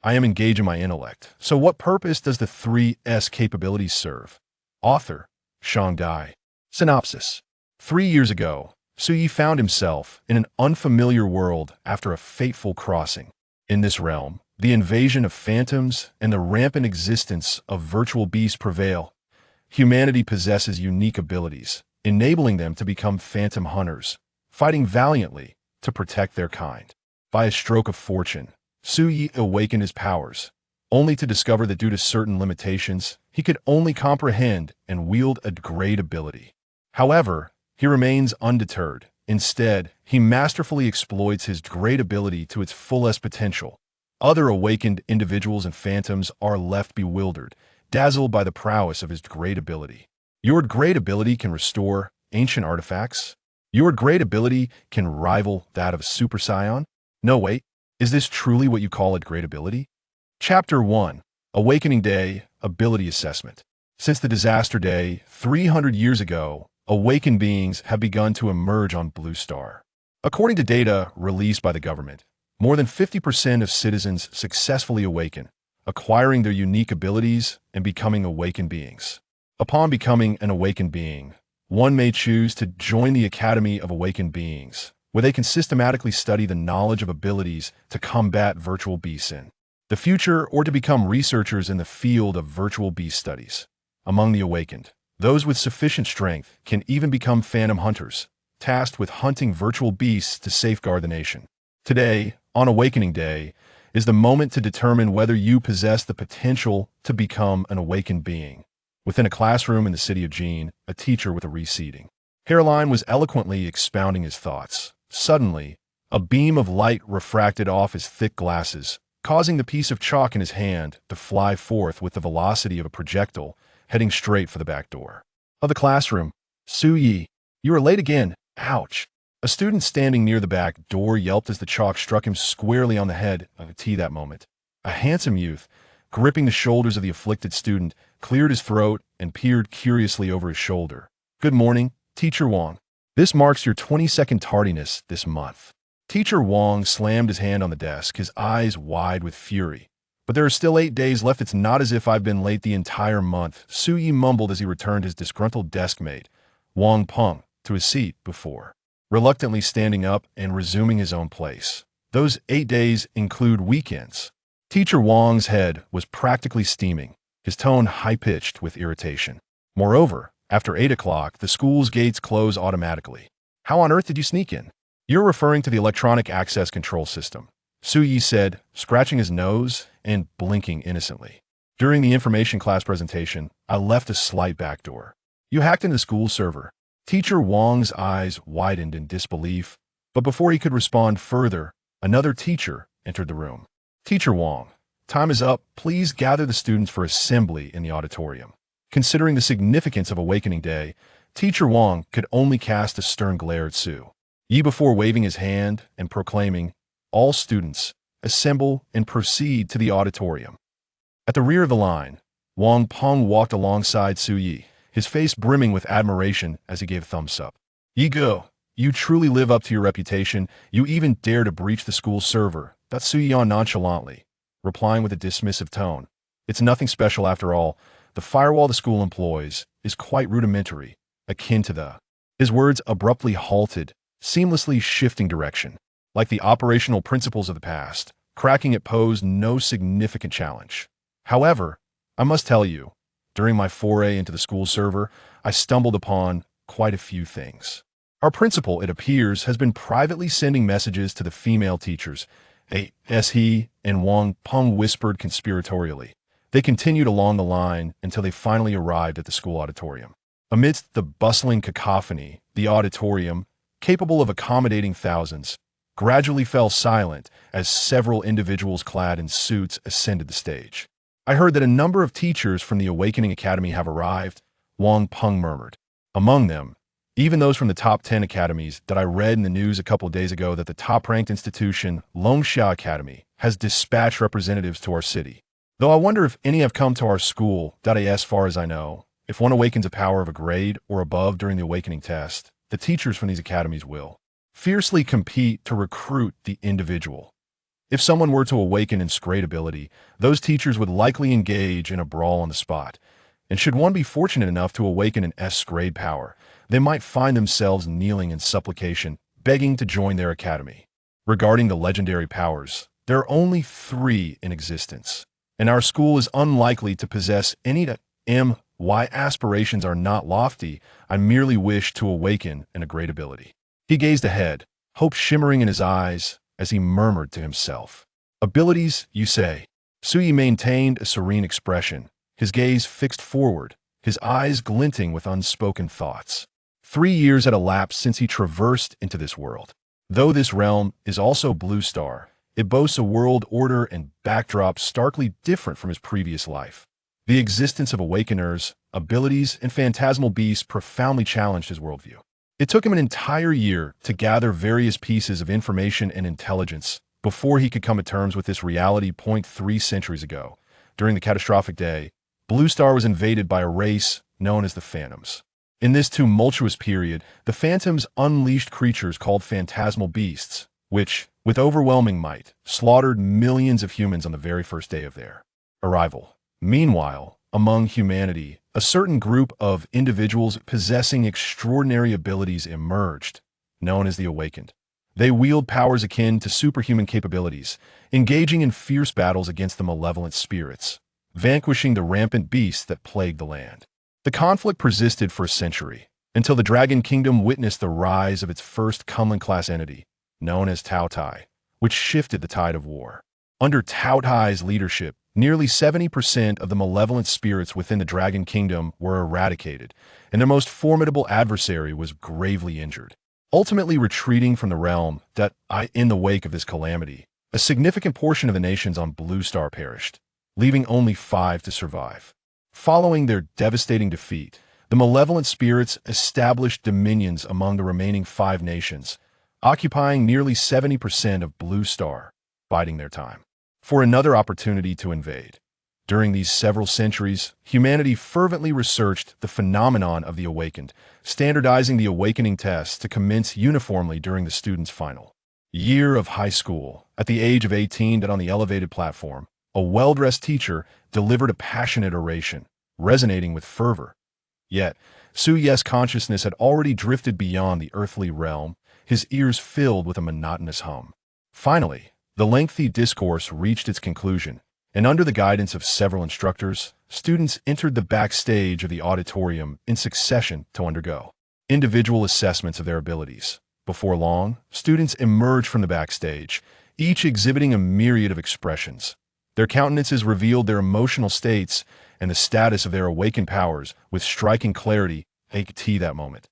I am engaging my intellect. So what purpose does the 3S capabilities serve? Author, Shang Dai. Synopsis. 3 years ago, Suyi found himself in an unfamiliar world after a fateful crossing. In this realm, the invasion of phantoms and the rampant existence of virtual beasts prevail. Humanity possesses unique abilities, enabling them to become phantom hunters, fighting valiantly to protect their kind. By a stroke of fortune, Suyi awakened his powers, only to discover that due to certain limitations, he could only comprehend and wield a great ability. However, he remains undeterred. Instead, he masterfully exploits his great ability to its fullest potential. Other awakened individuals and phantoms are left bewildered, dazzled by the prowess of his great ability. Your great ability can restore ancient artifacts? Your great ability can rival that of a Super Saiyan? No, wait, is this truly what you call a great ability? Chapter 1. Awakening Day Ability Assessment. Since the disaster day 300 years ago, awakened beings have begun to emerge on Blue Star. According to data released by the government, more than 50% of citizens successfully awaken, acquiring their unique abilities and becoming awakened beings. Upon becoming an awakened being, one may choose to join the Academy of Awakened Beings, where they can systematically study the knowledge of abilities to combat virtual beasts in the future or to become researchers in the field of virtual beast studies. Among the awakened, those with sufficient strength can even become phantom hunters, tasked with hunting virtual beasts to safeguard the nation. Today, on Awakening Day, is the moment to determine whether you possess the potential to become an awakened being. Within a classroom in the city of Jean, a teacher with a receding hairline was eloquently expounding his thoughts. Suddenly, a beam of light refracted off his thick glasses, causing the piece of chalk in his hand to fly forth with the velocity of a projectile, heading straight for the back door of the classroom. Suyi, you are late again. Ouch. A student standing near the back door yelped as the chalk struck him squarely on the head of a tee that moment. A handsome youth, gripping the shoulders of the afflicted student, cleared his throat and peered curiously over his shoulder. Good morning, Teacher Wang. This marks your 22nd tardiness this month. Teacher Wang slammed his hand on the desk, his eyes wide with fury. But there are still 8 days left. It's not as if I've been late the entire month, Suyi mumbled as he returned his disgruntled deskmate, Wang Peng, to his seat before, reluctantly standing up and resuming his own place. Those 8 days include weekends. Teacher Wang's head was practically steaming, his tone high-pitched with irritation. Moreover, after 8 o'clock, the school's gates close automatically. How on earth did you sneak in? You're referring to the electronic access control system, Suyi said, scratching his nose and blinking innocently. During the information class presentation, I left a slight back door. You hacked into the school server. Teacher Wang's eyes widened in disbelief, but before he could respond further, another teacher entered the room. Teacher Wang, time is up. Please gather the students for assembly in the auditorium. Considering the significance of Awakening Day, Teacher Wang could only cast a stern glare at Suyi before waving his hand and proclaiming, all students, assemble and proceed to the auditorium. At the rear of the line, Wang Peng walked alongside Suyi, his face brimming with admiration as he gave a thumbs up. Yi Go, you truly live up to your reputation. You even dare to breach the school server, thought Suyi nonchalantly, replying with a dismissive tone. It's nothing special after all. The firewall the school employs is quite rudimentary, akin to the. His words abruptly halted, seamlessly shifting direction. Like the operational principles of the past, cracking it posed no significant challenge. However, I must tell you, during my foray into the school server, I stumbled upon quite a few things. Our principal, it appears, has been privately sending messages to the female teachers, as he and Wang Peng whispered conspiratorially. They continued along the line until they finally arrived at the school auditorium. Amidst the bustling cacophony, the auditorium, capable of accommodating thousands, gradually fell silent as several individuals clad in suits ascended the stage. I heard that a number of teachers from the Awakening Academy have arrived, Wang Peng murmured. Among them, even those from the top 10 academies that I read in the news a couple of days ago that the top-ranked institution, Longxia Academy, has dispatched representatives to our city. Though I wonder if any have come to our school, as far as I know, if one awakens a power of a grade or above during the awakening test, the teachers from these academies will fiercely compete to recruit the individual. If someone were to awaken in great ability, those teachers would likely engage in a brawl on the spot. And should one be fortunate enough to awaken an S-grade power, they might find themselves kneeling in supplication, begging to join their academy. Regarding the legendary powers, there are only 3 in existence, and our school is unlikely to possess any. My aspirations are not lofty, I merely wish to awaken in a great ability. He gazed ahead, hope shimmering in his eyes, as he murmured to himself. Abilities, you say? Suyi maintained a serene expression, his gaze fixed forward, his eyes glinting with unspoken thoughts. 3 years had elapsed since he traversed into this world. Though this realm is also Blue Star, it boasts a world order and backdrop starkly different from his previous life. The existence of awakeners, abilities, and phantasmal beasts profoundly challenged his worldview. It took him an entire year to gather various pieces of information and intelligence before he could come to terms with this reality. 3 centuries ago, during the catastrophic day, Blue Star was invaded by a race known as the Phantoms. In this tumultuous period, the Phantoms unleashed creatures called phantasmal beasts, which, with overwhelming might, slaughtered millions of humans on the very first day of their arrival. Meanwhile, among humanity, a certain group of individuals possessing extraordinary abilities emerged, known as the Awakened. They wield powers akin to superhuman capabilities, engaging in fierce battles against the malevolent spirits, vanquishing the rampant beasts that plagued the land. The conflict persisted for a century, until the Dragon Kingdom witnessed the rise of its first Kunlun-class entity, known as Tao Tai, which shifted the tide of war. Under Tao Tai's leadership, nearly 70% of the malevolent spirits within the Dragon Kingdom were eradicated, and their most formidable adversary was gravely injured. Ultimately retreating from the realm, in the wake of this calamity, a significant portion of the nations on Blue Star perished, leaving only 5 to survive. Following their devastating defeat, the malevolent spirits established dominions among the remaining 5 nations, occupying nearly 70% of Blue Star, biding their time for another opportunity to invade. During these several centuries, humanity fervently researched the phenomenon of the awakened, standardizing the awakening tests to commence uniformly during the student's final year of high school. At the age of 18, on the elevated platform, a well-dressed teacher delivered a passionate oration, resonating with fervor. Yet, Suyi's consciousness had already drifted beyond the earthly realm, his ears filled with a monotonous hum. Finally, the lengthy discourse reached its conclusion, and under the guidance of several instructors, students entered the backstage of the auditorium in succession to undergo individual assessments of their abilities. Before long, students emerged from the backstage, each exhibiting a myriad of expressions. Their countenances revealed their emotional states and the status of their awakened powers with striking clarity. That moment,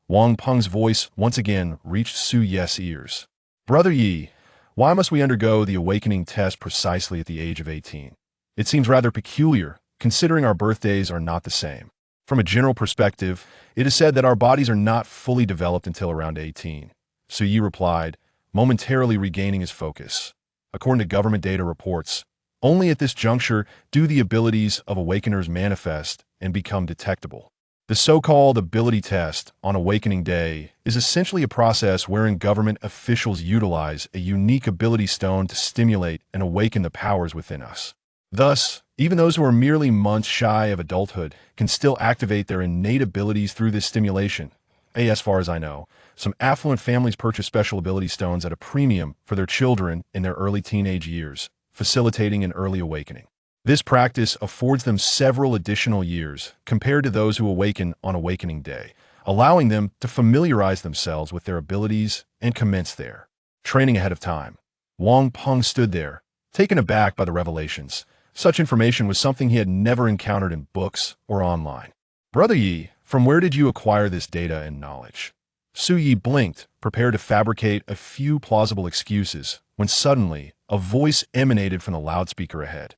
Wang Peng's voice once again reached Su Ye's ears. "Brother Yi, why must we undergo the awakening test precisely at the age of 18? It seems rather peculiar, considering our birthdays are not the same. From a general perspective, it is said that our bodies are not fully developed until around 18. Su Yi replied, momentarily regaining his focus. According to government data reports, only at this juncture do the abilities of awakeners manifest and become detectable. The so-called ability test on Awakening Day is essentially a process wherein government officials utilize a unique ability stone to stimulate and awaken the powers within us. Thus, even those who are merely months shy of adulthood can still activate their innate abilities through this stimulation. As far as I know, some affluent families purchase special ability stones at a premium for their children in their early teenage years, facilitating an early awakening. This practice affords them several additional years compared to those who awaken on Awakening Day, allowing them to familiarize themselves with their abilities and commence their training ahead of time. Wang Peng stood there, taken aback by the revelations. Such information was something he had never encountered in books or online. "Brother Yi, from where did you acquire this data and knowledge?" Su Yi blinked, prepared to fabricate a few plausible excuses, when suddenly a voice emanated from the loudspeaker ahead.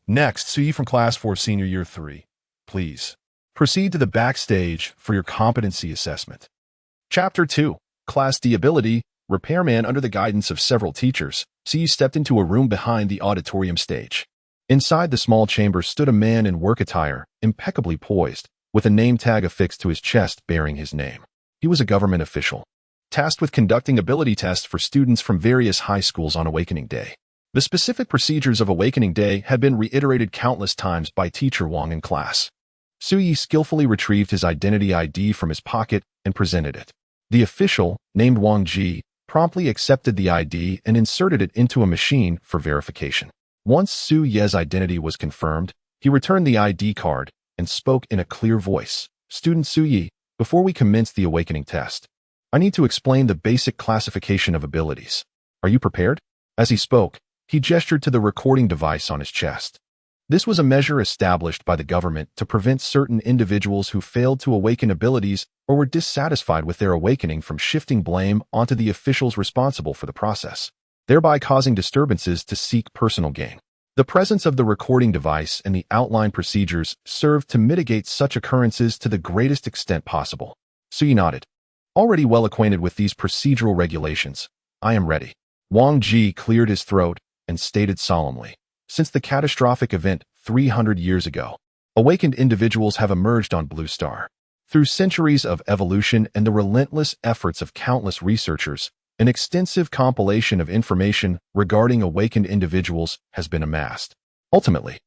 "Next, Su Yi from Class 4 Senior Year 3. Please proceed to the backstage for your competency assessment." Chapter 2. Class D Ability, Repairman. Under the guidance of several teachers, Su Yi stepped into a room behind the auditorium stage. Inside the small chamber stood a man in work attire, impeccably poised, with a name tag affixed to his chest bearing his name. He was a government official, tasked with conducting ability tests for students from various high schools on Awakening Day. The specific procedures of Awakening Day had been reiterated countless times by teacher Wang in class. Su Yi skillfully retrieved his identity ID from his pocket and presented it. The official, named Wang Ji, promptly accepted the ID and inserted it into a machine for verification. Once Su Ye's identity was confirmed, he returned the ID card and spoke in a clear voice. "Student Su Yi, before we commence the awakening test, I need to explain the basic classification of abilities. Are you prepared?" As he spoke, he gestured to the recording device on his chest. This was a measure established by the government to prevent certain individuals who failed to awaken abilities or were dissatisfied with their awakening from shifting blame onto the officials responsible for the process, thereby causing disturbances to seek personal gain. The presence of the recording device and the outline procedures served to mitigate such occurrences to the greatest extent possible. Su Yi nodded. Already well acquainted with these procedural regulations, I am ready. Wang Ji cleared his throat and stated solemnly, "Since the catastrophic event 300 years ago, awakened individuals have emerged on Blue Star. Through centuries of evolution and the relentless efforts of countless researchers, an extensive compilation of information regarding awakened individuals has been amassed. Ultimately,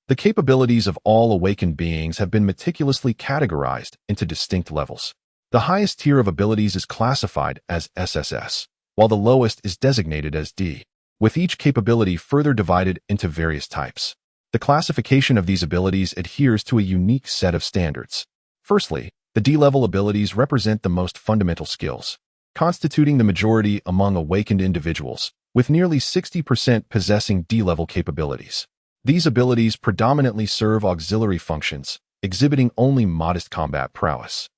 the capabilities of all awakened beings have been meticulously categorized into distinct levels. The highest tier of abilities is classified as SSS, while the lowest is designated as D, with each capability further divided into various types. The classification of these abilities adheres to a unique set of standards. Firstly, the D-level abilities represent the most fundamental skills, constituting the majority among awakened individuals, with nearly 60% possessing D-level capabilities. These abilities predominantly serve auxiliary functions, exhibiting only modest combat prowess,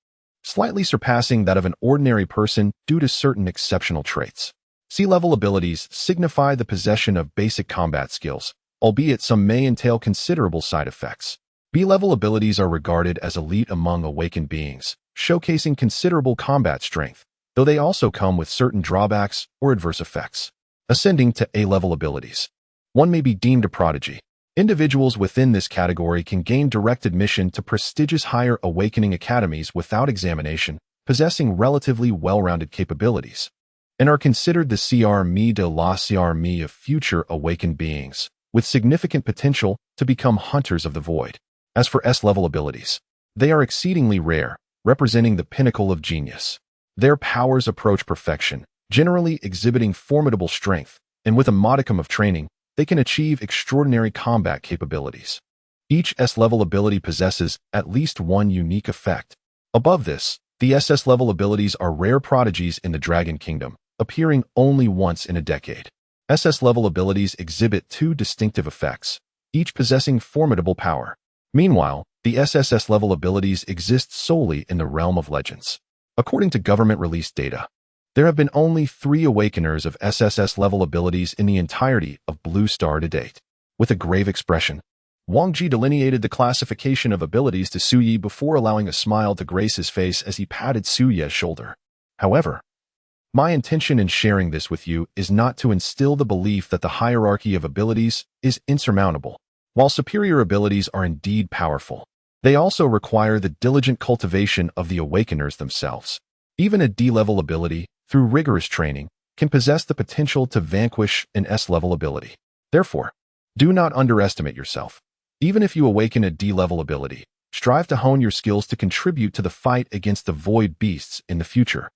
slightly surpassing that of an ordinary person due to certain exceptional traits. C-level abilities signify the possession of basic combat skills, albeit some may entail considerable side effects. B-level abilities are regarded as elite among awakened beings, showcasing considerable combat strength, though they also come with certain drawbacks or adverse effects. Ascending to A-level abilities, one may be deemed a prodigy. Individuals within this category can gain direct admission to prestigious higher awakening academies without examination, possessing relatively well-rounded capabilities, and are considered the CRME de la CRME of future awakened beings, with significant potential to become hunters of the void. As for S-level abilities, they are exceedingly rare, representing the pinnacle of genius. Their powers approach perfection, generally exhibiting formidable strength, and with a modicum of training, they can achieve extraordinary combat capabilities. Each S-level ability possesses at least one unique effect. Above this, the SS-level abilities are rare prodigies in the Dragon Kingdom, appearing only once in a decade. SS-level abilities exhibit two distinctive effects, each possessing formidable power. Meanwhile, the SSS-level abilities exist solely in the realm of legends. According to government-released data, there have been only 3 awakeners of SSS-level abilities in the entirety of Blue Star to date. With a grave expression, Wang Ji delineated the classification of abilities to Su Yi before allowing a smile to grace his face as he patted Su Yi's shoulder. However, my intention in sharing this with you is not to instill the belief that the hierarchy of abilities is insurmountable. While superior abilities are indeed powerful, they also require the diligent cultivation of the awakeners themselves. Even a D-level ability, through rigorous training, can possess the potential to vanquish an S-level ability. Therefore, do not underestimate yourself. Even if you awaken a D-level ability, strive to hone your skills to contribute to the fight against the void beasts in the future.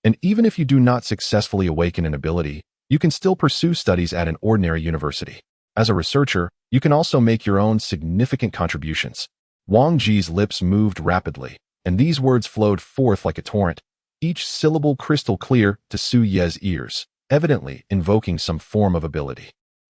And even if you do not successfully awaken an ability, you can still pursue studies at an ordinary university. As a researcher, you can also make your own significant contributions. Wang Ji's lips moved rapidly, and these words flowed forth like a torrent, each syllable crystal clear to Su Yi's ears, evidently invoking some form of ability.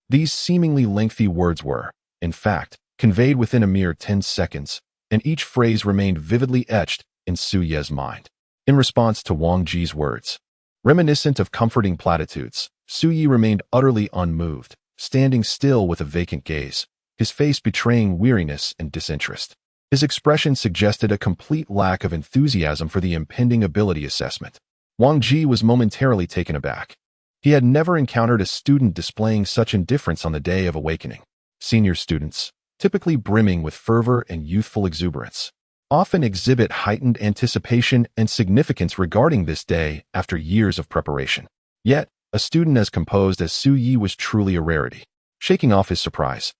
These seemingly lengthy words were, in fact, conveyed within a mere 10 seconds, and each phrase remained vividly etched in Su Yi's mind. In response to Wang Ji's words, reminiscent of comforting platitudes, Su Yi remained utterly unmoved, standing still with a vacant gaze, his face betraying weariness and disinterest. His expression suggested a complete lack of enthusiasm for the impending ability assessment. Wang Ji was momentarily taken aback. He had never encountered a student displaying such indifference on the day of awakening. Senior students, typically brimming with fervor and youthful exuberance, often exhibit heightened anticipation and significance regarding this day after years of preparation. Yet, a student as composed as Su Yi was truly a rarity. Shaking off his surprise,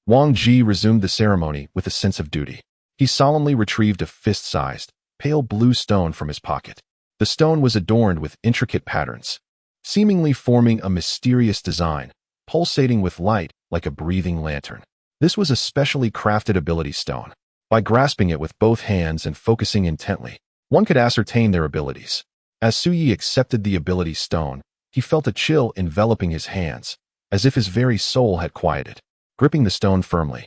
Wang Ji resumed the ceremony with a sense of duty. He solemnly retrieved a fist-sized, pale blue stone from his pocket. The stone was adorned with intricate patterns, seemingly forming a mysterious design, pulsating with light like a breathing lantern. This was a specially crafted ability stone. By grasping it with both hands and focusing intently, one could ascertain their abilities. As Su Yi accepted the ability stone, he felt a chill enveloping his hands, as if his very soul had quieted. Gripping the stone firmly,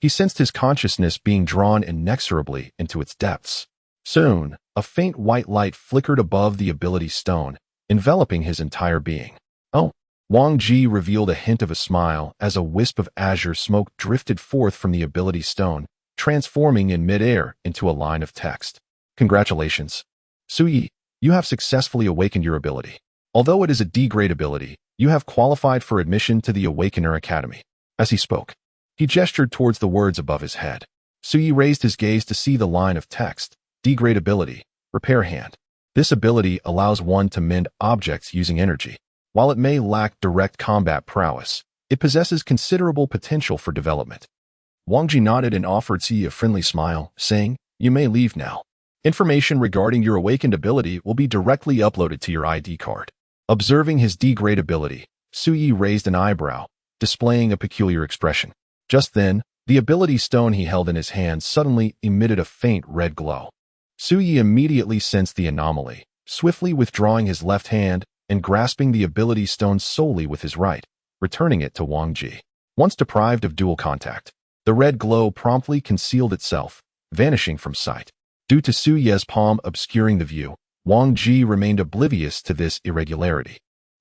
he sensed his consciousness being drawn inexorably into its depths. Soon, a faint white light flickered above the ability stone, enveloping his entire being. Oh! Wang Ji revealed a hint of a smile as a wisp of azure smoke drifted forth from the ability stone, transforming in midair into a line of text. Congratulations, Su Yi, you have successfully awakened your ability. Although it is a D-grade ability, you have qualified for admission to the Awakener Academy. As he spoke, he gestured towards the words above his head. Su Yi raised his gaze to see the line of text. D-grade ability, Repair Hand. This ability allows one to mend objects using energy. While it may lack direct combat prowess, it possesses considerable potential for development. Wang Ji nodded and offered Su Yi a friendly smile, saying, "You may leave now. Information regarding your awakened ability will be directly uploaded to your ID card." Observing his D-grade ability, Su Yi raised an eyebrow, displaying a peculiar expression. Just then, the ability stone he held in his hand suddenly emitted a faint red glow. Su Yi immediately sensed the anomaly, swiftly withdrawing his left hand and grasping the ability stone solely with his right, returning it to Wang Ji. Once deprived of dual contact, the red glow promptly concealed itself, vanishing from sight. Due to Su Yi's palm obscuring the view, Wang Ji remained oblivious to this irregularity.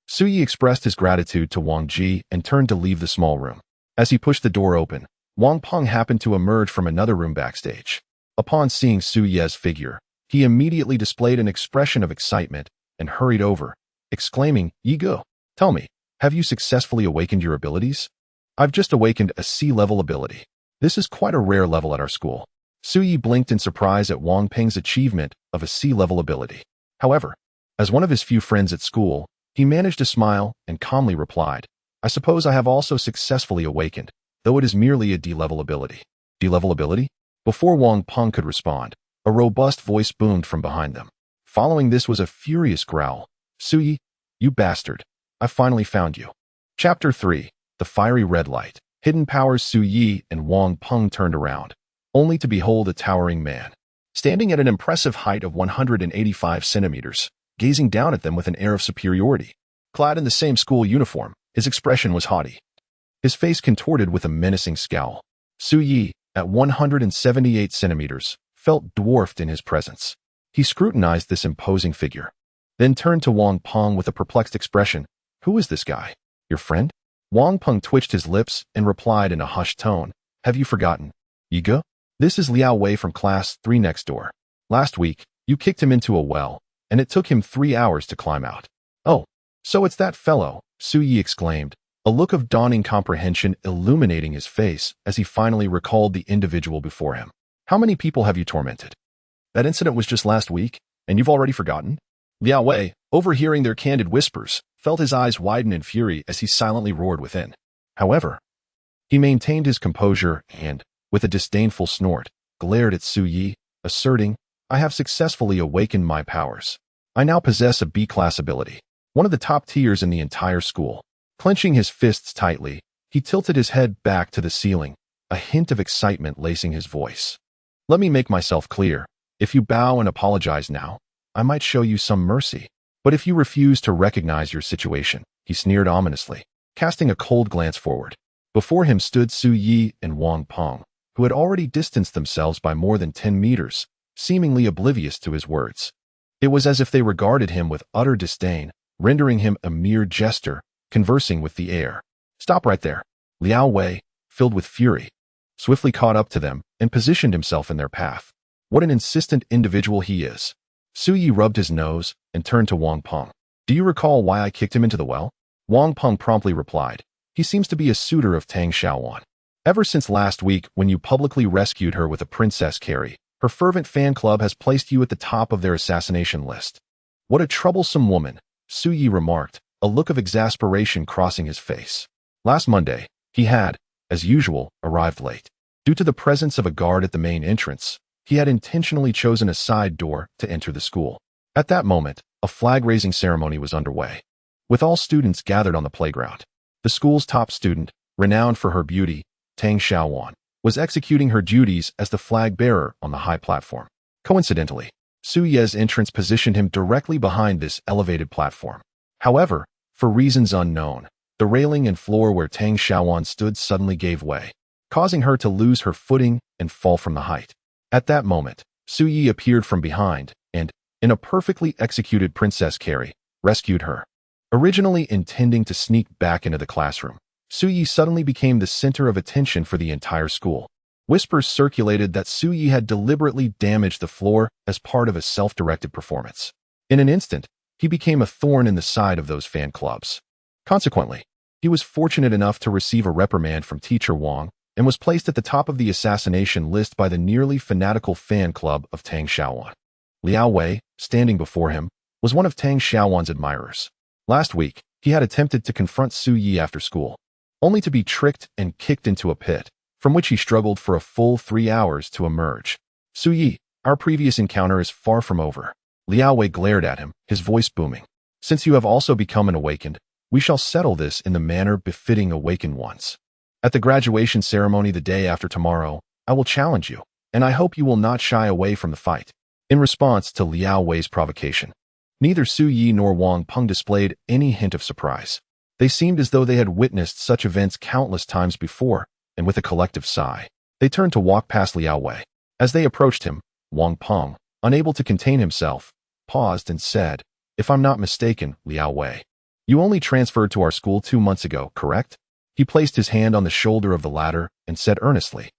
Su Yi expressed his gratitude to Wang Ji and turned to leave the small room. As he pushed the door open, Wang Peng happened to emerge from another room backstage. Upon seeing Su Yi's figure, he immediately displayed an expression of excitement and hurried over, exclaiming, "Yi Ge, tell me, have you successfully awakened your abilities? I've just awakened a C-level ability. This is quite a rare level at our school." Su Yi blinked in surprise at Wang Peng's achievement of a C-level ability. However, as one of his few friends at school, he managed to smile and calmly replied, "I suppose I have also successfully awakened, though it is merely a D-level ability." D-level ability? Before Wang Peng could respond, a robust voice boomed from behind them. Following this was a furious growl. "Su Yi, you bastard. I finally found you." Chapter 3. The Fiery Red Light. Hidden powers. Su Yi and Wang Peng turned around, only to behold a towering man, standing at an impressive height of 185 centimeters, gazing down at them with an air of superiority. Clad in the same school uniform, his expression was haughty, his face contorted with a menacing scowl. Su Yi, at 178 centimeters, felt dwarfed in his presence. He scrutinized this imposing figure, then turned to Wang Peng with a perplexed expression. "Who is this guy? Your friend?" Wang Peng twitched his lips and replied in a hushed tone, "Have you forgotten? Yi Ge? This is Liao Wei from class 3 next door. Last week, you kicked him into a well, and it took him 3 hours to climb out." "Oh, so it's that fellow," Su Yi exclaimed, a look of dawning comprehension illuminating his face as he finally recalled the individual before him. "How many people have you tormented? That incident was just last week, and you've already forgotten?" Liao Wei, overhearing their candid whispers, felt his eyes widen in fury as he silently roared within. However, he maintained his composure and, with a disdainful snort, glared at Su Yi, asserting, "I have successfully awakened my powers. I now possess a B-class ability, one of the top tiers in the entire school." Clenching his fists tightly, he tilted his head back to the ceiling, a hint of excitement lacing his voice. "Let me make myself clear. If you bow and apologize now, I might show you some mercy. But if you refuse to recognize your situation," he sneered ominously, casting a cold glance forward. Before him stood Su Yi and Wang Peng, who had already distanced themselves by more than 10 meters, seemingly oblivious to his words. It was as if they regarded him with utter disdain, rendering him a mere jester, conversing with the air. "Stop right there." Liao Wei, filled with fury, swiftly caught up to them and positioned himself in their path. What an insistent individual he is. Su Yi rubbed his nose and turned to Wang Peng. "Do you recall why I kicked him into the well?" Wang Peng promptly replied, "He seems to be a suitor of Tang Xiaowan. Ever since last week when you publicly rescued her with a princess carry, her fervent fan club has placed you at the top of their assassination list." "What a troublesome woman," Su Yi remarked, a look of exasperation crossing his face. "Last Monday, He had, as usual, arrived late. Due to the presence of a guard at the main entrance, he had intentionally chosen a side door to enter the school. At that moment, a flag-raising ceremony was underway. With all students gathered on the playground, the school's top student, renowned for her beauty, Tang Xiaowan, was executing her duties as the flag bearer on the high platform. Coincidentally, Su Ye's entrance positioned him directly behind this elevated platform. However, for reasons unknown, the railing and floor where Tang Xiaowan stood suddenly gave way, causing her to lose her footing and fall from the height. At that moment, Su Yi appeared from behind and, in a perfectly executed princess carry, rescued her. Originally intending to sneak back into the classroom, Su Yi suddenly became the center of attention for the entire school. Whispers circulated that Su Yi had deliberately damaged the floor as part of a self-directed performance. In an instant, he became a thorn in the side of those fan clubs. Consequently, he was fortunate enough to receive a reprimand from Teacher Wang and was placed at the top of the assassination list by the nearly fanatical fan club of Tang Xiaowan. Liao Wei, standing before him, was one of Tang Xiaowan's admirers. Last week, he had attempted to confront Su Yi after school, only to be tricked and kicked into a pit, from which he struggled for a full 3 hours to emerge. Su Yi, our previous encounter is far from over. Liao Wei glared at him, his voice booming. Since you have also become an awakened, we shall settle this in the manner befitting awakened ones. At the graduation ceremony the day after tomorrow, I will challenge you, and I hope you will not shy away from the fight. In response to Liao Wei's provocation, neither Su Yi nor Wang Peng displayed any hint of surprise. They seemed as though they had witnessed such events countless times before, and with a collective sigh, they turned to walk past Liao Wei. As they approached him, Wang Peng, unable to contain himself, paused and said, "If I'm not mistaken, Liao Wei, you only transferred to our school 2 months ago, correct?" He placed his hand on the shoulder of the latter and said earnestly,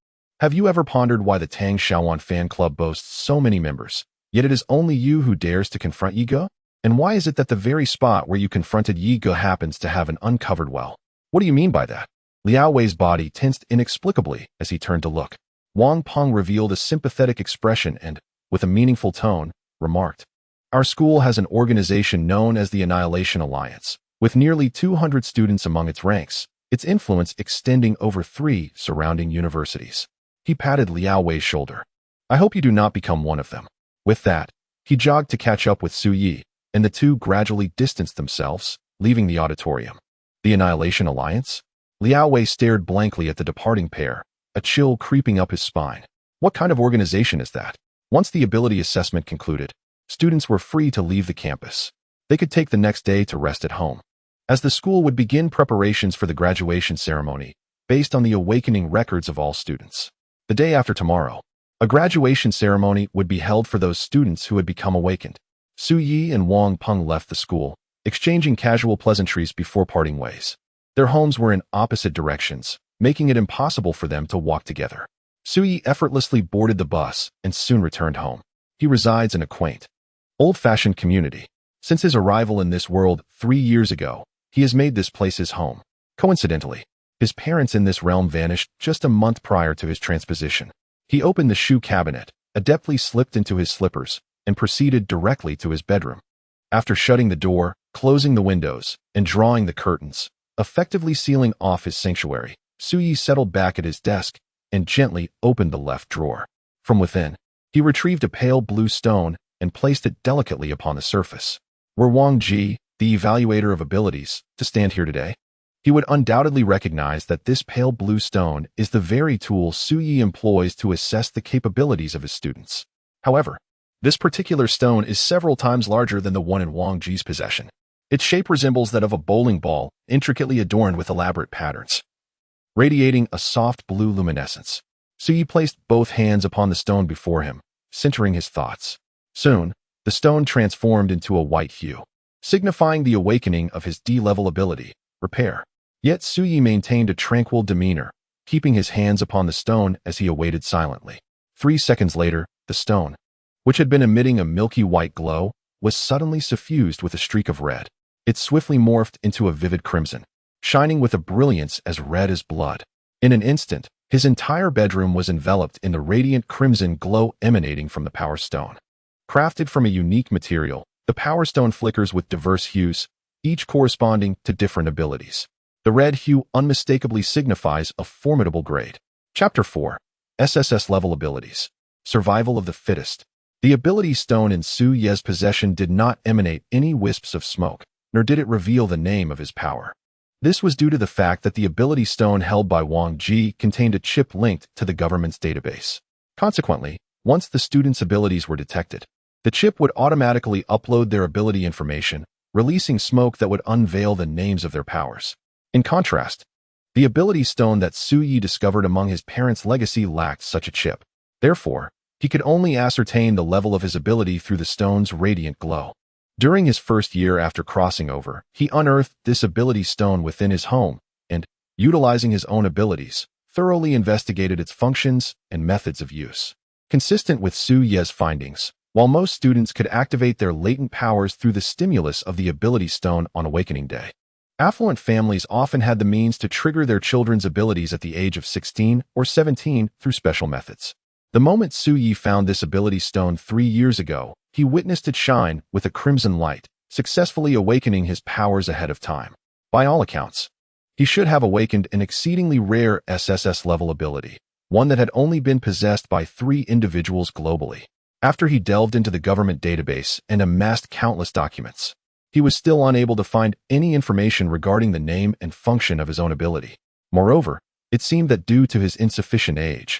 "Have you ever pondered why the Tang Xiaowan fan club boasts so many members, yet it is only you who dares to confront Yi Ge? And why is it that the very spot where you confronted Yi Ge happens to have an uncovered well? What do you mean by that?" Liao Wei's body tensed inexplicably as he turned to look. Wang Peng revealed a sympathetic expression and, with a meaningful tone, remarked, "Our school has an organization known as the Annihilation Alliance, with nearly 200 students among its ranks, its influence extending over 3 surrounding universities." He patted Liao Wei's shoulder. "I hope you do not become one of them." With that, he jogged to catch up with Su Yi, and the two gradually distanced themselves, leaving the auditorium. The Annihilation Alliance? Liao Wei stared blankly at the departing pair, a chill creeping up his spine. What kind of organization is that? Once the ability assessment concluded, students were free to leave the campus. They could take the next day to rest at home, as the school would begin preparations for the graduation ceremony, based on the awakening records of all students. The day after tomorrow, a graduation ceremony would be held for those students who had become awakened. Su Yi and Wang Peng left the school, exchanging casual pleasantries before parting ways. Their homes were in opposite directions, making it impossible for them to walk together. Su Yi effortlessly boarded the bus and soon returned home. He resides in a quaint, old-fashioned community. Since his arrival in this world 3 years ago, he has made this place his home. Coincidentally, his parents in this realm vanished just a month prior to his transposition. He opened the shoe cabinet, adeptly slipped into his slippers, and proceeded directly to his bedroom. After shutting the door, closing the windows, and drawing the curtains, effectively sealing off his sanctuary, Su Yi settled back at his desk and gently opened the left drawer. From within, he retrieved a pale blue stone and placed it delicately upon the surface. Were Wang Ji, the evaluator of abilities, to stand here today, he would undoubtedly recognize that this pale blue stone is the very tool Su Yi employs to assess the capabilities of his students. However, this particular stone is several times larger than the one in Wang Ji's possession. Its shape resembles that of a bowling ball, intricately adorned with elaborate patterns, radiating a soft blue luminescence. Su Yi placed both hands upon the stone before him, centering his thoughts. Soon, the stone transformed into a white hue, signifying the awakening of his D-level ability, Repair. Yet Su Yi maintained a tranquil demeanor, keeping his hands upon the stone as he awaited silently. 3 seconds later, the stone, which had been emitting a milky white glow, was suddenly suffused with a streak of red. It swiftly morphed into a vivid crimson, shining with a brilliance as red as blood. In an instant, his entire bedroom was enveloped in the radiant crimson glow emanating from the Power Stone. Crafted from a unique material, the Power Stone flickers with diverse hues, each corresponding to different abilities. The red hue unmistakably signifies a formidable grade. Chapter 4. SSS Level Abilities. Survival of the Fittest. The ability stone in Su Ye's possession did not emanate any wisps of smoke, nor did it reveal the name of his power. This was due to the fact that the ability stone held by Wang Ji contained a chip linked to the government's database. Consequently, once the student's abilities were detected, the chip would automatically upload their ability information, releasing smoke that would unveil the names of their powers. In contrast, the ability stone that Su Yi discovered among his parents' legacy lacked such a chip. Therefore, he could only ascertain the level of his ability through the stone's radiant glow. During his first year after crossing over, he unearthed this ability stone within his home and, utilizing his own abilities, thoroughly investigated its functions and methods of use. Consistent with Su Ye's findings, while most students could activate their latent powers through the stimulus of the ability stone on Awakening Day, affluent families often had the means to trigger their children's abilities at the age of 16 or 17 through special methods. The moment Su Yi found this ability stone 3 years ago, he witnessed it shine with a crimson light, successfully awakening his powers ahead of time. By all accounts, he should have awakened an exceedingly rare SSS level ability, one that had only been possessed by 3 individuals globally. After he delved into the government database and amassed countless documents, he was still unable to find any information regarding the name and function of his own ability. Moreover, it seemed that due to his insufficient age,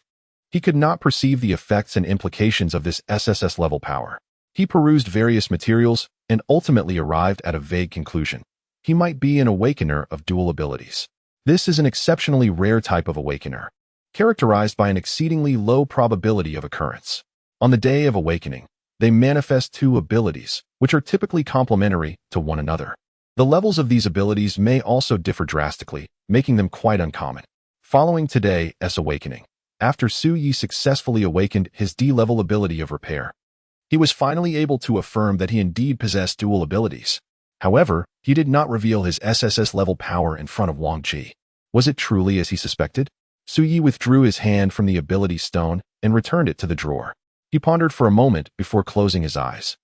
he could not perceive the effects and implications of this SSS level power. He perused various materials and ultimately arrived at a vague conclusion. He might be an awakener of dual abilities. This is an exceptionally rare type of awakener, characterized by an exceedingly low probability of occurrence. On the day of awakening, they manifest 2 abilities, which are typically complementary to one another. The levels of these abilities may also differ drastically, making them quite uncommon. Following today's awakening, after Su Yi successfully awakened his D-level ability of repair, he was finally able to affirm that he indeed possessed dual abilities. However, he did not reveal his SSS level power in front of Wang Ji. Was it truly as he suspected? Su Yi withdrew his hand from the ability stone and returned it to the drawer. He pondered for a moment before closing his eyes.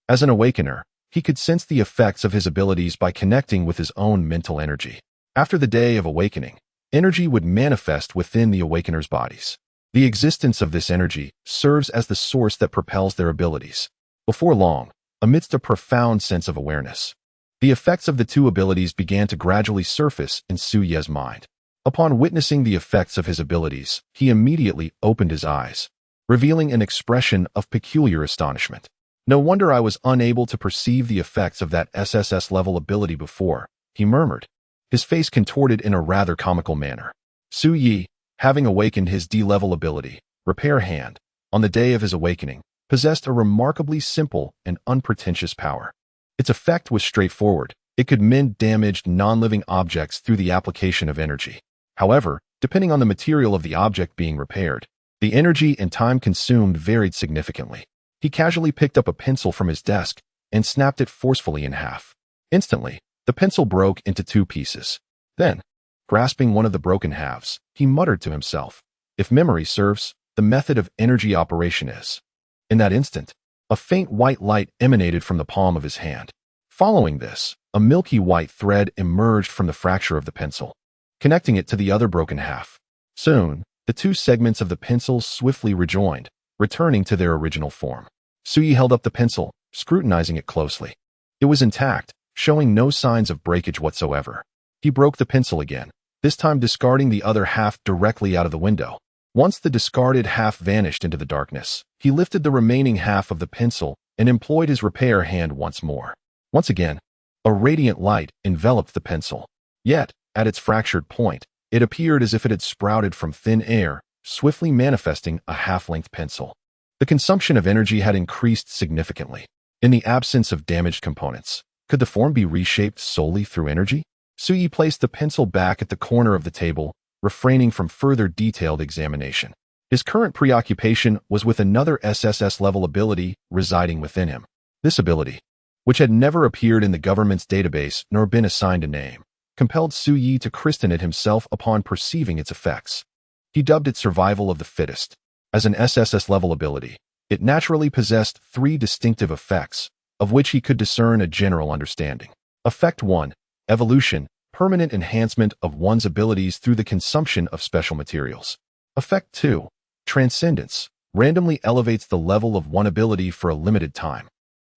As an awakener, he could sense the effects of his abilities by connecting with his own mental energy. After the day of awakening, energy would manifest within the awakeners' bodies. The existence of this energy serves as the source that propels their abilities. Before long, amidst a profound sense of awareness, the effects of the 2 abilities began to gradually surface in Su Ye's mind. Upon witnessing the effects of his abilities, he immediately opened his eyes, revealing an expression of peculiar astonishment. No wonder I was unable to perceive the effects of that SSS level ability before, he murmured, his face contorted in a rather comical manner. Su Yi, having awakened his D-level ability, Repair Hand, on the day of his awakening, possessed a remarkably simple and unpretentious power. Its effect was straightforward. It could mend damaged non-living objects through the application of energy. However, depending on the material of the object being repaired, the energy and time consumed varied significantly. He casually picked up a pencil from his desk and snapped it forcefully in half. Instantly, the pencil broke into 2 pieces. Then, grasping one of the broken halves, he muttered to himself, "If memory serves, the method of energy operation is." In that instant, a faint white light emanated from the palm of his hand. Following this, a milky white thread emerged from the fracture of the pencil, connecting it to the other broken half. Soon, the 2 segments of the pencil swiftly rejoined, returning to their original form. Su Yi held up the pencil, scrutinizing it closely. It was intact, showing no signs of breakage whatsoever. He broke the pencil again, this time discarding the other half directly out of the window. Once the discarded half vanished into the darkness, he lifted the remaining half of the pencil and employed his repair hand once more. Once again, a radiant light enveloped the pencil. Yet, at its fractured point, it appeared as if it had sprouted from thin air, swiftly manifesting a half-length pencil. The consumption of energy had increased significantly. In the absence of damaged components, could the form be reshaped solely through energy? Su Yi placed the pencil back at the corner of the table, refraining from further detailed examination. His current preoccupation was with another SSS-level ability residing within him. This ability, which had never appeared in the government's database nor been assigned a name, compelled Su Yi to christen it himself upon perceiving its effects. He dubbed it Survival of the Fittest. As an SSS-level ability, it naturally possessed 3 distinctive effects, of which he could discern a general understanding. Effect 1. Evolution, permanent enhancement of one's abilities through the consumption of special materials. Effect 2. Transcendence, randomly elevates the level of one ability for a limited time,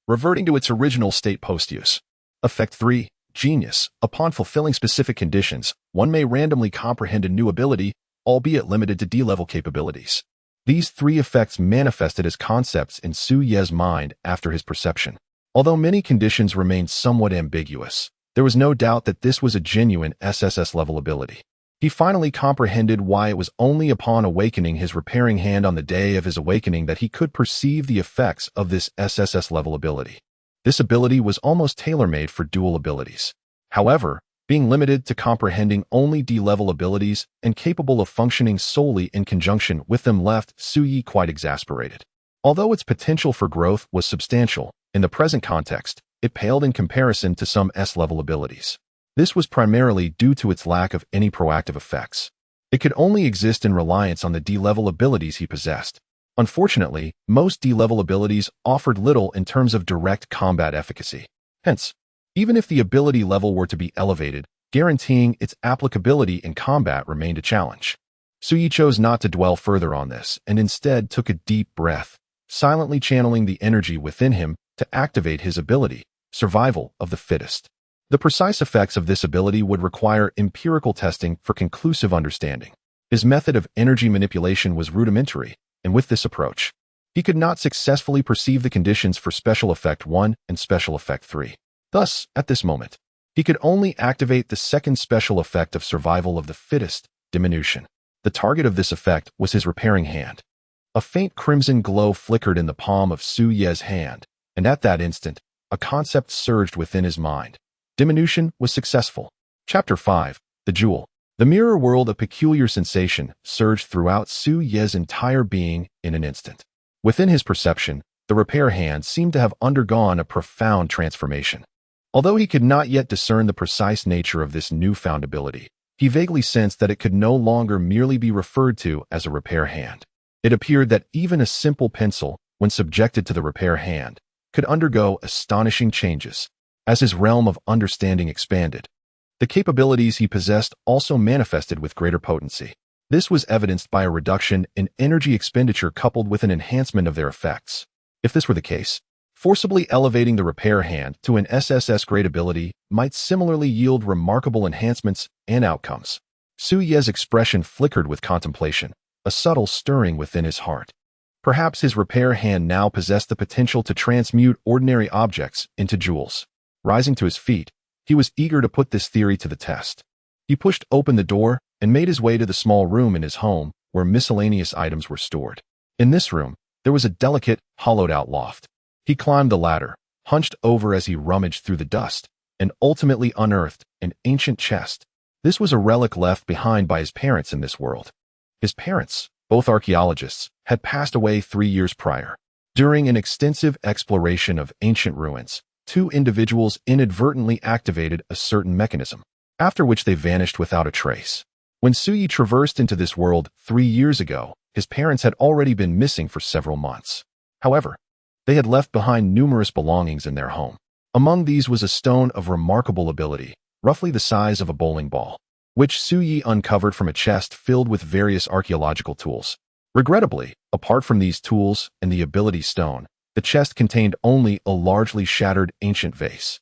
reverting to its original state post-use. Effect 3. Genius, upon fulfilling specific conditions, one may randomly comprehend a new ability, albeit limited to D-level capabilities. These three effects manifested as concepts in Su Ye's mind after his perception. Although many conditions remained somewhat ambiguous, there was no doubt that this was a genuine SSS-level ability. He finally comprehended why it was only upon awakening his repairing hand on the day of his awakening that he could perceive the effects of this SSS-level ability. This ability was almost tailor-made for dual abilities. However, being limited to comprehending only D-level abilities and capable of functioning solely in conjunction with them left Su Yi quite exasperated. Although its potential for growth was substantial, in the present context, it paled in comparison to some S-level abilities. This was primarily due to its lack of any proactive effects. It could only exist in reliance on the D-level abilities he possessed. Unfortunately, most D-level abilities offered little in terms of direct combat efficacy. Hence, even if the ability level were to be elevated, guaranteeing its applicability in combat remained a challenge. Su Yi chose not to dwell further on this and instead took a deep breath, silently channeling the energy within him to activate his ability, Survival of the Fittest. The precise effects of this ability would require empirical testing for conclusive understanding. His method of energy manipulation was rudimentary, and with this approach, he could not successfully perceive the conditions for Special Effect 1 and Special Effect 3. Thus, at this moment, he could only activate the second special effect of Survival of the Fittest, Diminution. The target of this effect was his repairing hand. A faint crimson glow flickered in the palm of Su Ye's hand, and at that instant, a concept surged within his mind. Diminution was successful. Chapter 5. The Jewel. The mirror world of peculiar sensation surged throughout Su Ye's entire being in an instant. Within his perception, the repair hand seemed to have undergone a profound transformation. Although he could not yet discern the precise nature of this newfound ability, he vaguely sensed that it could no longer merely be referred to as a repair hand. It appeared that even a simple pencil, when subjected to the repair hand, could undergo astonishing changes. As his realm of understanding expanded, the capabilities he possessed also manifested with greater potency. This was evidenced by a reduction in energy expenditure coupled with an enhancement of their effects. If this were the case, forcibly elevating the repair hand to an SSS-grade ability might similarly yield remarkable enhancements and outcomes. Su Ye's expression flickered with contemplation, a subtle stirring within his heart. Perhaps his repair hand now possessed the potential to transmute ordinary objects into jewels. Rising to his feet, he was eager to put this theory to the test. He pushed open the door and made his way to the small room in his home where miscellaneous items were stored. In this room, there was a delicate, hollowed-out loft. He climbed the ladder, hunched over as he rummaged through the dust, and ultimately unearthed an ancient chest. This was a relic left behind by his parents in this world. His parents, both archaeologists, had passed away 3 years prior. During an extensive exploration of ancient ruins, two individuals inadvertently activated a certain mechanism, after which they vanished without a trace. When Su Yi traversed into this world 3 years ago, his parents had already been missing for several months. However, they had left behind numerous belongings in their home. Among these was a stone of remarkable ability, roughly the size of a bowling ball, which Su Yi uncovered from a chest filled with various archaeological tools. Regrettably, apart from these tools and the ability stone, the chest contained only a largely shattered ancient vase.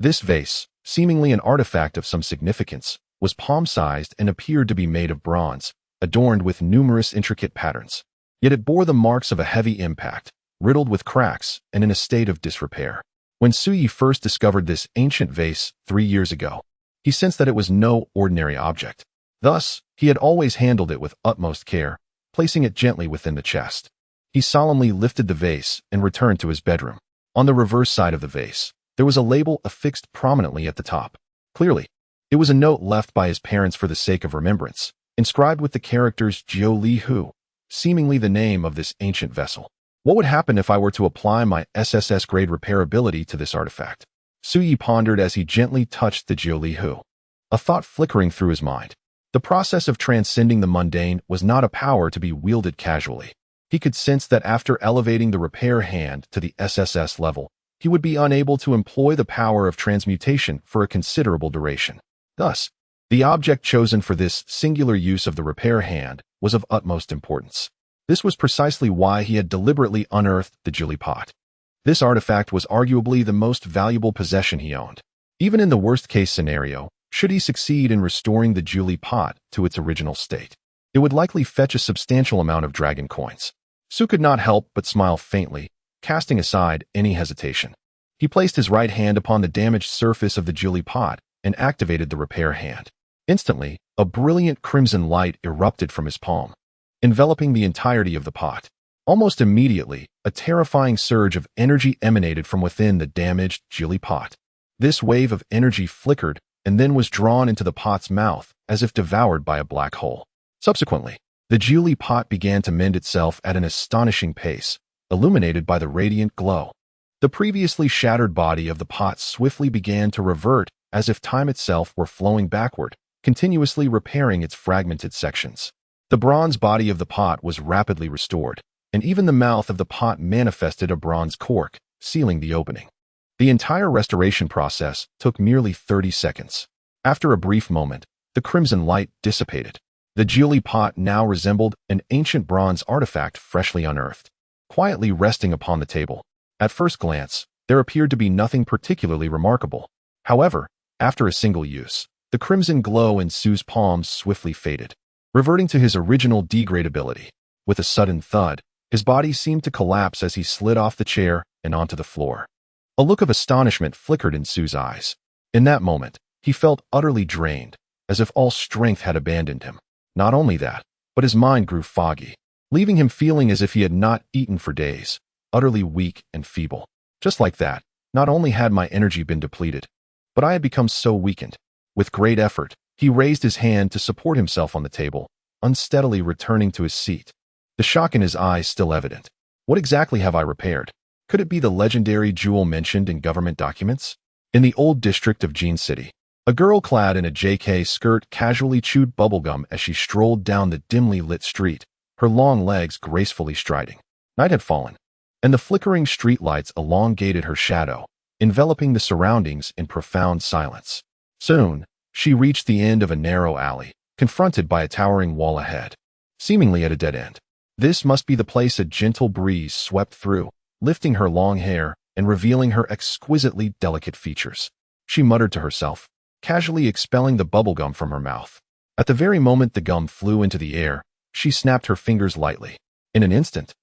This vase, seemingly an artifact of some significance, was palm-sized and appeared to be made of bronze, adorned with numerous intricate patterns. Yet it bore the marks of a heavy impact, riddled with cracks and in a state of disrepair. When Su Yi first discovered this ancient vase 3 years ago, he sensed that it was no ordinary object. Thus, he had always handled it with utmost care, placing it gently within the chest. He solemnly lifted the vase and returned to his bedroom. On the reverse side of the vase, there was a label affixed prominently at the top. Clearly, it was a note left by his parents for the sake of remembrance, inscribed with the characters Jiu Li Hu, seemingly the name of this ancient vessel. What would happen if I were to apply my SSS-grade repair ability to this artifact? Su Yi pondered as he gently touched the Jiu Li Hu, a thought flickering through his mind. The process of transcending the mundane was not a power to be wielded casually. He could sense that after elevating the repair hand to the SSS level, he would be unable to employ the power of transmutation for a considerable duration. Thus, the object chosen for this singular use of the repair hand was of utmost importance. This was precisely why he had deliberately unearthed the Julie pot. This artifact was arguably the most valuable possession he owned. Even in the worst-case scenario, should he succeed in restoring the Julie pot to its original state, it would likely fetch a substantial amount of dragon coins. Su could not help but smile faintly, casting aside any hesitation. He placed his right hand upon the damaged surface of the Julie pot and activated the repair hand. Instantly, a brilliant crimson light erupted from his palm, enveloping the entirety of the pot. Almost immediately, a terrifying surge of energy emanated from within the damaged Julie pot. This wave of energy flickered and then was drawn into the pot's mouth as if devoured by a black hole. Subsequently, the Julie pot began to mend itself at an astonishing pace, illuminated by the radiant glow. The previously shattered body of the pot swiftly began to revert as if time itself were flowing backward, continuously repairing its fragmented sections. The bronze body of the pot was rapidly restored, and even the mouth of the pot manifested a bronze cork, sealing the opening. The entire restoration process took merely 30 seconds. After a brief moment, the crimson light dissipated. The Julie pot now resembled an ancient bronze artifact freshly unearthed, quietly resting upon the table. At first glance, there appeared to be nothing particularly remarkable. However, after a single use, the crimson glow in Su's palms swiftly faded, reverting to his original degradability. With a sudden thud, his body seemed to collapse as he slid off the chair and onto the floor. A look of astonishment flickered in Su's eyes. In that moment, he felt utterly drained, as if all strength had abandoned him. Not only that, but his mind grew foggy, leaving him feeling as if he had not eaten for days, utterly weak and feeble. Just like that, not only had my energy been depleted, but I had become so weakened. With great effort, he raised his hand to support himself on the table, unsteadily returning to his seat. The shock in his eyes still evident. What exactly have I repaired? Could it be the legendary jewel mentioned in government documents? In the old district of Jean City, a girl clad in a JK skirt casually chewed bubblegum as she strolled down the dimly lit street, her long legs gracefully striding. Night had fallen, and the flickering streetlights elongated her shadow, enveloping the surroundings in profound silence. Soon, she reached the end of a narrow alley, confronted by a towering wall ahead, seemingly at a dead end. This must be the place a gentle breeze swept through, lifting her long hair and revealing her exquisitely delicate features. She muttered to herself, casually expelling the bubblegum from her mouth. At the very moment the gum flew into the air, she snapped her fingers lightly. In an instant,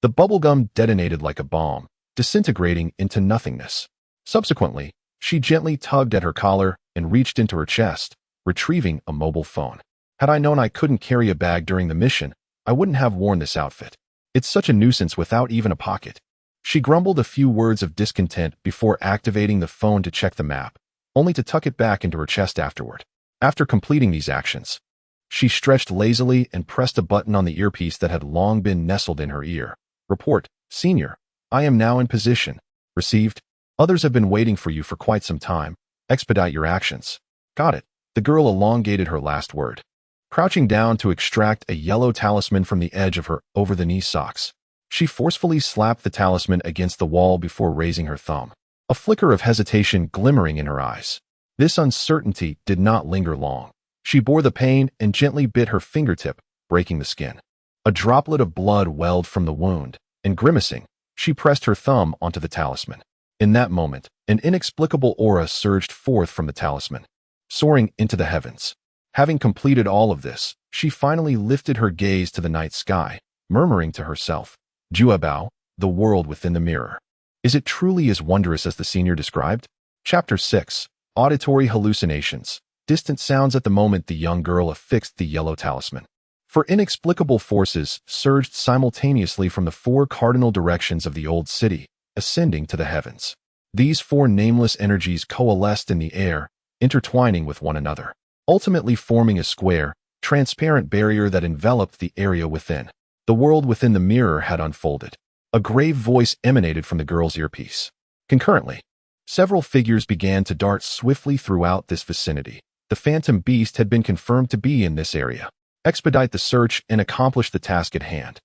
the bubblegum detonated like a bomb, disintegrating into nothingness. Subsequently, she gently tugged at her collar and reached into her chest, retrieving a mobile phone. Had I known I couldn't carry a bag during the mission, I wouldn't have worn this outfit. It's such a nuisance without even a pocket. She grumbled a few words of discontent before activating the phone to check the map, only to tuck it back into her chest afterward. After completing these actions, she stretched lazily and pressed a button on the earpiece that had long been nestled in her ear. Report, Senior. I am now in position. Received. Others have been waiting for you for quite some time. Expedite your actions. Got it. The girl elongated her last word, crouching down to extract a yellow talisman from the edge of her over-the-knee socks. She forcefully slapped the talisman against the wall before raising her thumb, a flicker of hesitation glimmering in her eyes. This uncertainty did not linger long. She bore the pain and gently bit her fingertip, breaking the skin. A droplet of blood welled from the wound, and grimacing, she pressed her thumb onto the talisman. In that moment, an inexplicable aura surged forth from the talisman, soaring into the heavens. Having completed all of this, she finally lifted her gaze to the night sky, murmuring to herself, Juebao, the world within the mirror. Is it truly as wondrous as the senior described? Chapter 6. Auditory hallucinations. Distant sounds at the moment the young girl affixed the yellow talisman. For inexplicable forces surged simultaneously from the four cardinal directions of the old city, ascending to the heavens. These four nameless energies coalesced in the air, intertwining with one another, ultimately forming a square, transparent barrier that enveloped the area within. The world within the mirror had unfolded. A grave voice emanated from the girl's earpiece. Concurrently, several figures began to dart swiftly throughout this vicinity. The phantom beast had been confirmed to be in this area. Expedite the search and accomplish the task at hand.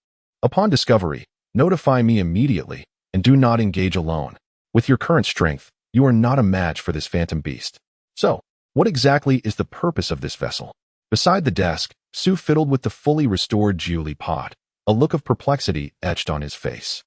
Upon discovery, notify me immediately, and do not engage alone. With your current strength, you are not a match for this phantom beast. So, What exactly is the purpose of this vessel? Beside the desk, Su fiddled with the fully restored Jiuli pot, a look of perplexity etched on his face.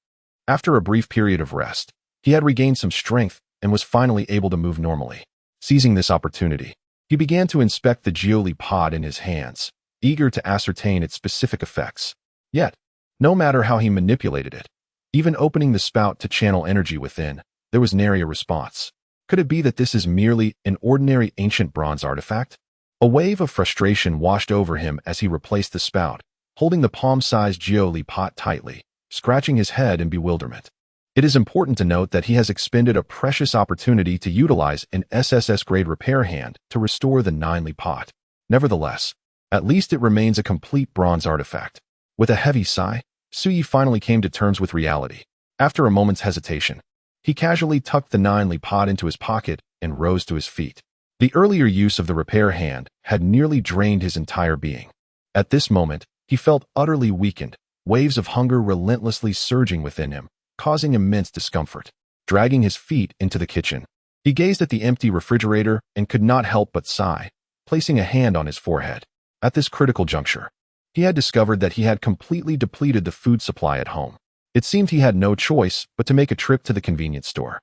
After a brief period of rest, he had regained some strength and was finally able to move normally. Seizing this opportunity, he began to inspect the Jiuli pot in his hands, eager to ascertain its specific effects. Yet, no matter how he manipulated it, even opening the spout to channel energy within, there was nary a response. Could it be that this is merely an ordinary ancient bronze artifact? A wave of frustration washed over him as he replaced the spout, holding the palm-sized Jiuli pot tightly, scratching his head in bewilderment. It is important to note that he has expended a precious opportunity to utilize an SSS-grade repair hand to restore the Ninely pot. Nevertheless, at least it remains a complete bronze artifact. With a heavy sigh, Su Yi finally came to terms with reality. After a moment's hesitation, he casually tucked the Ninely pot into his pocket and rose to his feet. The earlier use of the repair hand had nearly drained his entire being. At this moment, he felt utterly weakened, waves of hunger relentlessly surging within him, causing immense discomfort. Dragging his feet into the kitchen, he gazed at the empty refrigerator and could not help but sigh, placing a hand on his forehead. At this critical juncture, he had discovered that he had completely depleted the food supply at home. It seemed he had no choice but to make a trip to the convenience store.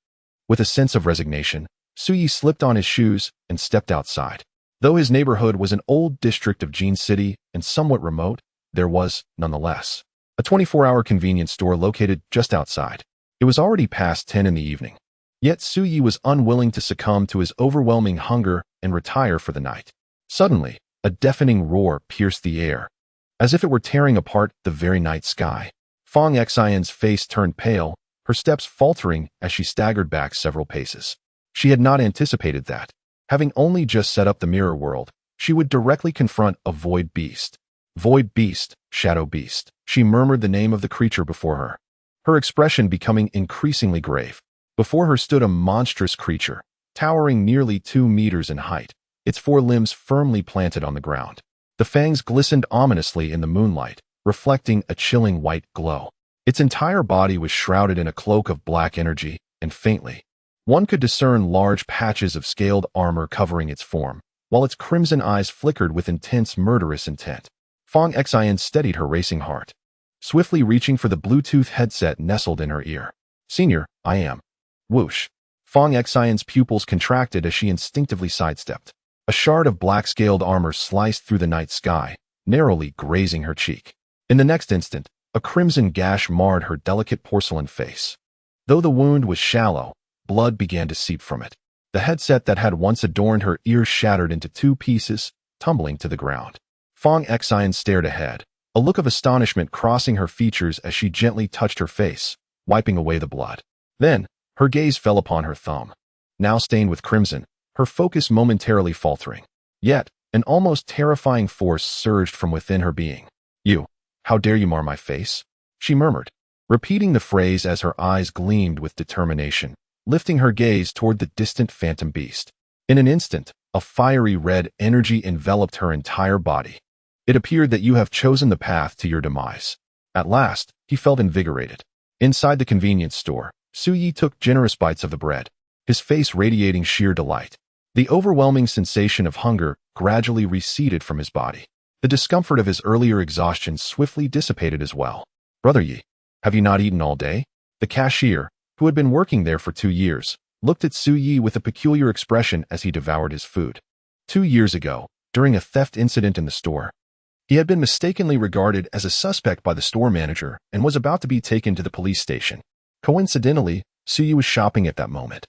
With a sense of resignation, Su Yi slipped on his shoes and stepped outside. Though his neighborhood was an old district of Jin City and somewhat remote, there was, nonetheless, a 24-hour convenience store located just outside. It was already past 10 in the evening. Yet Su Yi was unwilling to succumb to his overwhelming hunger and retire for the night. Suddenly, a deafening roar pierced the air, as if it were tearing apart the very night sky. Fong Xian's face turned pale, her steps faltering as she staggered back several paces. She had not anticipated that, having only just set up the mirror world, she would directly confront a void beast. Void beast, shadow beast. She murmured the name of the creature before her, her expression becoming increasingly grave. Before her stood a monstrous creature, towering nearly 2 meters in height, its 4 limbs firmly planted on the ground. The fangs glistened ominously in the moonlight, reflecting a chilling white glow. Its entire body was shrouded in a cloak of black energy, and faintly, one could discern large patches of scaled armor covering its form, while its crimson eyes flickered with intense murderous intent. Fong Xian steadied her racing heart, swiftly reaching for the Bluetooth headset nestled in her ear. "Senior, I am." Whoosh. Fong Xian's pupils contracted as she instinctively sidestepped. A shard of black scaled armor sliced through the night sky, narrowly grazing her cheek. In the next instant, a crimson gash marred her delicate porcelain face. Though the wound was shallow, blood began to seep from it. The headset that had once adorned her ears shattered into 2 pieces, tumbling to the ground. Fong Xian stared ahead, a look of astonishment crossing her features as she gently touched her face, wiping away the blood. Then, her gaze fell upon her thumb. Now stained with crimson, her focus momentarily faltering. Yet, an almost terrifying force surged from within her being. "You, how dare you mar my face?" she murmured, repeating the phrase as her eyes gleamed with determination, lifting her gaze toward the distant phantom beast. In an instant, a fiery red energy enveloped her entire body. "It appeared that you have chosen the path to your demise." At last, he felt invigorated. Inside the convenience store, Su Yi took generous bites of the bread, his face radiating sheer delight. The overwhelming sensation of hunger gradually receded from his body. The discomfort of his earlier exhaustion swiftly dissipated as well. "Brother Yi, have you not eaten all day?" The cashier, who had been working there for 2 years, looked at Su Yi with a peculiar expression as he devoured his food. 2 years ago, during a theft incident in the store, he had been mistakenly regarded as a suspect by the store manager and was about to be taken to the police station. Coincidentally, Su Yi was shopping at that moment,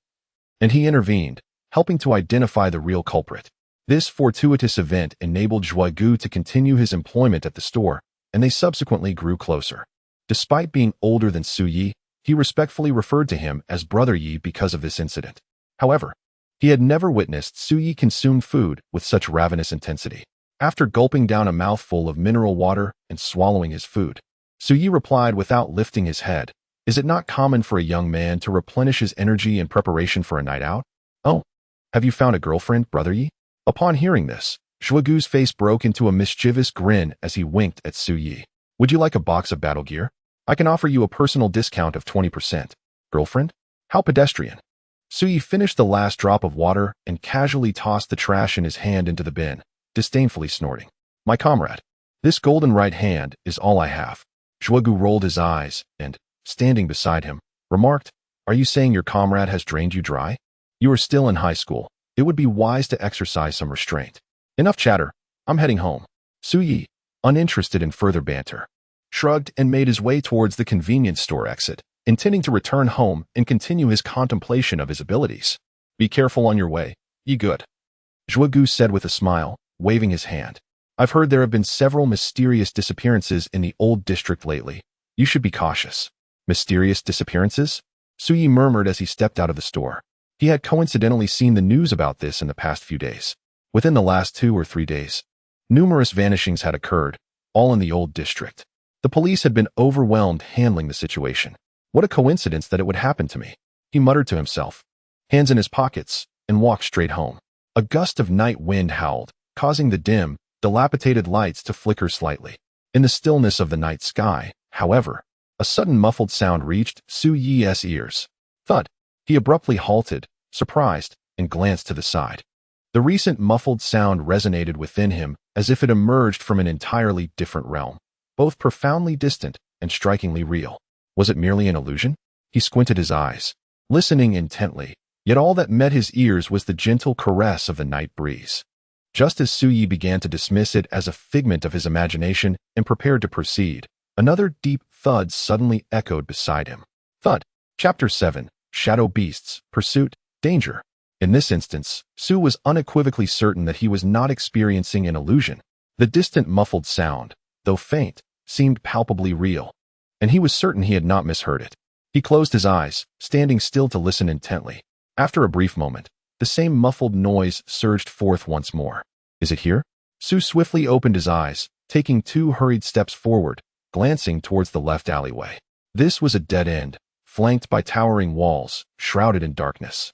and he intervened, helping to identify the real culprit. This fortuitous event enabled Zhuegu to continue his employment at the store, and they subsequently grew closer. Despite being older than Su Yi, he respectfully referred to him as Brother Yi because of this incident. However, he had never witnessed Su Yi consume food with such ravenous intensity. After gulping down a mouthful of mineral water and swallowing his food, Su Yi replied without lifting his head, "Is it not common for a young man to replenish his energy in preparation for a night out? Oh, have you found a girlfriend, Brother Yi?" Upon hearing this, Zhuegu's face broke into a mischievous grin as he winked at Su Yi. "Would you like a box of battle gear? I can offer you a personal discount of 20%. Girlfriend? How pedestrian." Suyi finished the last drop of water and casually tossed the trash in his hand into the bin, disdainfully snorting. My comrade, this golden right hand is all I have. Zhuogu rolled his eyes and, standing beside him, remarked, Are you saying your comrade has drained you dry? You are still in high school. It would be wise to exercise some restraint. Enough chatter. I'm heading home. Suyi, uninterested in further banter, shrugged and made his way towards the convenience store exit, intending to return home and continue his contemplation of his abilities. Be careful on your way. Ye good. Zhuogu said with a smile, waving his hand. I've heard there have been several mysterious disappearances in the old district lately. You should be cautious. Mysterious disappearances? Suyi murmured as he stepped out of the store. He had coincidentally seen the news about this in the past few days. Within the last 2 or 3 days, numerous vanishings had occurred, all in the old district. The police had been overwhelmed handling the situation. What a coincidence that it would happen to me, he muttered to himself, hands in his pockets, and walked straight home. A gust of night wind howled, causing the dim, dilapidated lights to flicker slightly. In the stillness of the night sky, however, a sudden muffled sound reached Suyi's ears. Thud. He abruptly halted, surprised, and glanced to the side. The recent muffled sound resonated within him as if it emerged from an entirely different realm, both profoundly distant and strikingly real. Was it merely an illusion? He squinted his eyes, listening intently, yet all that met his ears was the gentle caress of the night breeze. Just as Suyi began to dismiss it as a figment of his imagination and prepared to proceed, another deep thud suddenly echoed beside him. Thud. Chapter 7. Shadow Beasts, Pursuit, Danger. In this instance, Su was unequivocally certain that he was not experiencing an illusion. The distant muffled sound, though faint, seemed palpably real, and he was certain he had not misheard it. He closed his eyes, standing still to listen intently. After a brief moment, the same muffled noise surged forth once more. Is it here? Su swiftly opened his eyes, taking 2 hurried steps forward, glancing towards the left alleyway. This was a dead end, flanked by towering walls, shrouded in darkness,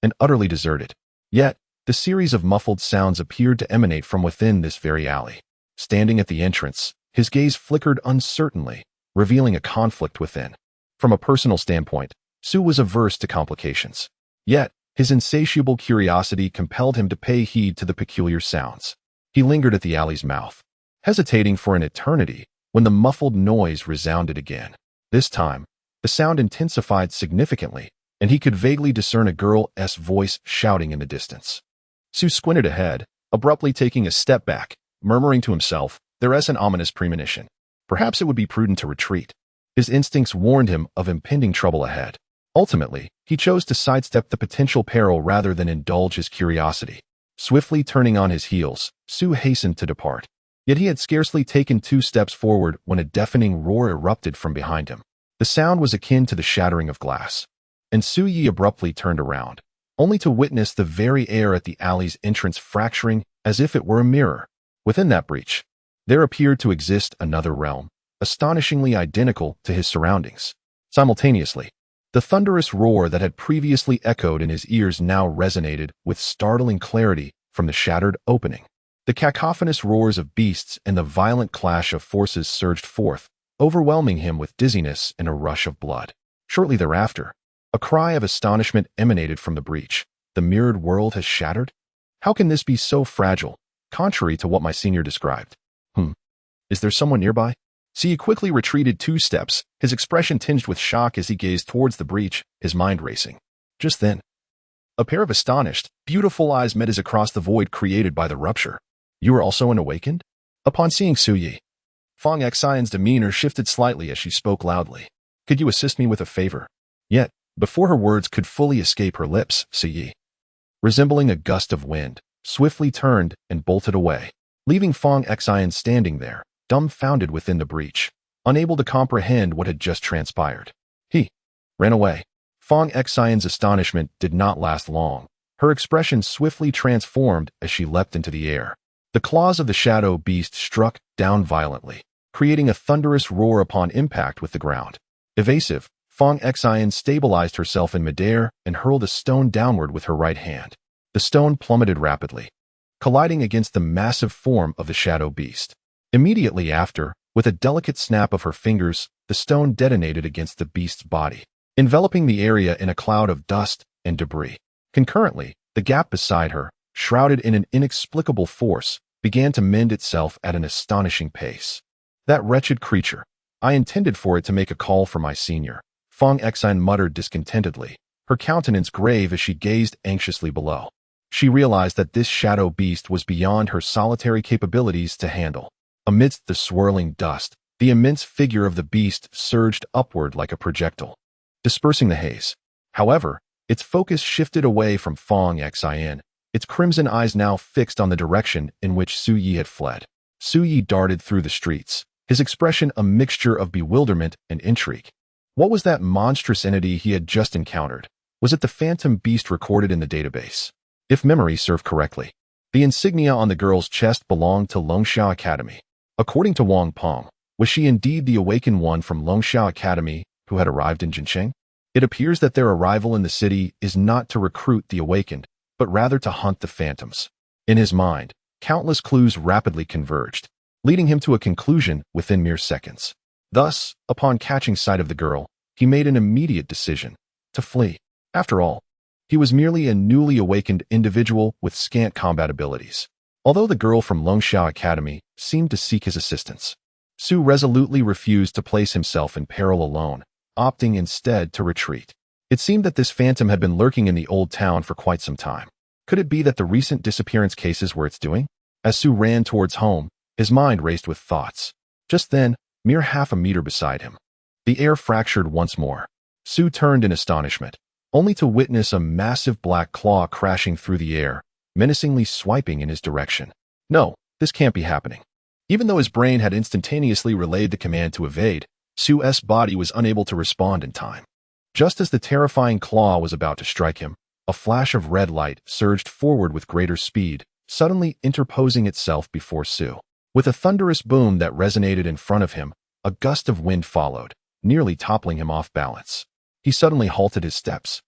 and utterly deserted. Yet, the series of muffled sounds appeared to emanate from within this very alley. Standing at the entrance, his gaze flickered uncertainly, revealing a conflict within. From a personal standpoint, Su was averse to complications. Yet, his insatiable curiosity compelled him to pay heed to the peculiar sounds. He lingered at the alley's mouth, hesitating for an eternity when the muffled noise resounded again. This time, the sound intensified significantly, and he could vaguely discern a girl's voice shouting in the distance. Su squinted ahead, abruptly taking a step back, murmuring to himself, "There's an ominous premonition. Perhaps it would be prudent to retreat." His instincts warned him of impending trouble ahead. Ultimately, he chose to sidestep the potential peril rather than indulge his curiosity. Swiftly turning on his heels, Su hastened to depart. Yet he had scarcely taken 2 steps forward when a deafening roar erupted from behind him. The sound was akin to the shattering of glass, and Suyi abruptly turned around, only to witness the very air at the alley's entrance fracturing as if it were a mirror. Within that breach, there appeared to exist another realm, astonishingly identical to his surroundings. Simultaneously, the thunderous roar that had previously echoed in his ears now resonated with startling clarity from the shattered opening. The cacophonous roars of beasts and the violent clash of forces surged forth, overwhelming him with dizziness and a rush of blood. Shortly thereafter, a cry of astonishment emanated from the breach. The mirrored world has shattered? How can this be so fragile, contrary to what my senior described? Is there someone nearby? He quickly retreated 2 steps, his expression tinged with shock as he gazed towards the breach, his mind racing. Just then, a pair of astonished, beautiful eyes met his across the void created by the rupture. You are also unawakened? Upon seeing Suyi, Fang Xian's demeanor shifted slightly as she spoke loudly. Could you assist me with a favor? Yet, before her words could fully escape her lips, Suyi, resembling a gust of wind, swiftly turned and bolted away, leaving Fang Xian standing there, dumbfounded within the breach, unable to comprehend what had just transpired. He ran away. Fang Xian's astonishment did not last long. Her expression swiftly transformed as she leapt into the air. The claws of the shadow beast struck down violently, creating a thunderous roar upon impact with the ground. Evasive, Fang Xian stabilized herself in midair and hurled a stone downward with her right hand. The stone plummeted rapidly, colliding against the massive form of the shadow beast. Immediately after, with a delicate snap of her fingers, the stone detonated against the beast's body, enveloping the area in a cloud of dust and debris. Concurrently, the gap beside her, shrouded in an inexplicable force, began to mend itself at an astonishing pace. That wretched creature. I intended for it to make a call for my senior, Fong Xian muttered discontentedly, her countenance grave as she gazed anxiously below. She realized that this shadow beast was beyond her solitary capabilities to handle. Amidst the swirling dust, the immense figure of the beast surged upward like a projectile, dispersing the haze. However, its focus shifted away from Fong Xian, its crimson eyes now fixed on the direction in which Su Yi had fled. Su Yi darted through the streets, his expression a mixture of bewilderment and intrigue. What was that monstrous entity he had just encountered? Was it the phantom beast recorded in the database? If memory served correctly, the insignia on the girl's chest belonged to Longxia Academy. According to Wang Peng, was she indeed the awakened one from Longxia Academy who had arrived in Jincheng? It appears that their arrival in the city is not to recruit the awakened, but rather to hunt the phantoms. In his mind, countless clues rapidly converged, leading him to a conclusion within mere seconds. Thus, upon catching sight of the girl, he made an immediate decision to flee. After all, he was merely a newly awakened individual with scant combat abilities. Although the girl from Longxia Academy seemed to seek his assistance, Su resolutely refused to place himself in peril alone, opting instead to retreat. It seemed that this phantom had been lurking in the old town for quite some time. Could it be that the recent disappearance cases were its doing? As Su ran towards home, his mind raced with thoughts. Just then, mere half a meter beside him, the air fractured once more. Su turned in astonishment, only to witness a massive black claw crashing through the air, menacingly swiping in his direction. No, this can't be happening. Even though his brain had instantaneously relayed the command to evade, Su's body was unable to respond in time. Just as the terrifying claw was about to strike him, a flash of red light surged forward with greater speed, suddenly interposing itself before Su. With a thunderous boom that resonated in front of him, a gust of wind followed, nearly toppling him off balance. He suddenly halted his steps,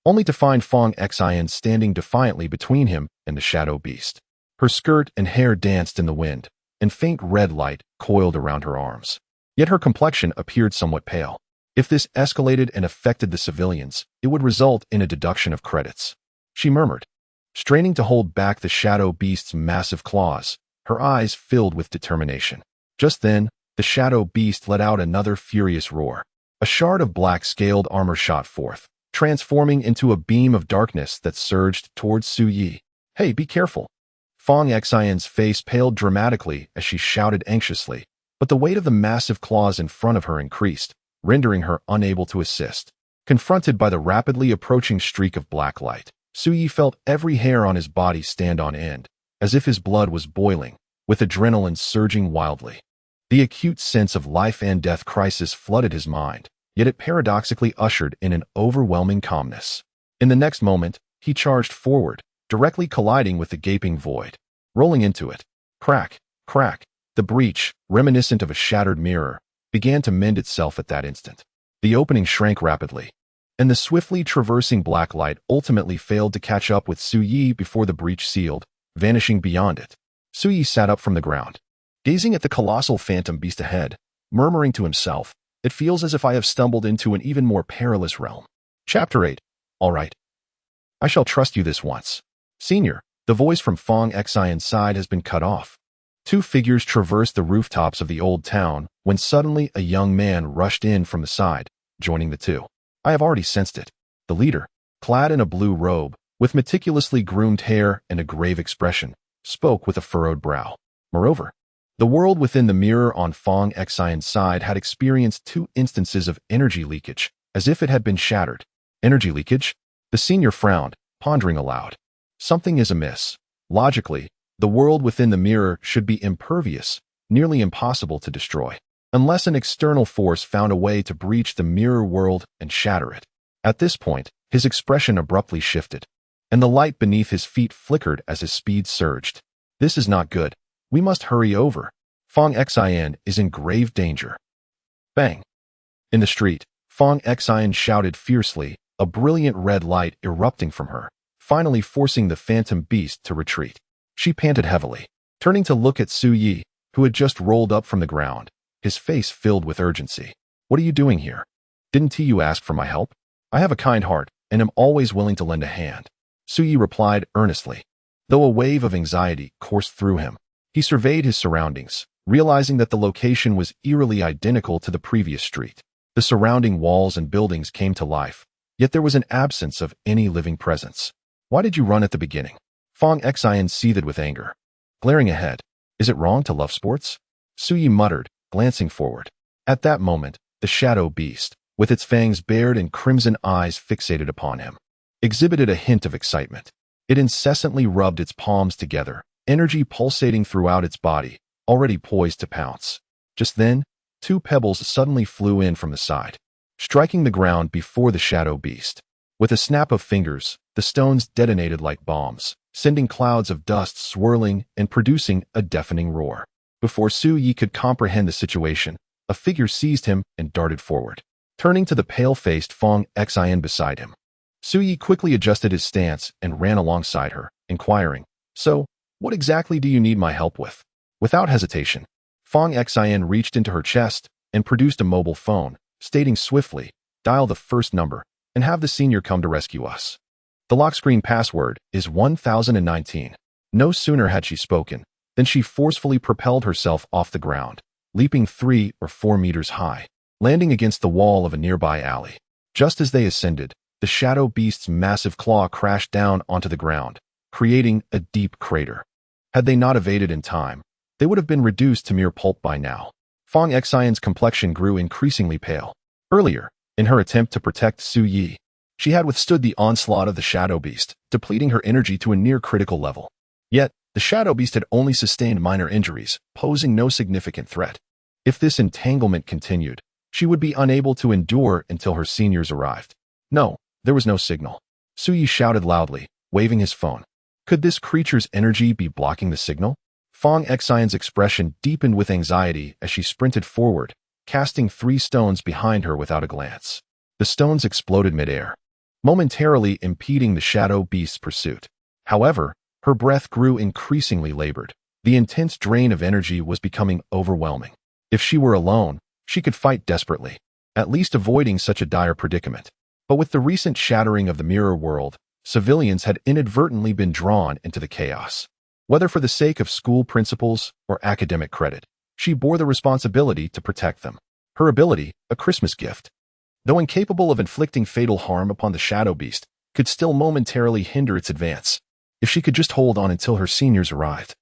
only to find Fong Xian standing defiantly between him and the shadow beast. Her skirt and hair danced in the wind, and faint red light coiled around her arms. Yet her complexion appeared somewhat pale. If this escalated and affected the civilians, it would result in a deduction of credits. She murmured, straining to hold back the shadow beast's massive claws, her eyes filled with determination. Just then, the shadow beast let out another furious roar. A shard of black scaled armor shot forth, transforming into a beam of darkness that surged towards Su Yi. Hey, be careful. Fong Xian's face paled dramatically as she shouted anxiously, but the weight of the massive claws in front of her increased, rendering her unable to assist. Confronted by the rapidly approaching streak of black light, Su Yi felt every hair on his body stand on end, as if his blood was boiling, with adrenaline surging wildly. The acute sense of life and death crisis flooded his mind, yet it paradoxically ushered in an overwhelming calmness. In the next moment, he charged forward, directly colliding with the gaping void. Rolling into it, crack, crack, the breach, reminiscent of a shattered mirror, began to mend itself at that instant. The opening shrank rapidly, and the swiftly traversing black light ultimately failed to catch up with Su Yi before the breach sealed, vanishing beyond it. Su Yi sat up from the ground, gazing at the colossal phantom beast ahead, murmuring to himself, "It feels as if I have stumbled into an even more perilous realm." Chapter 8. All right. I shall trust you this once. Senior, the voice from Fong Xian's side has been cut off. Two figures traversed the rooftops of the old town when suddenly a young man rushed in from the side, joining the two. I have already sensed it. The leader, clad in a blue robe, with meticulously groomed hair and a grave expression, spoke with a furrowed brow. Moreover, the world within the mirror on Fong Xian's side had experienced 2 instances of energy leakage, as if it had been shattered. Energy leakage? The senior frowned, pondering aloud. Something is amiss. Logically, the world within the mirror should be impervious, nearly impossible to destroy, unless an external force found a way to breach the mirror world and shatter it. At this point, his expression abruptly shifted, and the light beneath his feet flickered as his speed surged. This is not good. We must hurry over. Fong Xian is in grave danger. Bang! In the street, Fong Xian shouted fiercely, a brilliant red light erupting from her, finally forcing the phantom beast to retreat. She panted heavily, turning to look at Su Yi, who had just rolled up from the ground, his face filled with urgency. What are you doing here? Didn't you ask for my help? I have a kind heart, and am always willing to lend a hand, Su Yi replied earnestly. Though a wave of anxiety coursed through him, he surveyed his surroundings, realizing that the location was eerily identical to the previous street. The surrounding walls and buildings came to life, yet there was an absence of any living presence. Why did you run at the beginning? Fong Xian seethed with anger. Glaring ahead, is it wrong to love sports? Su Yi muttered, glancing forward. At that moment, the shadow beast, with its fangs bared and crimson eyes fixated upon him, exhibited a hint of excitement. It incessantly rubbed its palms together, energy pulsating throughout its body, already poised to pounce. Just then, two pebbles suddenly flew in from the side, striking the ground before the shadow beast. With a snap of fingers, the stones detonated like bombs, sending clouds of dust swirling and producing a deafening roar. Before Su Yi could comprehend the situation, a figure seized him and darted forward, turning to the pale-faced Fong Xian beside him. Su Yi quickly adjusted his stance and ran alongside her, inquiring, "So, what exactly do you need my help with?" Without hesitation, Fong Xian reached into her chest and produced a mobile phone, stating swiftly, "Dial the first number and have the senior come to rescue us. The lock screen password is 1019. No sooner had she spoken than she forcefully propelled herself off the ground, leaping 3 or 4 meters high, landing against the wall of a nearby alley. Just as they ascended, the shadow beast's massive claw crashed down onto the ground, creating a deep crater. Had they not evaded in time, they would have been reduced to mere pulp by now. Fong Xian's complexion grew increasingly pale. Earlier, in her attempt to protect Su Yi, she had withstood the onslaught of the shadow beast, depleting her energy to a near-critical level. Yet, the shadow beast had only sustained minor injuries, posing no significant threat. If this entanglement continued, she would be unable to endure until her seniors arrived. No, there was no signal. Su Yi shouted loudly, waving his phone. Could this creature's energy be blocking the signal? Fong Xian's expression deepened with anxiety as she sprinted forward, casting 3 stones behind her without a glance. The stones exploded midair, momentarily impeding the shadow beast's pursuit. However, her breath grew increasingly labored. The intense drain of energy was becoming overwhelming. If she were alone, she could fight desperately, at least avoiding such a dire predicament. But with the recent shattering of the mirror world, civilians had inadvertently been drawn into the chaos. Whether for the sake of school principles or academic credit, she bore the responsibility to protect them. Her ability, a Christmas gift, though incapable of inflicting fatal harm upon the shadow beast, could still momentarily hinder its advance. If she could just hold on until her seniors arrived,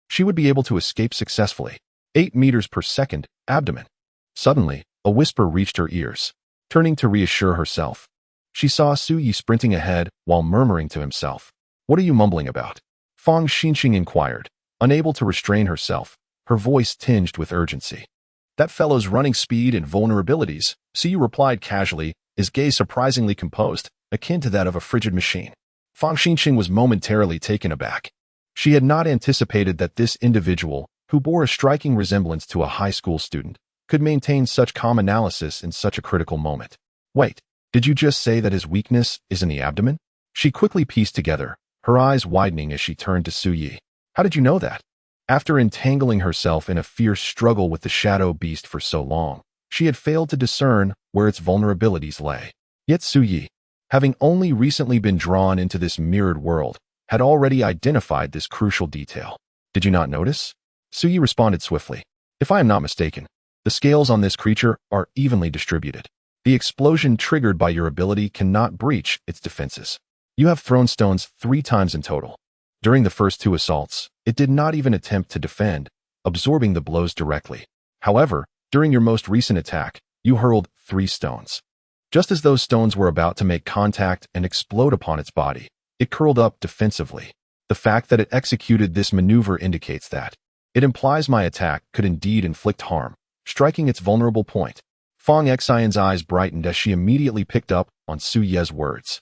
she would be able to escape successfully. 8 meters per second, abdomen. Suddenly, a whisper reached her ears. Turning to reassure herself, she saw Su Yi sprinting ahead while murmuring to himself. "What are you mumbling about?" Fong Xinqing inquired, unable to restrain herself, her voice tinged with urgency. "That fellow's running speed and vulnerabilities," Su Yi replied casually, his gaze surprisingly composed, akin to that of a frigid machine. Fong Xinqing was momentarily taken aback. She had not anticipated that this individual, who bore a striking resemblance to a high school student, could maintain such calm analysis in such a critical moment. "Wait, did you just say that his weakness is in the abdomen?" She quickly pieced together, her eyes widening as she turned to Su Yi. "How did you know that?" After entangling herself in a fierce struggle with the shadow beast for so long, she had failed to discern where its vulnerabilities lay. Yet Su Yi, having only recently been drawn into this mirrored world, had already identified this crucial detail. "Did you not notice?" Su Yi responded swiftly. "If I am not mistaken, the scales on this creature are evenly distributed. The explosion triggered by your ability cannot breach its defenses. You have thrown stones 3 times in total. During the first 2 assaults, it did not even attempt to defend, absorbing the blows directly. However, during your most recent attack, you hurled 3 stones. Just as those stones were about to make contact and explode upon its body, it curled up defensively. The fact that it executed this maneuver indicates that. It implies my attack could indeed inflict harm, striking its vulnerable point." Fong Xian's eyes brightened as she immediately picked up on Su Ye's words.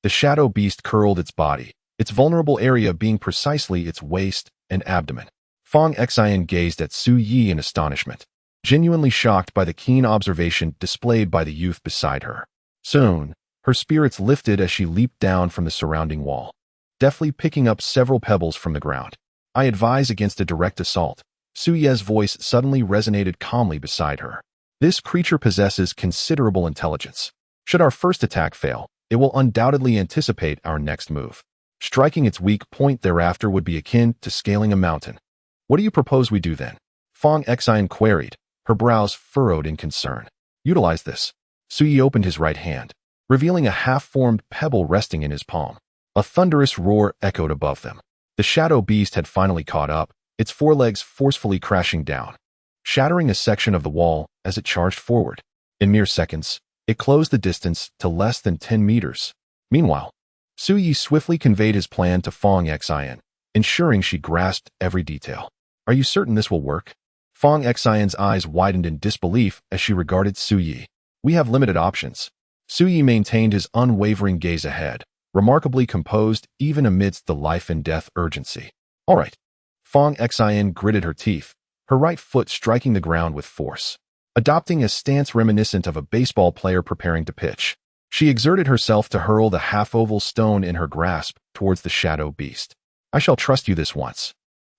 The shadow beast curled its body, its vulnerable area being precisely its waist and abdomen. Fong Xian gazed at Su Yi in astonishment, genuinely shocked by the keen observation displayed by the youth beside her. Soon, her spirits lifted as she leaped down from the surrounding wall, deftly picking up several pebbles from the ground. "I advise against a direct assault." Su Ye's voice suddenly resonated calmly beside her. "This creature possesses considerable intelligence. Should our first attack fail, It will undoubtedly anticipate our next move. Striking its weak point thereafter would be akin to scaling a mountain. What do you propose we do then? Fong Xian queried, her brows furrowed in concern. Utilize this. Su Yi opened his right hand, revealing a half-formed pebble resting in his palm. A thunderous roar echoed above them. The shadow beast had finally caught up, its forelegs forcefully crashing down, shattering a section of the wall as it charged forward. In mere seconds, it closed the distance to less than 10 meters. Meanwhile, Su Yi swiftly conveyed his plan to Fong Xian, ensuring she grasped every detail. Are you certain this will work? Fong Xian's eyes widened in disbelief as she regarded Su Yi. We have limited options. Su Yi maintained his unwavering gaze ahead, remarkably composed even amidst the life-and-death urgency. All right. Fong Xian gritted her teeth, her right foot striking the ground with force. Adopting a stance reminiscent of a baseball player preparing to pitch, she exerted herself to hurl the half-oval stone in her grasp towards the shadow beast. I shall trust you this once.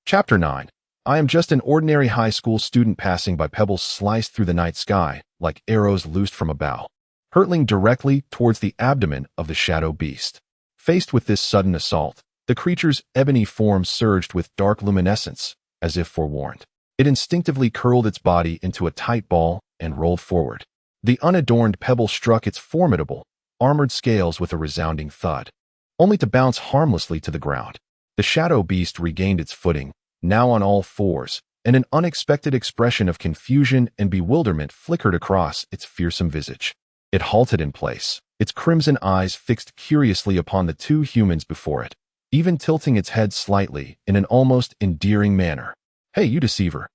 Chapter 9. I am just an ordinary high school student passing by pebbles sliced through the night sky like arrows loosed from a bow, hurtling directly towards the abdomen of the shadow beast. Faced with this sudden assault, the creature's ebony form surged with dark luminescence, as if forewarned. It instinctively curled its body into a tight ball and rolled forward. The unadorned pebble struck its formidable, armored scales with a resounding thud, only to bounce harmlessly to the ground. The shadow beast regained its footing, now on all fours, and an unexpected expression of confusion and bewilderment flickered across its fearsome visage. It halted in place, its crimson eyes fixed curiously upon the two humans before it, even tilting its head slightly in an almost endearing manner. Hey, you deceiver!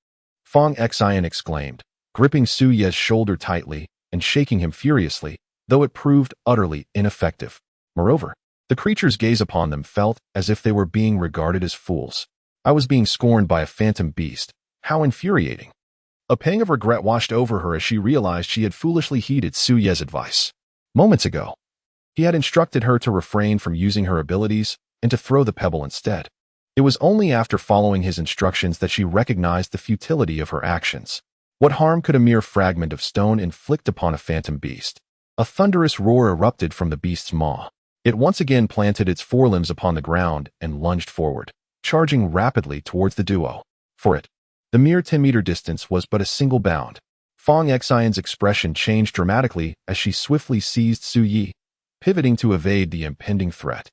Fong Xian exclaimed, gripping Su Yi's shoulder tightly and shaking him furiously, though it proved utterly ineffective. Moreover, the creature's gaze upon them felt as if they were being regarded as fools. I was being scorned by a phantom beast. How infuriating. A pang of regret washed over her as she realized she had foolishly heeded Su Yi's advice. Moments ago, he had instructed her to refrain from using her abilities and to throw the pebble instead. It was only after following his instructions that she recognized the futility of her actions. What harm could a mere fragment of stone inflict upon a phantom beast? A thunderous roar erupted from the beast's maw. It once again planted its forelimbs upon the ground and lunged forward, charging rapidly towards the duo. For it, the mere 10-meter distance was but a single bound. Fong Xian's expression changed dramatically as she swiftly seized Su Yi, pivoting to evade the impending threat.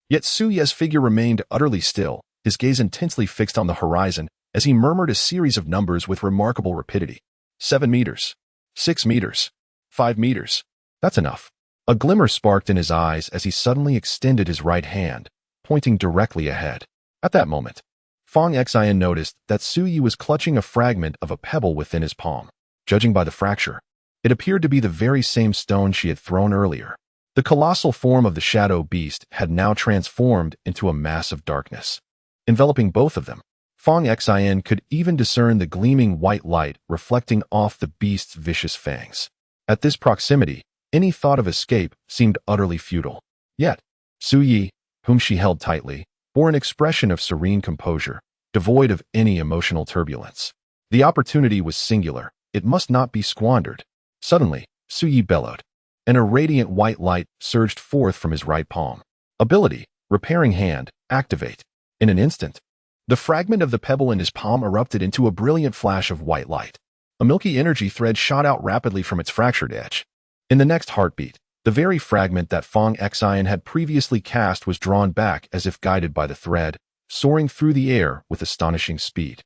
Yet Su Yi's figure remained utterly still, his gaze intensely fixed on the horizon as he murmured a series of numbers with remarkable rapidity. 7 meters. 6 meters. 5 meters. That's enough. A glimmer sparked in his eyes as he suddenly extended his right hand, pointing directly ahead. At that moment, Fong Xian noticed that Su Yi was clutching a fragment of a pebble within his palm. Judging by the fracture, it appeared to be the very same stone she had thrown earlier. The colossal form of the shadow beast had now transformed into a mass of darkness, enveloping both of them. Fong Xian could even discern the gleaming white light reflecting off the beast's vicious fangs. At this proximity, any thought of escape seemed utterly futile. Yet, Su Yi, whom she held tightly, bore an expression of serene composure, devoid of any emotional turbulence. The opportunity was singular. It must not be squandered. Suddenly, Su Yi bellowed, and a radiant white light surged forth from his right palm. Ability, Repairing Hand, activate. In an instant, the fragment of the pebble in his palm erupted into a brilliant flash of white light. A milky energy thread shot out rapidly from its fractured edge. In the next heartbeat, the very fragment that Fong Xian had previously cast was drawn back as if guided by the thread, soaring through the air with astonishing speed.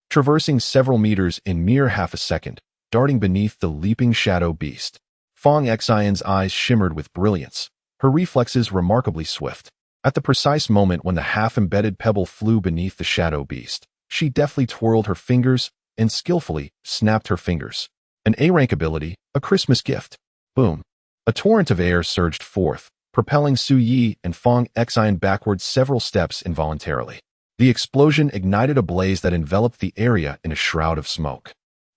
Traversing several meters in mere half a second, darting beneath the leaping shadow beast. Fong Xian's eyes shimmered with brilliance, her reflexes remarkably swift. At the precise moment when the half-embedded pebble flew beneath the shadow beast, she deftly twirled her fingers and skillfully snapped her fingers. An A-rank ability, a Christmas gift. Boom. A torrent of air surged forth, propelling Su Yi and Fong Xian backwards several steps involuntarily. The explosion ignited a blaze that enveloped the area in a shroud of smoke.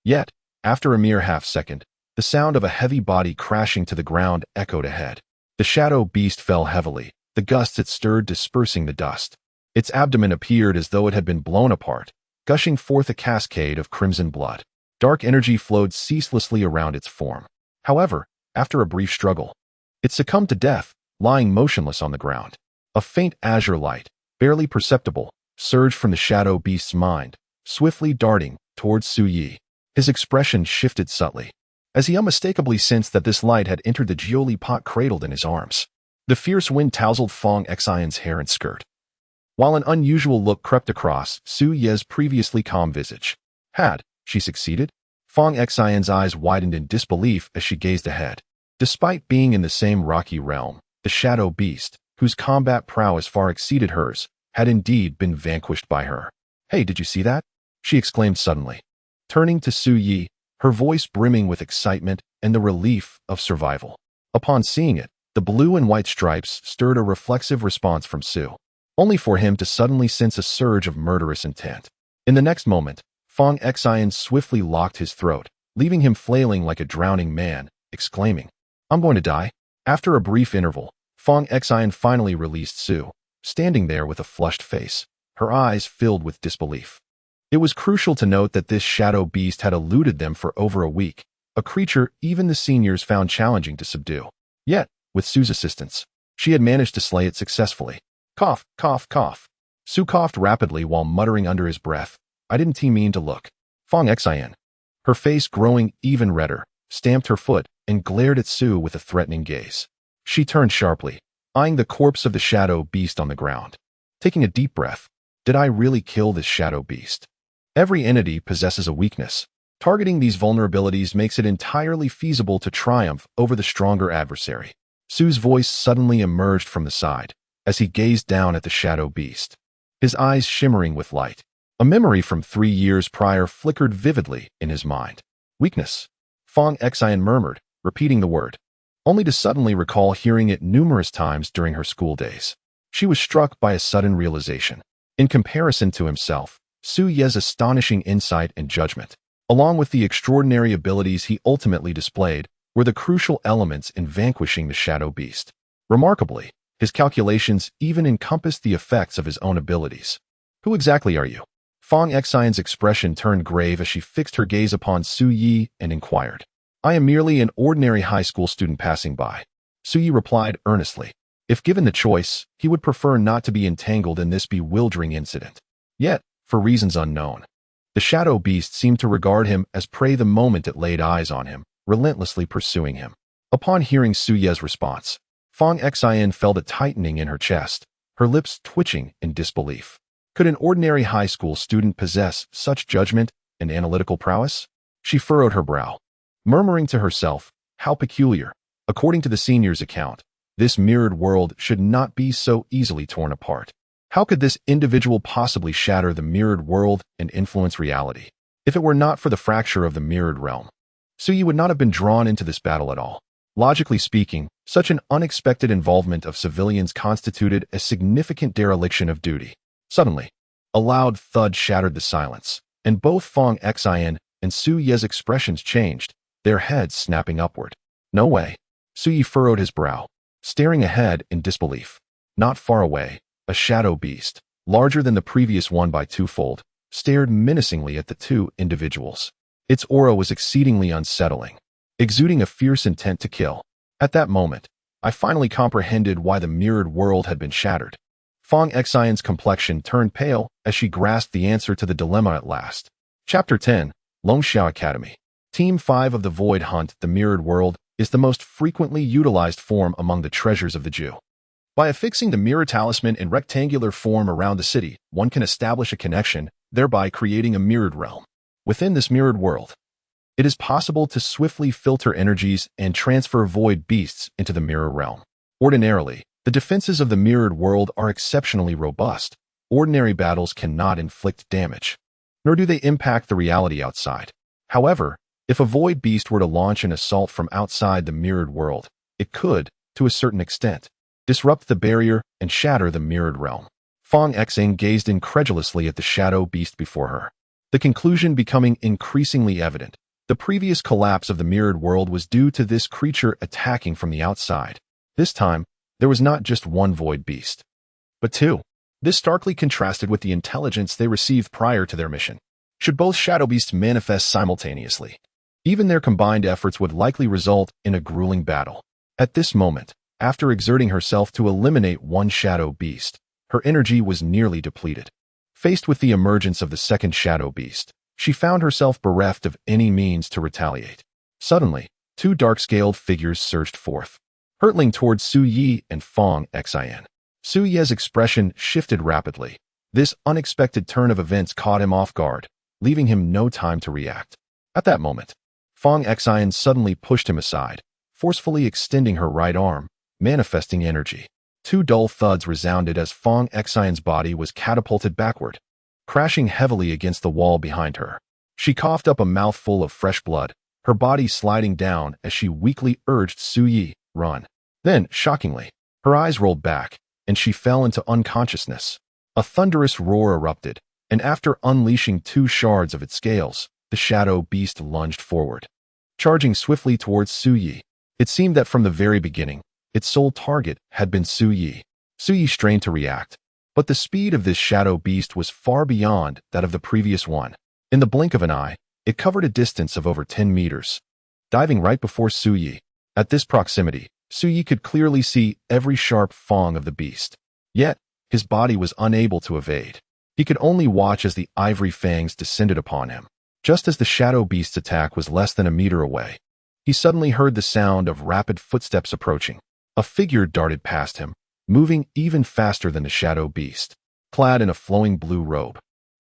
Yet, after a mere half-second, the sound of a heavy body crashing to the ground echoed ahead. The shadow beast fell heavily, the gusts it stirred dispersing the dust. Its abdomen appeared as though it had been blown apart, gushing forth a cascade of crimson blood. Dark energy flowed ceaselessly around its form. However, after a brief struggle, it succumbed to death, lying motionless on the ground. A faint azure light, barely perceptible, surged from the shadow beast's mind, swiftly darting towards Su Yi. His expression shifted subtly, as he unmistakably sensed that this light had entered the jiuli pot cradled in his arms. The fierce wind tousled Fong Xian's hair and skirt, while an unusual look crept across Su Ye's previously calm visage. Had she succeeded? Fong Xian's eyes widened in disbelief as she gazed ahead. Despite being in the same rocky realm, the shadow beast, whose combat prowess far exceeded hers, had indeed been vanquished by her. "Hey, did you see that?" she exclaimed suddenly, turning to Su Yi, her voice brimming with excitement and the relief of survival. Upon seeing it, the blue and white stripes stirred a reflexive response from Su, only for him to suddenly sense a surge of murderous intent. In the next moment, Fong Xian swiftly locked his throat, leaving him flailing like a drowning man, exclaiming, "I'm going to die." After a brief interval, Fong Xian finally released Su, standing there with a flushed face, her eyes filled with disbelief. It was crucial to note that this shadow beast had eluded them for over a week, a creature even the seniors found challenging to subdue. Yet, with Su's assistance, she had managed to slay it successfully. Cough, cough, cough. Su coughed rapidly while muttering under his breath, "I didn't mean to look." Fong Xian, her face growing even redder, stamped her foot and glared at Su with a threatening gaze. She turned sharply, eyeing the corpse of the shadow beast on the ground. Taking a deep breath, "Did I really kill this shadow beast?" Every entity possesses a weakness. Targeting these vulnerabilities makes it entirely feasible to triumph over the stronger adversary. Su's voice suddenly emerged from the side, as he gazed down at the shadow beast, his eyes shimmering with light. A memory from 3 years prior flickered vividly in his mind. "Weakness," Fong Xian murmured, repeating the word, only to suddenly recall hearing it numerous times during her school days. She was struck by a sudden realization. In comparison to himself, Su Ye's astonishing insight and judgment, along with the extraordinary abilities he ultimately displayed, were the crucial elements in vanquishing the shadow beast. Remarkably, his calculations even encompassed the effects of his own abilities. "Who exactly are you?" Fong Xian's expression turned grave as she fixed her gaze upon Su Yi and inquired. "I am merely an ordinary high school student passing by," Su Yi replied earnestly. If given the choice, he would prefer not to be entangled in this bewildering incident. Yet, for reasons unknown, the shadow beast seemed to regard him as prey the moment it laid eyes on him, relentlessly pursuing him. Upon hearing Su Ye's response, Fong Xian felt a tightening in her chest, her lips twitching in disbelief. Could an ordinary high school student possess such judgment and analytical prowess? She furrowed her brow, murmuring to herself, "How peculiar." According to the senior's account, this mirrored world should not be so easily torn apart. How could this individual possibly shatter the mirrored world and influence reality? If it were not for the fracture of the mirrored realm, Su Yi would not have been drawn into this battle at all. Logically speaking, such an unexpected involvement of civilians constituted a significant dereliction of duty. Suddenly, a loud thud shattered the silence, and both Fong Xian and Su Ye's expressions changed, their heads snapping upward. "No way." Su Yi furrowed his brow, staring ahead in disbelief. Not far away, a shadow beast, larger than the previous one by twofold, stared menacingly at the two individuals. Its aura was exceedingly unsettling, exuding a fierce intent to kill. At that moment, I finally comprehended why the mirrored world had been shattered. Fong Xian's complexion turned pale as she grasped the answer to the dilemma at last. Chapter 10, Longxiao Academy. Team 5 of the Void Hunt. The mirrored world is the most frequently utilized form among the treasures of the Ju. By affixing the mirror talisman in rectangular form around the city, one can establish a connection, thereby creating a mirrored realm. Within this mirrored world, it is possible to swiftly filter energies and transfer void beasts into the mirror realm. Ordinarily, the defenses of the mirrored world are exceptionally robust. Ordinary battles cannot inflict damage, nor do they impact the reality outside. However, if a void beast were to launch an assault from outside the mirrored world, it could, to a certain extent, disrupt the barrier and shatter the mirrored realm. Fong Xian gazed incredulously at the shadow beast before her, the conclusion becoming increasingly evident. The previous collapse of the mirrored world was due to this creature attacking from the outside. This time, there was not just one void beast, but two. This starkly contrasted with the intelligence they received prior to their mission. Should both shadow beasts manifest simultaneously, even their combined efforts would likely result in a grueling battle. At this moment, After exerting herself to eliminate one shadow beast, her energy was nearly depleted. Faced with the emergence of the second shadow beast, she found herself bereft of any means to retaliate. Suddenly, two dark-scaled figures surged forth, hurtling towards Su Yi and Fong Xin. Su Ye's expression shifted rapidly. This unexpected turn of events caught him off guard, leaving him no time to react. At that moment, Fong Xin suddenly pushed him aside, forcefully extending her right arm, manifesting energy. Two dull thuds resounded as Fong Xin's body was catapulted backward, crashing heavily against the wall behind her. She coughed up a mouthful of fresh blood, her body sliding down as she weakly urged Su Yi, "Run." Then, shockingly, her eyes rolled back, and she fell into unconsciousness. A thunderous roar erupted, and after unleashing two shards of its scales, the shadow beast lunged forward, charging swiftly towards Su Yi. It seemed that from the very beginning, its sole target had been Su Yi. Su Yi strained to react, but the speed of this shadow beast was far beyond that of the previous one. In the blink of an eye, it covered a distance of over 10 meters, diving right before Su Yi. At this proximity, Su Yi could clearly see every sharp fang of the beast. Yet, his body was unable to evade. He could only watch as the ivory fangs descended upon him. Just as the shadow beast's attack was less than a meter away, he suddenly heard the sound of rapid footsteps approaching. A figure darted past him, moving even faster than the shadow beast, clad in a flowing blue robe.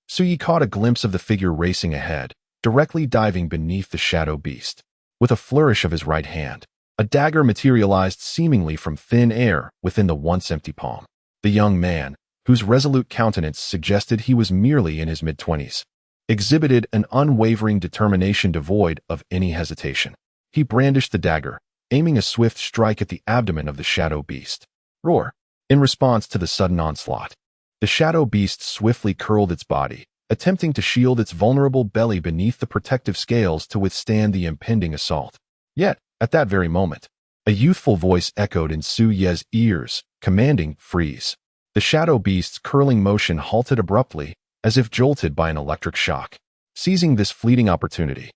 Su Yi caught a glimpse of the figure racing ahead, directly diving beneath the shadow beast. With a flourish of his right hand, a dagger materialized seemingly from thin air within the once empty palm. The young man, whose resolute countenance suggested he was merely in his mid-20s, exhibited an unwavering determination devoid of any hesitation. He brandished the dagger, aiming a swift strike at the abdomen of the shadow beast. Roar! In response to the sudden onslaught, the shadow beast swiftly curled its body, attempting to shield its vulnerable belly beneath the protective scales to withstand the impending assault. Yet, at that very moment, a youthful voice echoed in Su Ye's ears, commanding, "Freeze." The shadow beast's curling motion halted abruptly, as if jolted by an electric shock. Seizing this fleeting opportunity,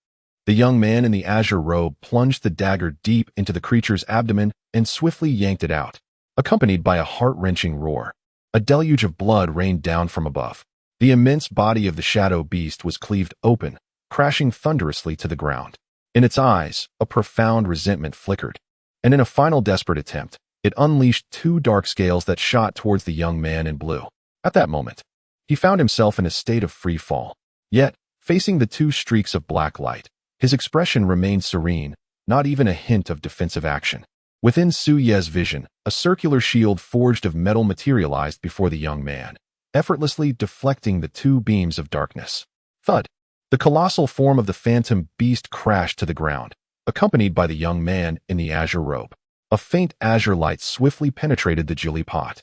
the young man in the azure robe plunged the dagger deep into the creature's abdomen and swiftly yanked it out. Accompanied by a heart-wrenching roar, a deluge of blood rained down from above. The immense body of the shadow beast was cleaved open, crashing thunderously to the ground. In its eyes, a profound resentment flickered, and in a final desperate attempt, it unleashed two dark scales that shot towards the young man in blue. At that moment, he found himself in a state of free fall. Yet, facing the two streaks of black light, his expression remained serene, not even a hint of defensive action. Within Su Ye's vision, a circular shield forged of metal materialized before the young man, effortlessly deflecting the two beams of darkness. Thud! The colossal form of the phantom beast crashed to the ground, accompanied by the young man in the azure robe. A faint azure light swiftly penetrated the jelly pot.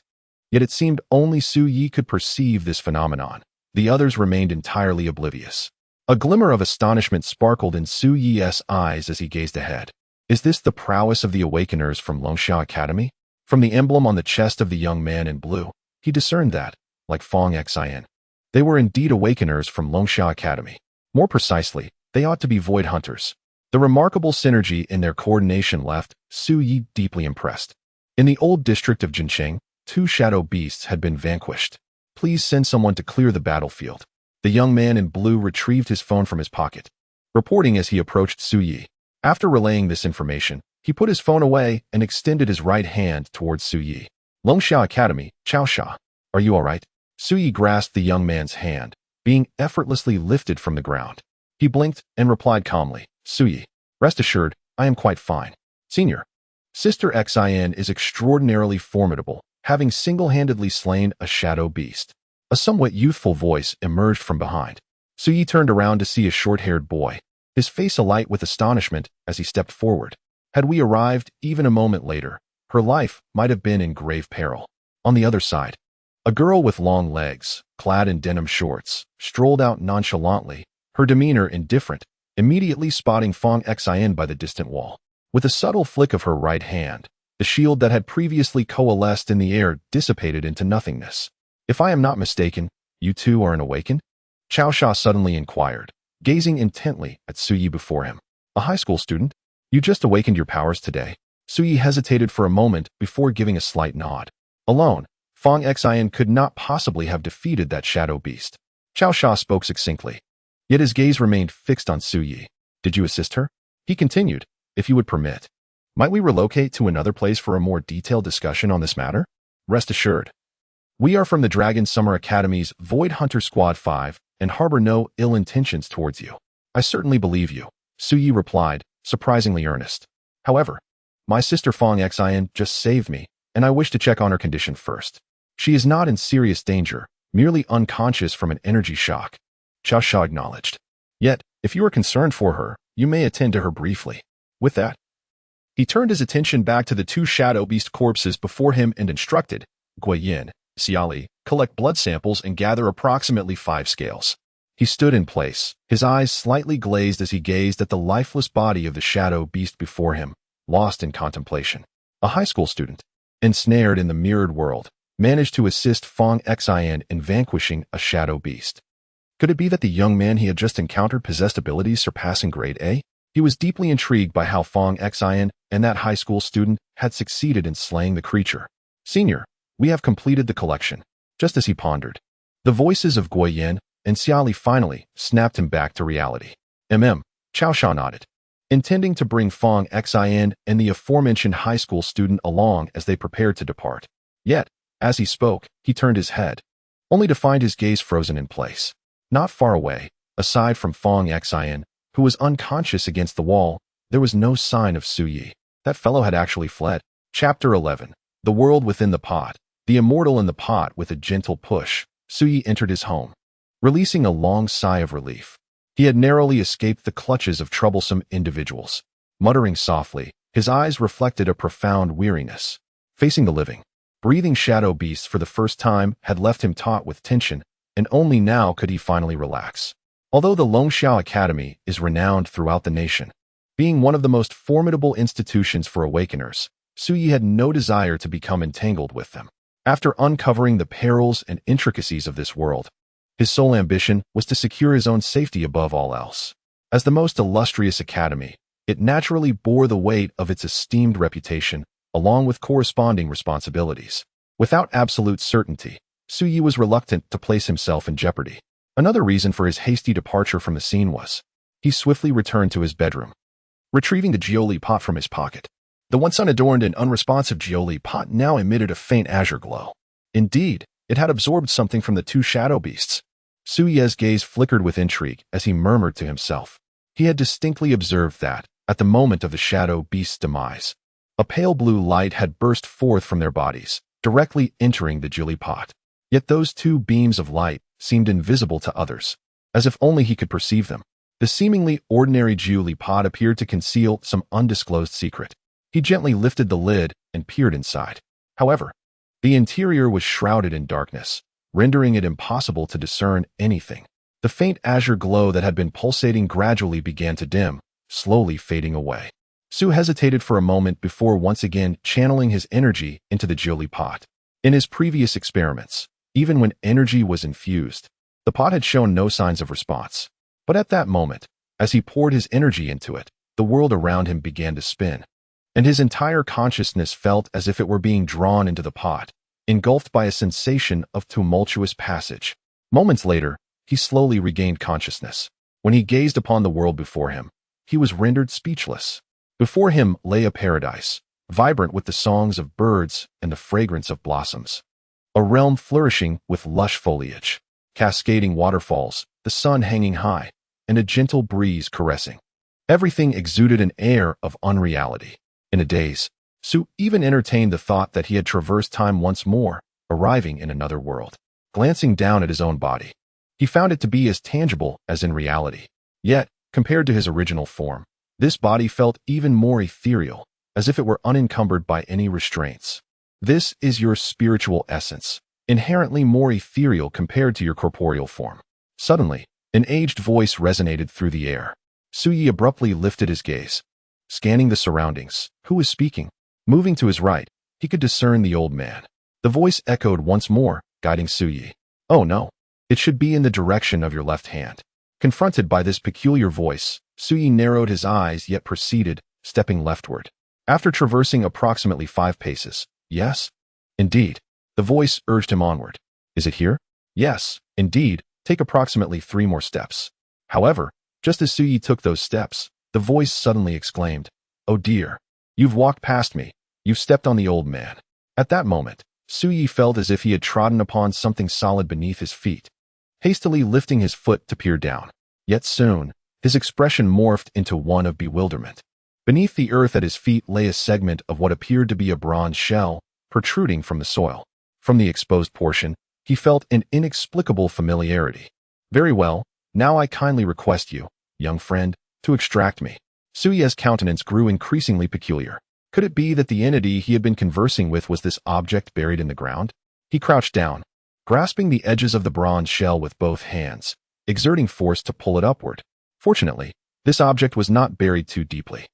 Yet it seemed only Su Yi could perceive this phenomenon. The others remained entirely oblivious. A glimmer of astonishment sparkled in Su Yi's eyes as he gazed ahead. Is this the prowess of the Awakeners from Longxia Academy? From the emblem on the chest of the young man in blue, he discerned that, like Fong Xin, they were indeed Awakeners from Longxia Academy. More precisely, they ought to be Void Hunters. The remarkable synergy in their coordination left Su Yi deeply impressed. In the old district of Jincheng, two shadow beasts had been vanquished. Please send someone to clear the battlefield. The young man in blue retrieved his phone from his pocket, reporting as he approached Su Yi. After relaying this information, he put his phone away and extended his right hand towards Su Yi. Longxia Academy, Chaosha. Are you all right? Su Yi grasped the young man's hand, being effortlessly lifted from the ground. He blinked and replied calmly, Su Yi, rest assured, I am quite fine. Senior, Sister Xin is extraordinarily formidable, having single-handedly slain a shadow beast. A somewhat youthful voice emerged from behind. Su Yi turned around to see a short-haired boy, his face alight with astonishment as he stepped forward. Had we arrived even a moment later, her life might have been in grave peril. On the other side, a girl with long legs, clad in denim shorts, strolled out nonchalantly, her demeanor indifferent, immediately spotting Fong Xin by the distant wall. With a subtle flick of her right hand, the shield that had previously coalesced in the air dissipated into nothingness. If I am not mistaken, you two are an Awakened? Chaosha suddenly inquired, gazing intently at Su Yi before him. A high school student? You just awakened your powers today. Suyi hesitated for a moment before giving a slight nod. Alone, Fong Xian could not possibly have defeated that shadow beast. Qiao Sha spoke succinctly. Yet his gaze remained fixed on Suyi. Did you assist her? He continued, if you would permit. Might we relocate to another place for a more detailed discussion on this matter? Rest assured. We are from the Dragon Summer Academy's Void Hunter Squad 5 and harbor no ill intentions towards you. I certainly believe you, Suyi replied, surprisingly earnest. However, my sister Fong Xian just saved me, and I wish to check on her condition first. She is not in serious danger, merely unconscious from an energy shock. Qiao Sha acknowledged. Yet, if you are concerned for her, you may attend to her briefly. With that, he turned his attention back to the two shadow beast corpses before him and instructed, Guiyin, Xiali, collect blood samples and gather approximately 5 scales. He stood in place, his eyes slightly glazed as he gazed at the lifeless body of the shadow beast before him, lost in contemplation. A high school student, ensnared in the mirrored world, managed to assist Fong Xian in vanquishing a shadow beast. Could it be that the young man he had just encountered possessed abilities surpassing grade A? He was deeply intrigued by how Fong Xian and that high school student had succeeded in slaying the creature. Senior, we have completed the collection. Just as he pondered, the voices of Guiyin and Xiali finally snapped him back to reality. Qiao Sha nodded, intending to bring Fong Xian and the aforementioned high school student along as they prepared to depart. Yet, as he spoke, he turned his head, only to find his gaze frozen in place. Not far away, aside from Fong Xian, who was unconscious against the wall, there was no sign of Suyi. That fellow had actually fled. Chapter 11. The World Within the Pot. The Immortal in the Pot. With a gentle push, Suyi entered his home, releasing a long sigh of relief. He had narrowly escaped the clutches of troublesome individuals. Muttering softly, his eyes reflected a profound weariness. Facing the living, breathing shadow beasts for the first time had left him taut with tension, and only now could he finally relax. Although the Longxiao Academy is renowned throughout the nation, being one of the most formidable institutions for awakeners, Suyi had no desire to become entangled with them. After uncovering the perils and intricacies of this world, his sole ambition was to secure his own safety above all else. As the most illustrious academy, it naturally bore the weight of its esteemed reputation, along with corresponding responsibilities. Without absolute certainty, Suyi was reluctant to place himself in jeopardy. Another reason for his hasty departure from the scene was, he swiftly returned to his bedroom, retrieving the Jiuli pot from his pocket. The once unadorned and unresponsive Jiuli pot now emitted a faint azure glow. Indeed, it had absorbed something from the two shadow beasts. Suyi's gaze flickered with intrigue as he murmured to himself. He had distinctly observed that, at the moment of the shadow beast's demise, a pale blue light had burst forth from their bodies, directly entering the Jiuli pot. Yet those two beams of light seemed invisible to others, as if only he could perceive them. The seemingly ordinary Jiuli pot appeared to conceal some undisclosed secret. He gently lifted the lid and peered inside. However, the interior was shrouded in darkness, rendering it impossible to discern anything. The faint azure glow that had been pulsating gradually began to dim, slowly fading away. Su hesitated for a moment before once again channeling his energy into the Jiuli pot. In his previous experiments, even when energy was infused, the pot had shown no signs of response. But at that moment, as he poured his energy into it, the world around him began to spin, and his entire consciousness felt as if it were being drawn into the pot, engulfed by a sensation of tumultuous passage. Moments later, he slowly regained consciousness. When he gazed upon the world before him, he was rendered speechless. Before him lay a paradise, vibrant with the songs of birds and the fragrance of blossoms. A realm flourishing with lush foliage, cascading waterfalls, the sun hanging high, and a gentle breeze caressing. Everything exuded an air of unreality. In a daze, Su even entertained the thought that he had traversed time once more, arriving in another world. Glancing down at his own body, he found it to be as tangible as in reality. Yet, compared to his original form, this body felt even more ethereal, as if it were unencumbered by any restraints. This is your spiritual essence, inherently more ethereal compared to your corporeal form. Suddenly, an aged voice resonated through the air. Suyi abruptly lifted his gaze, scanning the surroundings. Who was speaking? Moving to his right, he could discern the old man. The voice echoed once more, guiding Suyi. Oh no, it should be in the direction of your left hand. Confronted by this peculiar voice, Suyi narrowed his eyes yet proceeded, stepping leftward. After traversing approximately 5 paces, yes? Indeed. The voice urged him onward. Is it here? Yes, indeed. Take approximately 3 more steps. However, just as Su Yi took those steps, the voice suddenly exclaimed, Oh dear. You've walked past me. You've stepped on the old man. At that moment, Su Yi felt as if he had trodden upon something solid beneath his feet, hastily lifting his foot to peer down. Yet soon, his expression morphed into one of bewilderment. Beneath the earth at his feet lay a segment of what appeared to be a bronze shell, protruding from the soil. From the exposed portion, he felt an inexplicable familiarity. Very well, now I kindly request you, young friend, to extract me. Su Yi's countenance grew increasingly peculiar. Could it be that the entity he had been conversing with was this object buried in the ground? He crouched down, grasping the edges of the bronze shell with both hands, exerting force to pull it upward. Fortunately, this object was not buried too deeply.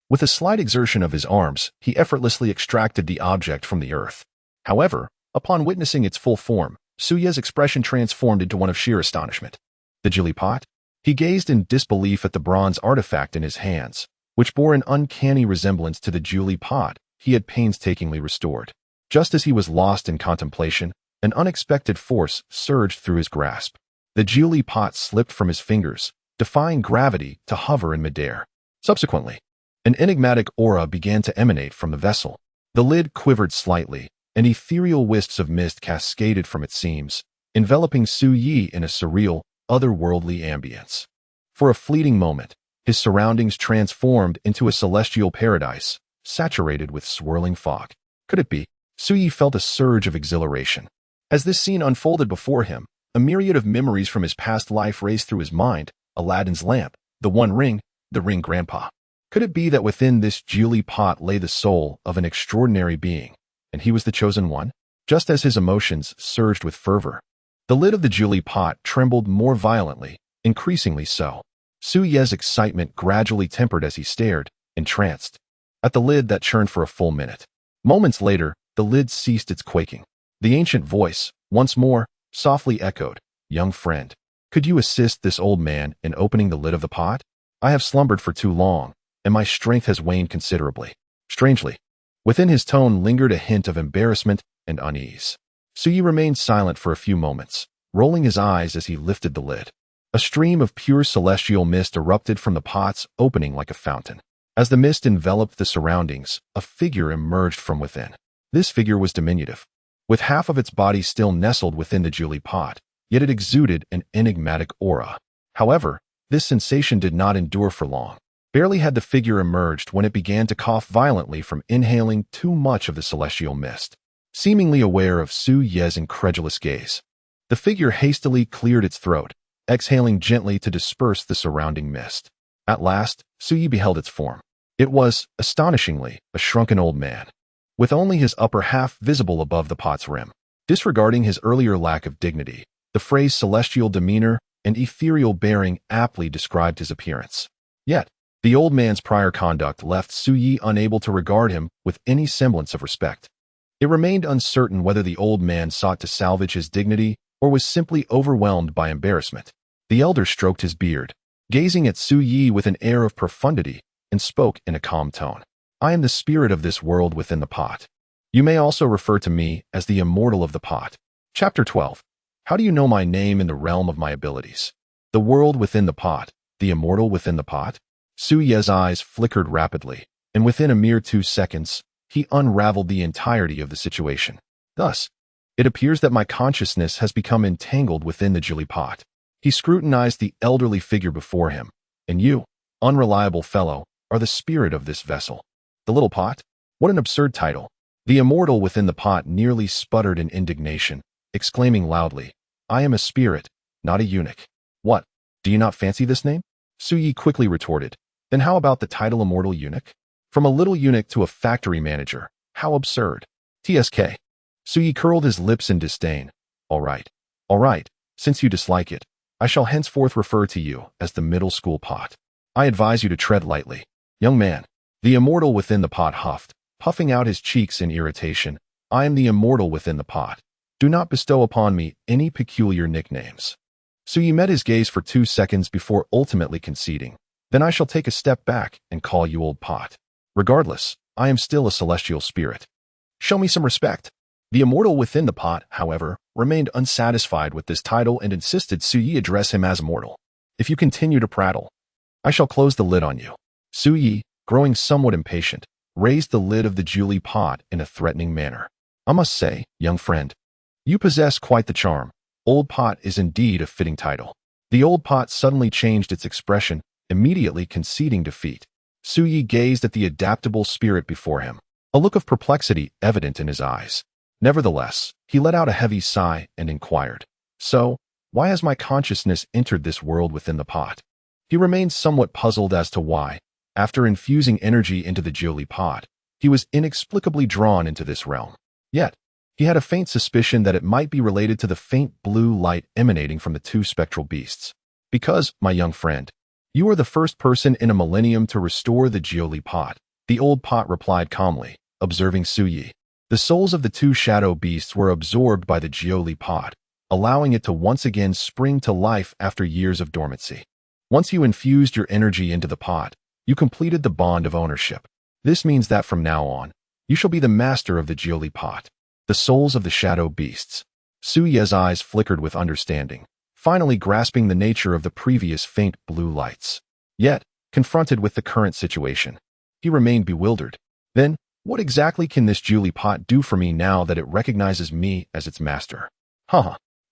With a slight exertion of his arms, he effortlessly extracted the object from the earth. However, upon witnessing its full form, Su Yi's expression transformed into one of sheer astonishment. The Jili pot? He gazed in disbelief at the bronze artifact in his hands, which bore an uncanny resemblance to the Jili pot he had painstakingly restored. Just as he was lost in contemplation, an unexpected force surged through his grasp. The Jili pot slipped from his fingers, defying gravity to hover in midair. Subsequently, an enigmatic aura began to emanate from the vessel. The lid quivered slightly, and ethereal wisps of mist cascaded from its seams, enveloping Su Yi in a surreal, otherworldly ambience. For a fleeting moment, his surroundings transformed into a celestial paradise, saturated with swirling fog. Could it be? Su Yi felt a surge of exhilaration. As this scene unfolded before him, a myriad of memories from his past life raced through his mind: Aladdin's lamp, the One Ring, the ring grandpa. Could it be that within this Jili pot lay the soul of an extraordinary being, and he was the chosen one? Just as his emotions surged with fervor, the lid of the Jili pot trembled more violently, increasingly so. Su Yi's excitement gradually tempered as he stared, entranced, at the lid that churned for a full minute. Moments later, the lid ceased its quaking. The ancient voice, once more, softly echoed, Young friend, could you assist this old man in opening the lid of the pot? I have slumbered for too long, and my strength has waned considerably. Strangely, within his tone lingered a hint of embarrassment and unease. Su Yi remained silent for a few moments, rolling his eyes as he lifted the lid. A stream of pure celestial mist erupted from the pot's opening like a fountain. As the mist enveloped the surroundings, a figure emerged from within. This figure was diminutive, with half of its body still nestled within the Jili pot, yet it exuded an enigmatic aura. However, this sensation did not endure for long. Barely had the figure emerged when it began to cough violently from inhaling too much of the celestial mist. Seemingly aware of Su Yi's incredulous gaze, the figure hastily cleared its throat, exhaling gently to disperse the surrounding mist. At last, Su Yi beheld its form. It was, astonishingly, a shrunken old man, with only his upper half visible above the pot's rim. Disregarding his earlier lack of dignity, the phrase celestial demeanor and ethereal bearing aptly described his appearance. Yet, the old man's prior conduct left Su Yi unable to regard him with any semblance of respect. It remained uncertain whether the old man sought to salvage his dignity or was simply overwhelmed by embarrassment. The elder stroked his beard, gazing at Su Yi with an air of profundity, and spoke in a calm tone. I am the spirit of this world within the pot. You may also refer to me as the immortal of the pot. Chapter 12. How do you know my name in the realm of my abilities? The world within the pot, the immortal within the pot? Su Yi's eyes flickered rapidly, and within a mere 2 seconds, he unraveled the entirety of the situation. Thus, it appears that my consciousness has become entangled within the Jili pot. He scrutinized the elderly figure before him. And you, unreliable fellow, are the spirit of this vessel. The little pot? What an absurd title. The immortal within the pot nearly sputtered in indignation, exclaiming loudly, I am a spirit, not a eunuch. What? Do you not fancy this name? Su Yi quickly retorted. Then how about the title immortal eunuch? From a little eunuch to a factory manager. How absurd. TSK. Su Yi curled his lips in disdain. All right. Since you dislike it, I shall henceforth refer to you as the middle school pot. I advise you to tread lightly. Young man. The immortal within the pot huffed, puffing out his cheeks in irritation. I am the immortal within the pot. Do not bestow upon me any peculiar nicknames. Su Yi met his gaze for 2 seconds before ultimately conceding. Then I shall take a step back and call you old pot. Regardless, I am still a celestial spirit. Show me some respect. The immortal within the pot, however, remained unsatisfied with this title and insisted Su Yi address him as immortal. If you continue to prattle, I shall close the lid on you. Su Yi, growing somewhat impatient, raised the lid of the Jiuli pot in a threatening manner. I must say, young friend, you possess quite the charm. Old pot is indeed a fitting title. The old pot suddenly changed its expression, immediately conceding defeat. Su Yi gazed at the adaptable spirit before him, a look of perplexity evident in his eyes. Nevertheless, he let out a heavy sigh and inquired, "So, why has my consciousness entered this world within the pot?" He remained somewhat puzzled as to why, after infusing energy into the Jiuli pot, he was inexplicably drawn into this realm. Yet, he had a faint suspicion that it might be related to the faint blue light emanating from the two spectral beasts. Because, my young friend, you are the first person in a millennium to restore the Jiuli pot, the old pot replied calmly, observing Su Yi. The souls of the two shadow beasts were absorbed by the Jiuli pot, allowing it to once again spring to life after years of dormancy. Once you infused your energy into the pot, you completed the bond of ownership. This means that from now on, you shall be the master of the Jiuli pot, the souls of the shadow beasts. Su Yi's eyes flickered with understanding, finally grasping the nature of the previous faint blue lights. Yet, confronted with the current situation, he remained bewildered. Then, what exactly can this Jiuli pot do for me now that it recognizes me as its master?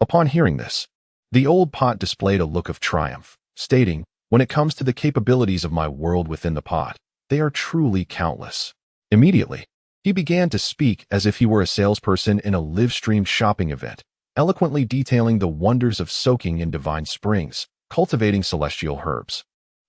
Upon hearing this, the old pot displayed a look of triumph, stating, "When it comes to the capabilities of my world within the pot, they are truly countless." Immediately, he began to speak as if he were a salesperson in a live-stream shopping event, eloquently detailing the wonders of soaking in divine springs, cultivating celestial herbs,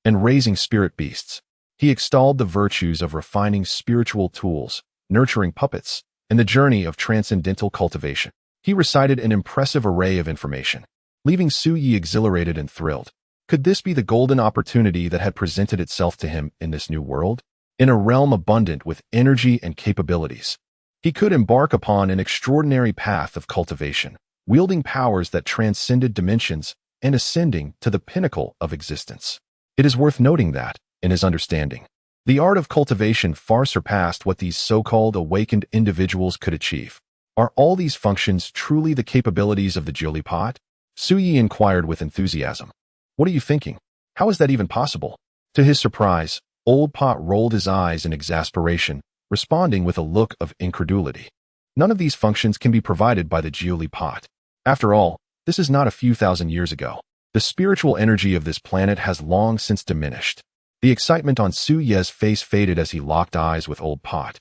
and raising spirit beasts. He extolled the virtues of refining spiritual tools, nurturing puppets, and the journey of transcendental cultivation. He recited an impressive array of information, leaving Su Yi exhilarated and thrilled. Could this be the golden opportunity that had presented itself to him in this new world? In a realm abundant with energy and capabilities, he could embark upon an extraordinary path of cultivation, wielding powers that transcended dimensions and ascending to the pinnacle of existence. It is worth noting that, in his understanding, the art of cultivation far surpassed what these so-called awakened individuals could achieve. Are all these functions truly the capabilities of the Jiuli pot? Su Yi inquired with enthusiasm. What are you thinking? How is that even possible? To his surprise, old pot rolled his eyes in exasperation, responding with a look of incredulity. None of these functions can be provided by the Jiuli pot. After all, this is not a few thousand years ago. The spiritual energy of this planet has long since diminished. The excitement on Su Yi's face faded as he locked eyes with old pot,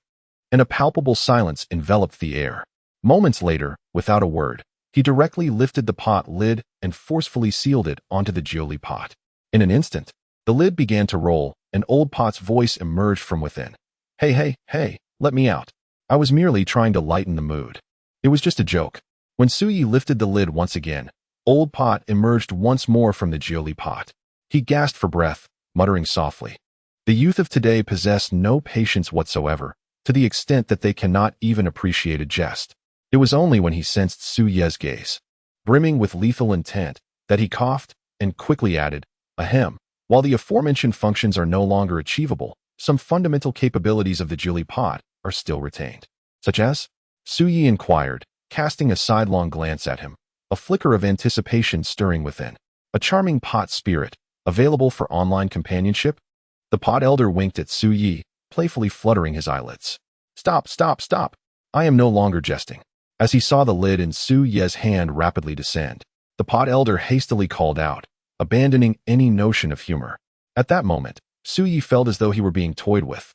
and a palpable silence enveloped the air. Moments later, without a word, he directly lifted the pot lid and forcefully sealed it onto the Jiuli pot. In an instant, the lid began to roll, and old pot's voice emerged from within. Hey, let me out. I was merely trying to lighten the mood. It was just a joke." When Su Yi lifted the lid once again, old pot emerged once more from the Jiuli pot. He gasped for breath, muttering softly. The youth of today possess no patience whatsoever, to the extent that they cannot even appreciate a jest. It was only when he sensed Su Yi's gaze, brimming with lethal intent, that he coughed and quickly added, "Ahem. While the aforementioned functions are no longer achievable, some fundamental capabilities of the Jiuli pot are still retained." "Such as?" Su Yi inquired, casting a sidelong glance at him, a flicker of anticipation stirring within. "A charming pot spirit, available for online companionship?" The pot elder winked at Su Yi, playfully fluttering his eyelids. Stop. I am no longer jesting." As he saw the lid in Su Yi's hand rapidly descend, the pot elder hastily called out, abandoning any notion of humor. At that moment, Su Yi felt as though he were being toyed with.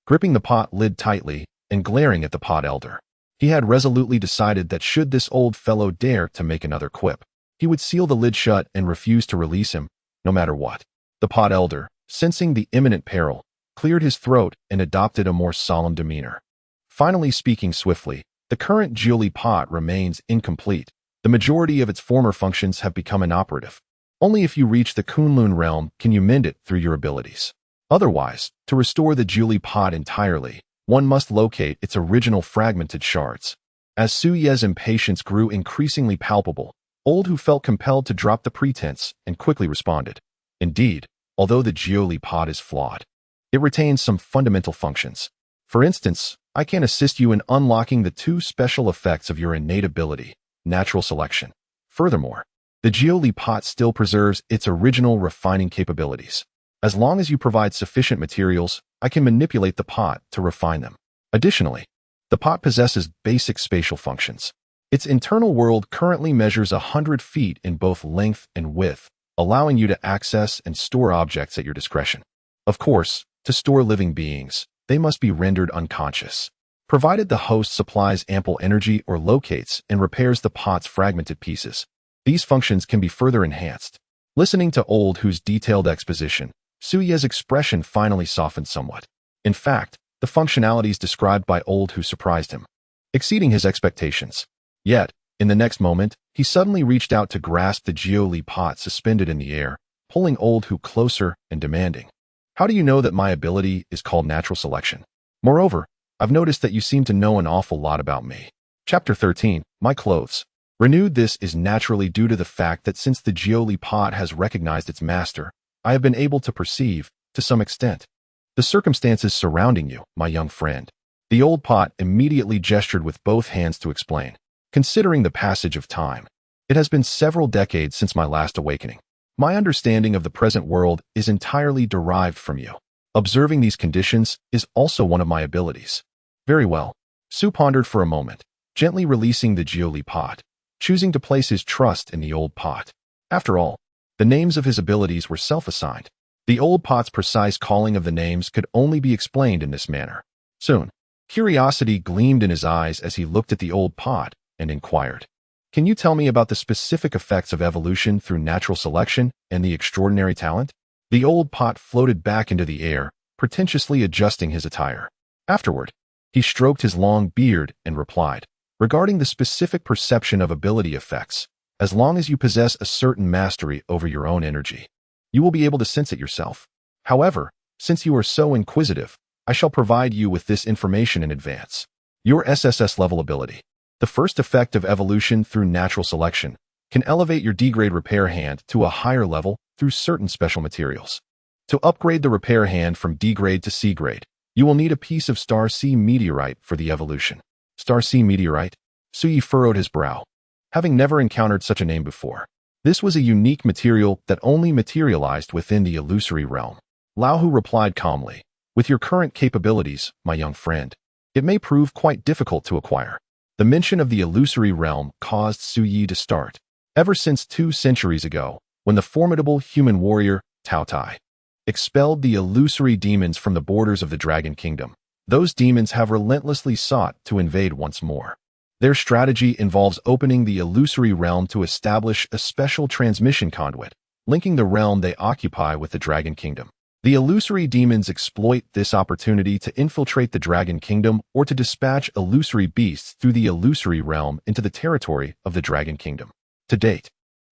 Gripping the pot lid tightly and glaring at the pot elder, he had resolutely decided that should this old fellow dare to make another quip, he would seal the lid shut and refuse to release him, no matter what. The pot elder, sensing the imminent peril, cleared his throat and adopted a more solemn demeanor. Finally speaking swiftly, the current Jiuli pot remains incomplete. The majority of its former functions have become inoperative. Only if you reach the Kunlun realm can you mend it through your abilities. Otherwise, to restore the Jiuli pot entirely, one must locate its original fragmented shards. As Su Yi's impatience grew increasingly palpable, Old Hu felt compelled to drop the pretense and quickly responded. Indeed, although the Jiuli pot is flawed, it retains some fundamental functions. For instance, I can assist you in unlocking the two special effects of your innate ability, natural selection. Furthermore, the Jiuli pot still preserves its original refining capabilities. As long as you provide sufficient materials, I can manipulate the pot to refine them. Additionally, the pot possesses basic spatial functions. Its internal world currently measures 100 feet in both length and width, allowing you to access and store objects at your discretion. Of course, to store living beings, they must be rendered unconscious, provided the host supplies ample energy or locates and repairs the pot's fragmented pieces. These functions can be further enhanced. Listening to Old Hu's detailed exposition, Suye's expression finally softened somewhat. In fact, the functionalities described by Old Hu surprised him, exceeding his expectations. Yet, in the next moment, he suddenly reached out to grasp the Jiuli pot suspended in the air, pulling Old Hu closer and demanding, "How do you know that my ability is called natural selection? Moreover, I've noticed that you seem to know an awful lot about me." Chapter 13, My Clothes. Renewed. This is naturally due to the fact that since the Jiuli pot has recognized its master, I have been able to perceive, to some extent, the circumstances surrounding you, my young friend. The old pot immediately gestured with both hands to explain. Considering the passage of time, it has been several decades since my last awakening. My understanding of the present world is entirely derived from you. Observing these conditions is also one of my abilities. Very well. Su pondered for a moment, gently releasing the Jiuli pot, choosing to place his trust in the old pot. After all, the names of his abilities were self-assigned. The old pot's precise calling of the names could only be explained in this manner. Soon, curiosity gleamed in his eyes as he looked at the old pot and inquired, "Can you tell me about the specific effects of evolution through natural selection and the extraordinary talent?" The old pot floated back into the air, pretentiously adjusting his attire. Afterward, he stroked his long beard and replied, "Regarding the specific perception of ability effects, as long as you possess a certain mastery over your own energy, you will be able to sense it yourself. However, since you are so inquisitive, I shall provide you with this information in advance. Your SSS level ability, the first effect of evolution through natural selection, can elevate your D-grade repair hand to a higher level through certain special materials. To upgrade the repair hand from D-grade to C-grade, you will need a piece of Star C meteorite for the evolution." Star C meteorite? Suyi furrowed his brow, having never encountered such a name before. This was a unique material that only materialized within the illusory realm. Lao Hu replied calmly, "With your current capabilities, my young friend, it may prove quite difficult to acquire." The mention of the illusory realm caused Suyi to start. Ever since 2 centuries ago, when the formidable human warrior, Tao Tai, expelled the illusory demons from the borders of the Dragon Kingdom, those demons have relentlessly sought to invade once more. Their strategy involves opening the illusory realm to establish a special transmission conduit, linking the realm they occupy with the Dragon Kingdom. The illusory demons exploit this opportunity to infiltrate the Dragon Kingdom or to dispatch illusory beasts through the illusory realm into the territory of the Dragon Kingdom. To date,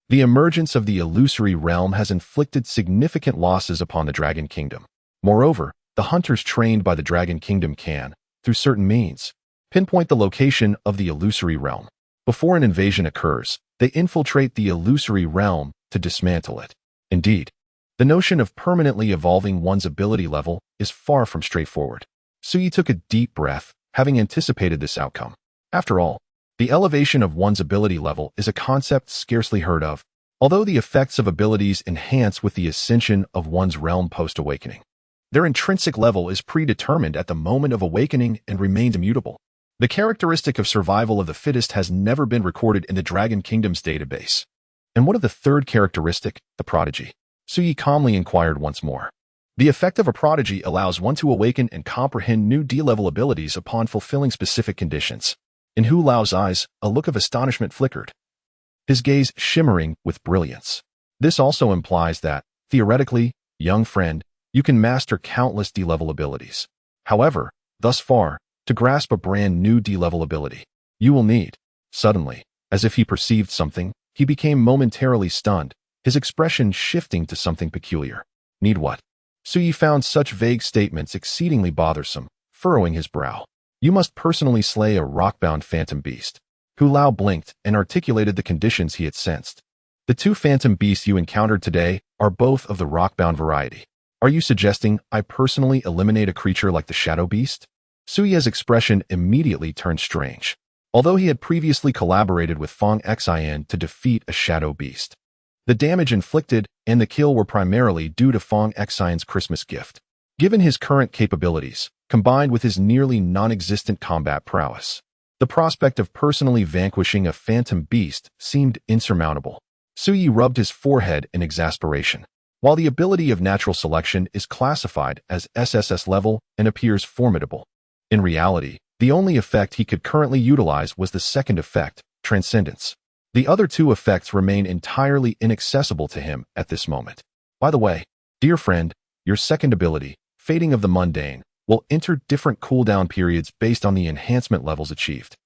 the emergence of the illusory realm has inflicted significant losses upon the Dragon Kingdom. Moreover, the hunters trained by the Dragon Kingdom can, through certain means, pinpoint the location of the illusory realm. Before an invasion occurs, they infiltrate the illusory realm to dismantle it. Indeed, the notion of permanently evolving one's ability level is far from straightforward. Suyi took a deep breath, having anticipated this outcome. After all, the elevation of one's ability level is a concept scarcely heard of, although the effects of abilities enhance with the ascension of one's realm post-awakening. Their intrinsic level is predetermined at the moment of awakening and remains immutable. The characteristic of survival of the fittest has never been recorded in the Dragon Kingdom's database. And what of the third characteristic, the prodigy? Suyi calmly inquired once more. The effect of a prodigy allows one to awaken and comprehend new D-level abilities upon fulfilling specific conditions. In Hu Lao's eyes, a look of astonishment flickered, his gaze shimmering with brilliance. This also implies that, theoretically, young friend, you can master countless D-level abilities. However, thus far, to grasp a brand new D-level ability, you will need. Suddenly, as if he perceived something, he became momentarily stunned, his expression shifting to something peculiar. Need what? Suyi found such vague statements exceedingly bothersome, furrowing his brow. You must personally slay a rock-bound phantom beast. Hu Lao blinked and articulated the conditions he had sensed. The 2 phantom beasts you encountered today are both of the rock-bound variety. Are you suggesting I personally eliminate a creature like the Shadow Beast? Su Ye's expression immediately turned strange. Although he had previously collaborated with Fong Xian to defeat a shadow beast, the damage inflicted and the kill were primarily due to Fong Xian's Christmas gift. Given his current capabilities, combined with his nearly non-existent combat prowess, the prospect of personally vanquishing a phantom beast seemed insurmountable. Su Yi rubbed his forehead in exasperation. While the ability of natural selection is classified as SSS level and appears formidable, in reality, the only effect he could currently utilize was the second effect, Transcendence. The other two effects remain entirely inaccessible to him at this moment. By the way, dear friend, your second ability, Fading of the Mundane, will enter different cooldown periods based on the enhancement levels achieved.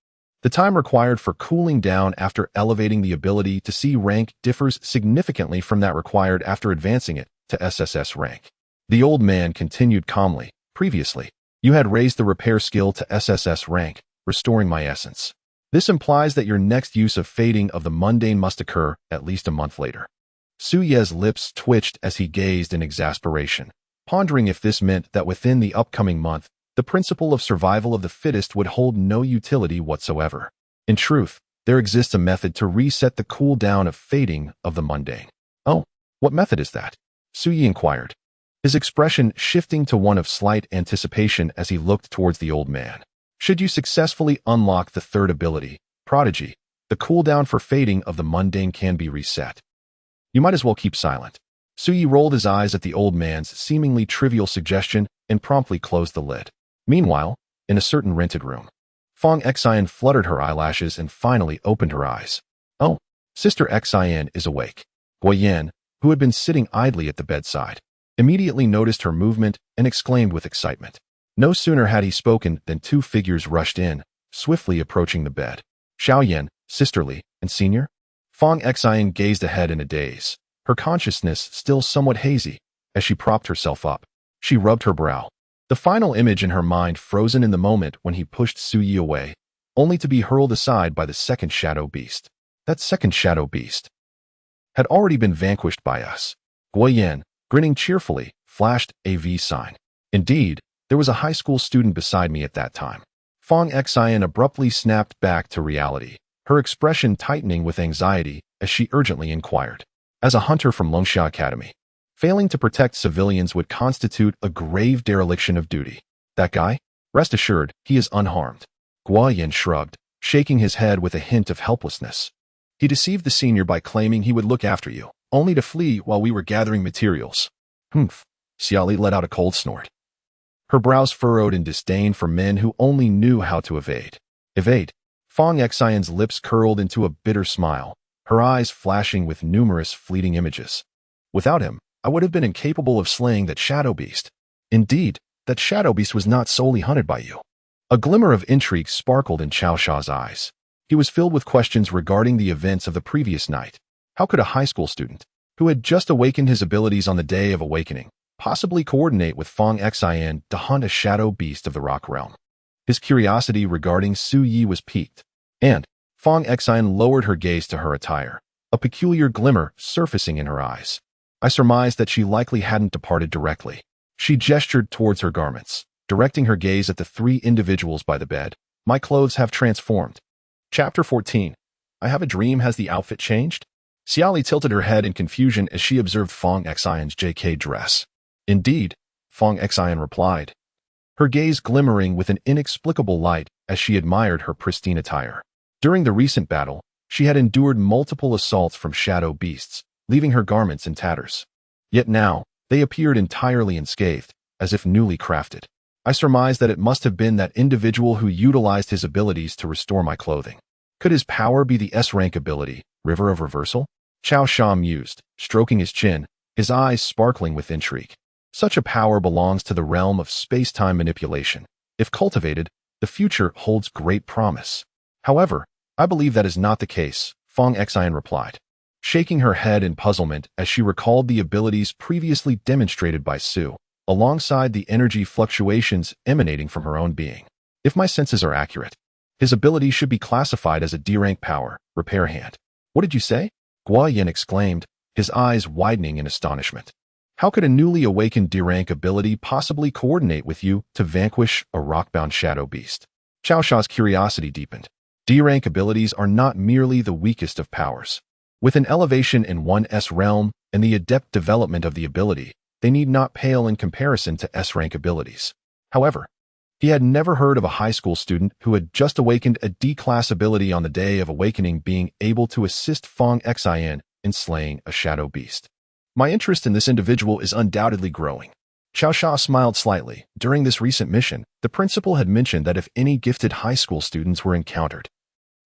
The time required for cooling down after elevating the ability to C rank differs significantly from that required after advancing it to SSS rank. The old man continued calmly. Previously, you had raised the repair skill to SSS rank, restoring my essence. This implies that your next use of Fading of the Mundane must occur at least a month later. Su Ye's lips twitched as he gazed in exasperation, pondering if this meant that within the upcoming month, the principle of survival of the fittest would hold no utility whatsoever. In truth, there exists a method to reset the cooldown of Fading of the Mundane. Oh, what method is that? Su Yi inquired, his expression shifting to one of slight anticipation as he looked towards the old man. Should you successfully unlock the third ability, Prodigy, the cooldown for Fading of the Mundane can be reset. You might as well keep silent. Su Yi rolled his eyes at the old man's seemingly trivial suggestion and promptly closed the lid. Meanwhile, in a certain rented room, Fong Xian fluttered her eyelashes and finally opened her eyes. Oh, Sister Xian is awake. Guo Yan, who had been sitting idly at the bedside, immediately noticed her movement and exclaimed with excitement. No sooner had he spoken than two figures rushed in, swiftly approaching the bed. Xiaoyan, sisterly, and senior? Fong Xian gazed ahead in a daze, her consciousness still somewhat hazy. As she propped herself up, she rubbed her brow. The final image in her mind frozen in the moment when he pushed Su Yi away, only to be hurled aside by the second shadow beast. That second shadow beast had already been vanquished by us. Guo Yan, grinning cheerfully, flashed a V sign. Indeed, there was a high school student beside me at that time. Fong Xian abruptly snapped back to reality, her expression tightening with anxiety as she urgently inquired. As a hunter from Longxia Academy, failing to protect civilians would constitute a grave dereliction of duty. That guy? Rest assured, he is unharmed. Guo Yan shrugged, shaking his head with a hint of helplessness. He deceived the senior by claiming he would look after you, only to flee while we were gathering materials. Humph. Xiaoli let out a cold snort. Her brows furrowed in disdain for men who only knew how to evade. Evade? Fong Xian's lips curled into a bitter smile, her eyes flashing with numerous fleeting images. Without him, I would have been incapable of slaying that shadow beast. Indeed, that shadow beast was not solely hunted by you. A glimmer of intrigue sparkled in Cao Sha's eyes. He was filled with questions regarding the events of the previous night. How could a high school student, who had just awakened his abilities on the day of awakening, possibly coordinate with Fong Xian to hunt a shadow beast of the rock realm? His curiosity regarding Su Yi was piqued, and Fong Xian lowered her gaze to her attire, a peculiar glimmer surfacing in her eyes. I surmised that she likely hadn't departed directly. She gestured towards her garments, directing her gaze at the three individuals by the bed. My clothes have transformed. Chapter 14. I have a dream. Has the outfit changed? Xiaoli tilted her head in confusion as she observed Fong Xian's JK dress. Indeed, Fong Xian replied, her gaze glimmering with an inexplicable light as she admired her pristine attire. During the recent battle, she had endured multiple assaults from shadow beasts, leaving her garments in tatters. Yet now, they appeared entirely unscathed, as if newly crafted. I surmised that it must have been that individual who utilized his abilities to restore my clothing. Could his power be the S-rank ability, River of Reversal? Cao Sha mused, stroking his chin, his eyes sparkling with intrigue. Such a power belongs to the realm of space-time manipulation. If cultivated, the future holds great promise. However, I believe that is not the case, Fong Xian replied, shaking her head in puzzlement as she recalled the abilities previously demonstrated by Su, alongside the energy fluctuations emanating from her own being. If my senses are accurate, his ability should be classified as a D-rank power, Repair Hand. What did you say? Guo Yan exclaimed, his eyes widening in astonishment. How could a newly awakened D-rank ability possibly coordinate with you to vanquish a rockbound shadow beast? Xiao Sha's curiosity deepened. D-rank abilities are not merely the weakest of powers. With an elevation in 1S realm and the adept development of the ability, they need not pale in comparison to S-rank abilities. However, he had never heard of a high school student who had just awakened a D-class ability on the day of awakening being able to assist Fong Xin in slaying a shadow beast. My interest in this individual is undoubtedly growing. Xiao Sha smiled slightly. During this recent mission, the principal had mentioned that if any gifted high school students were encountered,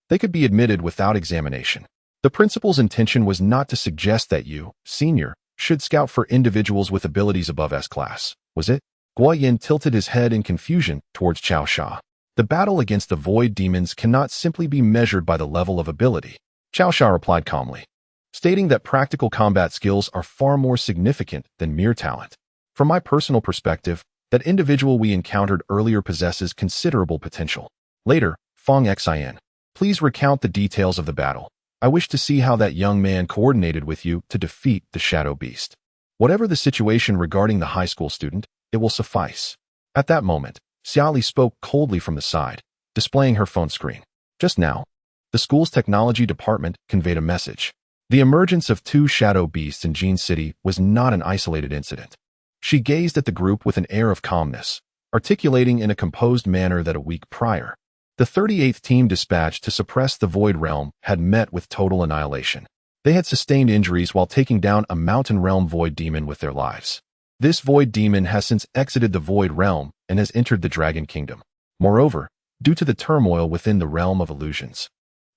they could be admitted without examination. The principal's intention was not to suggest that you, senior, should scout for individuals with abilities above S-class, was it? Guo Yin tilted his head in confusion towards Xiao Sha. The battle against the void demons cannot simply be measured by the level of ability. Xiao Sha replied calmly, stating that practical combat skills are far more significant than mere talent. From my personal perspective, that individual we encountered earlier possesses considerable potential. Later, Fong Xin, please recount the details of the battle. I wish to see how that young man coordinated with you to defeat the shadow beast. Whatever the situation regarding the high school student, it will suffice. At that moment, Xiaoli spoke coldly from the side, displaying her phone screen. Just now, the school's technology department conveyed a message. The emergence of 2 shadow beasts in Jin City was not an isolated incident. She gazed at the group with an air of calmness, articulating in a composed manner that a week prior, the 38th team dispatched to suppress the Void Realm had met with total annihilation. They had sustained injuries while taking down a Mountain Realm Void Demon with their lives. This Void Demon has since exited the Void Realm and has entered the Dragon Kingdom. Moreover, due to the turmoil within the Realm of Illusions,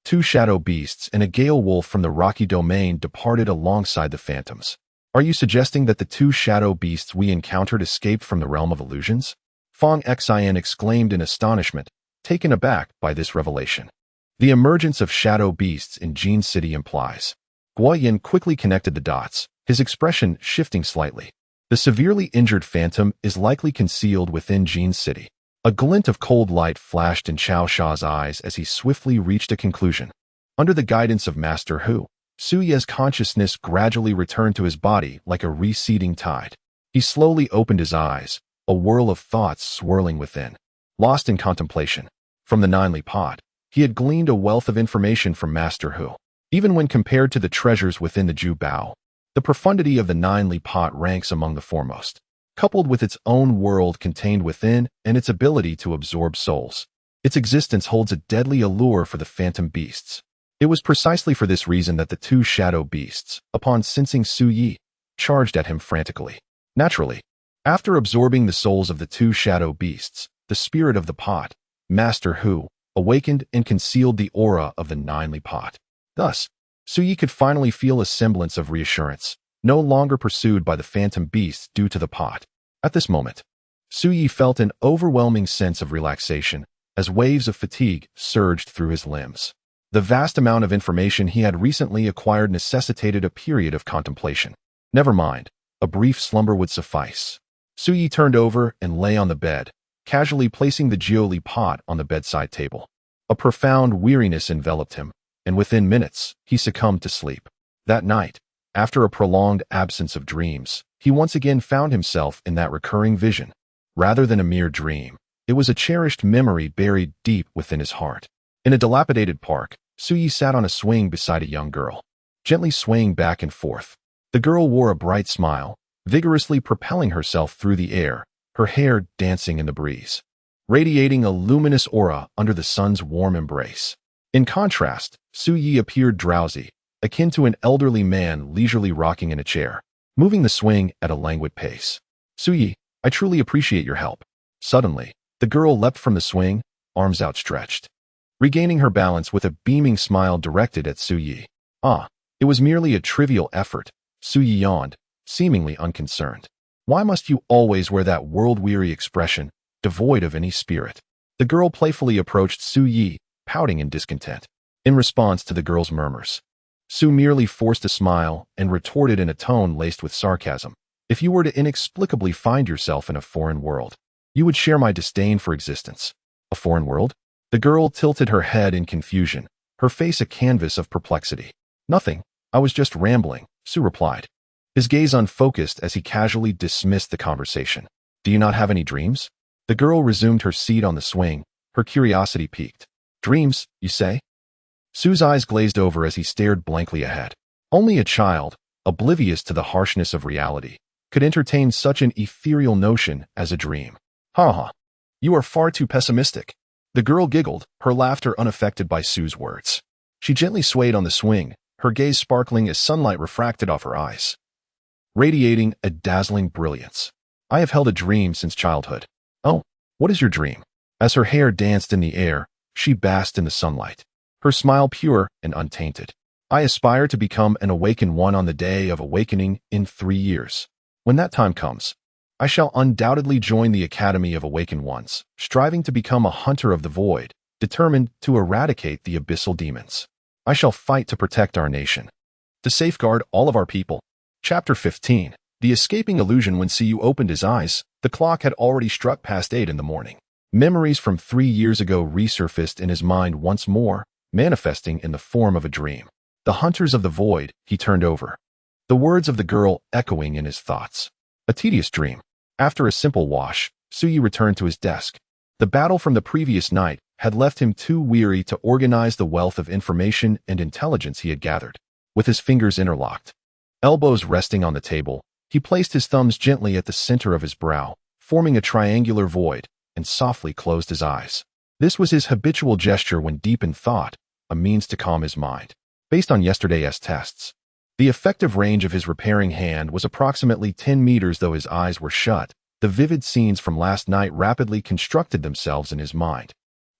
2 shadow beasts and a Gale Wolf from the Rocky Domain departed alongside the Phantoms. Are you suggesting that the 2 shadow beasts we encountered escaped from the Realm of Illusions? Fong Xin exclaimed in astonishment, taken aback by this revelation. The emergence of shadow beasts in Jin City implies. Guo Yin quickly connected the dots, his expression shifting slightly. The severely injured phantom is likely concealed within Jin City. A glint of cold light flashed in Xiao Sha's eyes as he swiftly reached a conclusion. Under the guidance of Master Hu, Su Ye's consciousness gradually returned to his body like a receding tide. He slowly opened his eyes, a whirl of thoughts swirling within. Lost in contemplation, from the Ninely Pot, he had gleaned a wealth of information from Master Hu. Even when compared to the treasures within the Ju Bao, the profundity of the Ninely Pot ranks among the foremost. Coupled with its own world contained within and its ability to absorb souls, its existence holds a deadly allure for the phantom beasts. It was precisely for this reason that the 2 shadow beasts, upon sensing Su Yi, charged at him frantically. Naturally, after absorbing the souls of the 2 shadow beasts, the spirit of the pot, Master Hu, awakened and concealed the aura of the Ninely Pot. Thus, Su Yi could finally feel a semblance of reassurance, no longer pursued by the phantom beasts due to the pot. At this moment, Su Yi felt an overwhelming sense of relaxation as waves of fatigue surged through his limbs. The vast amount of information he had recently acquired necessitated a period of contemplation. Never mind, a brief slumber would suffice. Su Yi turned over and lay on the bed, casually placing the Jiuli pot on the bedside table. A profound weariness enveloped him, and within minutes, he succumbed to sleep. That night, after a prolonged absence of dreams, he once again found himself in that recurring vision. Rather than a mere dream, it was a cherished memory buried deep within his heart. In a dilapidated park, Su Yi sat on a swing beside a young girl, gently swaying back and forth. The girl wore a bright smile, vigorously propelling herself through the air, her hair dancing in the breeze, radiating a luminous aura under the sun's warm embrace. In contrast, Su Yi appeared drowsy, akin to an elderly man leisurely rocking in a chair, moving the swing at a languid pace. Su Yi, I truly appreciate your help. Suddenly, the girl leapt from the swing, arms outstretched, regaining her balance with a beaming smile directed at Su Yi. Ah, it was merely a trivial effort, Su Yi yawned, seemingly unconcerned. Why must you always wear that world-weary expression, devoid of any spirit? The girl playfully approached Su Yi, pouting in discontent. In response to the girl's murmurs, Su merely forced a smile and retorted in a tone laced with sarcasm. If you were to inexplicably find yourself in a foreign world, you would share my disdain for existence. A foreign world? The girl tilted her head in confusion, her face a canvas of perplexity. Nothing, I was just rambling, Su replied. his gaze unfocused as he casually dismissed the conversation. Do you not have any dreams? The girl resumed her seat on the swing, her curiosity piqued. Dreams, you say? Su's eyes glazed over as he stared blankly ahead. Only a child, oblivious to the harshness of reality, could entertain such an ethereal notion as a dream. Ha. You are far too pessimistic. The girl giggled, her laughter unaffected by Su's words. She gently swayed on the swing, her gaze sparkling as sunlight refracted off her eyes, radiating a dazzling brilliance. I have held a dream since childhood. Oh, what is your dream? As her hair danced in the air, she basked in the sunlight, her smile pure and untainted. I aspire to become an awakened one on the day of awakening in 3 years. When that time comes, I shall undoubtedly join the Academy of Awakened Ones, striving to become a hunter of the void, determined to eradicate the abyssal demons. I shall fight to protect our nation, to safeguard all of our people. Chapter 15. The escaping illusion. When Siyu opened his eyes, the clock had already struck past 8 in the morning. Memories from 3 years ago resurfaced in his mind once more, manifesting in the form of a dream. The hunters of the void, he turned over, the words of the girl echoing in his thoughts. A tedious dream. After a simple wash, Suyi returned to his desk. The battle from the previous night had left him too weary to organize the wealth of information and intelligence he had gathered. With his fingers interlocked, elbows resting on the table, he placed his thumbs gently at the center of his brow, forming a triangular void, and softly closed his eyes. This was his habitual gesture when deep in thought, a means to calm his mind. Based on yesterday's tests, the effective range of his repairing hand was approximately 10 meters. Though his eyes were shut, the vivid scenes from last night rapidly constructed themselves in his mind,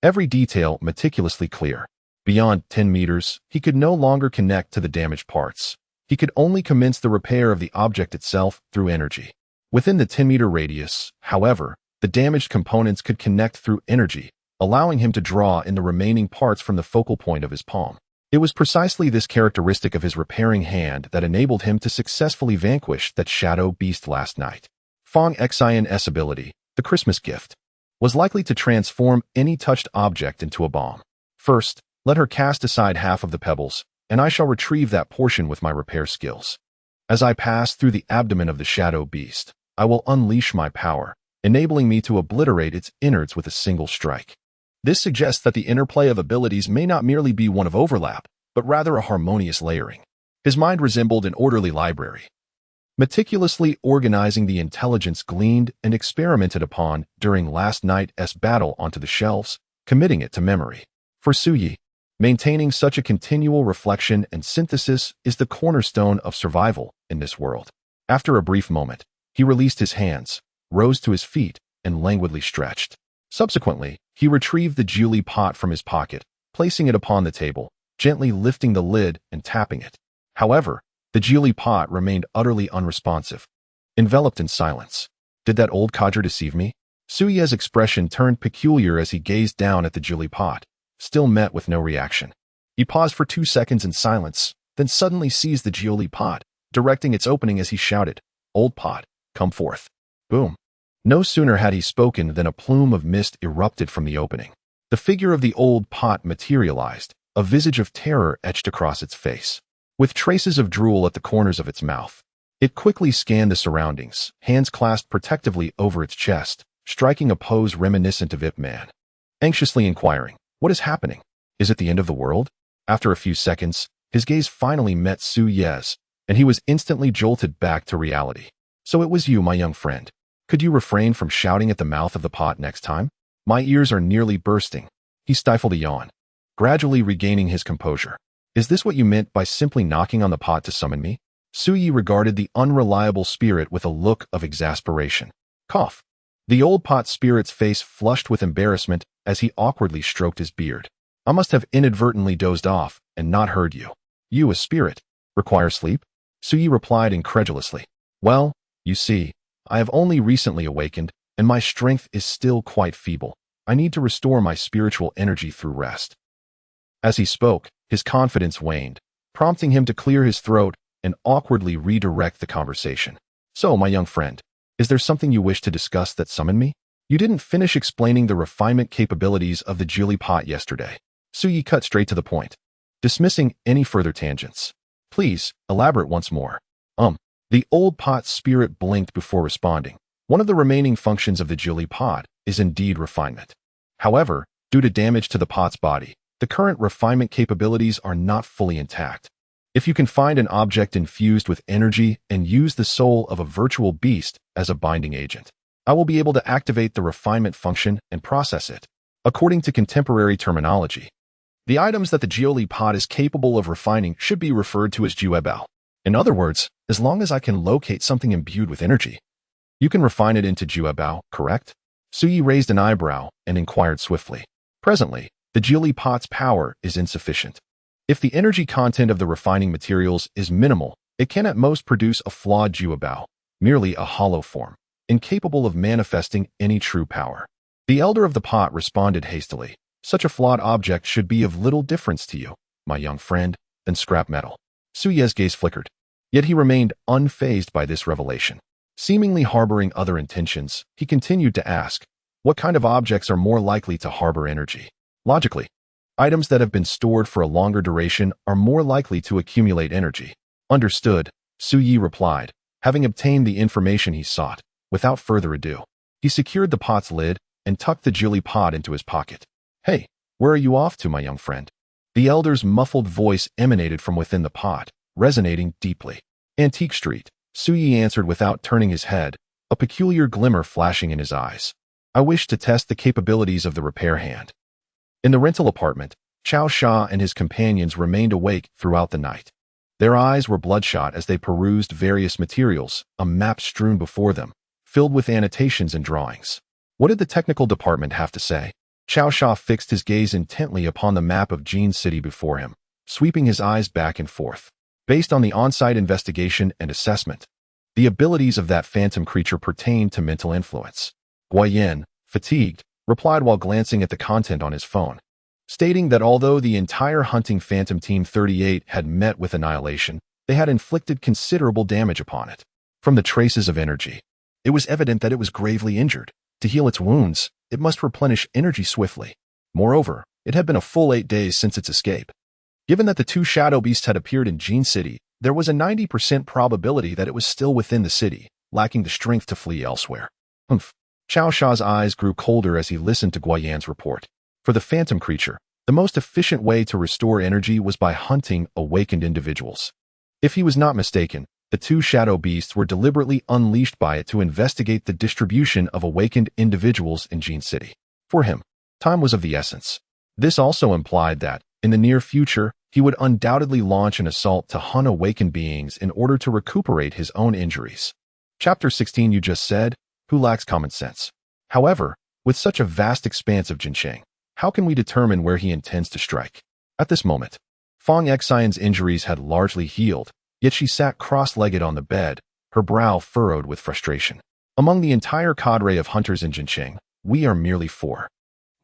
every detail meticulously clear. Beyond 10 meters, he could no longer connect to the damaged parts. He could only commence the repair of the object itself through energy. Within the 10-meter radius, however, the damaged components could connect through energy, allowing him to draw in the remaining parts from the focal point of his palm. It was precisely this characteristic of his repairing hand that enabled him to successfully vanquish that shadow beast last night. Fong Xin's ability, the Christmas gift, was likely to transform any touched object into a bomb. First, let her cast aside half of the pebbles, and I shall retrieve that portion with my repair skills. As I pass through the abdomen of the shadow beast, I will unleash my power, enabling me to obliterate its innards with a single strike. This suggests that the interplay of abilities may not merely be one of overlap, but rather a harmonious layering. His mind resembled an orderly library, meticulously organizing the intelligence gleaned and experimented upon during last night's battle onto the shelves, committing it to memory. For Suyi, maintaining such a continual reflection and synthesis is the cornerstone of survival in this world. After a brief moment, he released his hands, rose to his feet, and languidly stretched. Subsequently, he retrieved the Julie pot from his pocket, placing it upon the table, gently lifting the lid and tapping it. However, the Julie pot remained utterly unresponsive, enveloped in silence. Did that old codger deceive me? Suyi's expression turned peculiar as he gazed down at the Julie pot, still met with no reaction. He paused for 2 seconds in silence, then suddenly seized the Julie pot, directing its opening as he shouted, "Old pot, come forth." Boom. No sooner had he spoken than a plume of mist erupted from the opening. The figure of the old pot materialized, a visage of terror etched across its face, with traces of drool at the corners of its mouth. It quickly scanned the surroundings, hands clasped protectively over its chest, striking a pose reminiscent of Ip Man, anxiously inquiring, "What is happening? Is it the end of the world?" After a few seconds, his gaze finally met Suyi's, and he was instantly jolted back to reality. "So it was you, my young friend. Could you refrain from shouting at the mouth of the pot next time? My ears are nearly bursting." He stifled a yawn, gradually regaining his composure. "Is this what you meant by simply knocking on the pot to summon me?" Suyi regarded the unreliable spirit with a look of exasperation. Cough. The old pot spirit's face flushed with embarrassment as he awkwardly stroked his beard. "I must have inadvertently dozed off and not heard you. You, a spirit, require sleep?" Suyi replied incredulously. "Well, you see, I have only recently awakened, and my strength is still quite feeble. I need to restore my spiritual energy through rest." As he spoke, his confidence waned, prompting him to clear his throat and awkwardly redirect the conversation. "So, my young friend, is there something you wish to discuss that summoned me? You didn't finish explaining the refinement capabilities of the Julie pot yesterday." Suyi cut straight to the point, dismissing any further tangents. "Please, elaborate once more." The old pot's spirit blinked before responding. One of the remaining functions of the Jiuli pot is indeed refinement. However, due to damage to the pot's body, the current refinement capabilities are not fully intact. If you can find an object infused with energy and use the soul of a virtual beast as a binding agent, I will be able to activate the refinement function and process it. According to contemporary terminology, the items that the Jiuli pot is capable of refining should be referred to as Juebao. In other words, as long as I can locate something imbued with energy, you can refine it into Juebao, correct? Suyi raised an eyebrow and inquired swiftly. Presently, the Jiuli pot's power is insufficient. If the energy content of the refining materials is minimal, it can at most produce a flawed Juebao, merely a hollow form, incapable of manifesting any true power. The elder of the pot responded hastily. Such a flawed object should be of little difference to you, my young friend, than scrap metal. Suyi's gaze flickered, yet he remained unfazed by this revelation. Seemingly harboring other intentions, he continued to ask, what kind of objects are more likely to harbor energy? Logically, items that have been stored for a longer duration are more likely to accumulate energy. Understood, Suyi replied, having obtained the information he sought. Without further ado, he secured the pot's lid and tucked the Jiuli pot into his pocket. Hey, where are you off to, my young friend? The elder's muffled voice emanated from within the pot, resonating deeply. Antique Street, Suyi answered without turning his head, a peculiar glimmer flashing in his eyes. I wish to test the capabilities of the repair hand. In the rental apartment, Chao Sha and his companions remained awake throughout the night. Their eyes were bloodshot as they perused various materials, a map strewn before them, filled with annotations and drawings. What did the technical department have to say? Chao Sha fixed his gaze intently upon the map of Jin City before him, sweeping his eyes back and forth. Based on the on-site investigation and assessment, the abilities of that phantom creature pertain to mental influence. Guoyan, fatigued, replied while glancing at the content on his phone, stating that although the entire hunting Phantom Team 38 had met with annihilation, they had inflicted considerable damage upon it. From the traces of energy, it was evident that it was gravely injured. To heal its wounds, it must replenish energy swiftly. Moreover, it had been a full 8 days since its escape. Given that the two shadow beasts had appeared in Jin City, there was a 90% probability that it was still within the city, lacking the strength to flee elsewhere. Chao Sha's eyes grew colder as he listened to Guoyan's report. For the phantom creature, the most efficient way to restore energy was by hunting awakened individuals. If he was not mistaken, the two shadow beasts were deliberately unleashed by it to investigate the distribution of awakened individuals in Jin City. For him, time was of the essence. This also implied that, in the near future, he would undoubtedly launch an assault to hunt awakened beings in order to recuperate his own injuries. Chapter 16 You just said, who lacks common sense? However, with such a vast expanse of Jincheng, how can we determine where he intends to strike? At this moment, Fang Xian's injuries had largely healed, yet she sat cross-legged on the bed, her brow furrowed with frustration. Among the entire cadre of hunters in Jincheng, we are merely 4.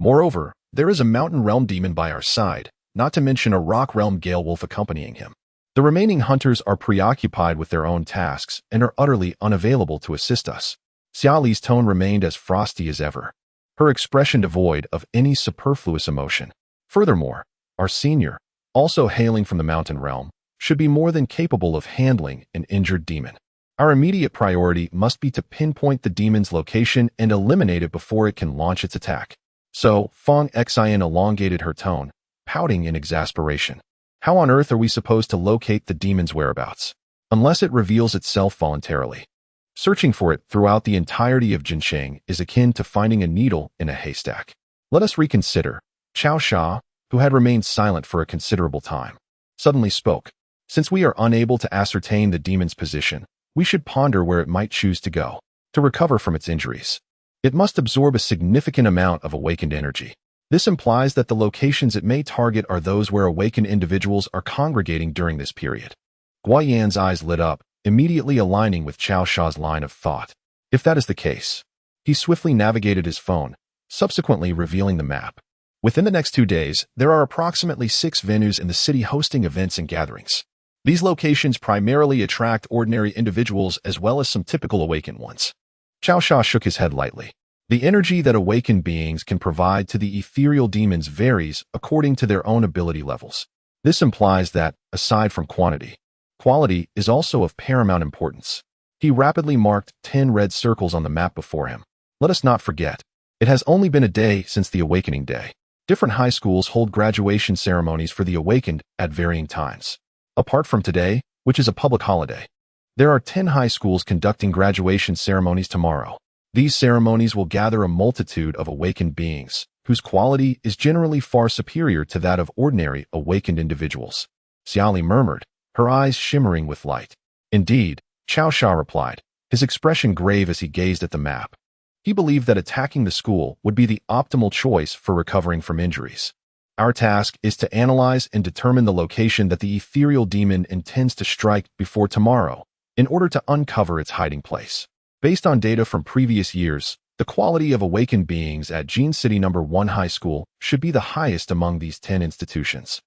Moreover, there is a mountain realm demon by our side, not to mention a rock realm gale wolf accompanying him. The remaining hunters are preoccupied with their own tasks and are utterly unavailable to assist us. Xia Li's tone remained as frosty as ever, her expression devoid of any superfluous emotion. Furthermore, our senior, also hailing from the mountain realm, should be more than capable of handling an injured demon. Our immediate priority must be to pinpoint the demon's location and eliminate it before it can launch its attack. So, Fang Xian elongated her tone, pouting in exasperation. How on earth are we supposed to locate the demon's whereabouts? Unless it reveals itself voluntarily. Searching for it throughout the entirety of Jincheng is akin to finding a needle in a haystack. Let us reconsider. Chao Sha, who had remained silent for a considerable time, suddenly spoke. Since we are unable to ascertain the demon's position, we should ponder where it might choose to go, to recover from its injuries. It must absorb a significant amount of awakened energy. This implies that the locations it may target are those where awakened individuals are congregating during this period. Guoyan's eyes lit up, immediately aligning with Chao Sha's line of thought. If that is the case, he swiftly navigated his phone, subsequently revealing the map. Within the next 2 days, there are approximately 6 venues in the city hosting events and gatherings. These locations primarily attract ordinary individuals as well as some typical awakened ones. Chao Sha shook his head lightly. The energy that awakened beings can provide to the ethereal demons varies according to their own ability levels. This implies that, aside from quantity, Quality is also of paramount importance. He rapidly marked 10 red circles on the map before him. Let us not forget, it has only been a day since the Awakening Day. Different high schools hold graduation ceremonies for the awakened at varying times. Apart from today, which is a public holiday, there are 10 high schools conducting graduation ceremonies tomorrow. These ceremonies will gather a multitude of awakened beings, whose quality is generally far superior to that of ordinary awakened individuals. Xiaoli murmured, her eyes shimmering with light. Indeed, Cao Sha replied, his expression grave as he gazed at the map. He believed that attacking the school would be the optimal choice for recovering from injuries. Our task is to analyze and determine the location that the ethereal demon intends to strike before tomorrow, in order to uncover its hiding place. Based on data from previous years, the quality of awakened beings at Jin City No. 1 High School should be the highest among these 10 institutions.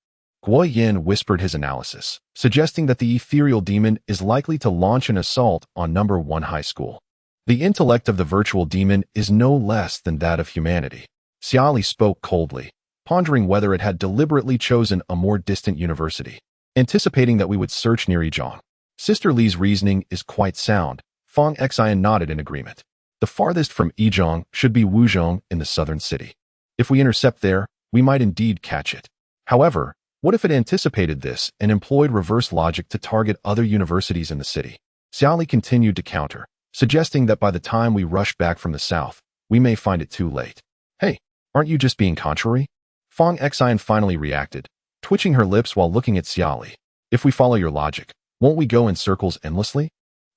Guo Yin whispered his analysis, suggesting that the ethereal demon is likely to launch an assault on No. 1 High School. The intellect of the virtual demon is no less than that of humanity. Xiaoli spoke coldly, pondering whether it had deliberately chosen a more distant university, anticipating that we would search near Yizhong. Sister Li's reasoning is quite sound. Fang Xian nodded in agreement. The farthest from Yizhong should be Wuzhong in the southern city. If we intercept there, we might indeed catch it. However, what if it anticipated this and employed reverse logic to target other universities in the city? Xiaoli continued to counter, suggesting that by the time we rush back from the south, we may find it too late. Hey, aren't you just being contrary? Fang Xian finally reacted, twitching her lips while looking at Xiaoli. If we follow your logic, won't we go in circles endlessly?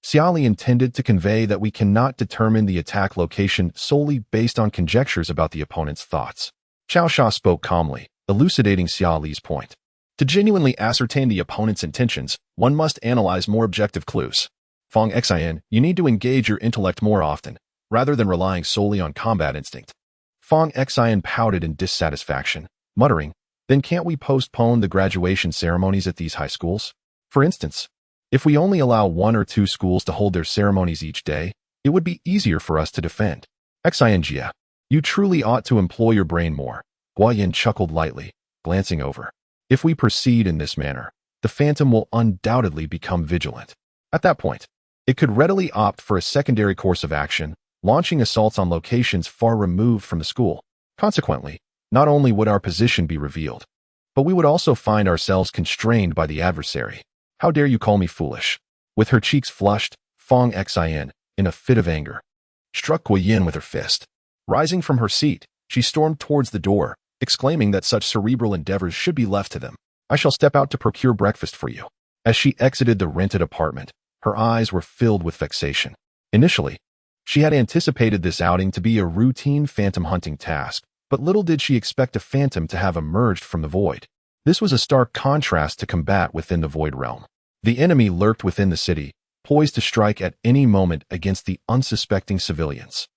Xiaoli intended to convey that we cannot determine the attack location solely based on conjectures about the opponent's thoughts. Cao Sha spoke calmly, elucidating Xiaoli's point. To genuinely ascertain the opponent's intentions, one must analyze more objective clues. Fang Xian, you need to engage your intellect more often, rather than relying solely on combat instinct. Fang Xian pouted in dissatisfaction, muttering, then can't we postpone the graduation ceremonies at these high schools? For instance, if we only allow 1 or 2 schools to hold their ceremonies each day, it would be easier for us to defend. Xian Jia, you truly ought to employ your brain more. Guo Yin chuckled lightly, glancing over. If we proceed in this manner, the phantom will undoubtedly become vigilant. At that point, it could readily opt for a secondary course of action, launching assaults on locations far removed from the school. Consequently, not only would our position be revealed, but we would also find ourselves constrained by the adversary. How dare you call me foolish? With her cheeks flushed, Fang Xian, in a fit of anger, struck Guo Yin with her fist. Rising from her seat, she stormed towards the door, exclaiming that such cerebral endeavors should be left to them. I shall step out to procure breakfast for you. As she exited the rented apartment, her eyes were filled with vexation. Initially, she had anticipated this outing to be a routine phantom hunting task, but little did she expect a phantom to have emerged from the void. This was a stark contrast to combat within the void realm. The enemy lurked within the city, poised to strike at any moment against the unsuspecting civilians.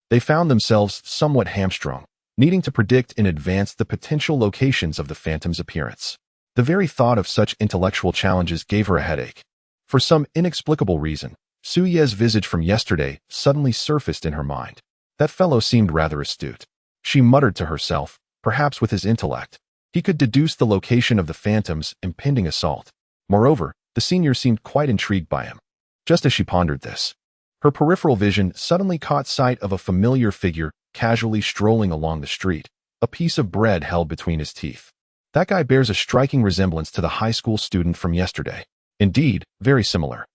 They found themselves somewhat hamstrung, needing to predict in advance the potential locations of the phantom's appearance. The very thought of such intellectual challenges gave her a headache. For some inexplicable reason, Su Ye's visage from yesterday suddenly surfaced in her mind. That fellow seemed rather astute. She muttered to herself, perhaps with his intellect, he could deduce the location of the phantom's impending assault. Moreover, the senior seemed quite intrigued by him. Just as she pondered this, her peripheral vision suddenly caught sight of a familiar figure casually strolling along the street, a piece of bread held between his teeth. That guy bears a striking resemblance to the high school student from yesterday. Indeed, very similar.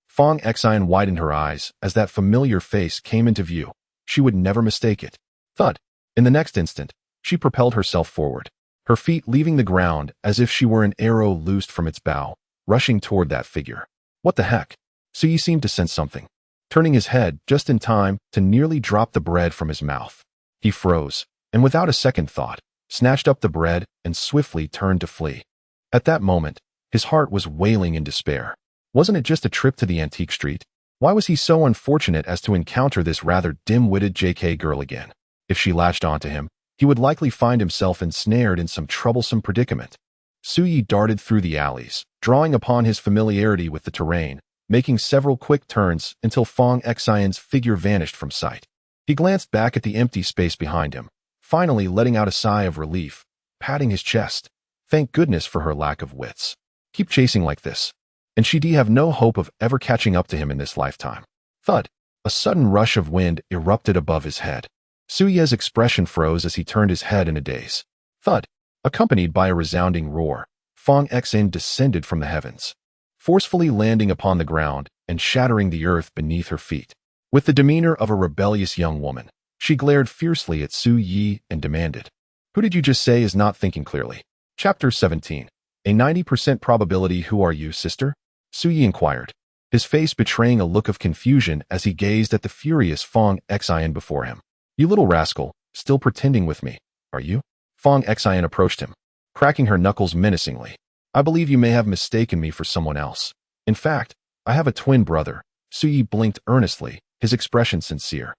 Fang Xian widened her eyes as that familiar face came into view. She would never mistake it. Thud. In the next instant, she propelled herself forward, her feet leaving the ground as if she were an arrow loosed from its bow, rushing toward that figure. What the heck? Su Yi seemed to sense something, turning his head just in time to nearly drop the bread from his mouth. He froze, and without a second thought, snatched up the bread and swiftly turned to flee. At that moment, his heart was wailing in despair. Wasn't it just a trip to the antique street? Why was he so unfortunate as to encounter this rather dim-witted JK girl again? If she latched onto him, he would likely find himself ensnared in some troublesome predicament. Su Yi darted through the alleys, drawing upon his familiarity with the terrain, making several quick turns until Fang Xian's figure vanished from sight. He glanced back at the empty space behind him, finally letting out a sigh of relief, patting his chest. Thank goodness for her lack of wits. Keep chasing like this. and she'd have no hope of ever catching up to him in this lifetime. Thud! A sudden rush of wind erupted above his head. Su Ye's expression froze as he turned his head in a daze. Thud! Accompanied by a resounding roar, Fong Xin descended from the heavens, forcefully landing upon the ground and shattering the earth beneath her feet. With the demeanor of a rebellious young woman, she glared fiercely at Su Yi and demanded, "Who did you just say is not thinking clearly?" Chapter 17. A 90% probability. Who are you, sister? Su Yi inquired, his face betraying a look of confusion as he gazed at the furious Fong Xin before him. "You little rascal, still pretending with me, are you?" Fong Xin approached him, cracking her knuckles menacingly. "I believe you may have mistaken me for someone else. In fact, I have a twin brother." Su Yi blinked earnestly, his expression sincere.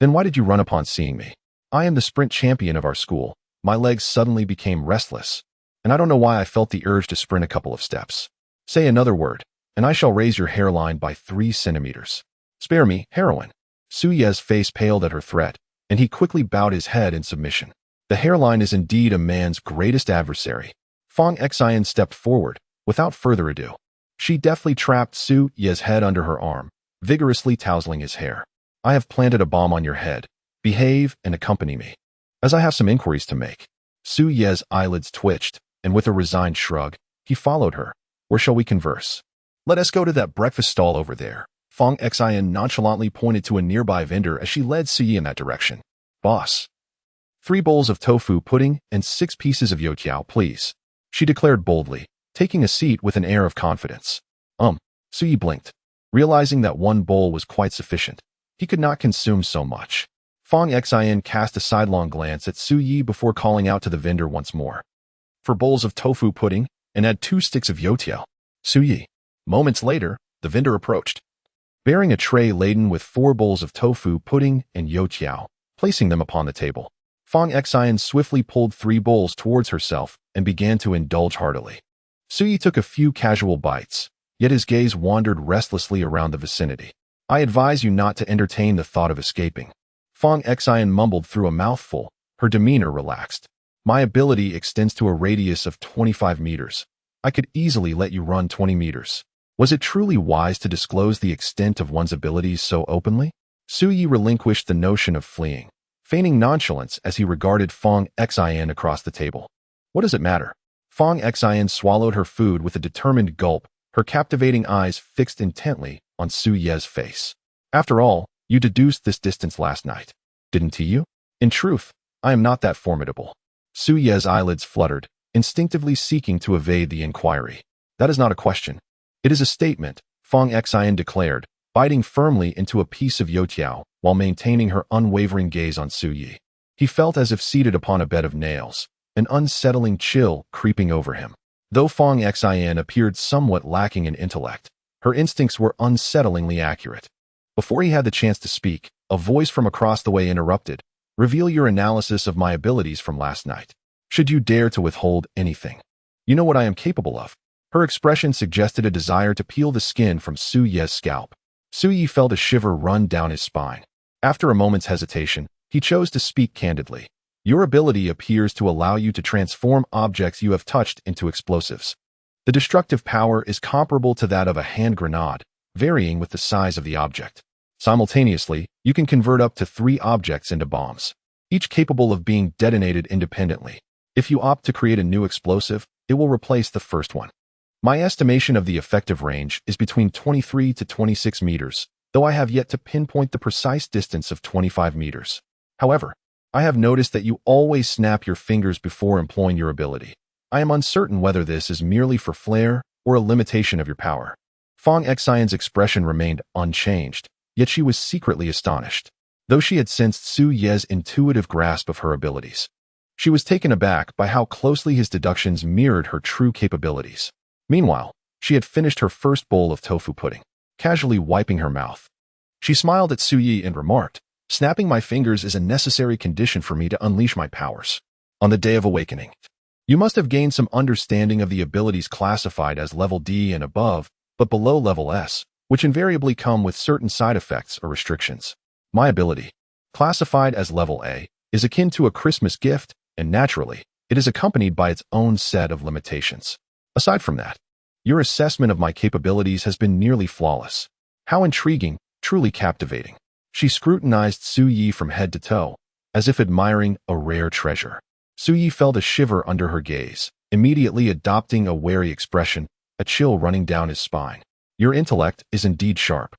"Then why did you run upon seeing me? I am the sprint champion of our school." My legs suddenly became restless, and I don't know why I felt the urge to sprint a couple of steps. "Say another word, and I shall raise your hairline by 3 centimeters. Spare me, heroine." Su Ye's face paled at her threat, and he quickly bowed his head in submission. The hairline is indeed a man's greatest adversary. Fong Xin stepped forward, without further ado. She deftly trapped Su Ye's head under her arm, vigorously tousling his hair. "I have planted a bomb on your head. Behave and accompany me, as I have some inquiries to make." Su Ye's eyelids twitched, and with a resigned shrug, he followed her. "Where shall we converse?" "Let us go to that breakfast stall over there." Fong Xin nonchalantly pointed to a nearby vendor as she led Su Yi in that direction. "Boss, 3 bowls of tofu pudding and 6 pieces of youtiao, please," she declared boldly, taking a seat with an air of confidence. Su Yi blinked, realizing that 1 bowl was quite sufficient. He could not consume so much. Fong Xin cast a sidelong glance at Su Yi before calling out to the vendor once more. "For bowls of tofu pudding, and add 2 sticks of youtiao." Su Yi. Moments later, the vendor approached, bearing a tray laden with 4 bowls of tofu pudding and youtiao, placing them upon the table. Fong Xin swiftly pulled 3 bowls towards herself and began to indulge heartily. Su Yi took a few casual bites, yet his gaze wandered restlessly around the vicinity. "I advise you not to entertain the thought of escaping." Fong Xin mumbled through a mouthful, her demeanor relaxed. "My ability extends to a radius of 25 meters. I could easily let you run 20 meters. Was it truly wise to disclose the extent of one's abilities so openly?" Su Yi relinquished the notion of fleeing, feigning nonchalance as he regarded Fong Xin across the table. "What does it matter?" Fong Xin swallowed her food with a determined gulp, her captivating eyes fixed intently on Su Ye's face. "After all, you deduced this distance last night, didn't you?" "In truth, I am not that formidable." Su Ye's eyelids fluttered, instinctively seeking to evade the inquiry. "That is not a question. It is a statement," Fong Xin declared, biting firmly into a piece of youtiao while maintaining her unwavering gaze on Su Yi. He felt as if seated upon a bed of nails, an unsettling chill creeping over him. Though Fong Xin appeared somewhat lacking in intellect, her instincts were unsettlingly accurate. Before he had the chance to speak, a voice from across the way interrupted. "Reveal your analysis of my abilities from last night. Should you dare to withhold anything. You know what I am capable of." Her expression suggested a desire to peel the skin from Su Ye's scalp. Su Yi felt a shiver run down his spine. After a moment's hesitation, he chose to speak candidly. "Your ability appears to allow you to transform objects you have touched into explosives. The destructive power is comparable to that of a hand grenade, varying with the size of the object. Simultaneously, you can convert up to 3 objects into bombs, each capable of being detonated independently. If you opt to create a new explosive, it will replace the first one. My estimation of the effective range is between 23 to 26 meters, though I have yet to pinpoint the precise distance of 25 meters. However, I have noticed that you always snap your fingers before employing your ability. I am uncertain whether this is merely for flair or a limitation of your power." Fong Xion's expression remained unchanged, yet she was secretly astonished. Though she had sensed Su Ye's intuitive grasp of her abilities, she was taken aback by how closely his deductions mirrored her true capabilities. Meanwhile, she had finished her first bowl of tofu pudding, casually wiping her mouth. She smiled at Su Yi and remarked, "Snapping my fingers is a necessary condition for me to unleash my powers. On the day of awakening, you must have gained some understanding of the abilities classified as level D and above, but below level S, which invariably come with certain side effects or restrictions. My ability, classified as level A, is akin to a Christmas gift, and naturally, it is accompanied by its own set of limitations. Aside from that, Your assessment of my capabilities has been nearly flawless. How intriguing, truly captivating. She scrutinized Su Yi from head to toe, as if admiring a rare treasure. Su Yi felt a shiver under her gaze, immediately adopting a wary expression, a chill running down his spine. Your intellect is indeed sharp.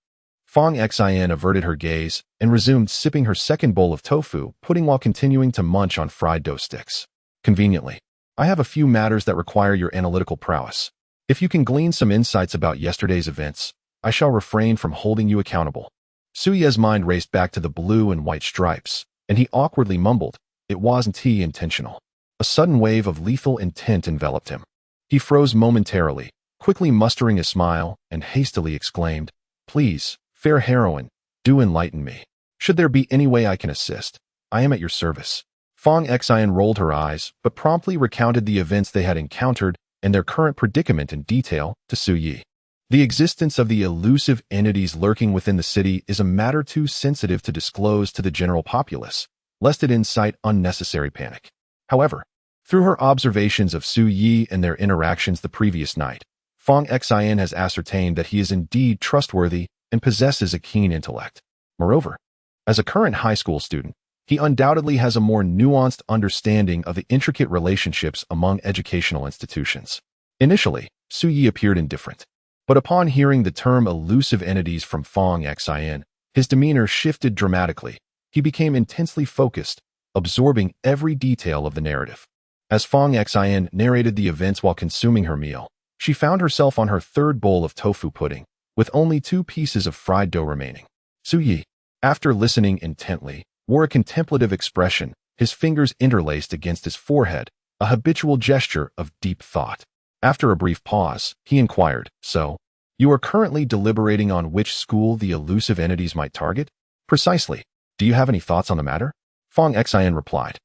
Fong Xin averted her gaze and resumed sipping her second bowl of tofu pudding while continuing to munch on fried dough sticks. Conveniently, I have a few matters that require your analytical prowess. If you can glean some insights about yesterday's events, I shall refrain from holding you accountable. Su Ye's mind raced back to the blue and white stripes, and he awkwardly mumbled, it wasn't he intentional. A sudden wave of lethal intent enveloped him. He froze momentarily, quickly mustering a smile, and hastily exclaimed, please, fair heroine, do enlighten me. Should there be any way I can assist, I am at your service. Fong Xin rolled her eyes, but promptly recounted the events they had encountered and their current predicament in detail to Su Yi. The existence of the elusive entities lurking within the city is a matter too sensitive to disclose to the general populace, lest it incite unnecessary panic. However, through her observations of Su Yi and their interactions the previous night, Fong Xin has ascertained that he is indeed trustworthy and possesses a keen intellect. Moreover, as a current high school student, he undoubtedly has a more nuanced understanding of the intricate relationships among educational institutions. Initially, Su Yi appeared indifferent, but upon hearing the term elusive entities from Fong Xin, his demeanor shifted dramatically. He became intensely focused, absorbing every detail of the narrative. As Fong Xin narrated the events while consuming her meal, she found herself on her third bowl of tofu pudding, with only 2 pieces of fried dough remaining. Su Yi, after listening intently, wore a contemplative expression, his fingers interlaced against his forehead, a habitual gesture of deep thought. After a brief pause, he inquired, so, you are currently deliberating on which school the elusive entities might target? Precisely. Do you have any thoughts on the matter? Fong Xin replied,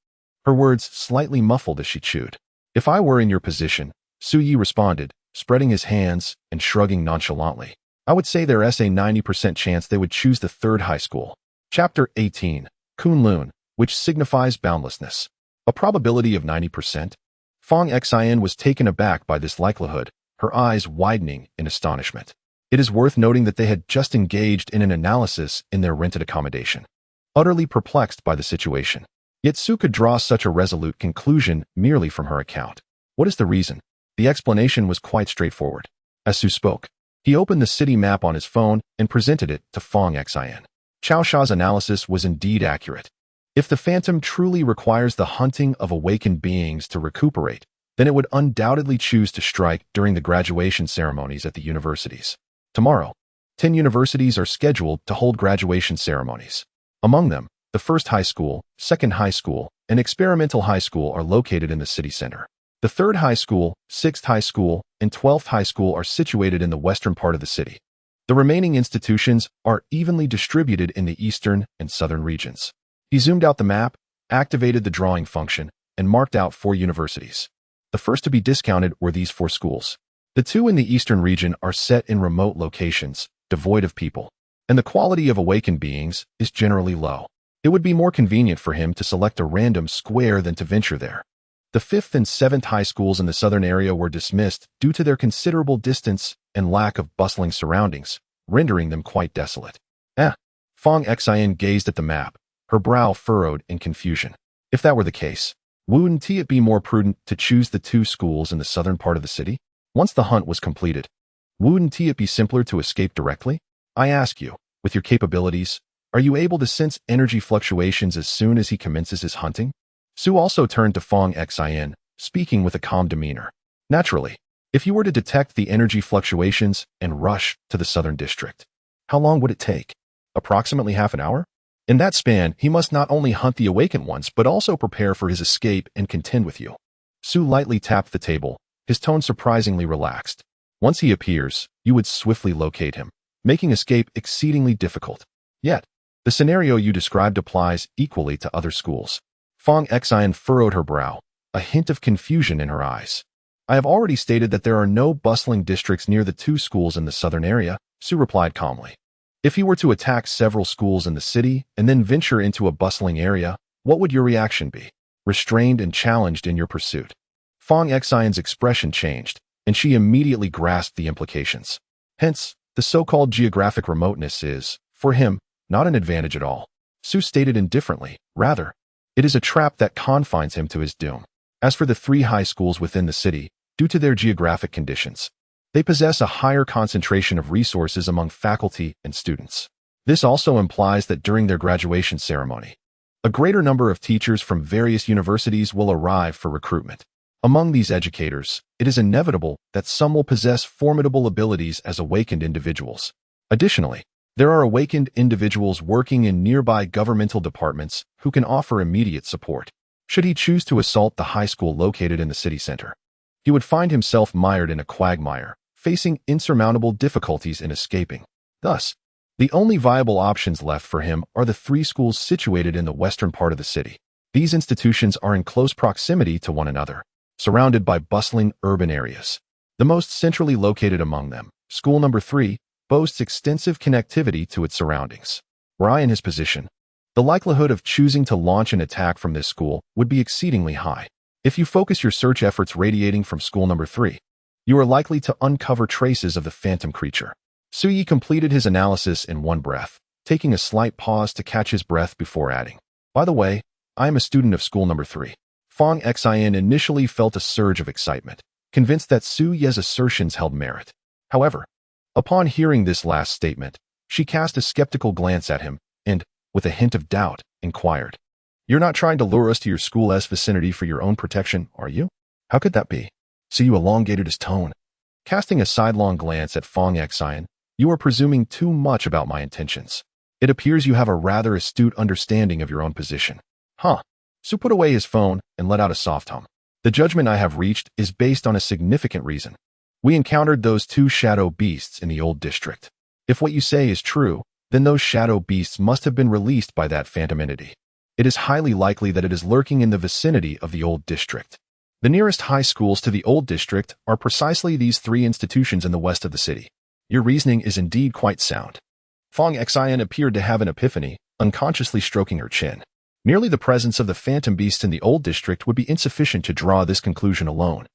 her words slightly muffled as she chewed. If I were in your position, Su Yi responded, spreading his hands and shrugging nonchalantly, I would say there's a 90% chance they would choose the third high school. Chapter 18, Kunlun, which signifies boundlessness. A probability of 90%? Fong Xin was taken aback by this likelihood, her eyes widening in astonishment. It is worth noting that they had just engaged in an analysis in their rented accommodation. Utterly perplexed by the situation, yet Su could draw such a resolute conclusion merely from her account. What is the reason? The explanation was quite straightforward. As Su spoke, he opened the city map on his phone and presented it to Fong Xin. Cao Sha's analysis was indeed accurate. If the phantom truly requires the hunting of awakened beings to recuperate, then it would undoubtedly choose to strike during the graduation ceremonies at the universities. Tomorrow, 10 universities are scheduled to hold graduation ceremonies. Among them, the first high school, second high school, and experimental high school are located in the city center. The third high school, sixth high school, and 12th high school are situated in the western part of the city. The remaining institutions are evenly distributed in the eastern and southern regions. He zoomed out the map, activated the drawing function, and marked out 4 universities. The first to be discounted were these 4 schools. The 2 in the eastern region are set in remote locations, devoid of people, and the quality of awakened beings is generally low. It would be more convenient for him to select a random square than to venture there. The 5th and 7th high schools in the southern area were dismissed due to their considerable distance and lack of bustling surroundings, rendering them quite desolate. Fong Xin gazed at the map, her brow furrowed in confusion. If that were the case, wouldn't it be more prudent to choose the 2 schools in the southern part of the city? Once the hunt was completed, wouldn't it be simpler to escape directly? I ask you, with your capabilities, are you able to sense energy fluctuations as soon as he commences his hunting? Su also turned to Fong Xin, speaking with a calm demeanor. Naturally, if you were to detect the energy fluctuations and rush to the southern district, how long would it take? Approximately half an hour? In that span, he must not only hunt the awakened ones, but also prepare for his escape and contend with you. Su lightly tapped the table, his tone surprisingly relaxed. Once he appears, you would swiftly locate him, making escape exceedingly difficult. Yet, the scenario you described applies equally to other schools. Fong Xin furrowed her brow, a hint of confusion in her eyes. I have already stated that there are no bustling districts near the 2 schools in the southern area, Su replied calmly. If you were to attack several schools in the city and then venture into a bustling area, what would your reaction be? Restrained and challenged in your pursuit. Fong Xion's expression changed, and she immediately grasped the implications. Hence, the so-called geographic remoteness is, for him, not an advantage at all. Su stated indifferently, rather, it is a trap that confines him to his doom. As for the 3 high schools within the city, due to their geographic conditions, they possess a higher concentration of resources among faculty and students. This also implies that during their graduation ceremony, a greater number of teachers from various universities will arrive for recruitment. Among these educators, it is inevitable that some will possess formidable abilities as awakened individuals. Additionally, there are awakened individuals working in nearby governmental departments who can offer immediate support. Should he choose to assault the high school located in the city center, he would find himself mired in a quagmire, facing insurmountable difficulties in escaping. Thus, the only viable options left for him are the 3 schools situated in the western part of the city. These institutions are in close proximity to one another, surrounded by bustling urban areas. The most centrally located among them, School Number 3, boasts extensive connectivity to its surroundings. Were I in his position, the likelihood of choosing to launch an attack from this school would be exceedingly high. If you focus your search efforts radiating from School Number 3, you are likely to uncover traces of the phantom creature. Su Yi completed his analysis in one breath, taking a slight pause to catch his breath before adding, "By the way, I am a student of School Number 3. Fong Xian initially felt a surge of excitement, convinced that Su Ye's assertions held merit. However, upon hearing this last statement, she cast a skeptical glance at him and, with a hint of doubt, inquired, "You're not trying to lure us to your school's vicinity for your own protection, are you?" "How could that be?" Su Yi elongated his tone. Casting a sidelong glance at Fong Xian, "You are presuming too much about my intentions. It appears you have a rather astute understanding of your own position." "Huh." Su put away his phone and let out a soft hum. "The judgment I have reached is based on a significant reason. We encountered those 2 shadow beasts in the old district. If what you say is true, then those shadow beasts must have been released by that phantom entity. It is highly likely that it is lurking in the vicinity of the old district. The nearest high schools to the old district are precisely these 3 institutions in the west of the city. Your reasoning is indeed quite sound." Fong Xian appeared to have an epiphany, unconsciously stroking her chin. Merely the presence of the phantom beasts in the old district would be insufficient to draw this conclusion alone.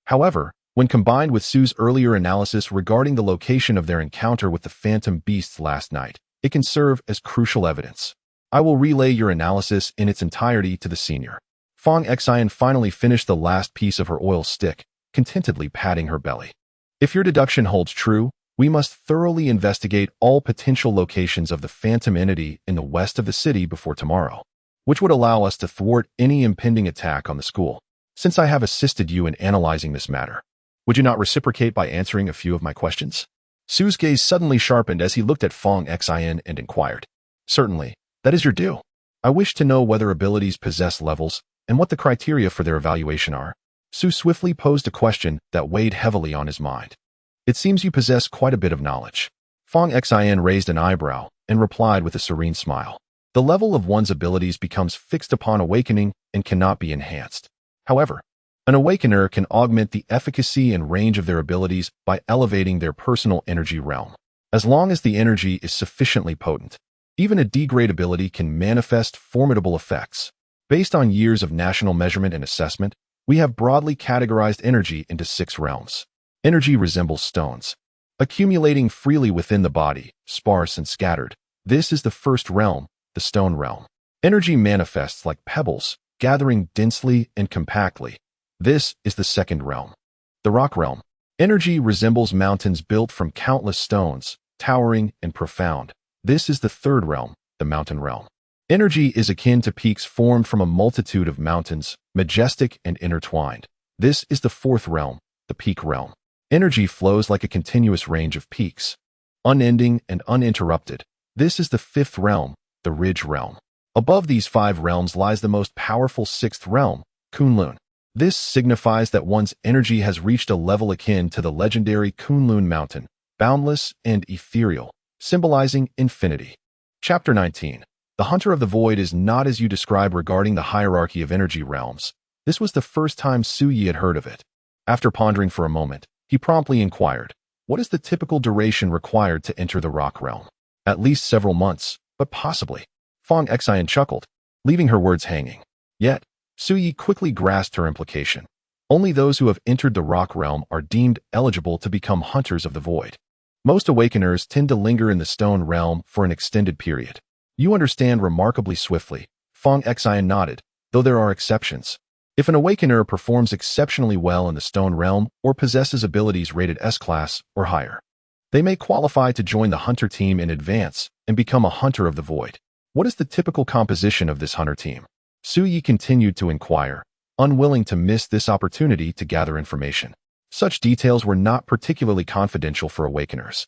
However, when combined with Su's earlier analysis regarding the location of their encounter with the phantom beasts last night, it can serve as crucial evidence. "I will relay your analysis in its entirety to the senior." Fong Xian finally finished the last piece of her oil stick, contentedly patting her belly. "If your deduction holds true, we must thoroughly investigate all potential locations of the phantom entity in the west of the city before tomorrow, which would allow us to thwart any impending attack on the school. Since I have assisted you in analyzing this matter, would you not reciprocate by answering a few of my questions?" Su's gaze suddenly sharpened as he looked at Fong Xian and inquired, "Certainly, that is your due. I wish to know whether abilities possess levels and what the criteria for their evaluation are." Su swiftly posed a question that weighed heavily on his mind. "It seems you possess quite a bit of knowledge." Fong Xian raised an eyebrow and replied with a serene smile. "The level of one's abilities becomes fixed upon awakening and cannot be enhanced. However, an awakener can augment the efficacy and range of their abilities by elevating their personal energy realm. As long as the energy is sufficiently potent, even a D-grade ability can manifest formidable effects. Based on years of national measurement and assessment, we have broadly categorized energy into 6 realms. Energy resembles stones, accumulating freely within the body, sparse and scattered. This is the first realm, the stone realm. Energy manifests like pebbles, gathering densely and compactly. This is the second realm, the rock realm. Energy resembles mountains built from countless stones, towering and profound. This is the third realm, the mountain realm. Energy is akin to peaks formed from a multitude of mountains, majestic and intertwined. This is the fourth realm, the peak realm. Energy flows like a continuous range of peaks, unending and uninterrupted. This is the fifth realm, the ridge realm. Above these 5 realms lies the most powerful 6th realm, Kunlun. This signifies that one's energy has reached a level akin to the legendary Kunlun Mountain, boundless and ethereal, symbolizing infinity. Chapter 19. The Hunter of the Void is not as you describe regarding the hierarchy of energy realms. This was the first time Su Yi had heard of it. After pondering for a moment, he promptly inquired, "What is the typical duration required to enter the rock realm?" "At least several months, but possibly." Fong Xian chuckled, leaving her words hanging. Yet, Su Yi quickly grasped her implication. Only those who have entered the rock realm are deemed eligible to become hunters of the void. Most awakeners tend to linger in the stone realm for an extended period. You understand remarkably swiftly. Fong Xian nodded, though there are exceptions. If an awakener performs exceptionally well in the stone realm or possesses abilities rated S-class or higher, they may qualify to join the hunter team in advance and become a hunter of the void. What is the typical composition of this hunter team? Su Yi continued to inquire, unwilling to miss this opportunity to gather information. Such details were not particularly confidential for awakeners.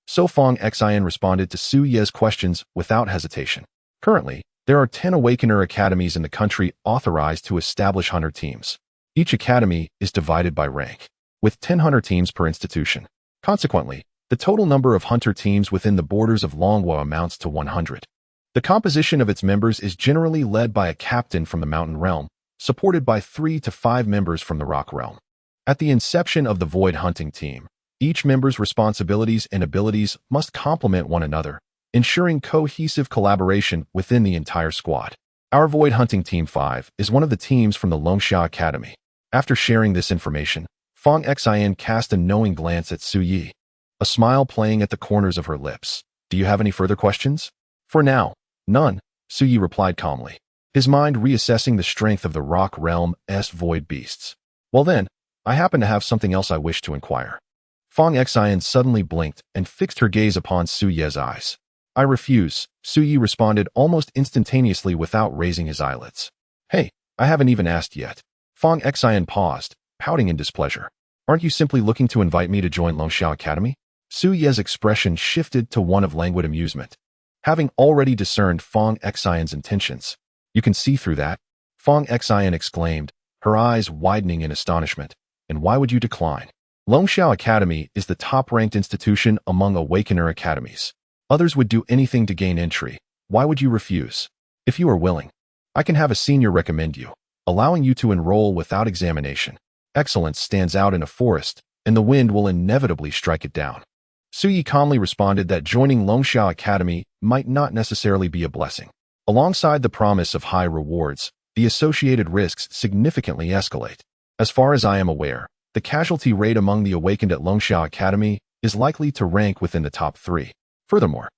So Fong Xian responded to Su Ye's questions without hesitation. Currently, there are 10 Awakener academies in the country authorized to establish hunter teams. Each academy is divided by rank, with 10 hunter teams per institution. Consequently, the total number of hunter teams within the borders of Longwo amounts to 100. The composition of its members is generally led by a captain from the Mountain Realm, supported by 3 to 5 members from the Rock Realm. At the inception of the Void Hunting Team, each member's responsibilities and abilities must complement one another, ensuring cohesive collaboration within the entire squad. Our Void Hunting Team 5 is one of the teams from the Longsha Academy. After sharing this information, Fong Xian cast a knowing glance at Su Yi, a smile playing at the corners of her lips. Do you have any further questions? For now, none, Su Yi replied calmly, his mind reassessing the strength of the Rock Realm's void beasts. Well then, I happen to have something else I wish to inquire. Fong Xian suddenly blinked and fixed her gaze upon Su Ye's eyes. I refuse, Su Yi responded almost instantaneously without raising his eyelids. Hey, I haven't even asked yet. Fong Xian paused, pouting in displeasure. Aren't you simply looking to invite me to join Longsha Academy? Su Ye's expression shifted to one of languid amusement. Having already discerned Fong Xian's intentions, you can see through that? Fong Xian exclaimed, her eyes widening in astonishment. And why would you decline? Longsha Academy is the top-ranked institution among Awakener academies. Others would do anything to gain entry. Why would you refuse? If you are willing, I can have a senior recommend you, allowing you to enroll without examination. Excellence stands out in a forest, and the wind will inevitably strike it down. Su Yi calmly responded that joining Longsha Academy might not necessarily be a blessing. Alongside the promise of high rewards, the associated risks significantly escalate. As far as I am aware, the casualty rate among the awakened at Longsha Academy is likely to rank within the top 3. Furthermore,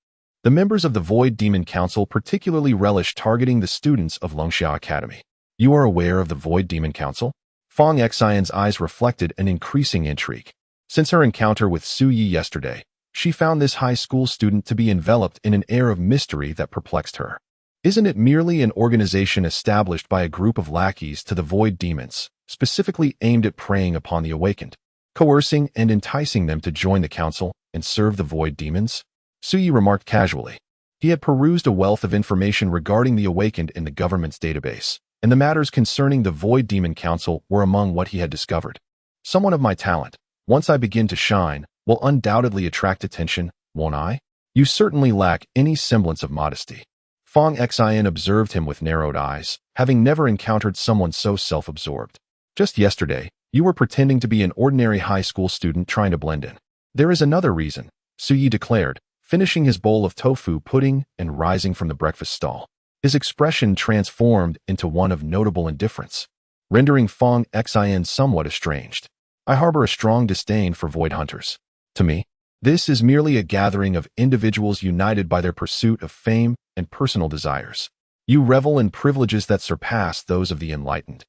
the members of the Void Demon Council particularly relish targeting the students of Longsha Academy. You are aware of the Void Demon Council? Fong Xian's eyes reflected an increasing intrigue. Since her encounter with Su Yi yesterday, she found this high school student to be enveloped in an air of mystery that perplexed her. Isn't it merely an organization established by a group of lackeys to the Void Demons, specifically aimed at preying upon the awakened, coercing and enticing them to join the council and serve the Void Demons? Su Yi remarked casually. He had perused a wealth of information regarding the awakened in the government's database, and the matters concerning the Void Demon Council were among what he had discovered. Someone of my talent, once I begin to shine, will undoubtedly attract attention, won't I? You certainly lack any semblance of modesty. Fong Xian observed him with narrowed eyes, having never encountered someone so self-absorbed. Just yesterday, you were pretending to be an ordinary high school student trying to blend in. There is another reason, Su Yi declared, finishing his bowl of tofu pudding and rising from the breakfast stall. His expression transformed into one of notable indifference, rendering Fong Xian somewhat estranged. I harbor a strong disdain for void hunters. To me, this is merely a gathering of individuals united by their pursuit of fame and personal desires. You revel in privileges that surpass those of the enlightened.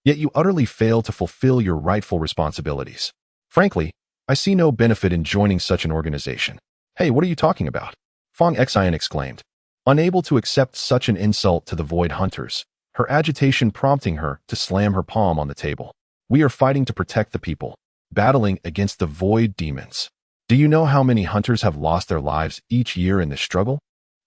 Yet you utterly fail to fulfill your rightful responsibilities. Frankly, I see no benefit in joining such an organization. Hey, what are you talking about? Fong Xian exclaimed, unable to accept such an insult to the void hunters, her agitation prompting her to slam her palm on the table. We are fighting to protect the people, battling against the void demons. Do you know how many hunters have lost their lives each year in this struggle?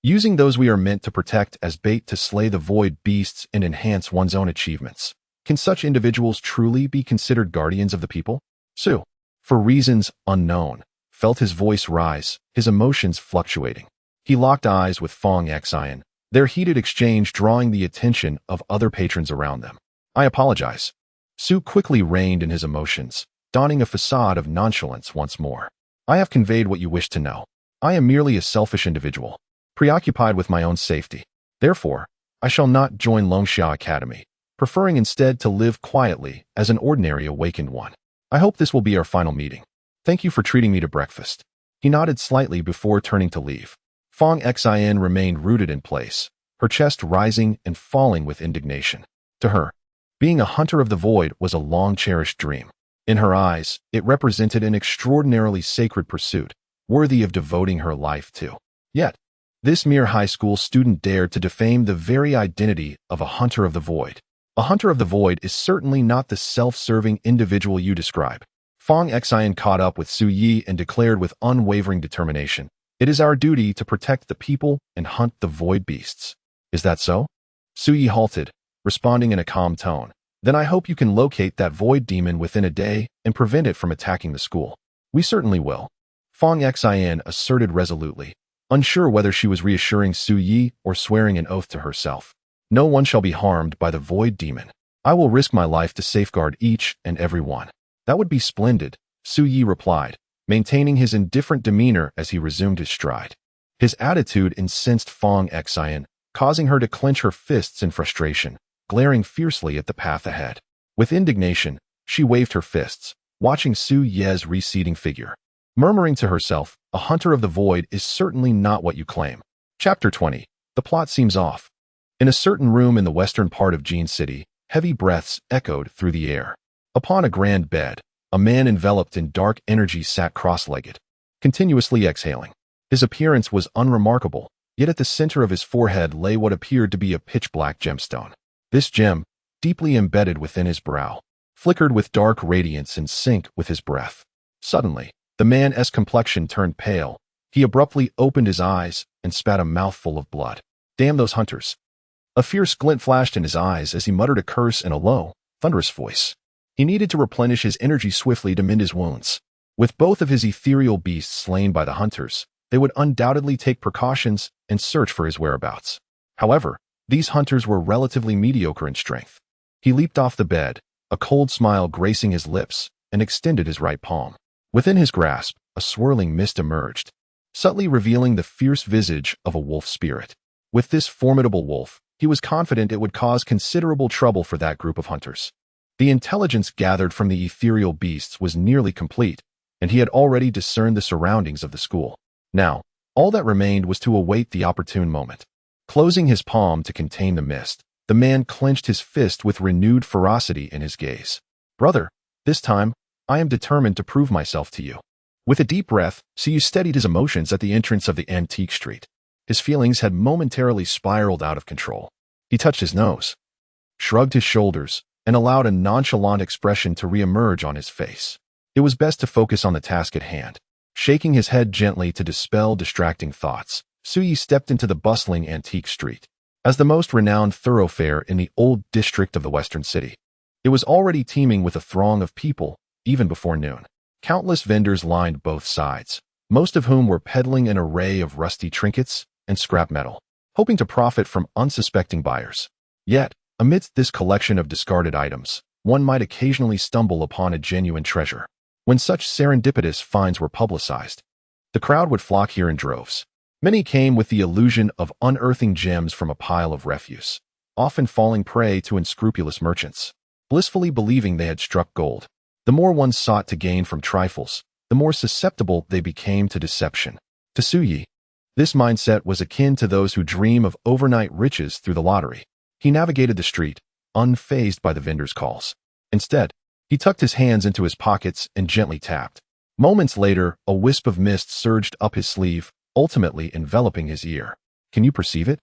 Using those we are meant to protect as bait to slay the void beasts and enhance one's own achievements. Can such individuals truly be considered guardians of the people? Su, for reasons unknown, felt his voice rise, his emotions fluctuating. He locked eyes with Fong Xian, their heated exchange drawing the attention of other patrons around them. I apologize. Su quickly reined in his emotions, donning a facade of nonchalance once more. I have conveyed what you wish to know. I am merely a selfish individual, preoccupied with my own safety. Therefore, I shall not join Longsha Academy. preferring instead to live quietly as an ordinary awakened one. I hope this will be our final meeting. Thank you for treating me to breakfast. He nodded slightly before turning to leave. Fong Xin remained rooted in place, her chest rising and falling with indignation. To her, being a hunter of the void was a long-cherished dream. In her eyes, it represented an extraordinarily sacred pursuit, worthy of devoting her life to. Yet, this mere high school student dared to defame the very identity of a hunter of the void. A hunter of the void is certainly not the self-serving individual you describe. Fong Xin caught up with Su Yi and declared with unwavering determination, "It is our duty to protect the people and hunt the void beasts." "Is that so?" Su Yi halted, responding in a calm tone. "Then I hope you can locate that void demon within a day and prevent it from attacking the school." "We certainly will," Fong Xin asserted resolutely, unsure whether she was reassuring Su Yi or swearing an oath to herself. "No one shall be harmed by the void demon. I will risk my life to safeguard each and every one." "That would be splendid," Su Yi replied, maintaining his indifferent demeanor as he resumed his stride. His attitude incensed Fong Xin, causing her to clench her fists in frustration, glaring fiercely at the path ahead. With indignation, she waved her fists, watching Su Ye's receding figure. Murmuring to herself, "A hunter of the void is certainly not what you claim." Chapter 20. The plot seems off. In a certain room in the western part of Jean City, heavy breaths echoed through the air. Upon a grand bed, a man enveloped in dark energy sat cross-legged, continuously exhaling. His appearance was unremarkable, yet at the center of his forehead lay what appeared to be a pitch-black gemstone. This gem, deeply embedded within his brow, flickered with dark radiance in sync with his breath. Suddenly, the man's complexion turned pale. He abruptly opened his eyes and spat a mouthful of blood. "Damn those hunters." A fierce glint flashed in his eyes as he muttered a curse in a low, thunderous voice. He needed to replenish his energy swiftly to mend his wounds. With both of his ethereal beasts slain by the hunters, they would undoubtedly take precautions and search for his whereabouts. However, these hunters were relatively mediocre in strength. He leaped off the bed, a cold smile gracing his lips, and extended his right palm. Within his grasp, a swirling mist emerged, subtly revealing the fierce visage of a wolf spirit. With this formidable wolf, he was confident it would cause considerable trouble for that group of hunters. The intelligence gathered from the ethereal beasts was nearly complete, and he had already discerned the surroundings of the school. Now, all that remained was to await the opportune moment. Closing his palm to contain the mist, the man clenched his fist with renewed ferocity in his gaze. "Brother, this time, I am determined to prove myself to you." With a deep breath, Siyu steadied his emotions at the entrance of the antique street. His feelings had momentarily spiraled out of control. He touched his nose, shrugged his shoulders, and allowed a nonchalant expression to re-emerge on his face. It was best to focus on the task at hand. Shaking his head gently to dispel distracting thoughts, Suyi stepped into the bustling antique street. As the most renowned thoroughfare in the old district of the western city, it was already teeming with a throng of people, even before noon. Countless vendors lined both sides, most of whom were peddling an array of rusty trinkets and scrap metal, hoping to profit from unsuspecting buyers. Yet, amidst this collection of discarded items, one might occasionally stumble upon a genuine treasure. When such serendipitous finds were publicized, the crowd would flock here in droves. Many came with the illusion of unearthing gems from a pile of refuse, often falling prey to unscrupulous merchants, blissfully believing they had struck gold. The more one sought to gain from trifles, the more susceptible they became to deception. To Suyi, this mindset was akin to those who dream of overnight riches through the lottery. He navigated the street, unfazed by the vendors' calls. Instead, he tucked his hands into his pockets and gently tapped. Moments later, a wisp of mist surged up his sleeve, ultimately enveloping his ear. "Can you perceive it?"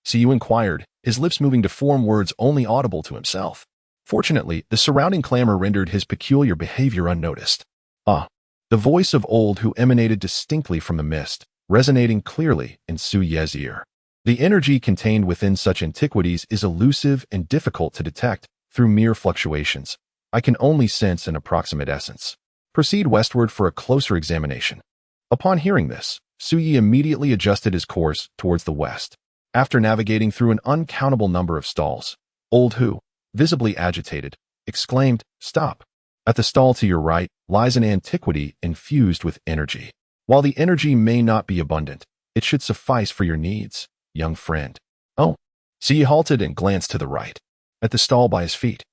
Siyu inquired, his lips moving to form words only audible to himself. Fortunately, the surrounding clamor rendered his peculiar behavior unnoticed. "Ah!" The voice of old who emanated distinctly from the mist, resonating clearly in Su Ye's ear. The energy contained within such antiquities is elusive and difficult to detect through mere fluctuations. I can only sense an approximate essence. Proceed westward for a closer examination. Upon hearing this, Su Yi immediately adjusted his course towards the west. After navigating through an uncountable number of stalls, old Hu, visibly agitated, exclaimed, "Stop! At the stall to your right lies an antiquity infused with energy. While the energy may not be abundant, it should suffice for your needs, young friend." "Oh." Siyi halted and glanced to the right. At the stall by his feet,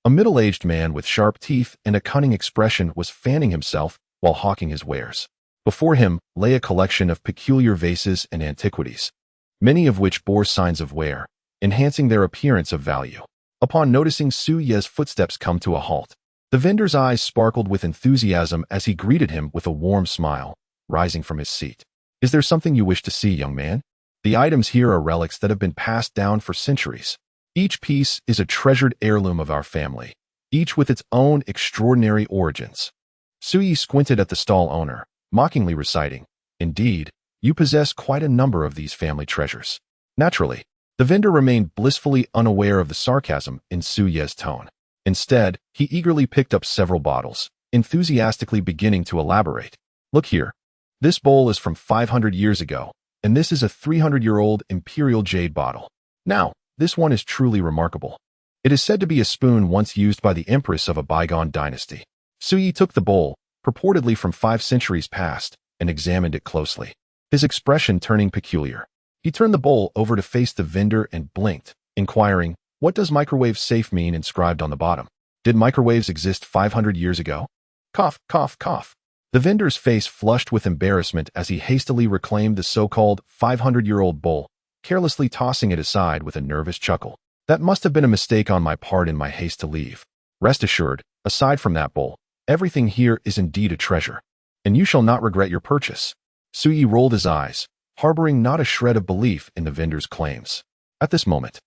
a middle-aged man with sharp teeth and a cunning expression was fanning himself while hawking his wares. Before him lay a collection of peculiar vases and antiquities, many of which bore signs of wear, enhancing their appearance of value. Upon noticing Su Ye's footsteps come to a halt, the vendor's eyes sparkled with enthusiasm as he greeted him with a warm smile, rising from his seat. "Is there something you wish to see, young man? The items here are relics that have been passed down for centuries. Each piece is a treasured heirloom of our family, each with its own extraordinary origins." Su Yi squinted at the stall owner, mockingly reciting, "Indeed, you possess quite a number of these family treasures." Naturally, the vendor remained blissfully unaware of the sarcasm in Su Ye's tone. Instead, he eagerly picked up several bottles, enthusiastically beginning to elaborate. "Look here. This bowl is from 500 years ago, and this is a 300-year-old imperial jade bottle. Now, this one is truly remarkable. It is said to be a spoon once used by the empress of a bygone dynasty." Su Yi took the bowl, purportedly from 5 centuries past, and examined it closely, his expression turning peculiar. He turned the bowl over to face the vendor and blinked, inquiring, "What does microwave safe mean inscribed on the bottom? Did microwaves exist 500 years ago?" Cough, cough, cough. The vendor's face flushed with embarrassment as he hastily reclaimed the so-called 500-year-old bowl, carelessly tossing it aside with a nervous chuckle. "That must have been a mistake on my part in my haste to leave. Rest assured, aside from that bowl, everything here is indeed a treasure, and you shall not regret your purchase." Su Yi rolled his eyes, harboring not a shred of belief in the vendor's claims. At this moment,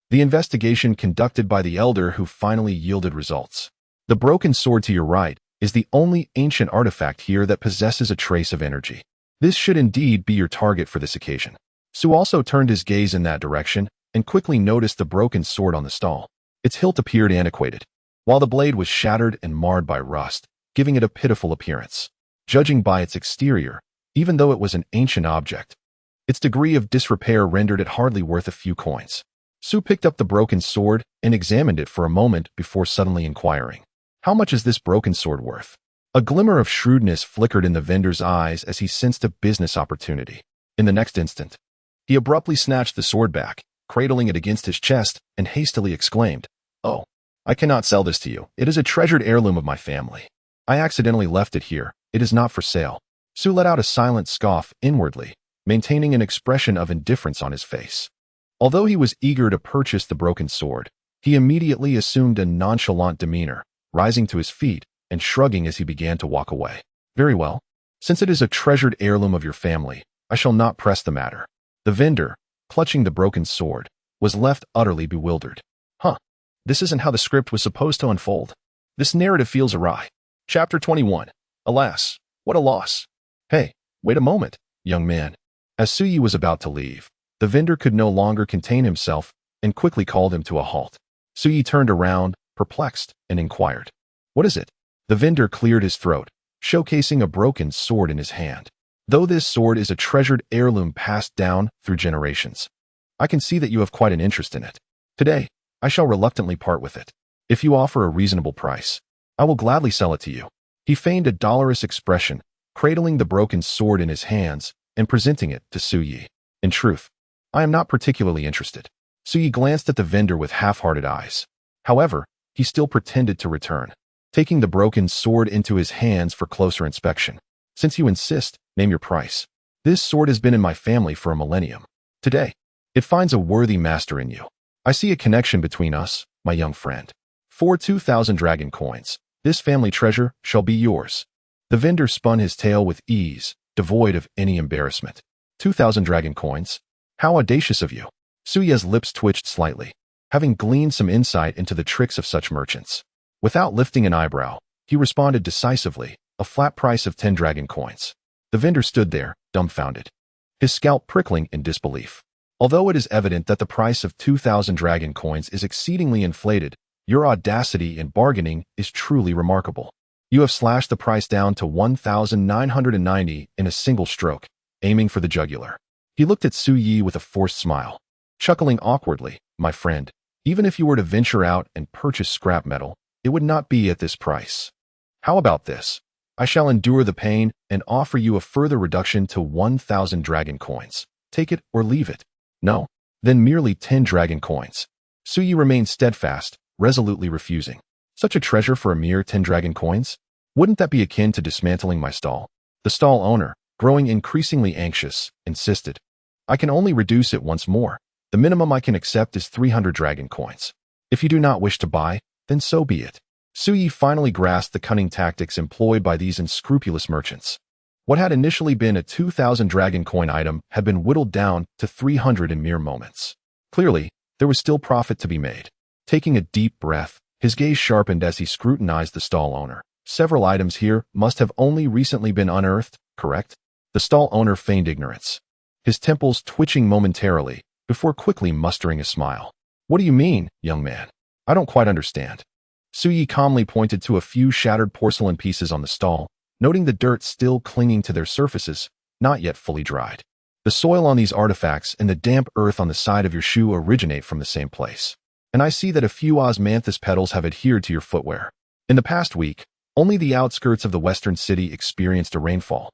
the investigation conducted by the elder who finally yielded results. The broken sword to your right is the only ancient artifact here that possesses a trace of energy. This should indeed be your target for this occasion. Su also turned his gaze in that direction and quickly noticed the broken sword on the stall. Its hilt appeared antiquated, while the blade was shattered and marred by rust, giving it a pitiful appearance. Judging by its exterior, even though it was an ancient object, its degree of disrepair rendered it hardly worth a few coins. Su picked up the broken sword and examined it for a moment before suddenly inquiring, "How much is this broken sword worth?" A glimmer of shrewdness flickered in the vendor's eyes as he sensed a business opportunity. In the next instant, he abruptly snatched the sword back, cradling it against his chest, and hastily exclaimed, "Oh, I cannot sell this to you. It is a treasured heirloom of my family. I accidentally left it here. It is not for sale." Su let out a silent scoff inwardly, maintaining an expression of indifference on his face. Although he was eager to purchase the broken sword, he immediately assumed a nonchalant demeanor, rising to his feet and shrugging as he began to walk away. "Very well. Since it is a treasured heirloom of your family, I shall not press the matter." The vendor, clutching the broken sword, was left utterly bewildered. This isn't how the script was supposed to unfold. This narrative feels awry. Chapter 21. Alas, what a loss. "Hey, wait a moment, young man." As Su Yi was about to leave, the vendor could no longer contain himself and quickly called him to a halt. Su Yi turned around, perplexed, and inquired, "What is it?" The vendor cleared his throat, showcasing a broken sword in his hand. "Though this sword is a treasured heirloom passed down through generations, I can see that you have quite an interest in it. Today, I shall reluctantly part with it. If you offer a reasonable price, I will gladly sell it to you." He feigned a dolorous expression, cradling the broken sword in his hands and presenting it to Su Yi. "In truth, I am not particularly interested." Su Yi glanced at the vendor with half-hearted eyes. However, he still pretended to return, taking the broken sword into his hands for closer inspection. "Since you insist, name your price. This sword has been in my family for a millennium. Today, it finds a worthy master in you. I see a connection between us, my young friend. For 2,000 dragon coins, this family treasure shall be yours." The vendor spun his tale with ease, devoid of any embarrassment. 2,000 dragon coins? How audacious of you. Su Yi's lips twitched slightly, having gleaned some insight into the tricks of such merchants. Without lifting an eyebrow, he responded decisively, "A flat price of 10 dragon coins." The vendor stood there, dumbfounded, his scalp prickling in disbelief. "Although it is evident that the price of 2,000 dragon coins is exceedingly inflated, your audacity in bargaining is truly remarkable. You have slashed the price down to 1,990 in a single stroke, aiming for the jugular." He looked at Su Yi with a forced smile, chuckling awkwardly. "My friend, even if you were to venture out and purchase scrap metal, it would not be at this price. How about this? I shall endure the pain and offer you a further reduction to 1,000 dragon coins. Take it or leave it." "No, then merely 10 dragon coins." Su Yi remained steadfast, resolutely refusing. Such a treasure for a mere 10 dragon coins? Wouldn't that be akin to dismantling my stall? The stall owner, growing increasingly anxious, insisted. I can only reduce it once more. The minimum I can accept is 300 dragon coins. If you do not wish to buy, then so be it. Su Yi finally grasped the cunning tactics employed by these unscrupulous merchants. What had initially been a 2,000 dragon coin item had been whittled down to 300 in mere moments. Clearly, there was still profit to be made. Taking a deep breath, his gaze sharpened as he scrutinized the stall owner. Several items here must have only recently been unearthed, correct? The stall owner feigned ignorance, his temples twitching momentarily, before quickly mustering a smile. What do you mean, young man? I don't quite understand. Su Yi calmly pointed to a few shattered porcelain pieces on the stall, noting the dirt still clinging to their surfaces, not yet fully dried. The soil on these artifacts and the damp earth on the side of your shoe originate from the same place. And I see that a few osmanthus petals have adhered to your footwear. In the past week, only the outskirts of the western city experienced a rainfall.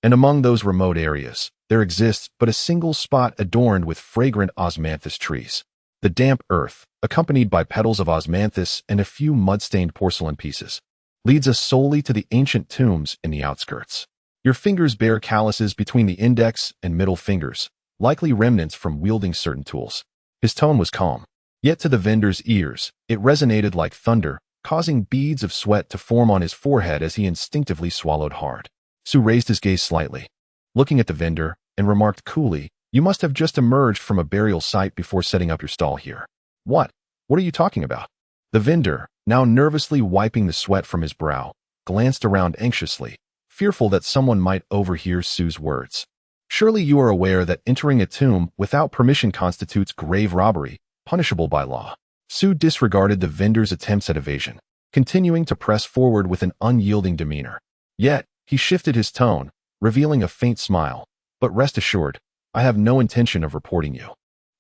And among those remote areas, there exists but a single spot adorned with fragrant osmanthus trees. The damp earth, accompanied by petals of osmanthus and a few mud-stained porcelain pieces, leads us solely to the ancient tombs in the outskirts. Your fingers bear calluses between the index and middle fingers, likely remnants from wielding certain tools. His tone was calm, yet to the vendor's ears, it resonated like thunder, causing beads of sweat to form on his forehead as he instinctively swallowed hard. Su raised his gaze slightly, looking at the vendor, and remarked coolly, "You must have just emerged from a burial site before setting up your stall here." What? What are you talking about? The vendor, now nervously wiping the sweat from his brow, glanced around anxiously, fearful that someone might overhear Su's words. Surely you are aware that entering a tomb without permission constitutes grave robbery, punishable by law. Su disregarded the vendor's attempts at evasion, continuing to press forward with an unyielding demeanor. Yet, he shifted his tone, revealing a faint smile. But rest assured, I have no intention of reporting you.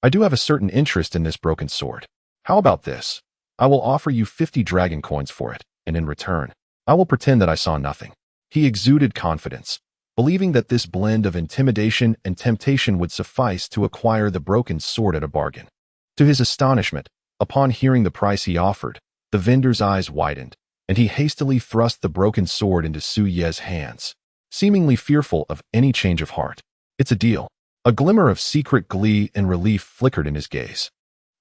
I do have a certain interest in this broken sword. How about this? I will offer you 50 dragon coins for it, and in return, I will pretend that I saw nothing. He exuded confidence, believing that this blend of intimidation and temptation would suffice to acquire the broken sword at a bargain. To his astonishment, upon hearing the price he offered, the vendor's eyes widened, and he hastily thrust the broken sword into Su Yi's hands, seemingly fearful of any change of heart. It's a deal. A glimmer of secret glee and relief flickered in his gaze.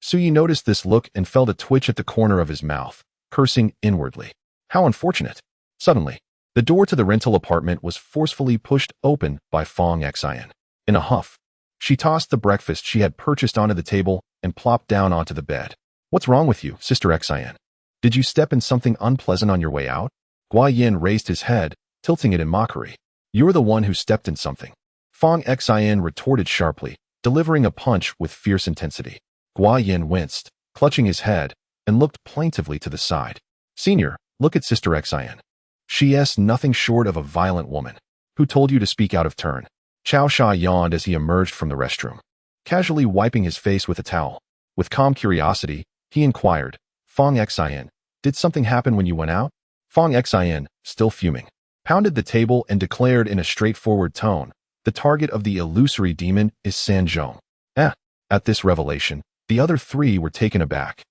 Su Yi noticed this look and felt a twitch at the corner of his mouth, cursing inwardly. How unfortunate. Suddenly, the door to the rental apartment was forcefully pushed open by Fong Xian. In a huff, she tossed the breakfast she had purchased onto the table and plopped down onto the bed. What's wrong with you, Sister Xian? Did you step in something unpleasant on your way out? Gua Yin raised his head, tilting it in mockery. You're the one who stepped in something. Fong Xian retorted sharply, delivering a punch with fierce intensity. Gua Yin winced, clutching his head, and looked plaintively to the side. Senior, look at Sister Xian. She is nothing short of a violent woman. Who told you to speak out of turn? Chao Sha yawned as he emerged from the restroom, casually wiping his face with a towel. With calm curiosity, he inquired, Fong Xian, did something happen when you went out? Fong Xian, still fuming, pounded the table and declared in a straightforward tone, the target of the illusory demon is Sanzhong. At this revelation, the other three were taken aback,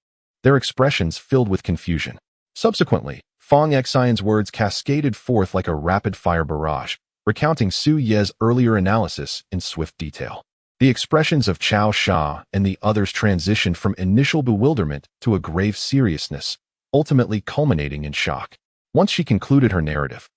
their expressions filled with confusion. Subsequently, Fong Xian's words cascaded forth like a rapid-fire barrage, recounting Su Yi's earlier analysis in swift detail. The expressions of Chao Sha and the others transitioned from initial bewilderment to a grave seriousness, ultimately culminating in shock. Once she concluded her narrative,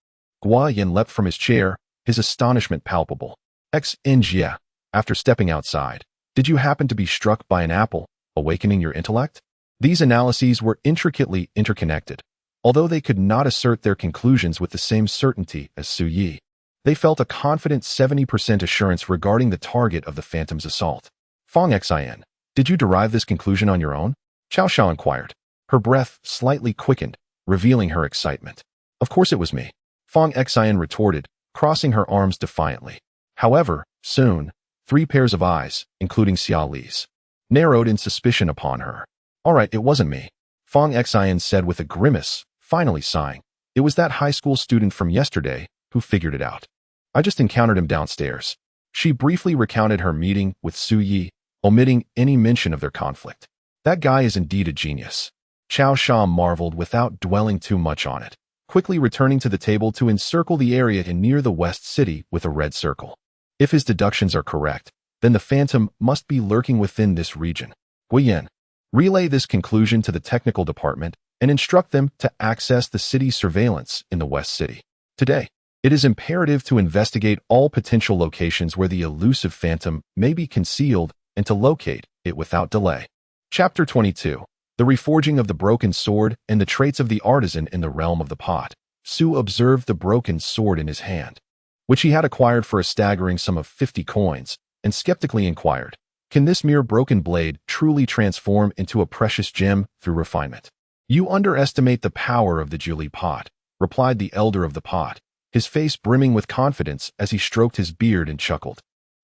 Gua Yin leapt from his chair, his astonishment palpable. Xinjia, after stepping outside, did you happen to be struck by an apple, awakening your intellect? These analyses were intricately interconnected. Although they could not assert their conclusions with the same certainty as Su Yi, they felt a confident 70% assurance regarding the target of the Phantom's assault. Fong Xian, did you derive this conclusion on your own? Chao Sha inquired. Her breath slightly quickened, revealing her excitement. Of course it was me. Fong Xian retorted, crossing her arms defiantly. However, soon, 3 pairs of eyes, including Xia Li's, narrowed in suspicion upon her. All right, it wasn't me, Fong Xian said with a grimace, finally sighing. It was that high school student from yesterday who figured it out. I just encountered him downstairs. She briefly recounted her meeting with Su Yi, omitting any mention of their conflict. That guy is indeed a genius. Qiao Sha marveled without dwelling too much on it, quickly returning to the table to encircle the area near the West City with a red circle. If his deductions are correct, then the phantom must be lurking within this region. Guiyan, relay this conclusion to the technical department and instruct them to access the city's surveillance in the West City. Today, it is imperative to investigate all potential locations where the elusive phantom may be concealed and to locate it without delay. Chapter 22. The Reforging of the Broken Sword and the Traits of the Artisan in the Realm of the Pot. Su observed the broken sword in his hand, which he had acquired for a staggering sum of 50 coins, and skeptically inquired, can this mere broken blade truly transform into a precious gem through refinement? You underestimate the power of the Julie Pot, replied the elder of the pot, his face brimming with confidence as he stroked his beard and chuckled.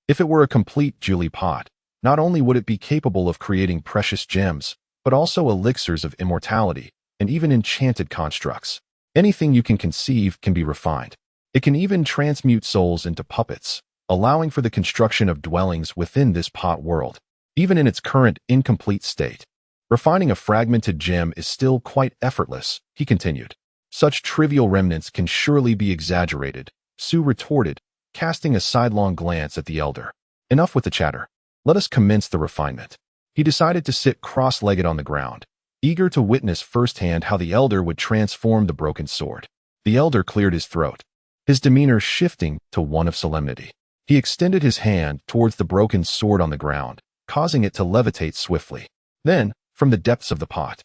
If it were a complete Julie Pot, not only would it be capable of creating precious gems, but also elixirs of immortality and even enchanted constructs. Anything you can conceive can be refined. It can even transmute souls into puppets, allowing for the construction of dwellings within this pot world, even in its current incomplete state. Refining a fragmented gem is still quite effortless, he continued. Such trivial remnants can surely be exaggerated, Su retorted, casting a sidelong glance at the elder. Enough with the chatter. Let us commence the refinement. He decided to sit cross-legged on the ground, eager to witness firsthand how the elder would transform the broken sword. The elder cleared his throat, his demeanor shifting to one of solemnity. He extended his hand towards the broken sword on the ground, causing it to levitate swiftly. Then, from the depths of the pot,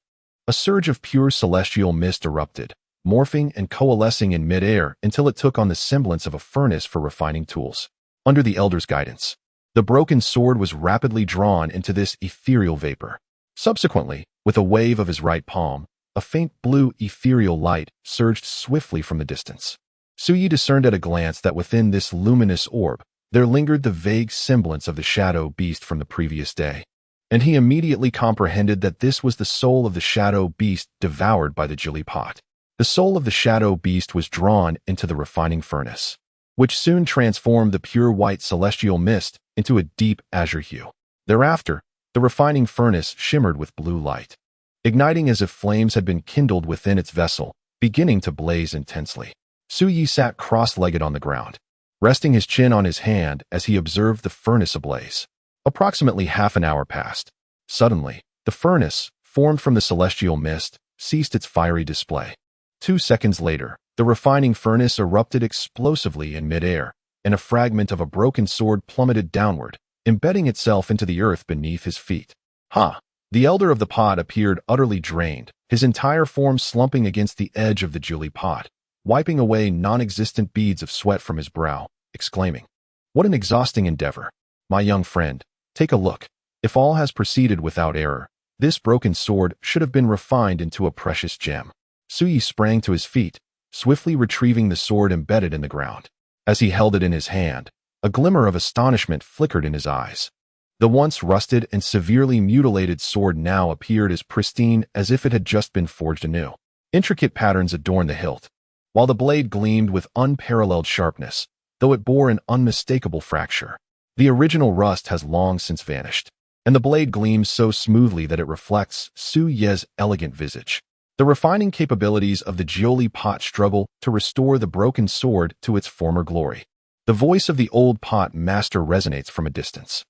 a surge of pure celestial mist erupted, morphing and coalescing in mid-air until it took on the semblance of a furnace for refining tools. Under the elder's guidance, the broken sword was rapidly drawn into this ethereal vapor. Subsequently, with a wave of his right palm, a faint blue ethereal light surged swiftly from the distance. Su Yi discerned at a glance that within this luminous orb, there lingered the vague semblance of the shadow beast from the previous day. And he immediately comprehended that this was the soul of the shadow beast devoured by the Julie Pot. The soul of the shadow beast was drawn into the refining furnace, which soon transformed the pure white celestial mist into a deep azure hue. Thereafter, the refining furnace shimmered with blue light, igniting as if flames had been kindled within its vessel, beginning to blaze intensely. Su Yi sat cross-legged on the ground, resting his chin on his hand as he observed the furnace ablaze. Approximately half an hour passed. Suddenly, the furnace, formed from the celestial mist, ceased its fiery display. 2 seconds later, the refining furnace erupted explosively in mid-air, and a fragment of a broken sword plummeted downward, embedding itself into the earth beneath his feet. Ha! The elder of the pot appeared utterly drained, his entire form slumping against the edge of the Julie Pot, wiping away non-existent beads of sweat from his brow, exclaiming, "What an exhausting endeavor! My young friend, take a look. If all has proceeded without error, this broken sword should have been refined into a precious gem." Su Yi sprang to his feet, swiftly retrieving the sword embedded in the ground. As he held it in his hand, a glimmer of astonishment flickered in his eyes. The once rusted and severely mutilated sword now appeared as pristine as if it had just been forged anew. Intricate patterns adorned the hilt, while the blade gleamed with unparalleled sharpness, though it bore an unmistakable fracture. The original rust has long since vanished, and the blade gleams so smoothly that it reflects Su Ye's elegant visage. The refining capabilities of the Julie Pot struggle to restore the broken sword to its former glory. The voice of the old pot master resonates from a distance.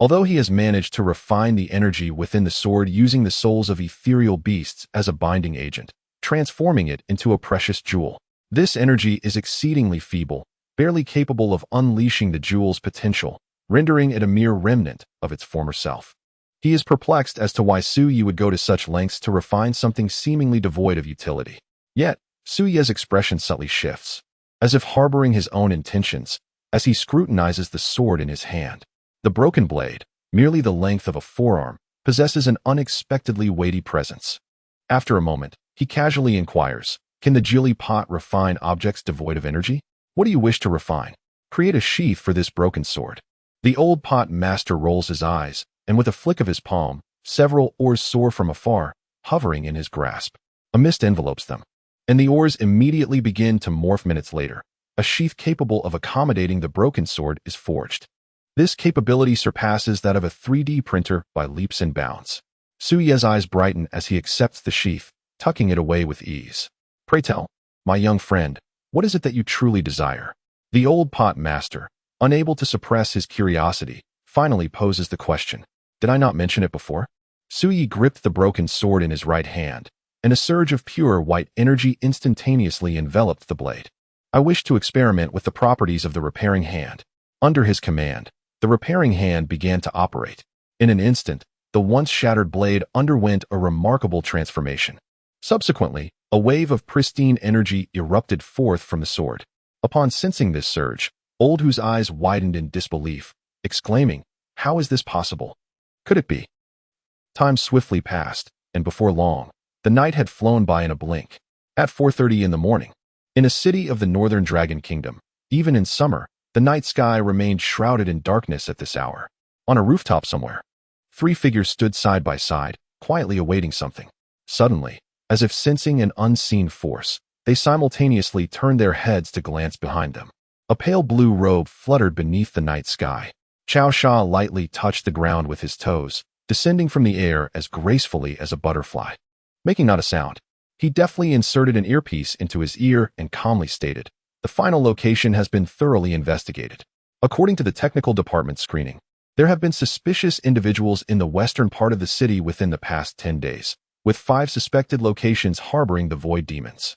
Although he has managed to refine the energy within the sword using the souls of ethereal beasts as a binding agent, transforming it into a precious jewel, this energy is exceedingly feeble, barely capable of unleashing the jewel's potential, rendering it a mere remnant of its former self. He is perplexed as to why Su Yi would go to such lengths to refine something seemingly devoid of utility. Yet, Su Yi's expression subtly shifts, as if harboring his own intentions, as he scrutinizes the sword in his hand. The broken blade, merely the length of a forearm, possesses an unexpectedly weighty presence. After a moment, he casually inquires, "Can the Julie Pot refine objects devoid of energy? What do you wish to refine? Create a sheath for this broken sword." The old pot master rolls his eyes, and with a flick of his palm, several oars soar from afar, hovering in his grasp. A mist envelopes them, and the oars immediately begin to morph. Minutes later, a sheath capable of accommodating the broken sword is forged. This capability surpasses that of a 3D printer by leaps and bounds. Su Ye's eyes brighten as he accepts the sheath, tucking it away with ease. Pray tell, my young friend, what is it that you truly desire? The old pot master, unable to suppress his curiosity, finally poses the question. Did I not mention it before? Su Ye gripped the broken sword in his right hand, and a surge of pure white energy instantaneously enveloped the blade. I wish to experiment with the properties of the repairing hand. Under his command, the repairing hand began to operate. In an instant, the once shattered blade underwent a remarkable transformation. Subsequently, a wave of pristine energy erupted forth from the sword. Upon sensing this surge, Old Hu's eyes widened in disbelief, exclaiming, "How is this possible? Could it be?" Time swiftly passed, and before long, the night had flown by in a blink. At 4:30 in the morning, in a city of the Northern Dragon Kingdom, even in summer, the night sky remained shrouded in darkness at this hour. On a rooftop somewhere, 3 figures stood side by side, quietly awaiting something. Suddenly, as if sensing an unseen force, they simultaneously turned their heads to glance behind them. A pale blue robe fluttered beneath the night sky. Qiao Sha lightly touched the ground with his toes, descending from the air as gracefully as a butterfly. Making not a sound, he deftly inserted an earpiece into his ear and calmly stated, "The final location has been thoroughly investigated. According to the technical department screening, there have been suspicious individuals in the western part of the city within the past 10 days, with 5 suspected locations harboring the void demons.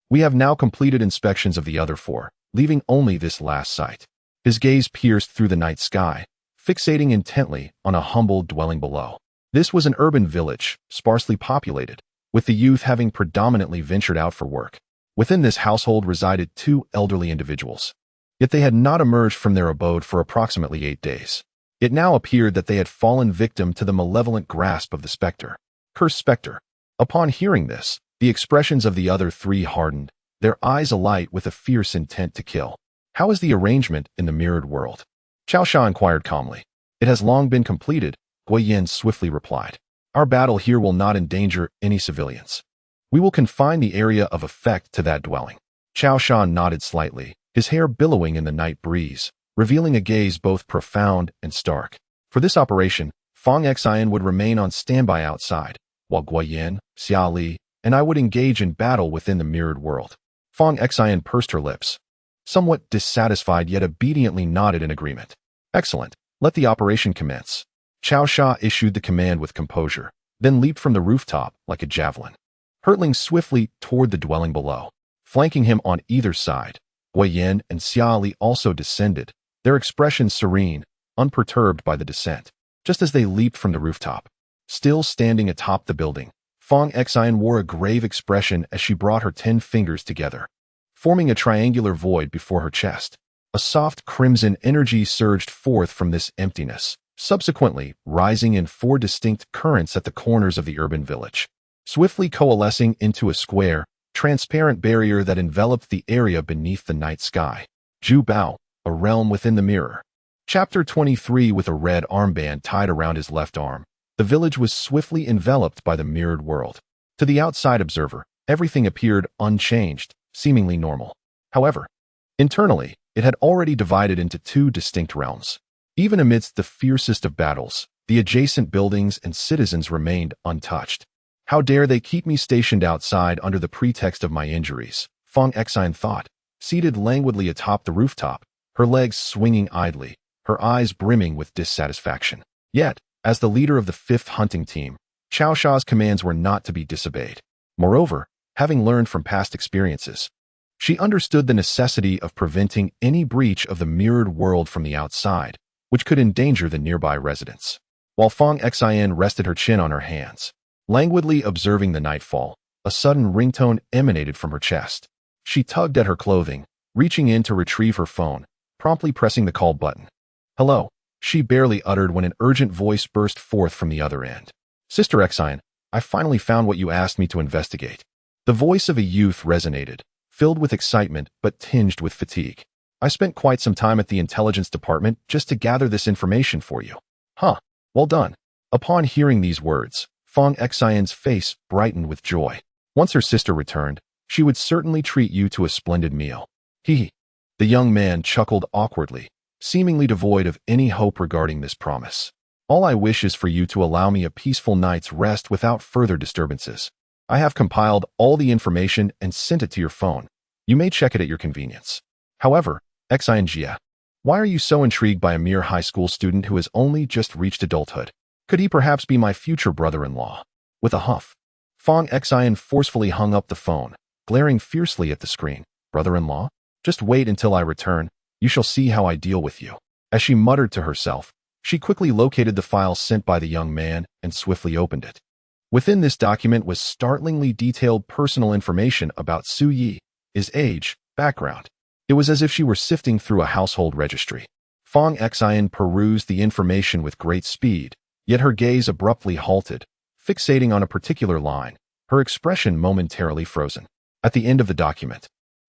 We have now completed inspections of the other 4, leaving only this last site." His gaze pierced through the night sky, fixating intently on a humble dwelling below. This was an urban village, sparsely populated, with the youth having predominantly ventured out for work. Within this household resided 2 elderly individuals. Yet they had not emerged from their abode for approximately 8 days. It now appeared that they had fallen victim to the malevolent grasp of the specter. Cursed specter. Upon hearing this, the expressions of the other 3 hardened, their eyes alight with a fierce intent to kill. "How is the arrangement in the mirrored world?" Qiao Sha inquired calmly. "It has long been completed," Gui Yin swiftly replied. "Our battle here will not endanger any civilians. We will confine the area of effect to that dwelling." Qiao Sha nodded slightly, his hair billowing in the night breeze, revealing a gaze both profound and stark. For this operation, Fang Xian would remain on standby outside, while Gui Yin, Xia Li, and I would engage in battle within the mirrored world. Fang Xian pursed her lips, somewhat dissatisfied yet obediently nodded in agreement. "Excellent. Let the operation commence." Qiao Sha issued the command with composure, then leaped from the rooftop like a javelin, hurtling swiftly toward the dwelling below. Flanking him on either side, Gui Yin and Xia Li also descended, their expressions serene, unperturbed by the descent. Just as they leaped from the rooftop, still standing atop the building, Fang Xian wore a grave expression as she brought her 10 fingers together, forming a triangular void before her chest. A soft crimson energy surged forth from this emptiness, subsequently rising in 4 distinct currents at the corners of the urban village, swiftly coalescing into a square, transparent barrier that enveloped the area beneath the night sky. Zhu Bao, a realm within the mirror. Chapter 23. With a red armband tied around his left arm, the village was swiftly enveloped by the mirrored world. To the outside observer, everything appeared unchanged, seemingly normal. However, internally, it had already divided into 2 distinct realms. Even amidst the fiercest of battles, the adjacent buildings and citizens remained untouched. "How dare they keep me stationed outside under the pretext of my injuries?" Fang Xian thought, seated languidly atop the rooftop, her legs swinging idly, her eyes brimming with dissatisfaction. Yet, as the leader of the 5th hunting team, Qiao Sha's commands were not to be disobeyed. Moreover, having learned from past experiences, she understood the necessity of preventing any breach of the mirrored world from the outside, which could endanger the nearby residents. While Fang Xian rested her chin on her hands, languidly observing the nightfall, a sudden ringtone emanated from her chest. She tugged at her clothing, reaching in to retrieve her phone, promptly pressing the call button. "Hello," she barely uttered when an urgent voice burst forth from the other end. "Sister Xian, I finally found what you asked me to investigate." The voice of a youth resonated, filled with excitement but tinged with fatigue. "I spent quite some time at the intelligence department just to gather this information for you." "Huh, well done." Upon hearing these words, Fang Xian's face brightened with joy. Once her sister returned, she would certainly treat you to a splendid meal. He. The young man chuckled awkwardly, seemingly devoid of any hope regarding this promise. All I wish is for you to allow me a peaceful night's rest without further disturbances. I have compiled all the information and sent it to your phone. You may check it at your convenience. However, Xinjia, why are you so intrigued by a mere high school student who has only just reached adulthood? Could he perhaps be my future brother-in-law? With a huff, Fong Xian forcefully hung up the phone, glaring fiercely at the screen. Brother-in-law? Just wait until I return. You shall see how I deal with you. As she muttered to herself, she quickly located the file sent by the young man and swiftly opened it. Within this document was startlingly detailed personal information about Su Yi, his age, background. It was as if she were sifting through a household registry. Fong Xian perused the information with great speed, yet her gaze abruptly halted, fixating on a particular line, her expression momentarily frozen. At the end of the document,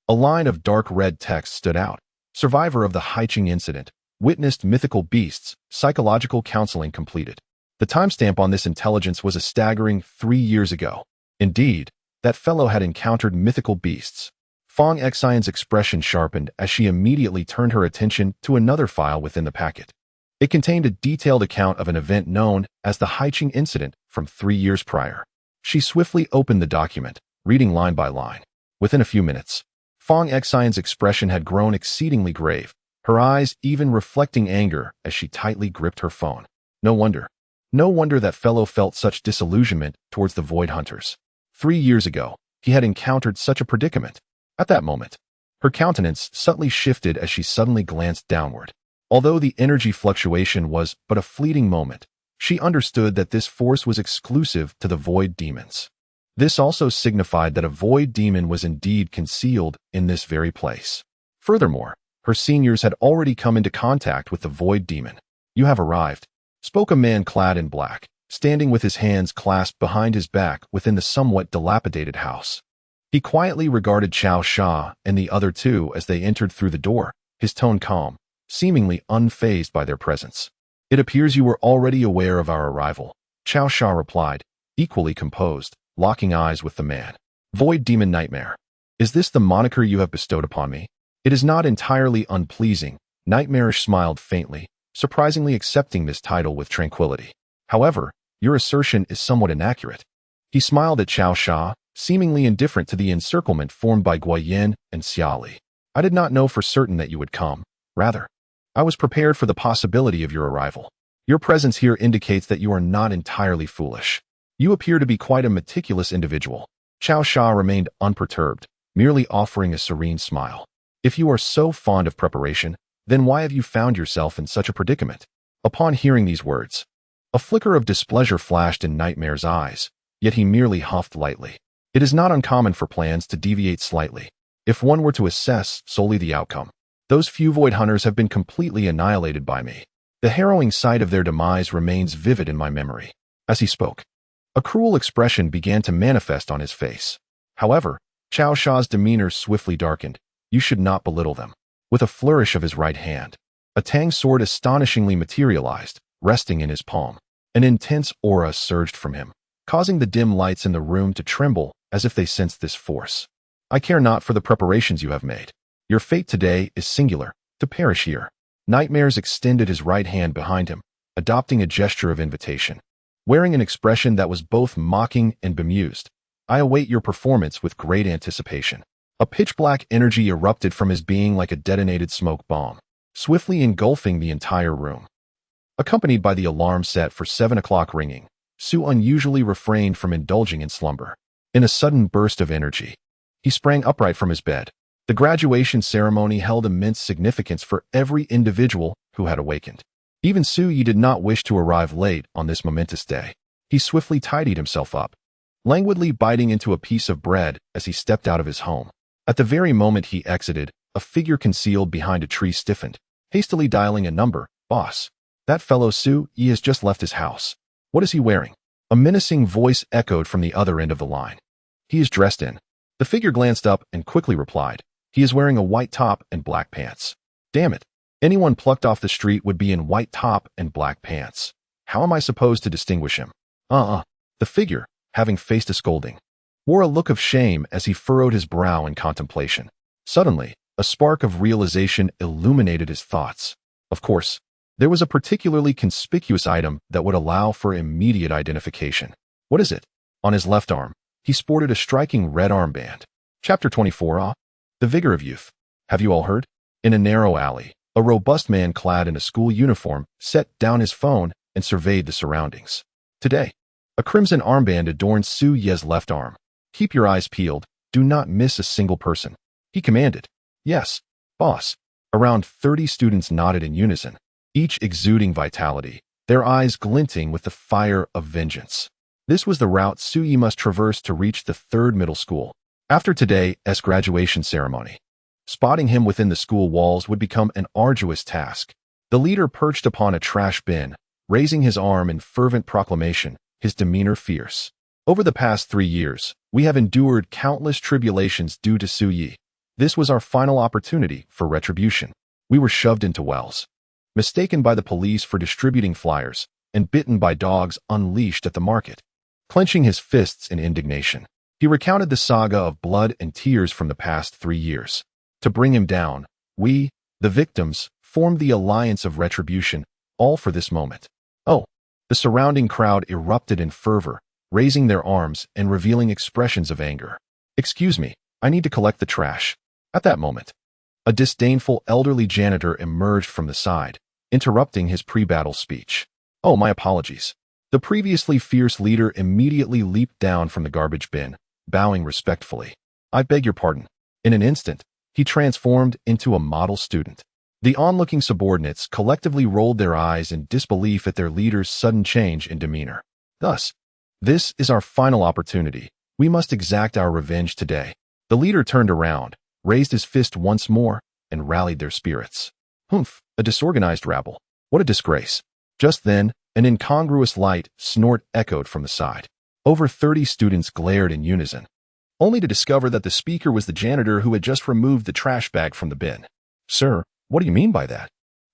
a line of dark red text stood out. Survivor of the Haiqing incident, witnessed mythical beasts, psychological counseling completed. The timestamp on this intelligence was a staggering 3 years ago. Indeed, that fellow had encountered mythical beasts. Fong Xian's expression sharpened as she immediately turned her attention to another file within the packet. It contained a detailed account of an event known as the Haiqing incident from 3 years prior. She swiftly opened the document, reading line by line. Within a few minutes, Fong Xian's expression had grown exceedingly grave, her eyes even reflecting anger as she tightly gripped her phone. No wonder that fellow felt such disillusionment towards the Void Hunters. 3 years ago, he had encountered such a predicament. At that moment, her countenance subtly shifted as she suddenly glanced downward. Although the energy fluctuation was but a fleeting moment, she understood that this force was exclusive to the Void Demons. This also signified that a Void Demon was indeed concealed in this very place. Furthermore, her seniors had already come into contact with the Void Demon. You have arrived, spoke a man clad in black, standing with his hands clasped behind his back within the somewhat dilapidated house. He quietly regarded Qiao Sha and the other two as they entered through the door, his tone calm, seemingly unfazed by their presence. It appears you were already aware of our arrival, Qiao Sha replied, equally composed, locking eyes with the man. Void Demon Nightmare. Is this the moniker you have bestowed upon me? It is not entirely unpleasing, Nightmarish smiled faintly, surprisingly accepting this title with tranquility. However, your assertion is somewhat inaccurate. He smiled at Qiao Sha, seemingly indifferent to the encirclement formed by Guoyin and Xiali. I did not know for certain that you would come. Rather, I was prepared for the possibility of your arrival. Your presence here indicates that you are not entirely foolish. You appear to be quite a meticulous individual. Qiao Sha remained unperturbed, merely offering a serene smile. If you are so fond of preparation, then why have you found yourself in such a predicament? Upon hearing these words, a flicker of displeasure flashed in Nightmare's eyes, yet he merely huffed lightly. It is not uncommon for plans to deviate slightly, if one were to assess solely the outcome. Those few Void Hunters have been completely annihilated by me. The harrowing sight of their demise remains vivid in my memory. As he spoke, a cruel expression began to manifest on his face. However, Qiao Sha's demeanor swiftly darkened. You should not belittle them. With a flourish of his right hand, a Tang sword astonishingly materialized, resting in his palm. An intense aura surged from him, causing the dim lights in the room to tremble as if they sensed this force. I care not for the preparations you have made. Your fate today is singular, to perish here. Nightmares extended his right hand behind him, adopting a gesture of invitation. Wearing an expression that was both mocking and bemused, I await your performance with great anticipation. A pitch-black energy erupted from his being like a detonated smoke bomb, swiftly engulfing the entire room. Accompanied by the alarm set for 7 o'clock ringing, Su unusually refrained from indulging in slumber. In a sudden burst of energy, he sprang upright from his bed. The graduation ceremony held immense significance for every individual who had awakened. Even Su Yi did not wish to arrive late on this momentous day. He swiftly tidied himself up, languidly biting into a piece of bread as he stepped out of his home. At the very moment he exited, a figure concealed behind a tree stiffened, hastily dialing a number. Boss, that fellow Su Yi has just left his house. What is he wearing? A menacing voice echoed from the other end of the line. He is dressed in. The figure glanced up and quickly replied. He is wearing a white top and black pants. Damn it. Anyone plucked off the street would be in white top and black pants. How am I supposed to distinguish him? The figure, having faced a scolding, wore a look of shame as he furrowed his brow in contemplation. Suddenly, a spark of realization illuminated his thoughts. Of course, There was a particularly conspicuous item that would allow for immediate identification. What is it? On his left arm, he sported a striking red armband. Chapter 24. The Vigor of Youth. Have you all heard? In a narrow alley, a robust man clad in a school uniform set down his phone and surveyed the surroundings. Today, a crimson armband adorned Su Ye's left arm. Keep your eyes peeled. Do not miss a single person. He commanded. Yes, boss. Around 30 students nodded in unison, each exuding vitality, their eyes glinting with the fire of vengeance. This was the route Su Ye must traverse to reach the third middle school. After today's graduation ceremony, spotting him within the school walls would become an arduous task. The leader perched upon a trash bin, raising his arm in fervent proclamation, his demeanor fierce. Over the past 3 years, we have endured countless tribulations due to Su Ye. This was our final opportunity for retribution. We were shoved into wells, mistaken by the police for distributing flyers, and bitten by dogs unleashed at the market. Clenching his fists in indignation, he recounted the saga of blood and tears from the past 3 years. To bring him down, we, the victims, formed the alliance of retribution, all for this moment. Oh, the surrounding crowd erupted in fervor, raising their arms and revealing expressions of anger. Excuse me, I need to collect the trash. At that moment, a disdainful elderly janitor emerged from the side, interrupting his pre-battle speech. Oh, my apologies. The previously fierce leader immediately leaped down from the garbage bin, bowing respectfully. I beg your pardon. In an instant, he transformed into a model student. The onlooking subordinates collectively rolled their eyes in disbelief at their leader's sudden change in demeanor. Thus, this is our final opportunity. We must exact our revenge today. The leader turned around, raised his fist once more, and rallied their spirits. Humph, a disorganized rabble. What a disgrace. Just then, an incongruous light snort echoed from the side. Over 30 students glared in unison, only to discover that the speaker was the janitor who had just removed the trash bag from the bin. Sir, what do you mean by that?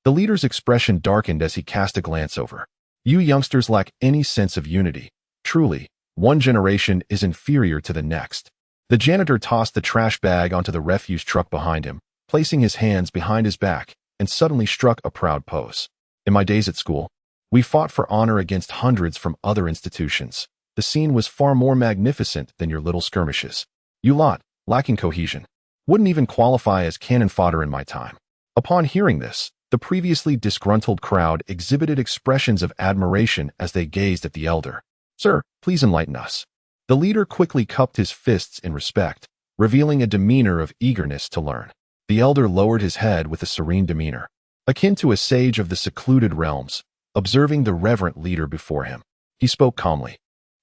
The leader's expression darkened as he cast a glance over. You youngsters lack any sense of unity. Truly, one generation is inferior to the next. The janitor tossed the trash bag onto the refuse truck behind him, placing his hands behind his back, and suddenly struck a proud pose. In my days at school, we fought for honor against hundreds from other institutions. The scene was far more magnificent than your little skirmishes. You lot, lacking cohesion, wouldn't even qualify as cannon fodder in my time. Upon hearing this, the previously disgruntled crowd exhibited expressions of admiration as they gazed at the elder. Sir, please enlighten us. The leader quickly cupped his fists in respect, revealing a demeanor of eagerness to learn. The elder lowered his head with a serene demeanor, akin to a sage of the secluded realms, observing the reverent leader before him. He spoke calmly.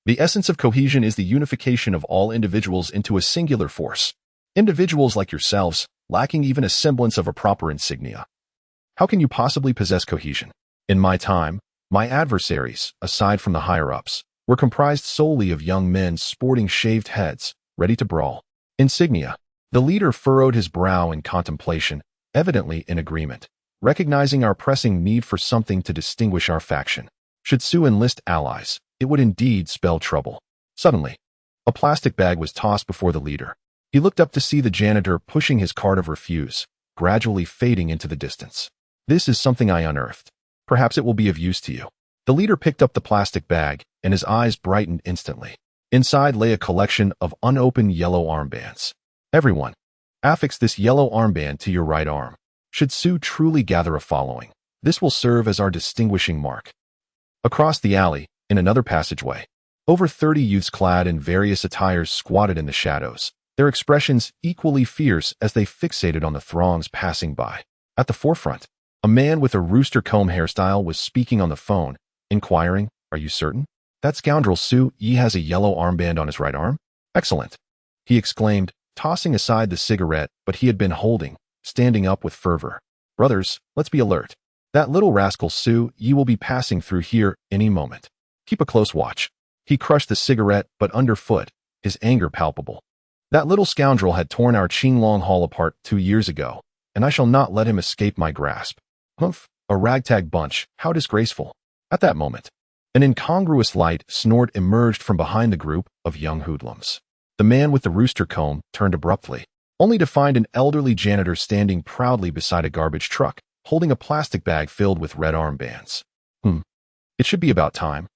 The essence of cohesion is the unification of all individuals into a singular force. Individuals like yourselves, lacking even a semblance of a proper insignia. How can you possibly possess cohesion? In my time, my adversaries, aside from the higher-ups, were comprised solely of young men sporting shaved heads, ready to brawl. Insignia. The leader furrowed his brow in contemplation, evidently in agreement, recognizing our pressing need for something to distinguish our faction. Should Su enlist allies, it would indeed spell trouble. Suddenly, a plastic bag was tossed before the leader. He looked up to see the janitor pushing his cart of refuse, gradually fading into the distance. This is something I unearthed. Perhaps it will be of use to you. The leader picked up the plastic bag, and his eyes brightened instantly. Inside lay a collection of unopened yellow armbands. Everyone, affix this yellow armband to your right arm. Should Su truly gather a following, this will serve as our distinguishing mark. Across the alley, in another passageway, over 30 youths clad in various attires squatted in the shadows, their expressions equally fierce as they fixated on the throngs passing by. At the forefront, a man with a rooster comb hairstyle was speaking on the phone, inquiring, "Are you certain? That scoundrel Su Ye has a yellow armband on his right arm? Excellent," he exclaimed, tossing aside the cigarette but he had been holding, standing up with fervor. "Brothers, let's be alert. That little rascal Su Ye will be passing through here any moment. Keep a close watch." He crushed the cigarette but underfoot, his anger palpable. That little scoundrel had torn our Qinglong Hall apart 2 years ago, and I shall not let him escape my grasp. Humph, a ragtag bunch, how disgraceful. At that moment, an incongruous light snort emerged from behind the group of young hoodlums. The man with the rooster comb turned abruptly, only to find an elderly janitor standing proudly beside a garbage truck, holding a plastic bag filled with red armbands. It should be about time.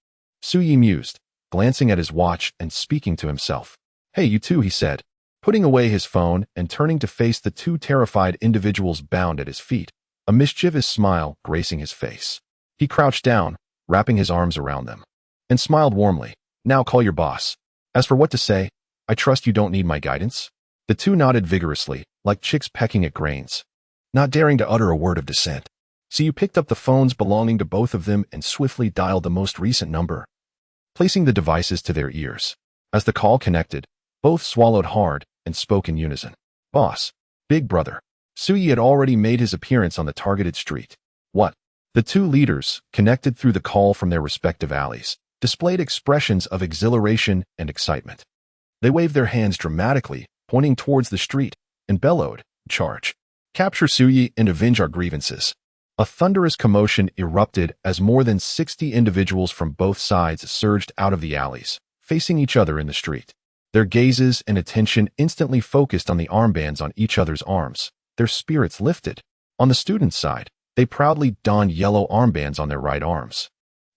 Su Yi mused, glancing at his watch and speaking to himself. Hey, you two, he said, putting away his phone and turning to face the two terrified individuals bound at his feet, a mischievous smile gracing his face. He crouched down, wrapping his arms around them, and smiled warmly. Now call your boss. As for what to say, I trust you don't need my guidance? The two nodded vigorously, like chicks pecking at grains, not daring to utter a word of dissent. So you picked up the phones belonging to both of them and swiftly dialed the most recent number, placing the devices to their ears. As the call connected, both swallowed hard and spoke in unison. Boss, big brother. Su Yi had already made his appearance on the targeted street. What? The two leaders, connected through the call from their respective alleys, displayed expressions of exhilaration and excitement. They waved their hands dramatically, pointing towards the street, and bellowed, "Charge! Capture Su Yi and avenge our grievances." A thunderous commotion erupted as more than 60 individuals from both sides surged out of the alleys, facing each other in the street. Their gazes and attention instantly focused on the armbands on each other's arms. Their spirits lifted. On the students' side, they proudly donned yellow armbands on their right arms,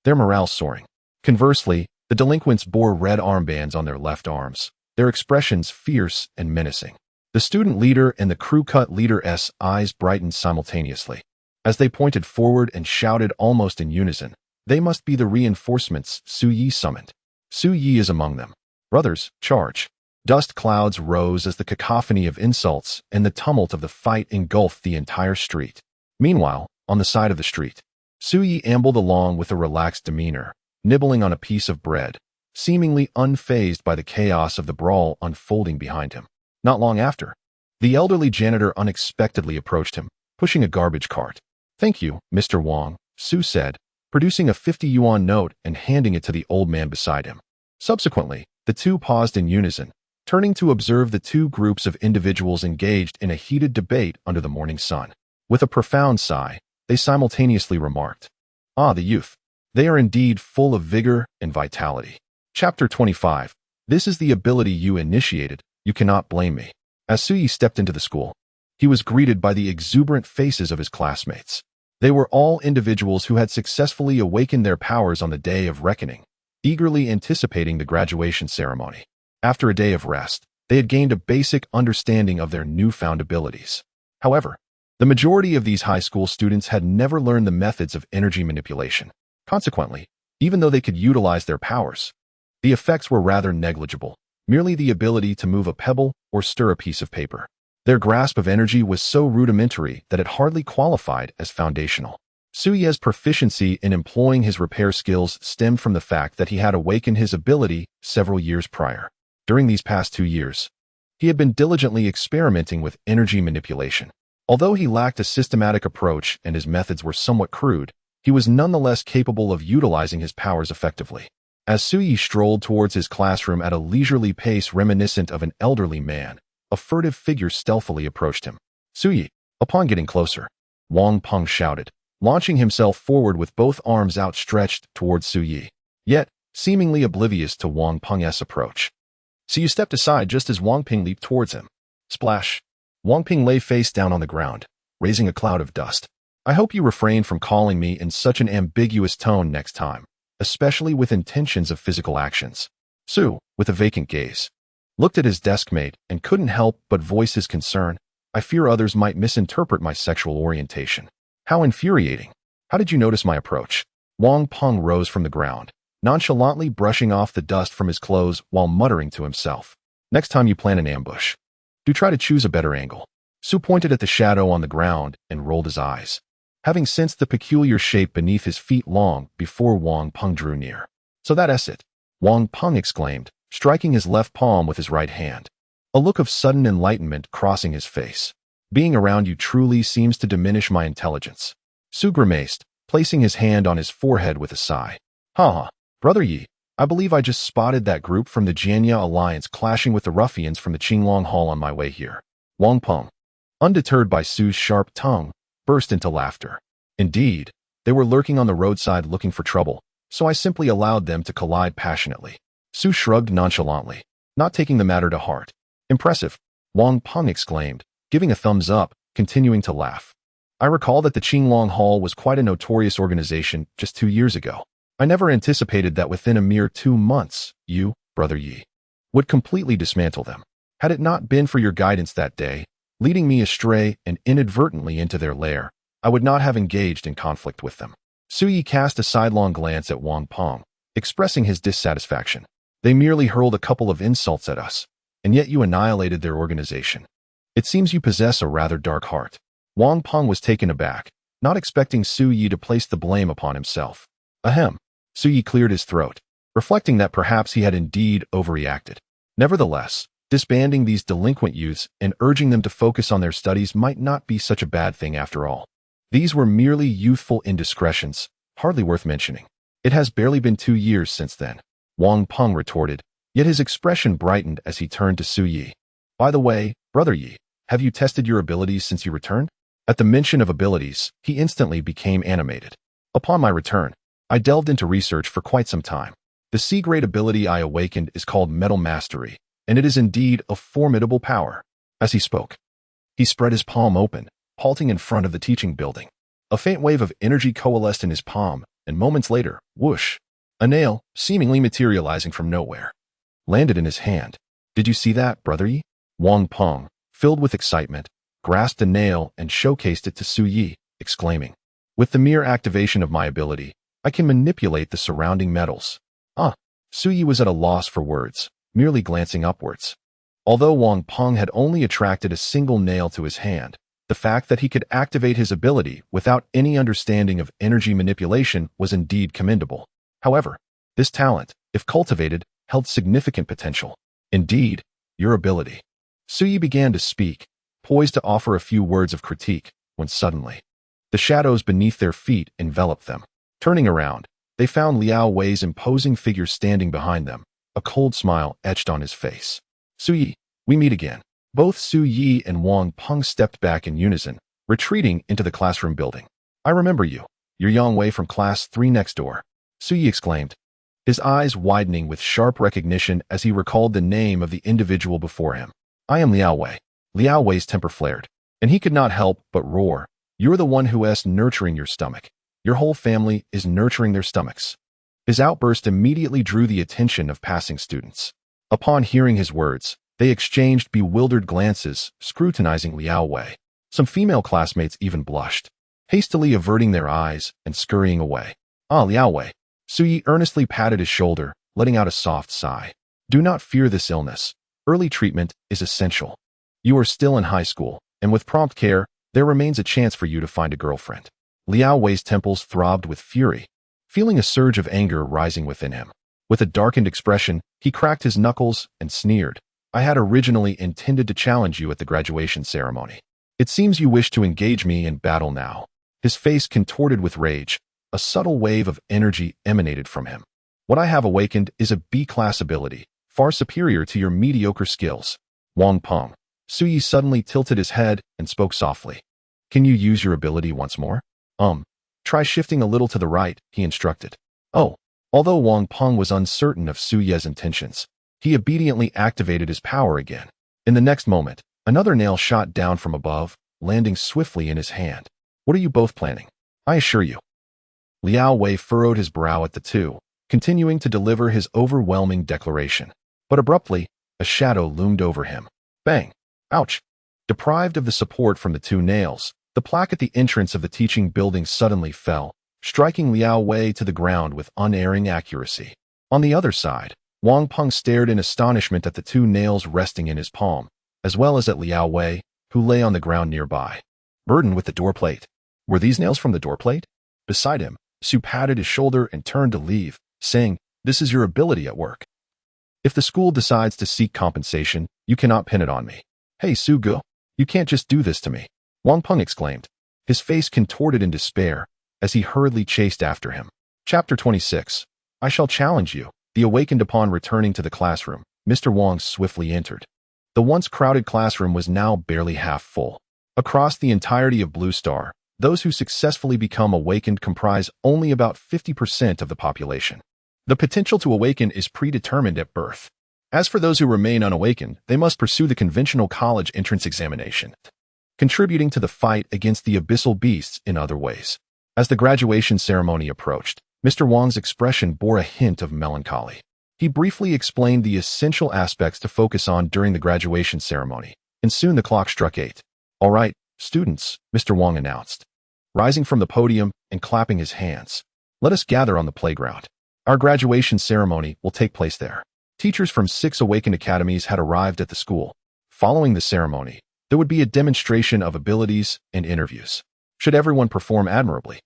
their morale soaring. Conversely, the delinquents bore red armbands on their left arms, their expressions fierce and menacing. The student leader and the crew-cut leader's eyes brightened simultaneously. As they pointed forward and shouted almost in unison, "They must be the reinforcements Su Yi summoned. Su Yi is among them. Brothers, charge!" Dust clouds rose as the cacophony of insults and the tumult of the fight engulfed the entire street. Meanwhile, on the side of the street, Su Yi ambled along with a relaxed demeanor, nibbling on a piece of bread, seemingly unfazed by the chaos of the brawl unfolding behind him. Not long after, the elderly janitor unexpectedly approached him, pushing a garbage cart. "Thank you, Mr. Wang," Su said, producing a 50-yuan note and handing it to the old man beside him. Subsequently, the two paused in unison, turning to observe the two groups of individuals engaged in a heated debate under the morning sun. With a profound sigh, they simultaneously remarked, "Ah, the youth. They are indeed full of vigor and vitality." Chapter 25. This is the ability you initiated. You cannot blame me. As Su Yi stepped into the school, he was greeted by the exuberant faces of his classmates. They were all individuals who had successfully awakened their powers on the day of reckoning, eagerly anticipating the graduation ceremony. After a day of rest, they had gained a basic understanding of their newfound abilities. However, the majority of these high school students had never learned the methods of energy manipulation. Consequently, even though they could utilize their powers, the effects were rather negligible, merely the ability to move a pebble or stir a piece of paper. Their grasp of energy was so rudimentary that it hardly qualified as foundational. Su Yi's proficiency in employing his repair skills stemmed from the fact that he had awakened his ability several years prior. During these past 2 years, he had been diligently experimenting with energy manipulation. Although he lacked a systematic approach and his methods were somewhat crude, he was nonetheless capable of utilizing his powers effectively. As Su Yi strolled towards his classroom at a leisurely pace reminiscent of an elderly man, a furtive figure stealthily approached him. "Su Yi." Upon getting closer, Wang Peng shouted, launching himself forward with both arms outstretched towards Su Yi, yet seemingly oblivious to Wang Peng's approach. So you stepped aside just as Wang Peng leaped towards him. Splash! Wang Peng lay face down on the ground, raising a cloud of dust. "I hope you refrain from calling me in such an ambiguous tone next time, especially with intentions of physical actions." Su, with a vacant gaze, looked at his deskmate and couldn't help but voice his concern. "I fear others might misinterpret my sexual orientation." "How infuriating. How did you notice my approach?" Wang Peng rose from the ground, nonchalantly brushing off the dust from his clothes while muttering to himself. "Next time you plan an ambush, do try to choose a better angle." Su pointed at the shadow on the ground and rolled his eyes, having sensed the peculiar shape beneath his feet long before Wang Peng drew near. "So that's it," Wang Peng exclaimed, striking his left palm with his right hand, a look of sudden enlightenment crossing his face. "Being around you truly seems to diminish my intelligence." Su grimaced, placing his hand on his forehead with a sigh. "Ha! Brother Yi, I believe I just spotted that group from the Jianya Alliance clashing with the ruffians from the Qinglong Hall on my way here." Wang Peng, undeterred by Su's sharp tongue, burst into laughter. "Indeed, they were lurking on the roadside looking for trouble, so I simply allowed them to collide passionately." Su shrugged nonchalantly, not taking the matter to heart. "Impressive," Wang Peng exclaimed, giving a thumbs up, continuing to laugh. I recall that the Qinglong Hall was quite a notorious organization just 2 years ago. I never anticipated that within a mere 2 months, you, Brother Yi, would completely dismantle them. Had it not been for your guidance that day, leading me astray and inadvertently into their lair, I would not have engaged in conflict with them. Su Yi cast a sidelong glance at Wang Peng, expressing his dissatisfaction. They merely hurled a couple of insults at us, and yet you annihilated their organization. It seems you possess a rather dark heart. Wang Peng was taken aback, not expecting Su Yi to place the blame upon himself. Ahem. Su Yi cleared his throat, reflecting that perhaps he had indeed overreacted. Nevertheless, disbanding these delinquent youths and urging them to focus on their studies might not be such a bad thing after all. These were merely youthful indiscretions, hardly worth mentioning. It has barely been 2 years since then, Wang Peng retorted, yet his expression brightened as he turned to Su Yi. By the way, Brother Yi, have you tested your abilities since you returned? At the mention of abilities, he instantly became animated. Upon my return, I delved into research for quite some time. The C-grade ability I awakened is called Metal Mastery, and it is indeed a formidable power. As he spoke, he spread his palm open, halting in front of the teaching building. A faint wave of energy coalesced in his palm, and moments later, whoosh, a nail, seemingly materializing from nowhere, landed in his hand. Did you see that, Brother Yi? Wang Peng, filled with excitement, grasped a nail and showcased it to Su Yi, exclaiming, "With the mere activation of my ability, I can manipulate the surrounding metals." Su Yi was at a loss for words, merely glancing upwards. Although Wang Peng had only attracted a single nail to his hand, the fact that he could activate his ability without any understanding of energy manipulation was indeed commendable. However, this talent, if cultivated, held significant potential. Indeed, your ability. Su Yi began to speak, poised to offer a few words of critique, when suddenly, the shadows beneath their feet enveloped them. Turning around, they found Liao Wei's imposing figure standing behind them, a cold smile etched on his face. Su Yi, we meet again. Both Su Yi and Wang Peng stepped back in unison, retreating into the classroom building. I remember you. You're Yang Wei from class 3 next door. Su Yi exclaimed, his eyes widening with sharp recognition as he recalled the name of the individual before him. I am Liao Wei. Liao Wei's temper flared, and he could not help but roar. You're the one who is nurturing your stomach. Your whole family is nurturing their stomachs. His outburst immediately drew the attention of passing students. Upon hearing his words, they exchanged bewildered glances, scrutinizing Liao Wei. Some female classmates even blushed, hastily averting their eyes and scurrying away. Liao Wei. Su Yi earnestly patted his shoulder, letting out a soft sigh. Do not fear this illness. Early treatment is essential. You are still in high school, and with prompt care, there remains a chance for you to find a girlfriend. Liao Wei's temples throbbed with fury, feeling a surge of anger rising within him. With a darkened expression, he cracked his knuckles and sneered. I had originally intended to challenge you at the graduation ceremony. It seems you wish to engage me in battle now. His face contorted with rage. A subtle wave of energy emanated from him. What I have awakened is a B-class ability, far superior to your mediocre skills. Wang Peng. Su Yi suddenly tilted his head and spoke softly. Can you use your ability once more? Try shifting a little to the right, he instructed. Although Wang Peng was uncertain of Su Yi's intentions, he obediently activated his power again. In the next moment, another nail shot down from above, landing swiftly in his hand. What are you both planning? I assure you. Liao Wei furrowed his brow at the two, continuing to deliver his overwhelming declaration. But abruptly, a shadow loomed over him. Bang! Ouch! Deprived of the support from the two nails, the plaque at the entrance of the teaching building suddenly fell, striking Liao Wei to the ground with unerring accuracy. On the other side, Wang Peng stared in astonishment at the two nails resting in his palm, as well as at Liao Wei, who lay on the ground nearby, burdened with the doorplate. Were these nails from the doorplate? Beside him, Su patted his shoulder and turned to leave, saying, This is your ability at work. If the school decides to seek compensation, you cannot pin it on me. Hey, Su Ge, you can't just do this to me. Wang Peng exclaimed, his face contorted in despair as he hurriedly chased after him. Chapter 26. I shall challenge you. The awakened upon returning to the classroom, Mr. Wang swiftly entered. The once crowded classroom was now barely half full. Across the entirety of Blue Star, those who successfully become awakened comprise only about 50% of the population. The potential to awaken is predetermined at birth. As for those who remain unawakened, they must pursue the conventional college entrance examination. contributing to the fight against the abyssal beasts in other ways. As the graduation ceremony approached, Mr. Wang's expression bore a hint of melancholy. He briefly explained the essential aspects to focus on during the graduation ceremony, and soon the clock struck 8. "All right, students," Mr. Wang announced, rising from the podium and clapping his hands. "Let us gather on the playground. Our graduation ceremony will take place there." Teachers from 6 Awakened Academies had arrived at the school. Following the ceremony, there would be a demonstration of abilities and interviews. Should everyone perform admirably,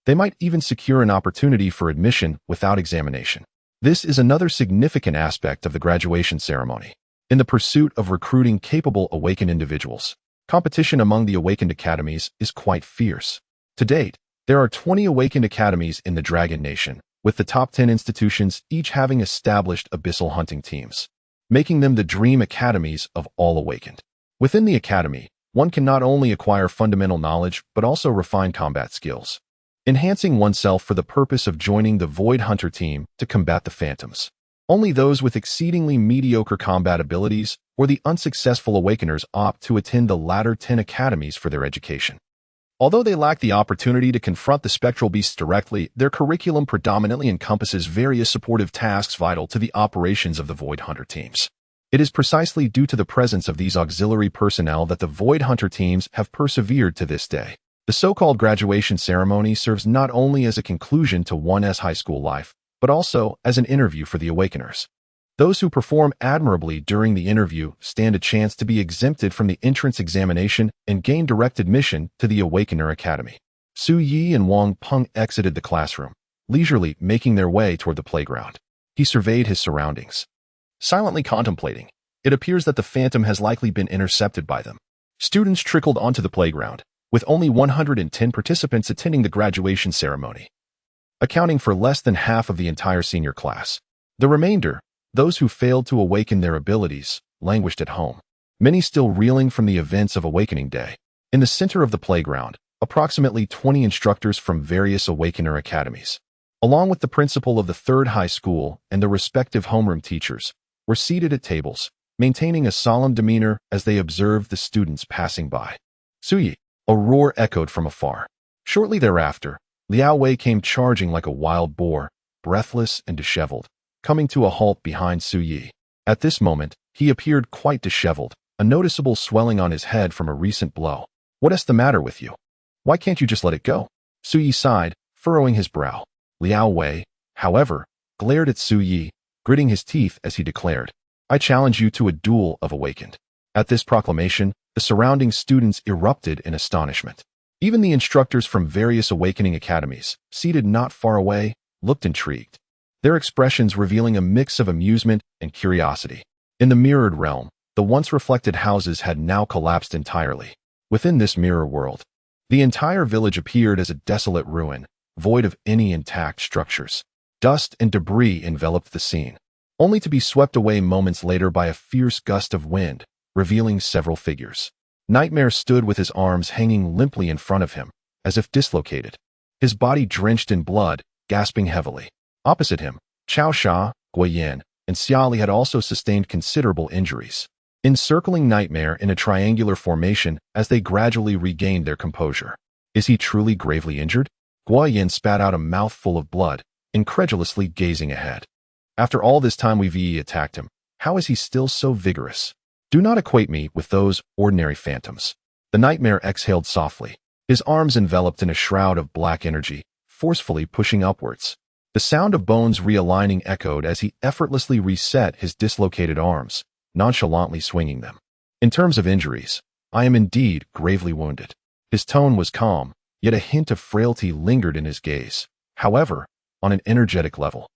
they might even secure an opportunity for admission without examination. This is another significant aspect of the graduation ceremony. In the pursuit of recruiting capable awakened individuals, competition among the Awakened Academies is quite fierce. To date, there are 20 Awakened Academies in the Dragon Nation, with the top 10 institutions each having established abyssal hunting teams, making them the dream academies of all awakened. Within the academy, one can not only acquire fundamental knowledge but also refine combat skills, enhancing oneself for the purpose of joining the Void Hunter team to combat the phantoms. Only those with exceedingly mediocre combat abilities or the unsuccessful awakeners opt to attend the latter 10 academies for their education. Although they lack the opportunity to confront the spectral beasts directly, their curriculum predominantly encompasses various supportive tasks vital to the operations of the Void Hunter teams. It is precisely due to the presence of these auxiliary personnel that the Void Hunter teams have persevered to this day. The so-called graduation ceremony serves not only as a conclusion to one's high school life, but also as an interview for the Awakeners. Those who perform admirably during the interview stand a chance to be exempted from the entrance examination and gain direct admission to the Awakener Academy. Su Yi and Wang Peng exited the classroom, leisurely making their way toward the playground. He surveyed his surroundings, silently contemplating. It appears that the phantom has likely been intercepted by them. Students trickled onto the playground, with only 110 participants attending the graduation ceremony, accounting for less than half of the entire senior class. The remainder, those who failed to awaken their abilities, languished at home, many still reeling from the events of Awakening Day. In the center of the playground, approximately 20 instructors from various Awakener academies, along with the principal of the 3rd high school and the respective homeroom teachers, were seated at tables, maintaining a solemn demeanor as they observed the students passing by. "Suyi!" A roar echoed from afar. Shortly thereafter, Liao Wei came charging like a wild boar, breathless and disheveled, coming to a halt behind Su Yi. At this moment, he appeared quite disheveled, a noticeable swelling on his head from a recent blow. "What is the matter with you? Why can't you just let it go?" Su Yi sighed, furrowing his brow. Liao Wei, however, glared at Su Yi, gritting his teeth as he declared, "I challenge you to a duel of awakened." At this proclamation, the surrounding students erupted in astonishment. Even the instructors from various awakening academies, seated not far away, looked intrigued, their expressions revealing a mix of amusement and curiosity. In the mirrored realm, the once reflected houses had now collapsed entirely. Within this mirror world, the entire village appeared as a desolate ruin, void of any intact structures. Dust and debris enveloped the scene, only to be swept away moments later by a fierce gust of wind, revealing several figures. Nightmare stood with his arms hanging limply in front of him, as if dislocated, his body drenched in blood, gasping heavily. Opposite him, Chao Sha, Guoyan, and Xiali had also sustained considerable injuries, encircling Nightmare in a triangular formation as they gradually regained their composure. "Is he truly gravely injured?" Guoyan spat out a mouthful of blood, incredulously gazing ahead. "After all this time we've attacked him, how is he still so vigorous? Do not equate me with those ordinary phantoms." The Nightmare exhaled softly, his arms enveloped in a shroud of black energy, forcefully pushing upwards. The sound of bones realigning echoed as he effortlessly reset his dislocated arms, nonchalantly swinging them. "In terms of injuries, I am indeed gravely wounded." His tone was calm, yet a hint of frailty lingered in his gaze. "However, on an energetic level,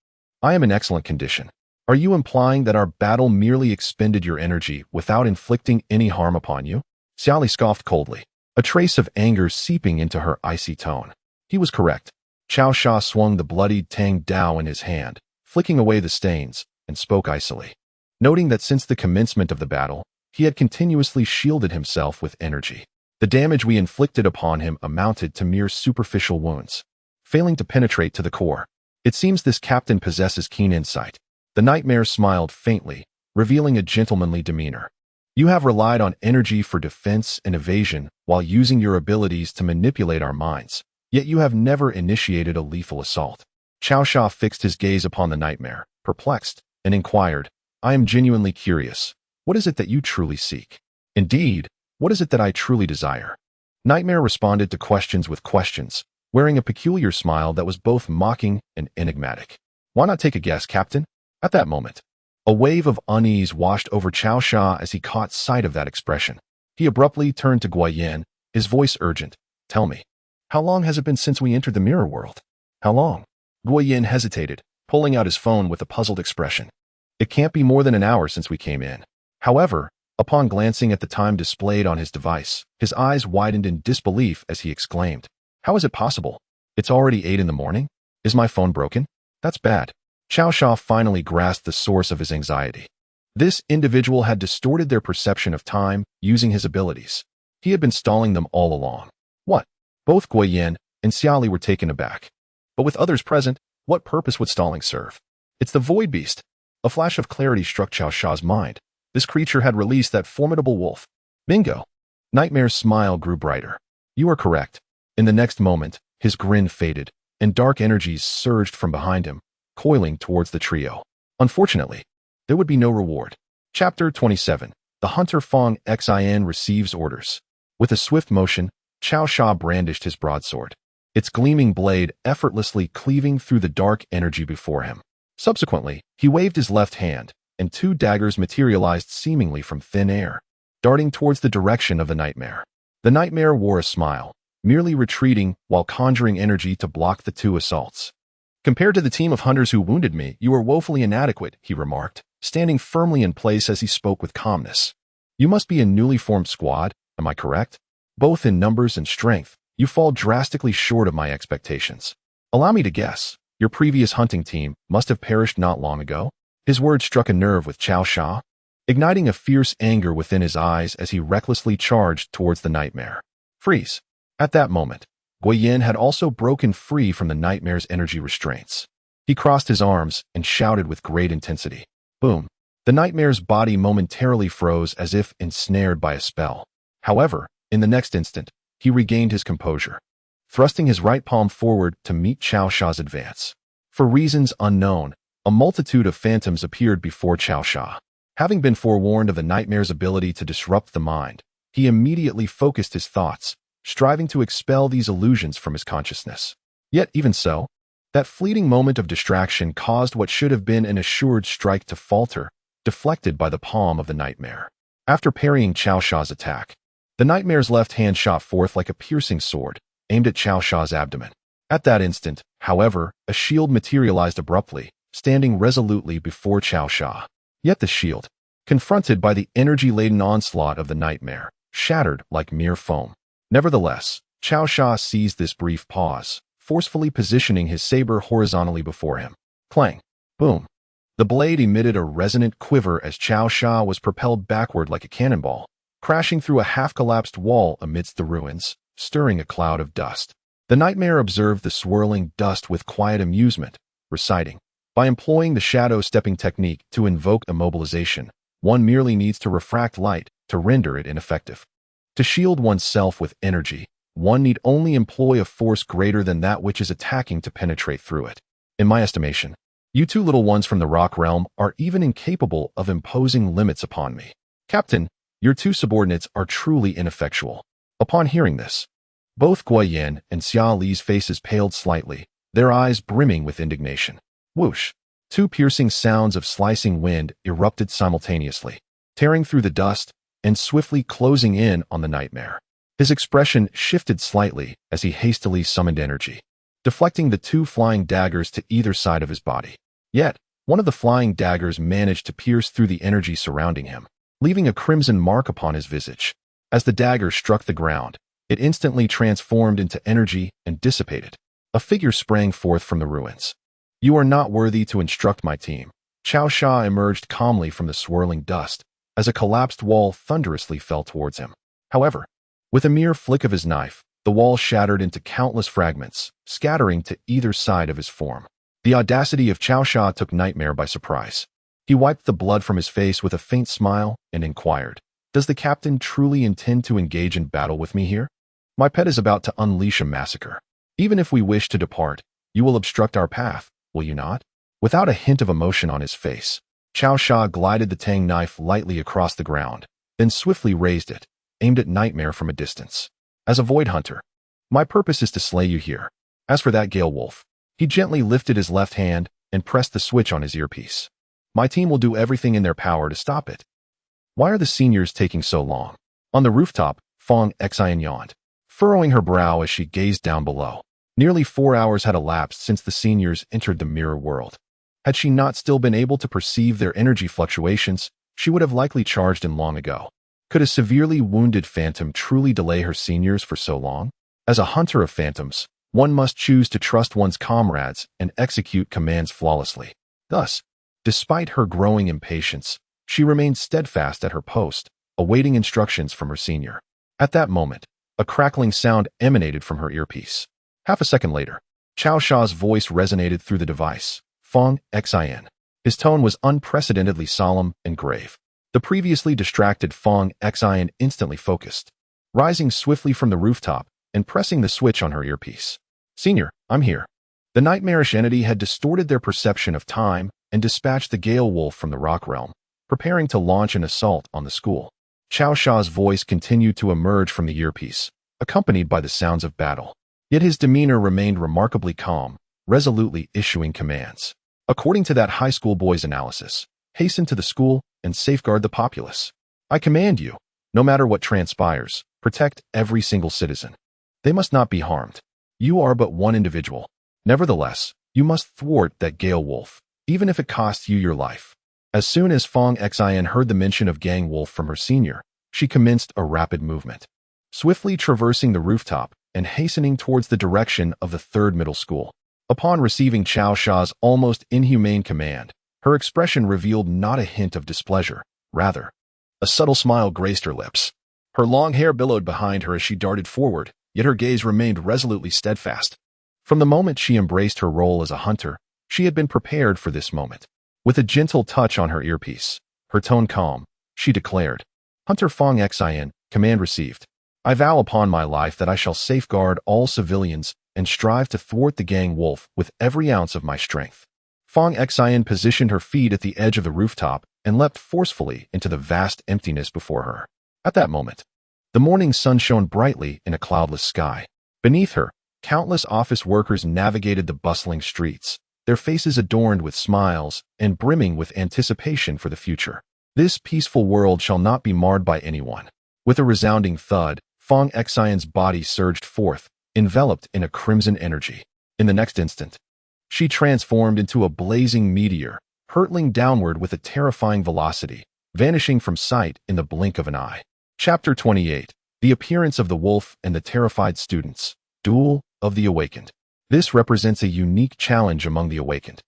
I am in excellent condition." "Are you implying that our battle merely expended your energy without inflicting any harm upon you?" Xiali scoffed coldly, a trace of anger seeping into her icy tone. He was correct. Chao Sha swung the bloodied Tang Dao in his hand, flicking away the stains, and spoke icily, noting that since the commencement of the battle, he had continuously shielded himself with energy. "The damage we inflicted upon him amounted to mere superficial wounds, failing to penetrate to the core. It seems this captain possesses keen insight." The Nightmare smiled faintly, revealing a gentlemanly demeanor. You have relied on energy for defense and evasion while using your abilities to manipulate our minds, yet you have never initiated a lethal assault. Qiao Sha fixed his gaze upon the nightmare, perplexed, and inquired, I am genuinely curious. What is it that you truly seek? Indeed, what is it that I truly desire? Nightmare responded to questions with questions, wearing a peculiar smile that was both mocking and enigmatic. Why not take a guess, Captain? At that moment, a wave of unease washed over Qiao Sha as he caught sight of that expression. He abruptly turned to Guo Yin, his voice urgent. Tell me, how long has it been since we entered the mirror world? How long? Guo Yin hesitated, pulling out his phone with a puzzled expression. It can't be more than an hour since we came in. However, upon glancing at the time displayed on his device, his eyes widened in disbelief as he exclaimed, How is it possible? It's already 8 in the morning? Is my phone broken? That's bad. Qiao Sha finally grasped the source of his anxiety. This individual had distorted their perception of time using his abilities. He had been stalling them all along. What? Both Guo Yin and Xia Li were taken aback. But with others present, what purpose would stalling serve? It's the Void Beast. A flash of clarity struck Qiao Sha's mind. This creature had released that formidable wolf. Bingo! Nightmare's smile grew brighter. You are correct. In the next moment, his grin faded, and dark energies surged from behind him, coiling towards the trio. Unfortunately, there would be no reward. Chapter 27. The Hunter Fong Xin receives orders. With a swift motion, Qiao Sha brandished his broadsword, its gleaming blade effortlessly cleaving through the dark energy before him. Subsequently, he waved his left hand, and 2 daggers materialized seemingly from thin air, darting towards the direction of the nightmare. The nightmare wore a smile, merely retreating while conjuring energy to block the 2 assaults. Compared to the team of hunters who wounded me, you are woefully inadequate, he remarked, standing firmly in place as he spoke with calmness. You must be a newly formed squad, am I correct? Both in numbers and strength, you fall drastically short of my expectations. Allow me to guess, your previous hunting team must have perished not long ago? His words struck a nerve with Qiao Sha, igniting a fierce anger within his eyes as he recklessly charged towards the nightmare. Freeze! At that moment, Guo Yin had also broken free from the nightmare's energy restraints. He crossed his arms and shouted with great intensity. Boom! The nightmare's body momentarily froze as if ensnared by a spell. However, in the next instant, he regained his composure, thrusting his right palm forward to meet Qiao Sha's advance. For reasons unknown, a multitude of phantoms appeared before Qiao Sha. Having been forewarned of the nightmare's ability to disrupt the mind, he immediately focused his thoughts, striving to expel these illusions from his consciousness. Yet even so, that fleeting moment of distraction caused what should have been an assured strike to falter, deflected by the palm of the nightmare. After parrying Qiao Sha's attack, the nightmare's left hand shot forth like a piercing sword, aimed at Qiao Sha's abdomen. At that instant, however, a shield materialized abruptly, standing resolutely before Qiao Sha. Yet the shield, confronted by the energy-laden onslaught of the nightmare, shattered like mere foam. Nevertheless, Qiao Sha seized this brief pause, forcefully positioning his saber horizontally before him. Clang! Boom! The blade emitted a resonant quiver as Qiao Sha was propelled backward like a cannonball, crashing through a half-collapsed wall amidst the ruins, stirring a cloud of dust. The nightmare observed the swirling dust with quiet amusement, reciting, By employing the shadow-stepping technique to invoke immobilization, one merely needs to refract light to render it ineffective. To shield oneself with energy, one need only employ a force greater than that which is attacking to penetrate through it. In my estimation, you 2 little ones from the rock realm are even incapable of imposing limits upon me. Captain, your 2 subordinates are truly ineffectual. Upon hearing this, both Guo Yin and Xia Li's faces paled slightly, their eyes brimming with indignation. Whoosh! 2 piercing sounds of slicing wind erupted simultaneously, tearing through the dust and swiftly closing in on the nightmare. His expression shifted slightly as he hastily summoned energy, deflecting the 2 flying daggers to either side of his body. Yet, one of the flying daggers managed to pierce through the energy surrounding him, leaving a crimson mark upon his visage. As the dagger struck the ground, it instantly transformed into energy and dissipated. A figure sprang forth from the ruins. You are not worthy to instruct my team. Qiao Sha emerged calmly from the swirling dust as a collapsed wall thunderously fell towards him. However, with a mere flick of his knife, the wall shattered into countless fragments, scattering to either side of his form. The audacity of Qiao Sha took Nightmare by surprise. He wiped the blood from his face with a faint smile and inquired, Does the captain truly intend to engage in battle with me here? My pet is about to unleash a massacre. Even if we wish to depart, you will obstruct our path, will you not? Without a hint of emotion on his face, Cao Sha glided the tang knife lightly across the ground, then swiftly raised it, aimed at Nightmare from a distance. As a void hunter, my purpose is to slay you here. As for that Gale Wolf, he gently lifted his left hand and pressed the switch on his earpiece. My team will do everything in their power to stop it. Why are the seniors taking so long? On the rooftop, Fong Xian yawned, furrowing her brow as she gazed down below. Nearly 4 hours had elapsed since the seniors entered the mirror world. Had she not still been able to perceive their energy fluctuations, she would have likely charged in long ago. Could a severely wounded phantom truly delay her seniors for so long? As a hunter of phantoms, one must choose to trust one's comrades and execute commands flawlessly. Thus, despite her growing impatience, she remained steadfast at her post, awaiting instructions from her senior. At that moment, a crackling sound emanated from her earpiece. Half a second later, Cao Sha's voice resonated through the device. Fong Xian. His tone was unprecedentedly solemn and grave. The previously distracted Fong Xian instantly focused, rising swiftly from the rooftop and pressing the switch on her earpiece. Senior, I'm here. The nightmarish entity had distorted their perception of time and dispatched the Gale Wolf from the rock realm, preparing to launch an assault on the school. Cao Sha's voice continued to emerge from the earpiece, accompanied by the sounds of battle. Yet his demeanor remained remarkably calm, resolutely issuing commands. According to that high school boy's analysis, hasten to the school and safeguard the populace. I command you, no matter what transpires, protect every single citizen. They must not be harmed. You are but one individual. Nevertheless, you must thwart that Gale Wolf, even if it costs you your life. As soon as Fong Xian heard the mention of Gang Wolf from her senior, she commenced a rapid movement, swiftly traversing the rooftop and hastening towards the direction of the third middle school. Upon receiving Cao Sha's almost inhumane command, her expression revealed not a hint of displeasure. Rather, a subtle smile graced her lips. Her long hair billowed behind her as she darted forward, yet her gaze remained resolutely steadfast. From the moment she embraced her role as a hunter, she had been prepared for this moment. With a gentle touch on her earpiece, her tone calm, she declared, Hunter Fong Xian, command received. I vow upon my life that I shall safeguard all civilians and strive to thwart the Gang Wolf with every ounce of my strength. Fong Xian positioned her feet at the edge of the rooftop and leapt forcefully into the vast emptiness before her. At that moment, the morning sun shone brightly in a cloudless sky. Beneath her, countless office workers navigated the bustling streets, their faces adorned with smiles and brimming with anticipation for the future. This peaceful world shall not be marred by anyone. With a resounding thud, Fong Xian's body surged forth, enveloped in a crimson energy. In the next instant, she transformed into a blazing meteor, hurtling downward with a terrifying velocity, vanishing from sight in the blink of an eye. Chapter 28. The Appearance of the Wolf and the Terrified Students. Duel of the Awakened. This represents a unique challenge among the Awakened,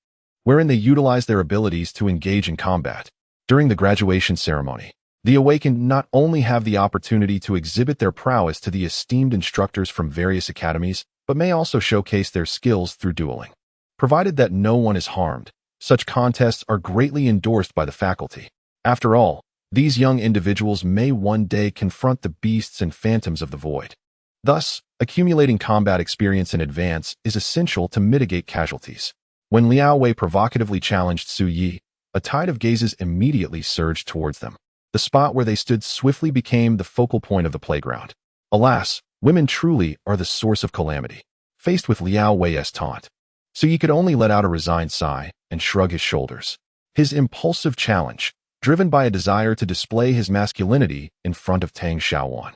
wherein they utilize their abilities to engage in combat. During the graduation ceremony, the Awakened not only have the opportunity to exhibit their prowess to the esteemed instructors from various academies, but may also showcase their skills through dueling. Provided that no one is harmed, such contests are greatly endorsed by the faculty. After all, these young individuals may one day confront the beasts and phantoms of the void. Thus, accumulating combat experience in advance is essential to mitigate casualties. When Liao Wei provocatively challenged Su Yi, a tide of gazes immediately surged towards them. The spot where they stood swiftly became the focal point of the playground. Alas, women truly are the source of calamity. Faced with Liao Wei's taunt, Su Yi could only let out a resigned sigh and shrug his shoulders. His impulsive challenge, driven by a desire to display his masculinity in front of Tang Xiaowan,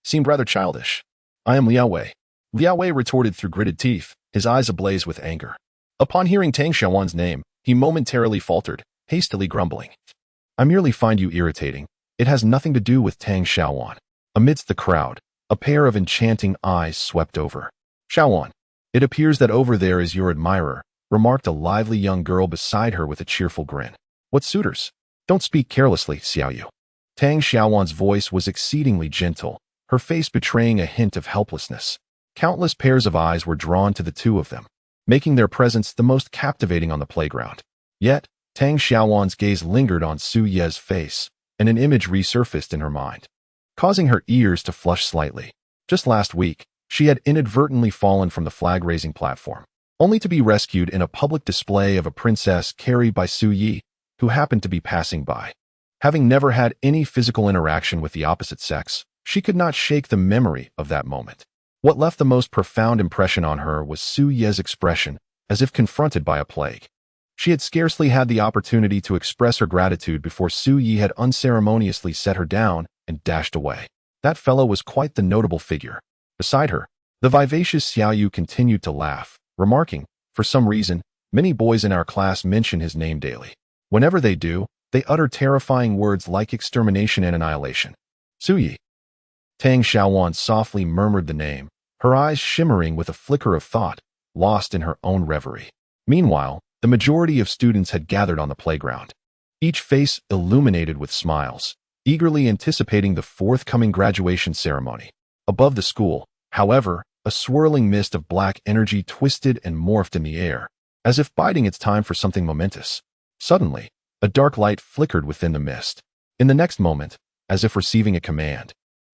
seemed rather childish. I am Liao Wei. Liao Wei retorted through gritted teeth, his eyes ablaze with anger. Upon hearing Tang Xiaowan's name, he momentarily faltered, hastily grumbling. I merely find you irritating. It has nothing to do with Tang Xiaowan. Amidst the crowd, a pair of enchanting eyes swept over. Xiaowan, it appears that over there is your admirer, remarked a lively young girl beside her with a cheerful grin. What suitors? Don't speak carelessly, Xiaoyu. Tang Xiaowan's voice was exceedingly gentle, her face betraying a hint of helplessness. Countless pairs of eyes were drawn to the two of them, making their presence the most captivating on the playground. Yet, Tang Xiaowan's gaze lingered on Su Ye's face, and an image resurfaced in her mind, causing her ears to flush slightly. Just last week, she had inadvertently fallen from the flag-raising platform, only to be rescued in a public display of a princess carried by Su Yi, who happened to be passing by. Having never had any physical interaction with the opposite sex, she could not shake the memory of that moment. What left the most profound impression on her was Su Ye's expression, as if confronted by a plague. She had scarcely had the opportunity to express her gratitude before Su Yi had unceremoniously set her down and dashed away. That fellow was quite the notable figure. Beside her, the vivacious Xiao Yu continued to laugh, remarking, "For some reason, many boys in our class mention his name daily. Whenever they do, they utter terrifying words like extermination and annihilation." Su Yi. Tang Xiaowan softly murmured the name, her eyes shimmering with a flicker of thought, lost in her own reverie. Meanwhile, the majority of students had gathered on the playground, each face illuminated with smiles, eagerly anticipating the forthcoming graduation ceremony. Above the school, however, a swirling mist of black energy twisted and morphed in the air, as if biding its time for something momentous. Suddenly, a dark light flickered within the mist. In the next moment, as if receiving a command,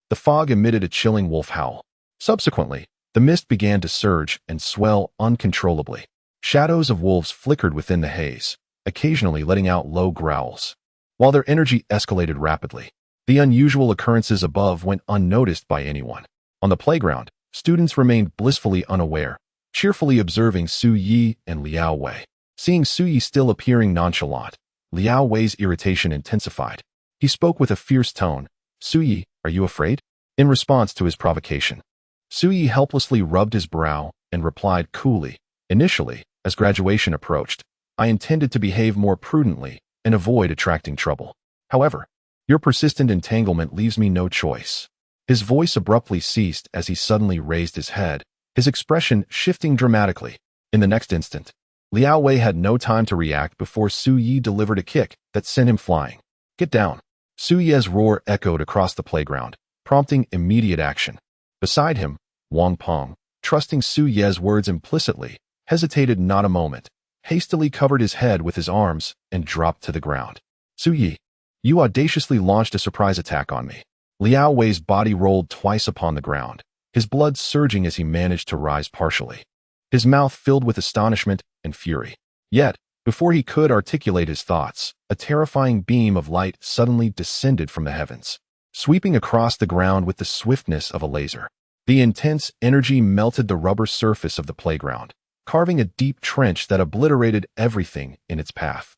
the fog emitted a chilling wolf howl. Subsequently, the mist began to surge and swell uncontrollably. Shadows of wolves flickered within the haze, occasionally letting out low growls. While their energy escalated rapidly, the unusual occurrences above went unnoticed by anyone. On the playground, students remained blissfully unaware, cheerfully observing Su Yi and Liao Wei. Seeing Su Yi still appearing nonchalant, Liao Wei's irritation intensified. He spoke with a fierce tone. "Su Yi, are you afraid?" In response to his provocation, Su Yi helplessly rubbed his brow and replied coolly, "Initially, as graduation approached, I intended to behave more prudently and avoid attracting trouble. However, your persistent entanglement leaves me no choice." His voice abruptly ceased as he suddenly raised his head, his expression shifting dramatically. In the next instant, Liao Wei had no time to react before Su Yi delivered a kick that sent him flying. "Get down!" Su Ye's roar echoed across the playground, prompting immediate action. Beside him, Wang Peng, trusting Su Ye's words implicitly, hesitated not a moment, hastily covered his head with his arms, and dropped to the ground. "Su Yi, you audaciously launched a surprise attack on me." Liao Wei's body rolled twice upon the ground, his blood surging as he managed to rise partially, his mouth filled with astonishment and fury. Yet, before he could articulate his thoughts, a terrifying beam of light suddenly descended from the heavens, sweeping across the ground with the swiftness of a laser. The intense energy melted the rubber surface of the playground, carving a deep trench that obliterated everything in its path.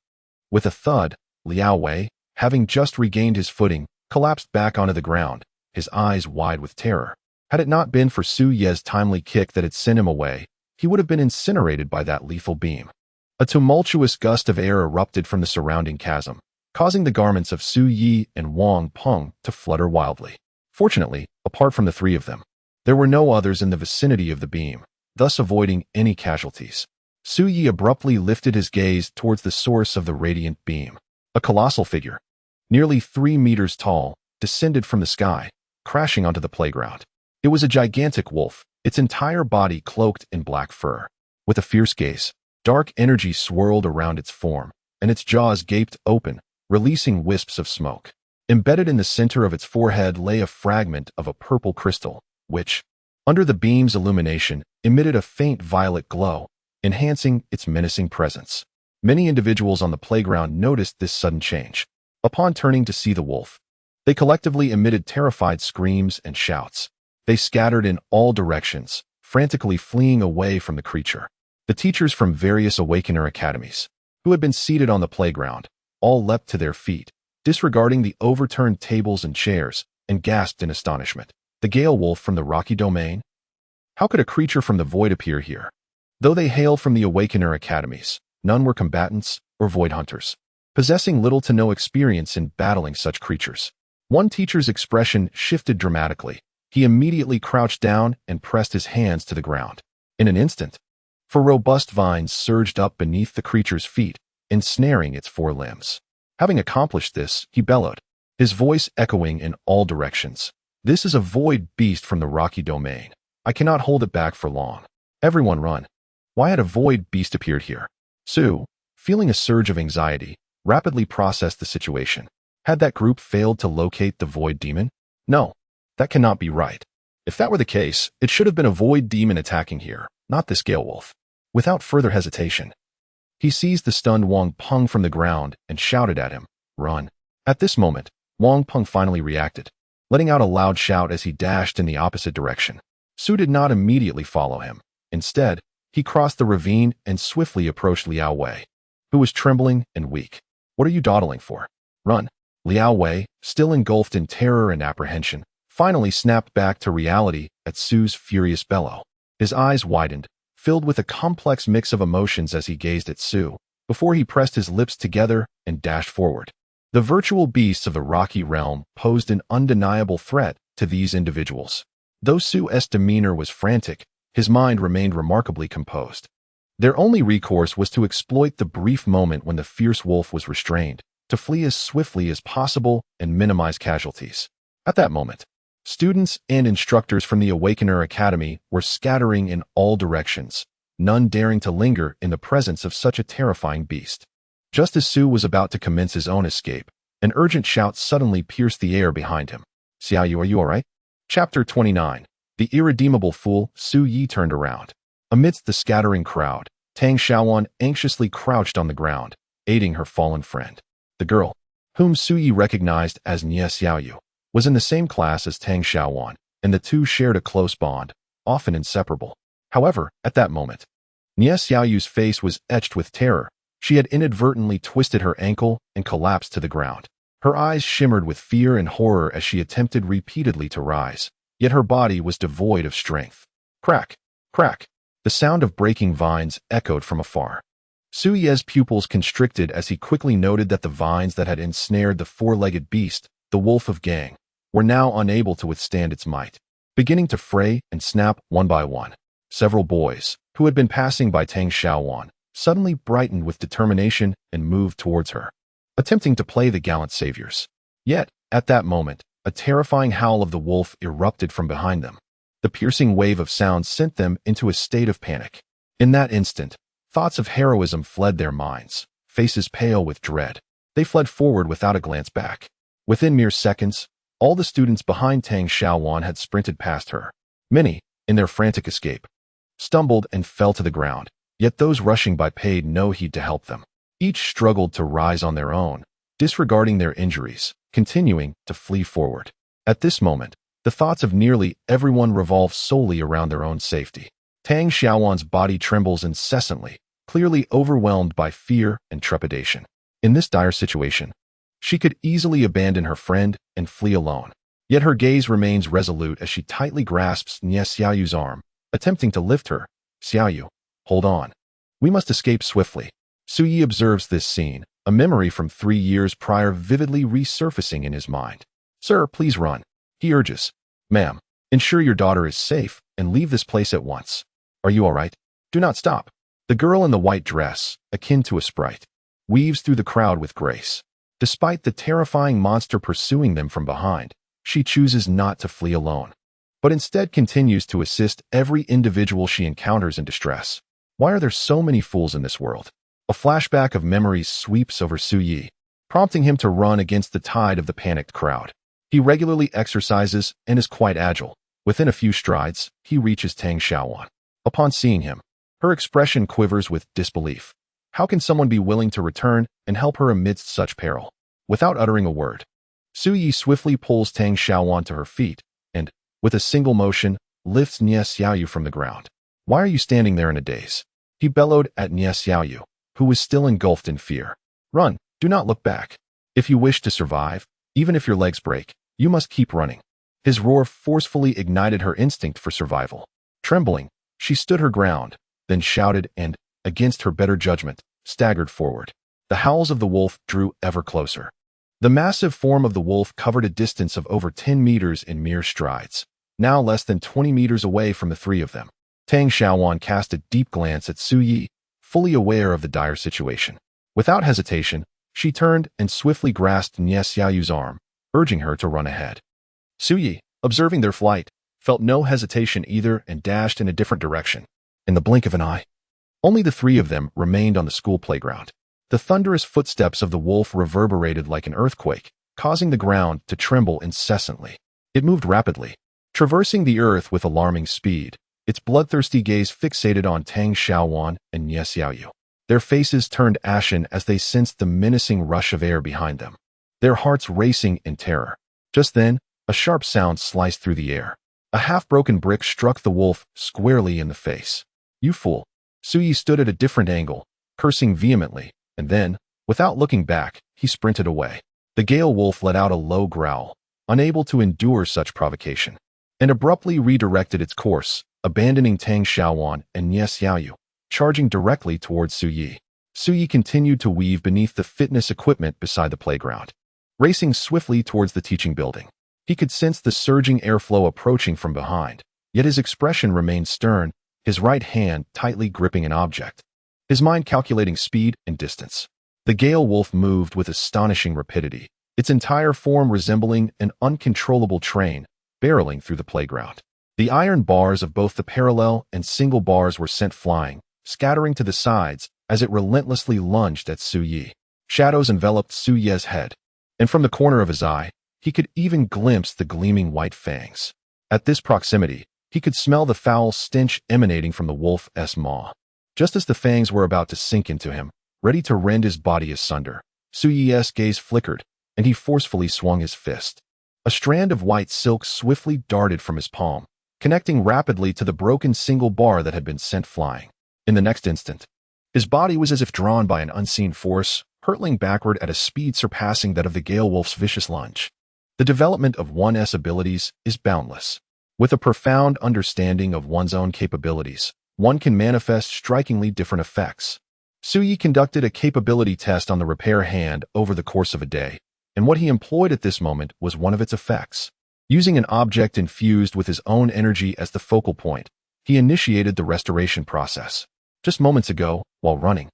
With a thud, Liao Wei, having just regained his footing, collapsed back onto the ground, his eyes wide with terror. Had it not been for Su Ye's timely kick that had sent him away, he would have been incinerated by that lethal beam. A tumultuous gust of air erupted from the surrounding chasm, causing the garments of Su Yi and Wang Peng to flutter wildly. Fortunately, apart from the three of them, there were no others in the vicinity of the beam, thus avoiding any casualties. Su Yi abruptly lifted his gaze towards the source of the radiant beam. A colossal figure, nearly 3 meters tall, descended from the sky, crashing onto the playground. It was a gigantic wolf, its entire body cloaked in black fur. With a fierce gaze, dark energy swirled around its form, and its jaws gaped open, releasing wisps of smoke. Embedded in the center of its forehead lay a fragment of a purple crystal, which, under the beam's illumination, emitted a faint violet glow, enhancing its menacing presence. Many individuals on the playground noticed this sudden change. Upon turning to see the wolf, they collectively emitted terrified screams and shouts. They scattered in all directions, frantically fleeing away from the creature. The teachers from various Awakener academies, who had been seated on the playground, all leapt to their feet, disregarding the overturned tables and chairs, and gasped in astonishment. The Gale Wolf from the Rocky Domain? How could a creature from the void appear here? Though they hailed from the Awakener academies, none were combatants or void hunters, possessing little to no experience in battling such creatures. One teacher's expression shifted dramatically. He immediately crouched down and pressed his hands to the ground. In an instant, four robust vines surged up beneath the creature's feet, ensnaring its 4 limbs. Having accomplished this, he bellowed, his voice echoing in all directions. "This is a void beast from the Rocky Domain. I cannot hold it back for long. Everyone run." Why had a void beast appeared here? Su, feeling a surge of anxiety, rapidly processed the situation. Had that group failed to locate the void demon? No, that cannot be right. If that were the case, it should have been a void demon attacking here, not this Gale Wolf. Without further hesitation, he seized the stunned Wang Peng from the ground and shouted at him, "Run." At this moment, Wang Peng finally reacted, letting out a loud shout as he dashed in the opposite direction. Su did not immediately follow him. Instead, he crossed the ravine and swiftly approached Liao Wei, who was trembling and weak. "What are you dawdling for? Run." Liao Wei, still engulfed in terror and apprehension, finally snapped back to reality at Su's furious bellow. His eyes widened, filled with a complex mix of emotions as he gazed at Su, before he pressed his lips together and dashed forward. The virtual beasts of the rocky realm posed an undeniable threat to these individuals. Though Su's demeanor was frantic, his mind remained remarkably composed. Their only recourse was to exploit the brief moment when the fierce wolf was restrained, to flee as swiftly as possible and minimize casualties. At that moment, students and instructors from the Awakener Academy were scattering in all directions, none daring to linger in the presence of such a terrifying beast. Just as Su was about to commence his own escape, an urgent shout suddenly pierced the air behind him. "Xiaoyu, are you all right?" Chapter 29. The irredeemable fool. Su Yi turned around. Amidst the scattering crowd, Tang Xiaowan anxiously crouched on the ground, aiding her fallen friend. The girl, whom Su Yi recognized as Nie Xiaoyu, was in the same class as Tang Xiaowan, and the two shared a close bond, often inseparable. However, at that moment, Nie Xiaoyu's face was etched with terror. She had inadvertently twisted her ankle and collapsed to the ground. Her eyes shimmered with fear and horror as she attempted repeatedly to rise, yet her body was devoid of strength. Crack, crack. The sound of breaking vines echoed from afar. Su Ye's pupils constricted as he quickly noted that the vines that had ensnared the four-legged beast, the Wolf of Gang, were now unable to withstand its might, beginning to fray and snap one by one. Several boys, who had been passing by Tang Xiaowan, suddenly brightened with determination and moved towards her, attempting to play the gallant saviors. Yet, at that moment, a terrifying howl of the wolf erupted from behind them. The piercing wave of sound sent them into a state of panic. In that instant, thoughts of heroism fled their minds, faces pale with dread. They fled forward without a glance back. Within mere seconds, all the students behind Tang Xiaowan had sprinted past her. Many, in their frantic escape, stumbled and fell to the ground, yet those rushing by paid no heed to help them. Each struggled to rise on their own, disregarding their injuries, continuing to flee forward. At this moment, the thoughts of nearly everyone revolve solely around their own safety. Tang Xiaowan's body trembles incessantly, clearly overwhelmed by fear and trepidation. In this dire situation, she could easily abandon her friend and flee alone. Yet her gaze remains resolute as she tightly grasps Nie Xiaoyu's arm, attempting to lift her. "Xiaoyu, hold on. We must escape swiftly." Su Yi observes this scene, a memory from 3 years prior vividly resurfacing in his mind. "Sir, please run," he urges. "Ma'am, ensure your daughter is safe and leave this place at once. Are you all right? Do not stop." The girl in the white dress, akin to a sprite, weaves through the crowd with grace. Despite the terrifying monster pursuing them from behind, she chooses not to flee alone, but instead continues to assist every individual she encounters in distress. Why are there so many fools in this world? A flashback of memories sweeps over Su Yi, prompting him to run against the tide of the panicked crowd. He regularly exercises and is quite agile. Within a few strides, he reaches Tang Xiaowan. Upon seeing him, her expression quivers with disbelief. How can someone be willing to return and help her amidst such peril? Without uttering a word, Su Yi swiftly pulls Tang Xiaowan to her feet and, with a single motion, lifts Nie Xiaoyu from the ground. "Why are you standing there in a daze?" he bellowed at Nie Xiaoyu, who was still engulfed in fear. "Run, do not look back. If you wish to survive, even if your legs break, you must keep running." His roar forcefully ignited her instinct for survival. Trembling, she stood her ground, then shouted and, against her better judgment, staggered forward. The howls of the wolf drew ever closer. The massive form of the wolf covered a distance of over 10 meters in mere strides, now less than 20 meters away from the three of them. Tang Xiaowan cast a deep glance at Su Yi, fully aware of the dire situation. Without hesitation, she turned and swiftly grasped Nie Xiaoyu's arm, urging her to run ahead. Su Yi, observing their flight, felt no hesitation either and dashed in a different direction. In the blink of an eye, only the three of them remained on the school playground. The thunderous footsteps of the wolf reverberated like an earthquake, causing the ground to tremble incessantly. It moved rapidly, traversing the earth with alarming speed, its bloodthirsty gaze fixated on Tang Xiaowan and Nie Xiaoyu. Their faces turned ashen as they sensed the menacing rush of air behind them, their hearts racing in terror. Just then, a sharp sound sliced through the air. A half-broken brick struck the wolf squarely in the face. "You fool!" Su Yi stood at a different angle, cursing vehemently, and then, without looking back, he sprinted away. The Gale Wolf let out a low growl, unable to endure such provocation, and abruptly redirected its course, abandoning Tang Xiaowan and Nie Xiaoyu, charging directly towards Su Yi. Su Yi continued to weave beneath the fitness equipment beside the playground, racing swiftly towards the teaching building. He could sense the surging airflow approaching from behind, yet his expression remained stern, his right hand tightly gripping an object, his mind calculating speed and distance. The Gale Wolf moved with astonishing rapidity, its entire form resembling an uncontrollable train barreling through the playground. The iron bars of both the parallel and single bars were sent flying, scattering to the sides as it relentlessly lunged at Su Yi. Shadows enveloped Su Ye's head, and from the corner of his eye, he could even glimpse the gleaming white fangs. At this proximity, he could smell the foul stench emanating from the wolf's maw. Just as the fangs were about to sink into him, ready to rend his body asunder, Su Yi's gaze flickered, and he forcefully swung his fist. A strand of white silk swiftly darted from his palm, connecting rapidly to the broken single bar that had been sent flying. In the next instant, his body was as if drawn by an unseen force, hurtling backward at a speed surpassing that of the Gale Wolf's vicious lunge. The development of one's abilities is boundless. With a profound understanding of one's own capabilities, one can manifest strikingly different effects. Su Yi conducted a capability test on the repair hand over the course of a day, and what he employed at this moment was one of its effects. Using an object infused with his own energy as the focal point, he initiated the restoration process. Just moments ago, while running,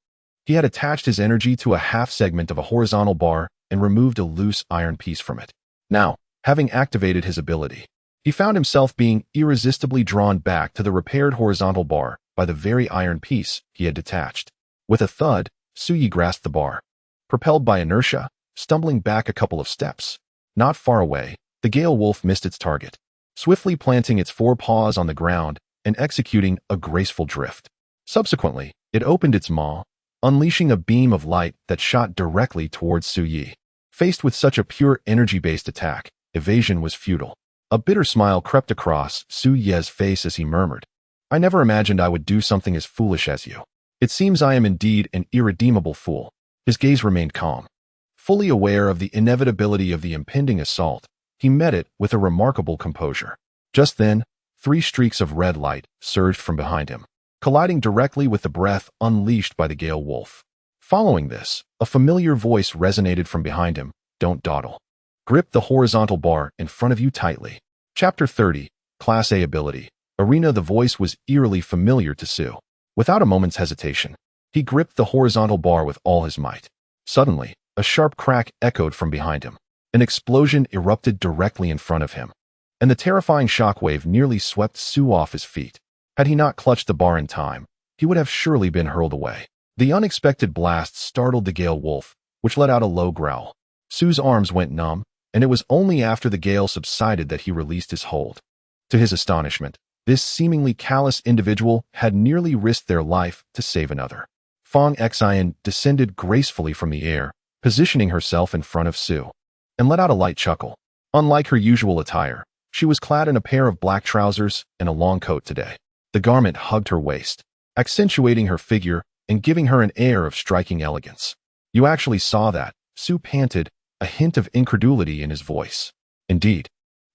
he had attached his energy to a half segment of a horizontal bar and removed a loose iron piece from it. Now, having activated his ability, he found himself being irresistibly drawn back to the repaired horizontal bar by the very iron piece he had detached. With a thud, Su Yi grasped the bar, propelled by inertia, stumbling back a couple of steps. Not far away, the Gale Wolf missed its target, swiftly planting its forepaws on the ground and executing a graceful drift. Subsequently, it opened its maw, unleashing a beam of light that shot directly towards Su Yi. Faced with such a pure energy-based attack, evasion was futile. A bitter smile crept across Su Yi's face as he murmured, "I never imagined I would do something as foolish as you. It seems I am indeed an irredeemable fool." His gaze remained calm. Fully aware of the inevitability of the impending assault, he met it with a remarkable composure. Just then, 3 streaks of red light surged from behind him, colliding directly with the breath unleashed by the Gale Wolf. Following this, a familiar voice resonated from behind him, "Don't dawdle. Grip the horizontal bar in front of you tightly." Chapter 30, Class A Ability. Arena. The voice was eerily familiar to Su. Without a moment's hesitation, he gripped the horizontal bar with all his might. Suddenly, a sharp crack echoed from behind him. An explosion erupted directly in front of him, and the terrifying shockwave nearly swept Su off his feet. Had he not clutched the bar in time, he would have surely been hurled away. The unexpected blast startled the Gale Wolf, which let out a low growl. Su's arms went numb, and it was only after the gale subsided that he released his hold. To his astonishment, this seemingly callous individual had nearly risked their life to save another. Fong Xian descended gracefully from the air, positioning herself in front of Su, and let out a light chuckle. Unlike her usual attire, she was clad in a pair of black trousers and a long coat today. The garment hugged her waist, accentuating her figure and giving her an air of striking elegance. "You actually saw that?" Su panted, a hint of incredulity in his voice. "Indeed.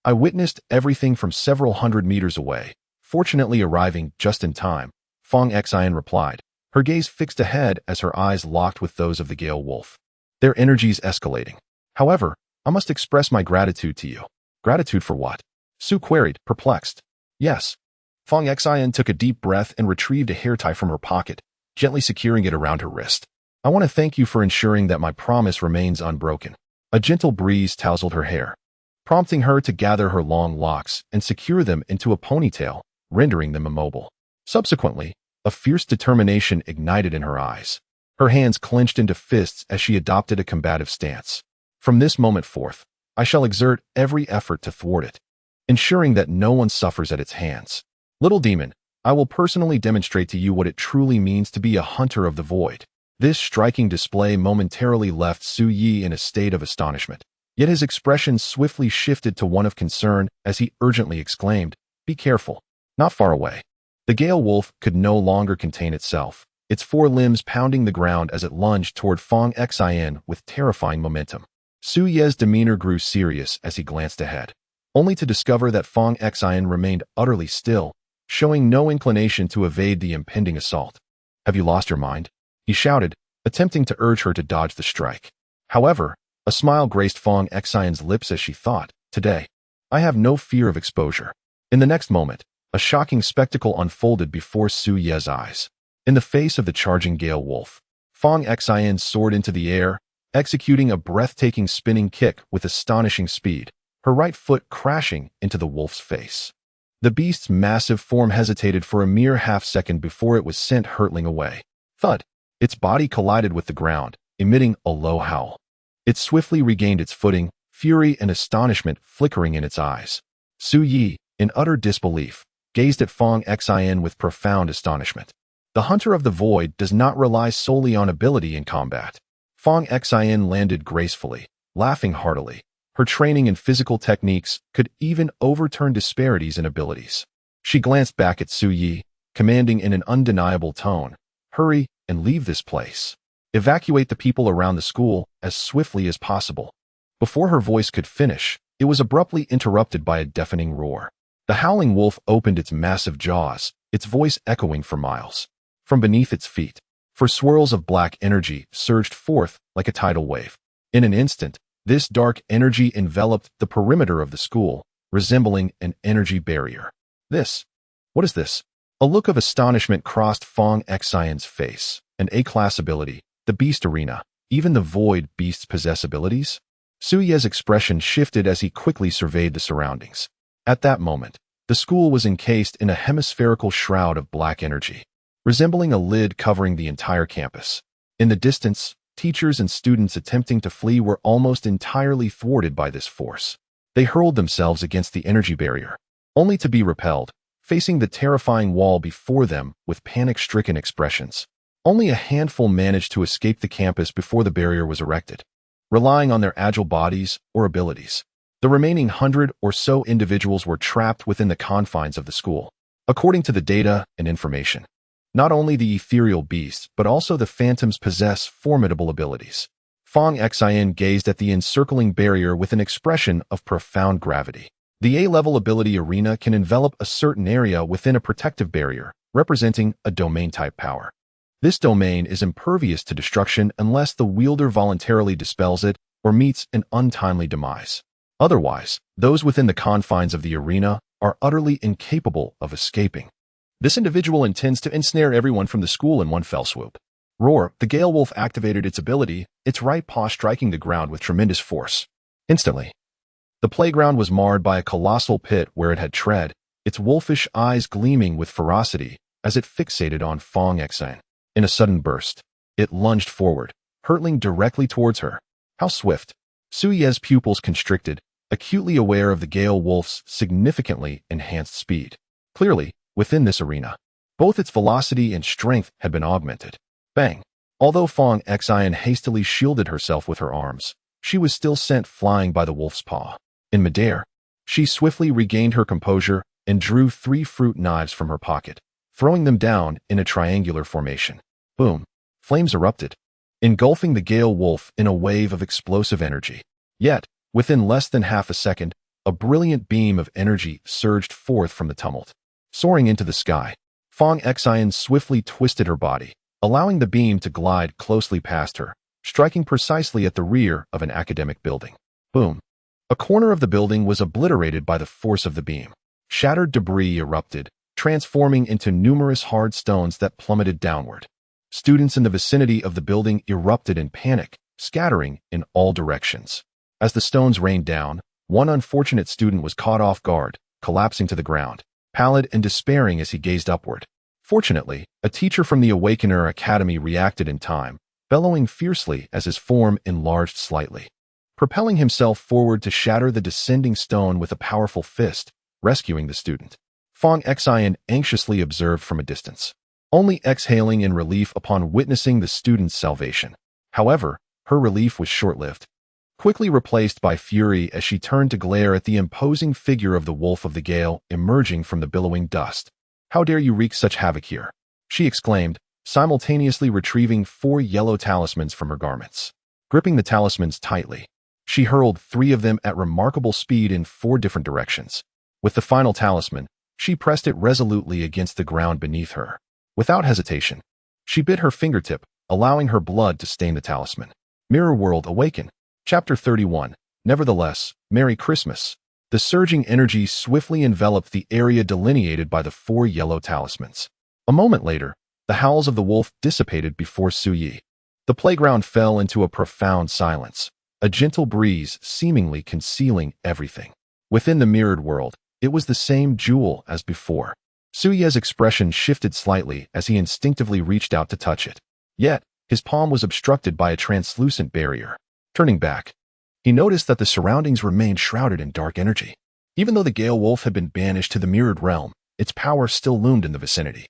I witnessed everything from several hundred meters away, fortunately arriving just in time," Fong Xian replied, her gaze fixed ahead as her eyes locked with those of the Gale Wolf. "Their energies escalating. However, I must express my gratitude to you." "Gratitude for what?" Su queried, perplexed. "Yes." Fong Xian took a deep breath and retrieved a hair tie from her pocket, gently securing it around her wrist. "I want to thank you for ensuring that my promise remains unbroken." A gentle breeze tousled her hair, prompting her to gather her long locks and secure them into a ponytail, rendering them immobile. Subsequently, a fierce determination ignited in her eyes. Her hands clenched into fists as she adopted a combative stance. From this moment forth, I shall exert every effort to thwart it, ensuring that no one suffers at its hands. Little demon, I will personally demonstrate to you what it truly means to be a hunter of the void." This striking display momentarily left Su Yi in a state of astonishment. Yet his expression swiftly shifted to one of concern as he urgently exclaimed, "Be careful." Not far away, the Gale Wolf could no longer contain itself, its four limbs pounding the ground as it lunged toward Fong Xian with terrifying momentum. Su Ye's demeanor grew serious as he glanced ahead, only to discover that Fong Xian remained utterly still, showing no inclination to evade the impending assault. "Have you lost your mind?" he shouted, attempting to urge her to dodge the strike. However, a smile graced Fong Xian's lips as she thought, "Today, I have no fear of exposure." In the next moment, a shocking spectacle unfolded before Su Ye's eyes. In the face of the charging Gale Wolf, Fong Xian soared into the air, executing a breathtaking spinning kick with astonishing speed, her right foot crashing into the wolf's face. The beast's massive form hesitated for a mere half-second before it was sent hurtling away. Thud! Its body collided with the ground, emitting a low howl. It swiftly regained its footing, fury and astonishment flickering in its eyes. Su Yi, in utter disbelief, gazed at Fong Xian with profound astonishment. The Hunter of the Void does not rely solely on ability in combat. Fong Xian landed gracefully, laughing heartily. Her training and physical techniques could even overturn disparities in abilities. She glanced back at Su Yi, commanding in an undeniable tone, "Hurry and leave this place. Evacuate the people around the school as swiftly as possible." Before her voice could finish, it was abruptly interrupted by a deafening roar. The howling wolf opened its massive jaws, its voice echoing for miles. From beneath its feet, swirls of black energy surged forth like a tidal wave. In an instant, this dark energy enveloped the perimeter of the school, resembling an energy barrier. What is this? A look of astonishment crossed Fong Xian's face. An A-class ability, the Beast Arena. Even the Void Beasts possess abilities? Su Ye's expression shifted as he quickly surveyed the surroundings. At that moment, the school was encased in a hemispherical shroud of black energy, resembling a lid covering the entire campus. In the distance, teachers and students attempting to flee were almost entirely thwarted by this force. They hurled themselves against the energy barrier, only to be repelled, facing the terrifying wall before them with panic-stricken expressions. Only a handful managed to escape the campus before the barrier was erected, relying on their agile bodies or abilities. The remaining 100 or so individuals were trapped within the confines of the school. According to the data and information, not only the ethereal beasts, but also the phantoms possess formidable abilities. Fong Xian gazed at the encircling barrier with an expression of profound gravity. The A-level ability Arena can envelop a certain area within a protective barrier, representing a domain-type power. This domain is impervious to destruction unless the wielder voluntarily dispels it or meets an untimely demise. Otherwise, those within the confines of the arena are utterly incapable of escaping. This individual intends to ensnare everyone from the school in one fell swoop. Roar, the Gale Wolf activated its ability, its right paw striking the ground with tremendous force. Instantly, the playground was marred by a colossal pit where it had tread, its wolfish eyes gleaming with ferocity as it fixated on Fong Xian. In a sudden burst, it lunged forward, hurtling directly towards her. How swift! Su Ye's pupils constricted, acutely aware of the Gale Wolf's significantly enhanced speed. Clearly, within this arena, both its velocity and strength had been augmented. Bang! Although Fong Xian hastily shielded herself with her arms, she was still sent flying by the wolf's paw. In midair, she swiftly regained her composure and drew 3 fruit knives from her pocket, throwing them down in a triangular formation. Boom! Flames erupted, engulfing the Gale Wolf in a wave of explosive energy. Yet, within less than half a second, a brilliant beam of energy surged forth from the tumult. Soaring into the sky, Fong Xian swiftly twisted her body, allowing the beam to glide closely past her, striking precisely at the rear of an academic building. Boom! A corner of the building was obliterated by the force of the beam. Shattered debris erupted, transforming into numerous hard stones that plummeted downward. Students in the vicinity of the building erupted in panic, scattering in all directions. As the stones rained down, one unfortunate student was caught off guard, collapsing to the ground, pallid and despairing as he gazed upward. Fortunately, a teacher from the Awakener Academy reacted in time, bellowing fiercely as his form enlarged slightly. propelling himself forward to shatter the descending stone with a powerful fist, rescuing the student. Fong Xian anxiously observed from a distance, only exhaling in relief upon witnessing the student's salvation. However, her relief was short-lived, quickly replaced by fury as she turned to glare at the imposing figure of the Wolf of the Gale emerging from the billowing dust. "How dare you wreak such havoc here?" she exclaimed, simultaneously retrieving 4 yellow talismans from her garments. Gripping the talismans tightly, she hurled 3 of them at remarkable speed in 4 different directions. With the final talisman, she pressed it resolutely against the ground beneath her. Without hesitation, she bit her fingertip, allowing her blood to stain the talisman. Mirror World Awaken. Chapter 31. Nevertheless, Merry Christmas. The surging energy swiftly enveloped the area delineated by the 4 yellow talismans. A moment later, the howls of the wolf dissipated before Su Yi. The playground fell into a profound silence, a gentle breeze seemingly concealing everything. Within the mirrored world, it was the same Jewel as before. Su Yi's expression shifted slightly as he instinctively reached out to touch it. Yet, his palm was obstructed by a translucent barrier. Turning back, he noticed that the surroundings remained shrouded in dark energy. Even though the Gale Wolf had been banished to the mirrored realm, its power still loomed in the vicinity.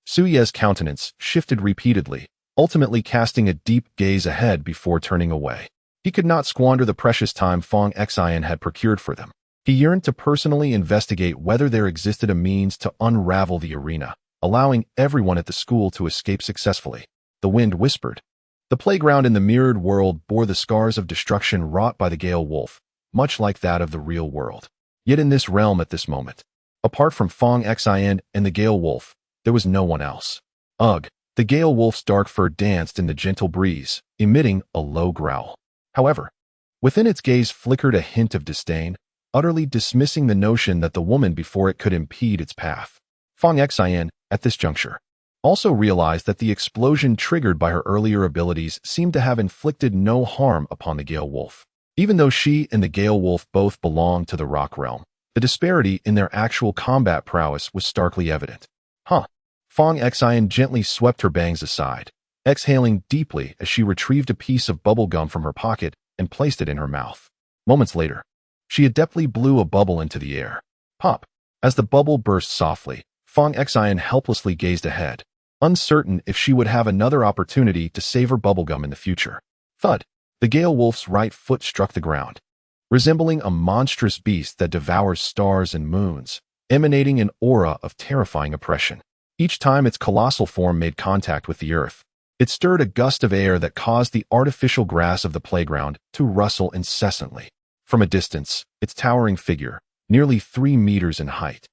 Su Yi's countenance shifted repeatedly, ultimately casting a deep gaze ahead before turning away. He could not squander the precious time Fong Xian had procured for them. He yearned to personally investigate whether there existed a means to unravel the arena, allowing everyone at the school to escape successfully. The wind whispered. The playground in the mirrored world bore the scars of destruction wrought by the Gale Wolf, much like that of the real world. Yet in this realm at this moment, apart from Fong Xian and the Gale Wolf, there was no one else. Ugh! The Gale Wolf's dark fur danced in the gentle breeze, emitting a low growl. However, within its gaze flickered a hint of disdain, utterly dismissing the notion that the woman before it could impede its path. Fong Xian, at this juncture, also realized that the explosion triggered by her earlier abilities seemed to have inflicted no harm upon the Gale Wolf. Even though she and the Gale Wolf both belonged to the rock realm, the disparity in their actual combat prowess was starkly evident. Fong Xian gently swept her bangs aside, exhaling deeply as she retrieved a piece of bubble gum from her pocket and placed it in her mouth. Moments later, she adeptly blew a bubble into the air. Pop! As the bubble burst softly, Fong Xian helplessly gazed ahead, uncertain if she would have another opportunity to savor bubblegum in the future. Thud! The Gale Wolf's right foot struck the ground, resembling a monstrous beast that devours stars and moons, emanating an aura of terrifying oppression. Each time its colossal form made contact with the earth, it stirred a gust of air that caused the artificial grass of the playground to rustle incessantly. From a distance, its towering figure, nearly 3 meters in height,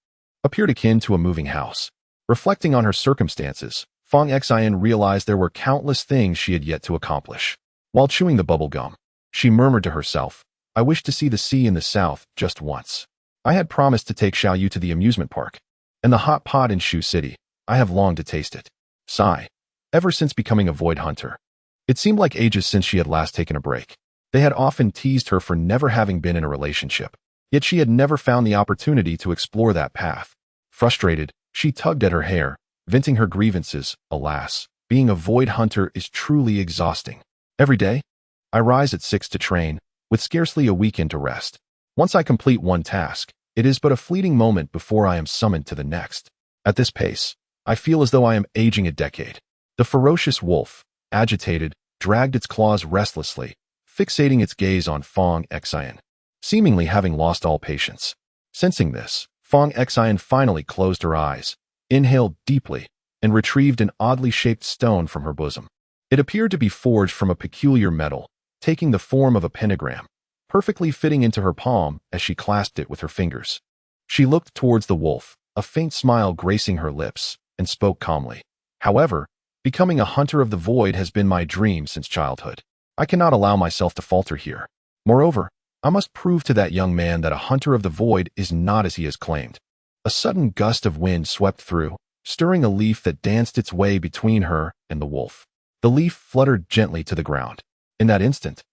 appeared akin to a moving house. Reflecting on her circumstances, Fong Xian realized there were countless things she had yet to accomplish. While chewing the bubble gum, she murmured to herself, "I wish to see the sea in the south just once. I had promised to take Xiao Yu to the amusement park, and the hot pot in Shu City. I have longed to taste it." Sigh. Ever since becoming a void hunter, it seemed like ages since she had last taken a break. They had often teased her for never having been in a relationship, yet she had never found the opportunity to explore that path. Frustrated, she tugged at her hair, venting her grievances. Alas, being a void hunter is truly exhausting. Every day, I rise at 6 to train, with scarcely a weekend to rest. Once I complete one task, it is but a fleeting moment before I am summoned to the next. At this pace, I feel as though I am aging a decade. The ferocious wolf, agitated, dragged its claws restlessly, fixating its gaze on Fong Xian, seemingly having lost all patience. Sensing this, Fong Xian finally closed her eyes, inhaled deeply, and retrieved an oddly shaped stone from her bosom. It appeared to be forged from a peculiar metal, taking the form of a pentagram, perfectly fitting into her palm as she clasped it with her fingers. She looked towards the wolf, a faint smile gracing her lips, and spoke calmly. "However, becoming a hunter of the void has been my dream since childhood. I cannot allow myself to falter here. Moreover, I must prove to that young man that a hunter of the void is not as he has claimed." A sudden gust of wind swept through, stirring a leaf that danced its way between her and the wolf. The leaf fluttered gently to the ground. In that instant,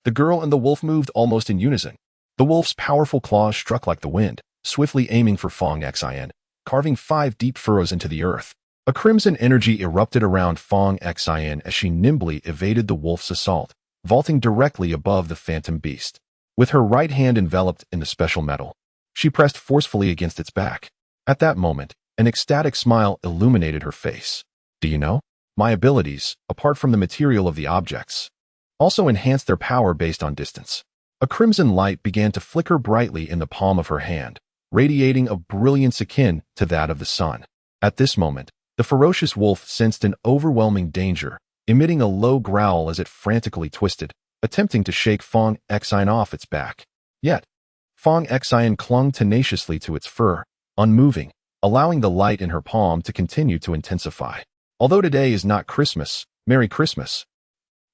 the girl and the wolf moved almost in unison. The wolf's powerful claws struck like the wind, swiftly aiming for Fong Xian, carving 5 deep furrows into the earth. A crimson energy erupted around Fong Xian as she nimbly evaded the wolf's assault, vaulting directly above the phantom beast. With her right hand enveloped in the special metal, she pressed forcefully against its back. At that moment, an ecstatic smile illuminated her face. Do you know? My abilities, apart from the material of the objects, also enhance their power based on distance. A crimson light began to flicker brightly in the palm of her hand, radiating a brilliance akin to that of the sun. At this moment, the ferocious wolf sensed an overwhelming danger, emitting a low growl as it frantically twisted, attempting to shake Fong Xian off its back. Yet, Fong Xian clung tenaciously to its fur, unmoving, allowing the light in her palm to continue to intensify. Although today is not Christmas, Merry Christmas.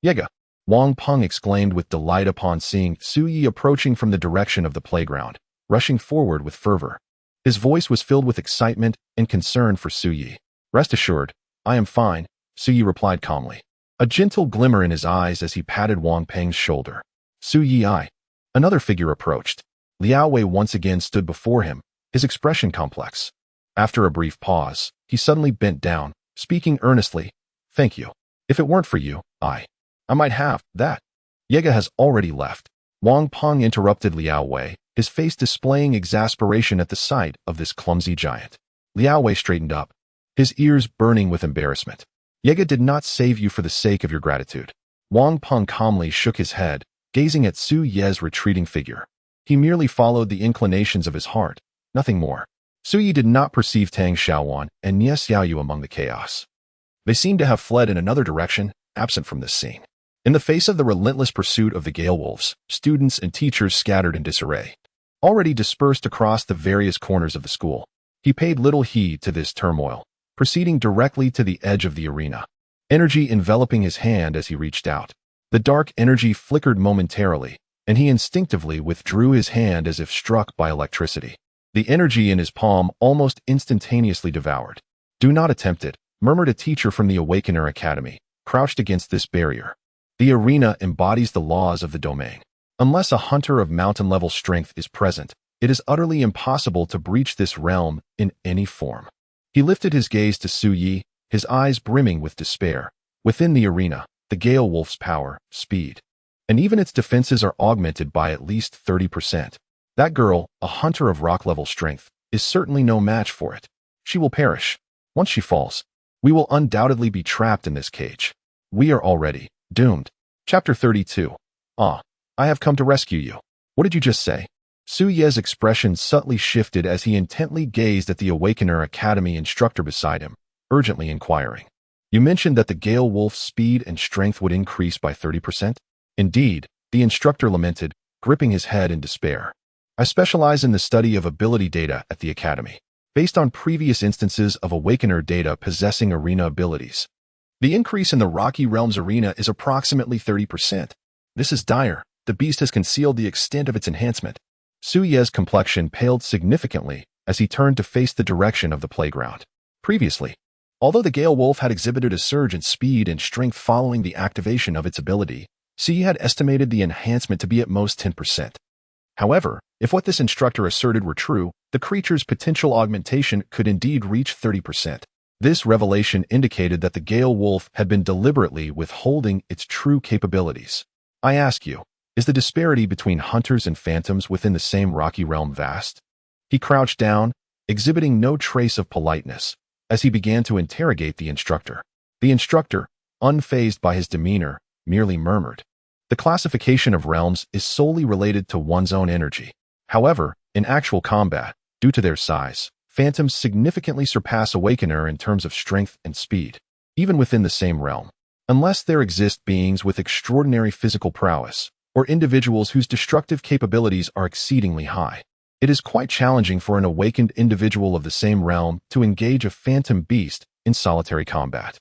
Yega! Wang Peng exclaimed with delight upon seeing Su Yi approaching from the direction of the playground, rushing forward with fervor. His voice was filled with excitement and concern for Su Yi. Rest assured, I am fine, Su Yi replied calmly, a gentle glimmer in his eyes as he patted Wang Peng's shoulder. Su Yi I. Another figure approached. Liao Wei once again stood before him, his expression complex. After a brief pause, he suddenly bent down, speaking earnestly. Thank you. If it weren't for you, I might have that. Yega has already left. Wang Peng interrupted Liao Wei, his face displaying exasperation at the sight of this clumsy giant. Liao Wei straightened up, his ears burning with embarrassment. Yega did not save you for the sake of your gratitude. Wang Peng calmly shook his head, gazing at Su Ye's retreating figure. He merely followed the inclinations of his heart, nothing more. Su Yi did not perceive Tang Xiaowan and Nie Xiaoyu among the chaos. They seemed to have fled in another direction, absent from this scene. In the face of the relentless pursuit of the Gale Wolves, students and teachers scattered in disarray, already dispersed across the various corners of the school. He paid little heed to this turmoil, proceeding directly to the edge of the arena, energy enveloping his hand as he reached out. The dark energy flickered momentarily, and he instinctively withdrew his hand as if struck by electricity. The energy in his palm almost instantaneously devoured. Do not attempt it, murmured a teacher from the Awakener Academy, crouched against this barrier. The arena embodies the laws of the domain. Unless a hunter of mountain-level strength is present, it is utterly impossible to breach this realm in any form. He lifted his gaze to Su Yi, his eyes brimming with despair. Within the arena, the Gale Wolf's power, speed, and even its defenses are augmented by at least 30%. That girl, a hunter of rock-level strength, is certainly no match for it. She will perish. Once she falls, we will undoubtedly be trapped in this cage. We are already doomed. Chapter 32. I have come to rescue you. What did you just say? Su Ye's expression subtly shifted as he intently gazed at the Awakener Academy instructor beside him, urgently inquiring. You mentioned that the Gale Wolf's speed and strength would increase by 30%? Indeed, the instructor lamented, gripping his head in despair. I specialize in the study of ability data at the Academy, based on previous instances of Awakener data possessing arena abilities. The increase in the Rocky Realms arena is approximately 30%. This is dire. The beast has concealed the extent of its enhancement. Su Ye's complexion paled significantly as he turned to face the direction of the playground. Previously, although the Gale Wolf had exhibited a surge in speed and strength following the activation of its ability, Su Yi had estimated the enhancement to be at most 10%. However, if what this instructor asserted were true, the creature's potential augmentation could indeed reach 30%. This revelation indicated that the Gale Wolf had been deliberately withholding its true capabilities. I ask you, is the disparity between hunters and phantoms within the same rocky realm vast? He crouched down, exhibiting no trace of politeness, as he began to interrogate the instructor. The instructor, unfazed by his demeanor, merely murmured. The classification of realms is solely related to one's own energy. However, in actual combat, due to their size, phantoms significantly surpass Awakener in terms of strength and speed, even within the same realm. Unless there exist beings with extraordinary physical prowess, or individuals whose destructive capabilities are exceedingly high, it is quite challenging for an awakened individual of the same realm to engage a phantom beast in solitary combat.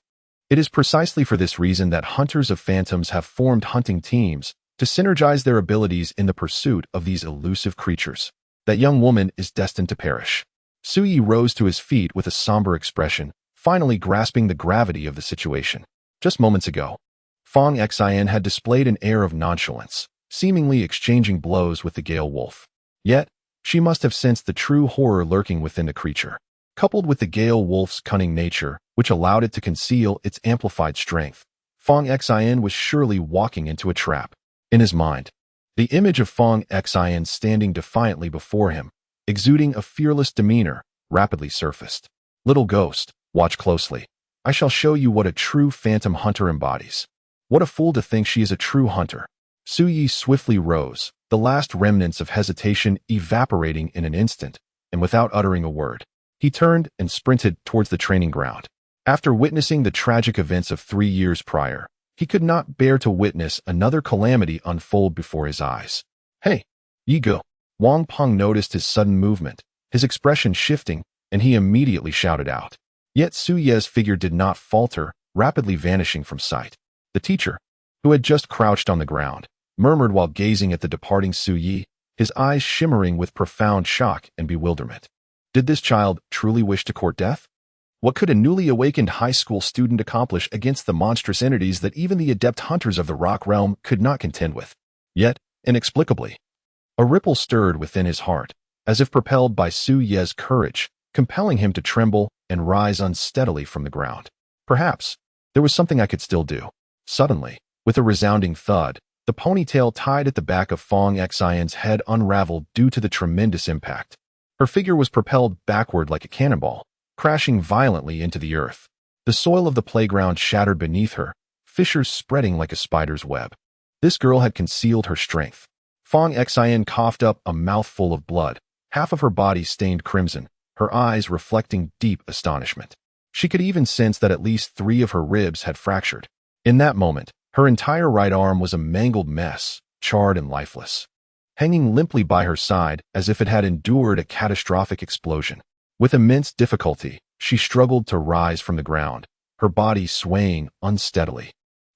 It is precisely for this reason that hunters of phantoms have formed hunting teams to synergize their abilities in the pursuit of these elusive creatures. That young woman is destined to perish. Su Yi rose to his feet with a somber expression, finally grasping the gravity of the situation. Just moments ago, Fong Xian had displayed an air of nonchalance, seemingly exchanging blows with the Gale Wolf. Yet, she must have sensed the true horror lurking within the creature. Coupled with the Gale Wolf's cunning nature, which allowed it to conceal its amplified strength, Fong Xian was surely walking into a trap. In his mind, the image of Fong Xian standing defiantly before him, exuding a fearless demeanor, rapidly surfaced. Little ghost, watch closely. I shall show you what a true phantom hunter embodies. What a fool to think she is a true hunter. Su Yi swiftly rose, the last remnants of hesitation evaporating in an instant, and without uttering a word, he turned and sprinted towards the training ground. After witnessing the tragic events of 3 years prior, he could not bear to witness another calamity unfold before his eyes. Hey, Yi Ge! Wang Peng noticed his sudden movement, his expression shifting, and he immediately shouted out. Yet Su Ye's figure did not falter, rapidly vanishing from sight. The teacher, who had just crouched on the ground, murmured while gazing at the departing Su Yi, his eyes shimmering with profound shock and bewilderment. Did this child truly wish to court death? What could a newly awakened high school student accomplish against the monstrous entities that even the adept hunters of the rock realm could not contend with? Yet, inexplicably, a ripple stirred within his heart, as if propelled by Su Ye's courage, compelling him to tremble and rise unsteadily from the ground. Perhaps there was something I could still do. Suddenly, with a resounding thud, the ponytail tied at the back of Fong Xian's head unraveled due to the tremendous impact. Her figure was propelled backward like a cannonball, crashing violently into the earth. The soil of the playground shattered beneath her, fissures spreading like a spider's web. This girl had concealed her strength. Fong Xian coughed up a mouthful of blood, half of her body stained crimson, her eyes reflecting deep astonishment. She could even sense that at least 3 of her ribs had fractured. In that moment, her entire right arm was a mangled mess, charred and lifeless, hanging limply by her side as if it had endured a catastrophic explosion. With immense difficulty, she struggled to rise from the ground, her body swaying unsteadily,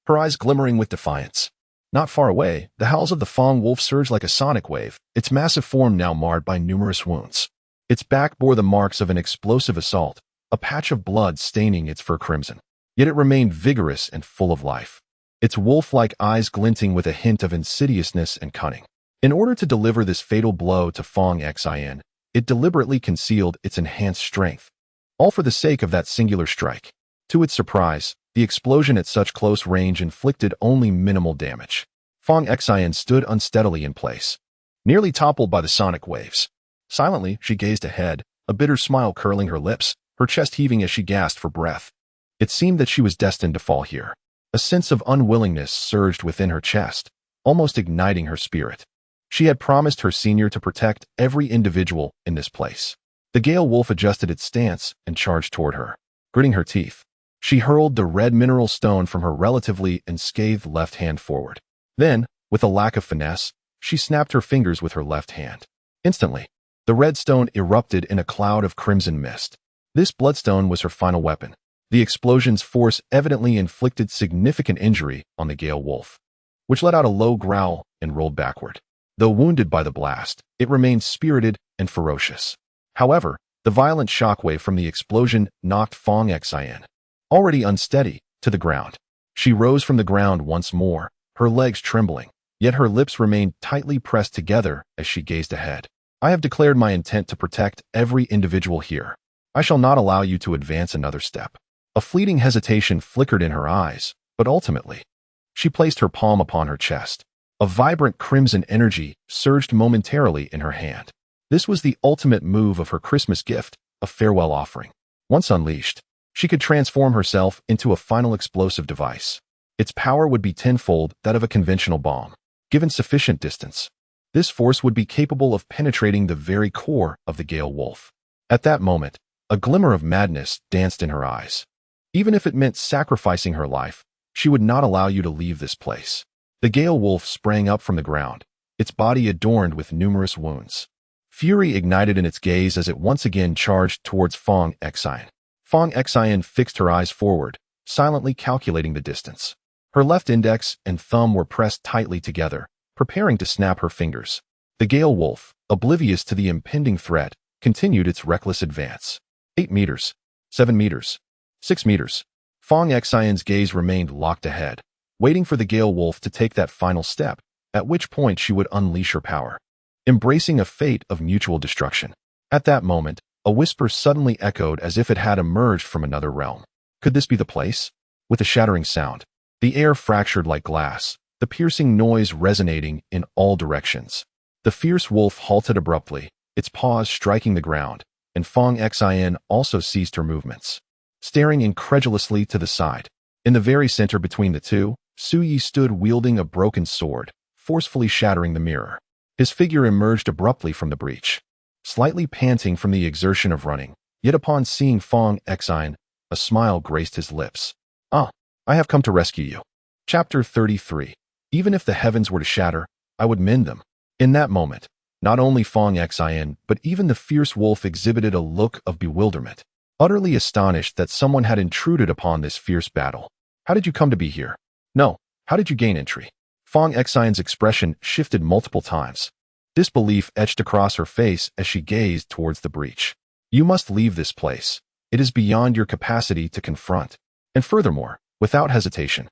her eyes glimmering with defiance. Not far away, the howls of the Fong wolf surged like a sonic wave, its massive form now marred by numerous wounds. Its back bore the marks of an explosive assault, a patch of blood staining its fur crimson. Yet it remained vigorous and full of life, its wolf-like eyes glinting with a hint of insidiousness and cunning. In order to deliver this fatal blow to Fong Xian, it deliberately concealed its enhanced strength, all for the sake of that singular strike. To its surprise, the explosion at such close range inflicted only minimal damage. Fong Xian stood unsteadily in place, nearly toppled by the sonic waves. Silently, she gazed ahead, a bitter smile curling her lips, her chest heaving as she gasped for breath. It seemed that she was destined to fall here. A sense of unwillingness surged within her chest, almost igniting her spirit. She had promised her senior to protect every individual in this place. The Gale Wolf adjusted its stance and charged toward her. Gritting her teeth, she hurled the red mineral stone from her relatively unscathed left hand forward. Then, with a lack of finesse, she snapped her fingers with her left hand. Instantly, the red stone erupted in a cloud of crimson mist. This bloodstone was her final weapon. The explosion's force evidently inflicted significant injury on the Gale Wolf, which let out a low growl and rolled backward. Though wounded by the blast, it remained spirited and ferocious. However, the violent shockwave from the explosion knocked Fong Xian, already unsteady, to the ground. She rose from the ground once more, her legs trembling, yet her lips remained tightly pressed together as she gazed ahead. I have declared my intent to protect every individual here. I shall not allow you to advance another step. A fleeting hesitation flickered in her eyes, but ultimately, she placed her palm upon her chest. A vibrant crimson energy surged momentarily in her hand. This was the ultimate move of her Christmas gift, a farewell offering. Once unleashed, she could transform herself into a final explosive device. Its power would be tenfold that of a conventional bomb. Given sufficient distance, this force would be capable of penetrating the very core of the Gale Wolf. At that moment, a glimmer of madness danced in her eyes. Even if it meant sacrificing her life, she would not allow you to leave this place. The Gale Wolf sprang up from the ground, its body adorned with numerous wounds. Fury ignited in its gaze as it once again charged towards Fong Xian. Fong Xian fixed her eyes forward, silently calculating the distance. Her left index and thumb were pressed tightly together, preparing to snap her fingers. The Gale Wolf, oblivious to the impending threat, continued its reckless advance. 8 meters, 7 meters, 6 meters. Fong Xian's gaze remained locked ahead, waiting for the Gale Wolf to take that final step, at which point she would unleash her power, embracing a fate of mutual destruction. At that moment, a whisper suddenly echoed as if it had emerged from another realm. Could this be the place? With a shattering sound, The air fractured like glass, the piercing noise resonating in all directions. The fierce wolf halted abruptly, its paws striking the ground, and Fong Xin also ceased her movements. Staring incredulously to the side, in the very center between the two, Su Yi stood wielding a broken sword, forcefully shattering the mirror. His figure emerged abruptly from the breach, slightly panting from the exertion of running, yet upon seeing Fong Xin, a smile graced his lips. "Ah, I have come to rescue you." Chapter 33. Even if the heavens were to shatter, I would mend them. In that moment, not only Fong Xin, but even the fierce wolf exhibited a look of bewilderment, utterly astonished that someone had intruded upon this fierce battle. "How did you come to be here?" "No, how did you gain entry?" Fong Xion's expression shifted multiple times. Disbelief etched across her face as she gazed towards the breach. "You must leave this place. It is beyond your capacity to confront." And furthermore, without hesitation,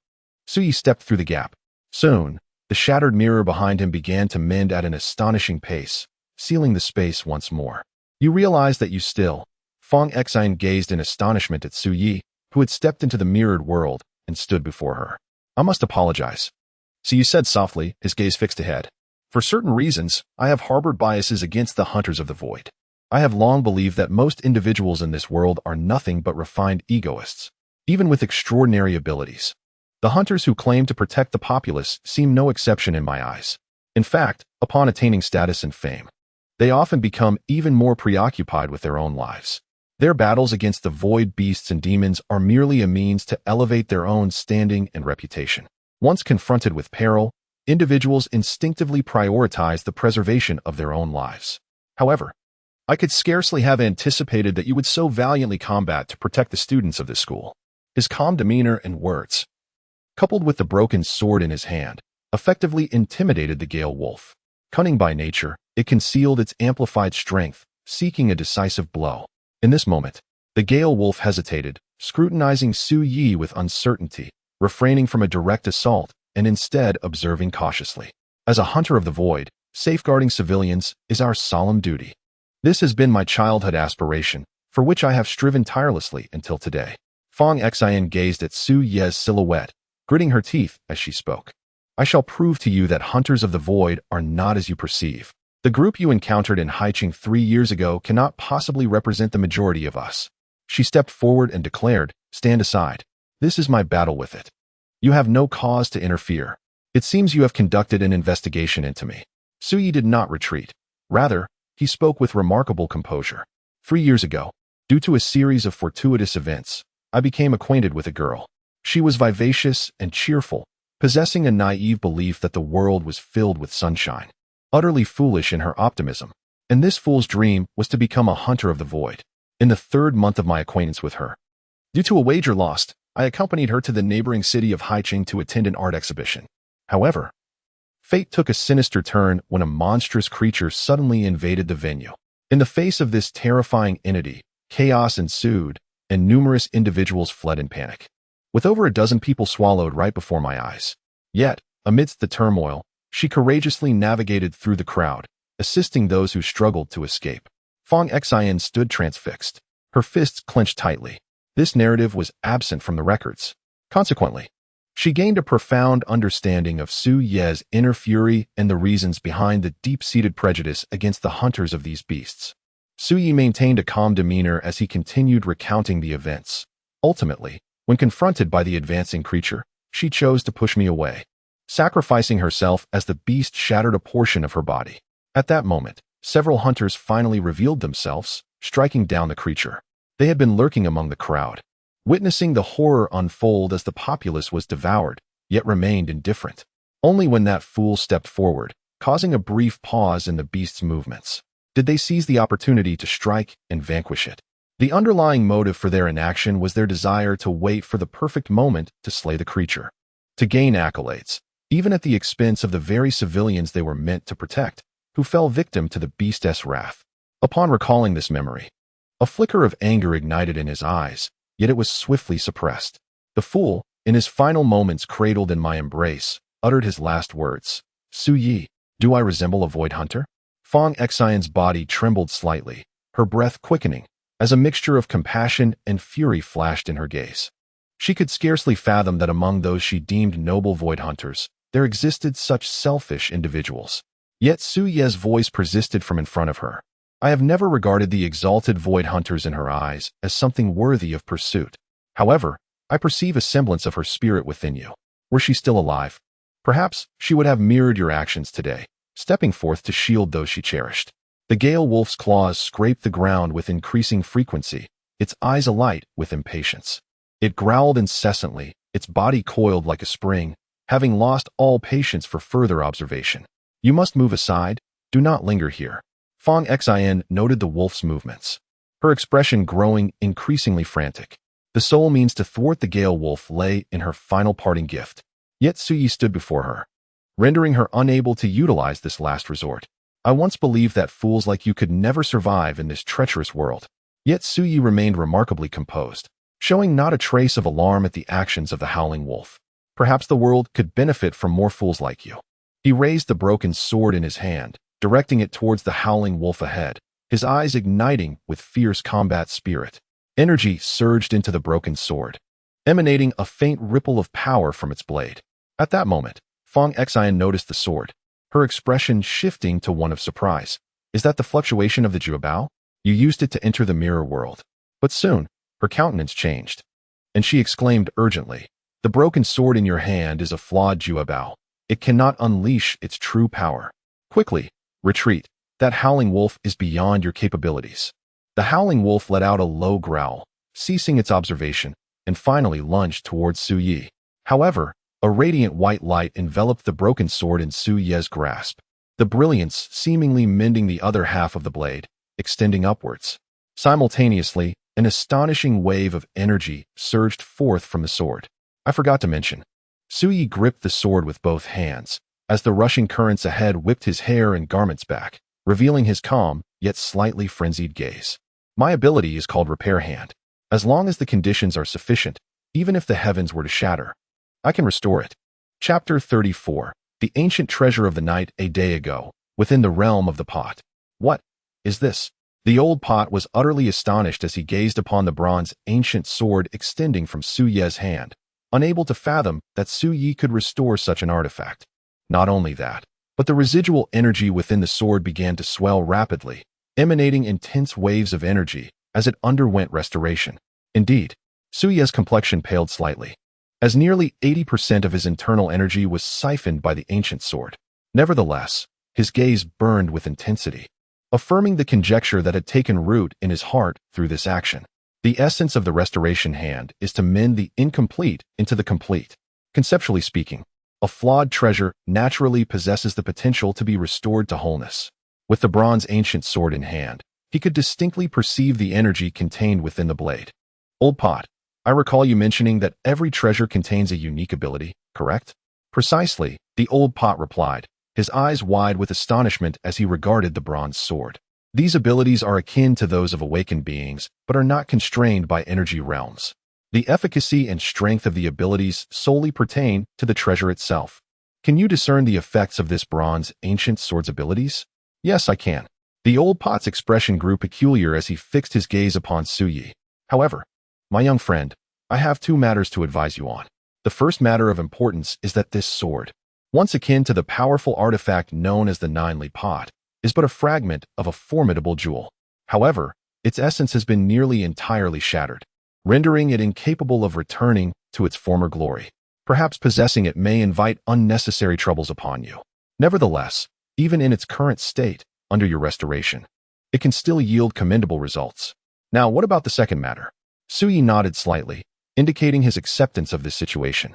Su Yi stepped through the gap. Soon, the shattered mirror behind him began to mend at an astonishing pace, sealing the space once more. "You realize that you still..." Fong Xin gazed in astonishment at Su Yi, who had stepped into the mirrored world and stood before her. "I must apologize." Su Yi said softly, his gaze fixed ahead. "For certain reasons, I have harbored biases against the Hunters of the Void. I have long believed that most individuals in this world are nothing but refined egoists, even with extraordinary abilities. The hunters who claim to protect the populace seem no exception in my eyes. In fact, upon attaining status and fame, they often become even more preoccupied with their own lives. Their battles against the void beasts and demons are merely a means to elevate their own standing and reputation. Once confronted with peril, individuals instinctively prioritize the preservation of their own lives. However, I could scarcely have anticipated that you would so valiantly combat to protect the students of this school." His calm demeanor and words, coupled with the broken sword in his hand, effectively intimidated the Gale Wolf. Cunning by nature, it concealed its amplified strength, seeking a decisive blow. In this moment, the Gale Wolf hesitated, scrutinizing Su Yi with uncertainty, refraining from a direct assault, and instead observing cautiously. "As a hunter of the void, safeguarding civilians is our solemn duty. This has been my childhood aspiration, for which I have striven tirelessly until today." Fong Xin gazed at Su Yi's silhouette, gritting her teeth as she spoke. "I shall prove to you that Hunters of the Void are not as you perceive. The group you encountered in Haicheng 3 years ago cannot possibly represent the majority of us." She stepped forward and declared, "Stand aside. This is my battle with it. You have no cause to interfere. It seems you have conducted an investigation into me." Su Yi did not retreat. Rather, he spoke with remarkable composure. 3 years ago, due to a series of fortuitous events, I became acquainted with a girl. She was vivacious and cheerful, possessing a naive belief that the world was filled with sunshine, utterly foolish in her optimism. And this fool's dream was to become a hunter of the void. In the 3rd month of my acquaintance with her, due to a wager lost, I accompanied her to the neighboring city of Haicheng to attend an art exhibition. However, fate took a sinister turn when a monstrous creature suddenly invaded the venue. In the face of this terrifying entity, chaos ensued, and numerous individuals fled in panic, with over a dozen people swallowed right before my eyes. Yet, amidst the turmoil, she courageously navigated through the crowd, assisting those who struggled to escape. Fong Xin stood transfixed, her fists clenched tightly. This narrative was absent from the records. Consequently, she gained a profound understanding of Su Yi's inner fury and the reasons behind the deep-seated prejudice against the hunters of these beasts. Su Yi maintained a calm demeanor as he continued recounting the events. Ultimately, when confronted by the advancing creature, she chose to push me away, sacrificing herself as the beast shattered a portion of her body. At that moment, several hunters finally revealed themselves, striking down the creature. They had been lurking among the crowd, witnessing the horror unfold as the populace was devoured, yet remained indifferent. Only when that fool stepped forward, causing a brief pause in the beast's movements, did they seize the opportunity to strike and vanquish it. The underlying motive for their inaction was their desire to wait for the perfect moment to slay the creature, to gain accolades, even at the expense of the very civilians they were meant to protect, who fell victim to the beast's wrath. Upon recalling this memory, a flicker of anger ignited in his eyes, yet it was swiftly suppressed. The fool, in his final moments cradled in my embrace, uttered his last words. "Su Yi, do I resemble a void hunter?" Fong Xion's body trembled slightly, her breath quickening, as a mixture of compassion and fury flashed in her gaze. She could scarcely fathom that among those she deemed noble void hunters, there existed such selfish individuals. Yet Su Ye's voice persisted from in front of her. I have never regarded the exalted void hunters in her eyes as something worthy of pursuit. However, I perceive a semblance of her spirit within you. Were she still alive, perhaps she would have mirrored your actions today, stepping forth to shield those she cherished. The Gale Wolf's claws scraped the ground with increasing frequency, its eyes alight with impatience. It growled incessantly, its body coiled like a spring, having lost all patience for further observation. You must move aside, do not linger here. Fong Xin noted the wolf's movements, her expression growing increasingly frantic. The sole means to thwart the Gale Wolf lay in her final parting gift. Yet Su Yi stood before her, rendering her unable to utilize this last resort. I once believed that fools like you could never survive in this treacherous world. Yet Su Yi remained remarkably composed, showing not a trace of alarm at the actions of the Howling Wolf. Perhaps the world could benefit from more fools like you. He raised the broken sword in his hand, directing it towards the Howling Wolf ahead, his eyes igniting with fierce combat spirit. Energy surged into the broken sword, emanating a faint ripple of power from its blade. At that moment, Fong Xin noticed the sword, her expression shifting to one of surprise. Is that the fluctuation of the Juebao? You used it to enter the mirror world. But soon, her countenance changed, and she exclaimed urgently, the broken sword in your hand is a flawed Juebao. It cannot unleash its true power. Quickly, retreat. That Howling Wolf is beyond your capabilities. The Howling Wolf let out a low growl, ceasing its observation, and finally lunged towards Su Yi. However, a radiant white light enveloped the broken sword in Su Ye's grasp, the brilliance seemingly mending the other half of the blade, extending upwards. Simultaneously, an astonishing wave of energy surged forth from the sword. I forgot to mention, Su Yi gripped the sword with both hands, as the rushing currents ahead whipped his hair and garments back, revealing his calm, yet slightly frenzied gaze. My ability is called Repair Hand. As long as the conditions are sufficient, even if the heavens were to shatter, I can restore it. Chapter 34. The Ancient Treasure of the Night. A day ago, within the realm of the pot. What is this? The old pot was utterly astonished as he gazed upon the bronze ancient sword extending from Su Ye's hand, unable to fathom that Su Yi could restore such an artifact. Not only that, but the residual energy within the sword began to swell rapidly, emanating intense waves of energy as it underwent restoration. Indeed, Su Ye's complexion paled slightly, as nearly 80% of his internal energy was siphoned by the ancient sword. Nevertheless, his gaze burned with intensity, affirming the conjecture that had taken root in his heart through this action. The essence of the restoration hand is to mend the incomplete into the complete. Conceptually speaking, a flawed treasure naturally possesses the potential to be restored to wholeness. With the bronze ancient sword in hand, he could distinctly perceive the energy contained within the blade. Old pot, I recall you mentioning that every treasure contains a unique ability, correct? Precisely, the old pot replied, his eyes wide with astonishment as he regarded the bronze sword. These abilities are akin to those of awakened beings, but are not constrained by energy realms. The efficacy and strength of the abilities solely pertain to the treasure itself. Can you discern the effects of this bronze ancient sword's abilities? Yes, I can. The old pot's expression grew peculiar as he fixed his gaze upon Su Yi. However, my young friend, I have two matters to advise you on. The first matter of importance is that this sword, once akin to the powerful artifact known as the Ninely Pot, is but a fragment of a formidable jewel. However, its essence has been nearly entirely shattered, rendering it incapable of returning to its former glory. Perhaps possessing it may invite unnecessary troubles upon you. Nevertheless, even in its current state, under your restoration, it can still yield commendable results. Now, what about the second matter? Su Yi nodded slightly, indicating his acceptance of this situation.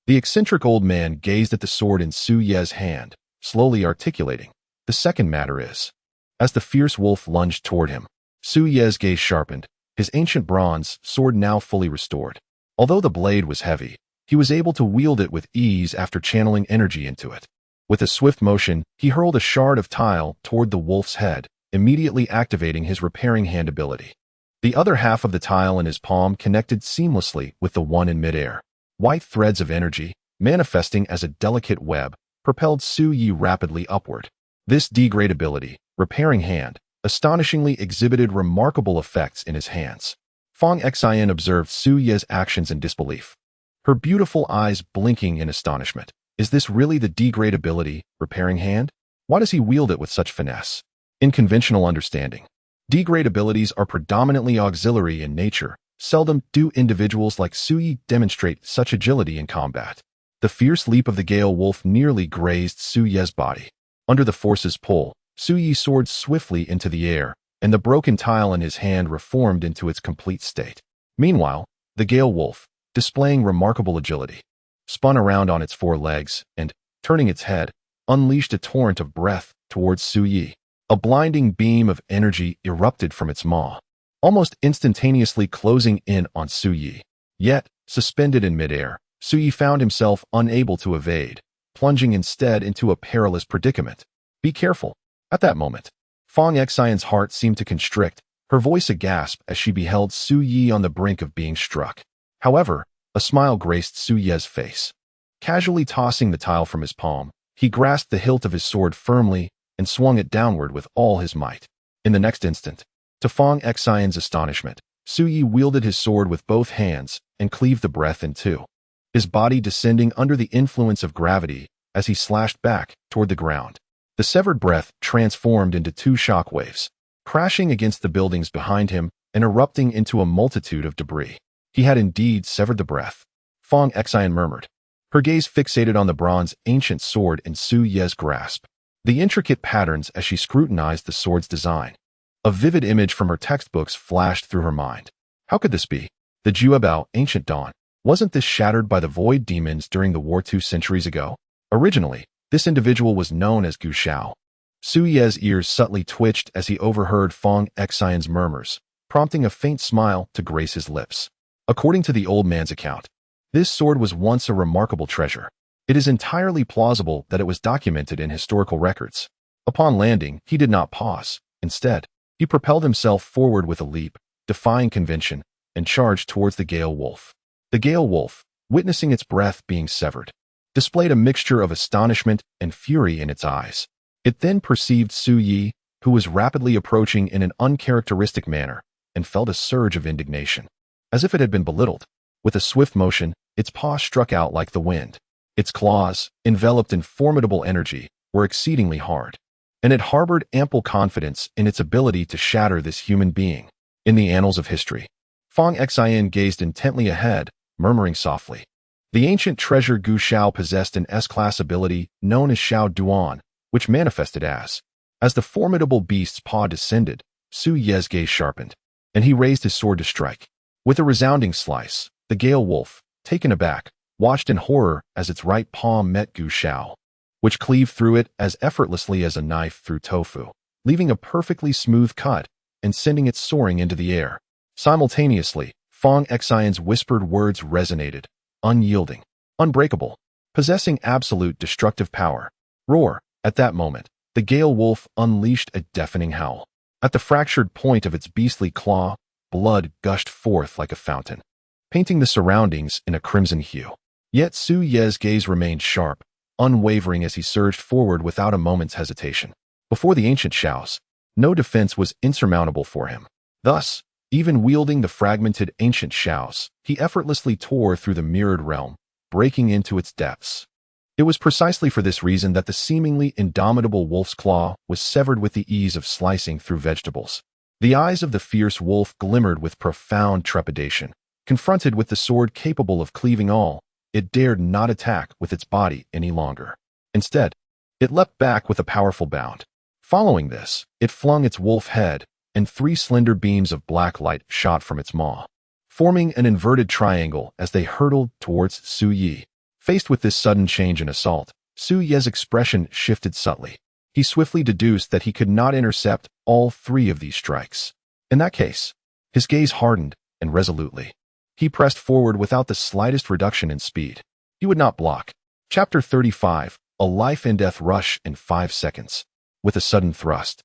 The eccentric old man gazed at the sword in Su Ye's hand, slowly articulating, the second matter is. As the fierce wolf lunged toward him, Su Ye's gaze sharpened, his ancient bronze sword now fully restored. Although the blade was heavy, he was able to wield it with ease after channeling energy into it. With a swift motion, he hurled a shard of tile toward the wolf's head, immediately activating his repairing hand ability. The other half of the tile in his palm connected seamlessly with the one in midair. White threads of energy, manifesting as a delicate web, propelled Su Yi rapidly upward. This degradability, repairing hand, astonishingly exhibited remarkable effects in his hands. Fong Xian observed Su Ye's actions in disbelief, her beautiful eyes blinking in astonishment. Is this really the degradability repairing hand? Why does he wield it with such finesse? In conventional understanding, degradabilities are predominantly auxiliary in nature. Seldom do individuals like Su Yi demonstrate such agility in combat. The fierce leap of the Gale Wolf nearly grazed Su Ye's body. Under the force's pull, Su Yi soared swiftly into the air, and the broken tile in his hand reformed into its complete state. Meanwhile, the Gale Wolf, displaying remarkable agility, spun around on its four legs and, turning its head, unleashed a torrent of breath towards Su Yi. A blinding beam of energy erupted from its maw, almost instantaneously closing in on Su Yi. Yet, suspended in midair, Su Yi found himself unable to evade, plunging instead into a perilous predicament. Be careful. At that moment, Fong Xian's heart seemed to constrict, her voice a gasp as she beheld Su Yi on the brink of being struck. However, a smile graced Su Ye's face. Casually tossing the tile from his palm, he grasped the hilt of his sword firmly and swung it downward with all his might. In the next instant, to Fong Xian's astonishment, Su Yi wielded his sword with both hands and cleaved the breath in two, his body descending under the influence of gravity as he slashed back toward the ground. The severed breath transformed into two shock waves, crashing against the buildings behind him and erupting into a multitude of debris. He had indeed severed the breath, Fong Xian murmured, her gaze fixated on the bronze ancient sword in Su Ye's grasp. The intricate patterns as she scrutinized the sword's design. A vivid image from her textbooks flashed through her mind. How could this be? The Juebao ancient dawn. Wasn't this shattered by the void demons during the war 2 centuries ago? Originally, this individual was known as Gu Shao. Su Ye's ears subtly twitched as he overheard Fong Xian's murmurs, prompting a faint smile to grace his lips. According to the old man's account, this sword was once a remarkable treasure. It is entirely plausible that it was documented in historical records. Upon landing, he did not pause. Instead, he propelled himself forward with a leap, defying convention, and charged towards the Gale Wolf. The Gale Wolf, witnessing its breath being severed, displayed a mixture of astonishment and fury in its eyes. It then perceived Su Yi, who was rapidly approaching in an uncharacteristic manner, and felt a surge of indignation. As if it had been belittled, with a swift motion, its paw struck out like the wind. Its claws, enveloped in formidable energy, were exceedingly hard, and it harbored ample confidence in its ability to shatter this human being. In the annals of history, Fong Xian gazed intently ahead, murmuring softly. The ancient treasure Gu Shao possessed an S-class ability known as Shao Duan, which manifested as the formidable beast's paw descended, Su Ye's gaze sharpened, and he raised his sword to strike. With a resounding slice, the Gale Wolf, taken aback, watched in horror as its right palm met Gu Shao, which cleaved through it as effortlessly as a knife through tofu, leaving a perfectly smooth cut and sending it soaring into the air. Simultaneously, Fong Xian's whispered words resonated, unyielding, unbreakable, possessing absolute destructive power. Roar! At that moment, the Gale Wolf unleashed a deafening howl. At the fractured point of its beastly claw, blood gushed forth like a fountain, painting the surroundings in a crimson hue. Yet Su Ye's gaze remained sharp, unwavering as he surged forward without a moment's hesitation. Before the ancient Shaos, no defense was insurmountable for him. Thus, even wielding the fragmented ancient Shaos, he effortlessly tore through the mirrored realm, breaking into its depths. It was precisely for this reason that the seemingly indomitable wolf's claw was severed with the ease of slicing through vegetables. The eyes of the fierce wolf glimmered with profound trepidation. Confronted with the sword capable of cleaving all, it dared not attack with its body any longer. Instead, it leapt back with a powerful bound. Following this, it flung its wolf head, and 3 slender beams of black light shot from its maw, forming an inverted triangle as they hurtled towards Su Yi. Faced with this sudden change in assault, Su Ye's expression shifted subtly. He swiftly deduced that he could not intercept all 3 of these strikes. In that case, his gaze hardened, and resolutely, he pressed forward without the slightest reduction in speed. He would not block. Chapter 35, A Life and Death Rush in 5 seconds. With a sudden thrust,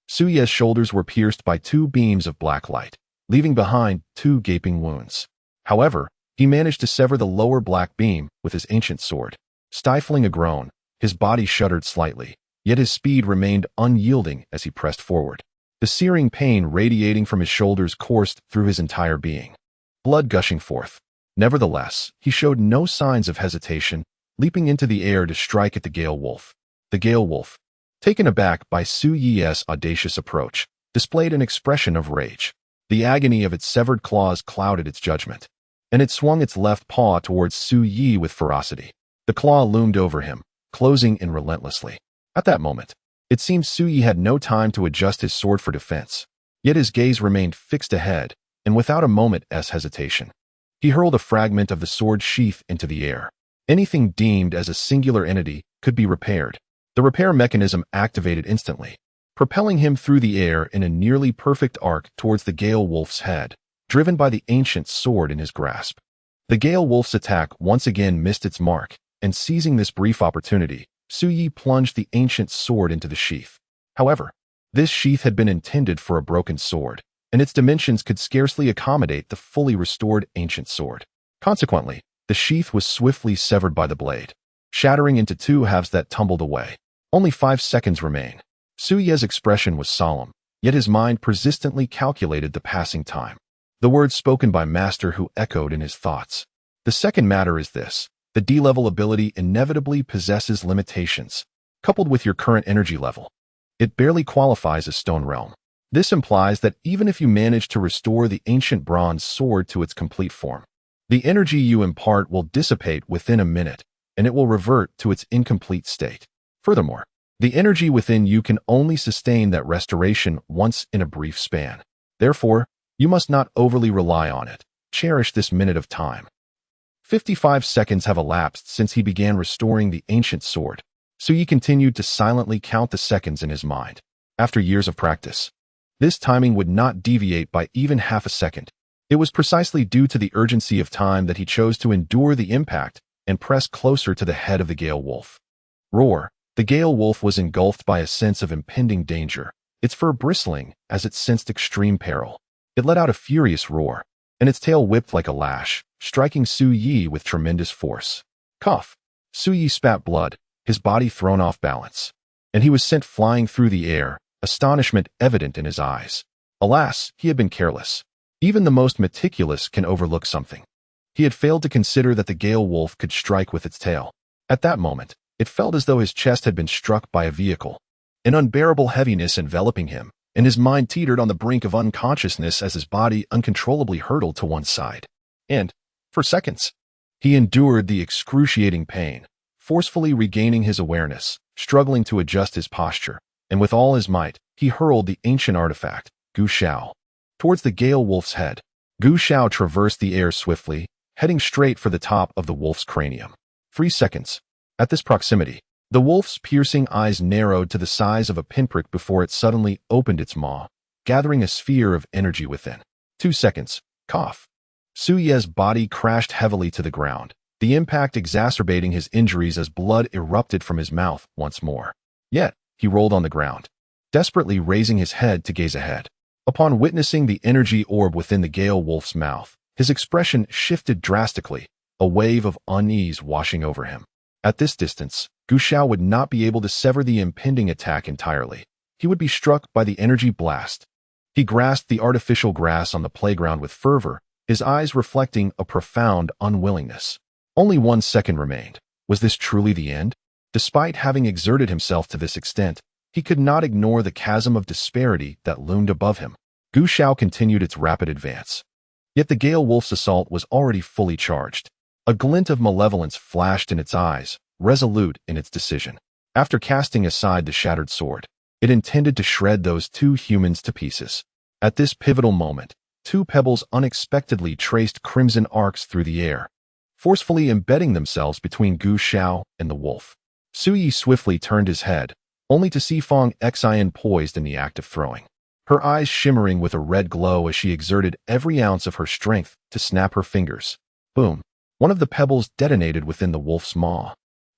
Su Ye's shoulders were pierced by 2 beams of black light, leaving behind 2 gaping wounds. However, he managed to sever the lower black beam with his ancient sword. Stifling a groan, his body shuddered slightly, yet his speed remained unyielding as he pressed forward. The searing pain radiating from his shoulders coursed through his entire being, blood gushing forth. Nevertheless, he showed no signs of hesitation, leaping into the air to strike at the Gale Wolf. The Gale Wolf, taken aback by Su Yi's audacious approach, displayed an expression of rage. The agony of its severed claws clouded its judgment, and it swung its left paw towards Su Yi with ferocity. The claw loomed over him, closing in relentlessly. At that moment, it seemed Su Yi had no time to adjust his sword for defense, yet his gaze remained fixed ahead, and without a moment's hesitation, he hurled a fragment of the sword sheath into the air. Anything deemed as a singular entity could be repaired. The repair mechanism activated instantly, propelling him through the air in a nearly perfect arc towards the Gale Wolf's head, driven by the ancient sword in his grasp. The Gale Wolf's attack once again missed its mark, and seizing this brief opportunity, Su Yi plunged the ancient sword into the sheath. However, this sheath had been intended for a broken sword, and its dimensions could scarcely accommodate the fully restored ancient sword. Consequently, the sheath was swiftly severed by the blade, shattering into two halves that tumbled away. Only 5 seconds remain. Su Yi's expression was solemn, yet his mind persistently calculated the passing time. The words spoken by Master Hu echoed in his thoughts. The second matter is this: the D-level ability inevitably possesses limitations. Coupled with your current energy level, it barely qualifies as Stone Realm. This implies that even if you manage to restore the ancient bronze sword to its complete form, the energy you impart will dissipate within a minute, and it will revert to its incomplete state. Furthermore, the energy within you can only sustain that restoration once in a brief span. Therefore, you must not overly rely on it. Cherish this minute of time. 55 seconds have elapsed since he began restoring the ancient sword. Su Yi continued to silently count the seconds in his mind. After years of practice, this timing would not deviate by even half a second. It was precisely due to the urgency of time that he chose to endure the impact and press closer to the head of the Gale Wolf. Roar! The Gale Wolf was engulfed by a sense of impending danger, its fur bristling as it sensed extreme peril. It let out a furious roar, and its tail whipped like a lash, striking Su Yi with tremendous force. Cough! Su Yi spat blood, his body thrown off balance, and he was sent flying through the air, astonishment evident in his eyes. Alas, he had been careless. Even the most meticulous can overlook something. He had failed to consider that the Gale Wolf could strike with its tail. At that moment, it felt as though his chest had been struck by a vehicle. An unbearable heaviness enveloping him, and his mind teetered on the brink of unconsciousness as his body uncontrollably hurtled to one side. And, for seconds, he endured the excruciating pain, forcefully regaining his awareness, struggling to adjust his posture, and with all his might, he hurled the ancient artifact, Gu Shao, towards the Gale Wolf's head. Gu Shao traversed the air swiftly, heading straight for the top of the wolf's cranium. 3 seconds. At this proximity, the wolf's piercing eyes narrowed to the size of a pinprick before it suddenly opened its maw, gathering a sphere of energy within. 2 seconds. Cough. Su Yi's body crashed heavily to the ground, the impact exacerbating his injuries as blood erupted from his mouth once more. Yet, he rolled on the ground, desperately raising his head to gaze ahead. Upon witnessing the energy orb within the Gale Wolf's mouth, his expression shifted drastically, a wave of unease washing over him. At this distance, Gu Shao would not be able to sever the impending attack entirely. He would be struck by the energy blast. He grasped the artificial grass on the playground with fervor, his eyes reflecting a profound unwillingness. Only 1 second remained. Was this truly the end? Despite having exerted himself to this extent, he could not ignore the chasm of disparity that loomed above him. Gu Shao continued its rapid advance. Yet the Gale Wolf's assault was already fully charged. A glint of malevolence flashed in its eyes, resolute in its decision. After casting aside the shattered sword, it intended to shred those two humans to pieces. At this pivotal moment, 2 pebbles unexpectedly traced crimson arcs through the air, forcefully embedding themselves between Gu Shao and the wolf. Su Yi swiftly turned his head, only to see Fang Xian poised in the act of throwing, her eyes shimmering with a red glow as she exerted every ounce of her strength to snap her fingers. Boom! One of the pebbles detonated within the wolf's maw,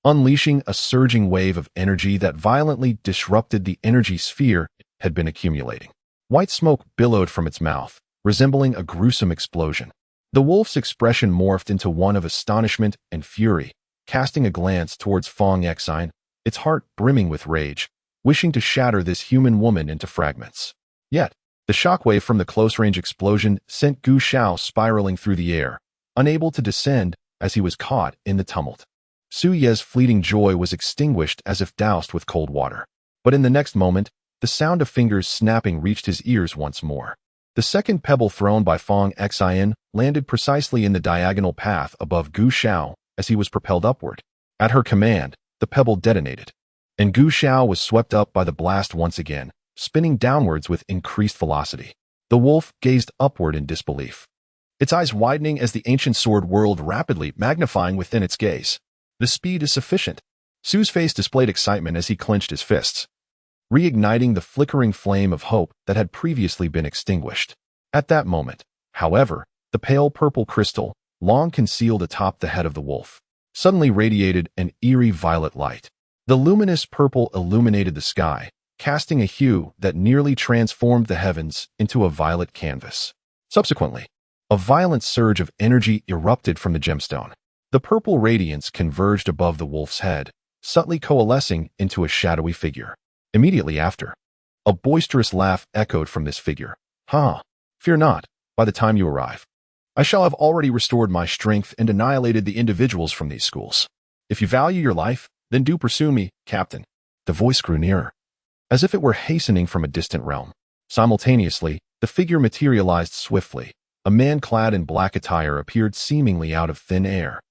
unleashing a surging wave of energy that violently disrupted the energy sphere it had been accumulating. White smoke billowed from its mouth, resembling a gruesome explosion. The wolf's expression morphed into one of astonishment and fury, casting a glance towards Fang Xian, its heart brimming with rage, wishing to shatter this human woman into fragments. Yet, the shockwave from the close-range explosion sent Gu Shao spiraling through the air, unable to descend as he was caught in the tumult. Su Ye's fleeting joy was extinguished as if doused with cold water. But in the next moment, the sound of fingers snapping reached his ears once more. The second pebble thrown by Fong Xian landed precisely in the diagonal path above Gu Shao as he was propelled upward. At her command, the pebble detonated, and Gu Shao was swept up by the blast once again, spinning downwards with increased velocity. The wolf gazed upward in disbelief, its eyes widening as the ancient sword whirled rapidly, magnifying within its gaze. The speed is sufficient. Su's face displayed excitement as he clenched his fists, reigniting the flickering flame of hope that had previously been extinguished. At that moment, however, the pale purple crystal, long concealed atop the head of the wolf, suddenly radiated an eerie violet light. The luminous purple illuminated the sky, casting a hue that nearly transformed the heavens into a violet canvas. Subsequently, a violent surge of energy erupted from the gemstone. The purple radiance converged above the wolf's head, subtly coalescing into a shadowy figure. Immediately after, a boisterous laugh echoed from this figure. "Ha! Fear not, by the time you arrive, I shall have already restored my strength and annihilated the individuals from these schools. If you value your life, then do pursue me, Captain." The voice grew nearer, as if it were hastening from a distant realm. Simultaneously, the figure materialized swiftly. A man clad in black attire appeared seemingly out of thin air,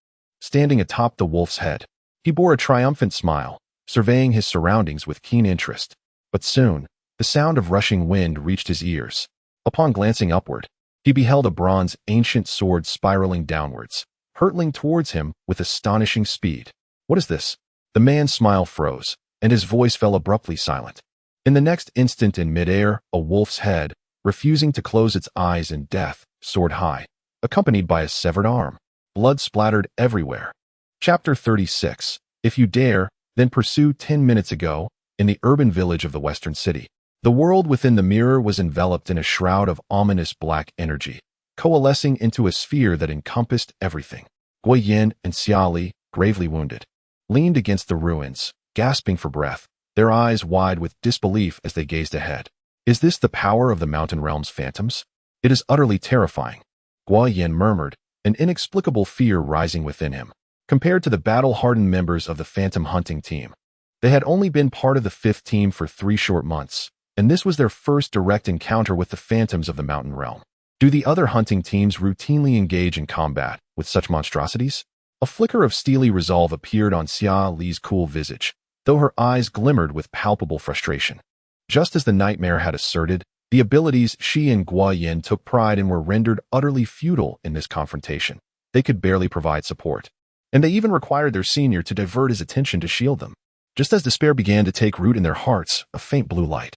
standing atop the wolf's head. He bore a triumphant smile, surveying his surroundings with keen interest. But soon, the sound of rushing wind reached his ears. Upon glancing upward, he beheld a bronze ancient sword spiraling downwards, hurtling towards him with astonishing speed. "What is this?" The man's smile froze, and his voice fell abruptly silent. In the next instant in midair, a wolf's head, refusing to close its eyes in death, soared high, accompanied by a severed arm. Blood splattered everywhere. Chapter 36. If you dare, then pursue. 10 minutes ago, in the urban village of the western city, the world within the mirror was enveloped in a shroud of ominous black energy, coalescing into a sphere that encompassed everything. Guo Yin and Xia Li, gravely wounded, leaned against the ruins, gasping for breath, their eyes wide with disbelief as they gazed ahead. Is this the power of the mountain realm's phantoms? It is utterly terrifying, Guo Yin murmured, an inexplicable fear rising within him. Compared to the battle-hardened members of the Phantom Hunting Team, they had only been part of the 5th team for 3 short months, and this was their first direct encounter with the phantoms of the mountain realm. Do the other hunting teams routinely engage in combat with such monstrosities? A flicker of steely resolve appeared on Xia Li's cool visage, though her eyes glimmered with palpable frustration. Just as the nightmare had asserted, the abilities she and Guo Yin took pride in were rendered utterly futile in this confrontation. They could barely provide support, and they even required their senior to divert his attention to shield them. Just as despair began to take root in their hearts, a faint blue light,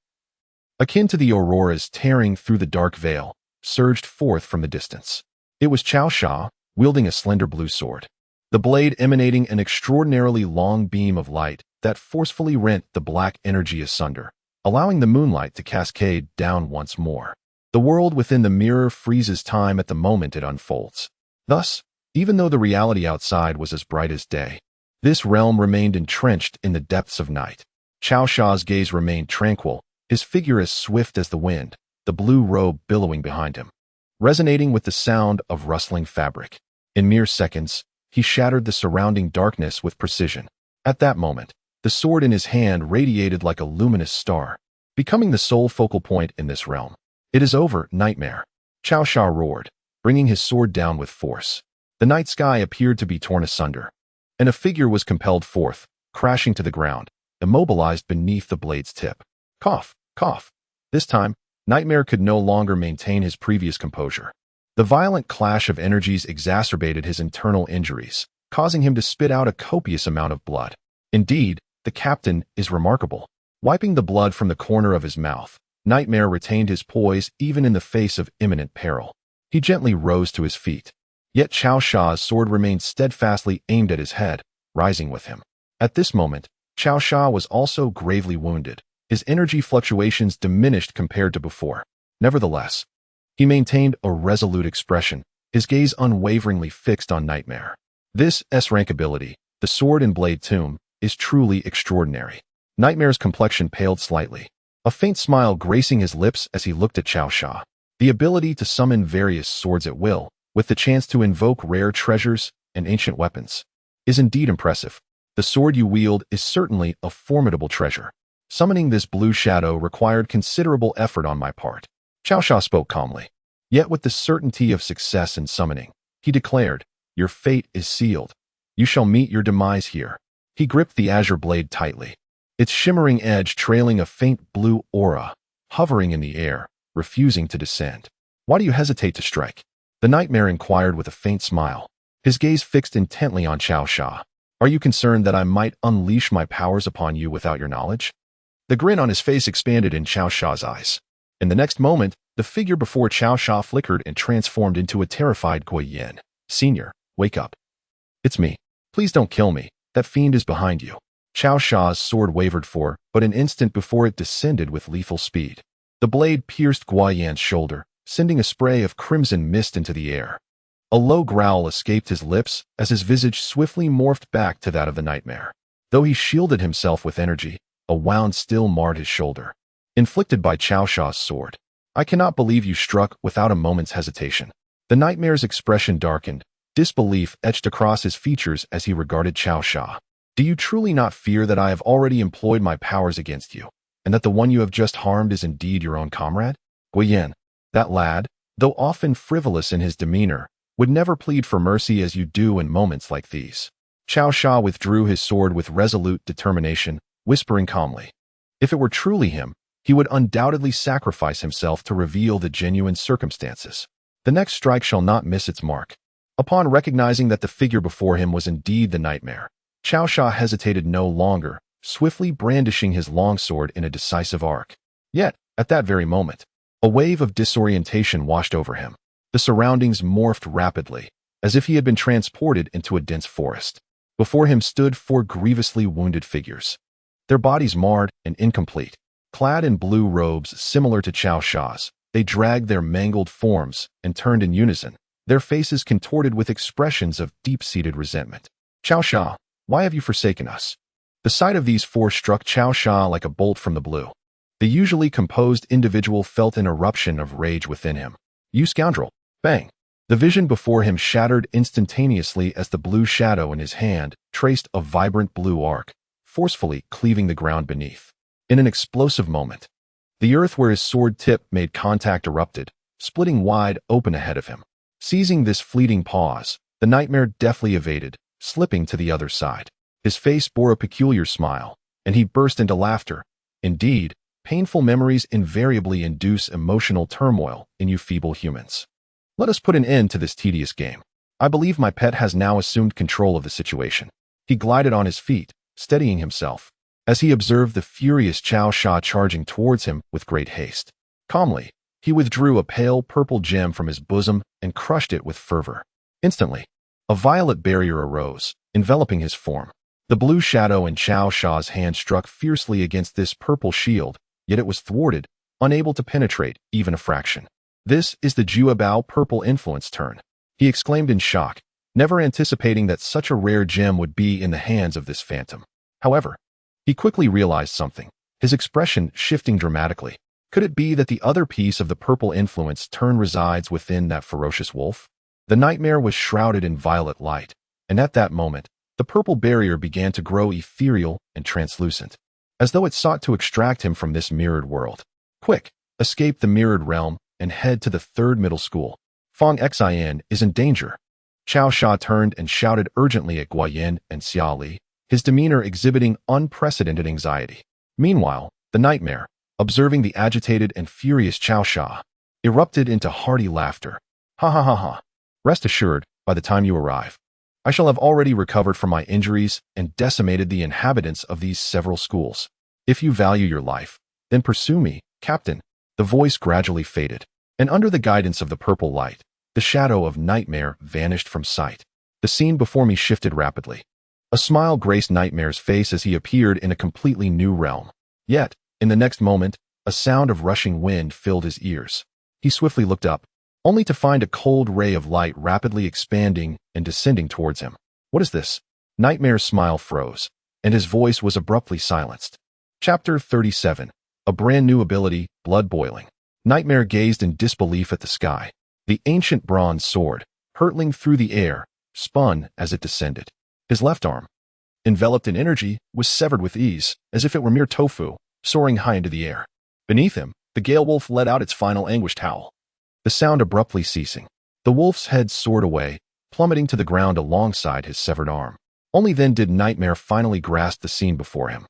akin to the auroras tearing through the dark veil, surged forth from the distance. It was Qiao Sha, wielding a slender blue sword, the blade emanating an extraordinarily long beam of light that forcefully rent the black energy asunder, allowing the moonlight to cascade down once more. The world within the mirror freezes time at the moment it unfolds. Thus, even though the reality outside was as bright as day, this realm remained entrenched in the depths of night. Qiao Sha's gaze remained tranquil, his figure as swift as the wind, the blue robe billowing behind him, resonating with the sound of rustling fabric. In mere seconds, he shattered the surrounding darkness with precision. At that moment, the sword in his hand radiated like a luminous star, becoming the sole focal point in this realm. "It is over, nightmare," Qiao Sha roared, bringing his sword down with force. The night sky appeared to be torn asunder, and a figure was compelled forth, crashing to the ground, immobilized beneath the blade's tip. Cough, cough. This time, Nightmare could no longer maintain his previous composure. The violent clash of energies exacerbated his internal injuries, causing him to spit out a copious amount of blood. Indeed, the captain is remarkable. Wiping the blood from the corner of his mouth, Nightmare retained his poise even in the face of imminent peril. He gently rose to his feet. Yet Qiao Sha's sword remained steadfastly aimed at his head, rising with him. At this moment, Qiao Sha was also gravely wounded. His energy fluctuations diminished compared to before. Nevertheless, he maintained a resolute expression, his gaze unwaveringly fixed on Nightmare. This S-rank ability, the Sword and Blade Tomb, is truly extraordinary. Nightmare's complexion paled slightly, a faint smile gracing his lips as he looked at Chaosha. The ability to summon various swords at will, with the chance to invoke rare treasures and ancient weapons, is indeed impressive. The sword you wield is certainly a formidable treasure. Summoning this blue shadow required considerable effort on my part. Chaosha spoke calmly. Yet with the certainty of success in summoning, he declared, "Your fate is sealed. You shall meet your demise here." He gripped the azure blade tightly, its shimmering edge trailing a faint blue aura, hovering in the air, refusing to descend. "Why do you hesitate to strike?" The nightmare inquired with a faint smile, his gaze fixed intently on Chaosha. "Are you concerned that I might unleash my powers upon you without your knowledge?" The grin on his face expanded in Chaosha's eyes. In the next moment, the figure before Chaosha flickered and transformed into a terrified Guoyin. "Senior, wake up. It's me. Please don't kill me. That fiend is behind you." Chaosha's sword wavered for but an instant before it descended with lethal speed. The blade pierced Guoyin's shoulder, sending a spray of crimson mist into the air. A low growl escaped his lips as his visage swiftly morphed back to that of the nightmare. Though he shielded himself with energy, a wound still marred his shoulder, inflicted by Chaosha's sword. "I cannot believe you struck without a moment's hesitation." The nightmare's expression darkened, disbelief etched across his features as he regarded Chaosha. "Do you truly not fear that I have already employed my powers against you, and that the one you have just harmed is indeed your own comrade?" Guoyin, that lad, though often frivolous in his demeanor, would never plead for mercy as you do in moments like these. Chaosha withdrew his sword with resolute determination, whispering calmly, "If it were truly him, he would undoubtedly sacrifice himself to reveal the genuine circumstances. The next strike shall not miss its mark." Upon recognizing that the figure before him was indeed the nightmare, Chaosha hesitated no longer, swiftly brandishing his longsword in a decisive arc. Yet, at that very moment, a wave of disorientation washed over him. The surroundings morphed rapidly, as if he had been transported into a dense forest. Before him stood four grievously wounded figures, their bodies marred and incomplete. Clad in blue robes similar to Chaosha's, they dragged their mangled forms and turned in unison, their faces contorted with expressions of deep-seated resentment. "Chaosha, why have you forsaken us?" The sight of these four struck Chaosha like a bolt from the blue. The usually composed individual felt an eruption of rage within him. "You scoundrel!" Bang! The vision before him shattered instantaneously as the blue shadow in his hand traced a vibrant blue arc, forcefully cleaving the ground beneath. In an explosive moment, the earth where his sword tip made contact erupted, splitting wide open ahead of him. Seizing this fleeting pause, the nightmare deftly evaded, slipping to the other side. His face bore a peculiar smile, and he burst into laughter. Indeed, painful memories invariably induce emotional turmoil in you feeble humans. "Let us put an end to this tedious game. I believe my pet has now assumed control of the situation." He glided on his feet, steadying himself, as he observed the furious Chaosha charging towards him with great haste. Calmly, he withdrew a pale purple gem from his bosom and crushed it with fervor. Instantly, a violet barrier arose, enveloping his form. The blue shadow in Chaosha's hand struck fiercely against this purple shield, yet it was thwarted, unable to penetrate even a fraction. "This is the Juebao purple influence turn," he exclaimed in shock, never anticipating that such a rare gem would be in the hands of this phantom. However, he quickly realized something, his expression shifting dramatically. Could it be that the other piece of the purple influence turn resides within that ferocious wolf? The nightmare was shrouded in violet light, and at that moment, the purple barrier began to grow ethereal and translucent, as though it sought to extract him from this mirrored world. "Quick, escape the mirrored realm and head to the third middle school. Fong Xin is in danger." Chaosha turned and shouted urgently at Guoyin and Xia Li, his demeanor exhibiting unprecedented anxiety. Meanwhile, the nightmare, observing the agitated and furious Chaosha, erupted into hearty laughter. "Ha ha ha ha. Rest assured, by the time you arrive, I shall have already recovered from my injuries and decimated the inhabitants of these several schools. If you value your life, then pursue me, Captain." The voice gradually faded, and under the guidance of the purple light, the shadow of Nightmare vanished from sight. The scene before me shifted rapidly. A smile graced Nightmare's face as he appeared in a completely new realm. Yet, in the next moment, a sound of rushing wind filled his ears. He swiftly looked up, only to find a cold ray of light rapidly expanding and descending towards him. "What is this?" Nightmare's smile froze, and his voice was abruptly silenced. Chapter 37. A brand new ability, blood boiling. Nightmare gazed in disbelief at the sky. The ancient bronze sword, hurtling through the air, spun as it descended. His left arm, enveloped in energy, was severed with ease, as if it were mere tofu, soaring high into the air. Beneath him, the Gale Wolf let out its final anguished howl, the sound abruptly ceasing. The wolf's head soared away, plummeting to the ground alongside his severed arm. Only then did Nightmare finally grasp the scene before him.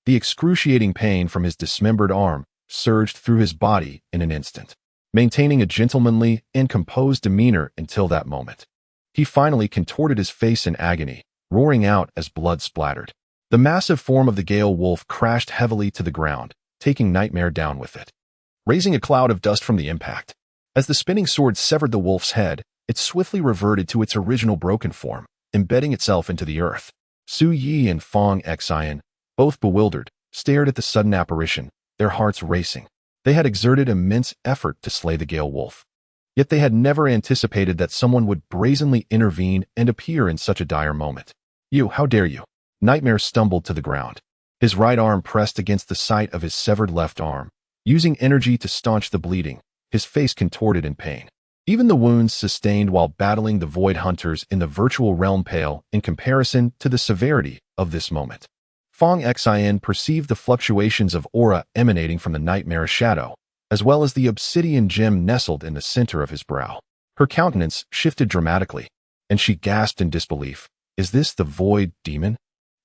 The excruciating pain from his dismembered arm surged through his body in an instant, maintaining a gentlemanly and composed demeanor until that moment. He finally contorted his face in agony, roaring out as blood splattered. The massive form of the Gale Wolf crashed heavily to the ground, taking Nightmare down with it, raising a cloud of dust from the impact. As the spinning sword severed the wolf's head, it swiftly reverted to its original broken form, embedding itself into the earth. Su Yi and Fong Xian, both bewildered, stared at the sudden apparition, their hearts racing. They had exerted immense effort to slay the Gale Wolf, yet they had never anticipated that someone would brazenly intervene and appear in such a dire moment. "You, how dare you?" Nightmare stumbled to the ground. His right arm pressed against the site of his severed left arm, using energy to staunch the bleeding, his face contorted in pain. Even the wounds sustained while battling the Void Hunters in the virtual realm pale in comparison to the severity of this moment. Fong Xian perceived the fluctuations of aura emanating from the nightmarish shadow, as well as the obsidian gem nestled in the center of his brow. Her countenance shifted dramatically, and she gasped in disbelief. "Is this the Void Demon?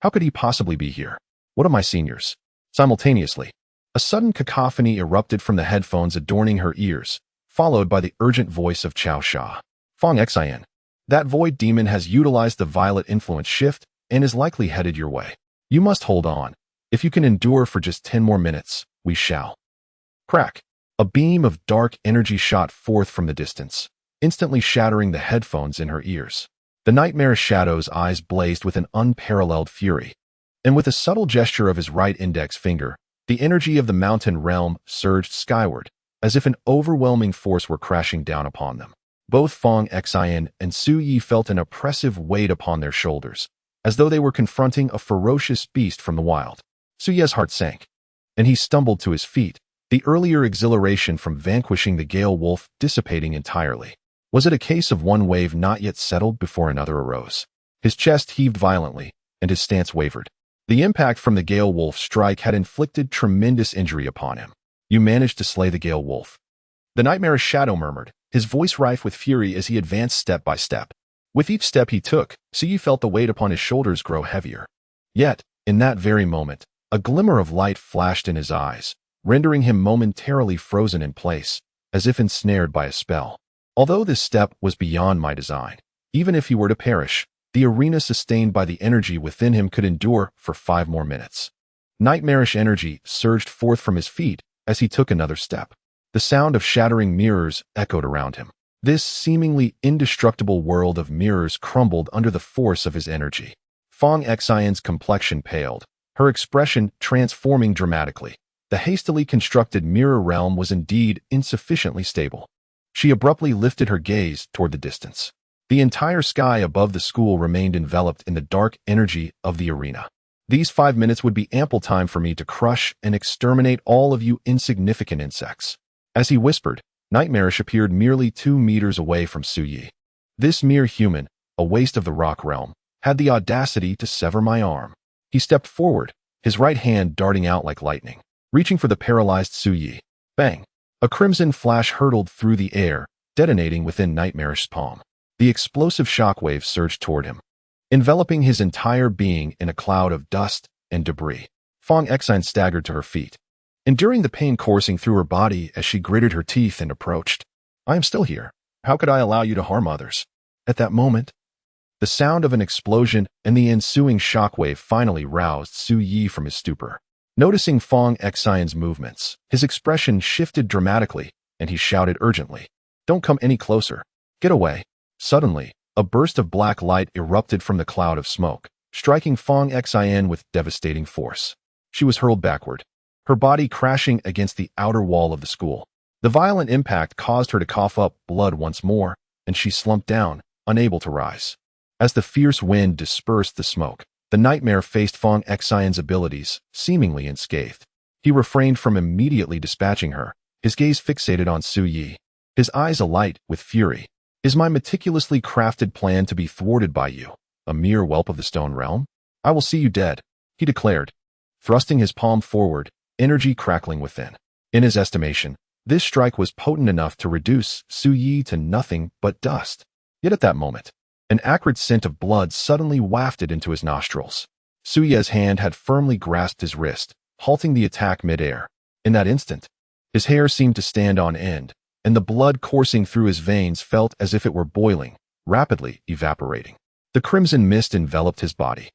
How could he possibly be here? What are my seniors?" Simultaneously, a sudden cacophony erupted from the headphones adorning her ears, followed by the urgent voice of Chao Sha. "Fong Xian, that Void Demon has utilized the Violet Influence shift and is likely headed your way. You must hold on. If you can endure for just 10 more minutes, we shall." Crack! A beam of dark energy shot forth from the distance, instantly shattering the headphones in her ears. The nightmarish shadow's eyes blazed with an unparalleled fury, and with a subtle gesture of his right index finger, the energy of the mountain realm surged skyward, as if an overwhelming force were crashing down upon them. Both Fong Xian and Su Yi felt an oppressive weight upon their shoulders, as though they were confronting a ferocious beast from the wild. Su Yi's heart sank, and he stumbled to his feet, the earlier exhilaration from vanquishing the Gale Wolf dissipating entirely. Was it a case of one wave not yet settled before another arose? His chest heaved violently, and his stance wavered. The impact from the Gale Wolf's strike had inflicted tremendous injury upon him. "You managed to slay the Gale Wolf," the nightmarish shadow murmured, his voice rife with fury as he advanced step by step. With each step he took, Su Yi felt the weight upon his shoulders grow heavier. Yet, in that very moment, a glimmer of light flashed in his eyes, rendering him momentarily frozen in place, as if ensnared by a spell. Although this step was beyond my design, even if he were to perish, the arena sustained by the energy within him could endure for 5 more minutes. Nightmarish energy surged forth from his feet as he took another step. The sound of shattering mirrors echoed around him. This seemingly indestructible world of mirrors crumbled under the force of his energy. Fong Xian's complexion paled, her expression transforming dramatically. The hastily constructed mirror realm was indeed insufficiently stable. She abruptly lifted her gaze toward the distance. The entire sky above the school remained enveloped in the dark energy of the arena. "These 5 minutes would be ample time for me to crush and exterminate all of you insignificant insects." As he whispered, Nightmarish appeared merely 2 meters away from Su Yi. This mere human, a waste of the rock realm, had the audacity to sever my arm. He stepped forward, his right hand darting out like lightning, reaching for the paralyzed Su Yi. Bang! A crimson flash hurtled through the air, detonating within Nightmarish's palm. The explosive shockwave surged toward him, enveloping his entire being in a cloud of dust and debris. Fong Xian staggered to her feet, enduring the pain coursing through her body as she gritted her teeth and approached. "I am still here. How could I allow you to harm others?" At that moment, the sound of an explosion and the ensuing shockwave finally roused Su Yi from his stupor. Noticing Fong Xian's movements, his expression shifted dramatically, and he shouted urgently, "Don't come any closer. Get away." Suddenly, a burst of black light erupted from the cloud of smoke, striking Fong Xian with devastating force. She was hurled backward, her body crashing against the outer wall of the school. The violent impact caused her to cough up blood once more, and she slumped down, unable to rise. As the fierce wind dispersed the smoke, the nightmare faced Fong Xian's abilities, seemingly unscathed. He refrained from immediately dispatching her, his gaze fixated on Su Yi, his eyes alight with fury. Is my meticulously crafted plan to be thwarted by you, a mere whelp of the stone realm? I will see you dead, he declared, thrusting his palm forward, energy crackling within. In his estimation, this strike was potent enough to reduce Su Yi to nothing but dust. Yet at that moment, an acrid scent of blood suddenly wafted into his nostrils. Su Yi's hand had firmly grasped his wrist, halting the attack mid-air. In that instant, his hair seemed to stand on end, and the blood coursing through his veins felt as if it were boiling, rapidly evaporating. The crimson mist enveloped his body,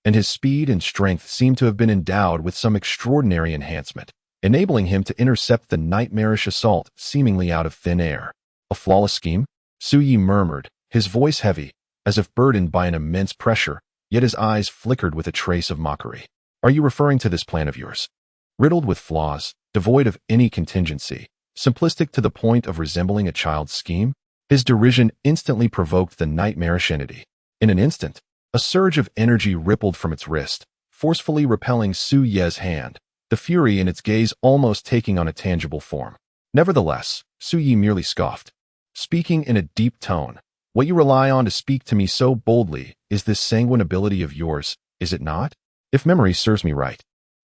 and his speed and strength seemed to have been endowed with some extraordinary enhancement, enabling him to intercept the nightmarish assault seemingly out of thin air. A flawless scheme? Su Yi murmured, his voice heavy, as if burdened by an immense pressure, yet his eyes flickered with a trace of mockery. Are you referring to this plan of yours? Riddled with flaws, devoid of any contingency, simplistic to the point of resembling a child's scheme? His derision instantly provoked the nightmarish entity. In an instant, a surge of energy rippled from its wrist, forcefully repelling Su Yi's hand, the fury in its gaze almost taking on a tangible form. Nevertheless, Su Yi merely scoffed, speaking in a deep tone. What you rely on to speak to me so boldly is this sanguine ability of yours, is it not? If memory serves me right,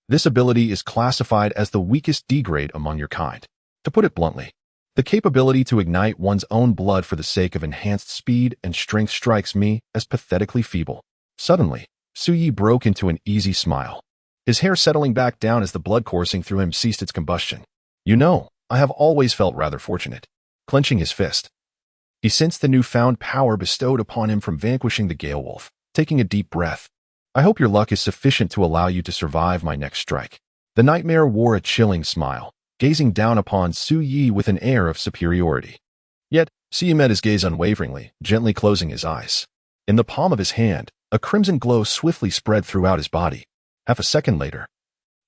this ability is classified as the weakest D-grade among your kind. To put it bluntly, the capability to ignite one's own blood for the sake of enhanced speed and strength strikes me as pathetically feeble. Suddenly, Su Yi broke into an easy smile, his hair settling back down as the blood coursing through him ceased its combustion. You know, I have always felt rather fortunate. Clenching his fist, he sensed the newfound power bestowed upon him from vanquishing the Gale Wolf. Taking a deep breath, I hope your luck is sufficient to allow you to survive my next strike. The nightmare wore a chilling smile, gazing down upon Su Yi with an air of superiority. Yet, Su Yi met his gaze unwaveringly, gently closing his eyes. In the palm of his hand, a crimson glow swiftly spread throughout his body. Half a second later,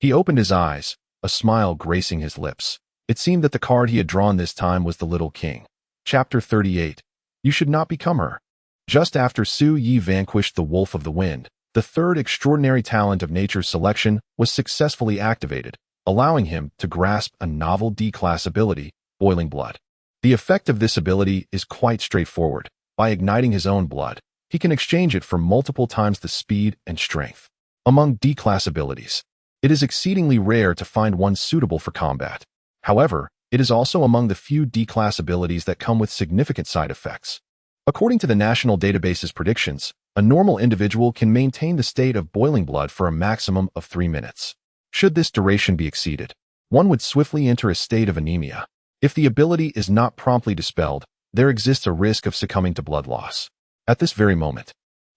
he opened his eyes, a smile gracing his lips. It seemed that the card he had drawn this time was the Little King. Chapter 38. You should not become her. Just after Su Yi vanquished the Wolf of the Wind, the third extraordinary talent of nature's selection was successfully activated, allowing him to grasp a novel D-class ability, Boiling Blood. The effect of this ability is quite straightforward. By igniting his own blood, he can exchange it for multiple times the speed and strength. Among D-class abilities, it is exceedingly rare to find one suitable for combat. However, it is also among the few D-class abilities that come with significant side effects. According to the National Database's predictions, a normal individual can maintain the state of boiling blood for a maximum of 3 minutes. Should this duration be exceeded, one would swiftly enter a state of anemia. If the ability is not promptly dispelled, there exists a risk of succumbing to blood loss. At this very moment,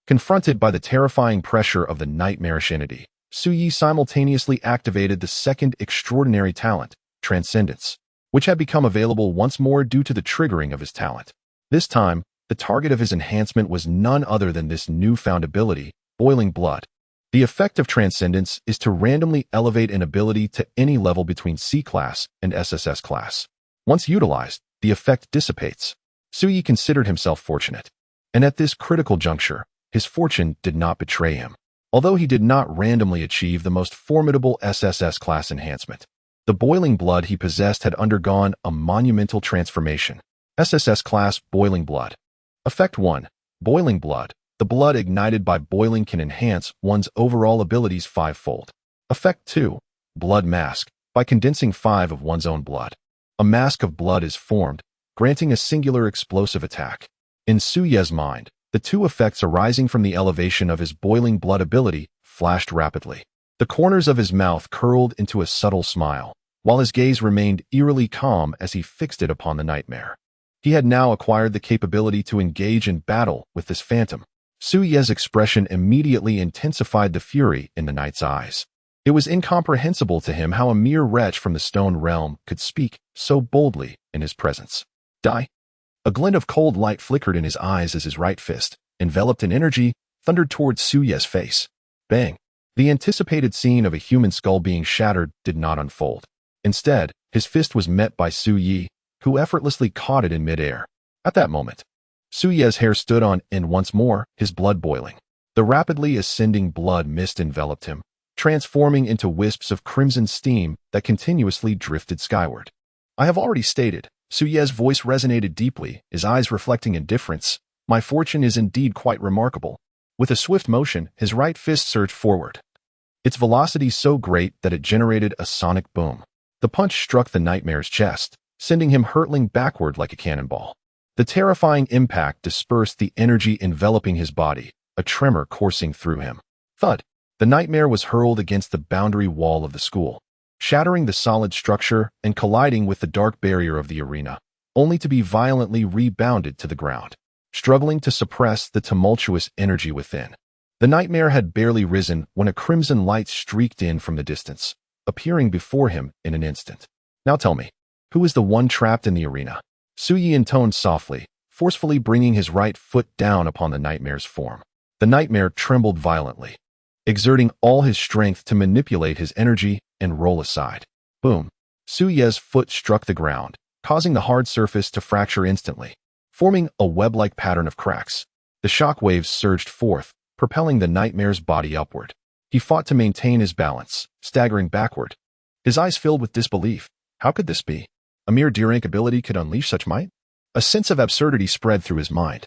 confronted by the terrifying pressure of the nightmarish entity, Su Yi simultaneously activated the second extraordinary talent, Transcendence, which had become available once more due to the triggering of his talent. This time, the target of his enhancement was none other than this newfound ability, Boiling Blood. The effect of Transcendence is to randomly elevate an ability to any level between C-class and SSS class. Once utilized, the effect dissipates. Su Yi considered himself fortunate, and at this critical juncture, his fortune did not betray him. Although he did not randomly achieve the most formidable SSS class enhancement, the Boiling Blood he possessed had undergone a monumental transformation. SSS class Boiling Blood. Effect 1. Boiling Blood. The blood ignited by boiling can enhance one's overall abilities 5-fold. Effect 2. Blood Mask. By condensing 5 of one's own blood, a mask of blood is formed, granting a singular explosive attack. In Su Yi's mind, the two effects arising from the elevation of his Boiling Blood ability flashed rapidly. The corners of his mouth curled into a subtle smile, while his gaze remained eerily calm as he fixed it upon the nightmare. He had now acquired the capability to engage in battle with this phantom. Su Yi's expression immediately intensified the fury in the knight's eyes. It was incomprehensible to him how a mere wretch from the stone realm could speak so boldly in his presence. Die! A glint of cold light flickered in his eyes as his right fist, enveloped in energy, thundered towards Su Yi's face. Bang! The anticipated scene of a human skull being shattered did not unfold. Instead, his fist was met by Su Yi, who effortlessly caught it in midair. At that moment, Su Yi's hair stood on end once more, his blood boiling. The rapidly ascending blood mist enveloped him, transforming into wisps of crimson steam that continuously drifted skyward. I have already stated, Su Ye's voice resonated deeply, his eyes reflecting indifference. My fortune is indeed quite remarkable. With a swift motion, his right fist surged forward. Its velocity so great that it generated a sonic boom. The punch struck the nightmare's chest, sending him hurtling backward like a cannonball. The terrifying impact dispersed the energy enveloping his body, a tremor coursing through him. Thud! The nightmare was hurled against the boundary wall of the school, shattering the solid structure and colliding with the dark barrier of the arena, only to be violently rebounded to the ground, struggling to suppress the tumultuous energy within. The nightmare had barely risen when a crimson light streaked in from the distance, appearing before him in an instant. Now tell me, who is the one trapped in the arena? Su Yi intoned softly, forcefully bringing his right foot down upon the nightmare's form. The nightmare trembled violently, exerting all his strength to manipulate his energy and roll aside. Boom! Su Ye's foot struck the ground, causing the hard surface to fracture instantly, forming a web-like pattern of cracks. The shock waves surged forth, propelling the nightmare's body upward. He fought to maintain his balance, staggering backward. His eyes filled with disbelief. How could this be? A mere D-rank ability could unleash such might? A sense of absurdity spread through his mind.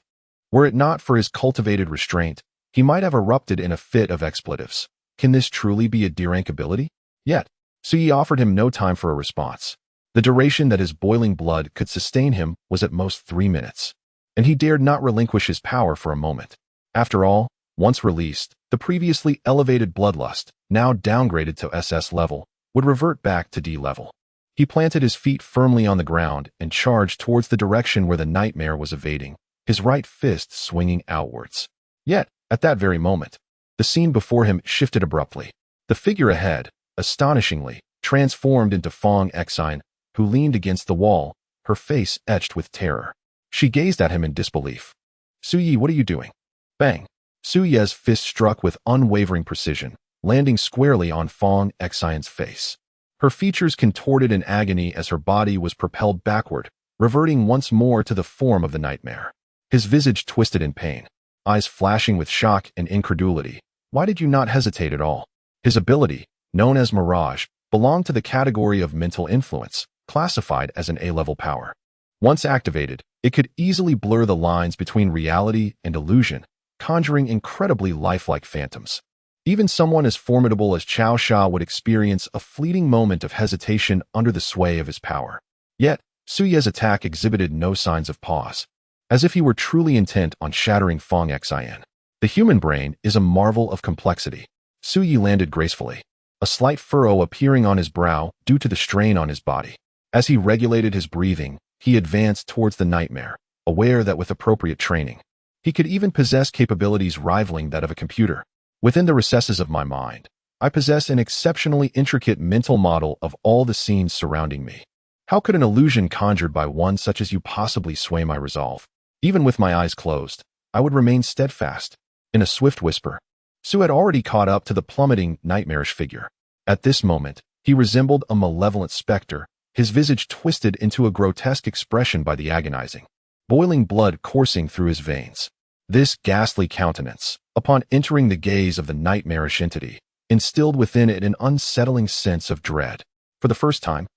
Were it not for his cultivated restraint, he might have erupted in a fit of expletives. Can this truly be a D-rank ability? Yet, Su Yi offered him no time for a response. The duration that his boiling blood could sustain him was at most 3 minutes, and he dared not relinquish his power for a moment. After all, once released, the previously elevated bloodlust, now downgraded to SS level, would revert back to D level. He planted his feet firmly on the ground and charged towards the direction where the nightmare was evading, his right fist swinging outwards. Yet, at that very moment, the scene before him shifted abruptly. The figure ahead, astonishingly, transformed into Fong Exine, who leaned against the wall, her face etched with terror. She gazed at him in disbelief. Su Yi, what are you doing? Bang! Su Ye's fist struck with unwavering precision, landing squarely on Fong Exine's face. Her features contorted in agony as her body was propelled backward, reverting once more to the form of the nightmare. His visage twisted in pain, eyes flashing with shock and incredulity. Why did you not hesitate at all? His ability, known as Mirage, belonged to the category of mental influence, classified as an A-level power. Once activated, it could easily blur the lines between reality and illusion, conjuring incredibly lifelike phantoms. Even someone as formidable as Cao Sha would experience a fleeting moment of hesitation under the sway of his power. Yet, Su Ye's attack exhibited no signs of pause, as if he were truly intent on shattering Fong Exine. The human brain is a marvel of complexity. Su Yi landed gracefully, a slight furrow appearing on his brow due to the strain on his body. As he regulated his breathing, he advanced towards the nightmare, aware that with appropriate training, he could even possess capabilities rivaling that of a computer. Within the recesses of my mind, I possess an exceptionally intricate mental model of all the scenes surrounding me. How could an illusion conjured by one such as you possibly sway my resolve? Even with my eyes closed, I would remain steadfast. In a swift whisper, Su had already caught up to the plummeting, nightmarish figure. At this moment, he resembled a malevolent specter, his visage twisted into a grotesque expression by the agonizing, boiling blood coursing through his veins. This ghastly countenance, upon entering the gaze of the nightmarish entity, instilled within it an unsettling sense of dread. For the first time,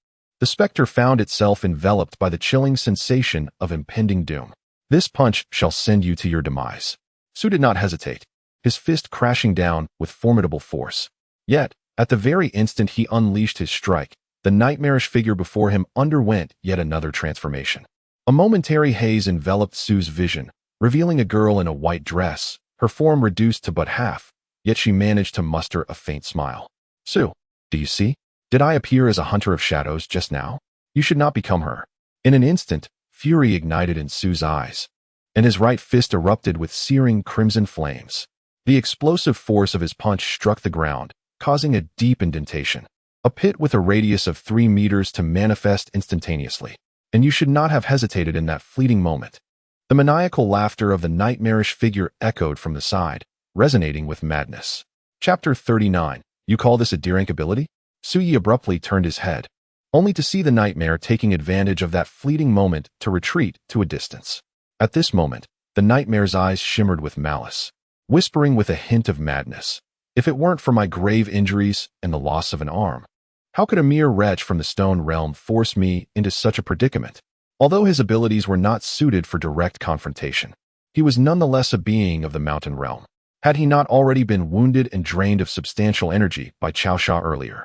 the specter found itself enveloped by the chilling sensation of impending doom. This punch shall send you to your demise. Su did not hesitate, his fist crashing down with formidable force. Yet, at the very instant he unleashed his strike, the nightmarish figure before him underwent yet another transformation. A momentary haze enveloped Su's vision, revealing a girl in a white dress, her form reduced to but half, yet she managed to muster a faint smile. Su, do you see? Did I appear as a hunter of shadows just now? You should not become her. In an instant, fury ignited in Su's eyes, and his right fist erupted with searing crimson flames. The explosive force of his punch struck the ground, causing a deep indentation, a pit with a radius of 3 meters to manifest instantaneously. And you should not have hesitated in that fleeting moment. The maniacal laughter of the nightmarish figure echoed from the side, resonating with madness. Chapter 39. You call this a D-rank ability? Su Yi abruptly turned his head, only to see the nightmare taking advantage of that fleeting moment to retreat to a distance. At this moment, the nightmare's eyes shimmered with malice, whispering with a hint of madness. If it weren't for my grave injuries and the loss of an arm, how could a mere wretch from the stone realm force me into such a predicament? Although his abilities were not suited for direct confrontation, he was nonetheless a being of the mountain realm. Had he not already been wounded and drained of substantial energy by Chaosha earlier,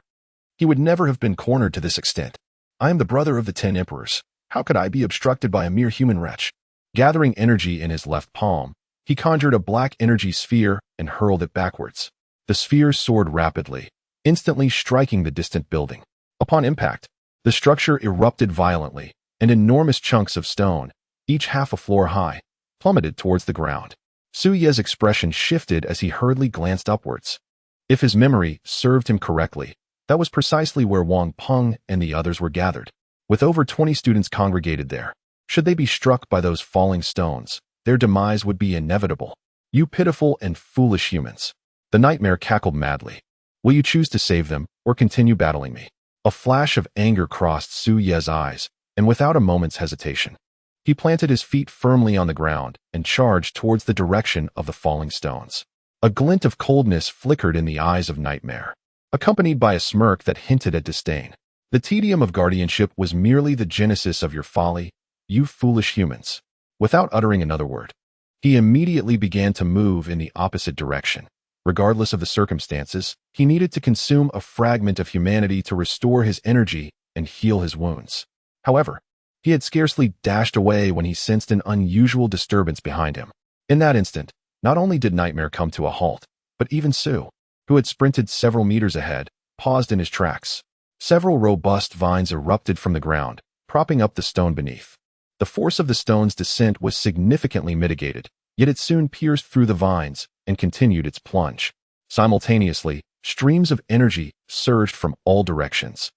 he would never have been cornered to this extent. I am the brother of the 10 emperors. How could I be obstructed by a mere human wretch? Gathering energy in his left palm, he conjured a black energy sphere and hurled it backwards. The sphere soared rapidly, instantly striking the distant building. Upon impact, the structure erupted violently, and enormous chunks of stone, each half a floor high, plummeted towards the ground. Su Ye's expression shifted as he hurriedly glanced upwards. If his memory served him correctly, that was precisely where Wang Peng and the others were gathered. With over 20 students congregated there, should they be struck by those falling stones, their demise would be inevitable. You pitiful and foolish humans. The nightmare cackled madly. Will you choose to save them or continue battling me? A flash of anger crossed Su Ye's eyes, and without a moment's hesitation, he planted his feet firmly on the ground and charged towards the direction of the falling stones. A glint of coldness flickered in the eyes of Nightmare, accompanied by a smirk that hinted at disdain. The tedium of guardianship was merely the genesis of your folly, you foolish humans. Without uttering another word, he immediately began to move in the opposite direction. Regardless of the circumstances, he needed to consume a fragment of humanity to restore his energy and heal his wounds. However, he had scarcely dashed away when he sensed an unusual disturbance behind him. In that instant, not only did Nightmare come to a halt, but even Su, who had sprinted several meters ahead, paused in his tracks. Several robust vines erupted from the ground, propping up the stone beneath. The force of the stone's descent was significantly mitigated, yet it soon pierced through the vines and continued its plunge. Simultaneously, streams of energy surged from all directions,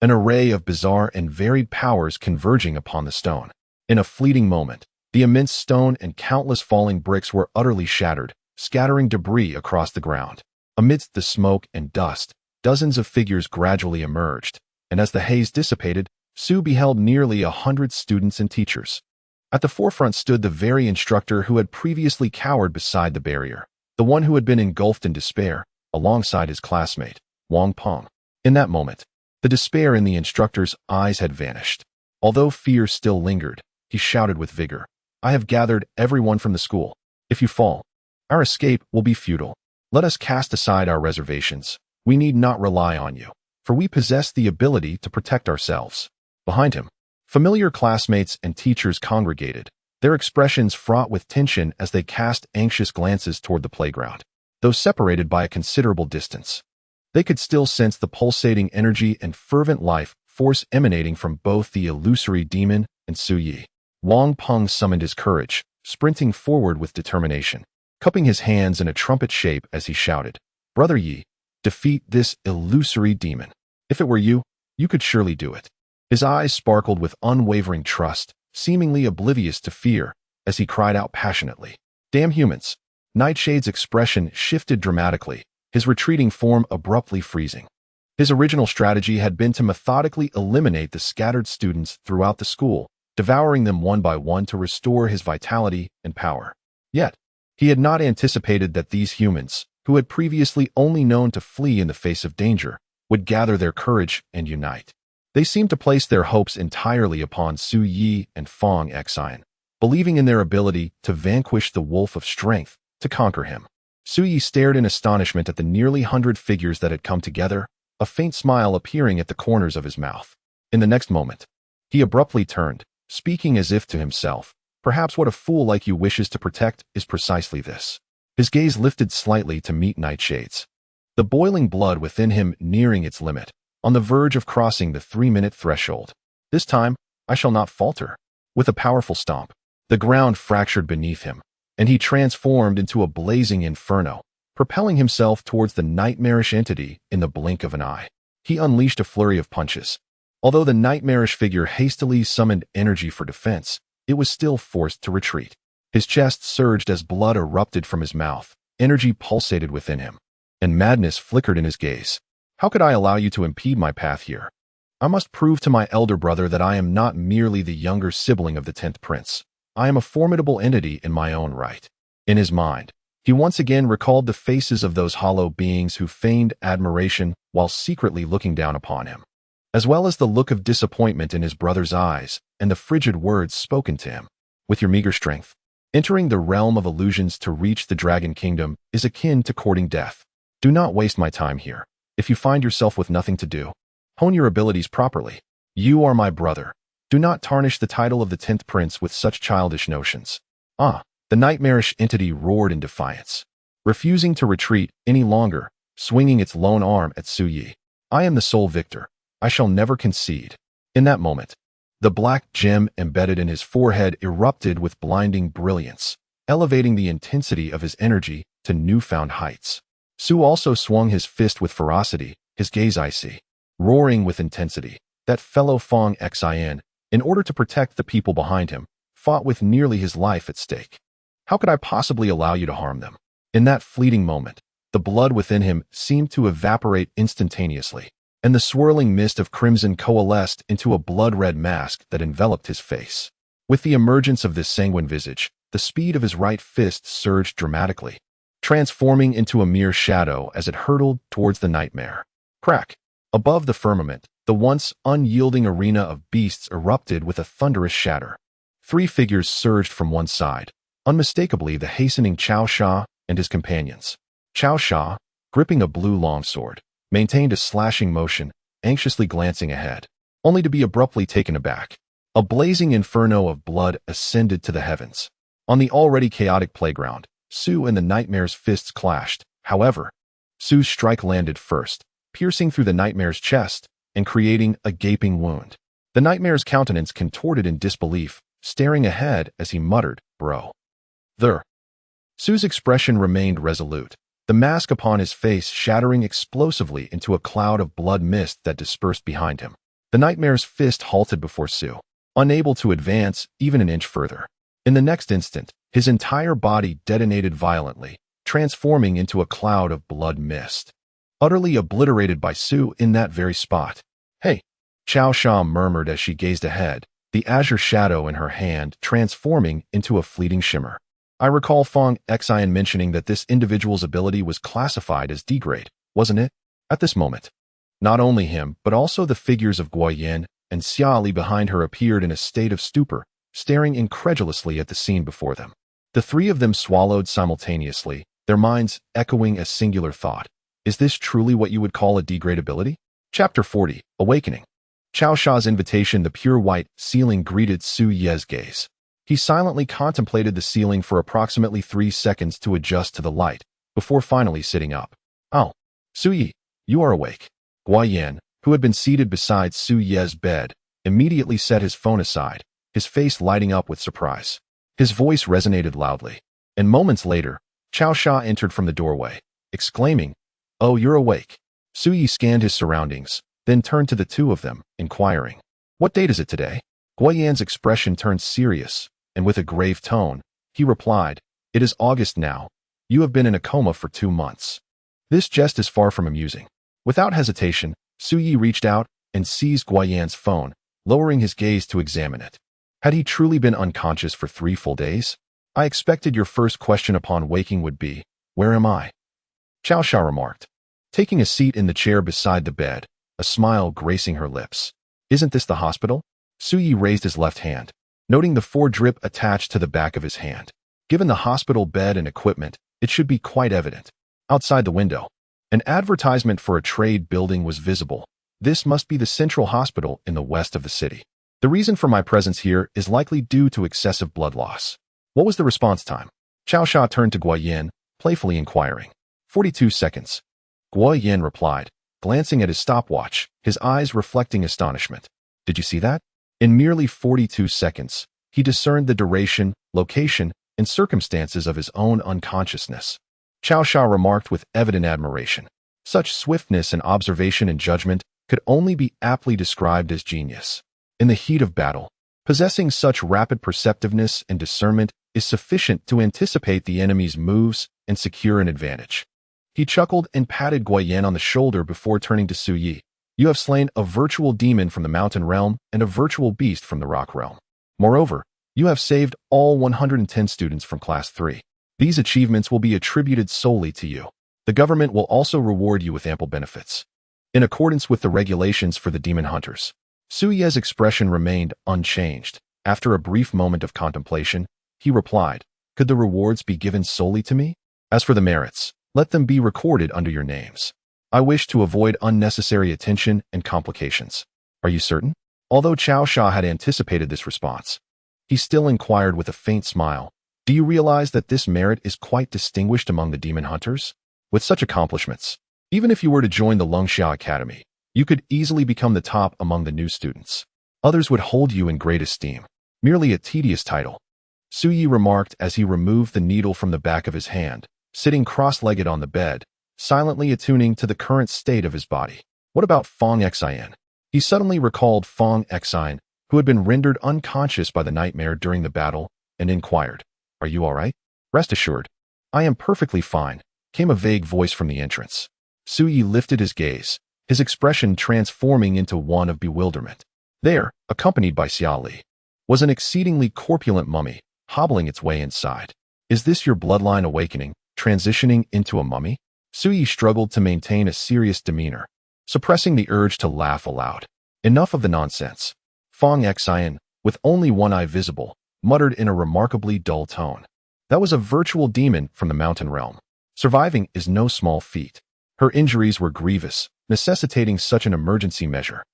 an array of bizarre and varied powers converging upon the stone. In a fleeting moment, the immense stone and countless falling bricks were utterly shattered, scattering debris across the ground. Amidst the smoke and dust, dozens of figures gradually emerged, and as the haze dissipated, Su beheld nearly 100 students and teachers. At the forefront stood the very instructor who had previously cowered beside the barrier, the one who had been engulfed in despair, alongside his classmate, Wang Peng. In that moment, the despair in the instructor's eyes had vanished. Although fear still lingered, he shouted with vigor, I have gathered everyone from the school. If you fall, our escape will be futile. Let us cast aside our reservations. We need not rely on you, for we possess the ability to protect ourselves. Behind him, familiar classmates and teachers congregated, their expressions fraught with tension as they cast anxious glances toward the playground. Though separated by a considerable distance, they could still sense the pulsating energy and fervent life force emanating from both the illusory demon and Su Yi. Wang Peng summoned his courage, sprinting forward with determination, cupping his hands in a trumpet shape as he shouted, Brother Yi, defeat this illusory demon. If it were you, you could surely do it. His eyes sparkled with unwavering trust, seemingly oblivious to fear, as he cried out passionately, Damn humans! Nightshade's expression shifted dramatically, his retreating form abruptly freezing. His original strategy had been to methodically eliminate the scattered students throughout the school, devouring them one by one to restore his vitality and power. Yet, he had not anticipated that these humans, who had previously only known to flee in the face of danger, would gather their courage and unite. They seemed to place their hopes entirely upon Su Yi and Fong Xian, believing in their ability to vanquish the wolf of strength, to conquer him. Su Yi stared in astonishment at the nearly 100 figures that had come together, a faint smile appearing at the corners of his mouth. In the next moment, he abruptly turned, speaking as if to himself, Perhaps what a fool like you wishes to protect is precisely this. His gaze lifted slightly to meet Nightshade's, the boiling blood within him nearing its limit, on the verge of crossing the 3-minute threshold. This time, I shall not falter. With a powerful stomp, the ground fractured beneath him, and he transformed into a blazing inferno, propelling himself towards the nightmarish entity in the blink of an eye. He unleashed a flurry of punches. Although the nightmarish figure hastily summoned energy for defense, it was still forced to retreat. His chest surged as blood erupted from his mouth, energy pulsated within him, and madness flickered in his gaze. How could I allow you to impede my path here? I must prove to my elder brother that I am not merely the younger sibling of the 10th prince. I am a formidable entity in my own right. In his mind, He once again recalled the faces of those hollow beings who feigned admiration while secretly looking down upon him, as well as the look of disappointment in his brother's eyes and the frigid words spoken to him. With your meager strength, entering the realm of illusions to reach the Dragon Kingdom is akin to courting death. Do not waste my time here. If you find yourself with nothing to do, hone your abilities properly. You are my brother. Do not tarnish the title of the 10th Prince with such childish notions. The nightmarish entity roared in defiance, refusing to retreat any longer, swinging its lone arm at Su Yi. I am the sole victor. I shall never concede. In that moment, the black gem embedded in his forehead erupted with blinding brilliance, elevating the intensity of his energy to newfound heights. Su also swung his fist with ferocity, his gaze icy, roaring with intensity. That fellow Fong Xin, in order to protect the people behind him, fought with nearly his life at stake. How could I possibly allow you to harm them? In that fleeting moment, the blood within him seemed to evaporate instantaneously, and the swirling mist of crimson coalesced into a blood-red mask that enveloped his face. With the emergence of this sanguine visage, the speed of his right fist surged dramatically, transforming into a mere shadow as it hurtled towards the nightmare. Crack! Above the firmament, the once unyielding arena of beasts erupted with a thunderous shatter. 3 figures surged from one side, unmistakably the hastening Cao Sha and his companions. Cao Sha, gripping a blue longsword, maintained a slashing motion, anxiously glancing ahead, only to be abruptly taken aback. A blazing inferno of blood ascended to the heavens. On the already chaotic playground, Su and the nightmare's fists clashed. However, Su's strike landed first, piercing through the nightmare's chest and creating a gaping wound. The nightmare's countenance contorted in disbelief, staring ahead as he muttered, "Bro." There. Su's expression remained resolute, the mask upon his face shattering explosively into a cloud of blood mist that dispersed behind him. The nightmare's fist halted before Su, unable to advance even an inch further. In the next instant, his entire body detonated violently, transforming into a cloud of blood mist, utterly obliterated by Su in that very spot. "Hey," Cao Sha murmured as she gazed ahead, the azure shadow in her hand transforming into a fleeting shimmer. I recall Fong Xin mentioning that this individual's ability was classified as D-grade, wasn't it? At this moment, not only him, but also the figures of Guo Yan and Xia Li behind her appeared in a state of stupor, staring incredulously at the scene before them. The 3 of them swallowed simultaneously, their minds echoing a singular thought. Is this truly what you would call a D-grade ability? Chapter 40, Awakening. Cao Sha's invitation, the pure white ceiling greeted Su Ye's gaze. He silently contemplated the ceiling for approximately 3 seconds to adjust to the light, before finally sitting up. "Oh, Su Yi, you are awake." Guo Yan, who had been seated beside Su Ye's bed, immediately set his phone aside, his face lighting up with surprise. His voice resonated loudly, and moments later, Cao Sha entered from the doorway, exclaiming, "Oh, you're awake." Su Yi scanned his surroundings, then turned to the 2 of them, inquiring, "What date is it today?" Guo Yan's expression turned serious, and with a grave tone, he replied, "It is August now. You have been in a coma for 2 months." This jest is far from amusing. Without hesitation, Su Yi reached out and seized Guo Yan's phone, lowering his gaze to examine it. Had he truly been unconscious for 3 full days? "I expected your first question upon waking would be, 'Where am I?'" Cao Sha remarked, taking a seat in the chair beside the bed, a smile gracing her lips. "Isn't this the hospital?" Su Yi raised his left hand, noting the 4 drip attached to the back of his hand. Given the hospital bed and equipment, it should be quite evident. Outside the window, an advertisement for a trade building was visible. This must be the central hospital in the west of the city. The reason for my presence here is likely due to excessive blood loss. What was the response time? Cao Sha turned to Guo Yan, playfully inquiring. 42 seconds. Guo Yan replied, glancing at his stopwatch, his eyes reflecting astonishment. Did you see that? In merely 42 seconds, he discerned the duration, location, and circumstances of his own unconsciousness. Cao Sha remarked with evident admiration. Such swiftness and observation and judgment could only be aptly described as genius. In the heat of battle, possessing such rapid perceptiveness and discernment is sufficient to anticipate the enemy's moves and secure an advantage. He chuckled and patted Guo Yan on the shoulder before turning to Su Yi. You have slain a virtual demon from the mountain realm and a virtual beast from the rock realm. Moreover, you have saved all 110 students from Class 3. These achievements will be attributed solely to you. The government will also reward you with ample benefits. In accordance with the regulations for the demon hunters, Su Ye's expression remained unchanged. After a brief moment of contemplation, he replied, "Could the rewards be given solely to me? As for the merits, let them be recorded under your names. I wish to avoid unnecessary attention and complications." "Are you certain?" Although Cao Sha had anticipated this response, he still inquired with a faint smile, "Do you realize that this merit is quite distinguished among the demon hunters? With such accomplishments, even if you were to join the Longxia Academy, you could easily become the top among the new students. Others would hold you in great esteem. Merely a tedious title." Su Yi remarked as he removed the needle from the back of his hand, sitting cross-legged on the bed, silently attuning to the current state of his body. What about Fong Xian? He suddenly recalled Fong Xian, who had been rendered unconscious by the nightmare during the battle, and inquired, "Are you all right?" "Rest assured, I am perfectly fine," came a vague voice from the entrance. Su Yi lifted his gaze, his expression transforming into one of bewilderment. There, accompanied by Xia Li, was an exceedingly corpulent mummy, hobbling its way inside. "Is this your bloodline awakening, transitioning into a mummy?" Su Yi struggled to maintain a serious demeanor, suppressing the urge to laugh aloud. "Enough of the nonsense." Fong Xian, with only one eye visible, muttered in a remarkably dull tone. "That was a virtual demon from the mountain realm. Surviving is no small feat. Her injuries were grievous, necessitating such an emergency measure."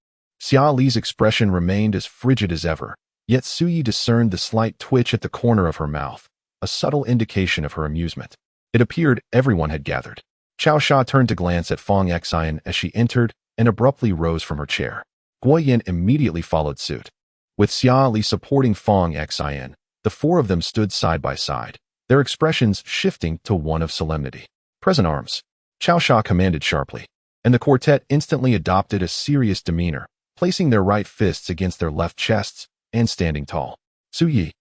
Xia Li's expression remained as frigid as ever, yet Su Yi discerned the slight twitch at the corner of her mouth, a subtle indication of her amusement. It appeared everyone had gathered. Cao Sha turned to glance at Fong Xian as she entered and abruptly rose from her chair. Guo Yin immediately followed suit. With Xia Li supporting Fong Xian, the four of them stood side by side, their expressions shifting to one of solemnity. "Present arms," Cao Sha commanded sharply, and the quartet instantly adopted a serious demeanor, placing their right fists against their left chests and standing tall. "Su Yi,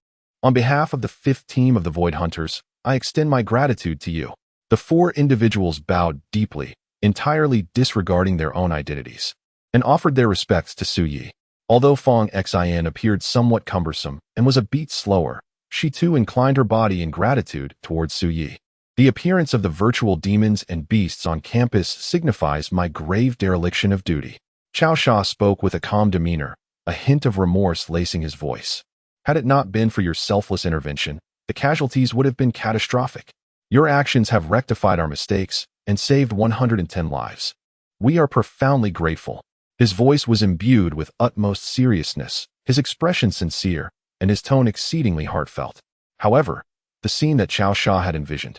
on behalf of the 5th team of the Void Hunters, I extend my gratitude to you." The four individuals bowed deeply, entirely disregarding their own identities, and offered their respects to Su Yi. Although Fong Xian appeared somewhat cumbersome and was a beat slower, she too inclined her body in gratitude towards Su Yi. "The appearance of the virtual demons and beasts on campus signifies my grave dereliction of duty." Cao Sha spoke with a calm demeanor, a hint of remorse lacing his voice. "Had it not been for your selfless intervention, the casualties would have been catastrophic. Your actions have rectified our mistakes and saved 110 lives. We are profoundly grateful." His voice was imbued with utmost seriousness, his expression sincere, and his tone exceedingly heartfelt. However, the scene that Cao Sha had envisioned,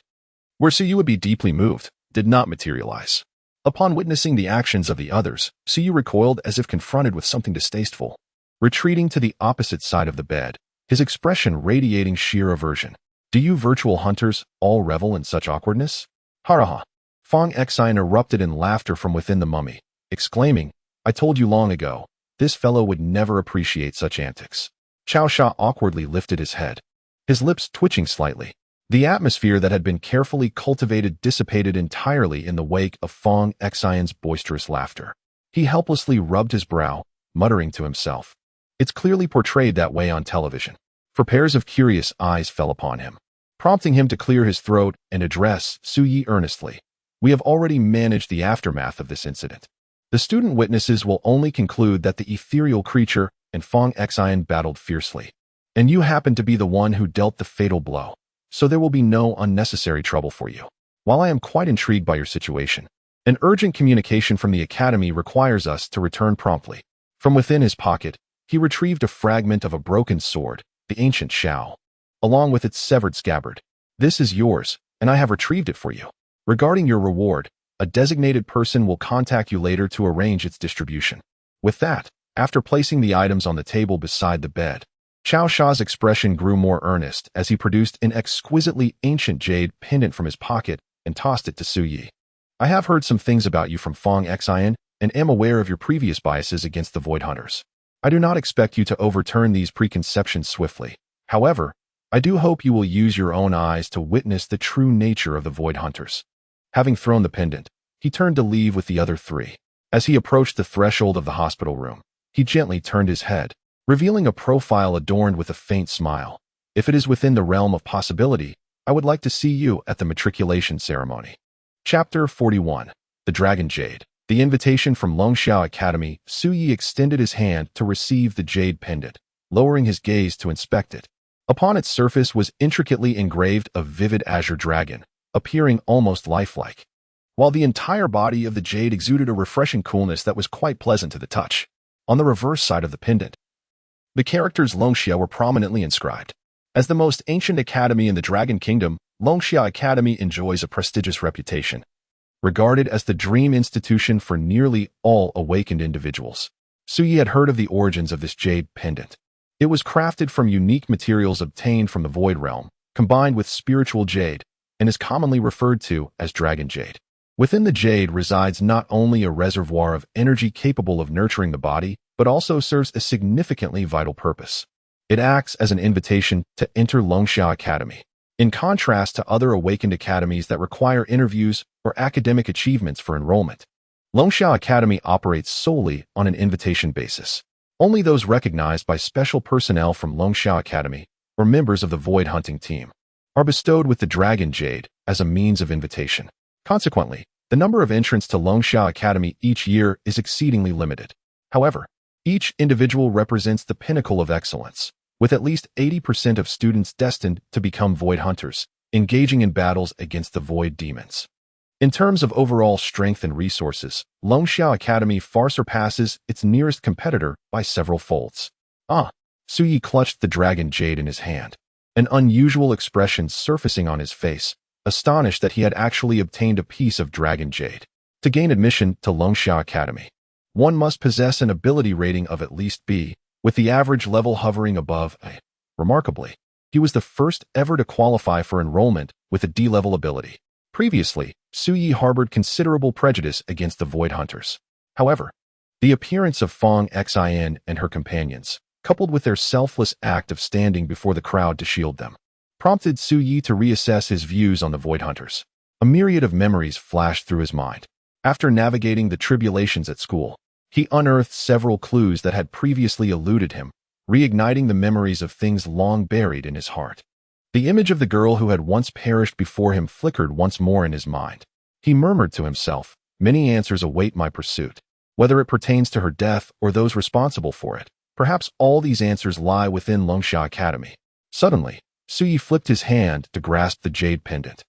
where Su Yu would be deeply moved, did not materialize. Upon witnessing the actions of the others, Su Yu recoiled as if confronted with something distasteful. Retreating to the opposite side of the bed, his expression radiating sheer aversion. "Do you virtual hunters all revel in such awkwardness?" "Haraha!" Fong Xian erupted in laughter from within the mummy, exclaiming, "I told you long ago, this fellow would never appreciate such antics." Cao Sha awkwardly lifted his head, his lips twitching slightly. The atmosphere that had been carefully cultivated dissipated entirely in the wake of Fong Xian's boisterous laughter. He helplessly rubbed his brow, muttering to himself, "It's clearly portrayed that way on television." For pairs of curious eyes fell upon him, prompting him to clear his throat and address Su Yi earnestly. "We have already managed the aftermath of this incident. The student witnesses will only conclude that the ethereal creature and Fong Xian battled fiercely, and you happen to be the one who dealt the fatal blow, so there will be no unnecessary trouble for you. While I am quite intrigued by your situation, an urgent communication from the Academy requires us to return promptly." From within his pocket, he retrieved a fragment of a broken sword, the ancient Shao, along with its severed scabbard. "This is yours, and I have retrieved it for you. Regarding your reward, a designated person will contact you later to arrange its distribution." With that, after placing the items on the table beside the bed, Cao Sha's expression grew more earnest as he produced an exquisitely ancient jade pendant from his pocket and tossed it to Su Yi. "I have heard some things about you from Fong Xian and am aware of your previous biases against the Void Hunters. I do not expect you to overturn these preconceptions swiftly. However, I do hope you will use your own eyes to witness the true nature of the Void Hunters." Having thrown the pendant, he turned to leave with the other three. As he approached the threshold of the hospital room, he gently turned his head, revealing a profile adorned with a faint smile. "If it is within the realm of possibility, I would like to see you at the matriculation ceremony. Chapter 41. The Dragon Jade. The invitation from Longxiao Academy, Su Yi extended his hand to receive the jade pendant, lowering his gaze to inspect it. Upon its surface was intricately engraved a vivid azure dragon, appearing almost lifelike, while the entire body of the jade exuded a refreshing coolness that was quite pleasant to the touch. On the reverse side of the pendant, the characters Longxia were prominently inscribed. As the most ancient academy in the Dragon Kingdom, Longxia Academy enjoys a prestigious reputation, regarded as the dream institution for nearly all awakened individuals. Su Yi had heard of the origins of this jade pendant. It was crafted from unique materials obtained from the Void Realm, combined with spiritual jade, and is commonly referred to as Dragon Jade. Within the jade resides not only a reservoir of energy capable of nurturing the body, but also serves a significantly vital purpose. It acts as an invitation to enter Longxia Academy. In contrast to other awakened academies that require interviews or academic achievements for enrollment, Longxia Academy operates solely on an invitation basis. Only those recognized by special personnel from Longxia Academy or members of the Void Hunting team are bestowed with the Dragon Jade as a means of invitation. Consequently, the number of entrants to Longxia Academy each year is exceedingly limited. However, each individual represents the pinnacle of excellence, with at least 80% of students destined to become Void Hunters, engaging in battles against the Void Demons. In terms of overall strength and resources, Longxia Academy far surpasses its nearest competitor by several folds. Su Yi clutched the Dragon Jade in his hand, an unusual expression surfacing on his face, astonished that he had actually obtained a piece of Dragon Jade. To gain admission to Longxia Academy, one must possess an ability rating of at least B, with the average level hovering above A. Remarkably, he was the first ever to qualify for enrollment with a D-level ability. Previously, Su Yi harbored considerable prejudice against the Void Hunters. However, the appearance of Fong Xin and her companions, coupled with their selfless act of standing before the crowd to shield them, prompted Su Yi to reassess his views on the Void Hunters. A myriad of memories flashed through his mind. After navigating the tribulations at school, he unearthed several clues that had previously eluded him, reigniting the memories of things long buried in his heart. The image of the girl who had once perished before him flickered once more in his mind. He murmured to himself, "Many answers await my pursuit. Whether it pertains to her death or those responsible for it, perhaps all these answers lie within Longxia Academy." Suddenly, Su Yi flipped his hand to grasp the jade pendant,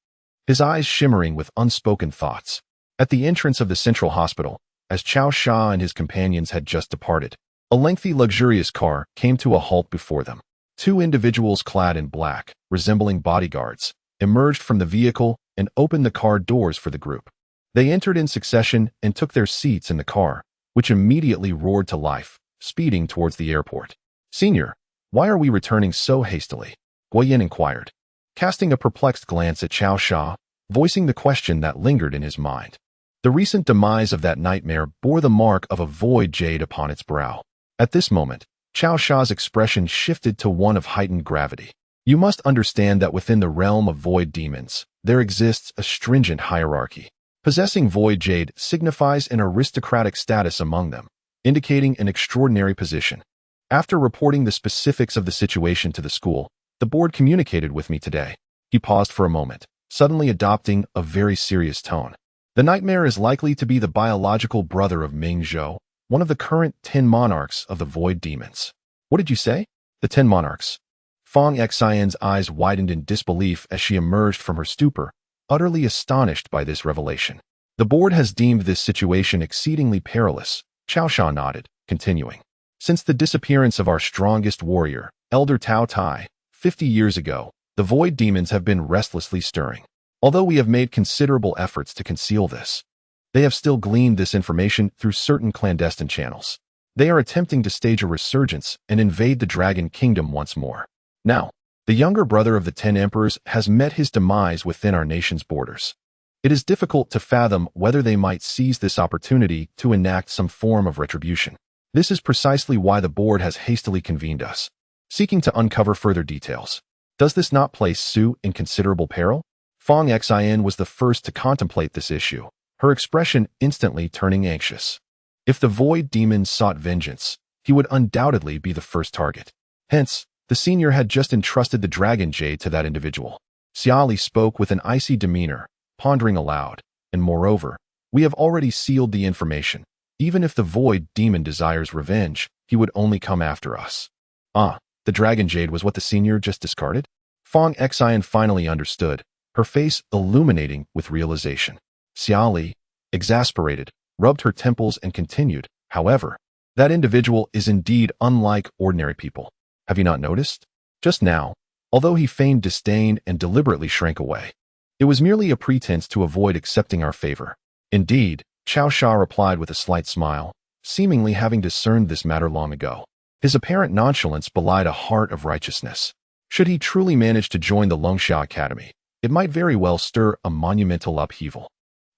his eyes shimmering with unspoken thoughts. At the entrance of the central hospital, as Chao Sha and his companions had just departed, a lengthy, luxurious car came to a halt before them. Two individuals clad in black, resembling bodyguards, emerged from the vehicle and opened the car doors for the group. They entered in succession and took their seats in the car, which immediately roared to life, speeding towards the airport. "Senior, why are we returning so hastily?" Guo Yin inquired, casting a perplexed glance at Chao Sha, voicing the question that lingered in his mind. The recent demise of that nightmare bore the mark of a void jade upon its brow. At this moment, Chao Sha's expression shifted to one of heightened gravity. "You must understand that within the realm of void demons, there exists a stringent hierarchy. Possessing void jade signifies an aristocratic status among them, indicating an extraordinary position. After reporting the specifics of the situation to the school, the board communicated with me today." He paused for a moment, suddenly adopting a very serious tone. "The nightmare is likely to be the biological brother of Ming Zhou, one of the current 10 monarchs of the Void Demons." "What did you say?" "The 10 monarchs." Fong Xin's eyes widened in disbelief as she emerged from her stupor, utterly astonished by this revelation. "The board has deemed this situation exceedingly perilous," Chao Sha nodded, continuing. "Since the disappearance of our strongest warrior, Elder Tao Tai, 50 years ago, the Void Demons have been restlessly stirring. Although we have made considerable efforts to conceal this, they have still gleaned this information through certain clandestine channels. They are attempting to stage a resurgence and invade the Dragon Kingdom once more. Now, the younger brother of the 10 emperors has met his demise within our nation's borders. It is difficult to fathom whether they might seize this opportunity to enact some form of retribution. This is precisely why the board has hastily convened us, seeking to uncover further details. Does this not place Su in considerable peril?" Fong Xin was the first to contemplate this issue, her expression instantly turning anxious. If the Void Demon sought vengeance, he would undoubtedly be the first target. Hence, the senior had just entrusted the Dragon Jade to that individual. Xiali spoke with an icy demeanor, pondering aloud. And moreover, we have already sealed the information. Even if the Void Demon desires revenge, he would only come after us. Ah, the Dragon Jade was what the senior just discarded? Fong Xian finally understood, her face illuminating with realization. Xiali, exasperated, rubbed her temples and continued, however, that individual is indeed unlike ordinary people. Have you not noticed? Just now, although he feigned disdain and deliberately shrank away, it was merely a pretense to avoid accepting our favor. Indeed, Cao Sha replied with a slight smile, seemingly having discerned this matter long ago. His apparent nonchalance belied a heart of righteousness. Should he truly manage to join the Longxia Academy, it might very well stir a monumental upheaval.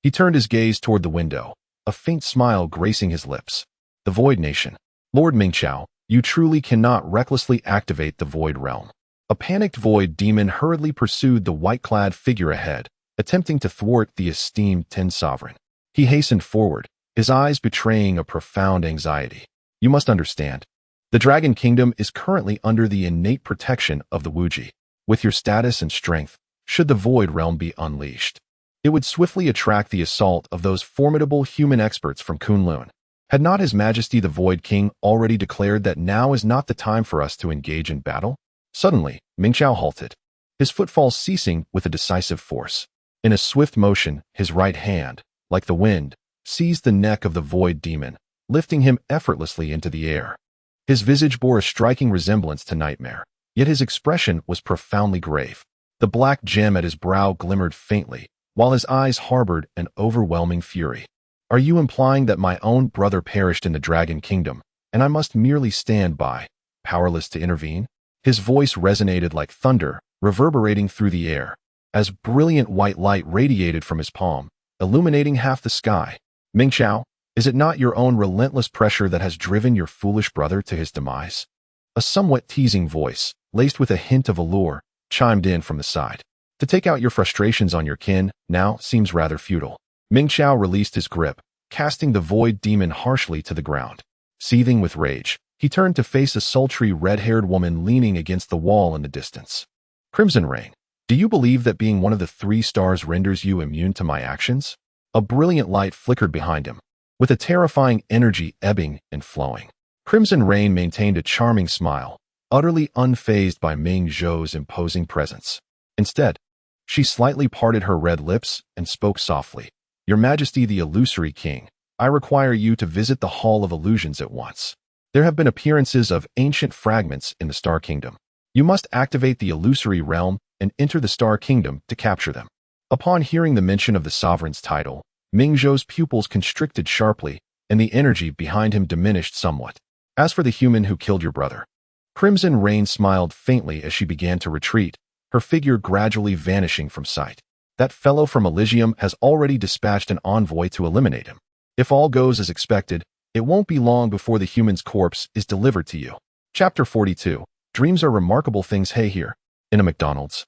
He turned his gaze toward the window, a faint smile gracing his lips. The Void Nation. Lord Mingqiao, you truly cannot recklessly activate the Void Realm. A panicked Void Demon hurriedly pursued the white-clad figure ahead, attempting to thwart the esteemed Ten Sovereign. He hastened forward, his eyes betraying a profound anxiety. You must understand. The Dragon Kingdom is currently under the innate protection of the Wuji. With your status and strength, should the Void Realm be unleashed, it would swiftly attract the assault of those formidable human experts from Kunlun. Had not His Majesty the Void King already declared that now is not the time for us to engage in battle? Suddenly, Mingqiao halted, his footfall ceasing with a decisive force. In a swift motion, his right hand, like the wind, seized the neck of the Void Demon, lifting him effortlessly into the air. His visage bore a striking resemblance to Nightmare, yet his expression was profoundly grave. The black gem at his brow glimmered faintly, while his eyes harbored an overwhelming fury. Are you implying that my own brother perished in the Dragon Kingdom, and I must merely stand by, powerless to intervene? His voice resonated like thunder, reverberating through the air, as brilliant white light radiated from his palm, illuminating half the sky. Mingqiao, is it not your own relentless pressure that has driven your foolish brother to his demise? A somewhat teasing voice, laced with a hint of allure, chimed in from the side. To take out your frustrations on your kin now seems rather futile. Mingqiao released his grip, casting the Void Demon harshly to the ground. Seething with rage, he turned to face a sultry red-haired woman leaning against the wall in the distance. Crimson Rain, do you believe that being one of the 3 stars renders you immune to my actions? A brilliant light flickered behind him, with a terrifying energy ebbing and flowing. Crimson Rain maintained a charming smile, utterly unfazed by Ming Zhou's imposing presence. Instead, she slightly parted her red lips and spoke softly. Your Majesty the Illusory King, I require you to visit the Hall of Illusions at once. There have been appearances of ancient fragments in the Star Kingdom. You must activate the Illusory Realm and enter the Star Kingdom to capture them. Upon hearing the mention of the Sovereign's title, Ming Zhou's pupils constricted sharply, and the energy behind him diminished somewhat. As for the human who killed your brother, Crimson Rain smiled faintly as she began to retreat, her figure gradually vanishing from sight. That fellow from Elysium has already dispatched an envoy to eliminate him. If all goes as expected, it won't be long before the human's corpse is delivered to you. Chapter 42. Dreams are remarkable things. Hey here. In a McDonald's.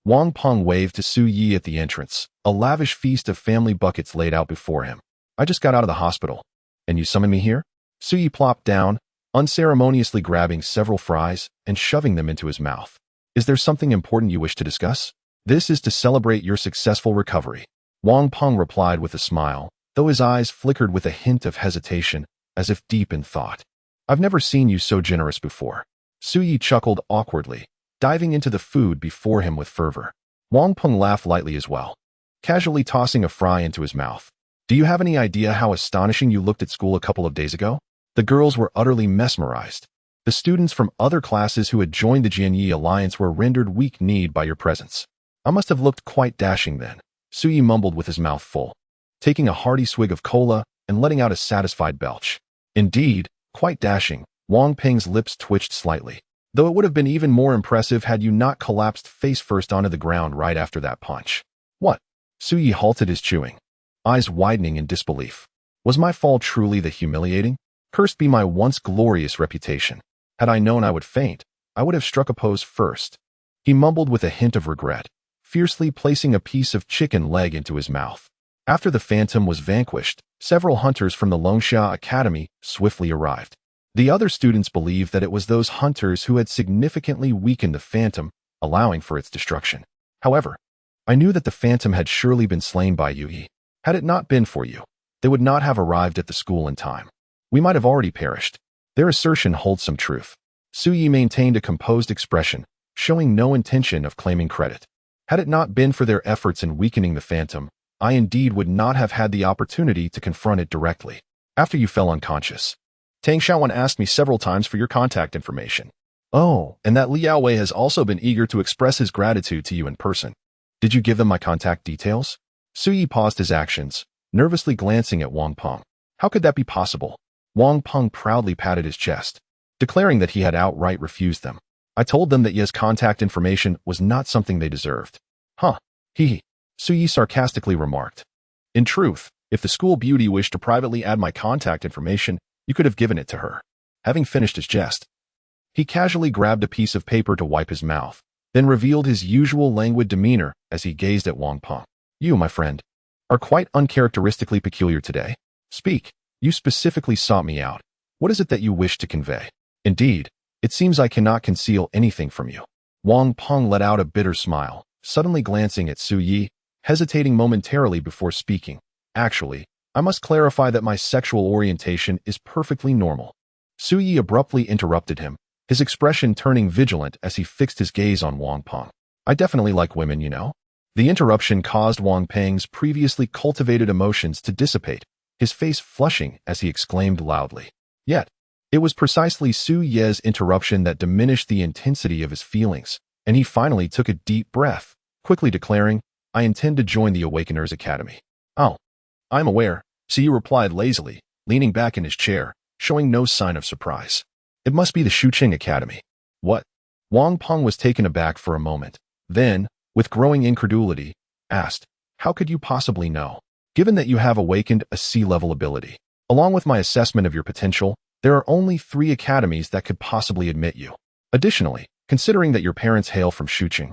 Wang Peng waved to Su Yi at the entrance, a lavish feast of family buckets laid out before him. I just got out of the hospital. And you summoned me here? Su Yi plopped down, unceremoniously grabbing several fries and shoving them into his mouth. Is there something important you wish to discuss? This is to celebrate your successful recovery. Wang Peng replied with a smile, though his eyes flickered with a hint of hesitation, as if deep in thought. I've never seen you so generous before. Su Yi chuckled awkwardly, diving into the food before him with fervor. Wang Peng laughed lightly as well, casually tossing a fry into his mouth. Do you have any idea how astonishing you looked at school a couple of days ago? The girls were utterly mesmerized. The students from other classes who had joined the Jianyi Alliance were rendered weak-kneed by your presence. I must have looked quite dashing then, Su Yi mumbled with his mouth full, taking a hearty swig of cola and letting out a satisfied belch. Indeed, quite dashing. Wang Peng's lips twitched slightly, though it would have been even more impressive had you not collapsed face first onto the ground right after that punch. What? Su Yi halted his chewing, eyes widening in disbelief. Was my fall truly that humiliating? Cursed be my once glorious reputation. Had I known I would faint, I would have struck a pose first. He mumbled with a hint of regret, fiercely placing a piece of chicken leg into his mouth. After the phantom was vanquished, several hunters from the Longxia Academy swiftly arrived. The other students believed that it was those hunters who had significantly weakened the phantom, allowing for its destruction. However, I knew that the phantom had surely been slain by Yi. Had it not been for you, they would not have arrived at the school in time. We might have already perished. Their assertion holds some truth. Su Yi maintained a composed expression, showing no intention of claiming credit. Had it not been for their efforts in weakening the phantom, I indeed would not have had the opportunity to confront it directly. After you fell unconscious, Tang Xiaowan asked me several times for your contact information. Oh, and that Liao Wei has also been eager to express his gratitude to you in person. Did you give them my contact details? Su Yi paused his actions, nervously glancing at Wang Peng. How could that be possible? Wang Peng proudly patted his chest, declaring that he had outright refused them. I told them that Ye's contact information was not something they deserved. Huh. Hee. Su Yi sarcastically remarked. In truth, if the school beauty wished to privately add my contact information, you could have given it to her. Having finished his jest, he casually grabbed a piece of paper to wipe his mouth, then revealed his usual languid demeanor as he gazed at Wang Peng. You, my friend, are quite uncharacteristically peculiar today. Speak. You specifically sought me out. What is it that you wish to convey? Indeed, it seems I cannot conceal anything from you. Wang Peng let out a bitter smile, suddenly glancing at Su Yi, hesitating momentarily before speaking. Actually, I must clarify that my sexual orientation is perfectly normal. Su Yi abruptly interrupted him, his expression turning vigilant as he fixed his gaze on Wang Peng. I definitely like women, you know. The interruption caused Wang Peng's previously cultivated emotions to dissipate, his face flushing as he exclaimed loudly. Yet, it was precisely Su Ye's interruption that diminished the intensity of his feelings, and he finally took a deep breath, quickly declaring, I intend to join the Awakeners Academy. Oh, I'm aware, Su Yi replied lazily, leaning back in his chair, showing no sign of surprise. It must be the Shuqing Academy. What? Wang Peng was taken aback for a moment, then, with growing incredulity, asked, how could you possibly know? Given that you have awakened a sea-level ability, along with my assessment of your potential, there are only 3 academies that could possibly admit you. Additionally, considering that your parents hail from Shuqing,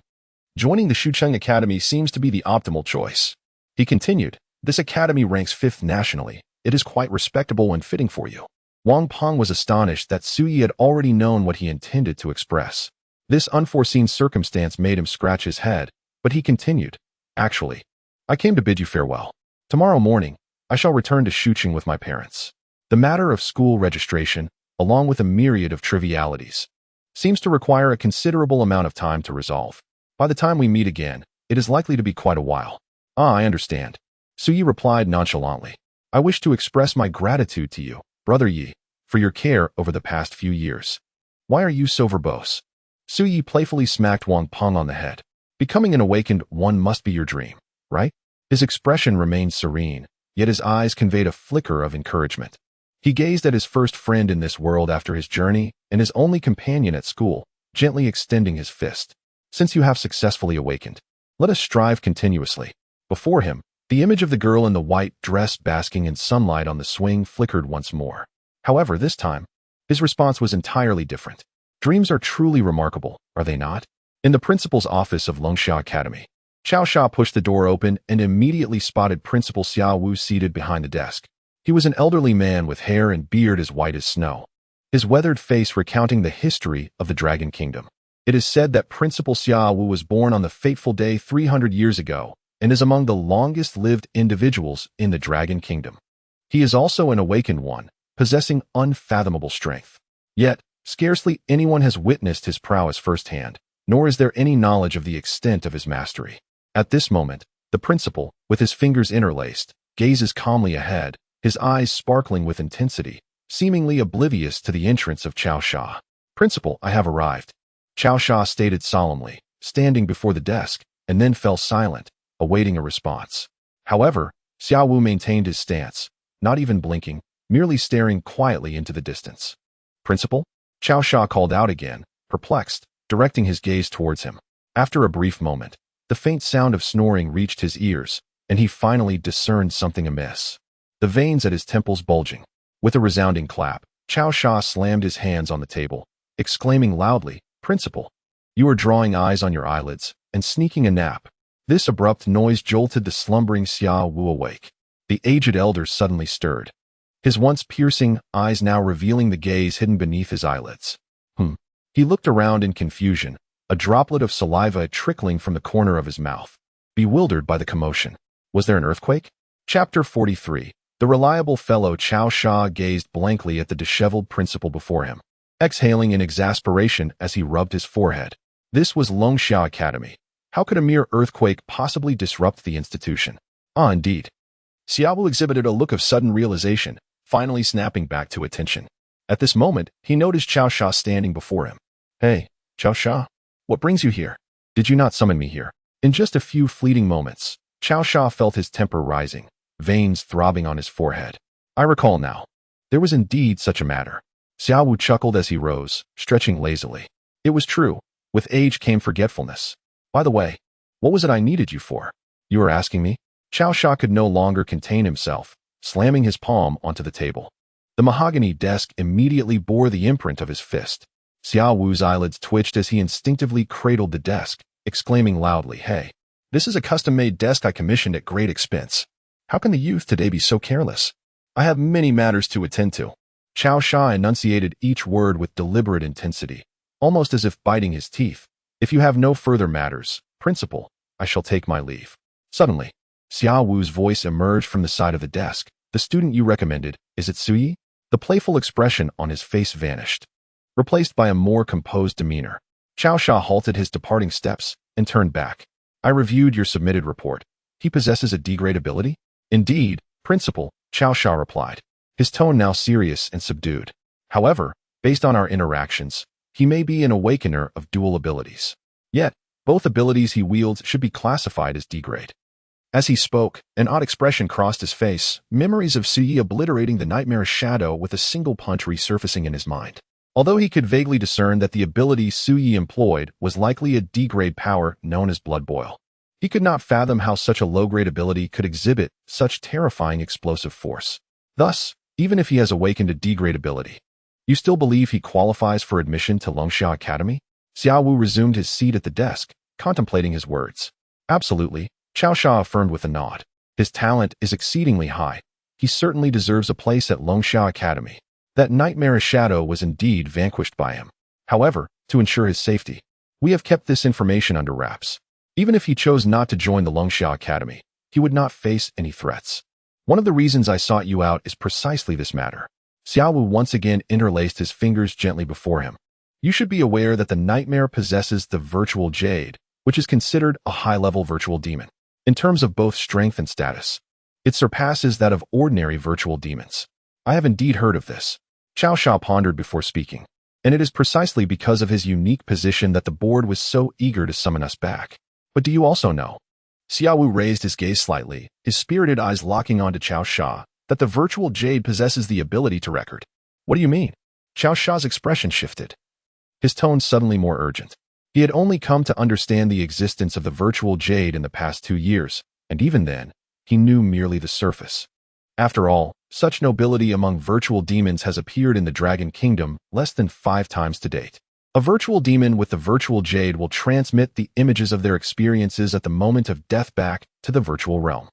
joining the Shuqing Academy seems to be the optimal choice. He continued, this academy ranks 5th nationally. It is quite respectable and fitting for you. Wang Peng was astonished that Su Yi had already known what he intended to express. This unforeseen circumstance made him scratch his head, but he continued, actually, I came to bid you farewell. Tomorrow morning, I shall return to Shuqing with my parents. The matter of school registration, along with a myriad of trivialities, seems to require a considerable amount of time to resolve. By the time we meet again, it is likely to be quite a while. Ah, I understand. Su Yi replied nonchalantly. I wish to express my gratitude to you, Brother Yi, for your care over the past few years. Why are you so verbose? Su Yi playfully smacked Wang Peng on the head. Becoming an awakened one must be your dream, right? His expression remained serene, yet his eyes conveyed a flicker of encouragement. He gazed at his first friend in this world after his journey and his only companion at school, gently extending his fist. Since you have successfully awakened, let us strive continuously. Before him, the image of the girl in the white dress basking in sunlight on the swing flickered once more. However, this time, his response was entirely different. Dreams are truly remarkable, are they not? In the principal's office of Longxia Academy, Xiao Xia pushed the door open and immediately spotted Principal Xiao Wu seated behind the desk. He was an elderly man with hair and beard as white as snow, his weathered face recounting the history of the Dragon Kingdom. It is said that Principal Xiao Wu was born on the fateful day 300 years ago and is among the longest-lived individuals in the Dragon Kingdom. He is also an awakened one, possessing unfathomable strength. Yet, scarcely anyone has witnessed his prowess firsthand, nor is there any knowledge of the extent of his mastery. At this moment, the principal, with his fingers interlaced, gazes calmly ahead, his eyes sparkling with intensity, seemingly oblivious to the entrance of Xiao Xia. Principal, I have arrived, Xiao Xia stated solemnly, standing before the desk, and then fell silent, awaiting a response. However, Xiao Wu maintained his stance, not even blinking, merely staring quietly into the distance. Principal? Xiao Xia called out again, perplexed, directing his gaze towards him. After a brief moment, the faint sound of snoring reached his ears, and he finally discerned something amiss. The veins at his temples bulging. With a resounding clap, Xiao Xia slammed his hands on the table, exclaiming loudly, Principal, you are drawing eyes on your eyelids and sneaking a nap. This abrupt noise jolted the slumbering Xiao Wu awake. The aged elder suddenly stirred, his once piercing eyes now revealing the gaze hidden beneath his eyelids. He looked around in confusion, a droplet of saliva trickling from the corner of his mouth, bewildered by the commotion. Was there an earthquake? Chapter 43. The reliable fellow Cao Sha gazed blankly at the disheveled principal before him, exhaling in exasperation as he rubbed his forehead. This was Longxia Academy. How could a mere earthquake possibly disrupt the institution? Ah, indeed. Xiaowu exhibited a look of sudden realization, finally snapping back to attention. At this moment, he noticed Cao Sha standing before him. Hey, Cao Sha, what brings you here? Did you not summon me here? In just a few fleeting moments, Cao Sha felt his temper rising, veins throbbing on his forehead. I recall now. There was indeed such a matter. Xiaowu chuckled as he rose, stretching lazily. It was true. With age came forgetfulness. By the way, what was it I needed you for? You were asking me? Cao Sha could no longer contain himself, slamming his palm onto the table. The mahogany desk immediately bore the imprint of his fist. Xiaowu's eyelids twitched as he instinctively cradled the desk, exclaiming loudly, Hey, this is a custom-made desk I commissioned at great expense. How can the youth today be so careless? I have many matters to attend to. Cao Sha enunciated each word with deliberate intensity, almost as if biting his teeth. If you have no further matters, principal, I shall take my leave. Suddenly, Xiaowu's voice emerged from the side of the desk. The student you recommended, is it Suyi? The playful expression on his face vanished, replaced by a more composed demeanor. Cao Sha halted his departing steps and turned back. I reviewed your submitted report. He possesses a D-grade ability? Indeed, principal, Cao Sha replied, his tone now serious and subdued. However, based on our interactions, he may be an awakener of dual abilities. Yet, both abilities he wields should be classified as D-grade. As he spoke, an odd expression crossed his face, memories of Suyi obliterating the nightmarish shadow with a single punch resurfacing in his mind. Although he could vaguely discern that the ability Suyi employed was likely a D-grade power known as Blood Boil, he could not fathom how such a low-grade ability could exhibit such terrifying explosive force. Thus, even if he has awakened a D-grade ability, you still believe he qualifies for admission to Longxia Academy? Xiaowu resumed his seat at the desk, contemplating his words. Absolutely, Cao Sha affirmed with a nod. His talent is exceedingly high. He certainly deserves a place at Longxia Academy. That nightmarish shadow was indeed vanquished by him. However, to ensure his safety, we have kept this information under wraps. Even if he chose not to join the Longxia Academy, he would not face any threats. One of the reasons I sought you out is precisely this matter. Xiaowu once again interlaced his fingers gently before him. You should be aware that the nightmare possesses the virtual jade, which is considered a high-level virtual demon. In terms of both strength and status, it surpasses that of ordinary virtual demons. I have indeed heard of this. Cao Sha pondered before speaking, and it is precisely because of his unique position that the board was so eager to summon us back. But do you also know? Xiaowu raised his gaze slightly, his spirited eyes locking onto Cao Sha, that the virtual jade possesses the ability to record. What do you mean? Cao Sha's expression shifted, his tone suddenly more urgent. He had only come to understand the existence of the virtual jade in the past 2 years, and even then, he knew merely the surface. After all, such nobility among virtual demons has appeared in the Dragon Kingdom less than 5 times to date. A virtual demon with the virtual jade will transmit the images of their experiences at the moment of death back to the virtual realm.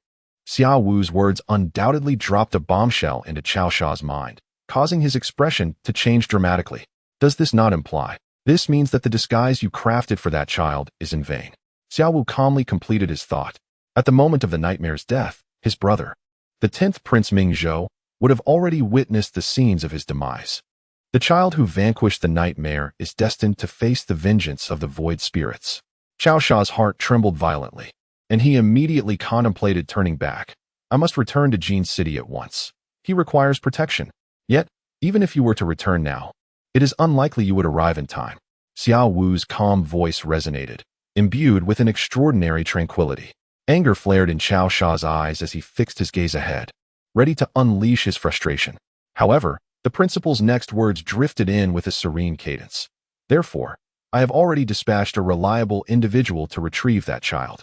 Xiaowu's words undoubtedly dropped a bombshell into Cao Sha's mind, causing his expression to change dramatically. Does this not imply? This means that the disguise you crafted for that child is in vain. Xiaowu calmly completed his thought. At the moment of the nightmare's death, his brother, the 10th Prince Mingzhou, would have already witnessed the scenes of his demise. The child who vanquished the nightmare is destined to face the vengeance of the void spirits. Cao Sha's heart trembled violently, and he immediately contemplated turning back. I must return to Jin City at once. He requires protection. Yet, even if you were to return now, it is unlikely you would arrive in time. Xiaowu's calm voice resonated, imbued with an extraordinary tranquility. Anger flared in Cao Sha's eyes as he fixed his gaze ahead, ready to unleash his frustration. However, the principal's next words drifted in with a serene cadence. Therefore, I have already dispatched a reliable individual to retrieve that child.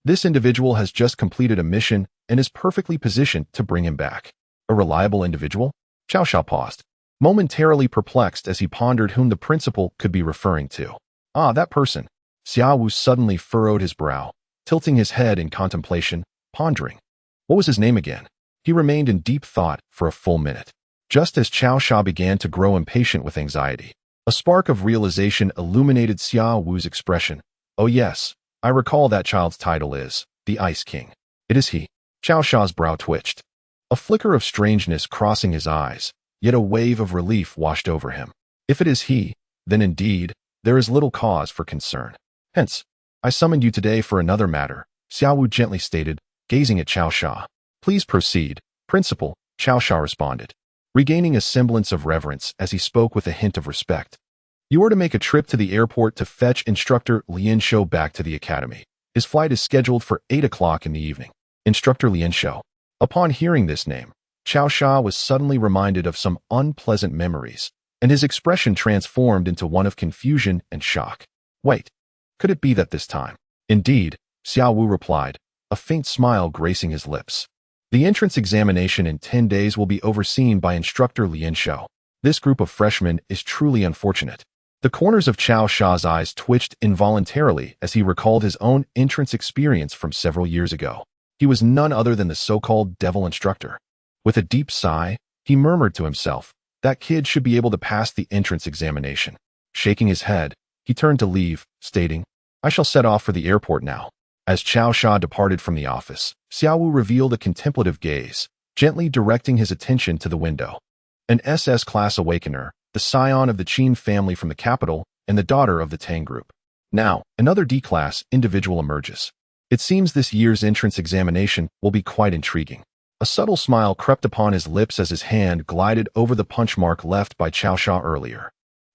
This individual has just completed a mission and is perfectly positioned to bring him back. A reliable individual? Cao Sha paused, momentarily perplexed as he pondered whom the principal could be referring to. Ah, that person. Xiaowu suddenly furrowed his brow, tilting his head in contemplation, pondering. What was his name again? He remained in deep thought for a full minute. Just as Cao Sha began to grow impatient with anxiety, A spark of realization illuminated Xiao Wu's expression. Oh yes, I recall that child's title is the Ice King. It is he. Xiao Sha's brow twitched. A flicker of strangeness crossing his eyes, yet a wave of relief washed over him. If it is he, then indeed, there is little cause for concern. Hence, I summoned you today for another matter, Xiao Wu gently stated, gazing at Xiao Sha. Please proceed, Principal, Xiao Sha responded, regaining a semblance of reverence as he spoke with a hint of respect. You are to make a trip to the airport to fetch instructor Lian Shou back to the academy. His flight is scheduled for 8 o'clock in the evening. Instructor Lian Shou. Upon hearing this name, Xiao Sha was suddenly reminded of some unpleasant memories, and his expression transformed into one of confusion and shock. Wait, could it be that this time? Indeed, Xiao Wu replied, a faint smile gracing his lips. The entrance examination in 10 days will be overseen by instructor Lian Shou. This group of freshmen is truly unfortunate. The corners of Xiao Sha's eyes twitched involuntarily as he recalled his own entrance experience from several years ago. He was none other than the so-called devil instructor. With a deep sigh, he murmured to himself, that kid should be able to pass the entrance examination. Shaking his head, he turned to leave, stating, I shall set off for the airport now. As Xiao Sha departed from the office, Xiao Wu revealed a contemplative gaze, gently directing his attention to the window. An SS-class awakener, the scion of the Qin family from the capital, and the daughter of the Tang group. Now, another D-class individual emerges. It seems this year's entrance examination will be quite intriguing. A subtle smile crept upon his lips as his hand glided over the punch mark left by Xiao Sha earlier.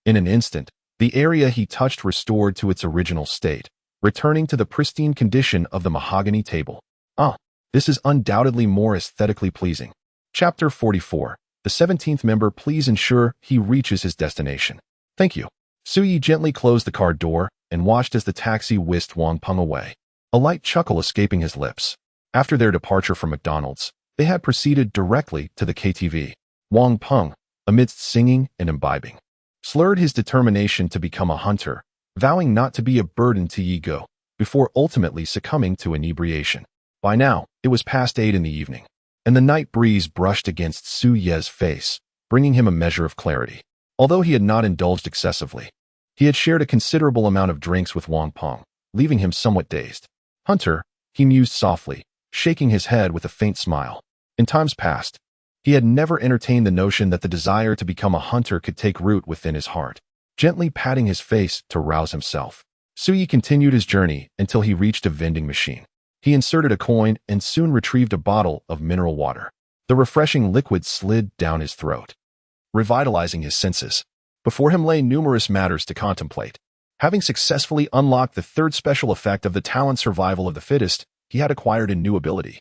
In an instant, the area he touched restored to its original state, returning to the pristine condition of the mahogany table. Ah, this is undoubtedly more aesthetically pleasing. Chapter 44. The 17th member, please ensure he reaches his destination. Thank you. Su Yi gently closed the car door and watched as the taxi whisked Wang Peng away, a light chuckle escaping his lips. After their departure from McDonald's, they had proceeded directly to the KTV. Wang Peng, amidst singing and imbibing, slurred his determination to become a hunter, vowing not to be a burden to Yi Go, before ultimately succumbing to inebriation. By now, it was past 8 in the evening, and the night breeze brushed against Su Ye's face, bringing him a measure of clarity. Although he had not indulged excessively, he had shared a considerable amount of drinks with Wang Peng, leaving him somewhat dazed. Hunter, he mused softly, shaking his head with a faint smile. In times past, he had never entertained the notion that the desire to become a hunter could take root within his heart. Gently patting his face to rouse himself, Su Yi continued his journey until he reached a vending machine. He inserted a coin and soon retrieved a bottle of mineral water. The refreshing liquid slid down his throat, revitalizing his senses. Before him lay numerous matters to contemplate. Having successfully unlocked the third special effect of the talent Survival of the Fittest, he had acquired a new ability,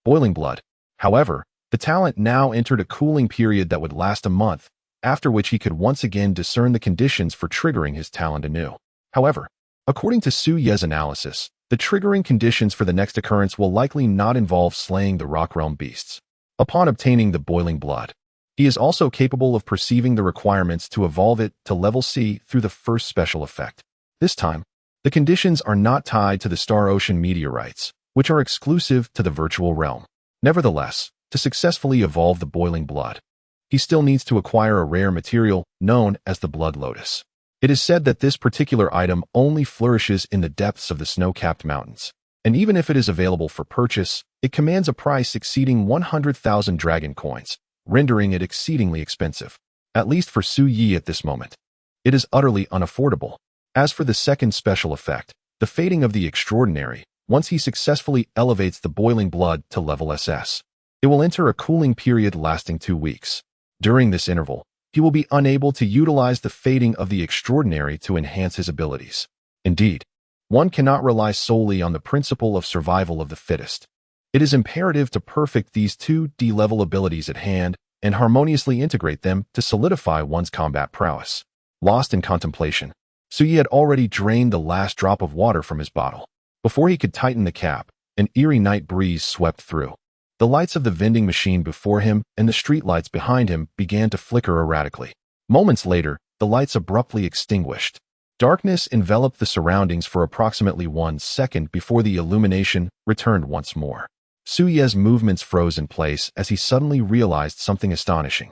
Boiling Blood. However, the talent now entered a cooling period that would last a month, after which he could once again discern the conditions for triggering his talent anew. However, according to Su Ye's analysis, the triggering conditions for the next occurrence will likely not involve slaying the Rock Realm beasts. Upon obtaining the Boiling Blood, he is also capable of perceiving the requirements to evolve it to level C through the first special effect. This time, the conditions are not tied to the Star Ocean meteorites, which are exclusive to the virtual realm. Nevertheless, to successfully evolve the Boiling Blood, he still needs to acquire a rare material known as the Blood Lotus. It is said that this particular item only flourishes in the depths of the snow-capped mountains, and even if it is available for purchase, it commands a price exceeding 100,000 dragon coins, rendering it exceedingly expensive, at least for Su Yi at this moment. It is utterly unaffordable. As for the second special effect, the Fading of the Extraordinary, once he successfully elevates the Boiling Blood to level SS, it will enter a cooling period lasting 2 weeks. During this interval, he will be unable to utilize the Fading of the Extraordinary to enhance his abilities. Indeed, one cannot rely solely on the principle of survival of the fittest. It is imperative to perfect these 2D level abilities at hand and harmoniously integrate them to solidify one's combat prowess. Lost in contemplation, Su Yi had already drained the last drop of water from his bottle. Before he could tighten the cap, an eerie night breeze swept through. The lights of the vending machine before him and the streetlights behind him began to flicker erratically. Moments later, the lights abruptly extinguished. Darkness enveloped the surroundings for approximately 1 second before the illumination returned once more. Su Ye's movements froze in place as he suddenly realized something astonishing.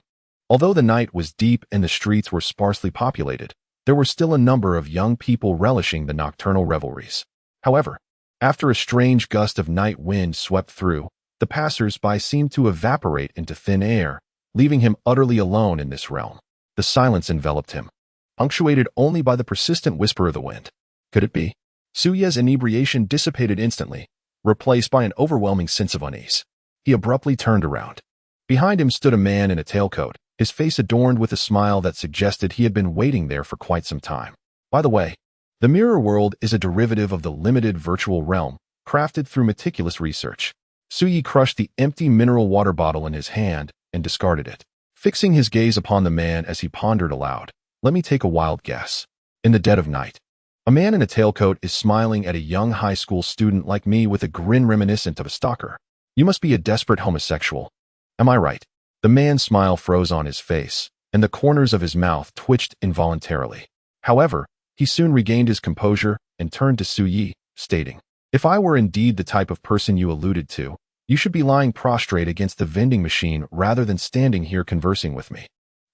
Although the night was deep and the streets were sparsely populated, there were still a number of young people relishing the nocturnal revelries. However, after a strange gust of night wind swept through, the passers-by seemed to evaporate into thin air, leaving him utterly alone in this realm. The silence enveloped him, punctuated only by the persistent whisper of the wind. Could it be? Suye's inebriation dissipated instantly, replaced by an overwhelming sense of unease. He abruptly turned around. Behind him stood a man in a tailcoat, his face adorned with a smile that suggested he had been waiting there for quite some time. By the way, the mirror world is a derivative of the limited virtual realm, crafted through meticulous research. Suyi crushed the empty mineral water bottle in his hand and discarded it, fixing his gaze upon the man as he pondered aloud. Let me take a wild guess. In the dead of night, a man in a tailcoat is smiling at a young high school student like me with a grin reminiscent of a stalker. You must be a desperate homosexual. Am I right? The man's smile froze on his face, and the corners of his mouth twitched involuntarily. However, he soon regained his composure and turned to Suyi, stating, "If I were indeed the type of person you alluded to, you should be lying prostrate against the vending machine rather than standing here conversing with me."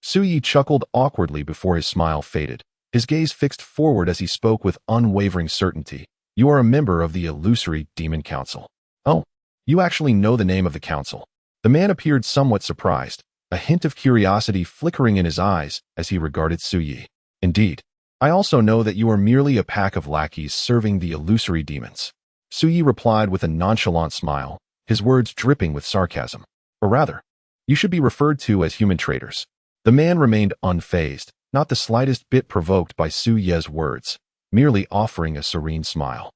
Suyi chuckled awkwardly before his smile faded, his gaze fixed forward as he spoke with unwavering certainty. "You are a member of the illusory Demon Council." "Oh, you actually know the name of the council." The man appeared somewhat surprised, a hint of curiosity flickering in his eyes as he regarded Suyi. "Indeed, I also know that you are merely a pack of lackeys serving the illusory demons." Suyi replied with a nonchalant smile, his words dripping with sarcasm. "Or rather, you should be referred to as human traitors." The man remained unfazed, not the slightest bit provoked by Suyi's words, merely offering a serene smile.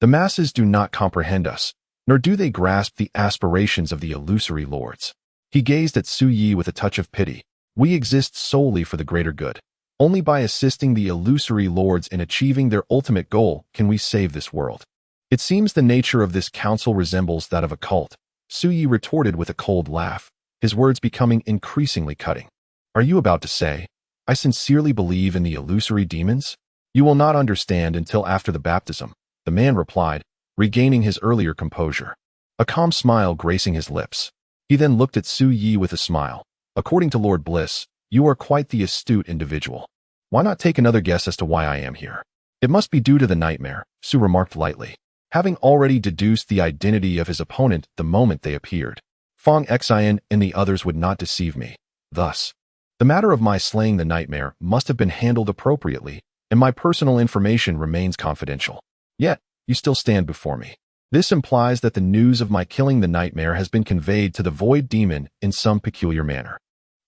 "The masses do not comprehend us, nor do they grasp the aspirations of the illusory lords." He gazed at Suyi with a touch of pity. "We exist solely for the greater good. Only by assisting the illusory lords in achieving their ultimate goal can we save this world." "It seems the nature of this council resembles that of a cult," Suyi retorted with a cold laugh, his words becoming increasingly cutting. "Are you about to say, I sincerely believe in the illusory demons?" "You will not understand until after the baptism," the man replied, regaining his earlier composure, a calm smile gracing his lips. He then looked at Suyi with a smile. "According to Lord Bliss, you are quite the astute individual. Why not take another guess as to why I am here?" "It must be due to the nightmare," Su remarked lightly, having already deduced the identity of his opponent the moment they appeared. "Fong Xian and the others would not deceive me. Thus, the matter of my slaying the nightmare must have been handled appropriately, and my personal information remains confidential. Yet, you still stand before me. This implies that the news of my killing the nightmare has been conveyed to the void demon in some peculiar manner."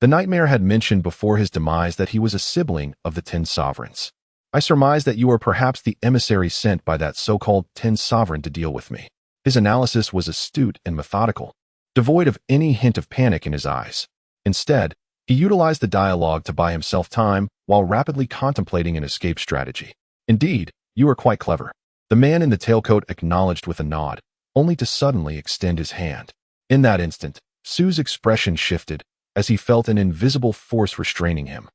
The nightmare had mentioned before his demise that he was a sibling of the 10 sovereigns. "I surmise that you are perhaps the emissary sent by that so-called 10 sovereign to deal with me." His analysis was astute and methodical, devoid of any hint of panic in his eyes. Instead, he utilized the dialogue to buy himself time while rapidly contemplating an escape strategy. "Indeed, you are quite clever." The man in the tailcoat acknowledged with a nod, only to suddenly extend his hand. In that instant, Su's expression shifted as he felt an invisible force restraining him,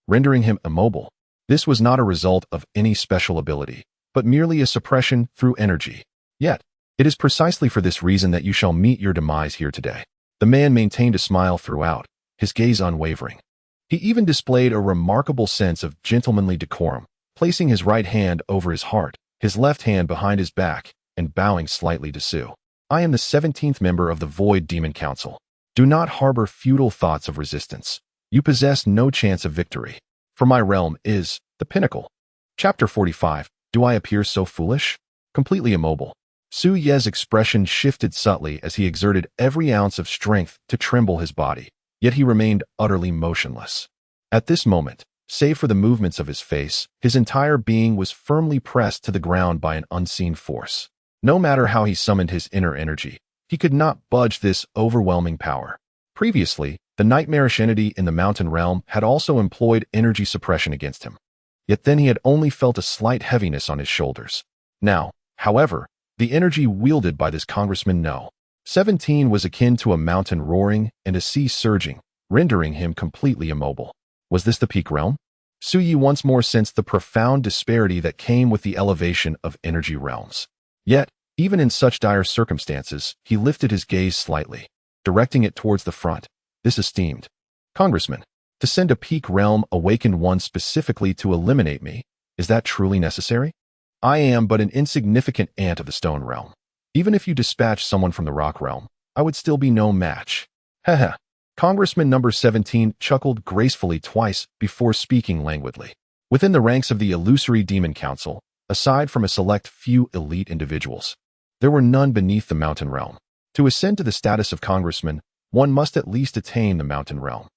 rendering him immobile. This was not a result of any special ability, but merely a suppression through energy. "Yet, it is precisely for this reason that you shall meet your demise here today." The man maintained a smile throughout, his gaze unwavering. He even displayed a remarkable sense of gentlemanly decorum, placing his right hand over his heart, his left hand behind his back, and bowing slightly to Su. "I am the 17th member of the Void Demon Council. Do not harbor futile thoughts of resistance. You possess no chance of victory. For my realm is the pinnacle." Chapter 45. Do I appear so foolish? Completely immobile, Su Ye's expression shifted subtly as he exerted every ounce of strength to tremble his body, yet he remained utterly motionless. At this moment, save for the movements of his face, his entire being was firmly pressed to the ground by an unseen force. No matter how he summoned his inner energy, he could not budge this overwhelming power. Previously, the nightmarish entity in the mountain realm had also employed energy suppression against him. Yet then he had only felt a slight heaviness on his shoulders. Now, however, the energy wielded by this congressman No. 17 was akin to a mountain roaring and a sea surging, rendering him completely immobile. Was this the peak realm? Su Yi once more sensed the profound disparity that came with the elevation of energy realms. Yet, even in such dire circumstances, he lifted his gaze slightly, directing it towards the front. This esteemed congressman, To send a peak realm awakened one specifically to eliminate me, is that truly necessary? I am but an insignificant ant of the stone realm. Even if you dispatch someone from the rock realm, I would still be no match. Heh. Congressman number 17 chuckled gracefully twice before speaking languidly. Within the ranks of the illusory Demon Council, aside from a select few elite individuals, there were none beneath the mountain realm. To ascend to the status of congressman, one must at least attain the mountain realm.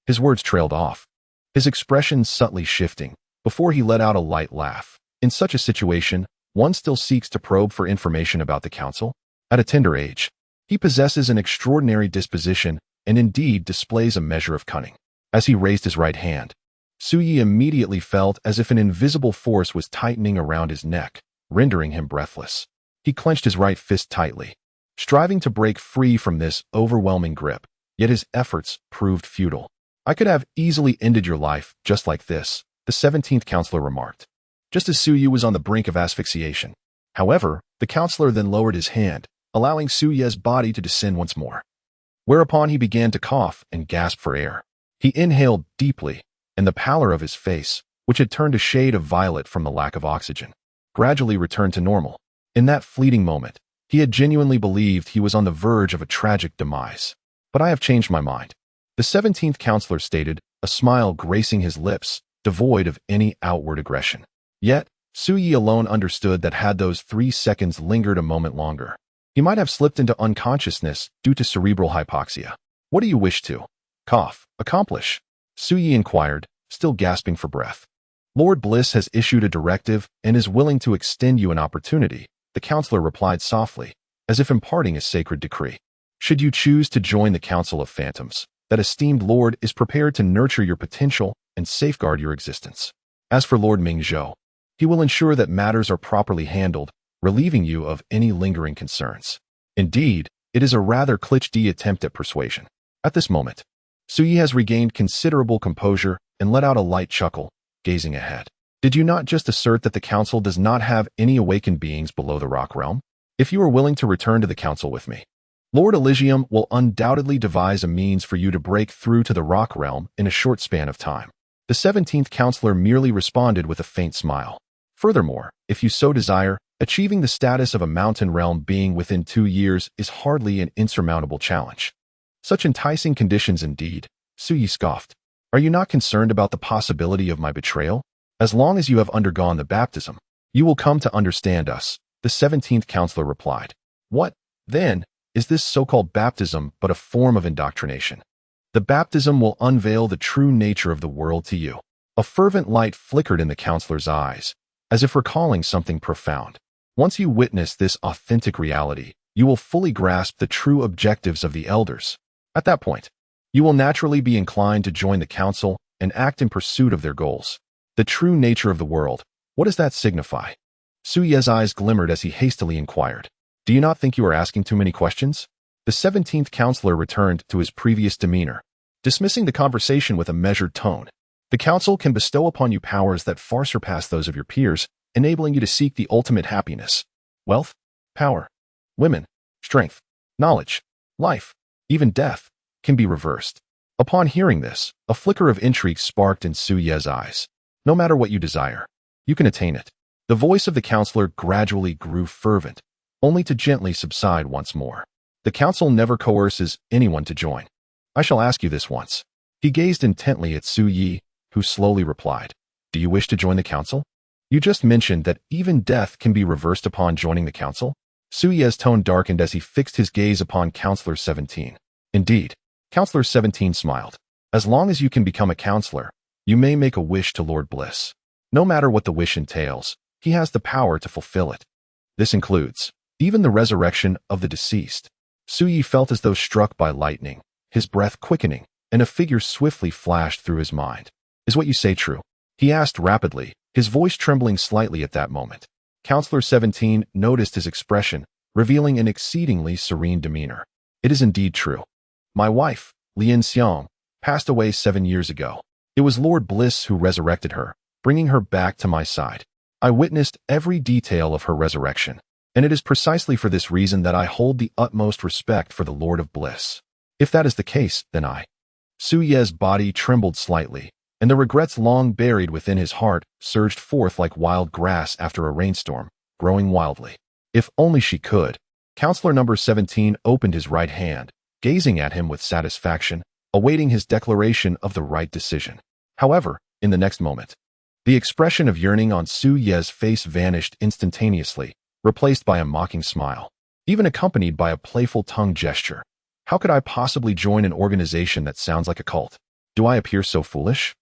His words trailed off, his expression subtly shifting, before he let out a light laugh. In such a situation, one still seeks to probe for information about the council. At a tender age, he possesses an extraordinary disposition and indeed displays a measure of cunning. As he raised his right hand, Su Yi immediately felt as if an invisible force was tightening around his neck, rendering him breathless. He clenched his right fist tightly, striving to break free from this overwhelming grip, yet his efforts proved futile. I could have easily ended your life just like this, the 17th counselor remarked, just as Su Yi was on the brink of asphyxiation. However, the counselor then lowered his hand, allowing Su Yi's body to descend once more. Whereupon he began to cough and gasp for air. He inhaled deeply, and the pallor of his face, which had turned a shade of violet from the lack of oxygen, gradually returned to normal. In that fleeting moment, he had genuinely believed he was on the verge of a tragic demise. But I have changed my mind, the 17th counselor stated, a smile gracing his lips, devoid of any outward aggression. Yet, Su Yi alone understood that had those 3 seconds lingered a moment longer, he might have slipped into unconsciousness due to cerebral hypoxia. What do you wish to accomplish? Su Yi inquired, still gasping for breath. Lord Bliss has issued a directive and is willing to extend you an opportunity, the counselor replied softly, as if imparting a sacred decree. Should you choose to join the Council of Phantoms, that esteemed Lord is prepared to nurture your potential and safeguard your existence. As for Lord Mingzhou, he will ensure that matters are properly handled, relieving you of any lingering concerns. Indeed, it is a rather cliché attempt at persuasion. At this moment, Su Yi has regained considerable composure and let out a light chuckle, gazing ahead. Did you not just assert that the council does not have any awakened beings below the rock realm? If you are willing to return to the council with me, Lord Elysium will undoubtedly devise a means for you to break through to the rock realm in a short span of time. The 17th counselor merely responded with a faint smile. Furthermore, if you so desire, achieving the status of a mountain realm being within 2 years is hardly an insurmountable challenge. Such enticing conditions indeed, Su Yi scoffed. Are you not concerned about the possibility of my betrayal? As long as you have undergone the baptism, you will come to understand us, the 17th counselor replied. What, then, is this so-called baptism but a form of indoctrination? The baptism will unveil the true nature of the world to you. A fervent light flickered in the counselor's eyes, as if recalling something profound. Once you witness this authentic reality, you will fully grasp the true objectives of the elders. At that point, you will naturally be inclined to join the council and act in pursuit of their goals. The true nature of the world, what does that signify? Su Yi's eyes glimmered as he hastily inquired. Do you not think you are asking too many questions? The 17th counselor returned to his previous demeanor, dismissing the conversation with a measured tone. The council can bestow upon you powers that far surpass those of your peers, enabling you to seek the ultimate happiness. Wealth, power, women, strength, knowledge, life, even death, can be reversed. Upon hearing this, a flicker of intrigue sparked in Su Yi's eyes. No matter what you desire, you can attain it. The voice of the counselor gradually grew fervent, only to gently subside once more. The council never coerces anyone to join. I shall ask you this once. He gazed intently at Su Yi, who slowly replied, Do you wish to join the council? You just mentioned that even death can be reversed upon joining the council? Su Yi's tone darkened as he fixed his gaze upon Counselor 17. Indeed, Counselor 17 smiled. As long as you can become a counselor, you may make a wish to Lord Bliss. No matter what the wish entails, he has the power to fulfill it. This includes even the resurrection of the deceased. Su Yi felt as though struck by lightning, his breath quickening, and a figure swiftly flashed through his mind. Is what you say true? He asked rapidly, his voice trembling slightly at that moment. Counselor 17 noticed his expression, revealing an exceedingly serene demeanor. It is indeed true. My wife, Lien Xiong, passed away 7 years ago. It was Lord Bliss who resurrected her, bringing her back to my side. I witnessed every detail of her resurrection, and it is precisely for this reason that I hold the utmost respect for the Lord of Bliss. If that is the case, then Su Ye's body trembled slightly, and the regrets long buried within his heart surged forth like wild grass after a rainstorm, growing wildly. If only she could. Counselor number 17 opened his right hand, gazing at him with satisfaction, awaiting his declaration of the right decision. However, in the next moment, the expression of yearning on Su Ye's face vanished instantaneously, replaced by a mocking smile, even accompanied by a playful tongue gesture. How could I possibly join an organization that sounds like a cult? Do I appear so foolish?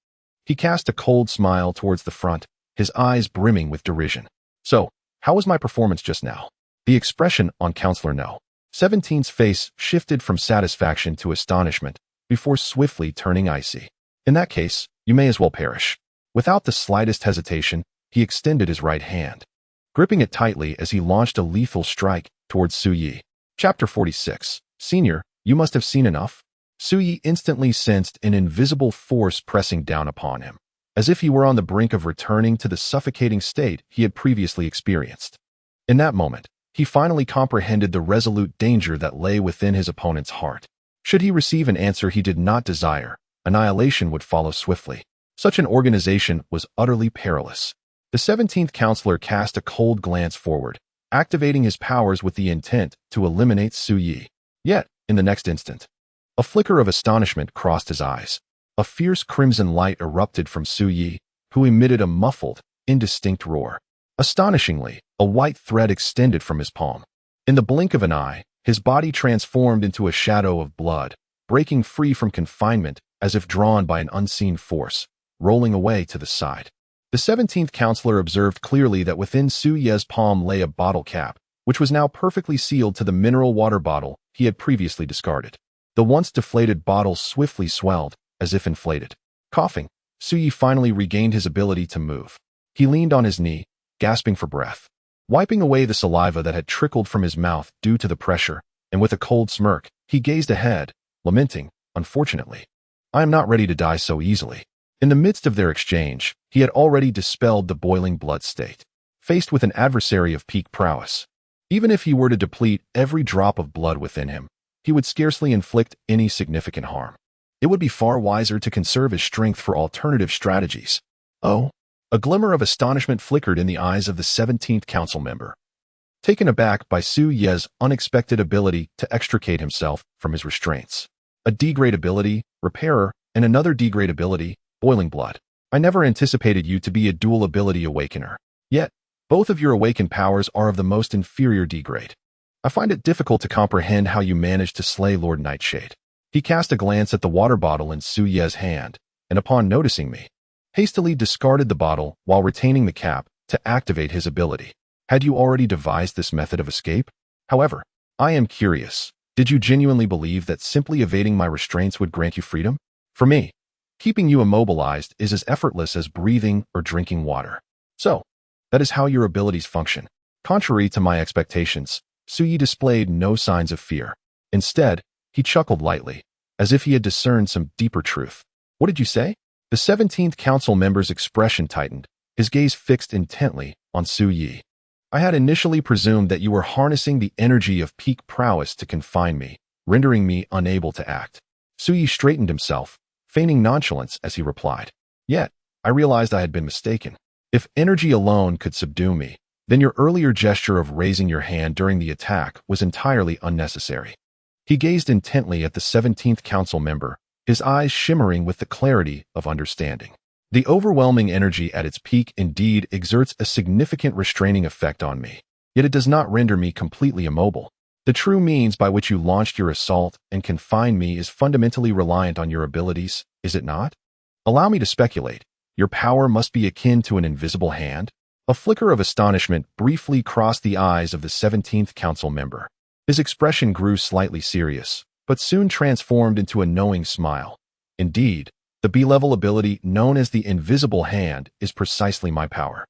He cast a cold smile towards the front, his eyes brimming with derision. So, how was my performance just now? The expression on Counselor No. 17's face shifted from satisfaction to astonishment, before swiftly turning icy. In that case, you may as well perish. Without the slightest hesitation, he extended his right hand, gripping it tightly as he launched a lethal strike towards Su Ye. Chapter 46. Senior, you must have seen enough. Su Ye instantly sensed an invisible force pressing down upon him, as if he were on the brink of returning to the suffocating state he had previously experienced. In that moment, he finally comprehended the resolute danger that lay within his opponent's heart. Should he receive an answer he did not desire, annihilation would follow swiftly. Such an organization was utterly perilous. The 17th counselor cast a cold glance forward, activating his powers with the intent to eliminate Su Ye. Yet, in the next instant, a flicker of astonishment crossed his eyes. A fierce crimson light erupted from Su Ye, who emitted a muffled, indistinct roar. Astonishingly, a white thread extended from his palm. In the blink of an eye, his body transformed into a shadow of blood, breaking free from confinement as if drawn by an unseen force, rolling away to the side. The 17th counselor observed clearly that within Su Ye's palm lay a bottle cap, which was now perfectly sealed to the mineral water bottle he had previously discarded. The once deflated bottle swiftly swelled, as if inflated. Coughing, Su Ye finally regained his ability to move. He leaned on his knee, gasping for breath, wiping away the saliva that had trickled from his mouth due to the pressure, and with a cold smirk, he gazed ahead, lamenting, unfortunately, I am not ready to die so easily. In the midst of their exchange, he had already dispelled the boiling blood state. Faced with an adversary of peak prowess, even if he were to deplete every drop of blood within him, he would scarcely inflict any significant harm. It would be far wiser to conserve his strength for alternative strategies. Oh, a glimmer of astonishment flickered in the eyes of the 17th council member, taken aback by Su Ye's unexpected ability to extricate himself from his restraints. A D-grade ability, Repairer, and another D-grade ability, Boiling Blood. I never anticipated you to be a dual ability Awakener. Yet, both of your awakened powers are of the most inferior D-grade. I find it difficult to comprehend how you managed to slay Lord Nightshade. He cast a glance at the water bottle in Su Ye's hand, and upon noticing me, hastily discarded the bottle while retaining the cap to activate his ability. Had you already devised this method of escape? However, I am curious. Did you genuinely believe that simply evading my restraints would grant you freedom? For me, keeping you immobilized is as effortless as breathing or drinking water. So, that is how your abilities function. Contrary to my expectations, Su Ye displayed no signs of fear. Instead, he chuckled lightly, as if he had discerned some deeper truth. What did you say? The 17th council member's expression tightened, his gaze fixed intently on Su Ye. I had initially presumed that you were harnessing the energy of peak prowess to confine me, rendering me unable to act. Su Ye straightened himself, feigning nonchalance as he replied. Yet, I realized I had been mistaken. If energy alone could subdue me, then your earlier gesture of raising your hand during the attack was entirely unnecessary. He gazed intently at the 17th council member, his eyes shimmering with the clarity of understanding. The overwhelming energy at its peak indeed exerts a significant restraining effect on me, yet it does not render me completely immobile. The true means by which you launched your assault and confined me is fundamentally reliant on your abilities, is it not? Allow me to speculate. Your power must be akin to an invisible hand? A flicker of astonishment briefly crossed the eyes of the 17th council member. His expression grew slightly serious, but soon transformed into a knowing smile. Indeed, the B-level ability known as the Invisible Hand is precisely my power.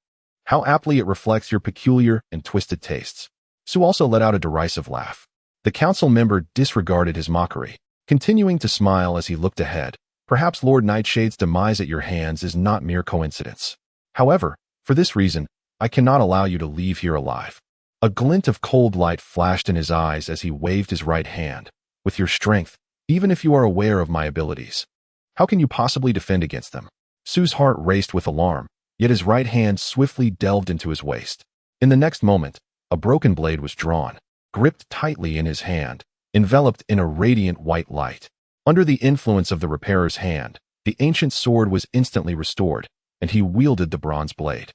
How aptly it reflects your peculiar and twisted tastes. Su also let out a derisive laugh. The council member disregarded his mockery, continuing to smile as he looked ahead. Perhaps Lord Nightshade's demise at your hands is not mere coincidence. However, for this reason, I cannot allow you to leave here alive. A glint of cold light flashed in his eyes as he waved his right hand. With your strength, even if you are aware of my abilities, How can you possibly defend against them? Su's heart raced with alarm, yet his right hand swiftly delved into his waist. In the next moment, a broken blade was drawn, gripped tightly in his hand, enveloped in a radiant white light. Under the influence of the repairer's hand, the ancient sword was instantly restored, and he wielded the bronze blade,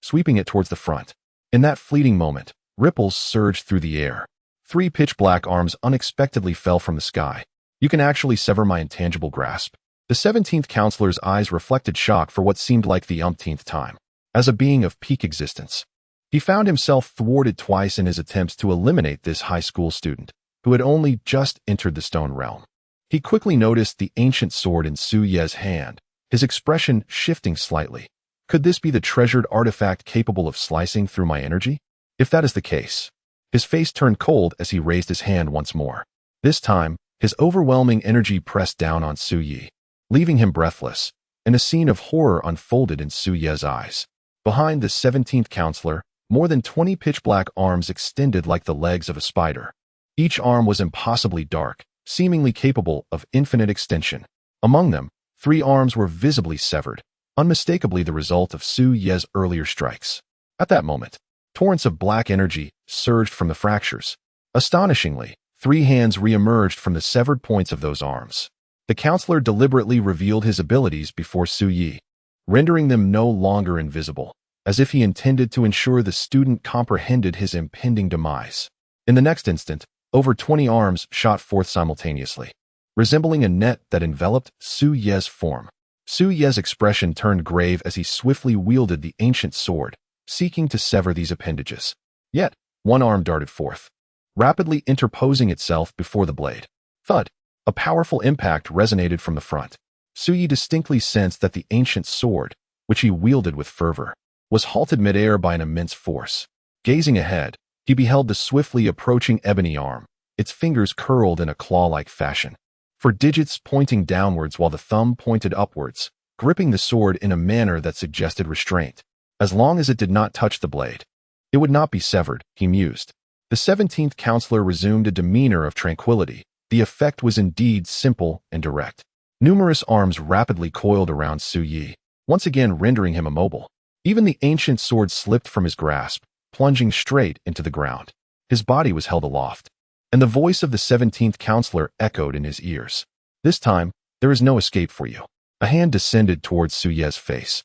sweeping it towards the front. In that fleeting moment, ripples surged through the air. 3 pitch-black arms unexpectedly fell from the sky. You can actually sever my intangible grasp. The 17th counselor's eyes reflected shock for what seemed like the umpteenth time. As a being of peak existence, he found himself thwarted twice in his attempts to eliminate this high school student, who had only just entered the stone realm. He quickly noticed the ancient sword in Su Ye's hand, his expression shifting slightly. Could this be the treasured artifact capable of slicing through my energy? If that is the case, his face turned cold as he raised his hand once more. This time, his overwhelming energy pressed down on Su Ye, leaving him breathless, and a scene of horror unfolded in Su Ye's eyes. Behind the 17th counselor, more than 20 pitch-black arms extended like the legs of a spider. Each arm was impossibly dark, seemingly capable of infinite extension. Among them, 3 arms were visibly severed, unmistakably the result of Su Ye's earlier strikes. At that moment, torrents of black energy surged from the fractures. Astonishingly, 3 hands re-emerged from the severed points of those arms. The counselor deliberately revealed his abilities before Su Ye, rendering them no longer invisible, as if he intended to ensure the student comprehended his impending demise. In the next instant, over 20 arms shot forth simultaneously, resembling a net that enveloped Su Ye's form. Su Ye's expression turned grave as he swiftly wielded the ancient sword, seeking to sever these appendages. Yet, one arm darted forth, rapidly interposing itself before the blade. Thud! A powerful impact resonated from the front. Su Ye distinctly sensed that the ancient sword, which he wielded with fervor, was halted midair by an immense force. Gazing ahead, he beheld the swiftly approaching ebony arm, its fingers curled in a claw-like fashion, for digits pointing downwards while the thumb pointed upwards, gripping the sword in a manner that suggested restraint. As long as it did not touch the blade, it would not be severed, he mused. The 17th counselor resumed a demeanor of tranquility. The effect was indeed simple and direct. Numerous arms rapidly coiled around Su Ye, once again rendering him immobile. Even the ancient sword slipped from his grasp, plunging straight into the ground. His body was held aloft, and the voice of the 17th counselor echoed in his ears. This time, there is no escape for you. A hand descended towards Su Ye's face.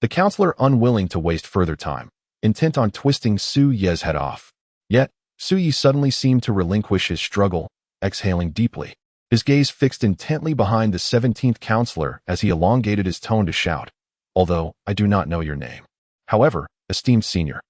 The counselor, unwilling to waste further time, intent on twisting Su Ye's head off. Yet, Su Ye suddenly seemed to relinquish his struggle, exhaling deeply. His gaze fixed intently behind the 17th counselor as he elongated his tone to shout, "Although I do not know your name. However, esteemed senior,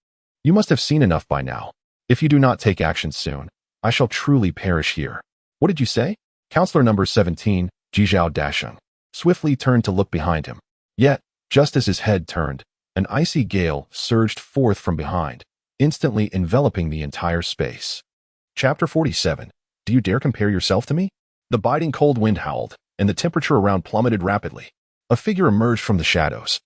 you must have seen enough by now. If you do not take action soon, I shall truly perish here." "What did you say?" Counselor number 17, Jizhao Dasheng, swiftly turned to look behind him. Yet, just as his head turned, an icy gale surged forth from behind, instantly enveloping the entire space. Chapter 47. Do you dare compare yourself to me? The biting cold wind howled, and the temperature around plummeted rapidly. A figure emerged from the shadows,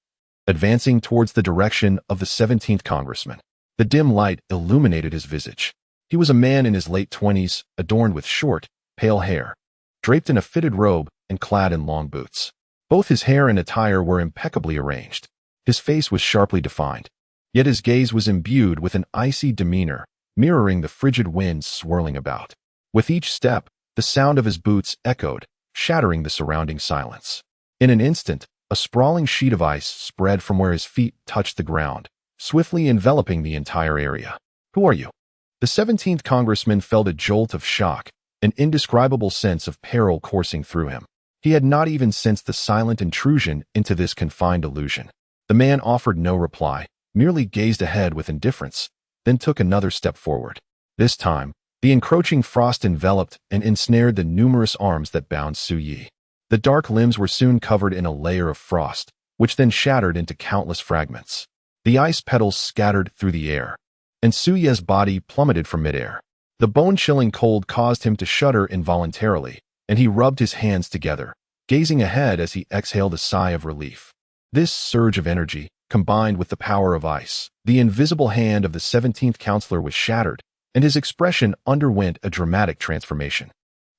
advancing towards the direction of the 17th congressman. The dim light illuminated his visage. He was a man in his late 20s, adorned with short, pale hair, draped in a fitted robe and clad in long boots. Both his hair and attire were impeccably arranged. His face was sharply defined, yet his gaze was imbued with an icy demeanor, mirroring the frigid winds swirling about. With each step, the sound of his boots echoed, shattering the surrounding silence. In an instant, a sprawling sheet of ice spread from where his feet touched the ground, swiftly enveloping the entire area. "Who are you?" The 17th congressman felt a jolt of shock, an indescribable sense of peril coursing through him. He had not even sensed the silent intrusion into this confined illusion. The man offered no reply, merely gazed ahead with indifference, then took another step forward. This time, the encroaching frost enveloped and ensnared the numerous arms that bound Su Ye. The dark limbs were soon covered in a layer of frost, which then shattered into countless fragments. The ice petals scattered through the air, and Su Ye's body plummeted from midair. The bone-chilling cold caused him to shudder involuntarily, and he rubbed his hands together, gazing ahead as he exhaled a sigh of relief. This surge of energy, combined with the power of ice, the invisible hand of the 17th counselor was shattered, and his expression underwent a dramatic transformation.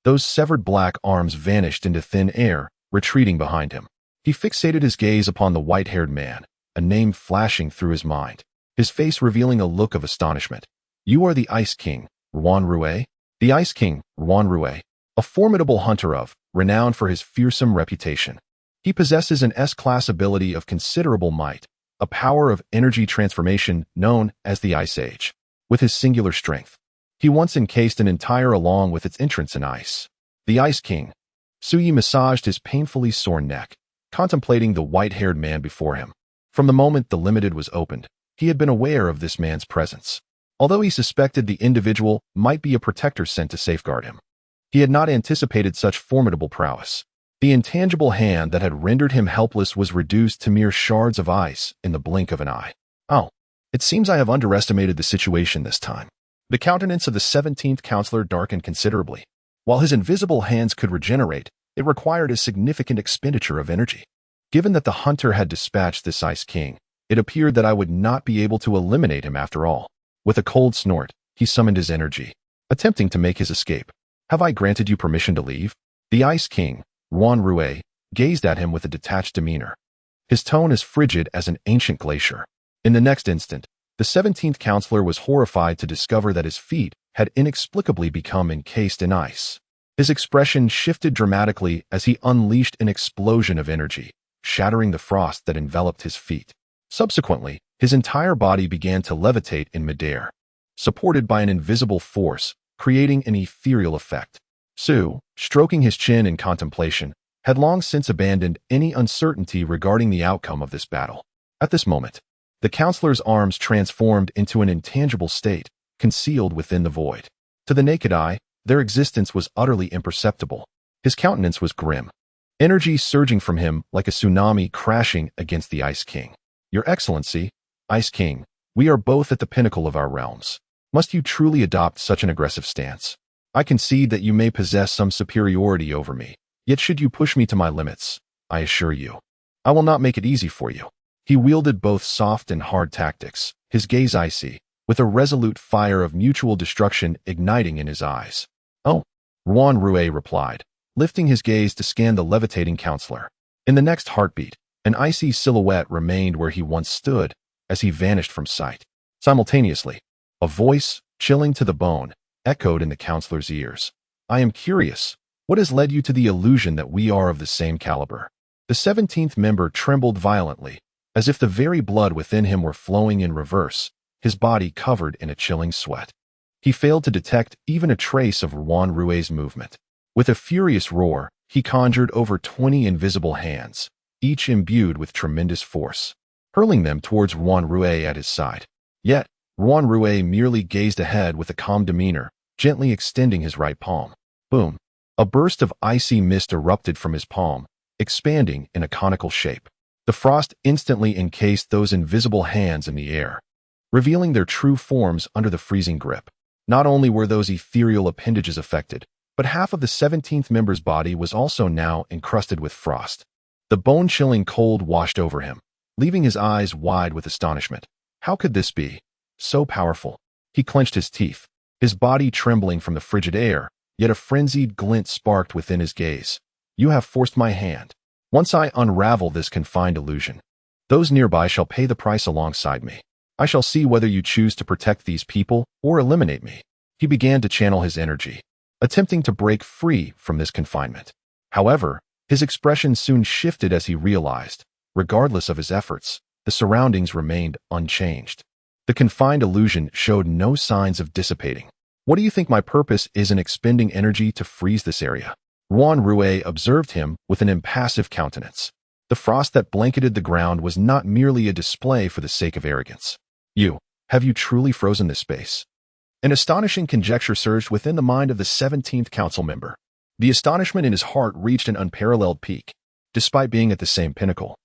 Those severed black arms vanished into thin air, retreating behind him. He fixated his gaze upon the white-haired man, a name flashing through his mind, his face revealing a look of astonishment. You are the Ice King, Ruan Rui? The Ice King, Ruan Rui, a formidable hunter renowned for his fearsome reputation. He possesses an S-class ability of considerable might, a power of energy transformation known as the Ice Age. With his singular strength, he once encased an entire along with its entrance in ice. The Ice King. Suyi massaged his painfully sore neck, contemplating the white-haired man before him. From the moment the limited was opened, he had been aware of this man's presence. Although he suspected the individual might be a protector sent to safeguard him, he had not anticipated such formidable prowess. The intangible hand that had rendered him helpless was reduced to mere shards of ice in the blink of an eye. Oh, it seems I have underestimated the situation this time. The countenance of the 17th counselor darkened considerably. While his invisible hands could regenerate, it required a significant expenditure of energy. Given that the hunter had dispatched this Ice King, it appeared that I would not be able to eliminate him after all. With a cold snort, he summoned his energy, attempting to make his escape. Have I granted you permission to leave? The Ice King, Ruan Rui, gazed at him with a detached demeanor, his tone as frigid as an ancient glacier. In the next instant, the 17th counselor was horrified to discover that his feet had inexplicably become encased in ice. His expression shifted dramatically as he unleashed an explosion of energy, shattering the frost that enveloped his feet. Subsequently, his entire body began to levitate in midair, supported by an invisible force, creating an ethereal effect. Su, stroking his chin in contemplation, had long since abandoned any uncertainty regarding the outcome of this battle. At this moment, the counselor's arms transformed into an intangible state, concealed within the void. To the naked eye, their existence was utterly imperceptible. His countenance was grim, energy surging from him like a tsunami crashing against the Ice King. Your Excellency, Ice King, we are both at the pinnacle of our realms. Must you truly adopt such an aggressive stance? I concede that you may possess some superiority over me, yet should you push me to my limits, I assure you, I will not make it easy for you. He wielded both soft and hard tactics, his gaze icy, with a resolute fire of mutual destruction igniting in his eyes. Oh, Ruan Rui replied, lifting his gaze to scan the levitating counselor. In the next heartbeat, an icy silhouette remained where he once stood, as he vanished from sight. Simultaneously, a voice, chilling to the bone, echoed in the counselor's ears. I am curious, what has led you to the illusion that we are of the same caliber? The 17th member trembled violently, as if the very blood within him were flowing in reverse, his body covered in a chilling sweat. He failed to detect even a trace of Ruan Rui's movement. With a furious roar, he conjured over 20 invisible hands, each imbued with tremendous force, hurling them towards Ruan Rui at his side. Yet, Ruan Rui merely gazed ahead with a calm demeanor, gently extending his right palm. Boom! A burst of icy mist erupted from his palm, expanding in a conical shape. The frost instantly encased those invisible hands in the air, revealing their true forms under the freezing grip. Not only were those ethereal appendages affected, but half of the 17th member's body was also now encrusted with frost. The bone-chilling cold washed over him, leaving his eyes wide with astonishment. How could this be? So powerful. He clenched his teeth, his body trembling from the frigid air, yet a frenzied glint sparked within his gaze. You have forced my hand. Once I unravel this confined illusion, those nearby shall pay the price alongside me. I shall see whether you choose to protect these people or eliminate me. He began to channel his energy, attempting to break free from this confinement. However, his expression soon shifted as he realized, regardless of his efforts, the surroundings remained unchanged. The confined illusion showed no signs of dissipating. What do you think my purpose is in expending energy to freeze this area? Ruan Rui observed him with an impassive countenance. The frost that blanketed the ground was not merely a display for the sake of arrogance. Have you truly frozen this space? An astonishing conjecture surged within the mind of the 17th council member. The astonishment in his heart reached an unparalleled peak, despite being at the same pinnacle.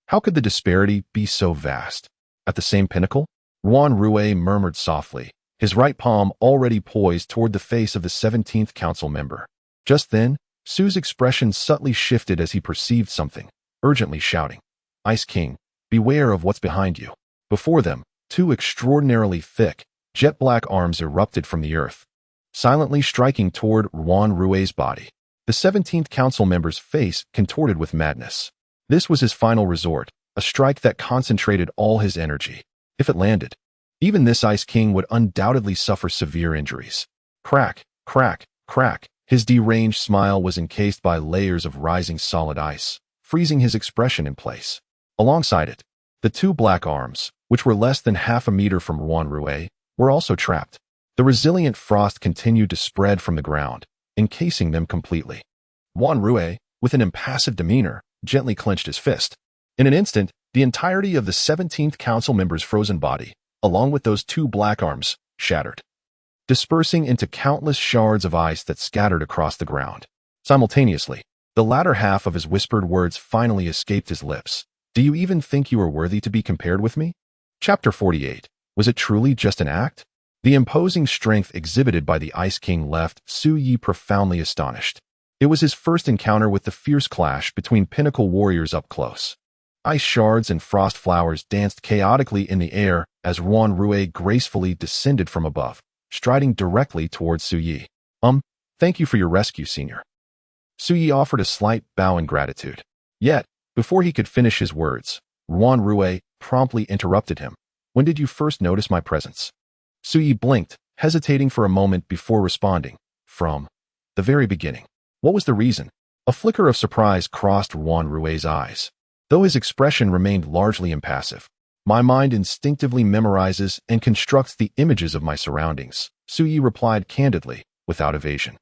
How could the disparity be so vast? At the same pinnacle? Ruan Rui murmured softly, his right palm already poised toward the face of the 17th council member. Just then, Su's expression subtly shifted as he perceived something, urgently shouting, Ice King, beware of what's behind you. Before them, two extraordinarily thick, jet-black arms erupted from the earth, silently striking toward Ruan Rui's body. The 17th council member's face contorted with madness. This was his final resort, a strike that concentrated all his energy. If it landed, even this Ice King would undoubtedly suffer severe injuries. Crack, crack, crack. His deranged smile was encased by layers of rising solid ice, freezing his expression in place. Alongside it, the two black arms, which were less than half a meter from Ruan Rue, were also trapped. The resilient frost continued to spread from the ground, encasing them completely. Ruan Rue, with an impassive demeanor, gently clenched his fist. In an instant, the entirety of the 17th council member's frozen body, along with those two black arms, shattered, dispersing into countless shards of ice that scattered across the ground. Simultaneously, the latter half of his whispered words finally escaped his lips. Do you even think you are worthy to be compared with me? Chapter 48. Was it truly just an act? The imposing strength exhibited by the Ice King left Su Yi profoundly astonished. It was his first encounter with the fierce clash between pinnacle warriors up close. Ice shards and frost flowers danced chaotically in the air as Ruan Rue gracefully descended from above, striding directly towards Su Yi. Thank you for your rescue, Senior. Su Yi offered a slight bow in gratitude. Yet, before he could finish his words, Ruan Rue promptly interrupted him. When did you first notice my presence? Su Yi blinked, hesitating for a moment before responding. From the very beginning. What was the reason? A flicker of surprise crossed Ruan Rue's eyes. Though his expression remained largely impassive, my mind instinctively memorizes and constructs the images of my surroundings, Su Yi replied candidly, without evasion.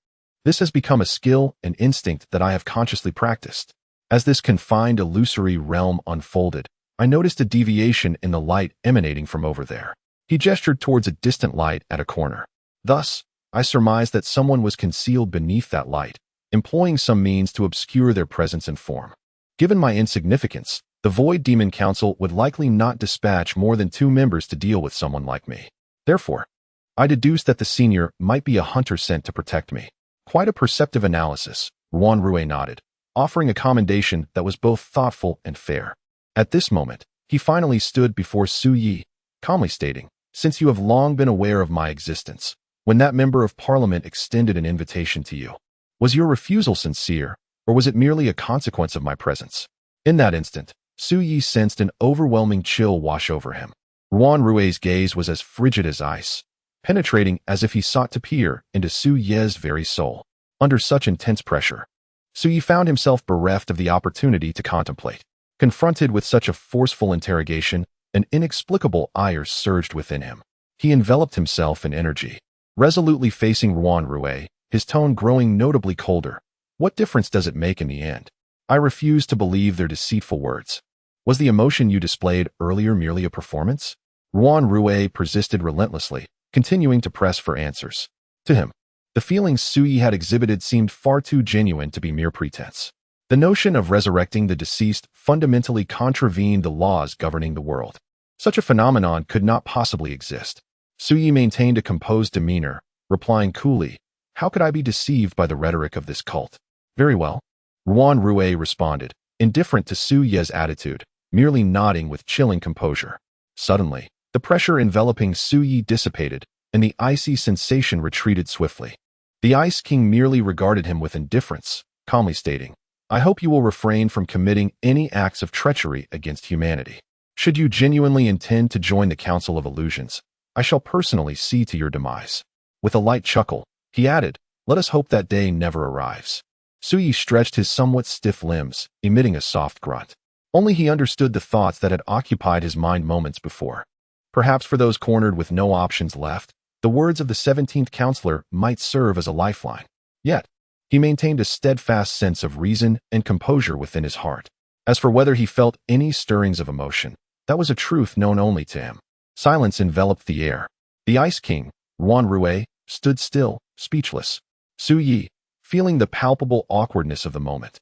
This has become a skill and instinct that I have consciously practiced. As this confined illusory realm unfolded, I noticed a deviation in the light emanating from over there. He gestured towards a distant light at a corner. Thus, I surmised that someone was concealed beneath that light, employing some means to obscure their presence and form. Given my insignificance, the Void Demon Council would likely not dispatch more than 2 members to deal with someone like me. Therefore, I deduced that the senior might be a hunter sent to protect me. Quite a perceptive analysis, Ruan Rue nodded, offering a commendation that was both thoughtful and fair. At this moment, he finally stood before Su Yi, calmly stating, since you have long been aware of my existence, when that member of parliament extended an invitation to you, was your refusal sincere, or was it merely a consequence of my presence? In that instant, Su Yi sensed an overwhelming chill wash over him. Ruan Rue's gaze was as frigid as ice, penetrating as if he sought to peer into Su Yi's very soul. Under such intense pressure, Su Yi found himself bereft of the opportunity to contemplate. Confronted with such a forceful interrogation, an inexplicable ire surged within him. He enveloped himself in energy, resolutely facing Ruan Rue, his tone growing notably colder. What difference does it make in the end? I refuse to believe their deceitful words. Was the emotion you displayed earlier merely a performance? Ruan Rue persisted relentlessly, continuing to press for answers. To him, the feelings Su Yi had exhibited seemed far too genuine to be mere pretense. The notion of resurrecting the deceased fundamentally contravened the laws governing the world. Such a phenomenon could not possibly exist. Su Yi maintained a composed demeanor, replying coolly, how could I be deceived by the rhetoric of this cult? Very well. Ruan Rue responded, indifferent to Su Yi's attitude, merely nodding with chilling composure. Suddenly, the pressure enveloping Su Yi dissipated, and the icy sensation retreated swiftly. The Ice King merely regarded him with indifference, calmly stating, I hope you will refrain from committing any acts of treachery against humanity. Should you genuinely intend to join the Council of Illusions, I shall personally see to your demise. With a light chuckle, he added, let us hope that day never arrives. Su Yi stretched his somewhat stiff limbs, emitting a soft grunt. Only he understood the thoughts that had occupied his mind moments before. Perhaps for those cornered with no options left, the words of the 17th counselor might serve as a lifeline. Yet, he maintained a steadfast sense of reason and composure within his heart. As for whether he felt any stirrings of emotion, that was a truth known only to him. Silence enveloped the air. The Ice King, Ruan Rue, stood still, speechless. Su Yi, feeling the palpable awkwardness of the moment,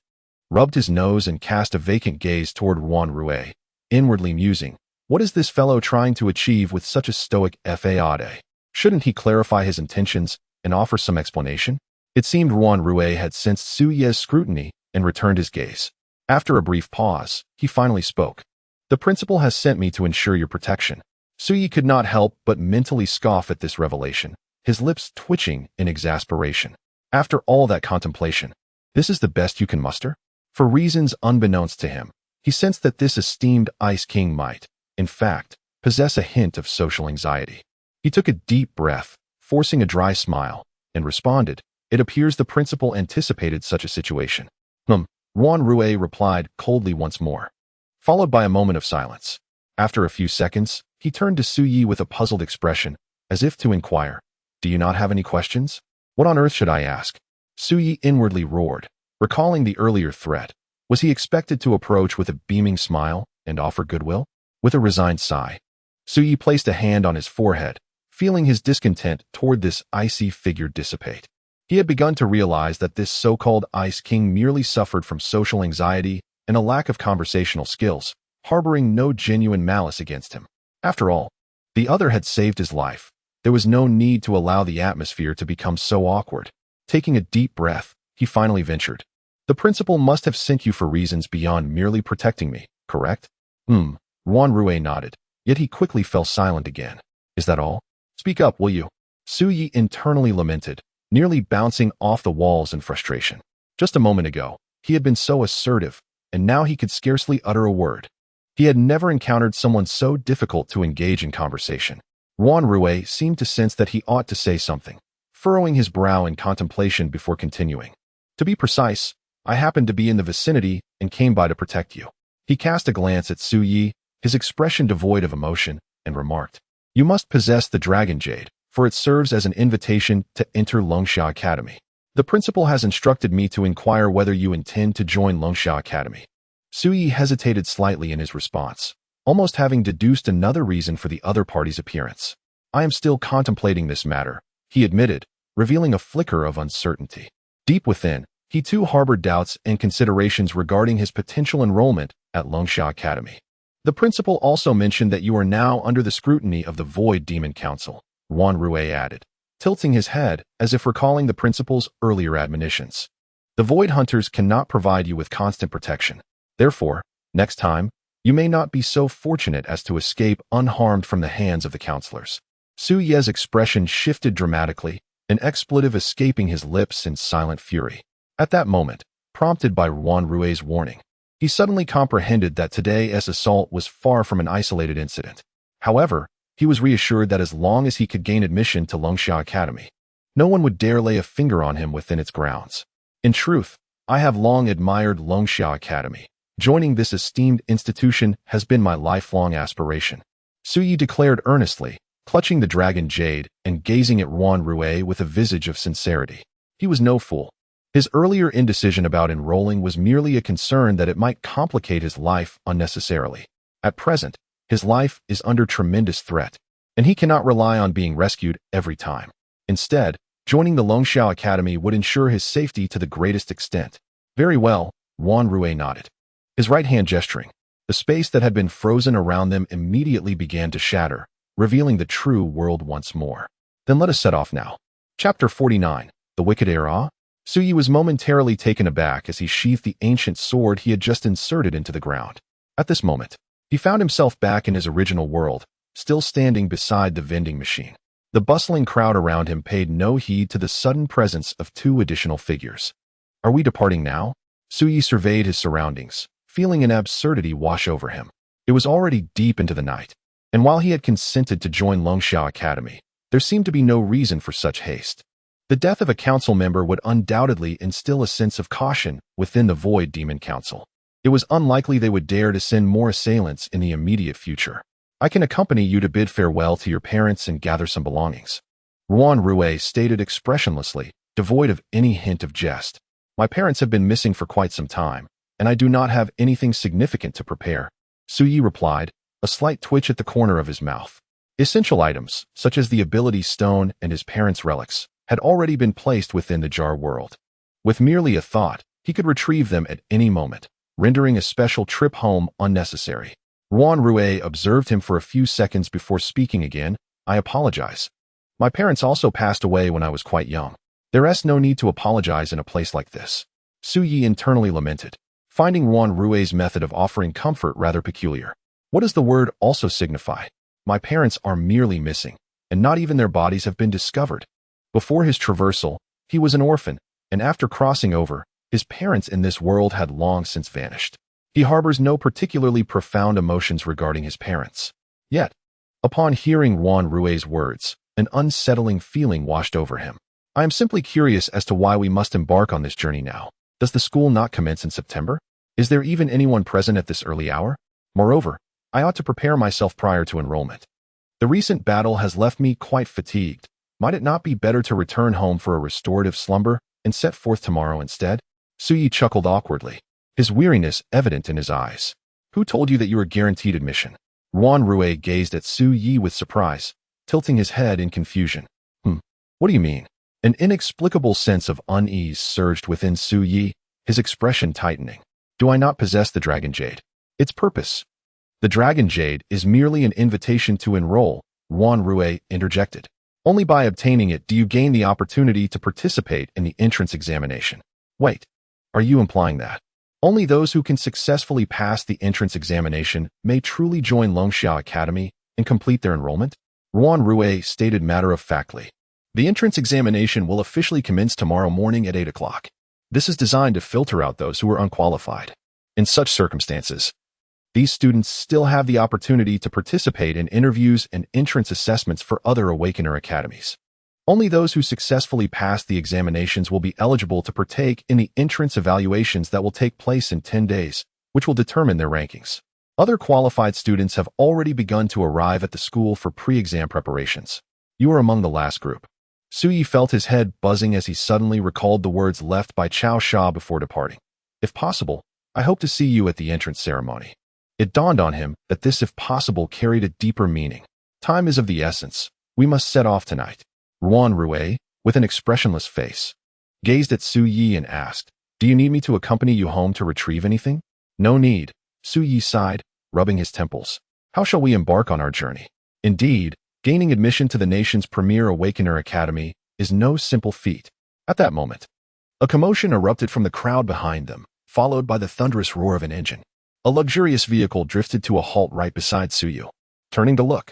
rubbed his nose and cast a vacant gaze toward Ruan Rue, inwardly musing, what is this fellow trying to achieve with such a stoic facade? Shouldn't he clarify his intentions and offer some explanation? It seemed Ruan Rue had sensed Su Yi's scrutiny and returned his gaze. After a brief pause, he finally spoke. The principal has sent me to ensure your protection. Su Yi could not help but mentally scoff at this revelation, his lips twitching in exasperation. After all that contemplation, This is the best you can muster? For reasons unbeknownst to him, he sensed that this esteemed Ice King might, in fact, possess a hint of social anxiety. He took a deep breath, forcing a dry smile, and responded, "It appears the principal anticipated such a situation." Ruan Rui replied coldly once more, followed by a moment of silence. After a few seconds, he turned to Su Yi with a puzzled expression, as if to inquire, "Do you not have any questions? What on earth should I ask?" Su Yi inwardly roared, recalling the earlier threat. Was he expected to approach with a beaming smile and offer goodwill? With a resigned sigh, Su Yi placed a hand on his forehead, feeling his discontent toward this icy figure dissipate. He had begun to realize that this so-called Ice King merely suffered from social anxiety and a lack of conversational skills, harboring no genuine malice against him. After all, the other had saved his life. There was no need to allow the atmosphere to become so awkward. Taking a deep breath, he finally ventured, "The principal must have sent you for reasons beyond merely protecting me, correct?" Ruan Rui nodded, yet he quickly fell silent again. "Is that all? Speak up, will you?" Su Yi internally lamented, nearly bouncing off the walls in frustration. Just a moment ago, he had been so assertive, and now he could scarcely utter a word. He had never encountered someone so difficult to engage in conversation. Ruan Rui seemed to sense that he ought to say something, furrowing his brow in contemplation before continuing. "To be precise, I happened to be in the vicinity and came by to protect you." He cast a glance at Su Yi, his expression devoid of emotion, and remarked, "You must possess the Dragon Jade, for it serves as an invitation to enter Longsha Academy. The principal has instructed me to inquire whether you intend to join Longsha Academy." Su Yi hesitated slightly in his response, almost having deduced another reason for the other party's appearance. "I am still contemplating this matter," he admitted, revealing a flicker of uncertainty. Deep within, he too harbored doubts and considerations regarding his potential enrollment at Longsha Academy. "The principal also mentioned that you are now under the scrutiny of the Void Demon Council," Ruan Rui added, tilting his head as if recalling the principal's earlier admonitions. "The Void Hunters cannot provide you with constant protection. Therefore, next time, you may not be so fortunate as to escape unharmed from the hands of the counselors." Su Yi's expression shifted dramatically, an expletive escaping his lips in silent fury. At that moment, prompted by Ruan Rui's warning, he suddenly comprehended that today's assault was far from an isolated incident. However, he was reassured that as long as he could gain admission to Longsha Academy, no one would dare lay a finger on him within its grounds. "In truth, I have long admired Longsha Academy. Joining this esteemed institution has been my lifelong aspiration," Su Yi declared earnestly, clutching the Dragon Jade and gazing at Ruan Rui with a visage of sincerity. He was no fool. His earlier indecision about enrolling was merely a concern that it might complicate his life unnecessarily. At present, his life is under tremendous threat, and he cannot rely on being rescued every time. Instead, joining the Longsha Academy would ensure his safety to the greatest extent. "Very well," Ruan Rui nodded, his right hand gesturing. The space that had been frozen around them immediately began to shatter, revealing the true world once more. "Then let us set off now." Chapter 49, The Wicked Era. Su Yi was momentarily taken aback as he sheathed the ancient sword he had just inserted into the ground. At this moment, he found himself back in his original world, still standing beside the vending machine. The bustling crowd around him paid no heed to the sudden presence of two additional figures. "Are we departing now?" Su Yi surveyed his surroundings, feeling an absurdity wash over him. It was already deep into the night, and while he had consented to join Longsha Academy, there seemed to be no reason for such haste. The death of a council member would undoubtedly instill a sense of caution within the Void Demon Council. It was unlikely they would dare to send more assailants in the immediate future. "I can accompany you to bid farewell to your parents and gather some belongings," Ruan Rui stated expressionlessly, devoid of any hint of jest. "My parents have been missing for quite some time, and I do not have anything significant to prepare," Su Yi replied, a slight twitch at the corner of his mouth. Essential items, such as the ability stone and his parents' relics, had already been placed within the jar world. With merely a thought, he could retrieve them at any moment, rendering a special trip home unnecessary. Ruan Rui observed him for a few seconds before speaking again. "I apologize. My parents also passed away when I was quite young. There's no need to apologize in a place like this," Su Yi internally lamented, finding Ruan Rui's method of offering comfort rather peculiar. "What does the word also signify? My parents are merely missing, and not even their bodies have been discovered. Before his traversal, he was an orphan, and after crossing over, His parents in this world had long since vanished. He harbors no particularly profound emotions regarding his parents. Yet, upon hearing Juan Rue's words, an unsettling feeling washed over him. I am simply curious as to why we must embark on this journey now. Does the school not commence in September? Is there even anyone present at this early hour? Moreover, I ought to prepare myself prior to enrollment. The recent battle has left me quite fatigued. Might it not be better to return home for a restorative slumber and set forth tomorrow instead? Suyi chuckled awkwardly, his weariness evident in his eyes. Who told you that you were guaranteed admission? Juan Rue gazed at Su Yi with surprise, tilting his head in confusion. What do you mean? An inexplicable sense of unease surged within Su Yi, his expression tightening. Do I not possess the Dragon Jade? Its purpose. The Dragon Jade is merely an invitation to enroll, Juan Rue interjected. Only by obtaining it do you gain the opportunity to participate in the entrance examination. Wait, are you implying that only those who can successfully pass the entrance examination may truly join Longxia Academy and complete their enrollment? Juan Rue stated matter-of-factly. The entrance examination will officially commence tomorrow morning at 8 o'clock. This is designed to filter out those who are unqualified. In such circumstances, these students still have the opportunity to participate in interviews and entrance assessments for other Awakener academies. Only those who successfully pass the examinations will be eligible to partake in the entrance evaluations that will take place in 10 days, which will determine their rankings. Other qualified students have already begun to arrive at the school for pre-exam preparations. You are among the last group. Suyi felt his head buzzing as he suddenly recalled the words left by Cao Sha before departing. If possible, I hope to see you at the entrance ceremony. It dawned on him that this, if possible, carried a deeper meaning. Time is of the essence. We must set off tonight. Juan Rue, with an expressionless face, gazed at Su Yi and asked, Do you need me to accompany you home to retrieve anything? No need, Su Yi sighed, rubbing his temples. How shall we embark on our journey? Indeed, gaining admission to the nation's premier Awakener Academy is no simple feat. At that moment, a commotion erupted from the crowd behind them, followed by the thunderous roar of an engine. A luxurious vehicle drifted to a halt right beside Suyu. Turning to look,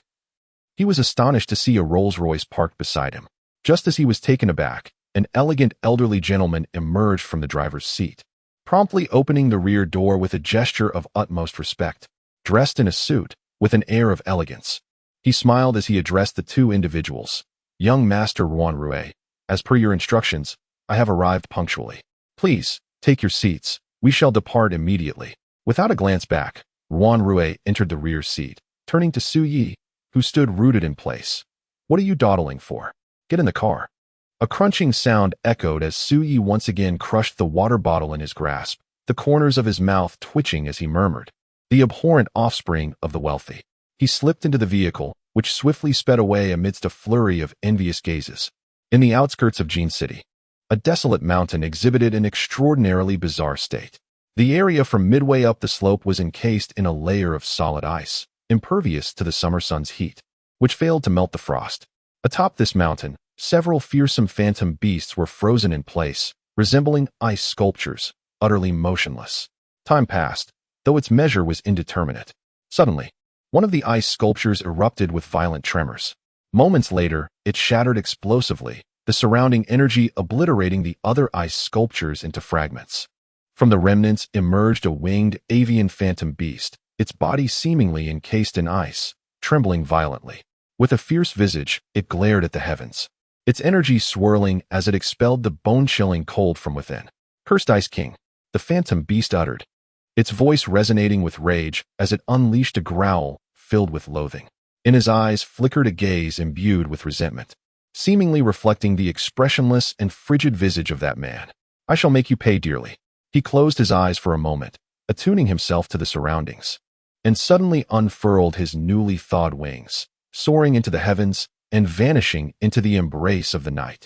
he was astonished to see a Rolls-Royce parked beside him. Just as he was taken aback, an elegant elderly gentleman emerged from the driver's seat, promptly opening the rear door with a gesture of utmost respect. Dressed in a suit, with an air of elegance, he smiled as he addressed the two individuals. Young Master Juan Rue, as per your instructions, I have arrived punctually. Please, take your seats. We shall depart immediately. Without a glance back, Juan Rue entered the rear seat, turning to Su Yi, who stood rooted in place. What are you dawdling for? Get in the car. A crunching sound echoed as Su Yi once again crushed the water bottle in his grasp, the corners of his mouth twitching as he murmured, the abhorrent offspring of the wealthy. He slipped into the vehicle, which swiftly sped away amidst a flurry of envious gazes. In the outskirts of Jin City, a desolate mountain exhibited an extraordinarily bizarre state. The area from midway up the slope was encased in a layer of solid ice, impervious to the summer sun's heat, which failed to melt the frost. Atop this mountain, several fearsome phantom beasts were frozen in place, resembling ice sculptures, utterly motionless. Time passed, though its measure was indeterminate. Suddenly, one of the ice sculptures erupted with violent tremors. Moments later, it shattered explosively, the surrounding energy obliterating the other ice sculptures into fragments. From the remnants emerged a winged avian phantom beast, its body seemingly encased in ice, trembling violently. With a fierce visage, it glared at the heavens, its energy swirling as it expelled the bone-chilling cold from within. Cursed Ice King, the phantom beast uttered, its voice resonating with rage as it unleashed a growl filled with loathing. In his eyes flickered a gaze imbued with resentment, seemingly reflecting the expressionless and frigid visage of that man. I shall make you pay dearly. He closed his eyes for a moment, attuning himself to the surroundings, and suddenly unfurled his newly thawed wings, soaring into the heavens and vanishing into the embrace of the night.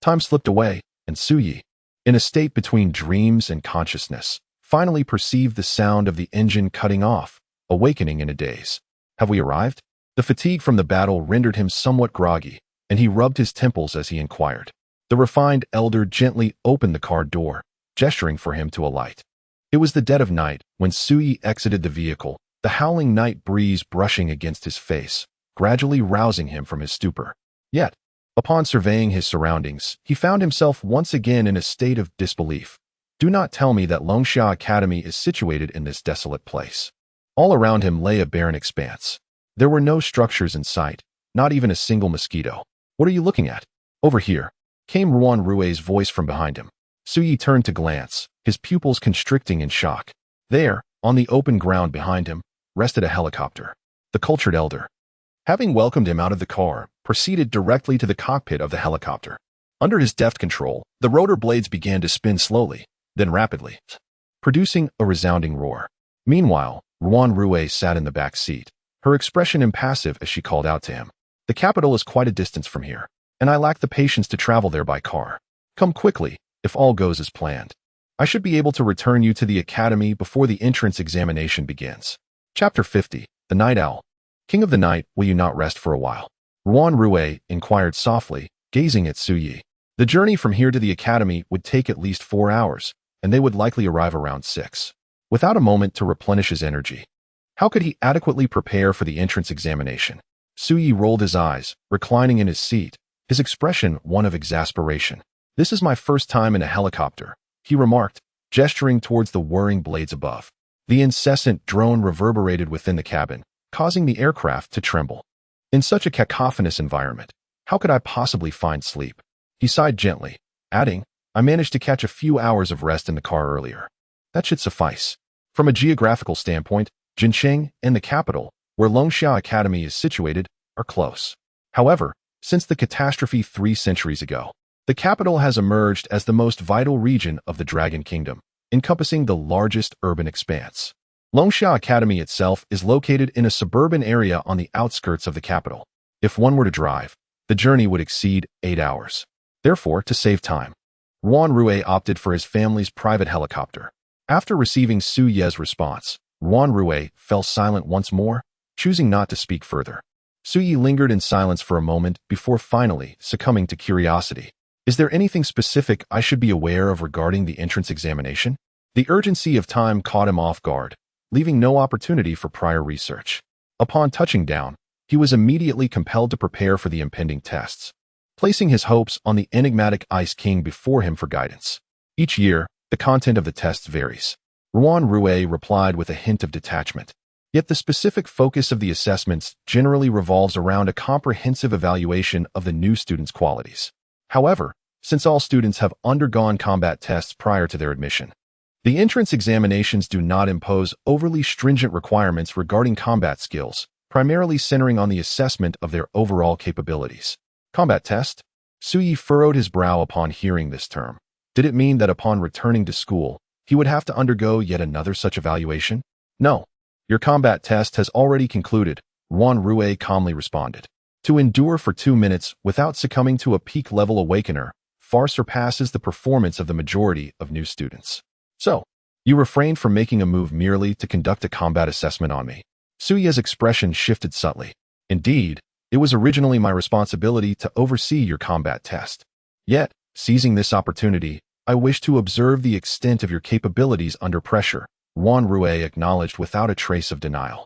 Time slipped away, and Suyi, in a state between dreams and consciousness, finally perceived the sound of the engine cutting off, awakening in a daze. Have we arrived? The fatigue from the battle rendered him somewhat groggy, and he rubbed his temples as he inquired. The refined elder gently opened the car door, gesturing for him to alight. It was the dead of night when Suyi exited the vehicle, the howling night breeze brushing against his face, gradually rousing him from his stupor. Yet, upon surveying his surroundings, he found himself once again in a state of disbelief. Do not tell me that Longxia Academy is situated in this desolate place. All around him lay a barren expanse. There were no structures in sight, not even a single mosquito. What are you looking at? Over here, came Ruan Rue's voice from behind him. Su Yi turned to glance, his pupils constricting in shock. There, on the open ground behind him, rested a helicopter. The cultured elder, having welcomed him out of the car, proceeded directly to the cockpit of the helicopter. Under his deft control, the rotor blades began to spin slowly, then rapidly, producing a resounding roar. Meanwhile, Ruan Rue sat in the back seat, her expression impassive as she called out to him. The capital is quite a distance from here, and I lack the patience to travel there by car. Come quickly, if all goes as planned. I should be able to return you to the academy before the entrance examination begins. Chapter 50. The Night Owl. King of the Night, will you not rest for a while? Ruan Rue inquired softly, gazing at Su Yi. The journey from here to the academy would take at least 4 hours, and they would likely arrive around 6. Without a moment to replenish his energy, how could he adequately prepare for the entrance examination? Su Yi rolled his eyes, reclining in his seat, his expression one of exasperation. This is my first time in a helicopter, he remarked, gesturing towards the whirring blades above. The incessant drone reverberated within the cabin, causing the aircraft to tremble. In such a cacophonous environment, how could I possibly find sleep? He sighed gently, adding, I managed to catch a few hours of rest in the car earlier. That should suffice. From a geographical standpoint, Jincheng and the capital, where Longxia Academy is situated, are close. However, since the catastrophe 3 centuries ago, the capital has emerged as the most vital region of the Dragon Kingdom, encompassing the largest urban expanse. Longxia Academy itself is located in a suburban area on the outskirts of the capital. If one were to drive, the journey would exceed 8 hours. Therefore, to save time, Ruan Rue opted for his family's private helicopter. After receiving Su Ye's response, Ruan Rue fell silent once more, choosing not to speak further. Su Yi lingered in silence for a moment before finally succumbing to curiosity. Is there anything specific I should be aware of regarding the entrance examination? The urgency of time caught him off guard, leaving no opportunity for prior research. Upon touching down, he was immediately compelled to prepare for the impending tests, placing his hopes on the enigmatic Ice King before him for guidance. Each year, the content of the tests varies. Ruan Rue replied with a hint of detachment. Yet the specific focus of the assessments generally revolves around a comprehensive evaluation of the new students' qualities. However, since all students have undergone combat tests prior to their admission, the entrance examinations do not impose overly stringent requirements regarding combat skills, primarily centering on the assessment of their overall capabilities. Combat test? Su Yi furrowed his brow upon hearing this term. Did it mean that upon returning to school, he would have to undergo yet another such evaluation? No. Your combat test has already concluded, Ruan Rue calmly responded. To endure for 2 minutes without succumbing to a peak-level awakener far surpasses the performance of the majority of new students. So, you refrained from making a move merely to conduct a combat assessment on me. Su Yi's expression shifted subtly. Indeed, it was originally my responsibility to oversee your combat test. Yet, seizing this opportunity, I wish to observe the extent of your capabilities under pressure, Ruan Rue acknowledged without a trace of denial.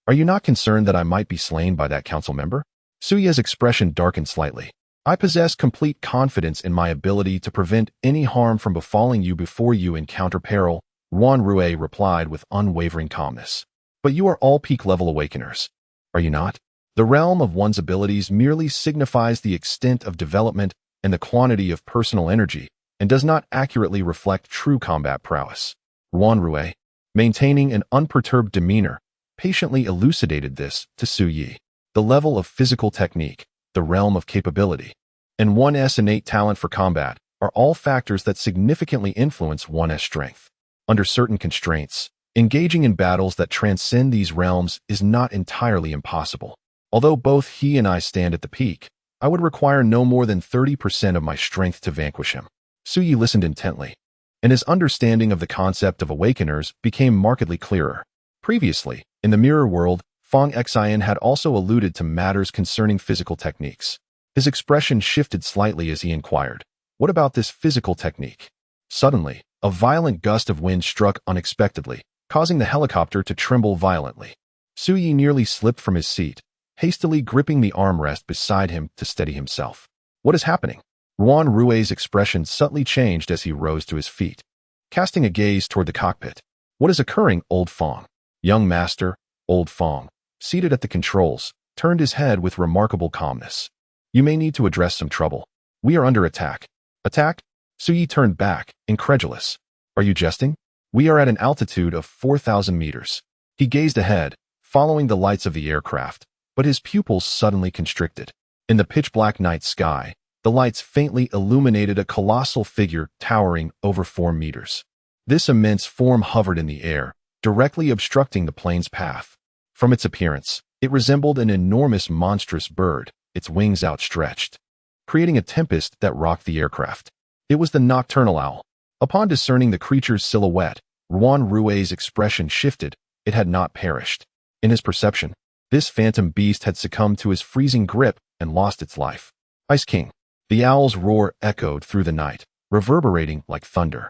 Are you not concerned that I might be slain by that council member? Su Yi's expression darkened slightly. I possess complete confidence in my ability to prevent any harm from befalling you before you encounter peril, Ruan Rue replied with unwavering calmness. But you are all peak-level awakeners, are you not? The realm of one's abilities merely signifies the extent of development and the quantity of personal energy, and does not accurately reflect true combat prowess. Ruan Rue, maintaining an unperturbed demeanor, patiently elucidated this to Su Yi. The level of physical technique, the realm of capability, and one's innate talent for combat are all factors that significantly influence one's strength. Under certain constraints, engaging in battles that transcend these realms is not entirely impossible. Although both he and I stand at the peak, I would require no more than 30% of my strength to vanquish him. Su Yi listened intently, and his understanding of the concept of awakeners became markedly clearer. Previously, in the mirror world, Fang Xian had also alluded to matters concerning physical techniques. His expression shifted slightly as he inquired, what about this physical technique? Suddenly, a violent gust of wind struck unexpectedly, causing the helicopter to tremble violently. Su Yi nearly slipped from his seat, hastily gripping the armrest beside him to steady himself. What is happening? Ruan Rue's expression subtly changed as he rose to his feet. casting a gaze toward the cockpit. What is occurring, Old Fong? Young master, Old Fong, seated at the controls, turned his head with remarkable calmness. You may need to address some trouble. We are under attack. Attack? Su Yi turned back, incredulous. Are you jesting? We are at an altitude of 4,000 meters. He gazed ahead, following the lights of the aircraft, but his pupils suddenly constricted. In the pitch-black night sky, the lights faintly illuminated a colossal figure towering over 4 meters. This immense form hovered in the air, directly obstructing the plane's path. From its appearance, it resembled an enormous monstrous bird, its wings outstretched, creating a tempest that rocked the aircraft. It was the nocturnal owl. Upon discerning the creature's silhouette, Ruan Rue's expression shifted. It had not perished. In his perception, this phantom beast had succumbed to his freezing grip and lost its life. Ice King. The owl's roar echoed through the night, reverberating like thunder.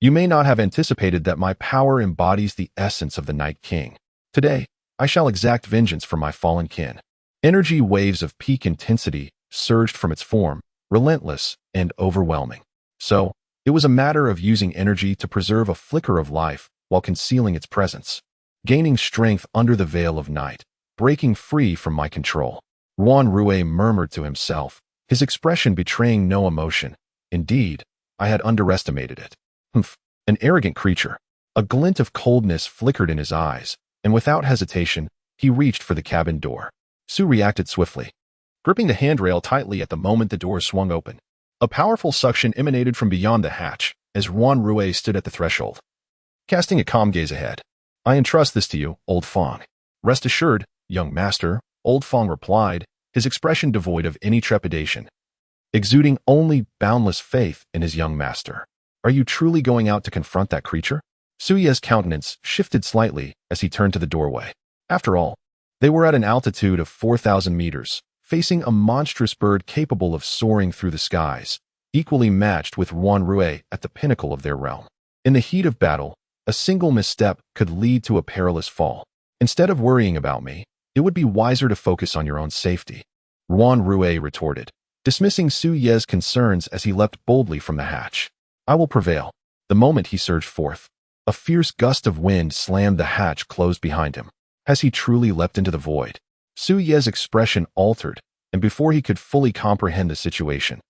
You may not have anticipated that my power embodies the essence of the Night King. Today, I shall exact vengeance for my fallen kin. Energy waves of peak intensity surged from its form, relentless and overwhelming. So, it was a matter of using energy to preserve a flicker of life while concealing its presence. Gaining strength under the veil of night, breaking free from my control. Ruan Rue murmured to himself, his expression betraying no emotion. Indeed, I had underestimated it. Humph, an arrogant creature. A glint of coldness flickered in his eyes, and without hesitation, he reached for the cabin door. Su reacted swiftly, gripping the handrail tightly at the moment the door swung open. A powerful suction emanated from beyond the hatch as Ruan Rue stood at the threshold. Casting a calm gaze ahead, I entrust this to you, Old Fong. Rest assured, young master, Old Fong replied, his expression devoid of any trepidation, exuding only boundless faith in his young master. Are you truly going out to confront that creature? Su Ye's countenance shifted slightly as he turned to the doorway. After all, they were at an altitude of 4,000 meters, facing a monstrous bird capable of soaring through the skies, equally matched with Ruan Rue at the pinnacle of their realm. In the heat of battle, a single misstep could lead to a perilous fall. Instead of worrying about me, it would be wiser to focus on your own safety, Ruan Rue retorted, dismissing Su Ye's concerns as he leapt boldly from the hatch. I will prevail. The moment he surged forth, a fierce gust of wind slammed the hatch closed behind him. Has he truly leapt into the void? Su Ye's expression altered, and before he could fully comprehend the situation,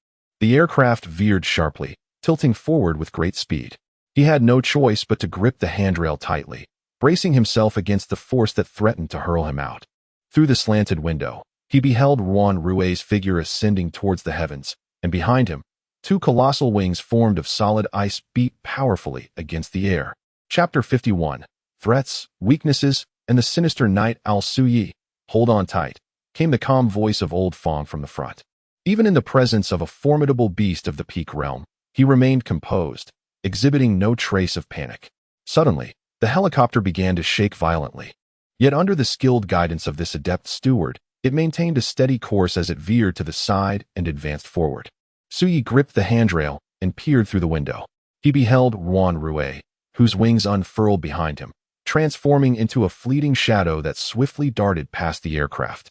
the aircraft veered sharply, tilting forward with great speed. He had no choice but to grip the handrail tightly, bracing himself against the force that threatened to hurl him out. Through the slanted window, he beheld Ruan Rue's figure ascending towards the heavens, and behind him, 2 colossal wings formed of solid ice beat powerfully against the air. Chapter 51. Threats, Weaknesses, and the Sinister Night Owl. Su Yi, hold on tight, came the calm voice of Old Fong from the front. Even in the presence of a formidable beast of the Peak realm, he remained composed, exhibiting no trace of panic. Suddenly, the helicopter began to shake violently. Yet under the skilled guidance of this adept steward, it maintained a steady course as it veered to the side and advanced forward. Su Yi gripped the handrail and peered through the window. He beheld Ruan Rue, whose wings unfurled behind him, transforming into a fleeting shadow that swiftly darted past the aircraft.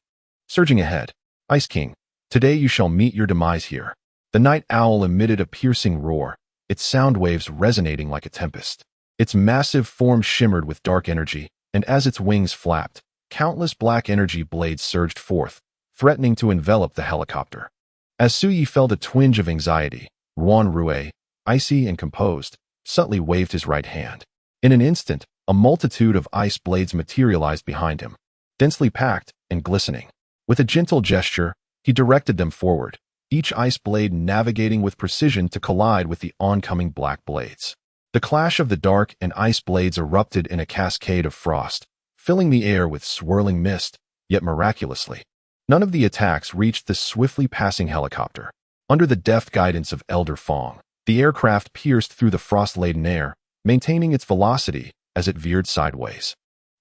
Surging ahead, Ice King, today you shall meet your demise here. The night owl emitted a piercing roar, its sound waves resonating like a tempest. Its massive form shimmered with dark energy, and as its wings flapped, countless black energy blades surged forth, threatening to envelop the helicopter. As Su Yi felt a twinge of anxiety, Ruan Rue, icy and composed, subtly waved his right hand. In an instant, a multitude of ice blades materialized behind him, densely packed and glistening. With a gentle gesture, he directed them forward, each ice blade navigating with precision to collide with the oncoming black blades. The clash of the dark and ice blades erupted in a cascade of frost, filling the air with swirling mist, yet miraculously, none of the attacks reached the swiftly passing helicopter. Under the deft guidance of Elder Fong, the aircraft pierced through the frost-laden air, maintaining its velocity as it veered sideways,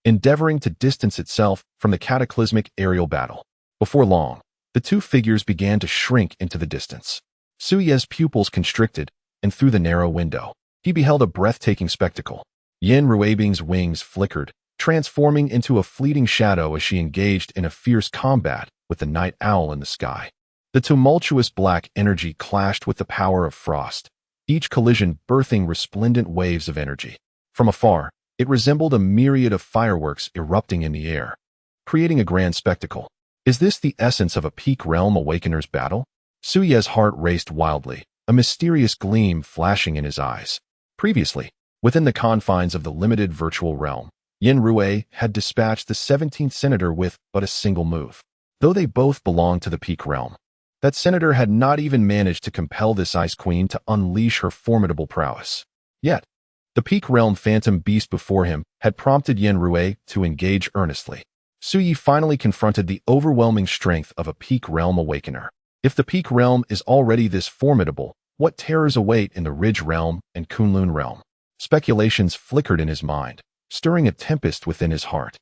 endeavoring to distance itself from the cataclysmic aerial battle. Before long, the 2 figures began to shrink into the distance. Su Ye's pupils constricted, and through the narrow window, he beheld a breathtaking spectacle. Yin Ruebing's wings flickered, transforming into a fleeting shadow as she engaged in a fierce combat with the night owl in the sky. The tumultuous black energy clashed with the power of frost, each collision birthing resplendent waves of energy. From afar, it resembled a myriad of fireworks erupting in the air, creating a grand spectacle. Is this the essence of a Peak Realm Awakener's battle? Su Ye's heart raced wildly, a mysterious gleam flashing in his eyes. Previously, within the confines of the limited virtual realm, Yin Rui had dispatched the 17th Senator with but a single move. Though they both belonged to the Peak Realm, that Senator had not even managed to compel this Ice Queen to unleash her formidable prowess. Yet, the Peak Realm Phantom Beast before him had prompted Yin Rui to engage earnestly. Su Yi finally confronted the overwhelming strength of a Peak Realm Awakener. If the Peak Realm is already this formidable, what terrors await in the Ridge Realm and Kunlun Realm? Speculations flickered in his mind, stirring a tempest within his heart.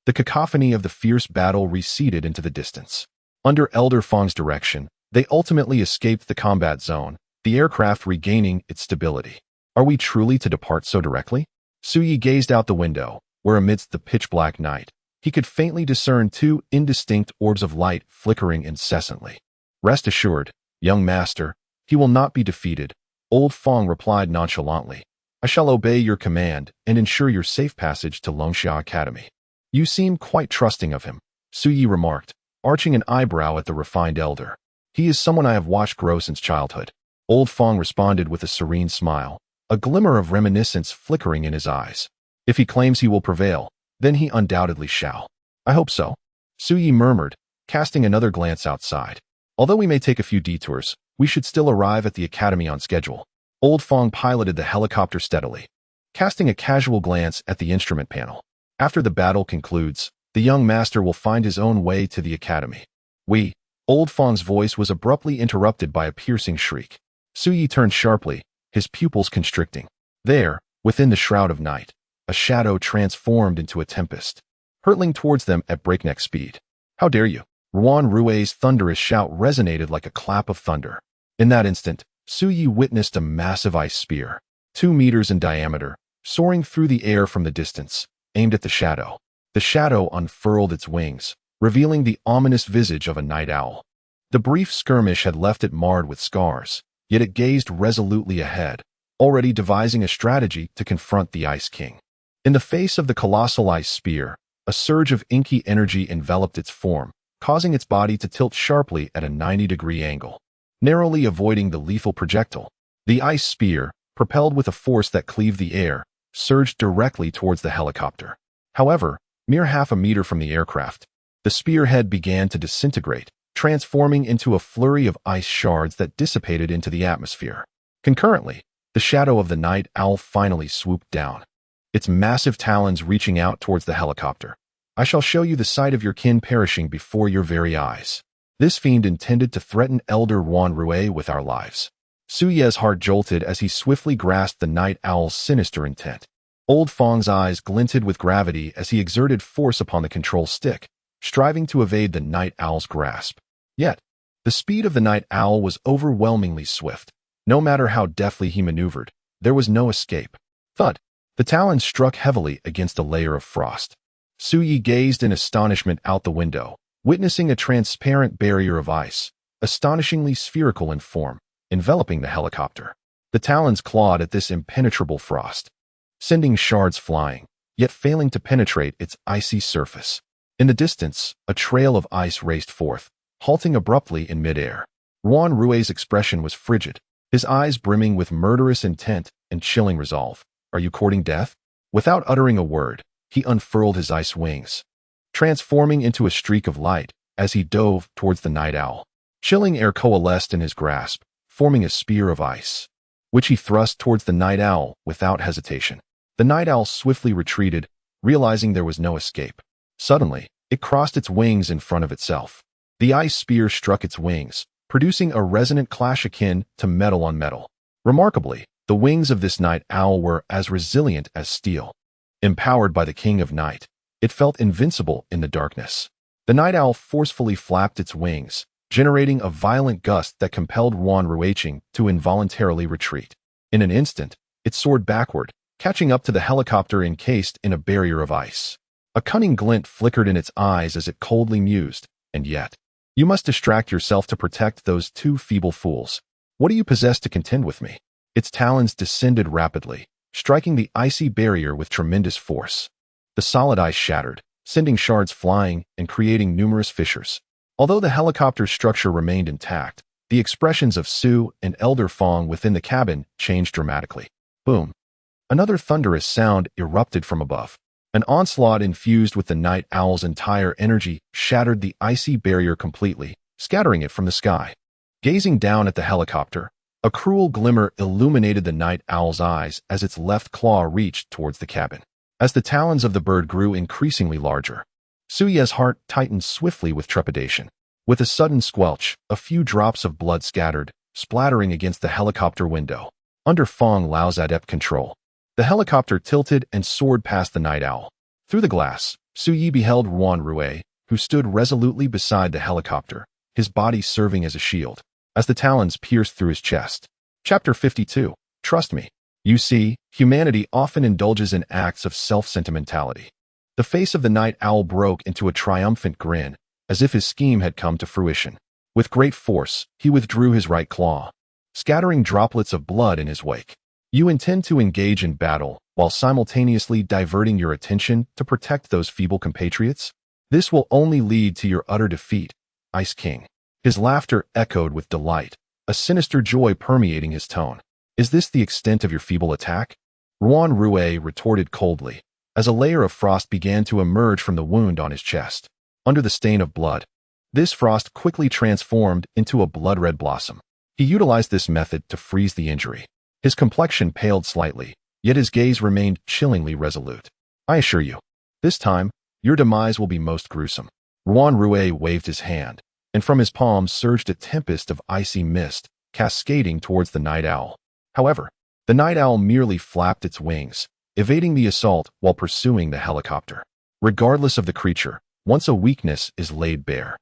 The cacophony of the fierce battle receded into the distance. Under Elder Fong's direction, they ultimately escaped the combat zone, the aircraft regaining its stability. Are we truly to depart so directly? Su Yi gazed out the window, where amidst the pitch-black night, he could faintly discern two indistinct orbs of light flickering incessantly. Rest assured, young master, he will not be defeated, Old Fong replied nonchalantly. I shall obey your command and ensure your safe passage to Longxia Academy. You seem quite trusting of him, Su Yi remarked, arching an eyebrow at the refined elder. He is someone I have watched grow since childhood. Old Fong responded with a serene smile, a glimmer of reminiscence flickering in his eyes. If he claims he will prevail, then he undoubtedly shall. I hope so, Su Yi murmured, casting another glance outside. Although we may take a few detours, we should still arrive at the academy on schedule. Old Fong piloted the helicopter steadily, casting a casual glance at the instrument panel. After the battle concludes, the young master will find his own way to the academy. Old Fong's voice was abruptly interrupted by a piercing shriek. Su Yi turned sharply, his pupils constricting. There, within the shroud of night, a shadow transformed into a tempest, hurtling towards them at breakneck speed. How dare you! Ruan Rui's thunderous shout resonated like a clap of thunder. In that instant, Su Yi witnessed a massive ice spear, 2 meters in diameter, soaring through the air from the distance, aimed at the shadow. The shadow unfurled its wings, revealing the ominous visage of a night owl. The brief skirmish had left it marred with scars, yet it gazed resolutely ahead, already devising a strategy to confront the Ice King. In the face of the colossal ice spear, a surge of inky energy enveloped its form, causing its body to tilt sharply at a 90-degree angle. Narrowly avoiding the lethal projectile, the ice spear, propelled with a force that cleaved the air, surged directly towards the helicopter. However, mere half a meter from the aircraft, the spearhead began to disintegrate, transforming into a flurry of ice shards that dissipated into the atmosphere. Concurrently, the shadow of the night owl finally swooped down, its massive talons reaching out towards the helicopter. I shall show you the sight of your kin perishing before your very eyes. This fiend intended to threaten Elder Ruan Rui with our lives. Su Ye's heart jolted as he swiftly grasped the night owl's sinister intent. Old Fong's eyes glinted with gravity as he exerted force upon the control stick, striving to evade the night owl's grasp. Yet, the speed of the night owl was overwhelmingly swift. No matter how deftly he maneuvered, there was no escape. Thud! The talons struck heavily against a layer of frost. Su Yi gazed in astonishment out the window, witnessing a transparent barrier of ice, astonishingly spherical in form, enveloping the helicopter. The talons clawed at this impenetrable frost, sending shards flying, yet failing to penetrate its icy surface. In the distance, a trail of ice raced forth, halting abruptly in midair. Ruan Rui's expression was frigid, his eyes brimming with murderous intent and chilling resolve. Are you courting death? Without uttering a word, he unfurled his ice wings, transforming into a streak of light as he dove towards the night owl. Chilling air coalesced in his grasp, forming a spear of ice, which he thrust towards the night owl without hesitation. The night owl swiftly retreated, realizing there was no escape. Suddenly, it crossed its wings in front of itself. The ice spear struck its wings, producing a resonant clash akin to metal on metal. Remarkably, the wings of this night owl were as resilient as steel. Empowered by the King of Night, it felt invincible in the darkness. The night owl forcefully flapped its wings, generating a violent gust that compelled Ruan Ruiqing to involuntarily retreat. In an instant, it soared backward, catching up to the helicopter encased in a barrier of ice. A cunning glint flickered in its eyes as it coldly mused, and yet, you must distract yourself to protect those two feeble fools. What do you possess to contend with me? Its talons descended rapidly, striking the icy barrier with tremendous force. The solid ice shattered, sending shards flying and creating numerous fissures. Although the helicopter's structure remained intact, the expressions of Su and Elder Fong within the cabin changed dramatically. Boom! Another thunderous sound erupted from above. An onslaught infused with the night owl's entire energy shattered the icy barrier completely, scattering it from the sky. Gazing down at the helicopter, a cruel glimmer illuminated the night owl's eyes as its left claw reached towards the cabin. As the talons of the bird grew increasingly larger, Suye's heart tightened swiftly with trepidation. With a sudden squelch, a few drops of blood scattered, splattering against the helicopter window. Under Fong Lao's adept control, the helicopter tilted and soared past the night owl. Through the glass, Suyi beheld Ruan Rui, who stood resolutely beside the helicopter, his body serving as a shield, as the talons pierced through his chest. Chapter 52. Trust me. You see, humanity often indulges in acts of self-sentimentality. The face of the night owl broke into a triumphant grin, as if his scheme had come to fruition. With great force, he withdrew his right claw, scattering droplets of blood in his wake. You intend to engage in battle while simultaneously diverting your attention to protect those feeble compatriots? This will only lead to your utter defeat, Ice King. His laughter echoed with delight, a sinister joy permeating his tone. Is this the extent of your feeble attack? Ruan Rui retorted coldly, as a layer of frost began to emerge from the wound on his chest. Under the stain of blood, this frost quickly transformed into a blood-red blossom. He utilized this method to freeze the injury. His complexion paled slightly, yet his gaze remained chillingly resolute. I assure you, this time, your demise will be most gruesome. Ruan Rui waved his hand, and from his palms surged a tempest of icy mist, cascading towards the night owl. However, the night owl merely flapped its wings, evading the assault while pursuing the helicopter. Regardless of the creature, once a weakness is laid bare,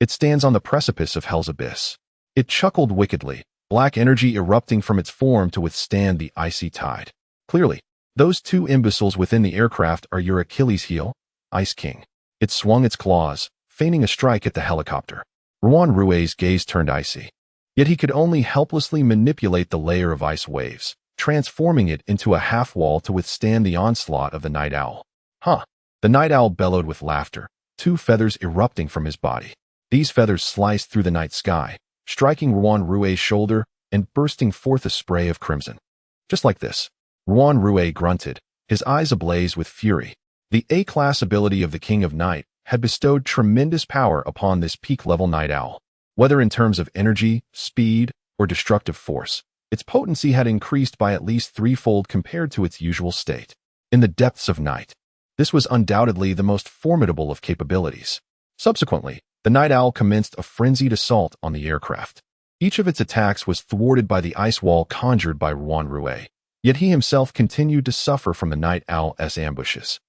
it stands on the precipice of hell's abyss. It chuckled wickedly, black energy erupting from its form to withstand the icy tide. Clearly, those two imbeciles within the aircraft are your Achilles heel, Ice King. It swung its claws, feigning a strike at the helicopter. Ruan Rui's gaze turned icy. Yet he could only helplessly manipulate the layer of ice waves, transforming it into a half-wall to withstand the onslaught of the night owl. Huh! The night owl bellowed with laughter, two feathers erupting from his body. These feathers sliced through the night sky, striking Ruan Rui's shoulder and bursting forth a spray of crimson. Just like this, Ruan Rui grunted, his eyes ablaze with fury. The A-class ability of the King of Night had bestowed tremendous power upon this peak-level night owl. Whether in terms of energy, speed, or destructive force, its potency had increased by at least threefold compared to its usual state. In the depths of night, this was undoubtedly the most formidable of capabilities. Subsequently, the night owl commenced a frenzied assault on the aircraft. Each of its attacks was thwarted by the ice wall conjured by Ruan Rui, yet he himself continued to suffer from the night owl's ambushes.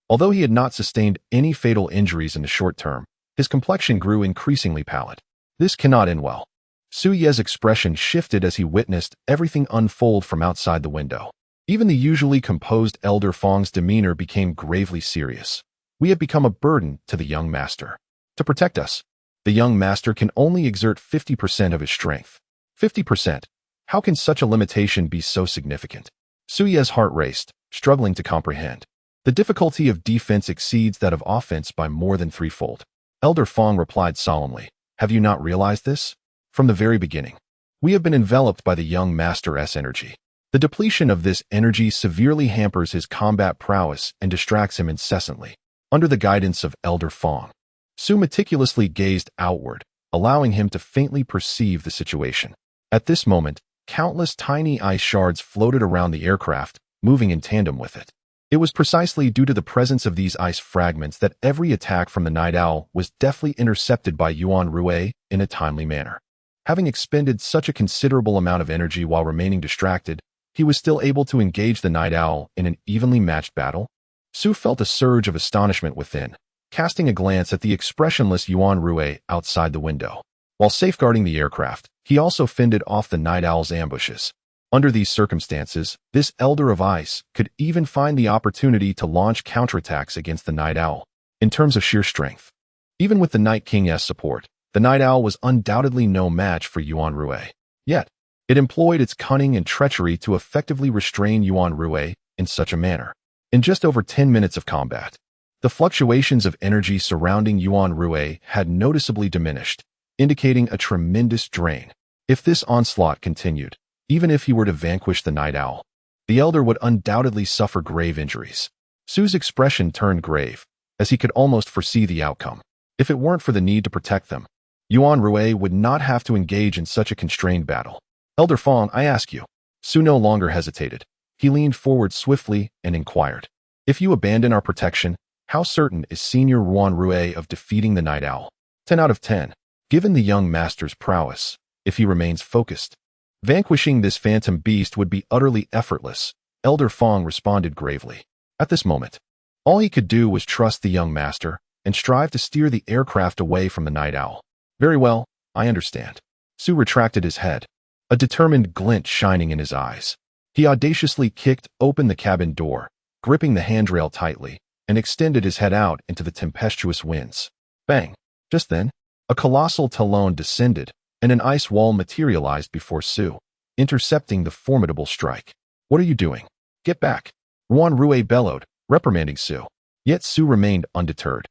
Although he had not sustained any fatal injuries in the short term, his complexion grew increasingly pallid. This cannot end well. Suye's expression shifted as he witnessed everything unfold from outside the window. Even the usually composed Elder Fong's demeanor became gravely serious. We have become a burden to the young master. To protect us, the young master can only exert 50% of his strength. 50%? How can such a limitation be so significant? Suye's heart raced, struggling to comprehend. The difficulty of defense exceeds that of offense by more than threefold. Elder Fong replied solemnly, have you not realized this? From the very beginning, we have been enveloped by the young master's energy. The depletion of this energy severely hampers his combat prowess and distracts him incessantly. Under the guidance of Elder Fong, Su meticulously gazed outward, allowing him to faintly perceive the situation. At this moment, countless tiny ice shards floated around the aircraft, moving in tandem with it. It was precisely due to the presence of these ice fragments that every attack from the night owl was deftly intercepted by Ruan Rui in a timely manner. Having expended such a considerable amount of energy while remaining distracted, he was still able to engage the night owl in an evenly matched battle. Su felt a surge of astonishment within, casting a glance at the expressionless Ruan Rui outside the window. While safeguarding the aircraft, he also fended off the night owl's ambushes. Under these circumstances, this Elder of Ice could even find the opportunity to launch counterattacks against the night owl. In terms of sheer strength, even with the Night King's support, the night owl was undoubtedly no match for Ruan Rui. Yet, It employed its cunning and treachery to effectively restrain Yuan Rui in such a manner. In just over 10 minutes of combat, the fluctuations of energy surrounding Yuan Rui had noticeably diminished, indicating a tremendous drain. If this onslaught continued, even if he were to vanquish the Night Owl, the elder would undoubtedly suffer grave injuries. Su's expression turned grave, as he could almost foresee the outcome. If it weren't for the need to protect them, Yuan Rui would not have to engage in such a constrained battle. Elder Fong, I ask you. Su no longer hesitated. He leaned forward swiftly and inquired, if you abandon our protection, how certain is Senior Yuan Rui of defeating the Night Owl? 10 out of 10. Given the young master's prowess, if he remains focused, vanquishing this phantom beast would be utterly effortless, Elder Fong responded gravely. At this moment, all he could do was trust the young master and strive to steer the aircraft away from the Night Owl. Very well, I understand. Su retracted his head, a determined glint shining in his eyes. He audaciously kicked open the cabin door, gripping the handrail tightly, and extended his head out into the tempestuous winds. Bang! Just then, a colossal talon descended, and an ice wall materialized before Su, intercepting the formidable strike. What are you doing? Get back! Yuan Rui bellowed, reprimanding Su. Yet Su remained undeterred,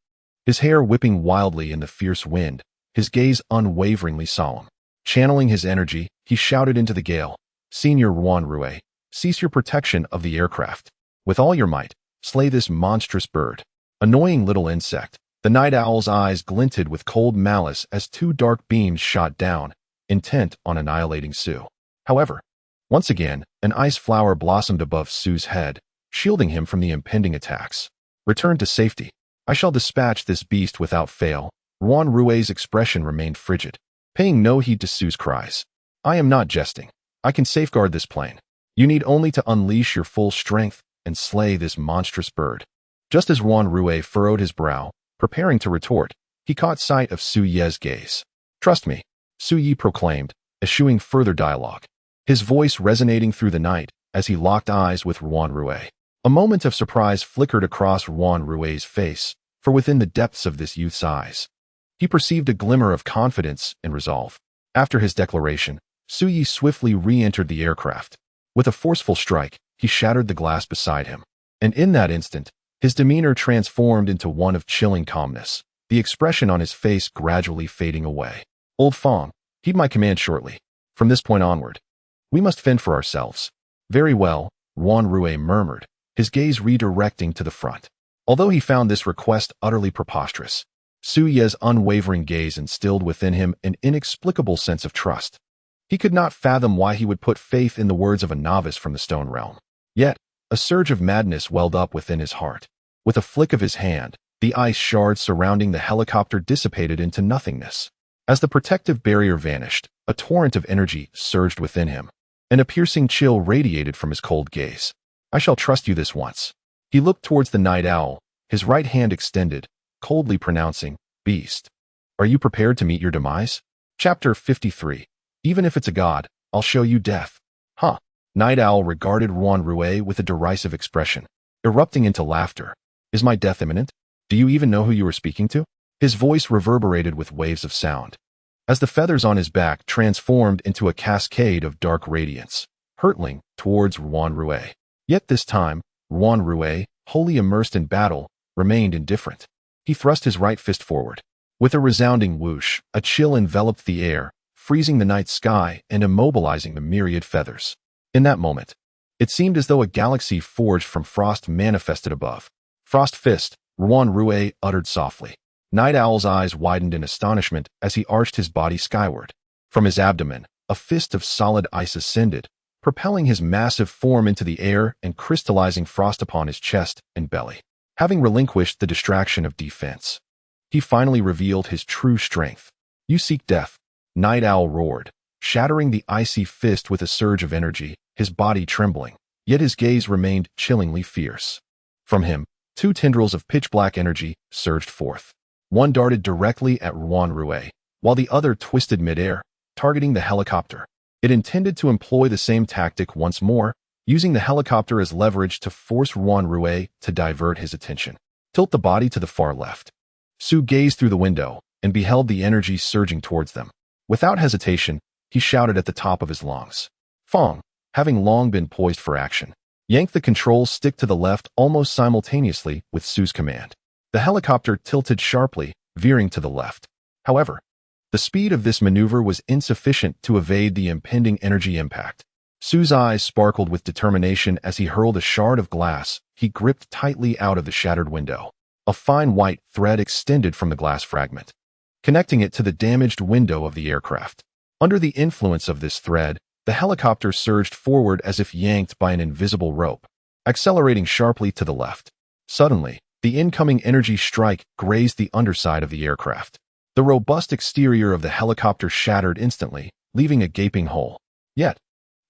his hair whipping wildly in the fierce wind, his gaze unwaveringly solemn. Channeling his energy, he shouted into the gale, Senior Yuan Rui, cease your protection of the aircraft. With all your might, slay this monstrous bird. Annoying little insect. The Night Owl's eyes glinted with cold malice as two dark beams shot down, intent on annihilating Su. However, once again, an ice flower blossomed above Su's head, shielding him from the impending attacks. Return to safety. I shall dispatch this beast without fail. Yuan Rui's expression remained frigid, paying no heed to Su's cries. I am not jesting. I can safeguard this plane. You need only to unleash your full strength and slay this monstrous bird. Just as Yuan Rui furrowed his brow, preparing to retort, he caught sight of Su Ye's gaze. Trust me, Su Yi proclaimed, eschewing further dialogue, his voice resonating through the night as he locked eyes with Yuan Rui. A moment of surprise flickered across Yuan Rui's face, for within the depths of this youth's eyes, he perceived a glimmer of confidence and resolve. After his declaration, Su Yi swiftly re-entered the aircraft. With a forceful strike, he shattered the glass beside him, and in that instant, his demeanor transformed into one of chilling calmness, the expression on his face gradually fading away. Old Fong, heed my command shortly. From this point onward, we must fend for ourselves. Very well, Yuan Rui murmured, his gaze redirecting to the front. Although he found this request utterly preposterous, Su Ye's unwavering gaze instilled within him an inexplicable sense of trust. He could not fathom why he would put faith in the words of a novice from the Stone Realm. Yet, a surge of madness welled up within his heart. With a flick of his hand, the ice shards surrounding the helicopter dissipated into nothingness. As the protective barrier vanished, a torrent of energy surged within him, and a piercing chill radiated from his cold gaze. I shall trust you this once. He looked towards the Night Owl, his right hand extended, coldly pronouncing, Beast. Are you prepared to meet your demise? Chapter 53. Even if it's a god, I'll show you death. Huh. Night Owl regarded Yuan Rui with a derisive expression, erupting into laughter. Is my death imminent? Do you even know who you are speaking to? His voice reverberated with waves of sound, as the feathers on his back transformed into a cascade of dark radiance, hurtling towards Yuan Rui. Yet this time, Yuan Rui, wholly immersed in battle, remained indifferent. He thrust his right fist forward. With a resounding whoosh, a chill enveloped the air, freezing the night sky and immobilizing the myriad feathers. In that moment, it seemed as though a galaxy forged from frost manifested above. Frost fist, Yuan Rui uttered softly. Night Owl's eyes widened in astonishment as he arched his body skyward. From his abdomen, a fist of solid ice ascended, propelling his massive form into the air and crystallizing frost upon his chest and belly. Having relinquished the distraction of defense, he finally revealed his true strength. You seek death, Night Owl roared, shattering the icy fist with a surge of energy, his body trembling, yet his gaze remained chillingly fierce. From him, two tendrils of pitch-black energy surged forth. One darted directly at Yuan Rui, while the other twisted midair, targeting the helicopter. It intended to employ the same tactic once more, using the helicopter as leverage to force Yuan Rui to divert his attention. Tilt the body to the far left. Su gazed through the window and beheld the energy surging towards them. Without hesitation, he shouted at the top of his lungs. Fong, having long been poised for action, yanked the control stick to the left almost simultaneously with Su's command. The helicopter tilted sharply, veering to the left. However, the speed of this maneuver was insufficient to evade the impending energy impact. Su's eyes sparkled with determination as he hurled a shard of glass he gripped tightly out of the shattered window. A fine white thread extended from the glass fragment, connecting it to the damaged window of the aircraft. Under the influence of this thread, the helicopter surged forward as if yanked by an invisible rope, accelerating sharply to the left. Suddenly, the incoming energy strike grazed the underside of the aircraft. The robust exterior of the helicopter shattered instantly, leaving a gaping hole. Yet,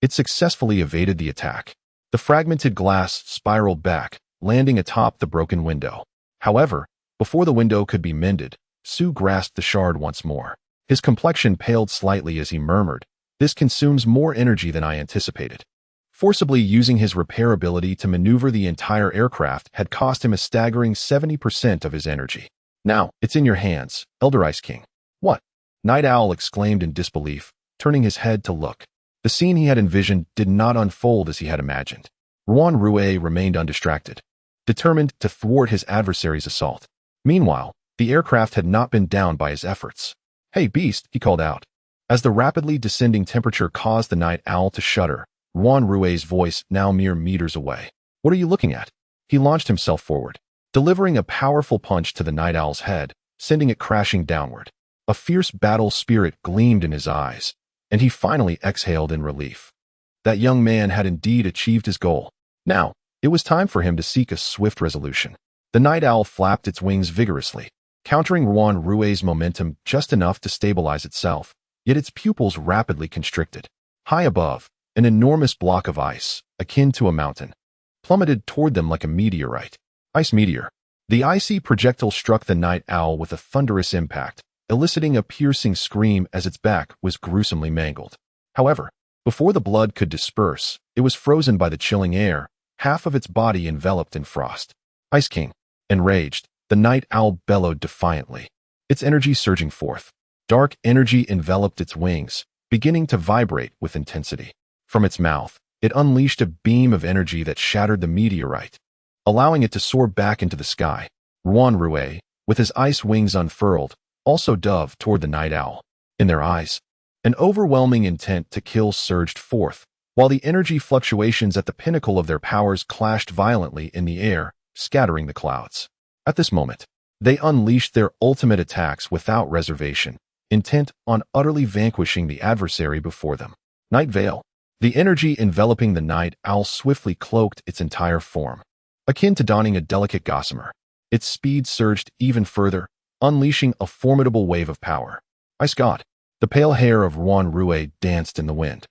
it successfully evaded the attack. The fragmented glass spiraled back, landing atop the broken window. However, before the window could be mended, Su grasped the shard once more. His complexion paled slightly as he murmured, "This consumes more energy than I anticipated." Forcibly using his repair ability to maneuver the entire aircraft had cost him a staggering 70% of his energy. "Now, it's in your hands, Elder Ice King." "What?" Night Owl exclaimed in disbelief, turning his head to look. The scene he had envisioned did not unfold as he had imagined. Ruan Rue remained undistracted, determined to thwart his adversary's assault. Meanwhile, the aircraft had not been downed by his efforts. "Hey, beast," he called out. As the rapidly descending temperature caused the Night Owl to shudder, Ruan Rue's voice now mere meters away. "What are you looking at?" He launched himself forward, delivering a powerful punch to the Night Owl's head, sending it crashing downward. A fierce battle spirit gleamed in his eyes, and he finally exhaled in relief. That young man had indeed achieved his goal. Now, it was time for him to seek a swift resolution. The Night Owl flapped its wings vigorously, countering Ruan Rue's momentum just enough to stabilize itself, yet its pupils rapidly constricted. High above, an enormous block of ice, akin to a mountain, plummeted toward them like a meteorite. Ice meteor. The icy projectile struck the Night Owl with a thunderous impact, eliciting a piercing scream as its back was gruesomely mangled. However, before the blood could disperse, it was frozen by the chilling air, half of its body enveloped in frost. Ice King. Enraged, the Night Owl bellowed defiantly, its energy surging forth. Dark energy enveloped its wings, beginning to vibrate with intensity. From its mouth, it unleashed a beam of energy that shattered the meteorite, allowing it to soar back into the sky. Ruan Rue, with his ice wings unfurled, also dove toward the Night Owl. In their eyes, an overwhelming intent to kill surged forth, while the energy fluctuations at the pinnacle of their powers clashed violently in the air, scattering the clouds. At this moment, they unleashed their ultimate attacks without reservation, intent on utterly vanquishing the adversary before them. Night Veil. The energy enveloping the Night Owl swiftly cloaked its entire form, akin to donning a delicate gossamer. Its speed surged even further, unleashing a formidable wave of power. Ice God. The pale hair of Ruan Rue danced in the wind,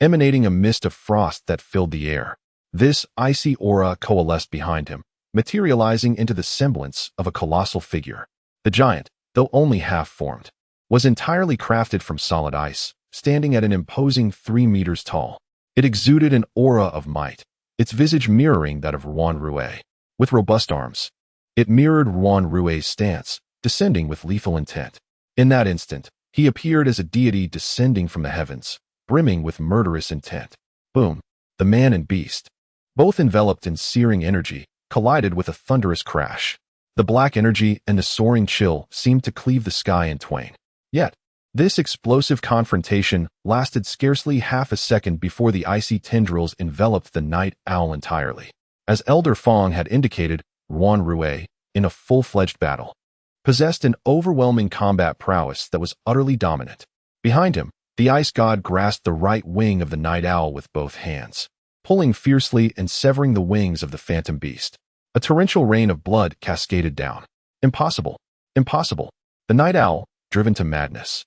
emanating a mist of frost that filled the air. This icy aura coalesced behind him, materializing into the semblance of a colossal figure. The giant, though only half-formed, was entirely crafted from solid ice, standing at an imposing 3 meters tall. It exuded an aura of might, its visage mirroring that of Ruan Rue. With robust arms, it mirrored Ruan Rue's stance, descending with lethal intent. In that instant, he appeared as a deity descending from the heavens, brimming with murderous intent. Boom! The man and beast, both enveloped in searing energy, collided with a thunderous crash. The black energy and the soaring chill seemed to cleave the sky in twain. Yet, this explosive confrontation lasted scarcely half a second before the icy tendrils enveloped the Night Owl entirely. As Elder Fong had indicated, Ruan Rue, in a full-fledged battle, possessed an overwhelming combat prowess that was utterly dominant. Behind him, the Ice God grasped the right wing of the Night Owl with both hands, pulling fiercely and severing the wings of the phantom beast. A torrential rain of blood cascaded down. Impossible! Impossible! The Night Owl, driven to madness,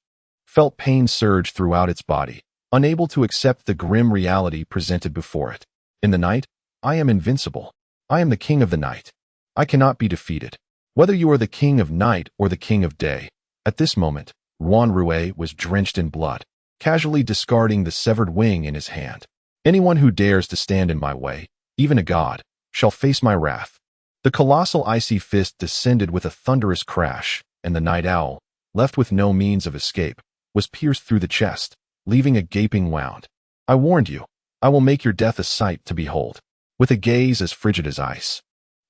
felt pain surge throughout its body, unable to accept the grim reality presented before it. In the night, I am invincible. I am the king of the night. I cannot be defeated. Whether you are the king of night or the king of day. At this moment, Ruan Rue was drenched in blood, casually discarding the severed wing in his hand. Anyone who dares to stand in my way, even a god, shall face my wrath. The colossal icy fist descended with a thunderous crash, and the Night Owl, left with no means of escape, was pierced through the chest, leaving a gaping wound. I warned you. I will make your death a sight to behold. With a gaze as frigid as ice,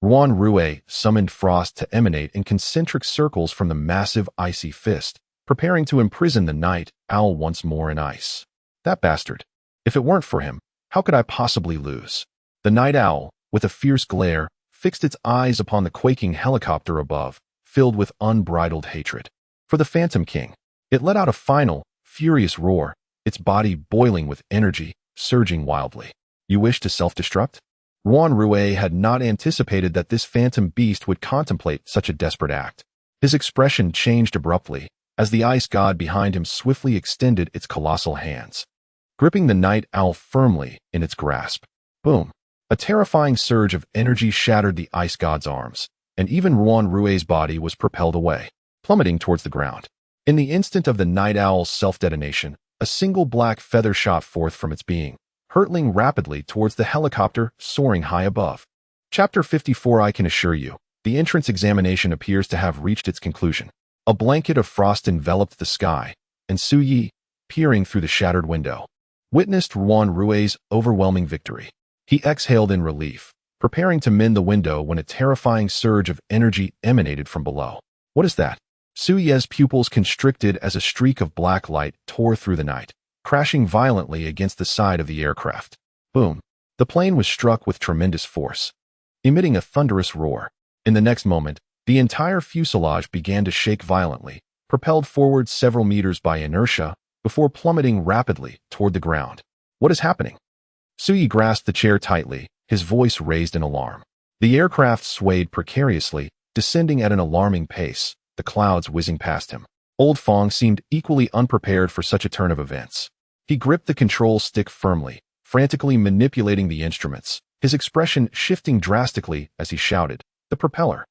Ruan Rue summoned frost to emanate in concentric circles from the massive icy fist, preparing to imprison the night owl once more in ice. That bastard. If it weren't for him, how could I possibly lose? The night owl, with a fierce glare, fixed its eyes upon the quaking helicopter above, filled with unbridled hatred. For the Phantom King, it let out a final, furious roar, its body boiling with energy, surging wildly. You wish to self-destruct? Ruan Rue had not anticipated that this phantom beast would contemplate such a desperate act. His expression changed abruptly, as the ice god behind him swiftly extended its colossal hands, gripping the night owl firmly in its grasp. Boom! A terrifying surge of energy shattered the ice god's arms, and even Ruan Rue's body was propelled away, plummeting towards the ground. In the instant of the night owl's self-detonation, a single black feather shot forth from its being, hurtling rapidly towards the helicopter soaring high above. Chapter 54. I can assure you, the entrance examination appears to have reached its conclusion. A blanket of frost enveloped the sky, and Su Yi, peering through the shattered window, witnessed Ruan Rue's overwhelming victory. He exhaled in relief, preparing to mend the window when a terrifying surge of energy emanated from below. What is that? Su Ye's pupils constricted as a streak of black light tore through the night, crashing violently against the side of the aircraft. Boom! The plane was struck with tremendous force, emitting a thunderous roar. In the next moment, the entire fuselage began to shake violently, propelled forward several meters by inertia, before plummeting rapidly toward the ground. What is happening? Su Yi grasped the chair tightly, his voice raised in alarm. The aircraft swayed precariously, descending at an alarming pace, the clouds whizzing past him. Old Fong seemed equally unprepared for such a turn of events. He gripped the control stick firmly, frantically manipulating the instruments, his expression shifting drastically as he shouted, "The propeller!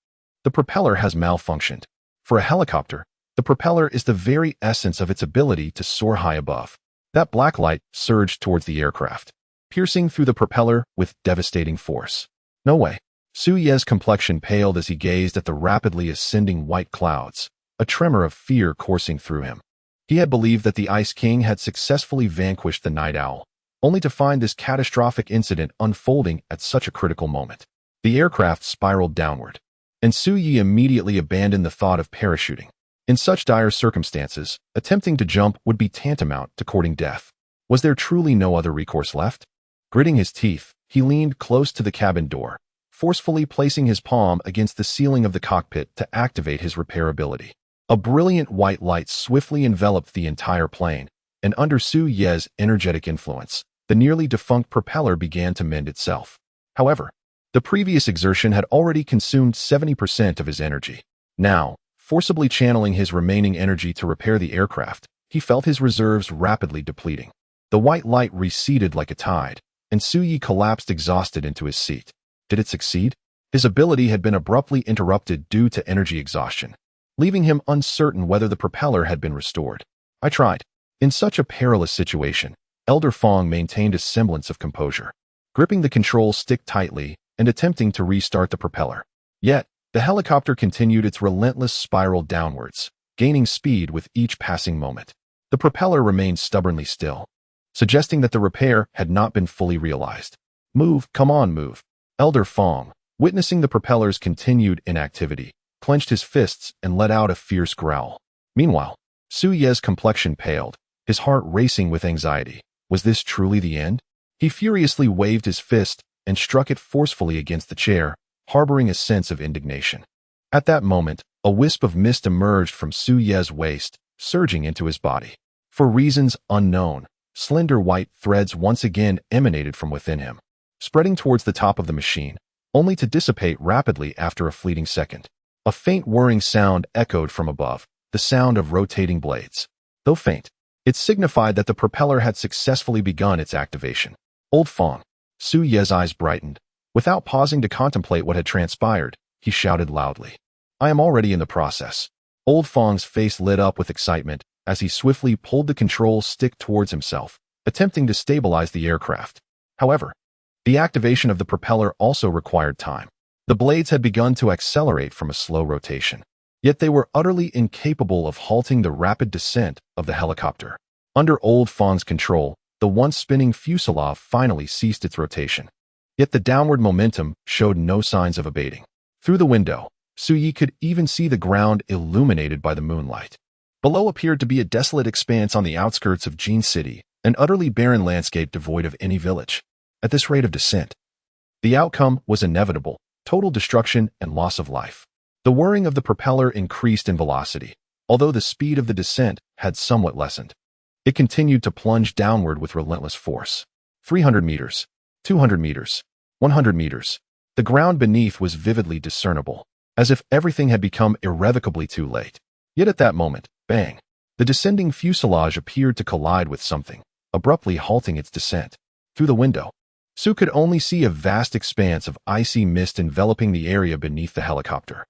The propeller has malfunctioned." For a helicopter, the propeller is the very essence of its ability to soar high above. That black light surged towards the aircraft, piercing through the propeller with devastating force. No way. Su Ye's complexion paled as he gazed at the rapidly ascending white clouds, a tremor of fear coursing through him. He had believed that the Ice King had successfully vanquished the Night Owl, only to find this catastrophic incident unfolding at such a critical moment. The aircraft spiraled downward, and Su Yi immediately abandoned the thought of parachuting. In such dire circumstances, attempting to jump would be tantamount to courting death. Was there truly no other recourse left? Gritting his teeth, he leaned close to the cabin door, forcefully placing his palm against the ceiling of the cockpit to activate his repairability. A brilliant white light swiftly enveloped the entire plane, and under Su Ye's energetic influence, the nearly defunct propeller began to mend itself. However, the previous exertion had already consumed 70% of his energy. Now, forcibly channeling his remaining energy to repair the aircraft, he felt his reserves rapidly depleting. The white light receded like a tide, and Su Yi collapsed exhausted into his seat. Did it succeed? His ability had been abruptly interrupted due to energy exhaustion, leaving him uncertain whether the propeller had been restored. I tried. In such a perilous situation, Elder Fong maintained a semblance of composure, gripping the control stick tightly and attempting to restart the propeller. Yet, the helicopter continued its relentless spiral downwards, gaining speed with each passing moment. The propeller remained stubbornly still, suggesting that the repair had not been fully realized. Move, come on, move. Elder Fong, witnessing the propeller's continued inactivity, clenched his fists and let out a fierce growl. Meanwhile, Su Ye's complexion paled, his heart racing with anxiety. Was this truly the end? He furiously waved his fist and struck it forcefully against the chair, harboring a sense of indignation. At that moment, a wisp of mist emerged from Su Ye's waist, surging into his body. For reasons unknown, slender white threads once again emanated from within him, spreading towards the top of the machine, only to dissipate rapidly after a fleeting second. A faint whirring sound echoed from above, the sound of rotating blades. Though faint, it signified that the propeller had successfully begun its activation. Old Fong. Su Ye's eyes brightened. Without pausing to contemplate what had transpired, he shouted loudly, "I am already in the process." Old Fong's face lit up with excitement as he swiftly pulled the control stick towards himself, attempting to stabilize the aircraft. However, the activation of the propeller also required time. The blades had begun to accelerate from a slow rotation, yet they were utterly incapable of halting the rapid descent of the helicopter. Under Old Fong's control, the once spinning fuselage finally ceased its rotation. Yet the downward momentum showed no signs of abating. Through the window, Su Yi could even see the ground illuminated by the moonlight. Below appeared to be a desolate expanse on the outskirts of Jin City, an utterly barren landscape devoid of any village. At this rate of descent, the outcome was inevitable: total destruction and loss of life. The whirring of the propeller increased in velocity, although the speed of the descent had somewhat lessened. It continued to plunge downward with relentless force. 300 meters, 200 meters, 100 meters. The ground beneath was vividly discernible, as if everything had become irrevocably too late. Yet at that moment, bang! The descending fuselage appeared to collide with something, abruptly halting its descent. Through the window, Su could only see a vast expanse of icy mist enveloping the area beneath the helicopter.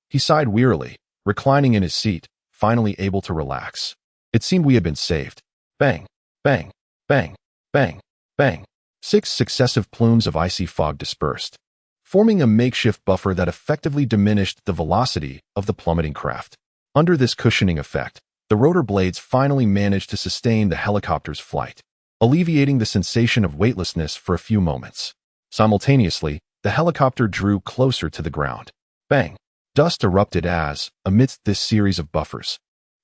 He sighed wearily, reclining in his seat, finally able to relax. It seemed we had been saved. Bang, bang, bang, bang, bang. 6 successive plumes of icy fog dispersed, forming a makeshift buffer that effectively diminished the velocity of the plummeting craft. Under this cushioning effect, the rotor blades finally managed to sustain the helicopter's flight, alleviating the sensation of weightlessness for a few moments. Simultaneously, the helicopter drew closer to the ground. Bang! Dust erupted as, amidst this series of buffers,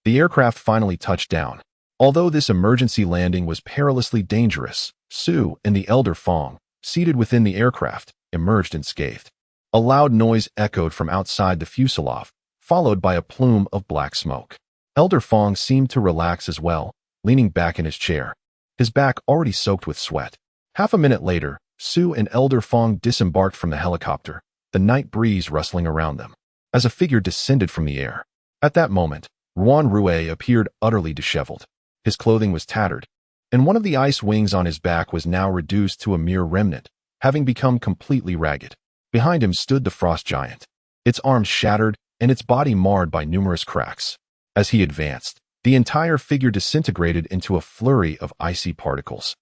the aircraft finally touched down. Although this emergency landing was perilously dangerous, Su and the elder Fong, seated within the aircraft, emerged unscathed. A loud noise echoed from outside the fuselage, followed by a plume of black smoke. Elder Fong seemed to relax as well, leaning back in his chair, his back already soaked with sweat. Half a minute later, Su and Elder Fong disembarked from the helicopter, the night breeze rustling around them, as a figure descended from the air. At that moment, Ruan Rue appeared utterly disheveled. His clothing was tattered, and one of the ice wings on his back was now reduced to a mere remnant, having become completely ragged. Behind him stood the frost giant, its arms shattered and its body marred by numerous cracks. As he advanced, the entire figure disintegrated into a flurry of icy particles.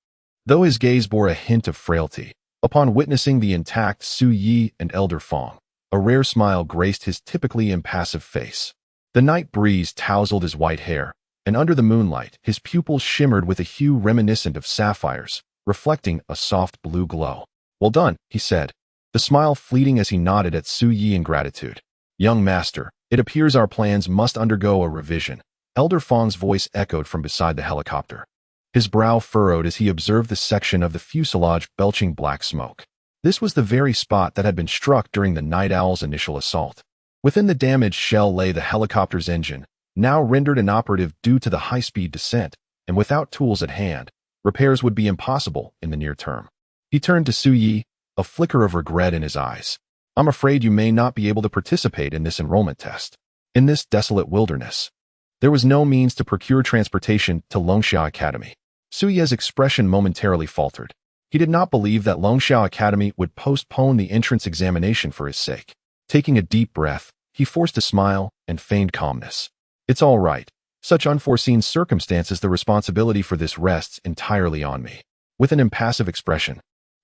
Though his gaze bore a hint of frailty, upon witnessing the intact Su Yi and Elder Fong, a rare smile graced his typically impassive face. The night breeze tousled his white hair, and under the moonlight, his pupils shimmered with a hue reminiscent of sapphires, reflecting a soft blue glow. "Well done," he said, the smile fleeting as he nodded at Su Yi in gratitude. "Young master, it appears our plans must undergo a revision." Elder Fong's voice echoed from beside the helicopter. His brow furrowed as he observed the section of the fuselage belching black smoke. This was the very spot that had been struck during the Night Owl's initial assault. Within the damaged shell lay the helicopter's engine, now rendered inoperative due to the high-speed descent, and without tools at hand, repairs would be impossible in the near term. He turned to Su Yi, a flicker of regret in his eyes. "I'm afraid you may not be able to participate in this enrollment test. In this desolate wilderness, there was no means to procure transportation to Longxia Academy." Su Yi's expression momentarily faltered. He did not believe that Longxia Academy would postpone the entrance examination for his sake. Taking a deep breath, he forced a smile and feigned calmness. "It's all right. Such unforeseen circumstances, the responsibility for this rests entirely on me." With an impassive expression,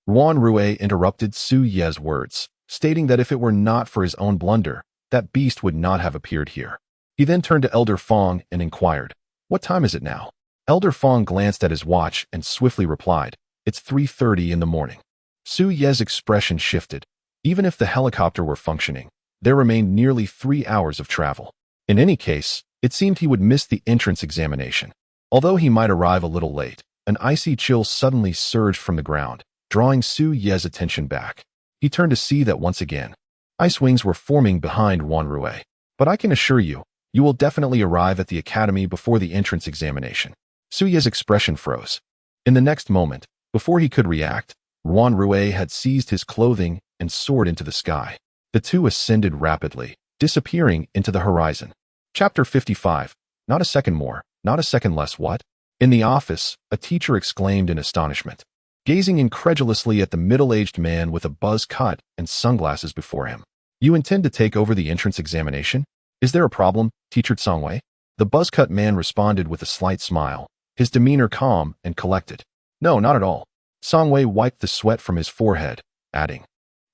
Ruan Rue interrupted Su Yi's words, stating that if it were not for his own blunder, that beast would not have appeared here. He then turned to Elder Fong and inquired, "What time is it now?" Elder Fong glanced at his watch and swiftly replied, "It's 3:30 in the morning." Su Yi's expression shifted. Even if the helicopter were functioning, there remained nearly 3 hours of travel. In any case, it seemed he would miss the entrance examination. Although he might arrive a little late, an icy chill suddenly surged from the ground, drawing Su Yi's attention back. He turned to see that once again, ice wings were forming behind Ruan Rue. "But I can assure you, you will definitely arrive at the academy before the entrance examination." Su Yi's expression froze. In the next moment, before he could react, Ruan Rue had seized his clothing and soared into the sky. The two ascended rapidly, disappearing into the horizon. Chapter 55. Not a second more, not a second less. What? In the office, a teacher exclaimed in astonishment, gazing incredulously at the middle-aged man with a buzz cut and sunglasses before him. "You intend to take over the entrance examination? Is there a problem, Teacher Songwei?" The buzz-cut man responded with a slight smile, his demeanor calm and collected. "No, not at all." Songwei wiped the sweat from his forehead, adding,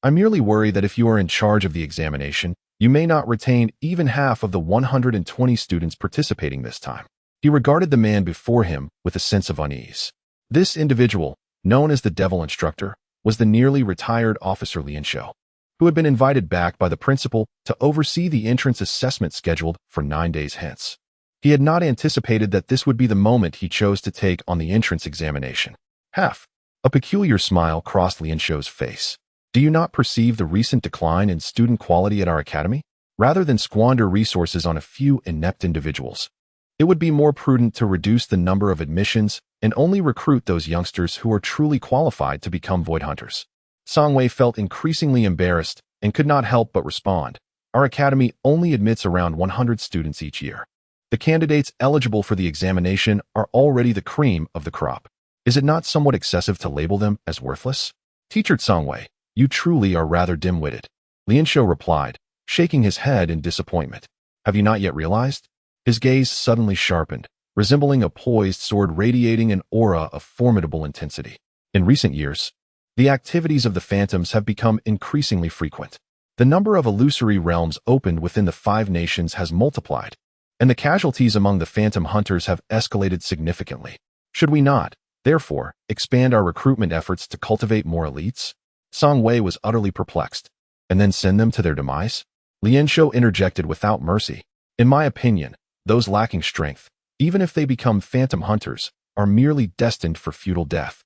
"I merely worry that if you are in charge of the examination, you may not retain even half of the 120 students participating this time." He regarded the man before him with a sense of unease. This individual, known as the Devil Instructor, was the nearly retired Officer Lianshou, who had been invited back by the principal to oversee the entrance assessment scheduled for 9 days hence. He had not anticipated that this would be the moment he chose to take on the entrance examination. A peculiar smile crossed Lianshou's face. Do you not perceive the recent decline in student quality at our academy? Rather than squander resources on a few inept individuals, it would be more prudent to reduce the number of admissions and only recruit those youngsters who are truly qualified to become void hunters. Song Wei felt increasingly embarrassed and could not help but respond. Our academy only admits around 100 students each year. The candidates eligible for the examination are already the cream of the crop. Is it not somewhat excessive to label them as worthless? Teacher Song Wei, you truly are rather dim-witted. Lianshou replied, shaking his head in disappointment. Have you not yet realized? His gaze suddenly sharpened, resembling a poised sword radiating an aura of formidable intensity. In recent years, the activities of the phantoms have become increasingly frequent. The number of illusory realms opened within the 5 nations has multiplied, and the casualties among the phantom hunters have escalated significantly. Should we not, therefore, expand our recruitment efforts to cultivate more elites? Song Wei was utterly perplexed. And then send them to their demise? Lianshou interjected without mercy. In my opinion, those lacking strength, even if they become phantom hunters, are merely destined for futile death.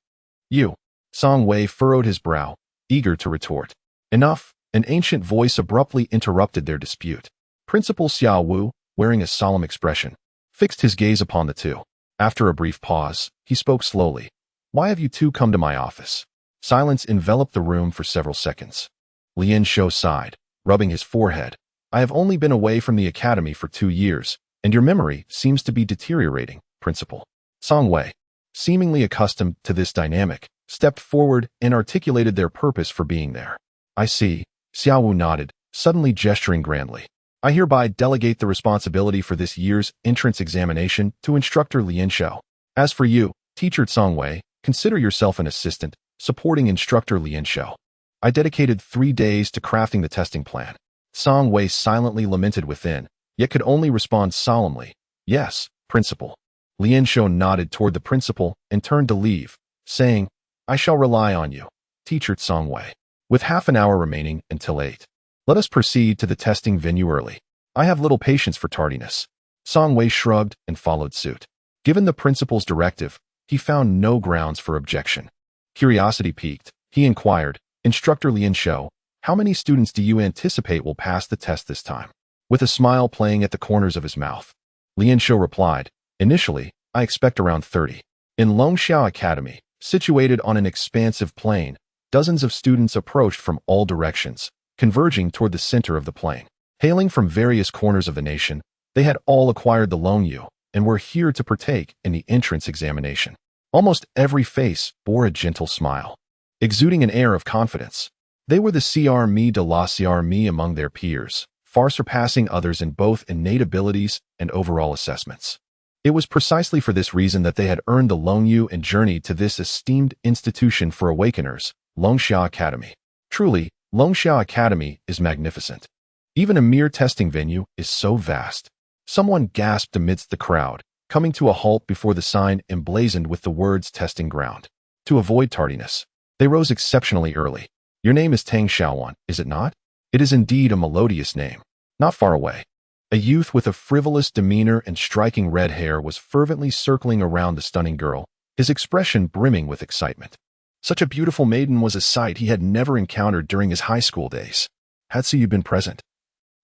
You. Song Wei furrowed his brow, eager to retort. Enough, an ancient voice abruptly interrupted their dispute. Principal Xiao Wu, wearing a solemn expression, fixed his gaze upon the two. After a brief pause, he spoke slowly. Why have you two come to my office? Silence enveloped the room for several seconds. Lianshou sighed, rubbing his forehead. I have only been away from the academy for 2 years, and your memory seems to be deteriorating, Principal. Song Wei, seemingly accustomed to this dynamic, stepped forward and articulated their purpose for being there. I see, Xiao Wu nodded, suddenly gesturing grandly. I hereby delegate the responsibility for this year's entrance examination to Instructor Lianshou. As for you, Teacher Song Wei, consider yourself an assistant, supporting Instructor Lianshou. I dedicated 3 days to crafting the testing plan. Song Wei silently lamented within, yet could only respond solemnly. Yes, Principal. Lianshou nodded toward the principal and turned to leave, saying, I shall rely on you, Teacher Song Wei. With half an hour remaining until 8. Let us proceed to the testing venue early. I have little patience for tardiness. Song Wei shrugged and followed suit. Given the principal's directive, he found no grounds for objection. Curiosity piqued, he inquired, Instructor Lianshou, how many students do you anticipate will pass the test this time? With a smile playing at the corners of his mouth, Lianshou replied, Initially, I expect around 30. In Longxiao Academy, situated on an expansive plain, dozens of students approached from all directions, converging toward the center of the plain. Hailing from various corners of the nation, they had all acquired the Longyu and were here to partake in the entrance examination. Almost every face bore a gentle smile, exuding an air of confidence. They were the CRME de la CRME among their peers, far surpassing others in both innate abilities and overall assessments. It was precisely for this reason that they had earned the Longyu and journeyed to this esteemed institution for awakeners, Longxiao Academy. Truly, Longxiao Academy is magnificent. Even a mere testing venue is so vast. Someone gasped amidst the crowd, coming to a halt before the sign emblazoned with the words testing ground. To avoid tardiness, they rose exceptionally early. Your name is Tang Xiaowan, is it not? It is indeed a melodious name. Not far away, a youth with a frivolous demeanor and striking red hair was fervently circling around the stunning girl, his expression brimming with excitement. Such a beautiful maiden was a sight he had never encountered during his high school days. Had Siyu been present,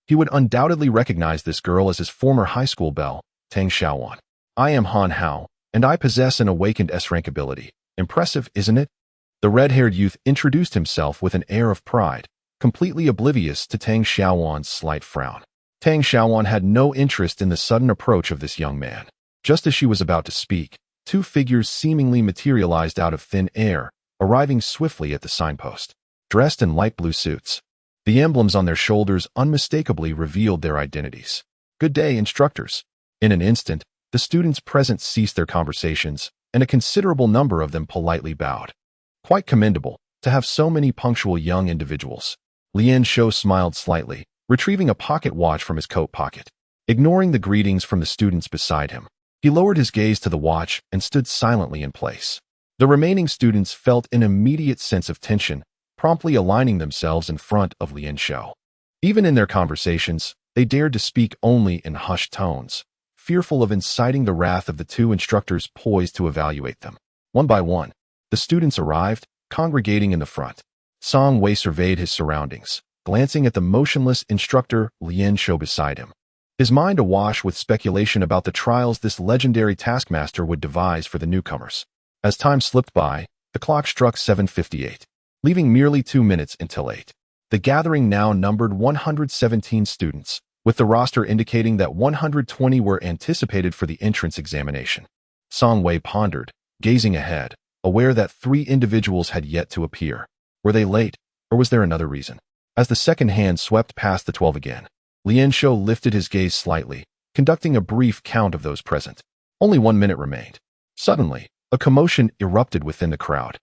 he would undoubtedly recognize this girl as his former high school belle, Tang Xiaowan. I am Han Hao, and I possess an awakened S-rank ability. Impressive, isn't it? The red-haired youth introduced himself with an air of pride, completely oblivious to Tang Xiaowan's slight frown. Tang Xiaowan had no interest in the sudden approach of this young man. Just as she was about to speak, 2 figures seemingly materialized out of thin air, arriving swiftly at the signpost. Dressed in light blue suits, the emblems on their shoulders unmistakably revealed their identities. Good day, instructors. In an instant, the students present ceased their conversations, and a considerable number of them politely bowed. Quite commendable to have so many punctual young individuals. Lianshou smiled slightly, retrieving a pocket watch from his coat pocket. Ignoring the greetings from the students beside him, He lowered his gaze to the watch and stood silently in place. The remaining students felt an immediate sense of tension, promptly aligning themselves in front of Lian Shou. Even in their conversations, they dared to speak only in hushed tones, fearful of inciting the wrath of the two instructors poised to evaluate them. One by one, the students arrived, congregating in the front. Song Wei surveyed his surroundings, glancing at the motionless instructor Lian Shou beside him. His mind awash with speculation about the trials this legendary taskmaster would devise for the newcomers. As time slipped by, the clock struck 7:58, leaving merely 2 minutes until 8. The gathering now numbered 117 students, with the roster indicating that 120 were anticipated for the entrance examination. Song Wei pondered, gazing ahead, aware that 3 individuals had yet to appear. Were they late, or was there another reason? As the second hand swept past the 12 again, Lian Shou lifted his gaze slightly, conducting a brief count of those present. Only 1 minute remained. Suddenly, a commotion erupted within the crowd.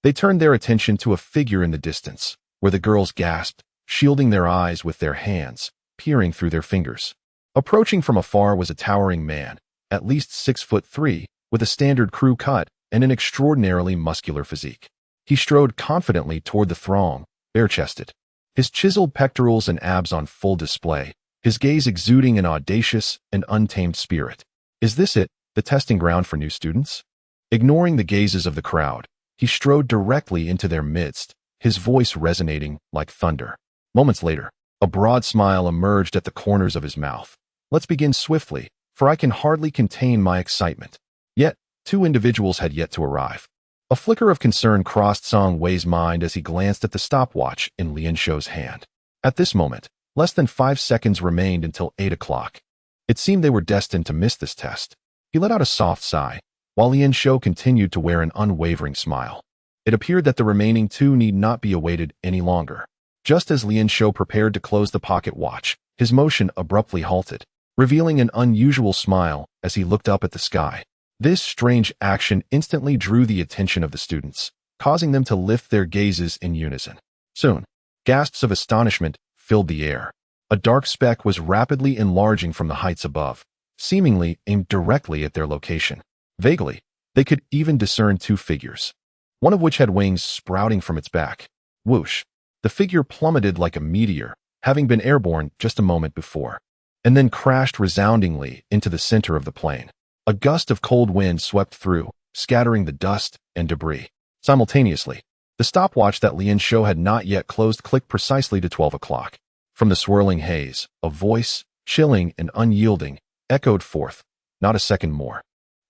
They turned their attention to a figure in the distance, where the girls gasped, shielding their eyes with their hands, peering through their fingers. Approaching from afar was a towering man, at least 6'3", with a standard crew cut and an extraordinarily muscular physique. He strode confidently toward the throng, bare-chested, his chiseled pectorals and abs on full display, his gaze exuding an audacious and untamed spirit. Is this it, the testing ground for new students? Ignoring the gazes of the crowd, he strode directly into their midst, his voice resonating like thunder. Moments later, a broad smile emerged at the corners of his mouth. Let's begin swiftly, for I can hardly contain my excitement. Yet, 2 individuals had yet to arrive. A flicker of concern crossed Song Wei's mind as he glanced at the stopwatch in Lian Shou's hand. At this moment, less than 5 seconds remained until 8 o'clock. It seemed they were destined to miss this test. He let out a soft sigh, while Lian Shou continued to wear an unwavering smile. It appeared that the remaining 2 need not be awaited any longer. Just as Lian Shou prepared to close the pocket watch, his motion abruptly halted, revealing an unusual smile as he looked up at the sky. This strange action instantly drew the attention of the students, causing them to lift their gazes in unison. Soon, gasps of astonishment filled the air. A dark speck was rapidly enlarging from the heights above, seemingly aimed directly at their location. Vaguely, they could even discern 2 figures, one of which had wings sprouting from its back. Whoosh! The figure plummeted like a meteor, having been airborne just a moment before, and then crashed resoundingly into the center of the plane. A gust of cold wind swept through, scattering the dust and debris. Simultaneously, the stopwatch that Lian Shou had not yet closed clicked precisely to 12 o'clock. From the swirling haze, a voice, chilling and unyielding, echoed forth. Not a second more.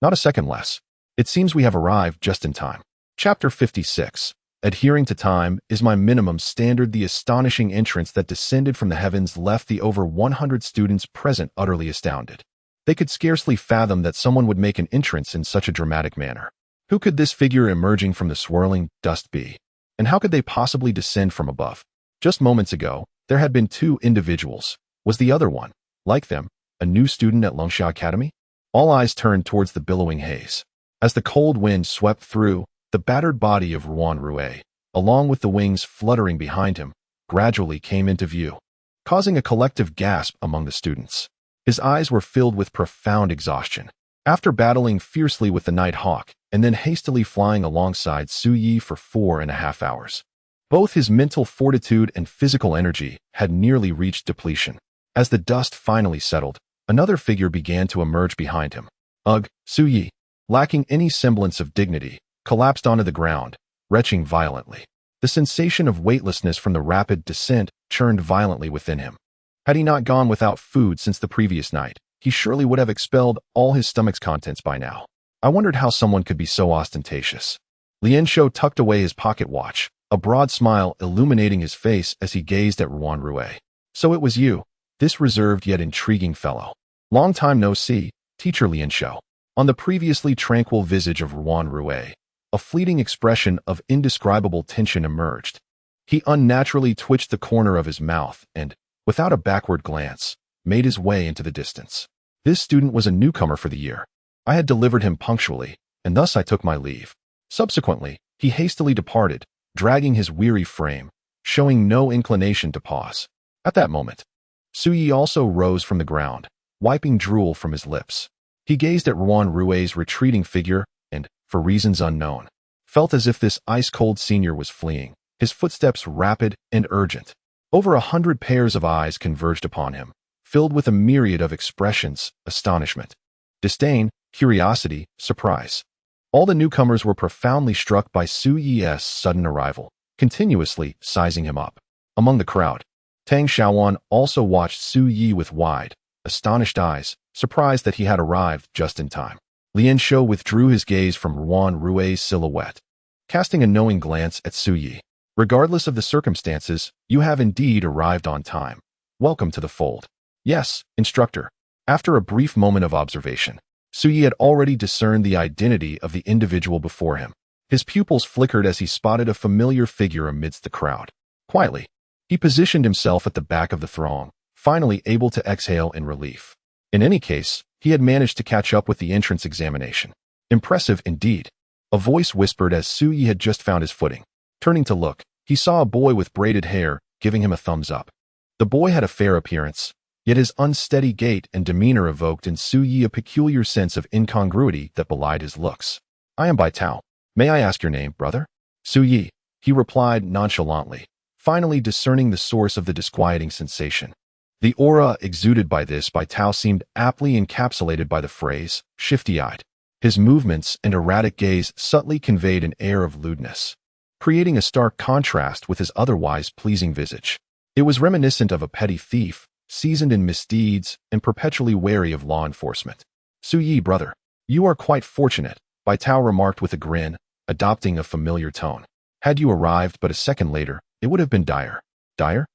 Not a second less. It seems we have arrived just in time. Chapter 56. Adhering to time is my minimum standard. The astonishing entrance that descended from the heavens left the over 100 students present utterly astounded. They could scarcely fathom that someone would make an entrance in such a dramatic manner. Who could this figure emerging from the swirling dust be? And how could they possibly descend from above? Just moments ago, there had been 2 individuals. Was the other one, like them, a new student at Longxia Academy? All eyes turned towards the billowing haze. As the cold wind swept through, the battered body of Ruan Rui, along with the wings fluttering behind him, gradually came into view, causing a collective gasp among the students. His eyes were filled with profound exhaustion. After battling fiercely with the Night Hawk and then hastily flying alongside Su Yi for 4.5 hours, both his mental fortitude and physical energy had nearly reached depletion. As the dust finally settled, another figure began to emerge behind him. Ugh, Su Yi, lacking any semblance of dignity, collapsed onto the ground, retching violently. The sensation of weightlessness from the rapid descent churned violently within him. Had he not gone without food since the previous night, he surely would have expelled all his stomach's contents by now. I wondered how someone could be so ostentatious. Lian Shou tucked away his pocket watch, a broad smile illuminating his face as he gazed at Ruan Rui. So it was you, this reserved yet intriguing fellow. Long time no see, teacher Lian Shou. On the previously tranquil visage of Ruan Rui, a fleeting expression of indescribable tension emerged. He unnaturally twitched the corner of his mouth and, without a backward glance, made his way into the distance. This student was a newcomer for the year. I had delivered him punctually, and thus I took my leave. Subsequently, he hastily departed, dragging his weary frame, showing no inclination to pause. At that moment, Su Yi also rose from the ground, wiping drool from his lips. He gazed at Ruan Rue's retreating figure and, for reasons unknown, felt as if this ice-cold senior was fleeing, his footsteps rapid and urgent. Over 100 pairs of eyes converged upon him, filled with a myriad of expressions: astonishment, disdain, curiosity, surprise. All the newcomers were profoundly struck by Su Yi's sudden arrival, continuously sizing him up. Among the crowd, Tang Xiaowan also watched Su Yi with wide, astonished eyes, surprised that he had arrived just in time. Lian Shou withdrew his gaze from Ruan Rue's silhouette, casting a knowing glance at Su Yi. Regardless of the circumstances, you have indeed arrived on time. Welcome to the fold. Yes, instructor. After a brief moment of observation, Su Yi had already discerned the identity of the individual before him. His pupils flickered as he spotted a familiar figure amidst the crowd. Quietly, he positioned himself at the back of the throng, finally able to exhale in relief. In any case, he had managed to catch up with the entrance examination. Impressive indeed. A voice whispered as Su Yi had just found his footing. Turning to look, he saw a boy with braided hair, giving him a thumbs up. The boy had a fair appearance, yet his unsteady gait and demeanor evoked in Su Yi a peculiar sense of incongruity that belied his looks. I am Bai Tao. May I ask your name, brother? Su Yi, he replied nonchalantly, finally discerning the source of the disquieting sensation. The aura exuded by this Bai Tao seemed aptly encapsulated by the phrase, shifty-eyed. His movements and erratic gaze subtly conveyed an air of lewdness, creating a stark contrast with his otherwise pleasing visage. It was reminiscent of a petty thief, seasoned in misdeeds and perpetually wary of law enforcement. Su Yi, brother, you are quite fortunate, Bai Tao remarked with a grin, adopting a familiar tone. Had you arrived but a second later, it would have been dire. Dire?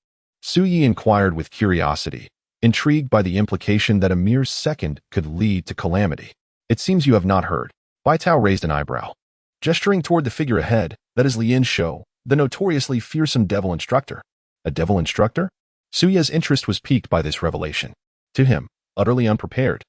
Su Yi inquired with curiosity, intrigued by the implication that a mere second could lead to calamity. It seems you have not heard. Bai Tao raised an eyebrow. Gesturing toward the figure ahead, that is Lian Shou, the notoriously fearsome devil instructor. A devil instructor? Su Yi's interest was piqued by this revelation. To him, utterly unprepared,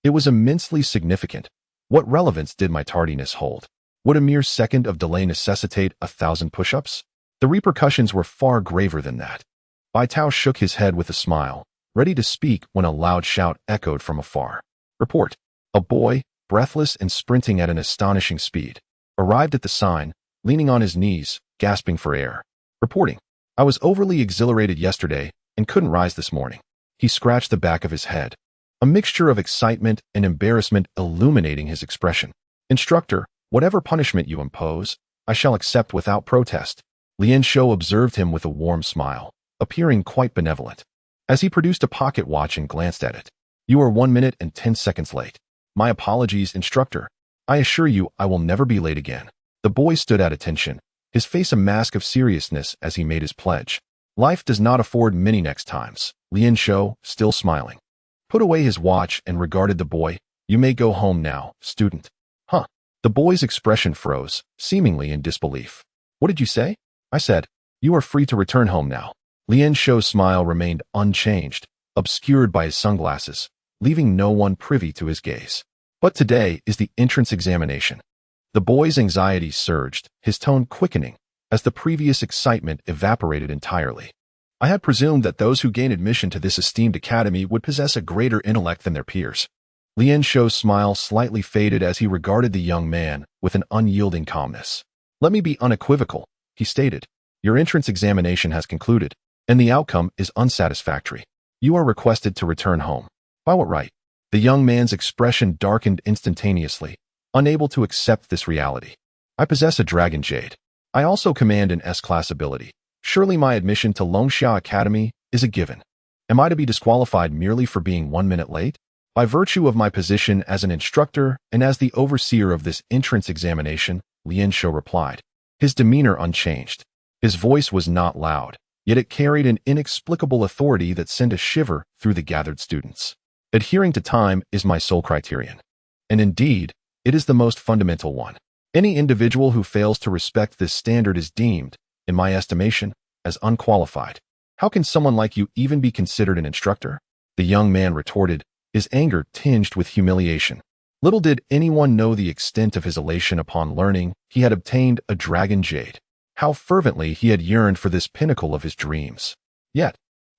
it was immensely significant. What relevance did my tardiness hold? Would a mere second of delay necessitate 1,000 push-ups? The repercussions were far graver than that. Bai Tao shook his head with a smile, ready to speak when a loud shout echoed from afar. Report. A boy, breathless and sprinting at an astonishing speed, arrived at the sign, leaning on his knees, gasping for air. Reporting. I was overly exhilarated yesterday and couldn't rise this morning. He scratched the back of his head, a mixture of excitement and embarrassment illuminating his expression. Instructor, whatever punishment you impose, I shall accept without protest. Lian Shou observed him with a warm smile, appearing quite benevolent. As he produced a pocket watch and glanced at it. You are 1 minute and 10 seconds late. My apologies, instructor. I assure you I will never be late again. The boy stood at attention, his face a mask of seriousness as he made his pledge. Life does not afford many next times. Lian Shou, still smiling, put away his watch and regarded the boy. You may go home now, student. Huh. The boy's expression froze, seemingly in disbelief. What did you say? I said, you are free to return home now. Lian Shou's smile remained unchanged, obscured by his sunglasses, leaving no one privy to his gaze. But today is the entrance examination. The boy's anxiety surged, his tone quickening, as the previous excitement evaporated entirely. I had presumed that those who gain admission to this esteemed academy would possess a greater intellect than their peers. Lian Shou's smile slightly faded as he regarded the young man with an unyielding calmness. Let me be unequivocal, he stated. Your entrance examination has concluded, and the outcome is unsatisfactory. You are requested to return home. By what right? The young man's expression darkened instantaneously, unable to accept this reality. I possess a dragon jade. I also command an S-class ability. Surely my admission to Longxia Academy is a given. Am I to be disqualified merely for being 1 minute late? By virtue of my position as an instructor and as the overseer of this entrance examination, Lian Shou replied, his demeanor unchanged. His voice was not loud, yet it carried an inexplicable authority that sent a shiver through the gathered students. Adhering to time is my sole criterion. And indeed, it is the most fundamental one. Any individual who fails to respect this standard is deemed, in my estimation, as unqualified. How can someone like you even be considered an instructor? The young man retorted, his anger tinged with humiliation. Little did anyone know the extent of his elation upon learning he had obtained a dragon jade. How fervently he had yearned for this pinnacle of his dreams. Yet,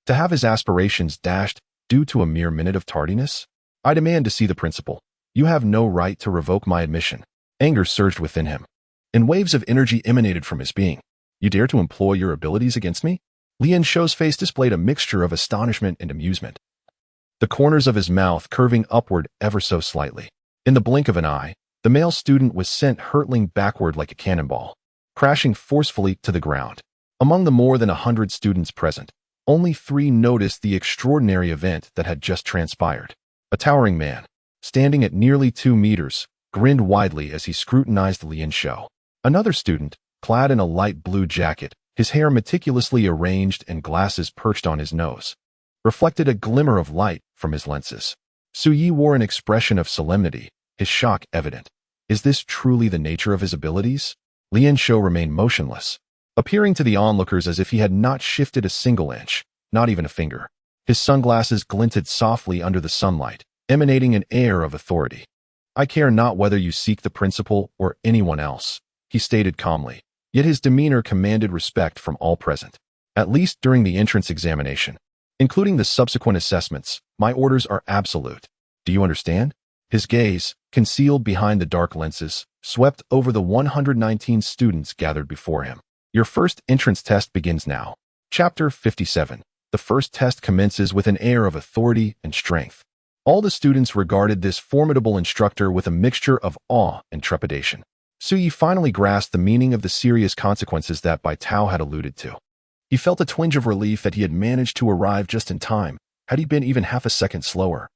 to have his aspirations dashed due to a mere minute of tardiness? I demand to see the principal. You have no right to revoke my admission. Anger surged within him, and waves of energy emanated from his being. You dare to employ your abilities against me? Lian Shou's face displayed a mixture of astonishment and amusement, the corners of his mouth curving upward ever so slightly. In the blink of an eye, the male student was sent hurtling backward like a cannonball, crashing forcefully to the ground. Among the more than 100 students present, only 3 noticed the extraordinary event that had just transpired. A towering man, standing at nearly 2 meters, grinned widely as he scrutinized Lian Shou. Another student, clad in a light blue jacket, his hair meticulously arranged and glasses perched on his nose, reflected a glimmer of light from his lenses. Su Yi wore an expression of solemnity, his shock evident. Is this truly the nature of his abilities? Lian Shou remained motionless, appearing to the onlookers as if he had not shifted a single inch, not even a finger. His sunglasses glinted softly under the sunlight, emanating an air of authority. I care not whether you seek the principal or anyone else, he stated calmly, yet his demeanor commanded respect from all present. At least during the entrance examination, including the subsequent assessments, my orders are absolute. Do you understand? His gaze, concealed behind the dark lenses, swept over the 119 students gathered before him. Your first entrance test begins now. Chapter 57. The first test commences with an air of authority and strength. All the students regarded this formidable instructor with a mixture of awe and trepidation. Su Yi finally grasped the meaning of the serious consequences that Bai Tao had alluded to. He felt a twinge of relief that he had managed to arrive just in time. Had he been even half a second slower,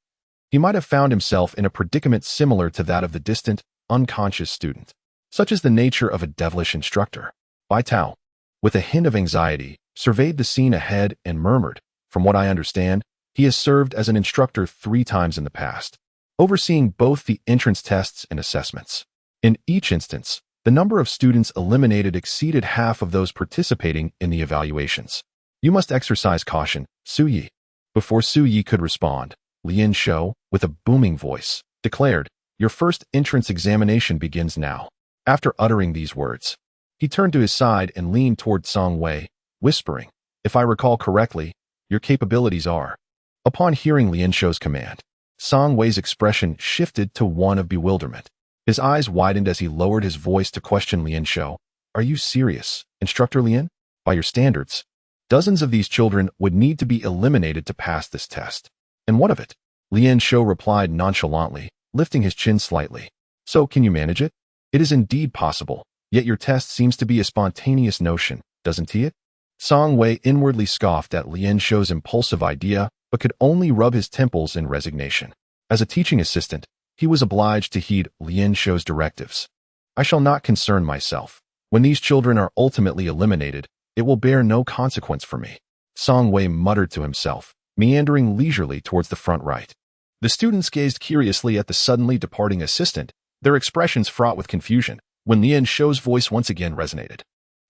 he might have found himself in a predicament similar to that of the distant, unconscious student. Such is the nature of a devilish instructor. Bai Tao, with a hint of anxiety, surveyed the scene ahead and murmured, "From what I understand, he has served as an instructor 3 times in the past, overseeing both the entrance tests and assessments. In each instance, the number of students eliminated exceeded half of those participating in the evaluations. You must exercise caution, Su Yi." Before Su Yi could respond, Lian Shou, with a booming voice, declared, "Your first entrance examination begins now." After uttering these words, he turned to his side and leaned toward Song Wei, whispering, "If I recall correctly, your capabilities are." Upon hearing Lian Shou's command, Song Wei's expression shifted to one of bewilderment. His eyes widened as he lowered his voice to question Lian Shou. "Are you serious, Instructor Lian? By your standards, dozens of these children would need to be eliminated to pass this test. And what of it?" Lian Shou replied nonchalantly, lifting his chin slightly. "So can you manage it? It is indeed possible, yet your test seems to be a spontaneous notion, doesn't it?" Song Wei inwardly scoffed at Lian Shou's impulsive idea, but could only rub his temples in resignation. As a teaching assistant, he was obliged to heed Lian Shou's directives. "I shall not concern myself. When these children are ultimately eliminated, it will bear no consequence for me," Song Wei muttered to himself, meandering leisurely towards the front right. The students gazed curiously at the suddenly departing assistant, their expressions fraught with confusion, when Lian Shou's voice once again resonated.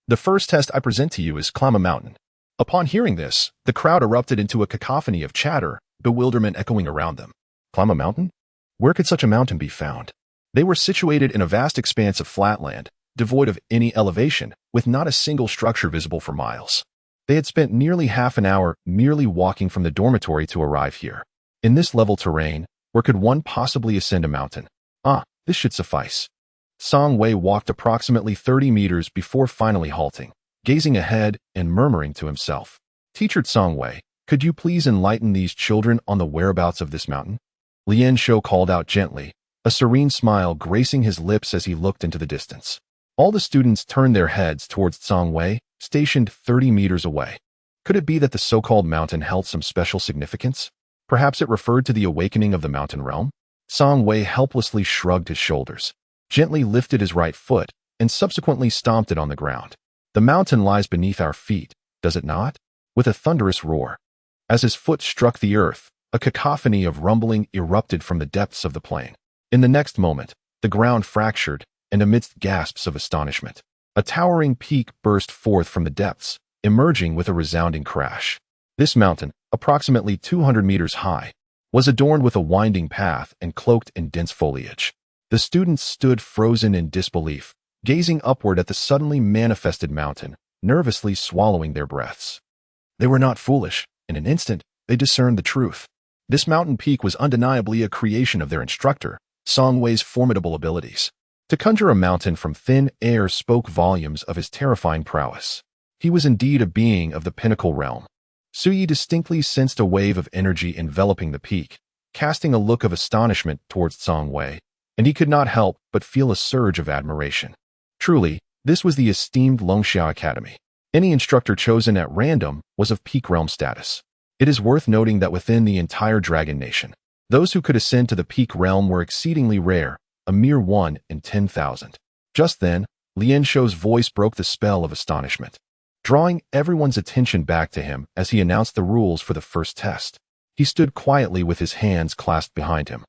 "The first test I present to you is Climb a Mountain." Upon hearing this, the crowd erupted into a cacophony of chatter, bewilderment echoing around them. Climb a mountain? Where could such a mountain be found? They were situated in a vast expanse of flat land, devoid of any elevation, with not a single structure visible for miles. They had spent nearly half an hour merely walking from the dormitory to arrive here. In this level terrain, where could one possibly ascend a mountain? This should suffice. Song Wei walked approximately 30 meters before finally halting, gazing ahead and murmuring to himself. "Teacher Song Wei, could you please enlighten these children on the whereabouts of this mountain?" Lian Shou called out gently, a serene smile gracing his lips as he looked into the distance. All the students turned their heads towards Song Wei, stationed 30 meters away. Could it be that the so-called mountain held some special significance? Perhaps it referred to the awakening of the mountain realm? Song Wei helplessly shrugged his shoulders, gently lifted his right foot, and subsequently stomped it on the ground. "The mountain lies beneath our feet, does it not?" With a thunderous roar. As his foot struck the earth, a cacophony of rumbling erupted from the depths of the plain. In the next moment, the ground fractured, and amidst gasps of astonishment, a towering peak burst forth from the depths, emerging with a resounding crash. This mountain, approximately 200 meters high, was adorned with a winding path and cloaked in dense foliage. The students stood frozen in disbelief, gazing upward at the suddenly manifested mountain, nervously swallowing their breaths. They were not foolish. In an instant, they discerned the truth. This mountain peak was undeniably a creation of their instructor, Song Wei's formidable abilities to conjure a mountain from thin air spoke volumes of his terrifying prowess. He was indeed a being of the pinnacle realm. Su Yi distinctly sensed a wave of energy enveloping the peak, casting a look of astonishment towards Song Wei, and he could not help but feel a surge of admiration. Truly, this was the esteemed Longxia Academy. Any instructor chosen at random was of peak realm status. It is worth noting that within the entire Dragon Nation, those who could ascend to the peak realm were exceedingly rare, a mere 1 in 10,000. Just then, Lian Shou's voice broke the spell of astonishment, drawing everyone's attention back to him as he announced the rules for the first test. He stood quietly with his hands clasped behind him,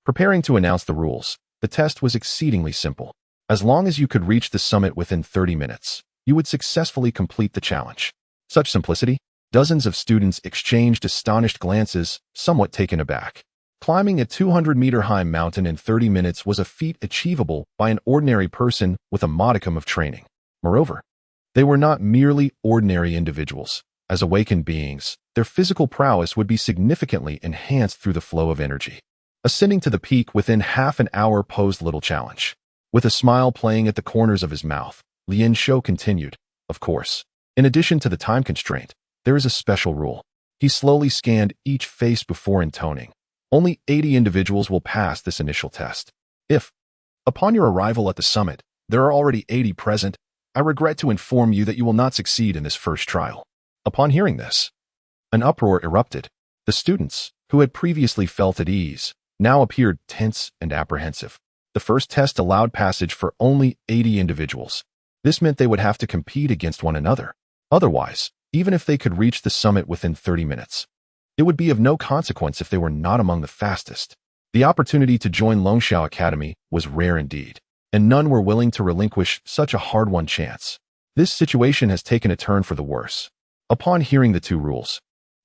preparing to announce the rules. The test was exceedingly simple. As long as you could reach the summit within 30 minutes, you would successfully complete the challenge. Such simplicity? Dozens of students exchanged astonished glances, somewhat taken aback. Climbing a 200-meter-high mountain in 30 minutes was a feat achievable by an ordinary person with a modicum of training. Moreover, they were not merely ordinary individuals. As awakened beings, their physical prowess would be significantly enhanced through the flow of energy. Ascending to the peak within half an hour posed little challenge. With a smile playing at the corners of his mouth, Lian Shou continued, "Of course, in addition to the time constraint, there is a special rule." He slowly scanned each face before intoning. Only 80 individuals will pass this initial test. If, upon your arrival at the summit, there are already 80 present, I regret to inform you that you will not succeed in this first trial. Upon hearing this, an uproar erupted. The students, who had previously felt at ease, now appeared tense and apprehensive. The first test allowed passage for only 80 individuals. This meant they would have to compete against one another. Otherwise, even if they could reach the summit within 30 minutes, it would be of no consequence if they were not among the fastest. The opportunity to join Longxiao Academy was rare indeed, and none were willing to relinquish such a hard-won chance. This situation has taken a turn for the worse. Upon hearing the two rules,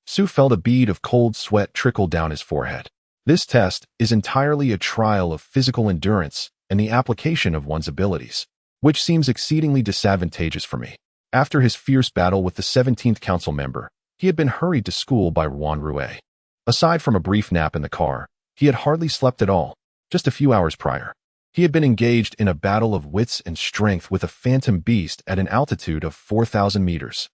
Su felt a bead of cold sweat trickle down his forehead. This test is entirely a trial of physical endurance and the application of one's abilities, which seems exceedingly disadvantageous for me. After his fierce battle with the 17th council member, he had been hurried to school by Ruan Rue. Aside from a brief nap in the car, he had hardly slept at all. Just a few hours prior, he had been engaged in a battle of wits and strength with a phantom beast at an altitude of 4,000 meters.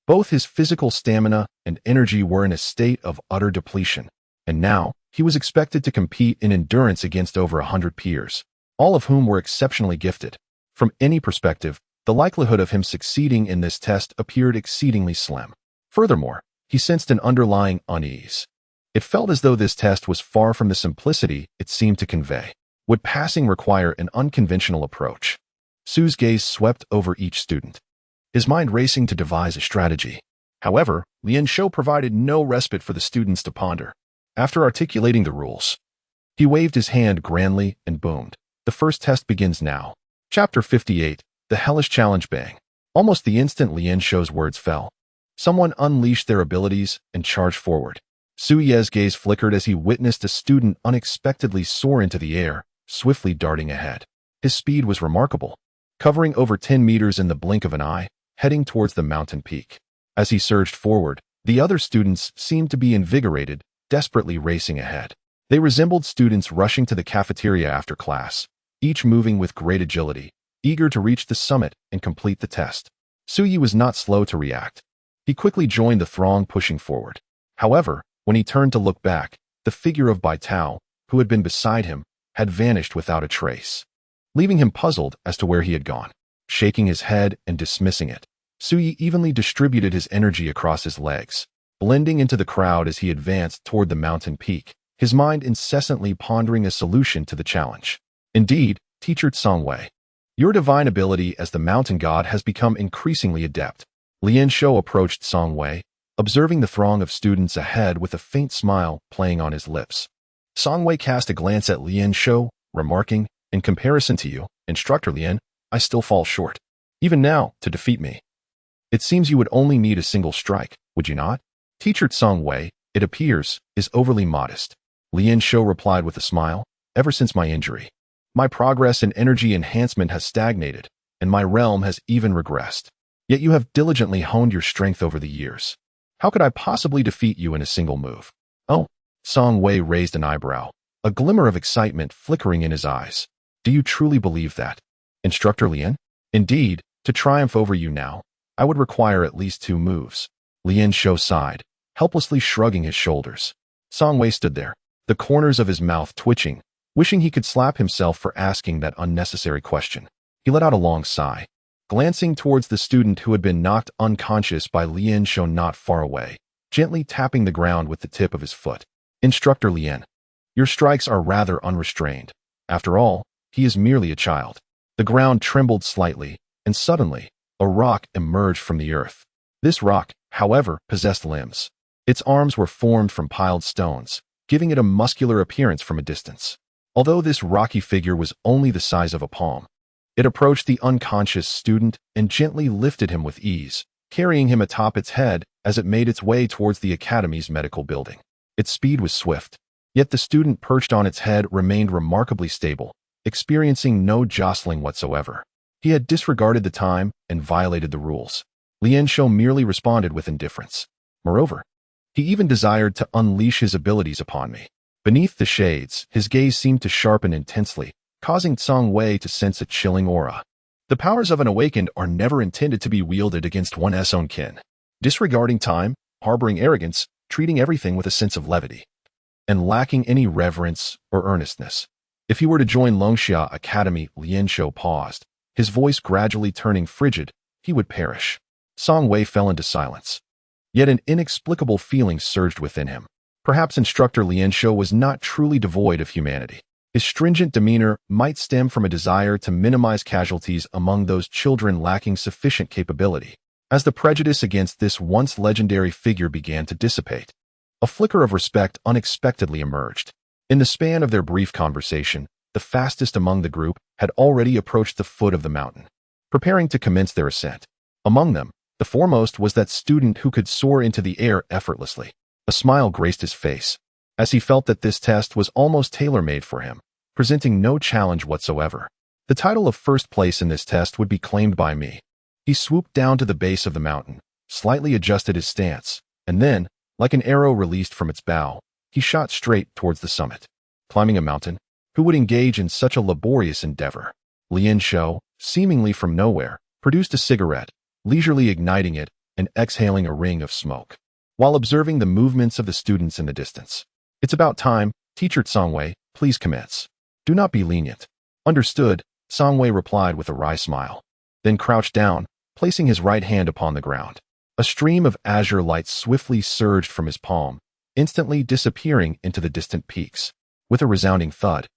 Both his physical stamina and energy were in a state of utter depletion, and now he was expected to compete in endurance against over 100 peers, all of whom were exceptionally gifted. From any perspective, the likelihood of him succeeding in this test appeared exceedingly slim. Furthermore, he sensed an underlying unease. It felt as though this test was far from the simplicity it seemed to convey. Would passing require an unconventional approach? Su's gaze swept over each student, his mind racing to devise a strategy. However, Lian Shou provided no respite for the students to ponder. After articulating the rules, he waved his hand grandly and boomed. The first test begins now. Chapter 58, The Hellish Challenge. Bang. Almost the instant Lian Shou's words fell, someone unleashed their abilities and charged forward. Su Ye's gaze flickered as he witnessed a student unexpectedly soar into the air, swiftly darting ahead. His speed was remarkable, covering over 10 meters in the blink of an eye, heading towards the mountain peak. As he surged forward, the other students seemed to be invigorated, desperately racing ahead. They resembled students rushing to the cafeteria after class, each moving with great agility, eager to reach the summit and complete the test. Su Yi was not slow to react. He quickly joined the throng pushing forward. However, when he turned to look back, the figure of Bai Tao, who had been beside him, had vanished without a trace, leaving him puzzled as to where he had gone. Shaking his head and dismissing it, Su Yi evenly distributed his energy across his legs, blending into the crowd as he advanced toward the mountain peak, his mind incessantly pondering a solution to the challenge. Indeed, Teacher Song Wei, your divine ability as the mountain god has become increasingly adept. Lian Shou approached Song Wei, observing the throng of students ahead with a faint smile playing on his lips. Song Wei cast a glance at Lian Shou, remarking, "In comparison to you, Instructor Lian, I still fall short. Even now, to defeat me, it seems you would only need a single strike, would you not?" Teacher Song Wei, it appears, is overly modest. Lian Shou replied with a smile, "Ever since my injury, my progress in energy enhancement has stagnated, and my realm has even regressed. Yet you have diligently honed your strength over the years. How could I possibly defeat you in a single move?" "Oh." Song Wei raised an eyebrow. a glimmer of excitement flickering in his eyes. Do you truly believe that, Instructor Lien? Indeed, to triumph over you now, I would require at least 2 moves. Lien Shou sighed, helplessly shrugging his shoulders. Song Wei stood there, the corners of his mouth twitching, wishing he could slap himself for asking that unnecessary question. He let out a long sigh, glancing towards the student who had been knocked unconscious by Lien Shou not far away, gently tapping the ground with the tip of his foot. Instructor Lien, your strikes are rather unrestrained. After all, he is merely a child. The ground trembled slightly, and suddenly, a rock emerged from the earth. This rock, however, possessed limbs. Its arms were formed from piled stones, giving it a muscular appearance from a distance. Although this rocky figure was only the size of a palm, it approached the unconscious student and gently lifted him with ease, carrying him atop its head as it made its way towards the academy's medical building. Its speed was swift, yet the student perched on its head remained remarkably stable, experiencing no jostling whatsoever. He had disregarded the time and violated the rules. Lien Shou merely responded with indifference. Moreover, he even desired to unleash his abilities upon me. Beneath the shades, his gaze seemed to sharpen intensely, causing Song Wei to sense a chilling aura. The powers of an awakened are never intended to be wielded against one's own kin. Disregarding time, harboring arrogance, treating everything with a sense of levity, and lacking any reverence or earnestness. If he were to join Longxia Academy, Lien Shou paused, his voice gradually turning frigid, he would perish. Song Wei fell into silence. Yet an inexplicable feeling surged within him. Perhaps Instructor Lien Shou was not truly devoid of humanity. His stringent demeanor might stem from a desire to minimize casualties among those children lacking sufficient capability. As the prejudice against this once legendary figure began to dissipate, a flicker of respect unexpectedly emerged. In the span of their brief conversation, the fastest among the group had already approached the foot of the mountain, preparing to commence their ascent. Among them, the foremost was that student who could soar into the air effortlessly. A smile graced his face, as he felt that this test was almost tailor-made for him, presenting no challenge whatsoever. The title of first place in this test would be claimed by me. He swooped down to the base of the mountain, slightly adjusted his stance, and then, like an arrow released from its bow, he shot straight towards the summit. Climbing a mountain, who would engage in such a laborious endeavor? Lien Shou, seemingly from nowhere, produced a cigarette, leisurely igniting it and exhaling a ring of smoke, while observing the movements of the students in the distance. It's about time, Teacher Song Wei, please commence. Do not be lenient. Understood, Song Wei replied with a wry smile, then crouched down, placing his right hand upon the ground. A stream of azure light swiftly surged from his palm, instantly disappearing into the distant peaks. With a resounding thud,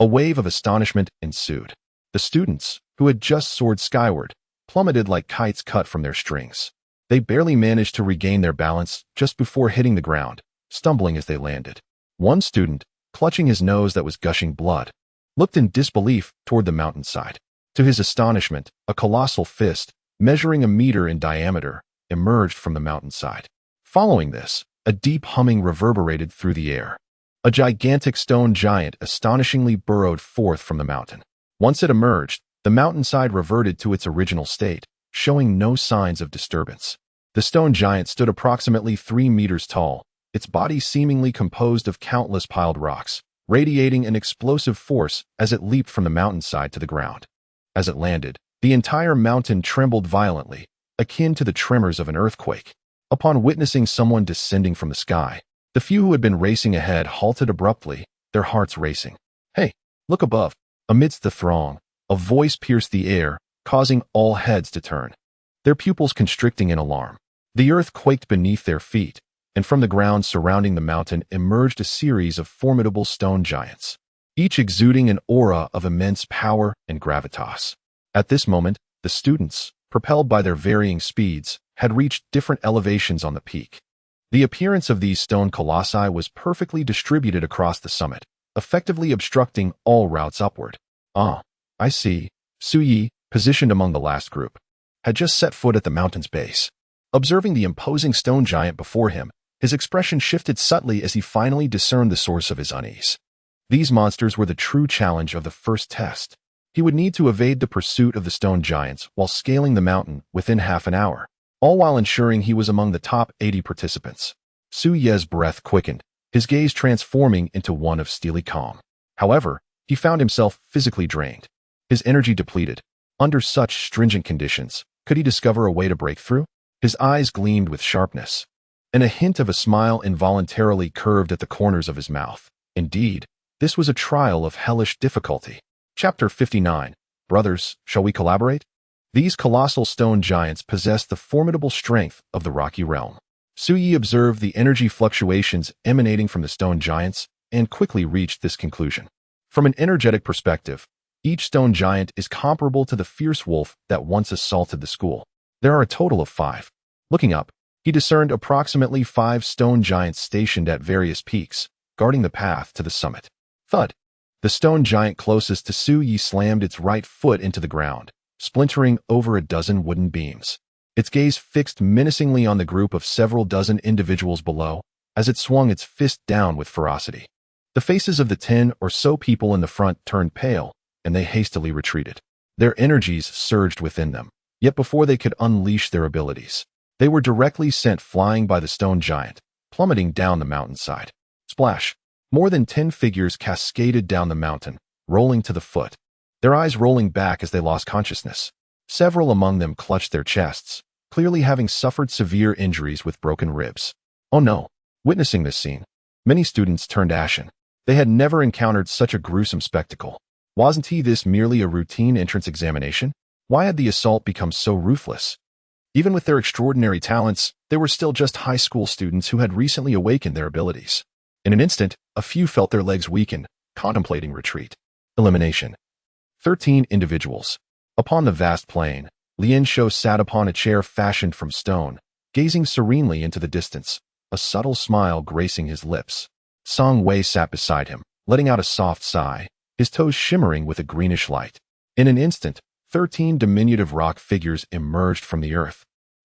a wave of astonishment ensued. The students, who had just soared skyward, plummeted like kites cut from their strings. They barely managed to regain their balance just before hitting the ground, stumbling as they landed. One student, clutching his nose that was gushing blood, looked in disbelief toward the mountainside. To his astonishment, a colossal fist, measuring a meter in diameter, emerged from the mountainside. Following this, a deep humming reverberated through the air. A gigantic stone giant astonishingly burrowed forth from the mountain. Once it emerged, the mountainside reverted to its original state, showing no signs of disturbance. The stone giant stood approximately 3 meters tall, its body seemingly composed of countless piled rocks, radiating an explosive force as it leaped from the mountainside to the ground. As it landed, the entire mountain trembled violently, akin to the tremors of an earthquake. Upon witnessing someone descending from the sky, the few who had been racing ahead halted abruptly, their hearts racing. Hey, look above. Amidst the throng, a voice pierced the air, causing all heads to turn, their pupils constricting in alarm. The earth quaked beneath their feet, and from the ground surrounding the mountain emerged a series of formidable stone giants, each exuding an aura of immense power and gravitas. At this moment, the students, propelled by their varying speeds, had reached different elevations on the peak. The appearance of these stone colossi was perfectly distributed across the summit, effectively obstructing all routes upward. Ah, I see. Su Yi, positioned among the last group, had just set foot at the mountain's base. Observing the imposing stone giant before him, his expression shifted subtly as he finally discerned the source of his unease. These monsters were the true challenge of the first test. He would need to evade the pursuit of the stone giants while scaling the mountain within half an hour, all while ensuring he was among the top 80 participants. Su Ye's breath quickened, his gaze transforming into one of steely calm. However, he found himself physically drained, his energy depleted. Under such stringent conditions, could he discover a way to break through? His eyes gleamed with sharpness, and a hint of a smile involuntarily curved at the corners of his mouth. Indeed, this was a trial of hellish difficulty. Chapter 59. Brothers, shall we collaborate? These colossal stone giants possessed the formidable strength of the rocky realm. Su Yi observed the energy fluctuations emanating from the stone giants and quickly reached this conclusion. From an energetic perspective, each stone giant is comparable to the fierce wolf that once assaulted the school. There are a total of 5. Looking up, he discerned approximately 5 stone giants stationed at various peaks, guarding the path to the summit. Thud! The stone giant closest to Su Yi slammed its right foot into the ground, splintering over a dozen wooden beams. Its gaze fixed menacingly on the group of several dozen individuals below as it swung its fist down with ferocity. The faces of the 10 or so people in the front turned pale, and they hastily retreated. Their energies surged within them, yet before they could unleash their abilities, they were directly sent flying by the stone giant, plummeting down the mountainside. Splash! More than 10 figures cascaded down the mountain, rolling to the foot, their eyes rolling back as they lost consciousness. Several among them clutched their chests, clearly having suffered severe injuries with broken ribs. Oh no! Witnessing this scene, many students turned ashen. They had never encountered such a gruesome spectacle. Wasn't this merely a routine entrance examination? Why had the assault become so ruthless? Even with their extraordinary talents, they were still just high school students who had recently awakened their abilities. In an instant, a few felt their legs weaken, contemplating retreat. Elimination. 13 individuals. Upon the vast plain, Lian Shou sat upon a chair fashioned from stone, gazing serenely into the distance, a subtle smile gracing his lips. Song Wei sat beside him, letting out a soft sigh, his toes shimmering with a greenish light. In an instant, 13 diminutive rock figures emerged from the earth,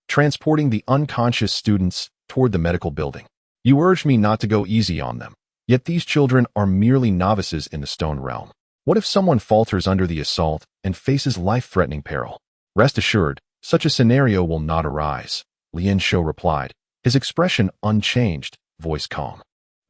transporting the unconscious students toward the medical building. You urged me not to go easy on them, yet these children are merely novices in the stone realm. What if someone falters under the assault and faces life-threatening peril? Rest assured, such a scenario will not arise, Lian Shou replied, his expression unchanged, voice calm.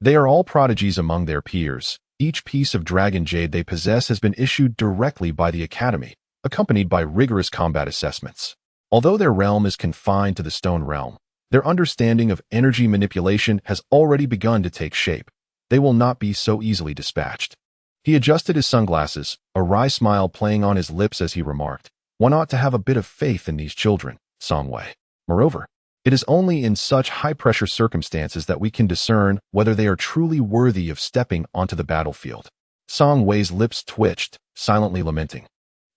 They are all prodigies among their peers. Each piece of dragon jade they possess has been issued directly by the Academy, accompanied by rigorous combat assessments. Although their realm is confined to the stone realm, their understanding of energy manipulation has already begun to take shape. They will not be so easily dispatched. He adjusted his sunglasses, a wry smile playing on his lips as he remarked, "One ought to have a bit of faith in these children, Song Wei. Moreover, it is only in such high-pressure circumstances that we can discern whether they are truly worthy of stepping onto the battlefield." Song Wei's lips twitched, silently lamenting.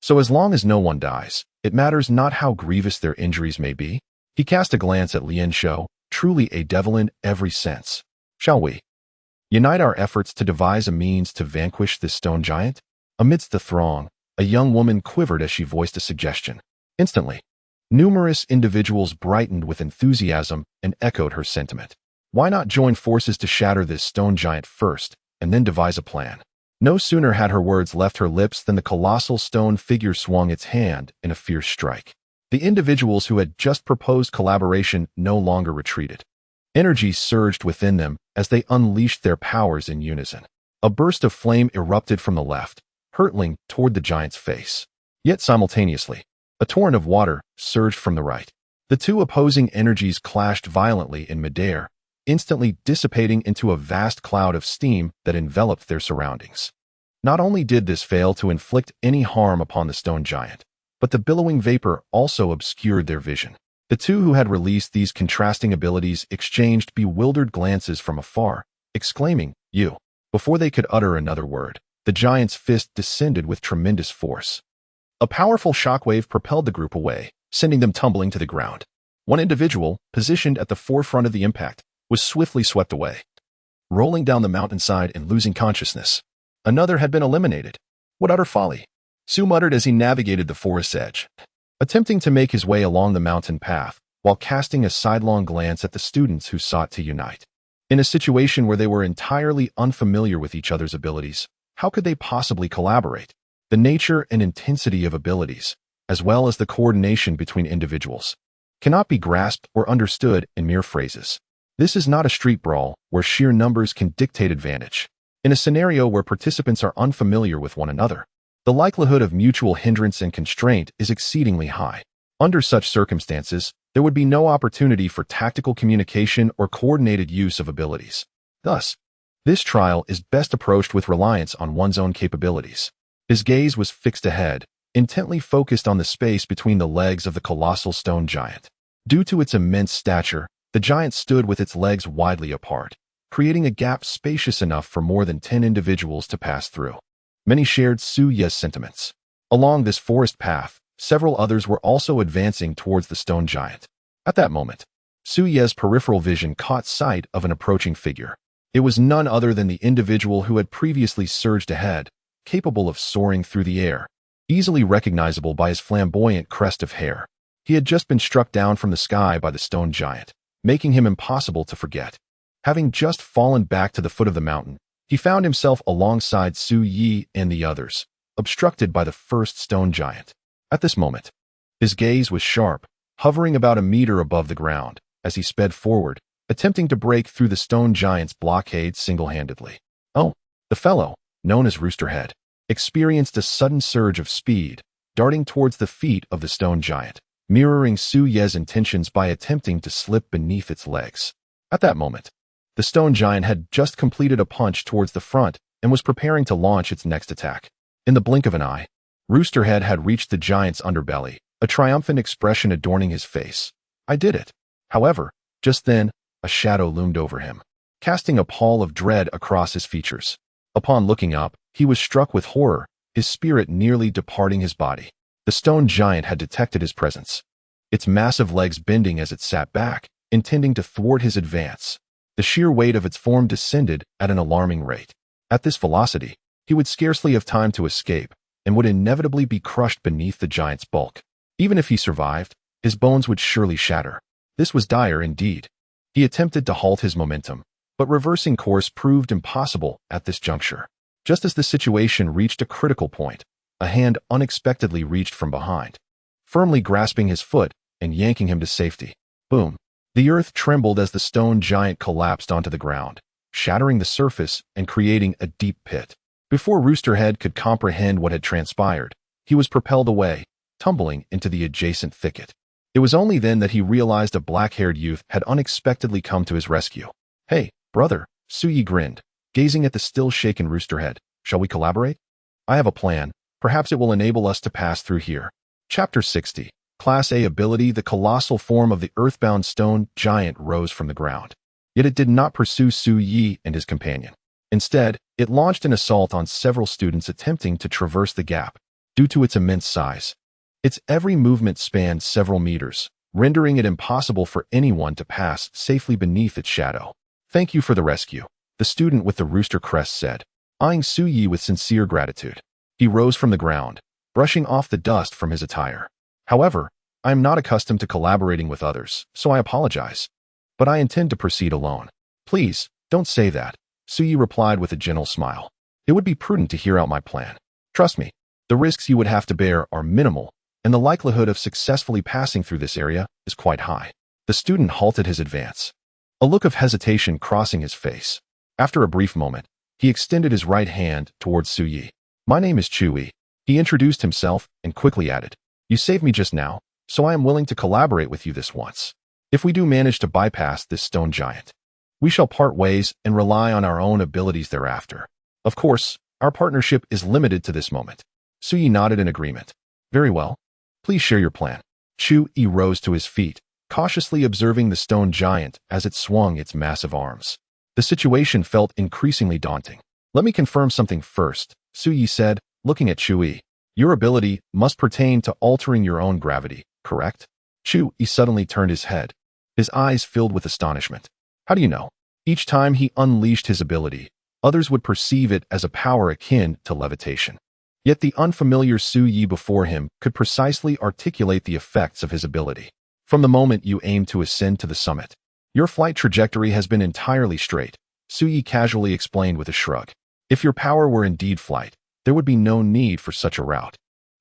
So as long as no one dies, it matters not how grievous their injuries may be. He cast a glance at Lian Shou, truly a devil in every sense. Shall we unite our efforts to devise a means to vanquish this stone giant? Amidst the throng, a young woman quivered as she voiced a suggestion. Instantly, numerous individuals brightened with enthusiasm and echoed her sentiment. Why not join forces to shatter this stone giant first, and then devise a plan? No sooner had her words left her lips than the colossal stone figure swung its hand in a fierce strike. The individuals who had just proposed collaboration no longer retreated. Energy surged within them as they unleashed their powers in unison. A burst of flame erupted from the left, hurtling toward the giant's face. Yet simultaneously, a torrent of water surged from the right. The two opposing energies clashed violently in midair, instantly dissipating into a vast cloud of steam that enveloped their surroundings. Not only did this fail to inflict any harm upon the stone giant, but the billowing vapor also obscured their vision. The two who had released these contrasting abilities exchanged bewildered glances from afar, exclaiming, "You!" Before they could utter another word, the giant's fist descended with tremendous force. A powerful shockwave propelled the group away, sending them tumbling to the ground. One individual, positioned at the forefront of the impact, was swiftly swept away, rolling down the mountainside and losing consciousness. Another had been eliminated. What utter folly! Su muttered as he navigated the forest's edge, attempting to make his way along the mountain path while casting a sidelong glance at the students who sought to unite. In a situation where they were entirely unfamiliar with each other's abilities, how could they possibly collaborate? The nature and intensity of abilities, as well as the coordination between individuals, cannot be grasped or understood in mere phrases. This is not a street brawl where sheer numbers can dictate advantage. In a scenario where participants are unfamiliar with one another, the likelihood of mutual hindrance and constraint is exceedingly high. Under such circumstances, there would be no opportunity for tactical communication or coordinated use of abilities. Thus, this trial is best approached with reliance on one's own capabilities. His gaze was fixed ahead, intently focused on the space between the legs of the colossal stone giant. Due to its immense stature, the giant stood with its legs widely apart, creating a gap spacious enough for more than 10 individuals to pass through. Many shared Su Ye's sentiments. Along this forest path, several others were also advancing towards the stone giant. At that moment, Su Ye's peripheral vision caught sight of an approaching figure. It was none other than the individual who had previously surged ahead, capable of soaring through the air, easily recognizable by his flamboyant crest of hair. He had just been struck down from the sky by the stone giant, making him impossible to forget. Having just fallen back to the foot of the mountain, he found himself alongside Su Yi and the others, obstructed by the first stone giant. At this moment, his gaze was sharp, hovering about a meter above the ground, as he sped forward, attempting to break through the stone giant's blockade single-handedly. Oh, the fellow, known as Roosterhead, experienced a sudden surge of speed, darting towards the feet of the stone giant, mirroring Su Ye's intentions by attempting to slip beneath its legs. At that moment, the stone giant had just completed a punch towards the front and was preparing to launch its next attack. In the blink of an eye, Roosterhead had reached the giant's underbelly, a triumphant expression adorning his face. I did it. However, just then, a shadow loomed over him, casting a pall of dread across his features. Upon looking up, he was struck with horror, his spirit nearly departing his body. The stone giant had detected his presence, its massive legs bending as it sat back, intending to thwart his advance. The sheer weight of its form descended at an alarming rate. At this velocity, he would scarcely have time to escape, and would inevitably be crushed beneath the giant's bulk. Even if he survived, his bones would surely shatter. This was dire indeed. He attempted to halt his momentum, but reversing course proved impossible at this juncture. Just as the situation reached a critical point, a hand unexpectedly reached from behind, firmly grasping his foot and yanking him to safety. Boom! The earth trembled as the stone giant collapsed onto the ground, shattering the surface and creating a deep pit. Before Roosterhead could comprehend what had transpired, he was propelled away, tumbling into the adjacent thicket. It was only then that he realized a black-haired youth had unexpectedly come to his rescue. Hey, brother, Su Yi grinned, gazing at the still-shaken Roosterhead. Shall we collaborate? I have a plan. Perhaps it will enable us to pass through here. Chapter 60. Class A ability. The colossal form of the earthbound stone giant rose from the ground. Yet it did not pursue Su Yi and his companion. Instead, it launched an assault on several students attempting to traverse the gap. Due to its immense size, its every movement spanned several meters, rendering it impossible for anyone to pass safely beneath its shadow. Thank you for the rescue, the student with the rooster crest said, eyeing Su Yi with sincere gratitude. He rose from the ground, brushing off the dust from his attire. However, I am not accustomed to collaborating with others, so I apologize. But I intend to proceed alone. Please, don't say that, Su Yi replied with a gentle smile. It would be prudent to hear out my plan. Trust me, the risks you would have to bear are minimal, and the likelihood of successfully passing through this area is quite high. The student halted his advance, a look of hesitation crossing his face. After a brief moment, he extended his right hand towards Su Yi. My name is Chu Yi. He introduced himself and quickly added, You saved me just now, so I am willing to collaborate with you this once. If we do manage to bypass this stone giant, we shall part ways and rely on our own abilities thereafter. Of course, our partnership is limited to this moment. Su Yi nodded in agreement. Very well. Please share your plan. Chu Yi rose to his feet, cautiously observing the stone giant as it swung its massive arms. The situation felt increasingly daunting. Let me confirm something first, Su Yi said, looking at Chu Yi. Your ability must pertain to altering your own gravity, correct? Chu Yi suddenly turned his head, his eyes filled with astonishment. How do you know? Each time he unleashed his ability, others would perceive it as a power akin to levitation. Yet the unfamiliar Su Yi before him could precisely articulate the effects of his ability. From the moment you aim to ascend to the summit, your flight trajectory has been entirely straight, Su Yi casually explained with a shrug. If your power were indeed flight, there would be no need for such a route.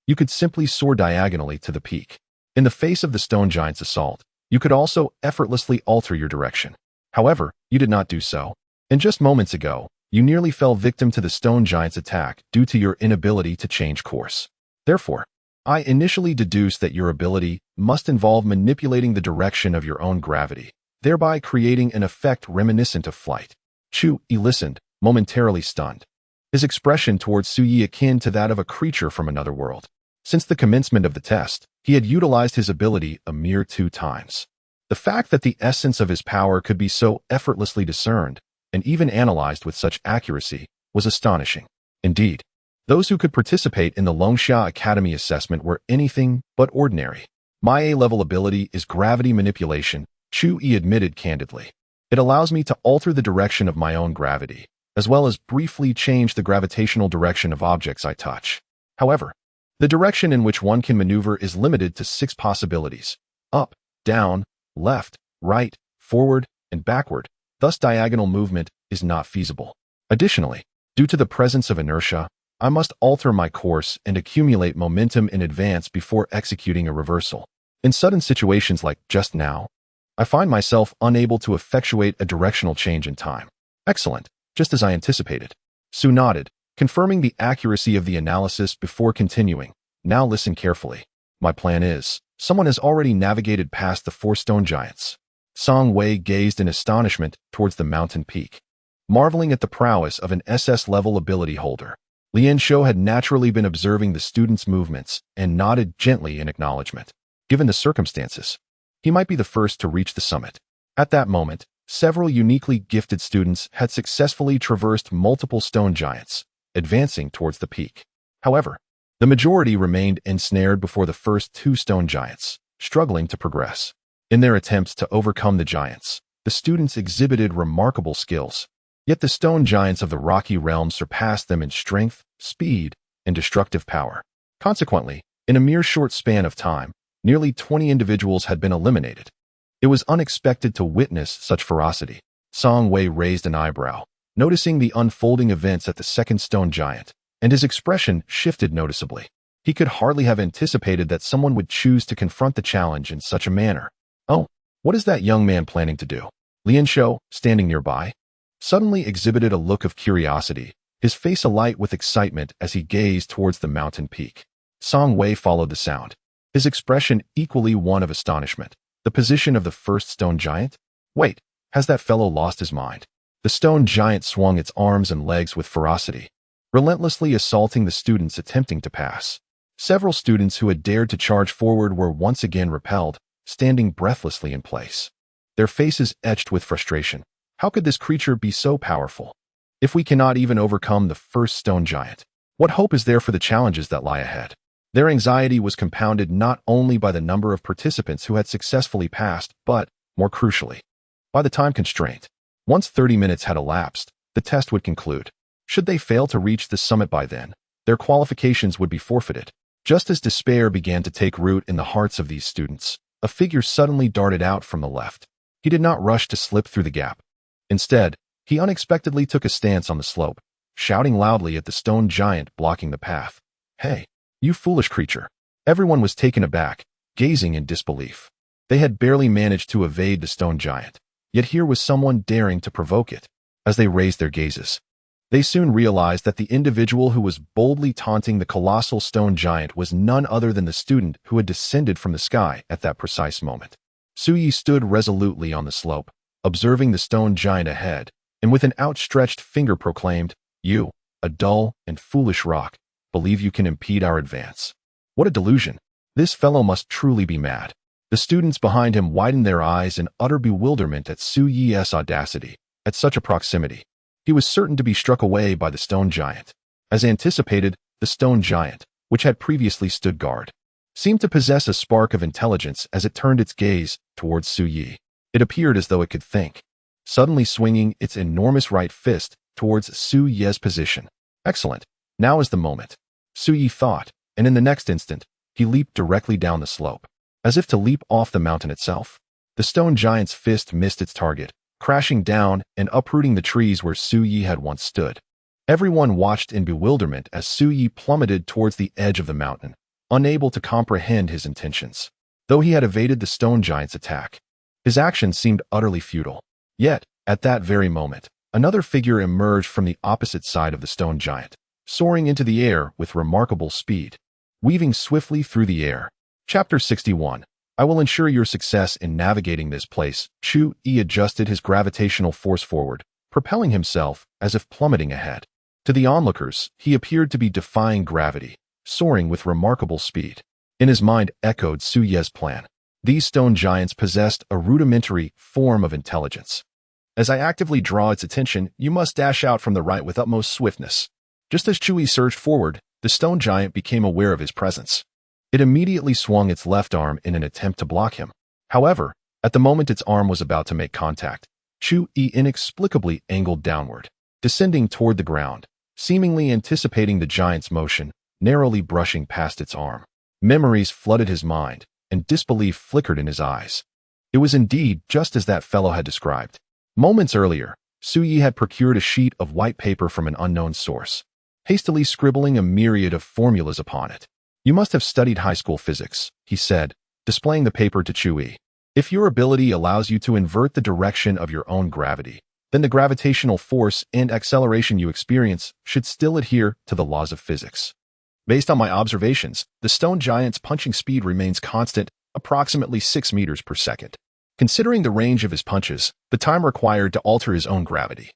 You could simply soar diagonally to the peak. In the face of the stone giant's assault, you could also effortlessly alter your direction. However, you did not do so. And just moments ago, you nearly fell victim to the stone giant's attack due to your inability to change course. Therefore, I initially deduced that your ability must involve manipulating the direction of your own gravity, thereby creating an effect reminiscent of flight. Chu Yi listened, momentarily stunned, his expression towards Su Yi akin to that of a creature from another world. Since the commencement of the test, he had utilized his ability a mere 2 times. The fact that the essence of his power could be so effortlessly discerned and even analyzed with such accuracy was astonishing. Indeed, those who could participate in the Longxia Academy assessment were anything but ordinary. My A-level ability is gravity manipulation, Chu Yi admitted candidly. It allows me to alter the direction of my own gravity, as well as briefly change the gravitational direction of objects I touch. However, the direction in which one can maneuver is limited to 6 possibilities: up, down, left, right, forward, and backward. Thus, diagonal movement is not feasible. Additionally, due to the presence of inertia, I must alter my course and accumulate momentum in advance before executing a reversal. In sudden situations like just now, I find myself unable to effectuate a directional change in time. Excellent, just as I anticipated. Su nodded, confirming the accuracy of the analysis before continuing. Now listen carefully. My plan is, someone has already navigated past the 4 stone giants. Song Wei gazed in astonishment towards the mountain peak, marveling at the prowess of an SS-level ability holder. Lian Shou had naturally been observing the student's movements and nodded gently in acknowledgement. Given the circumstances, he might be the first to reach the summit. At that moment, several uniquely gifted students had successfully traversed multiple stone giants, advancing towards the peak. However, the majority remained ensnared before the first 2 stone giants, struggling to progress. In their attempts to overcome the giants, the students exhibited remarkable skills. Yet the stone giants of the rocky realm surpassed them in strength, speed, and destructive power. Consequently, in a mere short span of time, nearly 20 individuals had been eliminated. It was unexpected to witness such ferocity. Song Wei raised an eyebrow, noticing the unfolding events at the second stone giant, and his expression shifted noticeably. He could hardly have anticipated that someone would choose to confront the challenge in such a manner. Oh, what is that young man planning to do? Lian Shou, standing nearby, suddenly exhibited a look of curiosity, his face alight with excitement as he gazed towards the mountain peak. Song Wei followed the sound, his expression equally one of astonishment. The position of the first stone giant? Wait, has that fellow lost his mind? The stone giant swung its arms and legs with ferocity, relentlessly assaulting the students attempting to pass. Several students who had dared to charge forward were once again repelled, standing breathlessly in place, their faces etched with frustration. How could this creature be so powerful? If we cannot even overcome the first stone giant, what hope is there for the challenges that lie ahead? Their anxiety was compounded not only by the number of participants who had successfully passed, but, more crucially, by the time constraint. Once 30 minutes had elapsed, the test would conclude. Should they fail to reach the summit by then, their qualifications would be forfeited. Just as despair began to take root in the hearts of these students, a figure suddenly darted out from the left. He did not rush to slip through the gap. Instead, he unexpectedly took a stance on the slope, shouting loudly at the stone giant blocking the path. Hey, you foolish creature. Everyone was taken aback, gazing in disbelief. They had barely managed to evade the stone giant, yet here was someone daring to provoke it. As they raised their gazes, they soon realized that the individual who was boldly taunting the colossal stone giant was none other than the student who had descended from the sky at that precise moment. Su Yi stood resolutely on the slope, observing the stone giant ahead, and with an outstretched finger proclaimed, "You, a dull and foolish rock, believe you can impede our advance. What a delusion! This fellow must truly be mad." The students behind him widened their eyes in utter bewilderment at Su Yi's audacity. At such a proximity, he was certain to be struck away by the stone giant. As anticipated, the stone giant, which had previously stood guard, seemed to possess a spark of intelligence as it turned its gaze towards Su Yi. It appeared as though it could think, suddenly swinging its enormous right fist towards Su Yi's position. Excellent. Now is the moment, Su Yi thought, and in the next instant, he leaped directly down the slope, as if to leap off the mountain itself. The stone giant's fist missed its target, crashing down and uprooting the trees where Su Yi had once stood. Everyone watched in bewilderment as Su Yi plummeted towards the edge of the mountain, unable to comprehend his intentions. Though he had evaded the stone giant's attack, his actions seemed utterly futile. Yet, at that very moment, another figure emerged from the opposite side of the stone giant, soaring into the air with remarkable speed, weaving swiftly through the air. Chapter 61. I will ensure your success in navigating this place. Chu-Yi adjusted his gravitational force forward, propelling himself as if plummeting ahead. To the onlookers, he appeared to be defying gravity, soaring with remarkable speed. In his mind echoed Su Ye's plan. These stone giants possessed a rudimentary form of intelligence. As I actively draw its attention, you must dash out from the right with utmost swiftness. Just as Chu-Yi surged forward, the stone giant became aware of his presence. It immediately swung its left arm in an attempt to block him. However, at the moment its arm was about to make contact, Chu-Yi inexplicably angled downward, descending toward the ground, seemingly anticipating the giant's motion, narrowly brushing past its arm. Memories flooded his mind, and disbelief flickered in his eyes. It was indeed just as that fellow had described. Moments earlier, Su-Yi had procured a sheet of white paper from an unknown source, hastily scribbling a myriad of formulas upon it. You must have studied high school physics, he said, displaying the paper to Chu-Yi. If your ability allows you to invert the direction of your own gravity, then the gravitational force and acceleration you experience should still adhere to the laws of physics. Based on my observations, the stone giant's punching speed remains constant, approximately 6 meters per second. Considering the range of his punches, the time required to alter his own gravity,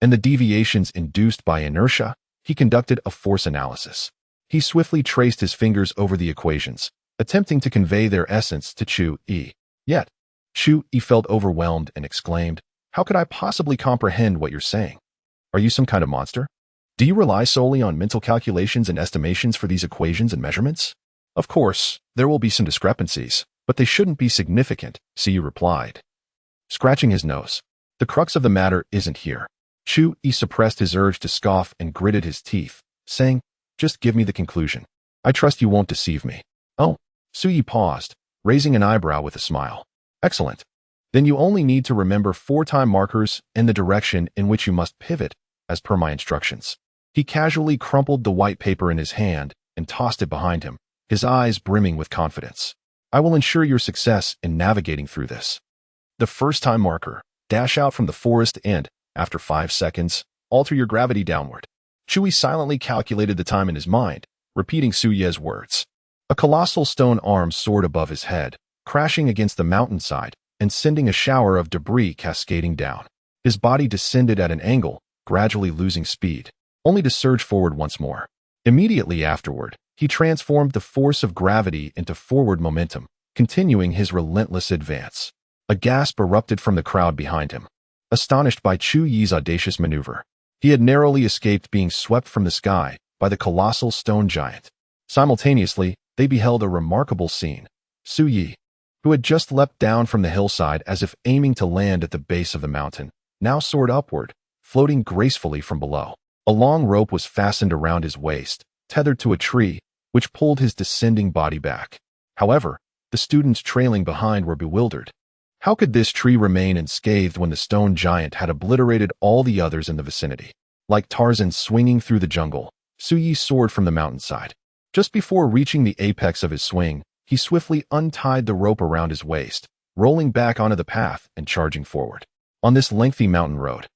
and the deviations induced by inertia, he conducted a force analysis. He swiftly traced his fingers over the equations, attempting to convey their essence to Chu-Yi. Yet, Chu-Yi felt overwhelmed and exclaimed, "How could I possibly comprehend what you're saying? Are you some kind of monster? Do you rely solely on mental calculations and estimations for these equations and measurements?" "Of course, there will be some discrepancies, but they shouldn't be significant," Siyu replied, scratching his nose. "The crux of the matter isn't here." Chu-Yi suppressed his urge to scoff and gritted his teeth, saying, "Just give me the conclusion. I trust you won't deceive me." "Oh." Su-Yi paused, raising an eyebrow with a smile. "Excellent. Then you only need to remember 4 time markers and the direction in which you must pivot, as per my instructions." He casually crumpled the white paper in his hand and tossed it behind him, his eyes brimming with confidence. "I will ensure your success in navigating through this. The first time marker, dash out from the forest and, after 5 seconds, alter your gravity downward." Chu-Yi silently calculated the time in his mind, repeating Su Ye's words. A colossal stone arm soared above his head, crashing against the mountainside and sending a shower of debris cascading down. His body descended at an angle, gradually losing speed, only to surge forward once more. Immediately afterward, he transformed the force of gravity into forward momentum, continuing his relentless advance. A gasp erupted from the crowd behind him, astonished by Chu-Yi's audacious maneuver. He had narrowly escaped being swept from the sky by the colossal stone giant. Simultaneously, they beheld a remarkable scene. Su-Yi, who had just leapt down from the hillside as if aiming to land at the base of the mountain, now soared upward, floating gracefully from below. A long rope was fastened around his waist, tethered to a tree, which pulled his descending body back. However, the students trailing behind were bewildered. How could this tree remain unscathed when the stone giant had obliterated all the others in the vicinity? Like Tarzan swinging through the jungle, Su-Yi soared from the mountainside. Just before reaching the apex of his swing, he swiftly untied the rope around his waist, rolling back onto the path and charging forward. On this lengthy mountain road,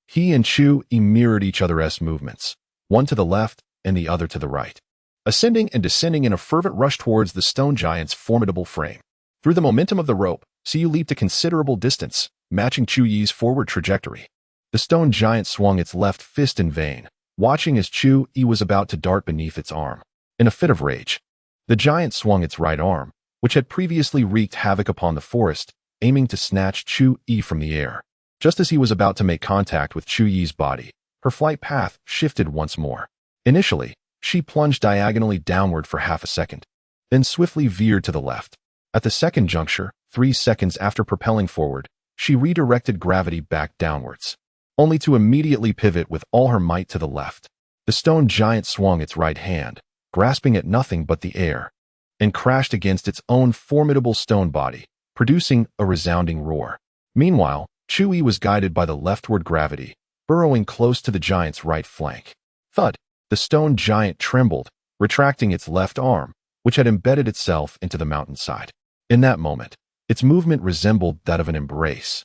he and Chu-Yi mirrored each other's movements, one to the left and the other to the right, ascending and descending in a fervent rush towards the stone giant's formidable frame. Through the momentum of the rope, Siyu leaped a considerable distance, matching Chu-Yi's forward trajectory. The stone giant swung its left fist in vain, watching as Chu-Yi was about to dart beneath its arm. In a fit of rage, the giant swung its right arm, which had previously wreaked havoc upon the forest, aiming to snatch Chu-Yi from the air. Just as he was about to make contact with Chu-Yi's body, her flight path shifted once more. Initially, she plunged diagonally downward for half a second, then swiftly veered to the left. At the second juncture, 3 seconds after propelling forward, she redirected gravity back downwards, only to immediately pivot with all her might to the left. The stone giant swung its right hand, grasping at nothing but the air, and crashed against its own formidable stone body, producing a resounding roar. Meanwhile, Chu-Yi was guided by the leftward gravity, burrowing close to the giant's right flank. Thud! The stone giant trembled, retracting its left arm, which had embedded itself into the mountainside. In that moment, its movement resembled that of an embrace.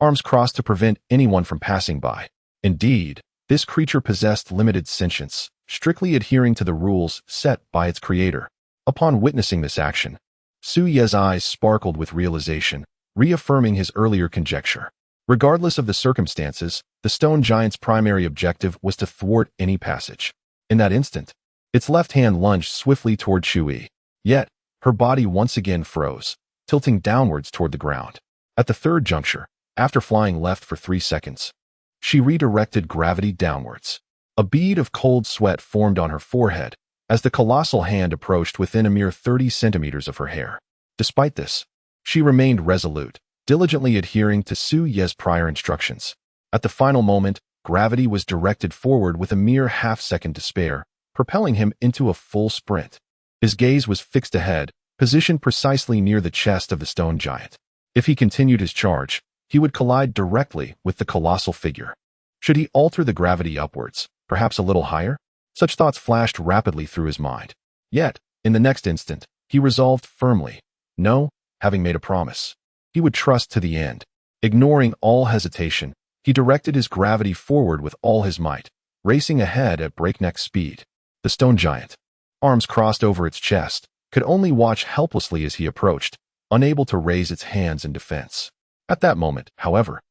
arms crossed to prevent anyone from passing by. Indeed, this creature possessed limited sentience, strictly adhering to the rules set by its creator. Upon witnessing this action, Su Ye's eyes sparkled with realization, reaffirming his earlier conjecture. Regardless of the circumstances, the stone giant's primary objective was to thwart any passage. In that instant, its left hand lunged swiftly toward Chu-Yi. Yet, her body once again froze, tilting downwards toward the ground. At the third juncture, after flying left for 3 seconds, she redirected gravity downwards. A bead of cold sweat formed on her forehead as the colossal hand approached within a mere 30 centimeters of her hair. Despite this, she remained resolute, diligently adhering to Su Ye's prior instructions. At the final moment, gravity was directed forward with a mere half-second to spare, propelling him into a full sprint. His gaze was fixed ahead, positioned precisely near the chest of the stone giant. If he continued his charge, he would collide directly with the colossal figure. Should he alter the gravity upwards, perhaps a little higher? Such thoughts flashed rapidly through his mind. Yet, in the next instant, he resolved firmly. No, having made a promise, he would trust to the end. Ignoring all hesitation, he directed his gravity forward with all his might, racing ahead at breakneck speed. The stone giant, arms crossed over its chest, could only watch helplessly as he approached, unable to raise its hands in defense. At that moment, however,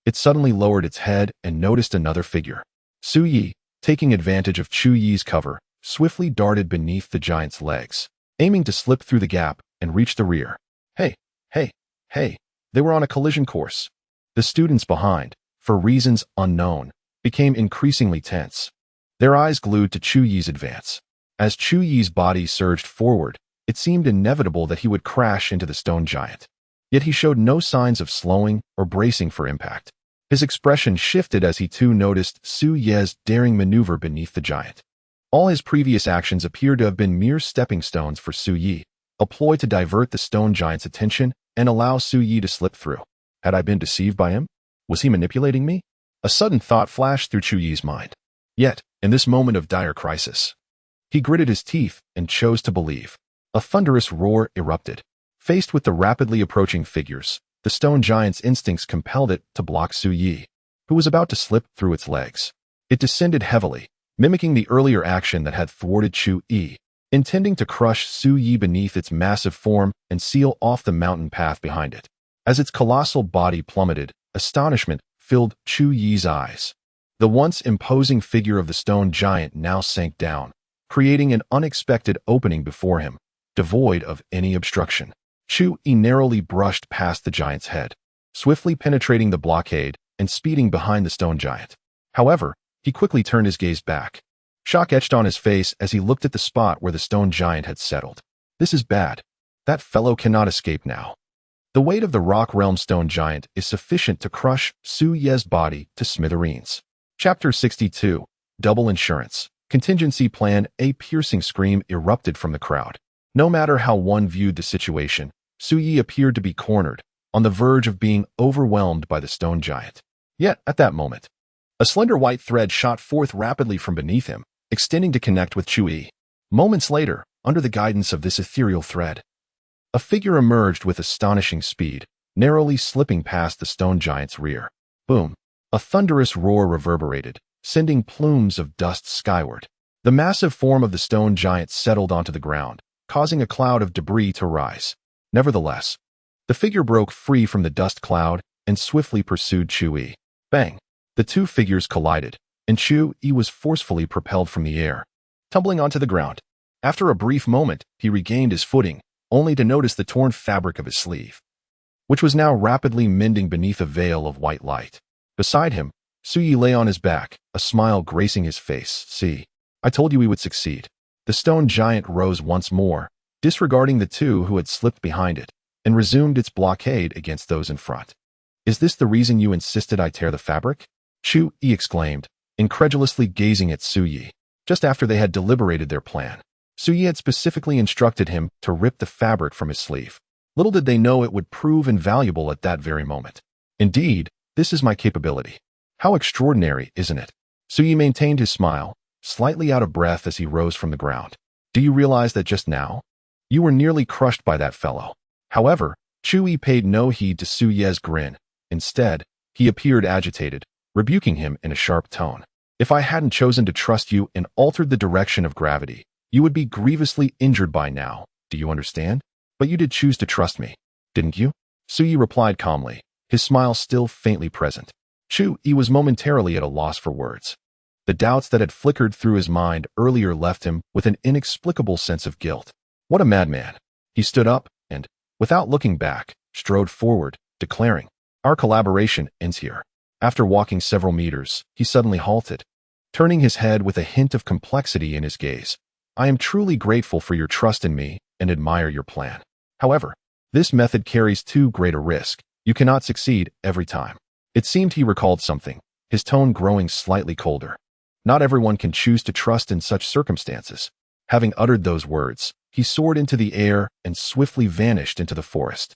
it suddenly lowered its head and noticed another figure. Su-Yi, taking advantage of Chu-Yi's cover, swiftly darted beneath the giant's legs, aiming to slip through the gap and reach the rear. Hey, they were on a collision course. The students behind, for reasons unknown, became increasingly tense, their eyes glued to Chu-Yi's advance. As Chu-Yi's body surged forward, it seemed inevitable that he would crash into the stone giant. Yet he showed no signs of slowing or bracing for impact. His expression shifted as he too noticed Su Ye's daring maneuver beneath the giant. All his previous actions appeared to have been mere stepping stones for Su-Yi, a ploy to divert the stone giant's attention and allow Su-Yi to slip through. Had I been deceived by him? Was he manipulating me? A sudden thought flashed through Chu-Yi's mind. Yet, in this moment of dire crisis, he gritted his teeth and chose to believe. A thunderous roar erupted. Faced with the rapidly approaching figures, the stone giant's instincts compelled it to block Su-Yi, who was about to slip through its legs. It descended heavily, mimicking the earlier action that had thwarted Chu-Yi, intending to crush Su-Yi beneath its massive form and seal off the mountain path behind it. As its colossal body plummeted, astonishment filled Chu-Yi's eyes. The once imposing figure of the stone giant now sank down, creating an unexpected opening before him, devoid of any obstruction. Chu-Yi narrowly brushed past the giant's head, swiftly penetrating the blockade and speeding behind the stone giant. However, he quickly turned his gaze back. Shock etched on his face as he looked at the spot where the stone giant had settled. This is bad. That fellow cannot escape now. The weight of the Rock Realm stone giant is sufficient to crush Su Ye's body to smithereens. Chapter 62, Double Insurance. Contingency Plan. A piercing scream erupted from the crowd. No matter how one viewed the situation, Su-Yi appeared to be cornered, on the verge of being overwhelmed by the stone giant. Yet, at that moment, a slender white thread shot forth rapidly from beneath him, extending to connect with Chu-Yi. Moments later, under the guidance of this ethereal thread, a figure emerged with astonishing speed, narrowly slipping past the stone giant's rear. Boom! A thunderous roar reverberated, sending plumes of dust skyward. The massive form of the stone giant settled onto the ground, causing a cloud of debris to rise. Nevertheless, the figure broke free from the dust cloud and swiftly pursued Chu-Yi. Bang! The two figures collided, and Chu-Yi was forcefully propelled from the air, tumbling onto the ground. After a brief moment, he regained his footing, only to notice the torn fabric of his sleeve, which was now rapidly mending beneath a veil of white light. Beside him, Su-Yi lay on his back, a smile gracing his face. See, I told you we would succeed. The stone giant rose once more, disregarding the two who had slipped behind it, and resumed its blockade against those in front. Is this the reason you insisted I tear the fabric? Chu-Yi exclaimed, incredulously gazing at Su-Yi. Just after they had deliberated their plan, Su-Yi had specifically instructed him to rip the fabric from his sleeve. Little did they know it would prove invaluable at that very moment. Indeed, this is my capability. How extraordinary, isn't it? Su-Yi maintained his smile, slightly out of breath as he rose from the ground. Do you realize that just now, you were nearly crushed by that fellow? However, Chu-Yi paid no heed to Su Ye's grin. Instead, He appeared agitated, rebuking him in a sharp tone. If I hadn't chosen to trust you and altered the direction of gravity, you would be grievously injured by now. Do you understand? But you did choose to trust me, didn't you? Su Yi replied calmly, his smile still faintly present. Chu Yi was momentarily at a loss for words. The doubts that had flickered through his mind earlier left him with an inexplicable sense of guilt. What a madman. He stood up and, without looking back, strode forward, declaring, "Our collaboration ends here." After walking several meters, he suddenly halted, turning his head with a hint of complexity in his gaze. "I am truly grateful for your trust in me and admire your plan. However, this method carries too great a risk. You cannot succeed every time." It seemed he recalled something, his tone growing slightly colder. Not everyone can choose to trust in such circumstances. Having uttered those words, he soared into the air and swiftly vanished into the forest.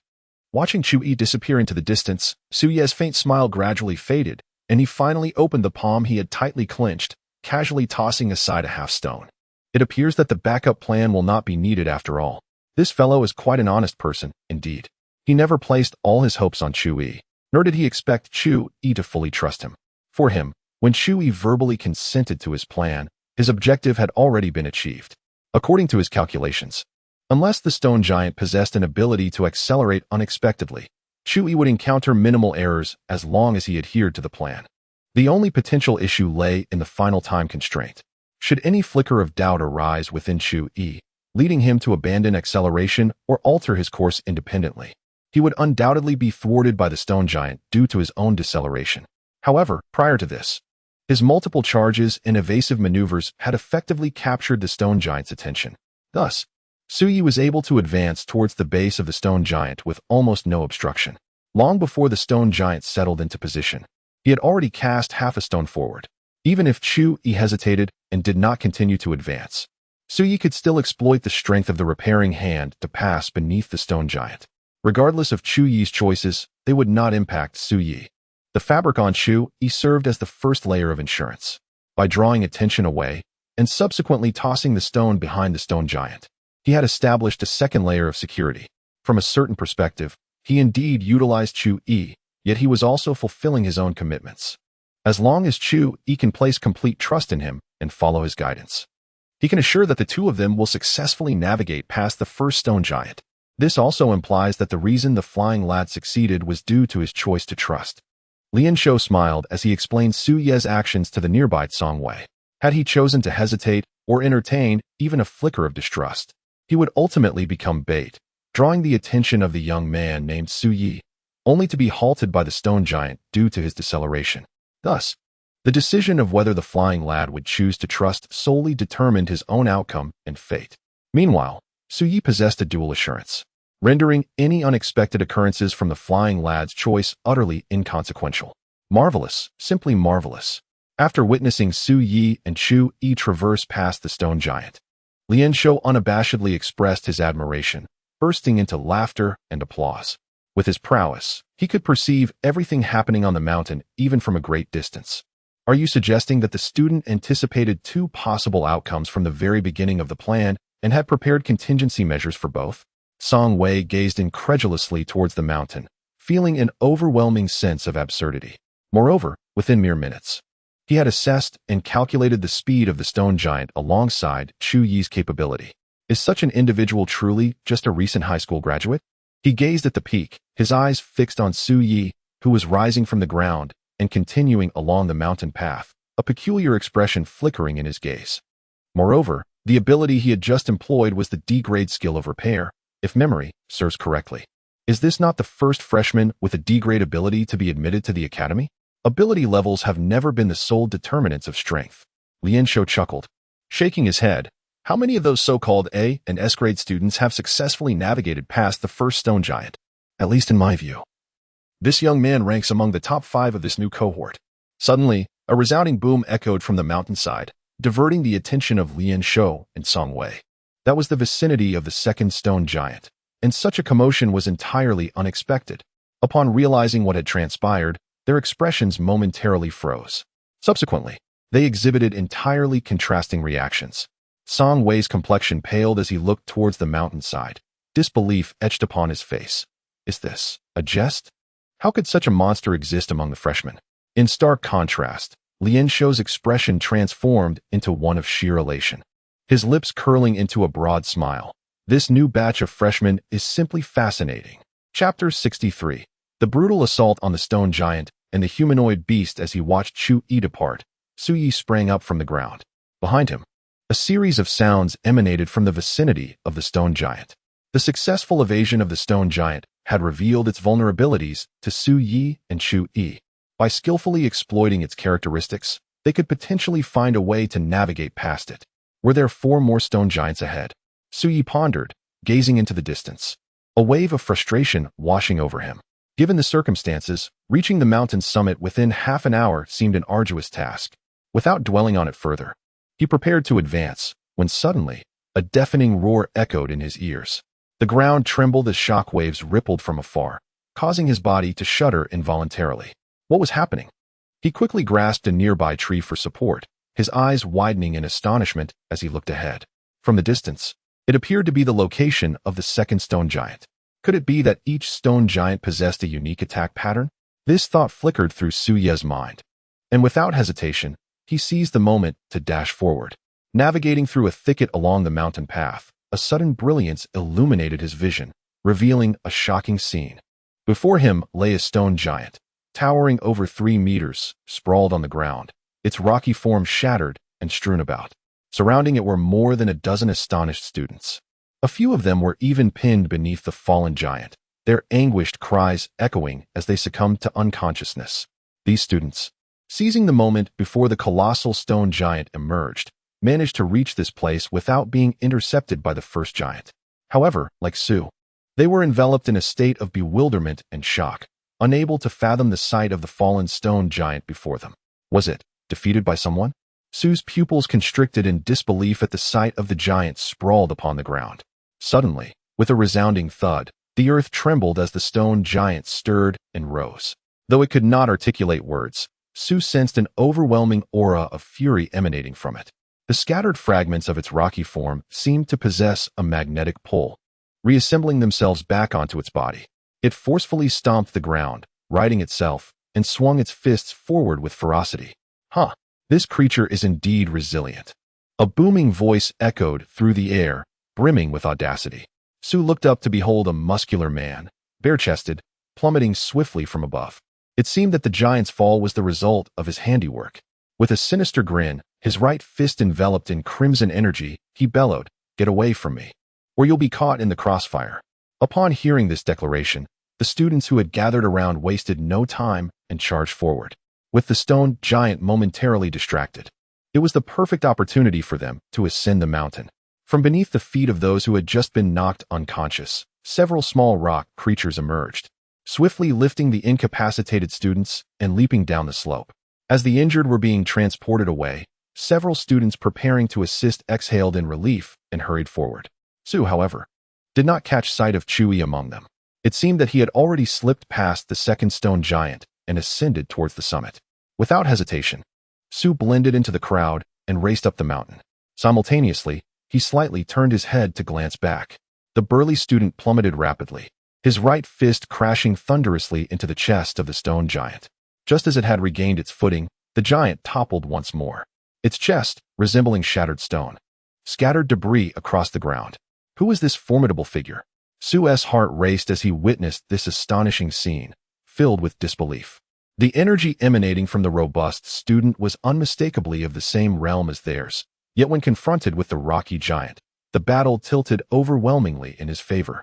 Watching Chu Yi disappear into the distance, Su Ye's faint smile gradually faded, and he finally opened the palm he had tightly clenched, casually tossing aside a half-stone. It appears that the backup plan will not be needed after all. This fellow is quite an honest person, indeed. He never placed all his hopes on Chu Yi, nor did he expect Chu Yi to fully trust him. For him, when Chu Yi verbally consented to his plan, his objective had already been achieved. According to his calculations, unless the stone giant possessed an ability to accelerate unexpectedly, Chu Yi would encounter minimal errors as long as he adhered to the plan. The only potential issue lay in the final time constraint. Should any flicker of doubt arise within Chu Yi, leading him to abandon acceleration or alter his course independently, he would undoubtedly be thwarted by the stone giant due to his own deceleration. However, prior to this, his multiple charges and evasive maneuvers had effectively captured the stone giant's attention. Thus, Su Yi was able to advance towards the base of the stone giant with almost no obstruction. Long before the stone giant settled into position, he had already cast half a stone forward. Even if Chu Yi hesitated and did not continue to advance, Su Yi could still exploit the strength of the repairing hand to pass beneath the stone giant. Regardless of Chu Yi's choices, they would not impact Su Yi. The fabric on Chu Yi served as the first layer of insurance. By drawing attention away and subsequently tossing the stone behind the stone giant, he had established a second layer of security. From a certain perspective, he indeed utilized Chu Yi, yet he was also fulfilling his own commitments. As long as Chu Yi can place complete trust in him and follow his guidance, he can assure that the two of them will successfully navigate past the first stone giant. This also implies that the reason the flying lad succeeded was due to his choice to trust. Lian Shou smiled as he explained Su Ye's actions to the nearby Song Wei. Had he chosen to hesitate or entertain even a flicker of distrust, he would ultimately become bait, drawing the attention of the young man named Su Yi, only to be halted by the stone giant due to his deceleration. Thus, the decision of whether the flying lad would choose to trust solely determined his own outcome and fate. Meanwhile, Su Yi possessed a dual assurance, rendering any unexpected occurrences from the flying lad's choice utterly inconsequential. Marvelous, simply marvelous. After witnessing Su Yi and Chu Yi traverse past the stone giant, Lian Shou unabashedly expressed his admiration, bursting into laughter and applause. With his prowess, he could perceive everything happening on the mountain even from a great distance. Are you suggesting that the student anticipated two possible outcomes from the very beginning of the plan and had prepared contingency measures for both? Song Wei gazed incredulously towards the mountain, feeling an overwhelming sense of absurdity. Moreover, within mere minutes, he had assessed and calculated the speed of the stone giant alongside Chu Yi's capability. Is such an individual truly just a recent high school graduate? He gazed at the peak, his eyes fixed on Su Yi, who was rising from the ground and continuing along the mountain path, a peculiar expression flickering in his gaze. Moreover, the ability he had just employed was the D-grade skill of repair, if memory serves correctly. Is this not the first freshman with a D-grade ability to be admitted to the academy? Ability levels have never been the sole determinants of strength. Lian Shou chuckled, shaking his head. How many of those so-called A and S-grade students have successfully navigated past the first stone giant? At least in my view. This young man ranks among the top 5 of this new cohort. Suddenly, a resounding boom echoed from the mountainside, diverting the attention of Lian Shou and Song Wei. That was the vicinity of the second stone giant, and such a commotion was entirely unexpected. Upon realizing what had transpired, their expressions momentarily froze. Subsequently, they exhibited entirely contrasting reactions. Song Wei's complexion paled as he looked towards the mountainside, disbelief etched upon his face. Is this a jest? How could such a monster exist among the freshmen? In stark contrast, Lien Shou's expression transformed into one of sheer elation, his lips curling into a broad smile. This new batch of freshmen is simply fascinating. Chapter 63. The brutal assault on the stone giant and the humanoid beast. As he watched Chu Yi depart, Su Yi sprang up from the ground. Behind him, a series of sounds emanated from the vicinity of the stone giant. The successful evasion of the stone giant had revealed its vulnerabilities to Su Yi and Chu Yi. By skillfully exploiting its characteristics, they could potentially find a way to navigate past it. Were there 4 more stone giants ahead? Su Yi pondered, gazing into the distance, a wave of frustration washing over him. Given the circumstances, reaching the mountain's summit within half an hour seemed an arduous task. Without dwelling on it further, he prepared to advance, when suddenly, a deafening roar echoed in his ears. The ground trembled as shock waves rippled from afar, causing his body to shudder involuntarily. What was happening? He quickly grasped a nearby tree for support, his eyes widening in astonishment as he looked ahead. From the distance, it appeared to be the location of the second stone giant. Could it be that each stone giant possessed a unique attack pattern? This thought flickered through Su Ye's mind, and without hesitation, he seized the moment to dash forward. Navigating through a thicket along the mountain path, a sudden brilliance illuminated his vision, revealing a shocking scene. Before him lay a stone giant, towering over 3 meters, sprawled on the ground, its rocky form shattered and strewn about. Surrounding it were more than a dozen astonished students. A few of them were even pinned beneath the fallen giant, their anguished cries echoing as they succumbed to unconsciousness. These students, seizing the moment before the colossal stone giant emerged, managed to reach this place without being intercepted by the first giant. However, like Su, they were enveloped in a state of bewilderment and shock, unable to fathom the sight of the fallen stone giant before them. Was it defeated by someone? Su's pupils constricted in disbelief at the sight of the giant sprawled upon the ground. Suddenly, with a resounding thud, the earth trembled as the stone giant stirred and rose. Though it could not articulate words, Su sensed an overwhelming aura of fury emanating from it. The scattered fragments of its rocky form seemed to possess a magnetic pull, reassembling themselves back onto its body. It forcefully stomped the ground, righting itself, and swung its fists forward with ferocity. This creature is indeed resilient. A booming voice echoed through the air, brimming with audacity. Su looked up to behold a muscular man, bare-chested, plummeting swiftly from above. It seemed that the giant's fall was the result of his handiwork. With a sinister grin, his right fist enveloped in crimson energy, he bellowed, "Get away from me, or you'll be caught in the crossfire." Upon hearing this declaration, the students who had gathered around wasted no time and charged forward, with the stone giant momentarily distracted. It was the perfect opportunity for them to ascend the mountain. From beneath the feet of those who had just been knocked unconscious, several small rock creatures emerged, swiftly lifting the incapacitated students and leaping down the slope. As the injured were being transported away, several students preparing to assist exhaled in relief and hurried forward. Su, however, did not catch sight of Chu Yi among them. It seemed that he had already slipped past the second stone giant and ascended towards the summit. Without hesitation, Su blended into the crowd and raced up the mountain. Simultaneously, he slightly turned his head to glance back. The burly student plummeted rapidly, his right fist crashing thunderously into the chest of the stone giant. Just as it had regained its footing, the giant toppled once more, its chest resembling shattered stone, scattered debris across the ground. Who was this formidable figure? Su's heart raced as he witnessed this astonishing scene, filled with disbelief. The energy emanating from the robust student was unmistakably of the same realm as theirs, yet when confronted with the rocky giant, the battle tilted overwhelmingly in his favor,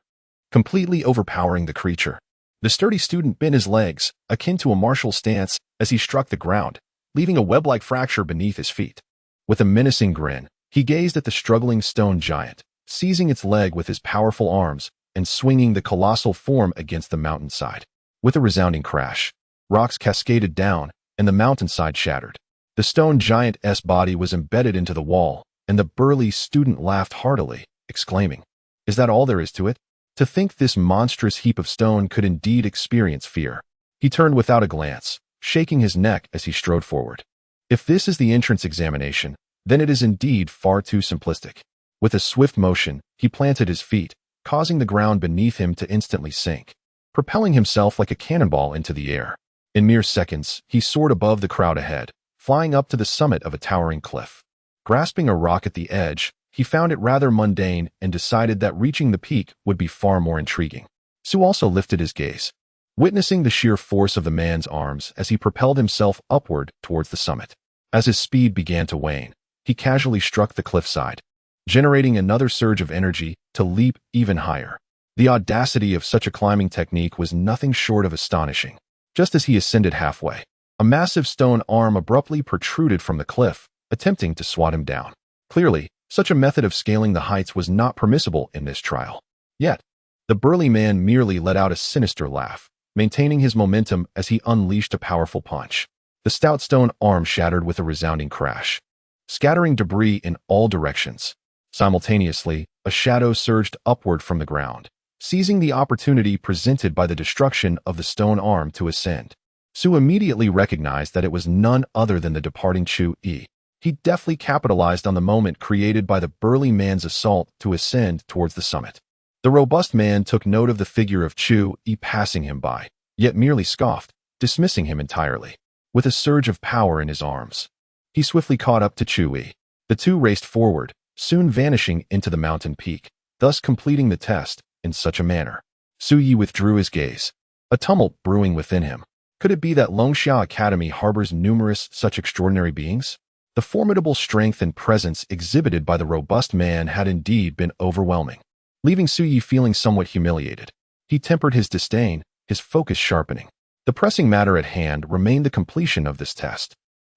completely overpowering the creature. The sturdy student bent his legs, akin to a martial stance, as he struck the ground, leaving a web-like fracture beneath his feet. With a menacing grin, he gazed at the struggling stone giant, seizing its leg with his powerful arms and swinging the colossal form against the mountainside. With a resounding crash, rocks cascaded down, and the mountainside shattered. The stone giant's body was embedded into the wall, and the burly student laughed heartily, exclaiming, "Is that all there is to it? To think this monstrous heap of stone could indeed experience fear." He turned without a glance, shaking his neck as he strode forward. If this is the entrance examination, then it is indeed far too simplistic. With a swift motion, he planted his feet, causing the ground beneath him to instantly sink. propelling himself like a cannonball into the air. In mere seconds, he soared above the crowd ahead, flying up to the summit of a towering cliff. Grasping a rock at the edge, he found it rather mundane and decided that reaching the peak would be far more intriguing. Su also lifted his gaze, witnessing the sheer force of the man's arms as he propelled himself upward towards the summit. As his speed began to wane, he casually struck the cliffside, generating another surge of energy to leap even higher. The audacity of such a climbing technique was nothing short of astonishing. Just as he ascended halfway, a massive stone arm abruptly protruded from the cliff, attempting to swat him down. Clearly, such a method of scaling the heights was not permissible in this trial. Yet, the burly man merely let out a sinister laugh, maintaining his momentum as he unleashed a powerful punch. The stout stone arm shattered with a resounding crash, scattering debris in all directions. Simultaneously, a shadow surged upward from the ground, seizing the opportunity presented by the destruction of the stone arm to ascend. Su immediately recognized that it was none other than the departing Chu Yi. He deftly capitalized on the moment created by the burly man's assault to ascend towards the summit. The robust man took note of the figure of Chu Yi passing him by, yet merely scoffed, dismissing him entirely. With a surge of power in his arms, he swiftly caught up to Chu Yi. The two raced forward, soon vanishing into the mountain peak, thus completing the test in such a manner. Su Yi withdrew his gaze, a tumult brewing within him. Could it be that Longxia Academy harbors numerous such extraordinary beings? The formidable strength and presence exhibited by the robust man had indeed been overwhelming, leaving Su Yi feeling somewhat humiliated. He tempered his disdain, his focus sharpening. The pressing matter at hand remained the completion of this test.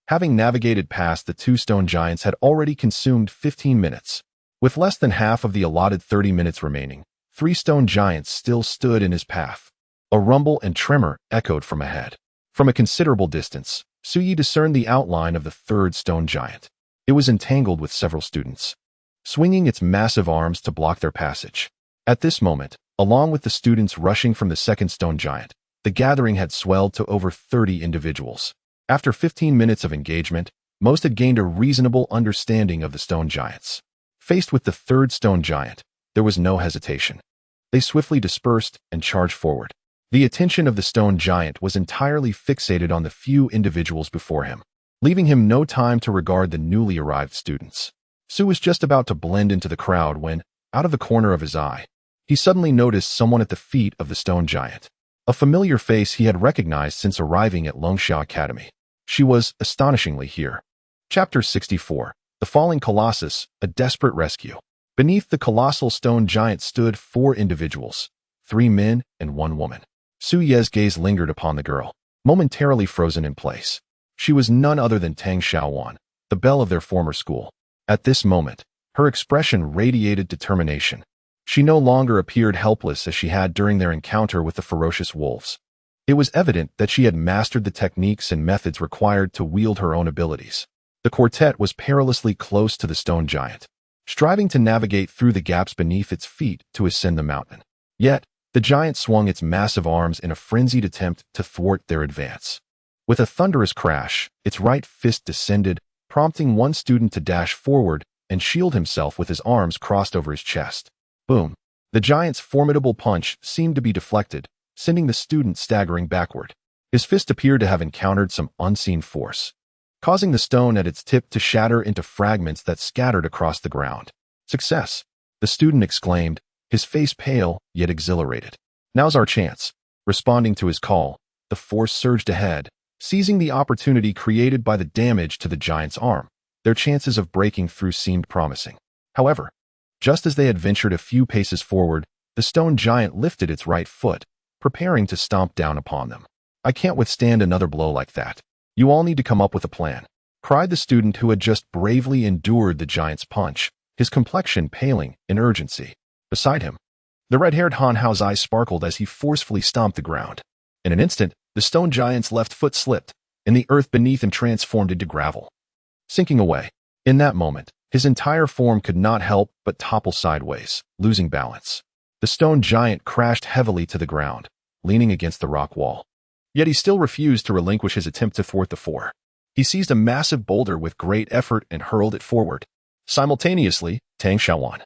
Having navigated past the two stone giants had already consumed 15 minutes. With less than half of the allotted 30 minutes remaining, 3 stone giants still stood in his path. A rumble and tremor echoed from ahead. From a considerable distance, Su Yi discerned the outline of the third stone giant. It was entangled with several students, swinging its massive arms to block their passage. At this moment, along with the students rushing from the second stone giant, the gathering had swelled to over 30 individuals. After 15 minutes of engagement, most had gained a reasonable understanding of the stone giants. Faced with the third stone giant, there was no hesitation. They swiftly dispersed and charged forward. The attention of the stone giant was entirely fixated on the few individuals before him, leaving him no time to regard the newly arrived students. Su was just about to blend into the crowd when, out of the corner of his eye, he suddenly noticed someone at the feet of the stone giant. A familiar face he had recognized since arriving at Longxia Academy. She was astonishingly here. Chapter 64. The Falling Colossus, a Desperate Rescue. Beneath the colossal stone giant stood 4 individuals, 3 men and 1 woman. Su Ye's gaze lingered upon the girl, momentarily frozen in place. She was none other than Tang Xiaowan, the belle of their former school. At this moment, her expression radiated determination. She no longer appeared helpless as she had during their encounter with the ferocious wolves. It was evident that she had mastered the techniques and methods required to wield her own abilities. The quartet was perilously close to the stone giant, striving to navigate through the gaps beneath its feet to ascend the mountain. Yet, the giant swung its massive arms in a frenzied attempt to thwart their advance. With a thunderous crash, its right fist descended, prompting one student to dash forward and shield himself with his arms crossed over his chest. Boom! The giant's formidable punch seemed to be deflected, sending the student staggering backward. His fist appeared to have encountered some unseen force, causing the stone at its tip to shatter into fragments that scattered across the ground. Success! The student exclaimed, his face pale yet exhilarated. Now's our chance. Responding to his call, the force surged ahead, seizing the opportunity created by the damage to the giant's arm. Their chances of breaking through seemed promising. However, just as they had ventured a few paces forward, the stone giant lifted its right foot, preparing to stomp down upon them. I can't withstand another blow like that. You all need to come up with a plan, cried the student who had just bravely endured the giant's punch, his complexion paling in urgency. Beside him, the red-haired Han Hao's eyes sparkled as he forcefully stomped the ground. In an instant, the stone giant's left foot slipped, and the earth beneath him transformed into gravel, sinking away. In that moment, his entire form could not help but topple sideways, losing balance. The stone giant crashed heavily to the ground, leaning against the rock wall. Yet he still refused to relinquish his attempt to thwart the 4. He seized a massive boulder with great effort and hurled it forward. Simultaneously, Tang Xiaowan,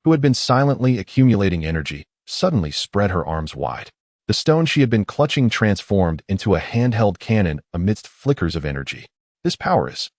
who had been silently accumulating energy, suddenly spread her arms wide. The stone she had been clutching transformed into a handheld cannon amidst flickers of energy. This power is...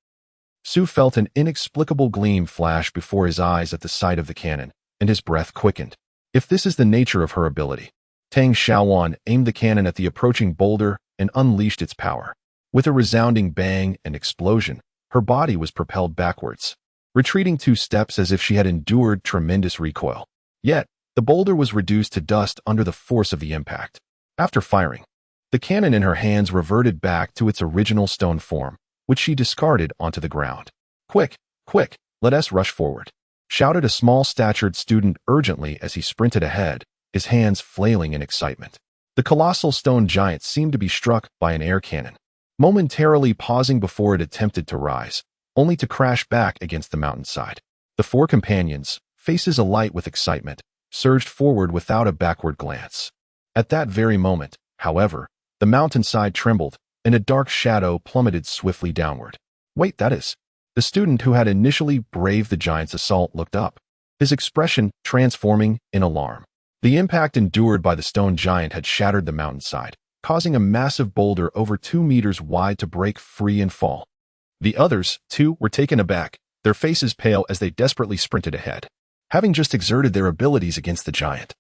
Su felt an inexplicable gleam flash before his eyes at the sight of the cannon, and his breath quickened. If this is the nature of her ability, Tang Xiaowan aimed the cannon at the approaching boulder and unleashed its power. With a resounding bang and explosion, her body was propelled backwards, retreating 2 steps as if she had endured tremendous recoil. Yet, the boulder was reduced to dust under the force of the impact. After firing, the cannon in her hands reverted back to its original stone form, which she discarded onto the ground. "Quick, quick, let us rush forward," shouted a small-statured student urgently as he sprinted ahead, his hands flailing in excitement. The colossal stone giant seemed to be struck by an air cannon, momentarily pausing before it attempted to rise, only to crash back against the mountainside. The 4 companions, faces alight with excitement, surged forward without a backward glance. At that very moment, however, the mountainside trembled, and a dark shadow plummeted swiftly downward. "Wait, that is..." The student who had initially braved the giant's assault looked up, his expression transforming in alarm. The impact endured by the stone giant had shattered the mountainside, causing a massive boulder over 2 meters wide to break free and fall. The others, too, were taken aback, their faces pale as they desperately sprinted ahead. Having just exerted their abilities against the giant,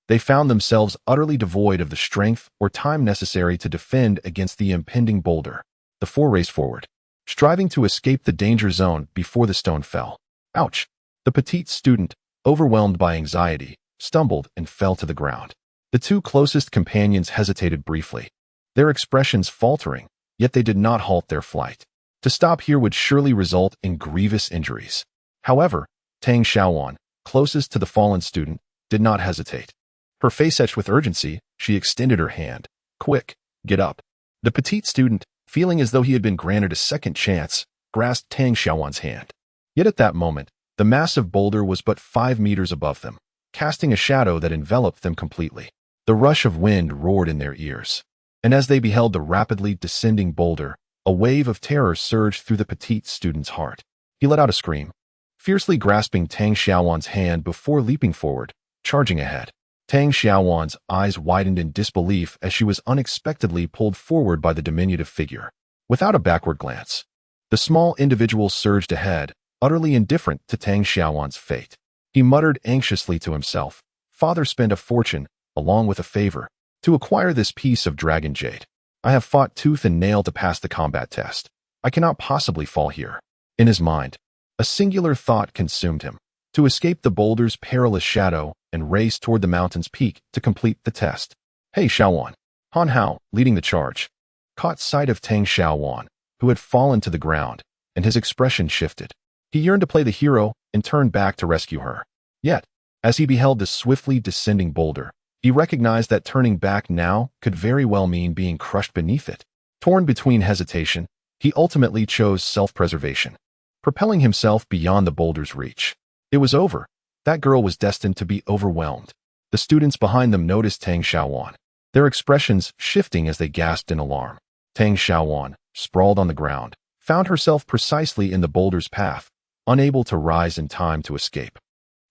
they found themselves utterly devoid of the strength or time necessary to defend against the impending boulder. The 4 raced forward, striving to escape the danger zone before the stone fell. Ouch! The petite student, overwhelmed by anxiety, stumbled and fell to the ground. The 2 closest companions hesitated briefly, their expressions faltering, yet they did not halt their flight. To stop here would surely result in grievous injuries. However, Tang Xiaowan, closest to the fallen student, did not hesitate. Her face etched with urgency, she extended her hand. "Quick, get up." The petite student, feeling as though he had been granted a second chance, grasped Tang Xiaowan's hand. Yet at that moment, the massive boulder was but 5 meters above them, casting a shadow that enveloped them completely. The rush of wind roared in their ears, and as they beheld the rapidly descending boulder, a wave of terror surged through the petite student's heart. He let out a scream, fiercely grasping Tang Xiaowan's hand before leaping forward, charging ahead. Tang Xiaowan's eyes widened in disbelief as she was unexpectedly pulled forward by the diminutive figure. Without a backward glance, the small individual surged ahead, utterly indifferent to Tang Xiaowan's fate. He muttered anxiously to himself, "Father spent a fortune, along with a favor, to acquire this piece of dragon jade. I have fought tooth and nail to pass the combat test. I cannot possibly fall here." In his mind, a singular thought consumed him: to escape the boulder's perilous shadow and race toward the mountain's peak to complete the test. "Hey, Xiaowan!" Han Hao, leading the charge, caught sight of Tang Xiaowan, who had fallen to the ground, and his expression shifted. He yearned to play the hero and turned back to rescue her. Yet, as he beheld the swiftly descending boulder, he recognized that turning back now could very well mean being crushed beneath it. Torn between hesitation, he ultimately chose self-preservation, propelling himself beyond the boulder's reach. It was over. That girl was destined to be overwhelmed. The students behind them noticed Tang Xiaowan, their expressions shifting as they gasped in alarm. Tang Xiaowan, sprawled on the ground, found herself precisely in the boulder's path, unable to rise in time to escape.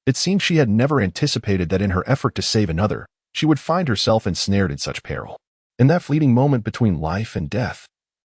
It seemed she had never anticipated that in her effort to save another, she would find herself ensnared in such peril. In that fleeting moment between life and death,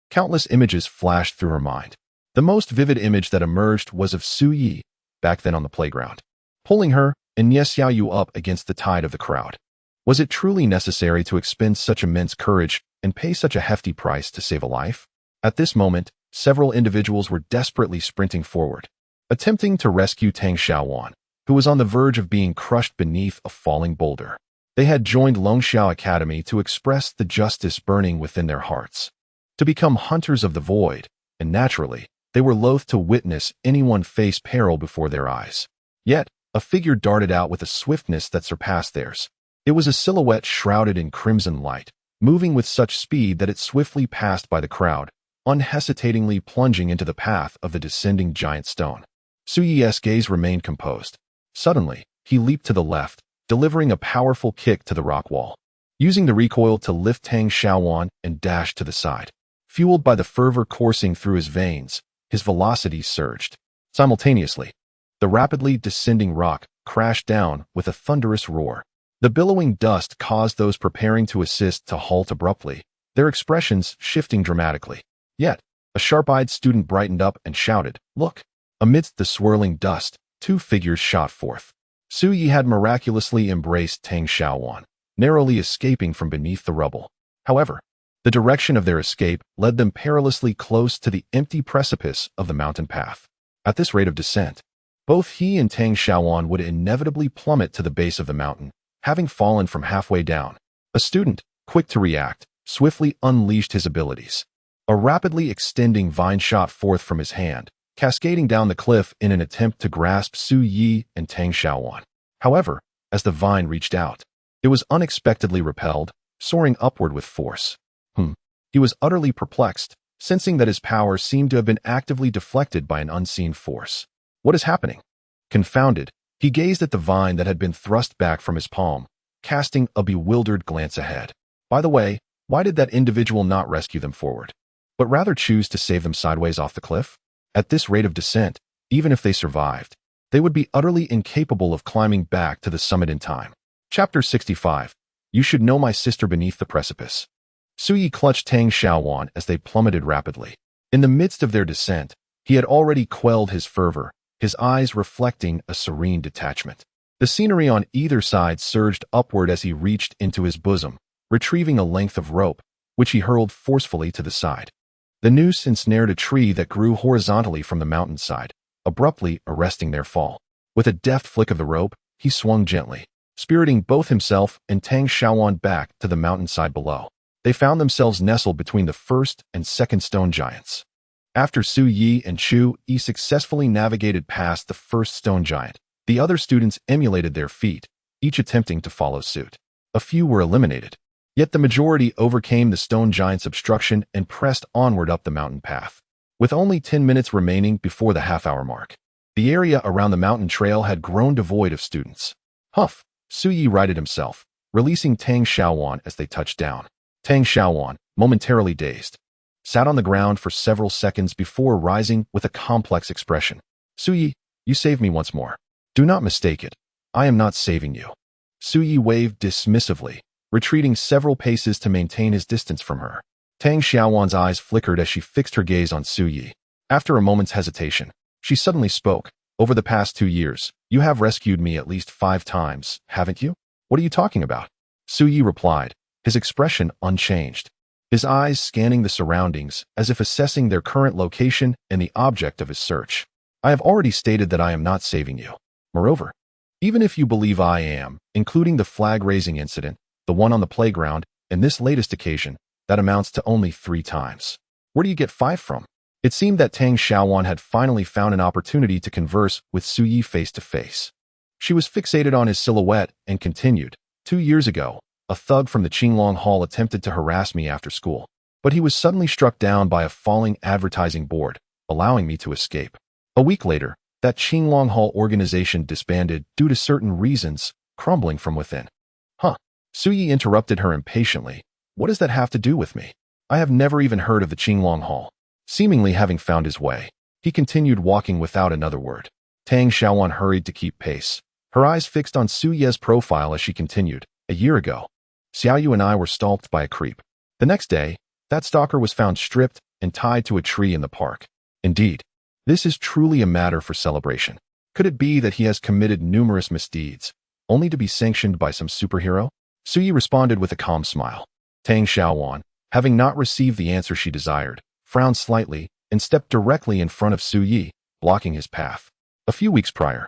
countless images flashed through her mind. The most vivid image that emerged was of Su Yi, back then on the playground, pulling her and Nie Xiaoyu up against the tide of the crowd. Was it truly necessary to expend such immense courage and pay such a hefty price to save a life? At this moment, several individuals were desperately sprinting forward, attempting to rescue Tang Xiaowan, who was on the verge of being crushed beneath a falling boulder. They had joined Longxiao Academy to express the justice burning within their hearts, to become hunters of the void, and naturally, they were loath to witness anyone face peril before their eyes. Yet, a figure darted out with a swiftness that surpassed theirs. It was a silhouette shrouded in crimson light, moving with such speed that it swiftly passed by the crowd, unhesitatingly plunging into the path of the descending giant stone. Su Yi's gaze remained composed. Suddenly, he leaped to the left, delivering a powerful kick to the rock wall, using the recoil to lift Tang Xiaowan and dash to the side. Fueled by the fervor coursing through his veins, his velocity surged. Simultaneously, the rapidly descending rock crashed down with a thunderous roar. The billowing dust caused those preparing to assist to halt abruptly, their expressions shifting dramatically. Yet, a sharp-eyed student brightened up and shouted, "Look!" Amidst the swirling dust, two figures shot forth. Su Yi had miraculously embraced Tang Xiaowan, narrowly escaping from beneath the rubble. However, the direction of their escape led them perilously close to the empty precipice of the mountain path. At this rate of descent, both he and Tang Xiaowan would inevitably plummet to the base of the mountain, having fallen from halfway down. A student, quick to react, swiftly unleashed his abilities. A rapidly extending vine shot forth from his hand, cascading down the cliff in an attempt to grasp Su Yi and Tang Xiaowan. However, as the vine reached out, it was unexpectedly repelled, soaring upward with force. He was utterly perplexed, sensing that his power seemed to have been actively deflected by an unseen force. What is happening? Confounded, he gazed at the vine that had been thrust back from his palm, casting a bewildered glance ahead. By the way, why did that individual not rescue them forward, but rather choose to save them sideways off the cliff? At this rate of descent, even if they survived, they would be utterly incapable of climbing back to the summit in time. Chapter 65. You should know my sister beneath the precipice. Su Yi clutched Tang Xiaowan as they plummeted rapidly. In the midst of their descent, he had already quelled his fervor, his eyes reflecting a serene detachment. The scenery on either side surged upward as he reached into his bosom, retrieving a length of rope, which he hurled forcefully to the side. The noose ensnared a tree that grew horizontally from the mountainside, abruptly arresting their fall. With a deft flick of the rope, he swung gently, spiriting both himself and Tang Xiaowan back to the mountainside below. They found themselves nestled between the first and second stone giants. After Su Yi and Chu Yi successfully navigated past the first stone giant, the other students emulated their feat, each attempting to follow suit. A few were eliminated, yet the majority overcame the stone giant's obstruction and pressed onward up the mountain path. With only 10 minutes remaining before the half-hour mark, the area around the mountain trail had grown devoid of students. Huff! Su Yi righted himself, releasing Tang Xiaowan as they touched down. Tang Xiaowan, momentarily dazed, sat on the ground for several seconds before rising with a complex expression. Su Yi, you saved me once more. Do not mistake it. I am not saving you. Su Yi waved dismissively, retreating several paces to maintain his distance from her. Tang Xiaowan's eyes flickered as she fixed her gaze on Su Yi. After a moment's hesitation, she suddenly spoke. Over the past 2 years, you have rescued me at least 5 times, haven't you? What are you talking about? Su Yi replied, his expression unchanged, his eyes scanning the surroundings as if assessing their current location and the object of his search. I have already stated that I am not saving you. Moreover, even if you believe I am, including the flag-raising incident, the one on the playground, and this latest occasion, that amounts to only 3 times. Where do you get 5 from? It seemed that Tang Xiaowan had finally found an opportunity to converse with Su Yi face to face. She was fixated on his silhouette and continued, 2 years ago, a thug from the Qinglong Hall attempted to harass me after school, but he was suddenly struck down by a falling advertising board, allowing me to escape. A week later, that Qinglong Hall organization disbanded due to certain reasons, crumbling from within. Su Yi interrupted her impatiently. What does that have to do with me? I have never even heard of the Qinglong Hall. Seemingly having found his way, he continued walking without another word. Tang Xiaowan hurried to keep pace, her eyes fixed on Su Yi's profile as she continued. A year ago, Xiaoyu and I were stalked by a creep. The next day, that stalker was found stripped and tied to a tree in the park. Indeed, this is truly a matter for celebration. Could it be that he has committed numerous misdeeds, only to be sanctioned by some superhero? Su Yi responded with a calm smile. Tang Xiaowan, having not received the answer she desired, frowned slightly and stepped directly in front of Su Yi, blocking his path. A few weeks prior,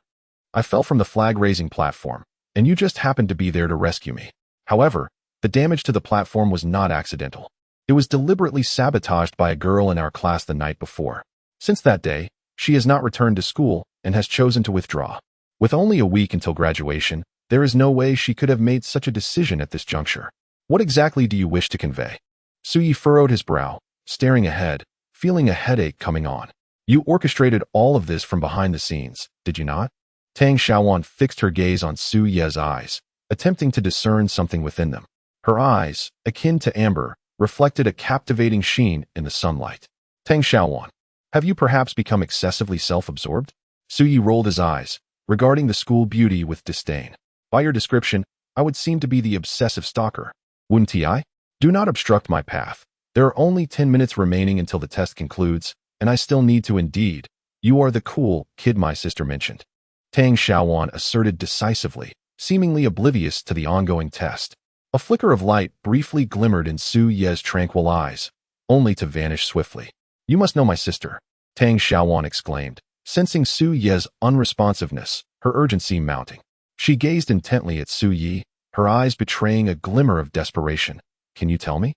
I fell from the flag-raising platform, and you just happened to be there to rescue me. However, the damage to the platform was not accidental. It was deliberately sabotaged by a girl in our class the night before. Since that day, she has not returned to school and has chosen to withdraw. With only a week until graduation, there is no way she could have made such a decision at this juncture. What exactly do you wish to convey? Su Yi furrowed his brow, staring ahead, feeling a headache coming on. You orchestrated all of this from behind the scenes, did you not? Tang Xiaowan fixed her gaze on Su Yi's eyes, attempting to discern something within them. Her eyes, akin to amber, reflected a captivating sheen in the sunlight. Tang Xiaowan, have you perhaps become excessively self-absorbed? Su Yi rolled his eyes, regarding the school beauty with disdain. By your description, I would seem to be the obsessive stalker. Wouldn't I? Do not obstruct my path. There are only 10 minutes remaining until the test concludes, and I still need to indeed. You are the cool kid my sister mentioned. Tang Xiaowan asserted decisively, seemingly oblivious to the ongoing test. A flicker of light briefly glimmered in Su Ye's tranquil eyes, only to vanish swiftly. You must know my sister, Tang Xiaowan exclaimed, sensing Su Ye's unresponsiveness, her urgency mounting. She gazed intently at Su Yi, her eyes betraying a glimmer of desperation. Can you tell me?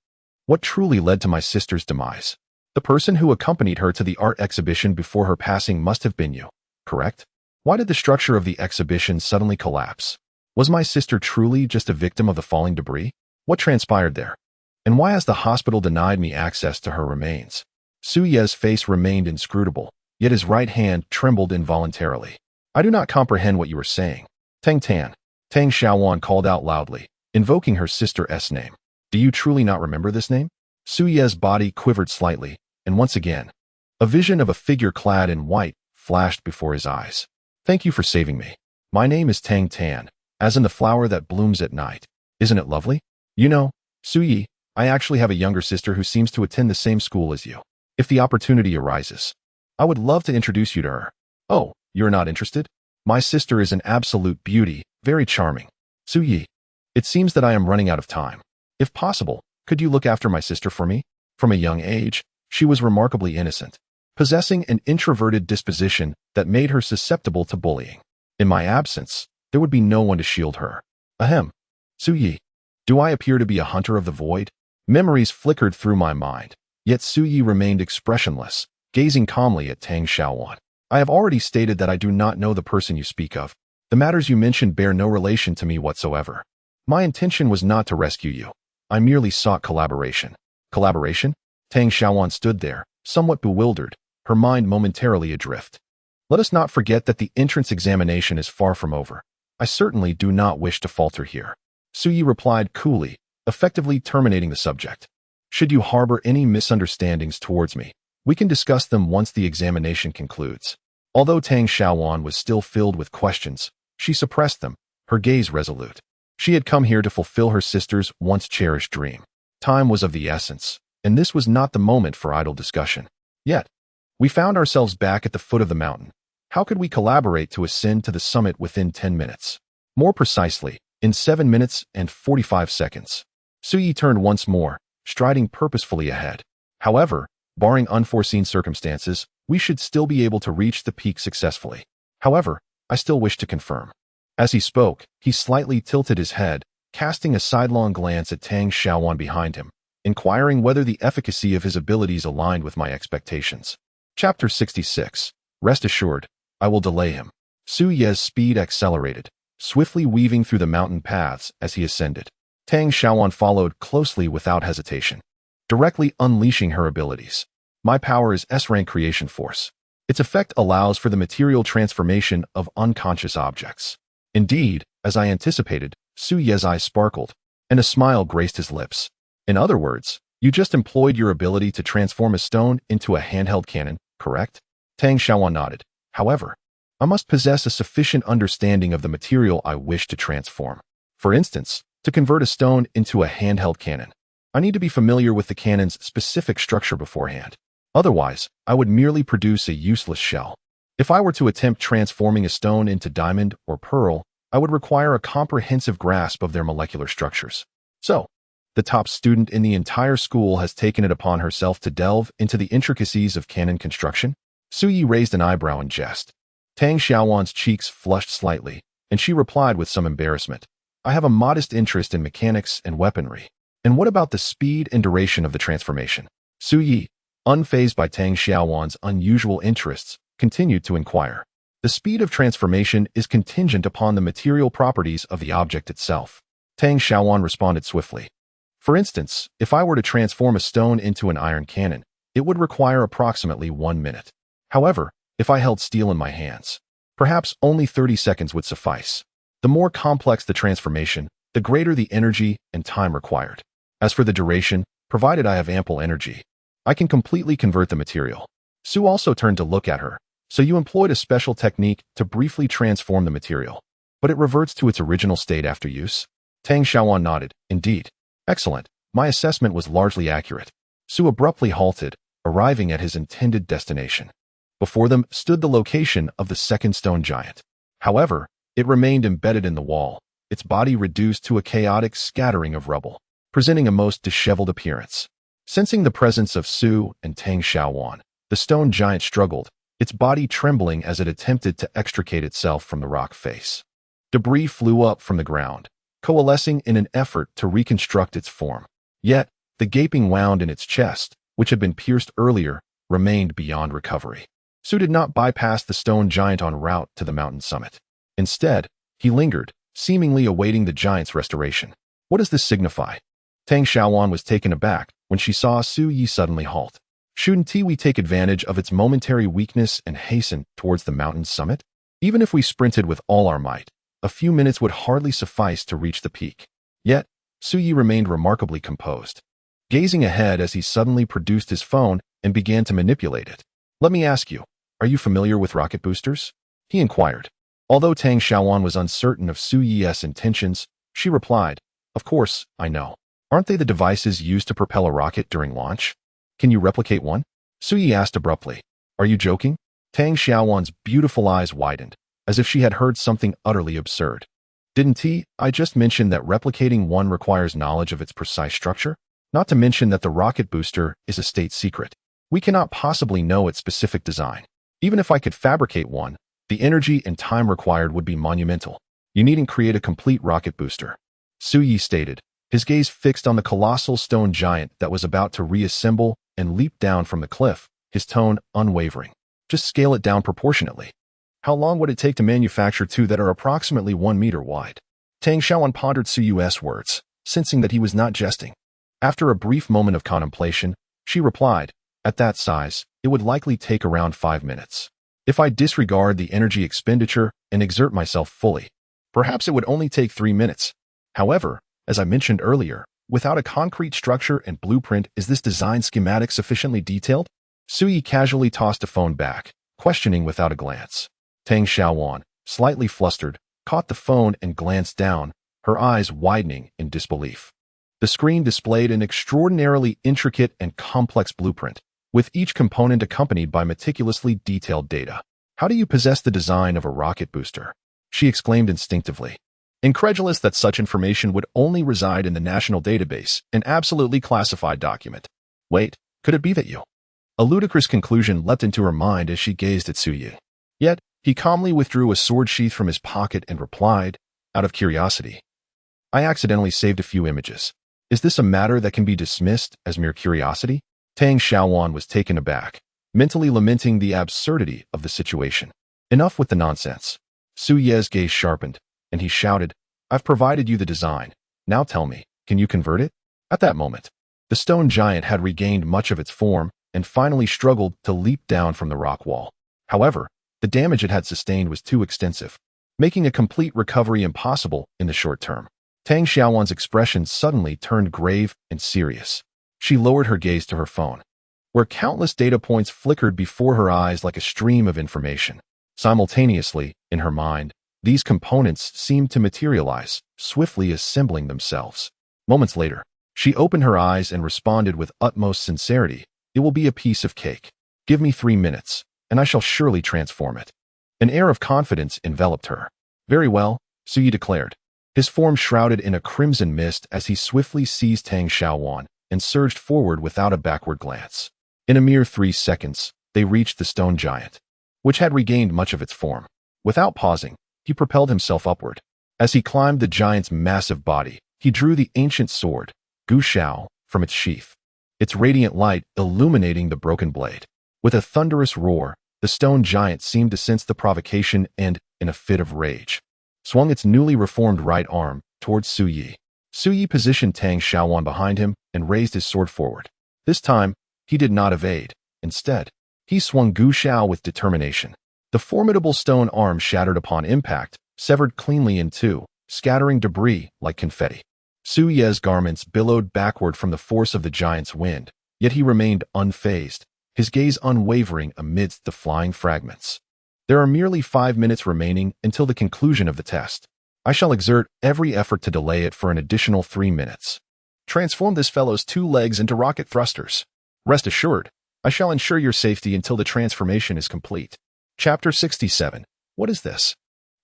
What truly led to my sister's demise? The person who accompanied her to the art exhibition before her passing must have been you, correct? Why did the structure of the exhibition suddenly collapse? Was my sister truly just a victim of the falling debris? What transpired there? And why has the hospital denied me access to her remains? Su Ye's face remained inscrutable, yet his right hand trembled involuntarily. I do not comprehend what you are saying. Tang Xiaowan called out loudly, invoking her sister's name. Do you truly not remember this name? Su Ye's body quivered slightly, and once again, a vision of a figure clad in white flashed before his eyes. Thank you for saving me. My name is Tang Tan, as in the flower that blooms at night. Isn't it lovely? You know, Su Yi, I actually have a younger sister who seems to attend the same school as you. If the opportunity arises, I would love to introduce you to her. Oh, you're not interested? My sister is an absolute beauty, very charming. Su Yi, it seems that I am running out of time. If possible, could you look after my sister for me? From a young age, she was remarkably innocent, possessing an introverted disposition that made her susceptible to bullying. In my absence, there would be no one to shield her. Ahem. Su Yi, do I appear to be a hunter of the void? Memories flickered through my mind, yet Su Yi remained expressionless, gazing calmly at Tang Xiaowan. I have already stated that I do not know the person you speak of. The matters you mentioned bear no relation to me whatsoever. My intention was not to rescue you. I merely sought collaboration. Collaboration? Tang Xiaowan stood there, somewhat bewildered, her mind momentarily adrift. Let us not forget that the entrance examination is far from over. I certainly do not wish to falter here. Su Yi replied coolly, effectively terminating the subject. Should you harbor any misunderstandings towards me, we can discuss them once the examination concludes. Although Tang Xiaowan was still filled with questions, she suppressed them, her gaze resolute. She had come here to fulfill her sister's once-cherished dream. Time was of the essence, and this was not the moment for idle discussion. Yet, we found ourselves back at the foot of the mountain. How could we collaborate to ascend to the summit within 10 minutes? More precisely, in 7 minutes and 45 seconds. Su Yi turned once more, striding purposefully ahead. However, barring unforeseen circumstances, we should still be able to reach the peak successfully. However, I still wish to confirm. As he spoke, he slightly tilted his head, casting a sidelong glance at Tang Xiaowan behind him, inquiring whether the efficacy of his abilities aligned with my expectations. Chapter 66. Rest assured, I will delay him. Su Ye's speed accelerated, swiftly weaving through the mountain paths as he ascended. Tang Xiaowan followed closely without hesitation, directly unleashing her abilities. My power is S-rank creation force. Its effect allows for the material transformation of unconscious objects. Indeed, as I anticipated, Su Ye's eyes sparkled, and a smile graced his lips. In other words, you just employed your ability to transform a stone into a handheld cannon, correct? Tang Xiaowan nodded. However, I must possess a sufficient understanding of the material I wish to transform. For instance, to convert a stone into a handheld cannon, I need to be familiar with the cannon's specific structure beforehand. Otherwise, I would merely produce a useless shell. If I were to attempt transforming a stone into diamond or pearl, I would require a comprehensive grasp of their molecular structures. So, the top student in the entire school has taken it upon herself to delve into the intricacies of cannon construction? Su Yi raised an eyebrow in jest. Tang Xiaowan's cheeks flushed slightly, and she replied with some embarrassment. I have a modest interest in mechanics and weaponry. And what about the speed and duration of the transformation? Su Yi, unfazed by Tang Xiaowan's unusual interests, continued to inquire. The speed of transformation is contingent upon the material properties of the object itself. Tang Xiaowan responded swiftly. For instance, if I were to transform a stone into an iron cannon, it would require approximately 1 minute. However, if I held steel in my hands, perhaps only 30 seconds would suffice. The more complex the transformation, the greater the energy and time required. As for the duration, provided I have ample energy, I can completely convert the material. Su also turned to look at her. So you employed a special technique to briefly transform the material, but it reverts to its original state after use? Tang Xiaowan nodded. Indeed. Excellent. My assessment was largely accurate. Su abruptly halted, arriving at his intended destination. Before them stood the location of the second stone giant. However, it remained embedded in the wall, its body reduced to a chaotic scattering of rubble, presenting a most disheveled appearance. Sensing the presence of Su and Tang Xiaowan, the stone giant struggled, its body trembling as it attempted to extricate itself from the rock face. Debris flew up from the ground, coalescing in an effort to reconstruct its form. Yet, the gaping wound in its chest, which had been pierced earlier, remained beyond recovery. Su did not bypass the stone giant en route to the mountain summit. Instead, he lingered, seemingly awaiting the giant's restoration. What does this signify? Tang Xiaowan was taken aback when she saw Su Yi suddenly halt. Shouldn't we take advantage of its momentary weakness and hasten towards the mountain's summit? Even if we sprinted with all our might, a few minutes would hardly suffice to reach the peak. Yet, Su Yi remained remarkably composed, gazing ahead as he suddenly produced his phone and began to manipulate it. Let me ask you, are you familiar with rocket boosters? He inquired. Although Tang Xiaowan was uncertain of Su Yi's intentions, she replied, Of course, I know. Aren't they the devices used to propel a rocket during launch? Can you replicate one? Su Yi asked abruptly. Are you joking? Tang Xiaowan's beautiful eyes widened, as if she had heard something utterly absurd. Didn't I just mention that replicating one requires knowledge of its precise structure? Not to mention that the rocket booster is a state secret. We cannot possibly know its specific design. Even if I could fabricate one, the energy and time required would be monumental. You needn't create a complete rocket booster. Su Yi stated, his gaze fixed on the colossal stone giant that was about to reassemble and leap down from the cliff, his tone unwavering. Just scale it down proportionately. How long would it take to manufacture two that are approximately 1 meter wide? Tang Xiaowan pondered Su Yi's words, sensing that he was not jesting. After a brief moment of contemplation, she replied, At that size, it would likely take around 5 minutes. If I disregard the energy expenditure and exert myself fully, perhaps it would only take 3 minutes. However, as I mentioned earlier, without a concrete structure and blueprint, is this design schematic sufficiently detailed? Su Yi casually tossed a phone back, questioning without a glance. Tang Xiaowan, slightly flustered, caught the phone and glanced down, her eyes widening in disbelief. The screen displayed an extraordinarily intricate and complex blueprint, with each component accompanied by meticulously detailed data. How do you possess the design of a rocket booster? She exclaimed instinctively, incredulous that such information would only reside in the national database, an absolutely classified document. Wait, could it be that you? A ludicrous conclusion leapt into her mind as she gazed at Su Yi. Yet, he calmly withdrew a sword sheath from his pocket and replied, out of curiosity, I accidentally saved a few images. Is this a matter that can be dismissed as mere curiosity? Tang Xiaowan was taken aback, mentally lamenting the absurdity of the situation. Enough with the nonsense. Su Yi's gaze sharpened, and he shouted, I've provided you the design. Now tell me, can you convert it? At that moment, the stone giant had regained much of its form and finally struggled to leap down from the rock wall. However, the damage it had sustained was too extensive, making a complete recovery impossible in the short term. Tang Xiaowan's expression suddenly turned grave and serious. She lowered her gaze to her phone, where countless data points flickered before her eyes like a stream of information. Simultaneously, in her mind, these components seemed to materialize, swiftly assembling themselves. Moments later, she opened her eyes and responded with utmost sincerity, It will be a piece of cake. Give me 3 minutes, and I shall surely transform it. An air of confidence enveloped her. Very well, Su Yi declared, his form shrouded in a crimson mist as he swiftly seized Tang Xiaowan and surged forward without a backward glance. In a mere 3 seconds, they reached the stone giant, which had regained much of its form. Without pausing, he propelled himself upward. As he climbed the giant's massive body, he drew the ancient sword, Gu Shao, from its sheath, its radiant light illuminating the broken blade. With a thunderous roar, the stone giant seemed to sense the provocation and, in a fit of rage, swung its newly reformed right arm towards Su Yi. Su Yi positioned Tang Xiaowan behind him and raised his sword forward. This time, he did not evade. Instead, he swung Gu Shao with determination. The formidable stone arm shattered upon impact, severed cleanly in two, scattering debris like confetti. Su Yi's garments billowed backward from the force of the giant's wind, yet he remained unfazed, his gaze unwavering amidst the flying fragments. There are merely 5 minutes remaining until the conclusion of the test. I shall exert every effort to delay it for an additional 3 minutes. Transform this fellow's 2 legs into rocket thrusters. Rest assured, I shall ensure your safety until the transformation is complete. Chapter 67. What is this?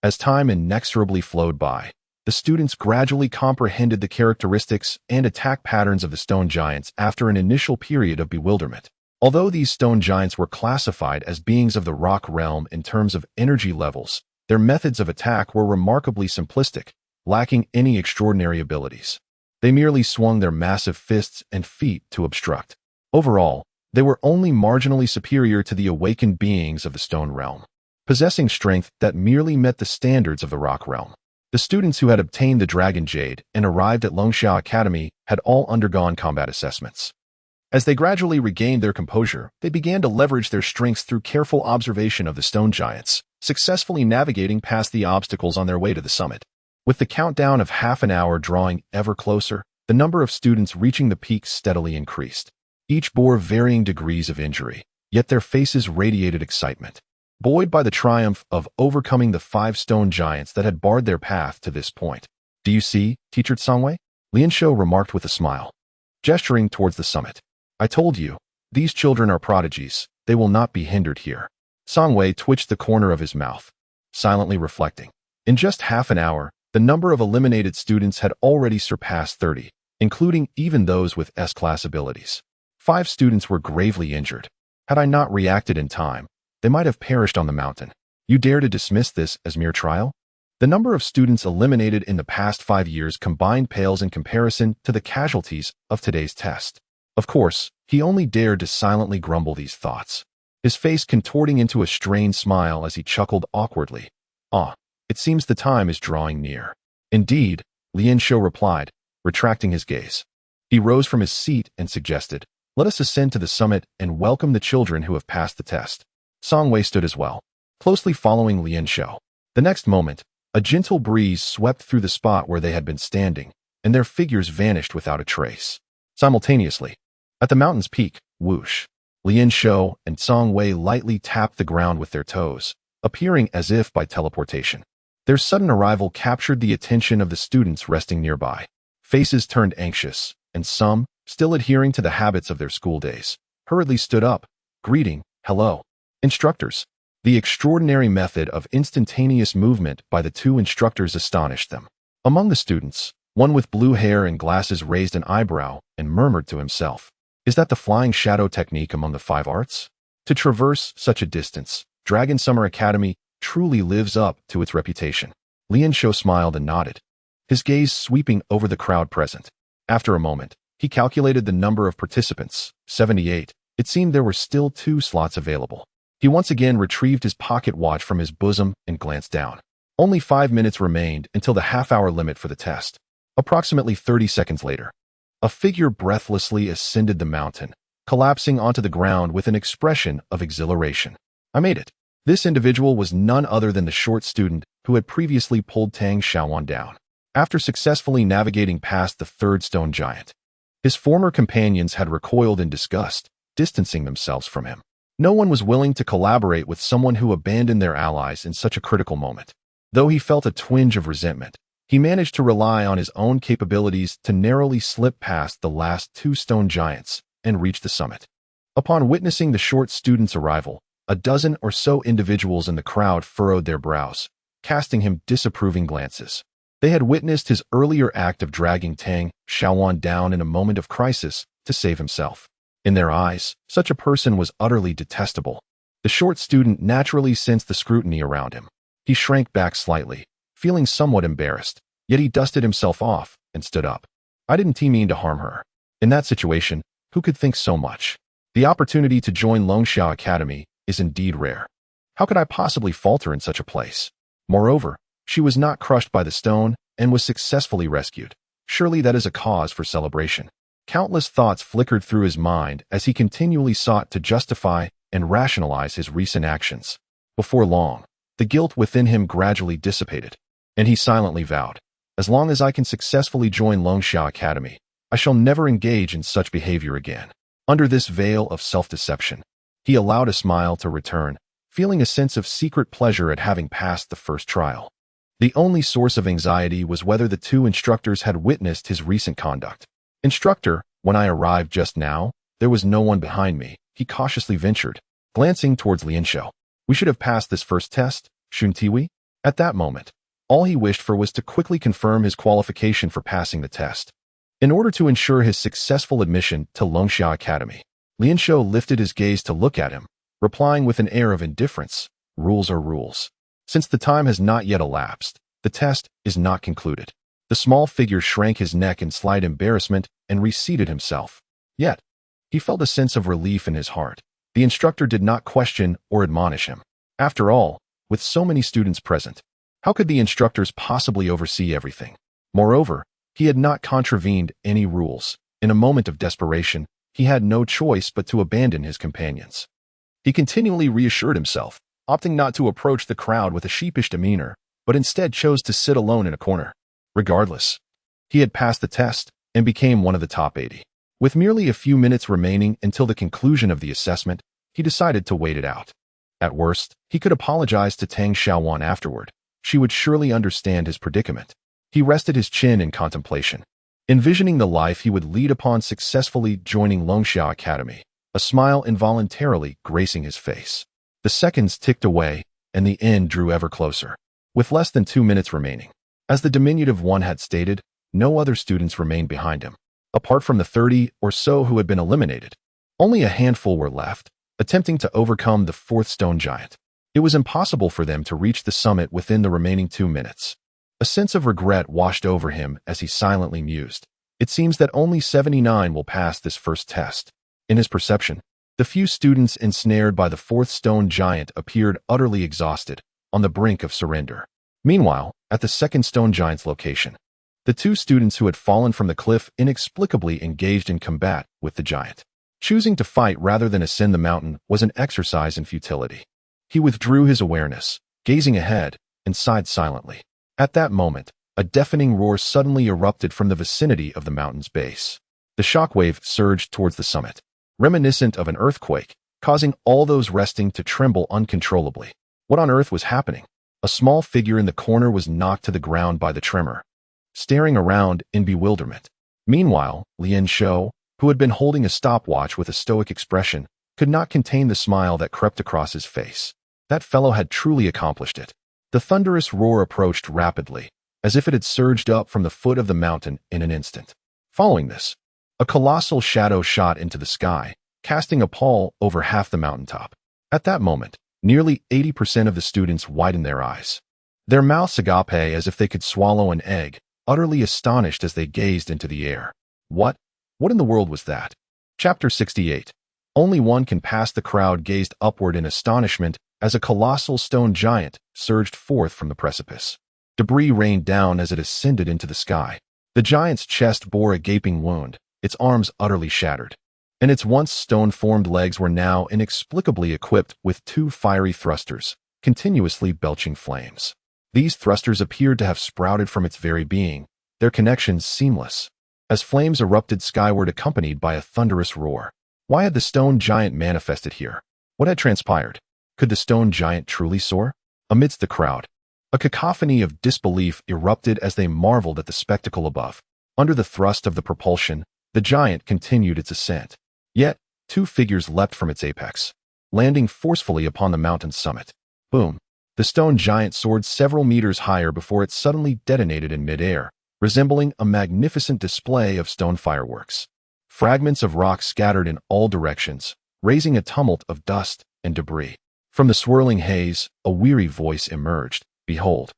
As time inexorably flowed by, the students gradually comprehended the characteristics and attack patterns of the stone giants after an initial period of bewilderment. Although these stone giants were classified as beings of the rock realm in terms of energy levels, their methods of attack were remarkably simplistic, lacking any extraordinary abilities. They merely swung their massive fists and feet to obstruct. Overall, they were only marginally superior to the awakened beings of the stone realm, possessing strength that merely met the standards of the rock realm. The students who had obtained the Dragon Jade and arrived at Longxiao Academy had all undergone combat assessments. As they gradually regained their composure, they began to leverage their strengths through careful observation of the stone giants, successfully navigating past the obstacles on their way to the summit. With the countdown of half an hour drawing ever closer, the number of students reaching the peak steadily increased. Each bore varying degrees of injury, yet their faces radiated excitement, buoyed by the triumph of overcoming the 5 stone giants that had barred their path to this point. Do you see, Teacher Sangwei? Lianshou remarked with a smile, gesturing towards the summit. I told you, these children are prodigies. They will not be hindered here. Sangwei twitched the corner of his mouth, silently reflecting. In just half an hour, the number of eliminated students had already surpassed 30, including even those with S-class abilities. 5 students were gravely injured. Had I not reacted in time, they might have perished on the mountain. You dare to dismiss this as mere trial? The number of students eliminated in the past 5 years combined pales in comparison to the casualties of today's test. Of course, he only dared to silently grumble these thoughts, his face contorting into a strained smile as he chuckled awkwardly. It seems the time is drawing near. Indeed, Lianshou replied, retracting his gaze. He rose from his seat and suggested, let us ascend to the summit and welcome the children who have passed the test. Sangwei stood as well, closely following Lianshou. The next moment, a gentle breeze swept through the spot where they had been standing, and their figures vanished without a trace. Simultaneously, at the mountain's peak, whoosh, Lianshou and Sangwei lightly tapped the ground with their toes, appearing as if by teleportation. Their sudden arrival captured the attention of the students resting nearby. Faces turned anxious, and some, still adhering to the habits of their school days, hurriedly stood up, greeting, hello, instructors. The extraordinary method of instantaneous movement by the 2 instructors astonished them. Among the students, one with blue hair and glasses raised an eyebrow and murmured to himself, is that the flying shadow technique among the 5 arts? To traverse such a distance, Dragon Summer Academy truly lives up to its reputation. Lianshou smiled and nodded, his gaze sweeping over the crowd present. After a moment, he calculated the number of participants, 78. It seemed there were still 2 slots available. He once again retrieved his pocket watch from his bosom and glanced down. Only 5 minutes remained until the half-hour limit for the test. Approximately 30 seconds later, a figure breathlessly ascended the mountain, collapsing onto the ground with an expression of exhilaration. I made it. This individual was none other than the short student who had previously pulled Tang Xiaowan down. After successfully navigating past the 3rd stone giant, his former companions had recoiled in disgust, distancing themselves from him. No one was willing to collaborate with someone who abandoned their allies in such a critical moment. Though he felt a twinge of resentment, he managed to rely on his own capabilities to narrowly slip past the last 2 stone giants and reach the summit. Upon witnessing the short student's arrival, a dozen or so individuals in the crowd furrowed their brows, casting him disapproving glances. They had witnessed his earlier act of dragging Tang Xiaowan down in a moment of crisis to save himself. In their eyes, such a person was utterly detestable. The short student naturally sensed the scrutiny around him. He shrank back slightly, feeling somewhat embarrassed, yet he dusted himself off and stood up. I didn't mean to harm her. In that situation, who could think so much? The opportunity to join Longxiao Academy is indeed rare. How could I possibly falter in such a place? Moreover, she was not crushed by the stone and was successfully rescued. Surely that is a cause for celebration. Countless thoughts flickered through his mind as he continually sought to justify and rationalize his recent actions. Before long, the guilt within him gradually dissipated, and he silently vowed, as long as I can successfully join Longxiao Academy, I shall never engage in such behavior again. Under this veil of self-deception, he allowed a smile to return, feeling a sense of secret pleasure at having passed the first trial. The only source of anxiety was whether the two instructors had witnessed his recent conduct. "Instructor, when I arrived just now, there was no one behind me," he cautiously ventured, glancing towards Lianshou. "We should have passed this first test, shouldn't we?" At that moment, all he wished for was to quickly confirm his qualification for passing the test. In order to ensure his successful admission to Longxia Academy, Lianshou lifted his gaze to look at him, replying with an air of indifference, "Rules are rules. Since the time has not yet elapsed, the test is not concluded." The small figure shrank his neck in slight embarrassment and reseated himself. Yet, he felt a sense of relief in his heart. The instructor did not question or admonish him. After all, with so many students present, how could the instructors possibly oversee everything? Moreover, he had not contravened any rules. In a moment of desperation, he had no choice but to abandon his companions. He continually reassured himself, opting not to approach the crowd with a sheepish demeanor, but instead chose to sit alone in a corner. Regardless, he had passed the test and became one of the top 80. With merely a few minutes remaining until the conclusion of the assessment, he decided to wait it out. At worst, he could apologize to Tang Xiaowan afterward. She would surely understand his predicament. He rested his chin in contemplation, envisioning the life he would lead upon successfully joining Longxia Academy, a smile involuntarily gracing his face. The seconds ticked away, and the end drew ever closer. With less than 2 minutes remaining, as the diminutive one had stated, no other students remained behind him. Apart from the 30 or so who had been eliminated, only a handful were left, attempting to overcome the fourth stone giant. It was impossible for them to reach the summit within the remaining 2 minutes. A sense of regret washed over him as he silently mused. It seems that only 79 will pass this first test. In his perception, the few students ensnared by the fourth stone giant appeared utterly exhausted, on the brink of surrender. Meanwhile, at the second stone giant's location, the 2 students who had fallen from the cliff inexplicably engaged in combat with the giant. Choosing to fight rather than ascend the mountain was an exercise in futility. He withdrew his awareness, gazing ahead, and sighed silently. At that moment, a deafening roar suddenly erupted from the vicinity of the mountain's base. The shockwave surged towards the summit, reminiscent of an earthquake, causing all those resting to tremble uncontrollably. What on earth was happening? A small figure in the corner was knocked to the ground by the tremor, staring around in bewilderment. Meanwhile, Lianshou, who had been holding a stopwatch with a stoic expression, could not contain the smile that crept across his face. That fellow had truly accomplished it. The thunderous roar approached rapidly, as if it had surged up from the foot of the mountain in an instant. Following this, a colossal shadow shot into the sky, casting a pall over half the mountaintop. At that moment, nearly 80% of the students widened their eyes, their mouths agape as if they could swallow an egg, utterly astonished as they gazed into the air. What in the world was that? Chapter 68. Only one can pass. The crowd gazed upward in astonishment as a colossal stone giant surged forth from the precipice. Debris rained down as it ascended into the sky. The giant's chest bore a gaping wound, its arms utterly shattered, and its once stone-formed legs were now inexplicably equipped with 2 fiery thrusters, continuously belching flames. These thrusters appeared to have sprouted from its very being, their connections seamless, as flames erupted skyward accompanied by a thunderous roar. Why had the stone giant manifested here? What had transpired? Could the stone giant truly soar? Amidst the crowd, a cacophony of disbelief erupted as they marveled at the spectacle above. Under the thrust of the propulsion, the giant continued its ascent. Yet, 2 figures leapt from its apex, landing forcefully upon the mountain's summit. Boom! The stone giant soared several meters higher before it suddenly detonated in midair, resembling a magnificent display of stone fireworks. Fragments of rock scattered in all directions, raising a tumult of dust and debris. From the swirling haze, a weary voice emerged. "Behold,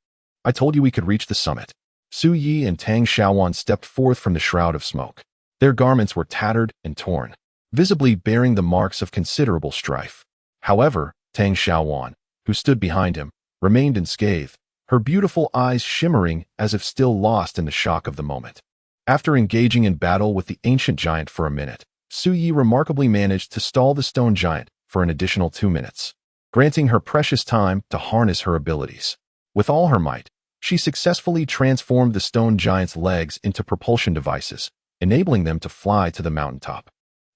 I told you we could reach the summit." Su Yi and Tang Xiaowan stepped forth from the shroud of smoke. Their garments were tattered and torn, visibly bearing the marks of considerable strife. However, Tang Xiaowan, who stood behind him, remained unscathed, her beautiful eyes shimmering as if still lost in the shock of the moment. After engaging in battle with the ancient giant for a minute, Su Yi remarkably managed to stall the stone giant for an additional 2 minutes, granting her precious time to harness her abilities. With all her might, she successfully transformed the stone giant's legs into propulsion devices, enabling them to fly to the mountaintop.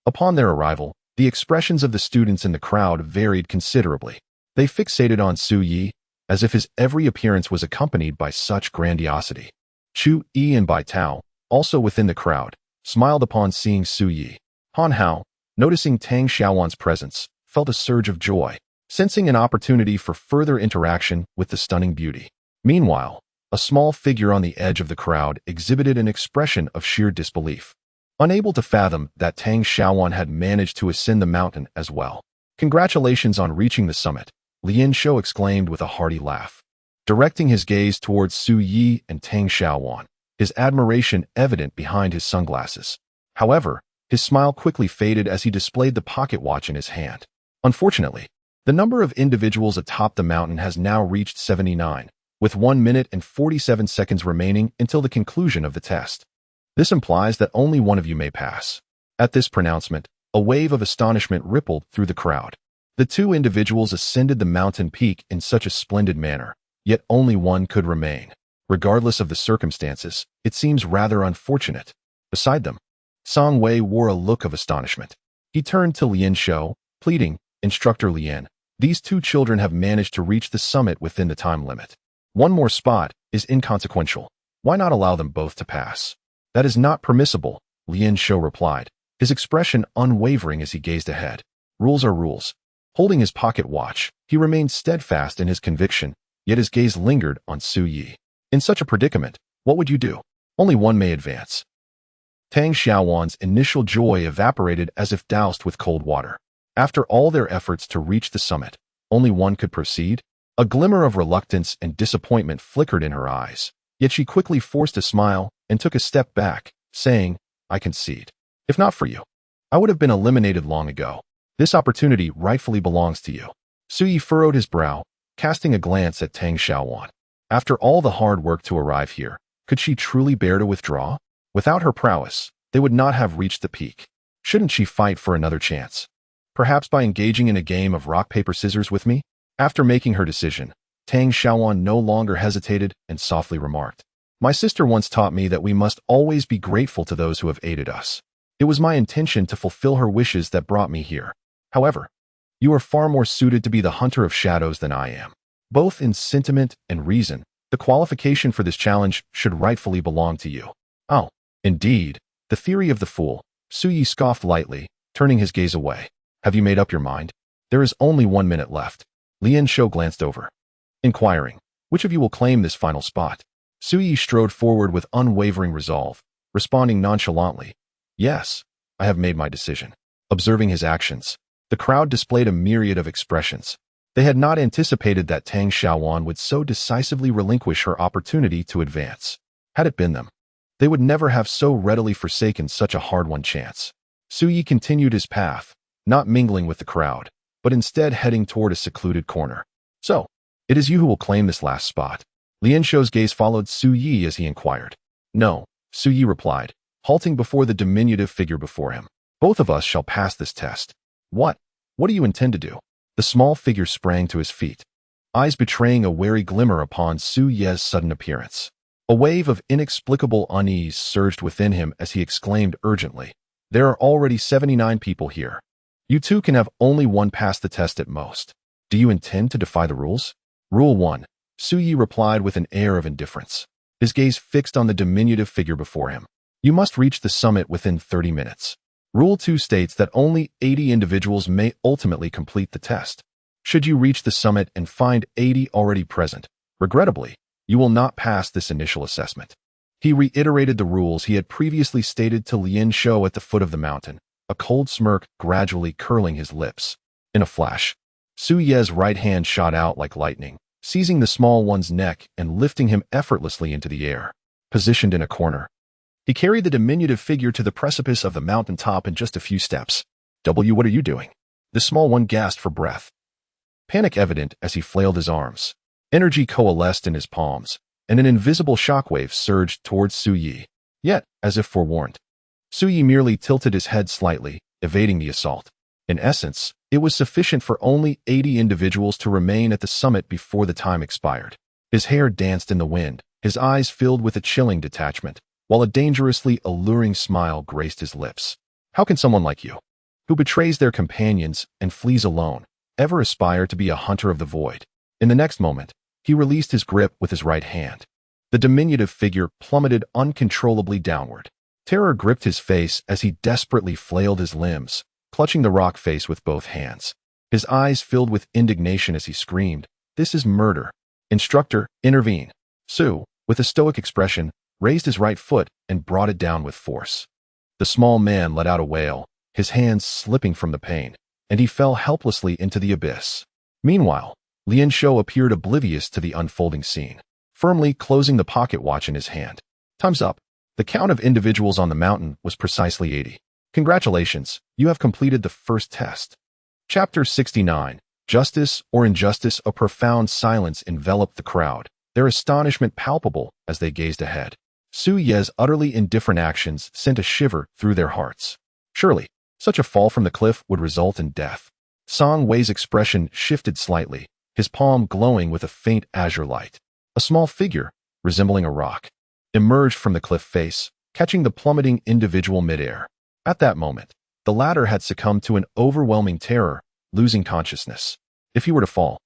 Upon their arrival, the expressions of the students in the crowd varied considerably. They fixated on Su Yi, as if his every appearance was accompanied by such grandiosity. Chu Yi and Bai Tao, also within the crowd, smiled upon seeing Su Yi. Han Hao, noticing Tang Xiaowan's presence, felt a surge of joy, sensing an opportunity for further interaction with the stunning beauty. Meanwhile, a small figure on the edge of the crowd exhibited an expression of sheer disbelief, unable to fathom that Tang Xiaowan had managed to ascend the mountain as well. Congratulations on reaching the summit, Lian Shou exclaimed with a hearty laugh, directing his gaze towards Su Yi and Tang Xiaowan, his admiration evident behind his sunglasses. However, his smile quickly faded as he displayed the pocket watch in his hand. Unfortunately, the number of individuals atop the mountain has now reached 79, with 1 minute and 47 seconds remaining until the conclusion of the test. This implies that only one of you may pass. At this pronouncement, a wave of astonishment rippled through the crowd. The two individuals ascended the mountain peak in such a splendid manner, yet only one could remain. Regardless of the circumstances, it seems rather unfortunate. Beside them, Song Wei wore a look of astonishment. He turned to Lian Shou, pleading, "Instructor Lian, these two children have managed to reach the summit within the time limit. One more spot is inconsequential. Why not allow them both to pass?" "That is not permissible," Lian Shou replied, his expression unwavering as he gazed ahead. "Rules are rules." Holding his pocket watch, he remained steadfast in his conviction, yet his gaze lingered on Su Yi. "In such a predicament, what would you do? Only one may advance." Tang Xiaowan's initial joy evaporated as if doused with cold water. After all their efforts to reach the summit, only one could proceed? A glimmer of reluctance and disappointment flickered in her eyes, yet she quickly forced a smile and took a step back, saying, "I concede. If not for you, I would have been eliminated long ago. This opportunity rightfully belongs to you." Su Yi furrowed his brow, casting a glance at Tang Xiaowan. After all the hard work to arrive here, could she truly bear to withdraw? Without her prowess, they would not have reached the peak. Shouldn't she fight for another chance? Perhaps by engaging in a game of rock, paper, scissors with me? After making her decision, Tang Xiaowan no longer hesitated and softly remarked, "My sister once taught me that we must always be grateful to those who have aided us. It was my intention to fulfill her wishes that brought me here. However, you are far more suited to be the hunter of shadows than I am. Both in sentiment and reason, the qualification for this challenge should rightfully belong to you." "Oh, indeed, the theory of the fool," Su Yi scoffed lightly, turning his gaze away. "Have you made up your mind? There is only 1 minute left." Lian Shou glanced over, inquiring, "Which of you will claim this final spot?" Su Yi strode forward with unwavering resolve, responding nonchalantly, "Yes, I have made my decision." Observing his actions, the crowd displayed a myriad of expressions. They had not anticipated that Tang Xiaowan would so decisively relinquish her opportunity to advance. Had it been them, they would never have so readily forsaken such a hard-won chance. Su Yi continued his path, not mingling with the crowd, but instead heading toward a secluded corner. "So, it is you who will claim this last spot?" Lian Shou's gaze followed Su Yi as he inquired. "No," Su Yi replied, halting before the diminutive figure before him. "Both of us shall pass this test." What do you intend to do?" The small figure sprang to his feet, eyes betraying a wary glimmer upon Su Yi's sudden appearance. A wave of inexplicable unease surged within him as he exclaimed urgently, "There are already 79 people here. You two can have only one pass the test at most. Do you intend to defy the rules?" "Rule 1, Su Yi replied with an air of indifference, his gaze fixed on the diminutive figure before him. "You must reach the summit within 30 minutes. Rule 2 states that only 80 individuals may ultimately complete the test. Should you reach the summit and find 80 already present, regrettably, you will not pass this initial assessment." He reiterated the rules he had previously stated to Lian Shou at the foot of the mountain, a cold smirk gradually curling his lips. In a flash, Su Yi's right hand shot out like lightning, seizing the small one's neck and lifting him effortlessly into the air. Positioned in a corner, he carried the diminutive figure to the precipice of the mountain top in just a few steps. What are you doing?" The small one gasped for breath, panic evident as he flailed his arms. Energy coalesced in his palms, and an invisible shockwave surged towards Su Yi. Yet, as if forewarned, Su Yi merely tilted his head slightly, evading the assault. In essence, it was sufficient for only 80 individuals to remain at the summit before the time expired. His hair danced in the wind, his eyes filled with a chilling detachment, while a dangerously alluring smile graced his lips. "How can someone like you, who betrays their companions and flees alone, ever aspire to be a hunter of the void?" In the next moment, He released his grip with his right hand. The diminutive figure plummeted uncontrollably downward. Terror gripped his face as he desperately flailed his limbs, clutching the rock face with both hands. His eyes filled with indignation as he screamed, "This is murder. Instructor, intervene." Su, with a stoic expression, raised his right foot and brought it down with force. The small man let out a wail, his hands slipping from the pain, and he fell helplessly into the abyss. Meanwhile, Lian Shou appeared oblivious to the unfolding scene, firmly closing the pocket watch in his hand. Time's up. The count of individuals on the mountain was precisely 80. Congratulations, you have completed the first test. Chapter 69. Justice or Injustice. A profound silence enveloped the crowd, their astonishment palpable as they gazed ahead. Su Ye's utterly indifferent actions sent a shiver through their hearts. Surely, such a fall from the cliff would result in death. Song Wei's expression shifted slightly, his palm glowing with a faint azure light. A small figure, resembling a rock, emerged from the cliff face, catching the plummeting individual midair. At that moment, the latter had succumbed to an overwhelming terror, losing consciousness. If he were to fall,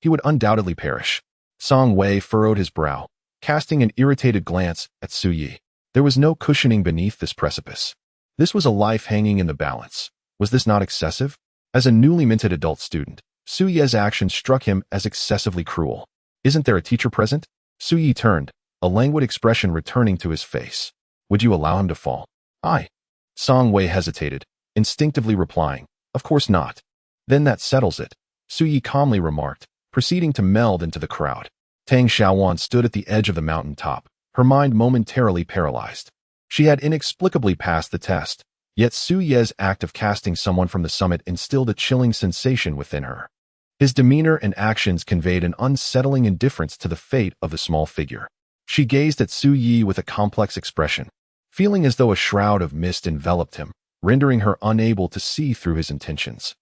he would undoubtedly perish. Song Wei furrowed his brow, casting an irritated glance at Su Yi. There was no cushioning beneath this precipice. This was a life hanging in the balance. Was this not excessive? As a newly minted adult student, Su Ye's actions struck him as excessively cruel. Isn't there a teacher present? Su Yi turned, a languid expression returning to his face. Would you allow him to fall? I. Song Wei hesitated, instinctively replying, of course not. Then that settles it, Su Yi calmly remarked, proceeding to meld into the crowd. Tang Xiaowan stood at the edge of the mountain top, her mind momentarily paralyzed. She had inexplicably passed the test, yet Su Ye's act of casting someone from the summit instilled a chilling sensation within her. His demeanor and actions conveyed an unsettling indifference to the fate of the small figure. She gazed at Su Yi with a complex expression, feeling as though a shroud of mist enveloped him, rendering her unable to see through his intentions.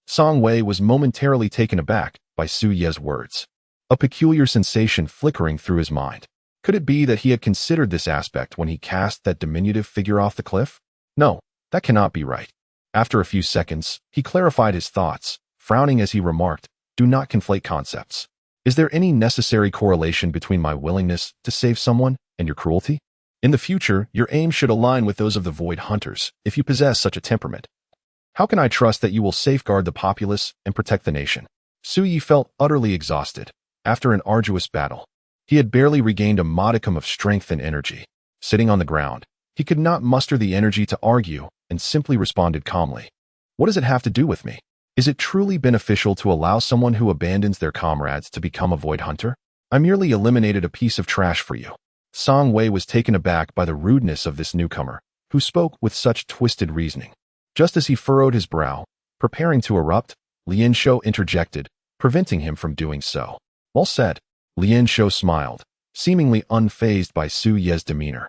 Song Wei was momentarily taken aback by Su Ye's words, a peculiar sensation flickering through his mind. Could it be that he had considered this aspect when he cast that diminutive figure off the cliff? No, that cannot be right. After a few seconds, he clarified his thoughts, frowning as he remarked, "Do not conflate concepts. Is there any necessary correlation between my willingness to save someone and your cruelty? In the future, your aim should align with those of the Void Hunters, if you possess such a temperament. How can I trust that you will safeguard the populace and protect the nation?" Su Yi felt utterly exhausted. After an arduous battle, he had barely regained a modicum of strength and energy. Sitting on the ground, he could not muster the energy to argue and simply responded calmly. What does it have to do with me? Is it truly beneficial to allow someone who abandons their comrades to become a Void Hunter? I merely eliminated a piece of trash for you. Song Wei was taken aback by the rudeness of this newcomer, who spoke with such twisted reasoning. Just as he furrowed his brow, preparing to erupt, Lian Shou interjected, preventing him from doing so. Well said. Lian Shou smiled, seemingly unfazed by Su Ye's demeanor,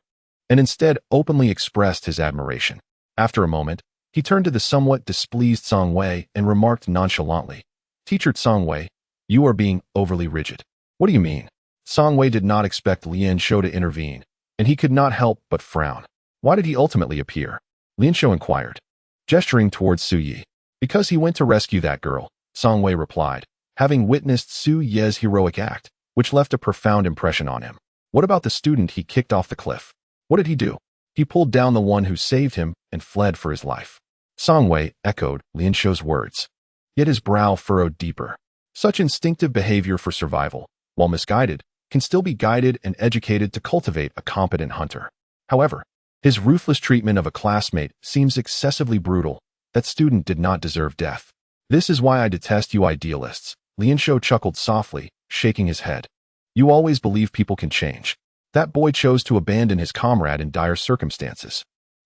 and instead openly expressed his admiration. After a moment, he turned to the somewhat displeased Song Wei and remarked nonchalantly, "Teacher Song Wei, you are being overly rigid." "What do you mean?" Song Wei did not expect Lian Shou to intervene, and he could not help but frown. Why did he ultimately appear? Lian Shou inquired, gesturing towards Su Yi. "Because he went to rescue that girl," Song Wei replied, having witnessed Su Ye's heroic act, which left a profound impression on him. What about the student he kicked off the cliff? What did he do? He pulled down the one who saved him and fled for his life. Song Wei echoed Lian Shou's words, yet his brow furrowed deeper. Such instinctive behavior for survival, while misguided, can still be guided and educated to cultivate a competent hunter. However, his ruthless treatment of a classmate seems excessively brutal. That student did not deserve death. This is why I detest you idealists. Lian Shou chuckled softly, shaking his head. You always believe people can change. That boy chose to abandon his comrade in dire circumstances.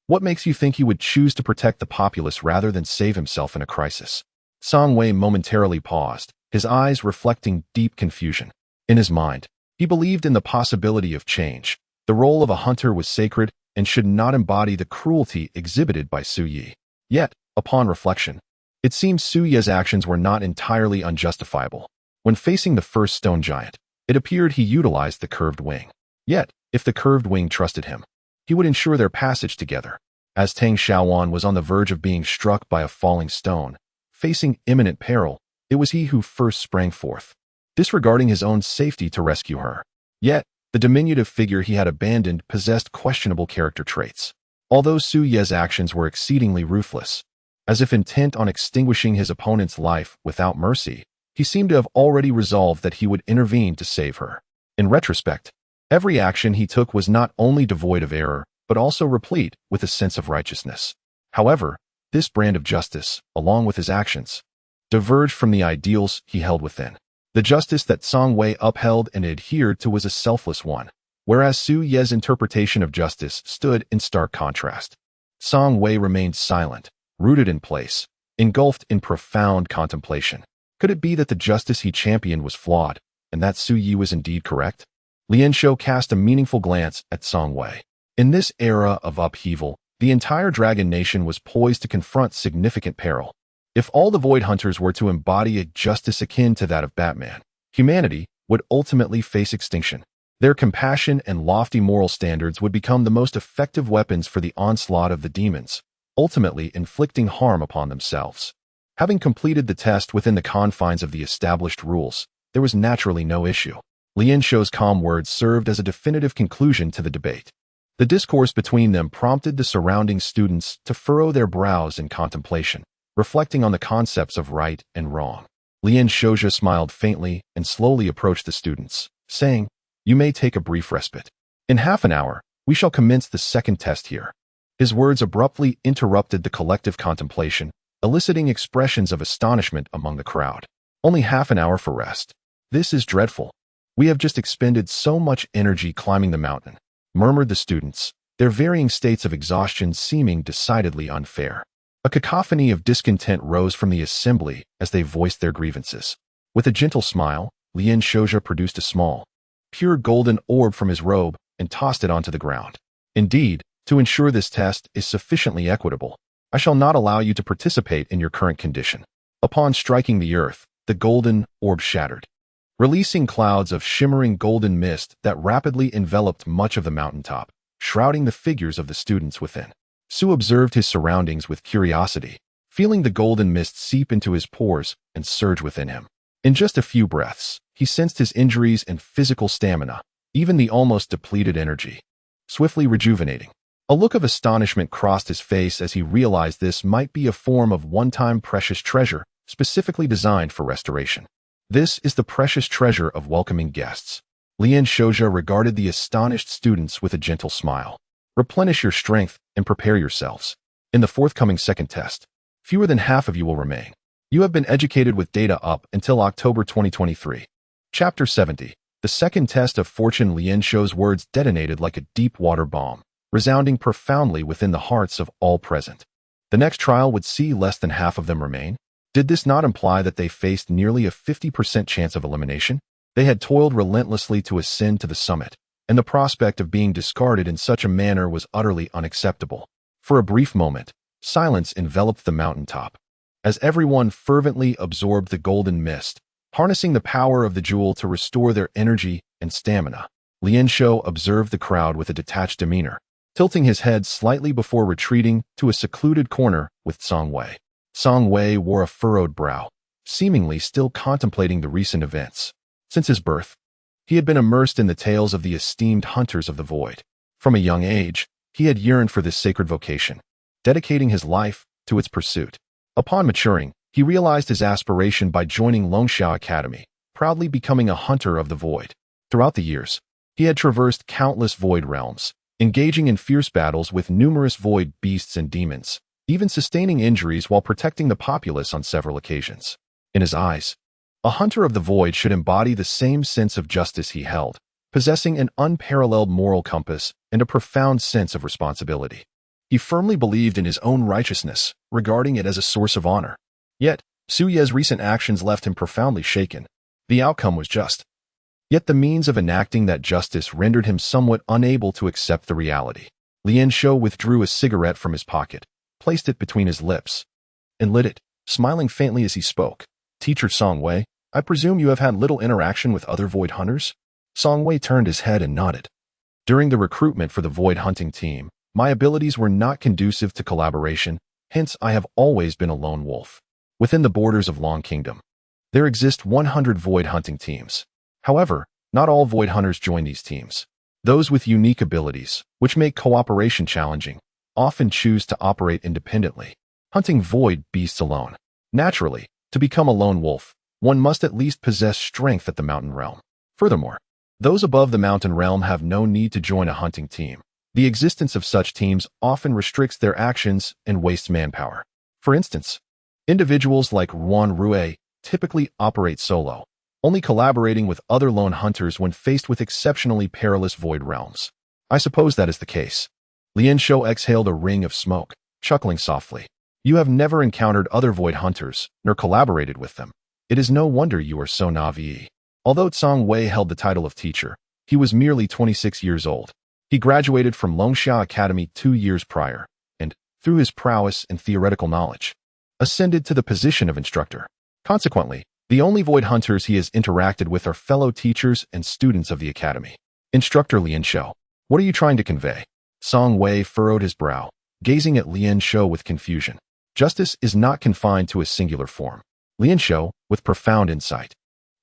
What makes you think he would choose to protect the populace rather than save himself in a crisis? Song Wei momentarily paused, his eyes reflecting deep confusion. In his mind, he believed in the possibility of change. The role of a hunter was sacred and should not embody the cruelty exhibited by Su Yi. Yet, upon reflection, it seems Su Ye's actions were not entirely unjustifiable. When facing the first stone giant, it appeared he utilized the curved wing. Yet, if the curved wing trusted him, he would ensure their passage together. As Tang Xiaowan was on the verge of being struck by a falling stone, facing imminent peril, it was he who first sprang forth. disregarding his own safety to rescue her. Yet, the diminutive figure he had abandoned possessed questionable character traits. Although Su Ye's actions were exceedingly ruthless, as if intent on extinguishing his opponent's life without mercy, he seemed to have already resolved that he would intervene to save her. In retrospect, every action he took was not only devoid of error, but also replete with a sense of righteousness. However, this brand of justice, along with his actions, diverged from the ideals he held within. The justice that Song Wei upheld and adhered to was a selfless one, whereas Su Ye's interpretation of justice stood in stark contrast. Song Wei remained silent, rooted in place, engulfed in profound contemplation. Could it be that the justice he championed was flawed, and that Su Yi was indeed correct? Lien Shou cast a meaningful glance at Song Wei. In this era of upheaval, the entire Dragon Nation was poised to confront significant peril. If all the Void Hunters were to embody a justice akin to that of Batman, humanity would ultimately face extinction. Their compassion and lofty moral standards would become the most effective weapons for the onslaught of the demons, ultimately inflicting harm upon themselves. Having completed the test within the confines of the established rules, there was naturally no issue. Lien Shou's calm words served as a definitive conclusion to the debate. The discourse between them prompted the surrounding students to furrow their brows in contemplation, reflecting on the concepts of right and wrong. Lien Shouja smiled faintly and slowly approached the students, saying, "You may take a brief respite. In half an hour, we shall commence the second test here." His words abruptly interrupted the collective contemplation, eliciting expressions of astonishment among the crowd. "Only half an hour for rest. This is dreadful. We have just expended so much energy climbing the mountain," murmured the students, their varying states of exhaustion seeming decidedly unfair. A cacophony of discontent rose from the assembly as they voiced their grievances. With a gentle smile, Lien Shouja produced a small, pure golden orb from his robe and tossed it onto the ground. "Indeed, to ensure this test is sufficiently equitable, I shall not allow you to participate in your current condition." Upon striking the earth, the golden orb shattered, releasing clouds of shimmering golden mist that rapidly enveloped much of the mountaintop, shrouding the figures of the students within. Su observed his surroundings with curiosity, feeling the golden mist seep into his pores and surge within him. In just a few breaths, he sensed his injuries and physical stamina, even the almost depleted energy, swiftly rejuvenating. A look of astonishment crossed his face as he realized this might be a form of one-time precious treasure specifically designed for restoration. "This is the precious treasure of welcoming guests." Lien Shouja regarded the astonished students with a gentle smile. "Replenish your strength and prepare yourselves. In the forthcoming second test, fewer than half of you will remain. You have been educated with data up until October 2023. Chapter 70. The second test of fortune. Lien Shou's words detonated like a deep water bomb, resounding profoundly within the hearts of all present. The next trial would see less than half of them remain. Did this not imply that they faced nearly a 50% chance of elimination? They had toiled relentlessly to ascend to the summit, and the prospect of being discarded in such a manner was utterly unacceptable. For a brief moment, silence enveloped the mountaintop, as everyone fervently absorbed the golden mist, harnessing the power of the jewel to restore their energy and stamina. Lien Shou observed the crowd with a detached demeanor, tilting his head slightly before retreating to a secluded corner with Song Wei. Song Wei wore a furrowed brow, seemingly still contemplating the recent events. Since his birth, he had been immersed in the tales of the esteemed hunters of the void. From a young age, he had yearned for this sacred vocation, dedicating his life to its pursuit. Upon maturing, he realized his aspiration by joining Longxiao Academy, proudly becoming a hunter of the void. Throughout the years, he had traversed countless void realms, engaging in fierce battles with numerous void beasts and demons, even sustaining injuries while protecting the populace on several occasions. In his eyes, a hunter of the void should embody the same sense of justice he held, possessing an unparalleled moral compass and a profound sense of responsibility. He firmly believed in his own righteousness, regarding it as a source of honor. Yet, Su Ye's recent actions left him profoundly shaken. The outcome was just. Yet the means of enacting that justice rendered him somewhat unable to accept the reality. Lien Shou withdrew a cigarette from his pocket, placed it between his lips, and lit it, smiling faintly as he spoke. "Teacher Song Wei, I presume you have had little interaction with other Void Hunters?" Song Wei turned his head and nodded. "During the recruitment for the Void Hunting team, my abilities were not conducive to collaboration, hence I have always been a lone wolf. Within the borders of Long Kingdom, There exist 100 void hunting teams. However, not all void hunters join these teams. Those with unique abilities, which make cooperation challenging, often choose to operate independently, hunting void beasts alone. Naturally, to become a lone wolf, one must at least possess strength at the mountain realm. Furthermore, those above the mountain realm have no need to join a hunting team. The existence of such teams often restricts their actions and wastes manpower. For instance, individuals like Ruan Rue typically operate solo, only collaborating with other lone hunters when faced with exceptionally perilous void realms. I suppose that is the case. Lian Shou exhaled a ring of smoke, chuckling softly. You have never encountered other void hunters, nor collaborated with them. It is no wonder you are so naive. Although Tsang Wei held the title of teacher, he was merely 26 years old. He graduated from Longxia Academy 2 years prior, and, through his prowess and theoretical knowledge, ascended to the position of instructor. Consequently, the only void hunters he has interacted with are fellow teachers and students of the academy. Instructor Lian Shou, what are you trying to convey? Tsang Wei furrowed his brow, gazing at Lian Shou with confusion. Justice is not confined to a singular form. Lian Shou, with profound insight,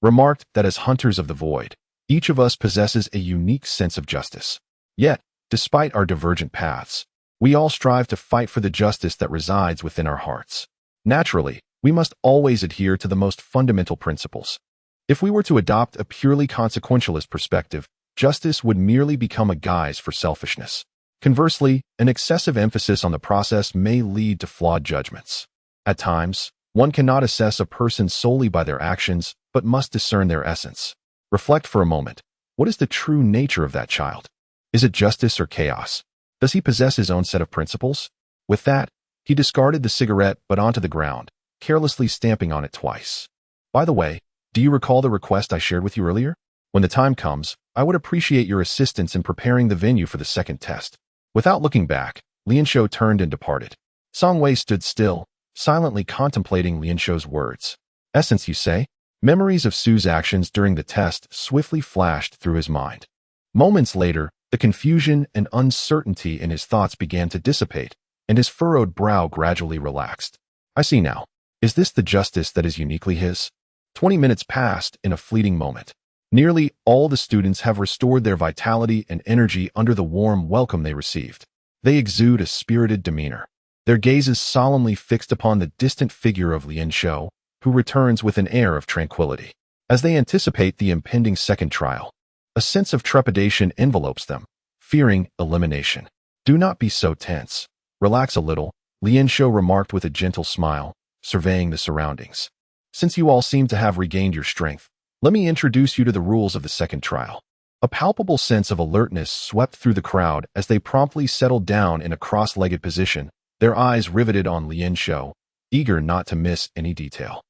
remarked that as hunters of the void, each of us possesses a unique sense of justice. Yet, despite our divergent paths, we all strive to fight for the justice that resides within our hearts. Naturally, we must always adhere to the most fundamental principles. If we were to adopt a purely consequentialist perspective, justice would merely become a guise for selfishness. Conversely, an excessive emphasis on the process may lead to flawed judgments. At times, one cannot assess a person solely by their actions, but must discern their essence. Reflect for a moment. What is the true nature of that child? Is it justice or chaos? Does he possess his own set of principles? With that, he discarded the cigarette but onto the ground, carelessly stamping on it twice. By the way, do you recall the request I shared with you earlier? When the time comes, I would appreciate your assistance in preparing the venue for the second test. Without looking back, Lian Shou turned and departed. Tsang Wei stood still, silently contemplating Lian Shou's words. Essence, you say? Memories of Su's actions during the test swiftly flashed through his mind. Moments later, the confusion and uncertainty in his thoughts began to dissipate, and his furrowed brow gradually relaxed. I see now. Is this the justice that is uniquely his? 20 minutes passed in a fleeting moment. Nearly all the students have restored their vitality and energy under the warm welcome they received. They exude a spirited demeanor, their gazes solemnly fixed upon the distant figure of Lian Shou, who returns with an air of tranquility. As they anticipate the impending second trial, a sense of trepidation envelopes them, fearing elimination. Do not be so tense. Relax a little, Lian Shou remarked with a gentle smile, surveying the surroundings. Since you all seem to have regained your strength, let me introduce you to the rules of the second trial. A palpable sense of alertness swept through the crowd as they promptly settled down in a cross-legged position, their eyes riveted on Lian Shou, eager not to miss any detail.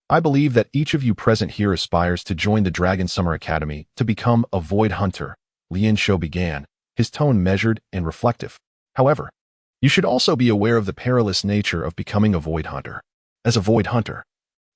I believe that each of you present here aspires to join the Dragon Summer Academy to become a void hunter, Lian Shou began, his tone measured and reflective. However, you should also be aware of the perilous nature of becoming a void hunter. As a void hunter,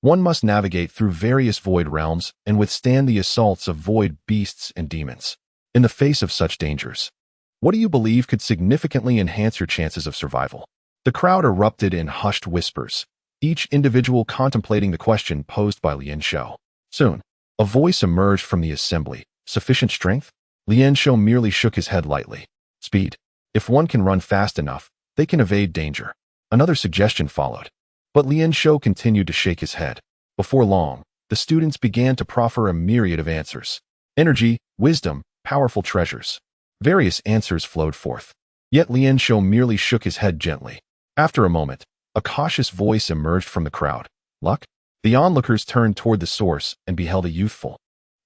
one must navigate through various void realms and withstand the assaults of void beasts and demons. In the face of such dangers, what do you believe could significantly enhance your chances of survival? The crowd erupted in hushed whispers, each individual contemplating the question posed by Lian Shou. Soon, a voice emerged from the assembly. Sufficient strength? Lian Shou merely shook his head lightly. Speed. If one can run fast enough, they can evade danger. Another suggestion followed. But Lian Shou continued to shake his head. Before long, the students began to proffer a myriad of answers. Energy, wisdom, powerful treasures. Various answers flowed forth. Yet Lian Shou merely shook his head gently. After a moment, a cautious voice emerged from the crowd. Luck? The onlookers turned toward the source and beheld a youthful,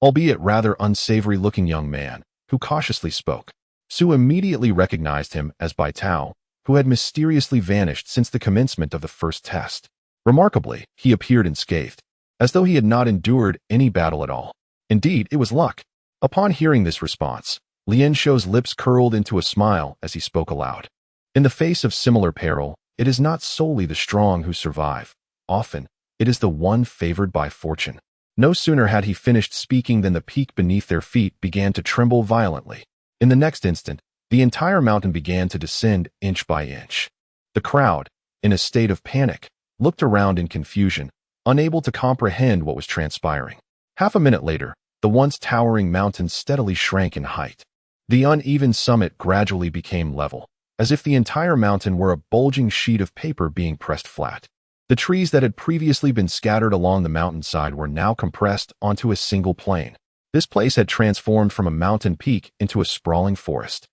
albeit rather unsavory-looking young man, who cautiously spoke. Su immediately recognized him as Bai Tao, who had mysteriously vanished since the commencement of the first test. Remarkably, he appeared unscathed, as though he had not endured any battle at all. Indeed, it was luck. Upon hearing this response, Lian Shou's lips curled into a smile as he spoke aloud. In the face of similar peril, it is not solely the strong who survive. Often, it is the one favored by fortune. No sooner had he finished speaking than the peak beneath their feet began to tremble violently. In the next instant, the entire mountain began to descend inch by inch. The crowd, in a state of panic, looked around in confusion, unable to comprehend what was transpiring. Half a minute later, the once towering mountain steadily shrank in height. The uneven summit gradually became level, as if the entire mountain were a bulging sheet of paper being pressed flat. The trees that had previously been scattered along the mountainside were now compressed onto a single plain. This place had transformed from a mountain peak into a sprawling forest.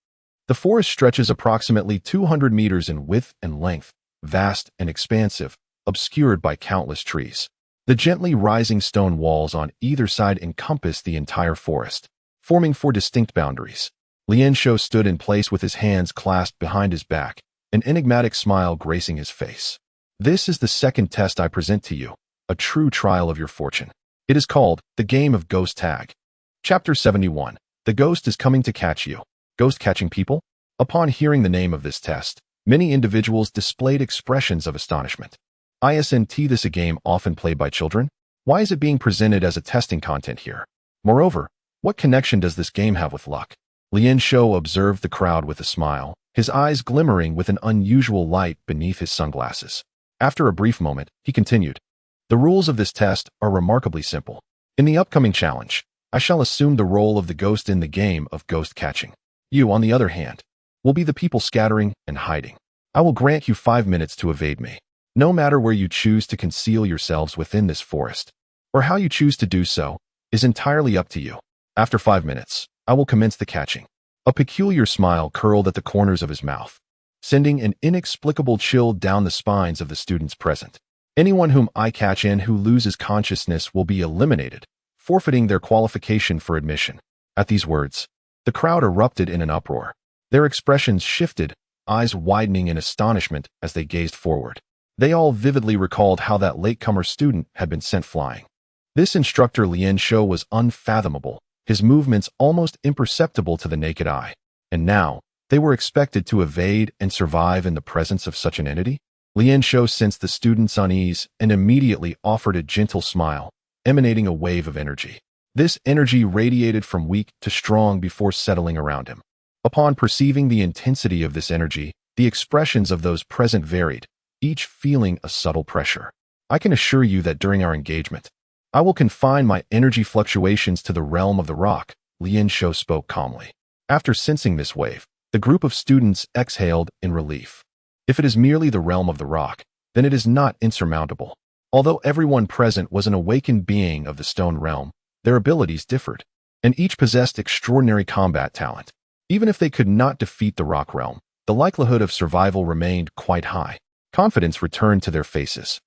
The forest stretches approximately 200 meters in width and length, vast and expansive, obscured by countless trees. The gently rising stone walls on either side encompass the entire forest, forming four distinct boundaries. Lien Shou stood in place with his hands clasped behind his back, an enigmatic smile gracing his face. This is the second test I present to you, a true trial of your fortune. It is called The Game of Ghost Tag. Chapter 71. The Ghost is Coming to Catch You. Ghost Catching People? Upon hearing the name of this test, many individuals displayed expressions of astonishment. Isn't this a game often played by children? Why is it being presented as a testing content here? Moreover, what connection does this game have with luck? Lien Shou observed the crowd with a smile, his eyes glimmering with an unusual light beneath his sunglasses. After a brief moment, he continued, "The rules of this test are remarkably simple. In the upcoming challenge, I shall assume the role of the ghost in the game of ghost catching. You, on the other hand, will be the people scattering and hiding. I will grant you 5 minutes to evade me. No matter where you choose to conceal yourselves within this forest, or how you choose to do so, is entirely up to you. After 5 minutes, I will commence the catching." A peculiar smile curled at the corners of his mouth, sending an inexplicable chill down the spines of the students present. Anyone whom I catch and who loses consciousness will be eliminated, forfeiting their qualification for admission. At these words, the crowd erupted in an uproar. Their expressions shifted, eyes widening in astonishment as they gazed forward. They all vividly recalled how that latecomer student had been sent flying. This instructor Lien Shou was unfathomable, his movements almost imperceptible to the naked eye. And now, they were expected to evade and survive in the presence of such an entity? Lien Shou sensed the student's unease and immediately offered a gentle smile, emanating a wave of energy. This energy radiated from weak to strong before settling around him. Upon perceiving the intensity of this energy, the expressions of those present varied, each feeling a subtle pressure. "I can assure you that during our engagement, I will confine my energy fluctuations to the realm of the rock," Lien Shou spoke calmly. After sensing this wave, the group of students exhaled in relief. If it is merely the realm of the rock, then it is not insurmountable. Although everyone present was an awakened being of the stone realm, their abilities differed, and each possessed extraordinary combat talent. Even if they could not defeat the rock realm, the likelihood of survival remained quite high. Confidence returned to their faces,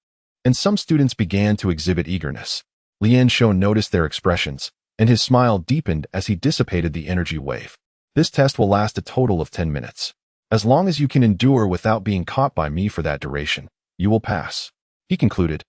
and some students began to exhibit eagerness. Lien Shou noticed their expressions, and his smile deepened as he dissipated the energy wave. "This test will last a total of 10 minutes. As long as you can endure without being caught by me for that duration, you will pass," he concluded,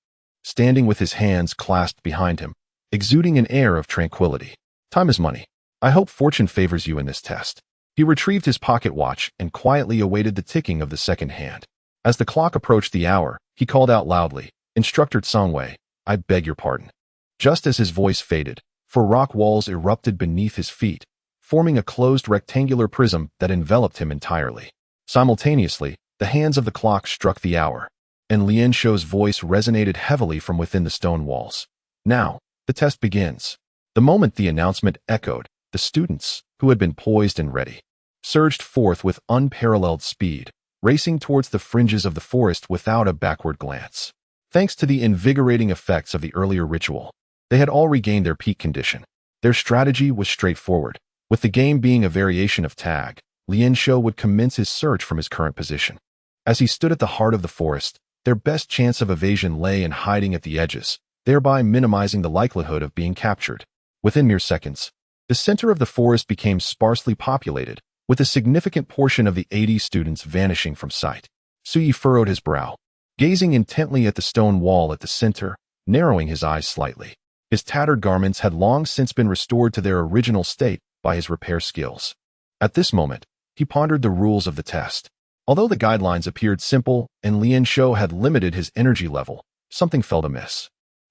standing with his hands clasped behind him, exuding an air of tranquility. "Time is money. I hope fortune favors you in this test." He retrieved his pocket watch and quietly awaited the ticking of the second hand. As the clock approached the hour, he called out loudly, "Instructor Songwei, I beg your pardon." Just as his voice faded, four rock walls erupted beneath his feet, forming a closed rectangular prism that enveloped him entirely. Simultaneously, the hands of the clock struck the hour, and Lien Shou's voice resonated heavily from within the stone walls. "Now, the test begins." The moment the announcement echoed, the students, who had been poised and ready, surged forth with unparalleled speed, racing towards the fringes of the forest without a backward glance. Thanks to the invigorating effects of the earlier ritual, they had all regained their peak condition. Their strategy was straightforward. With the game being a variation of tag, Lien Shou would commence his search from his current position. As he stood at the heart of the forest, their best chance of evasion lay in hiding at the edges, thereby minimizing the likelihood of being captured. Within mere seconds, the center of the forest became sparsely populated, with a significant portion of the 80 students vanishing from sight. Suyi furrowed his brow, gazing intently at the stone wall at the center, narrowing his eyes slightly. His tattered garments had long since been restored to their original state by his repair skills. At this moment, he pondered the rules of the test. Although the guidelines appeared simple and Lien Shou had limited his energy level, something felt amiss.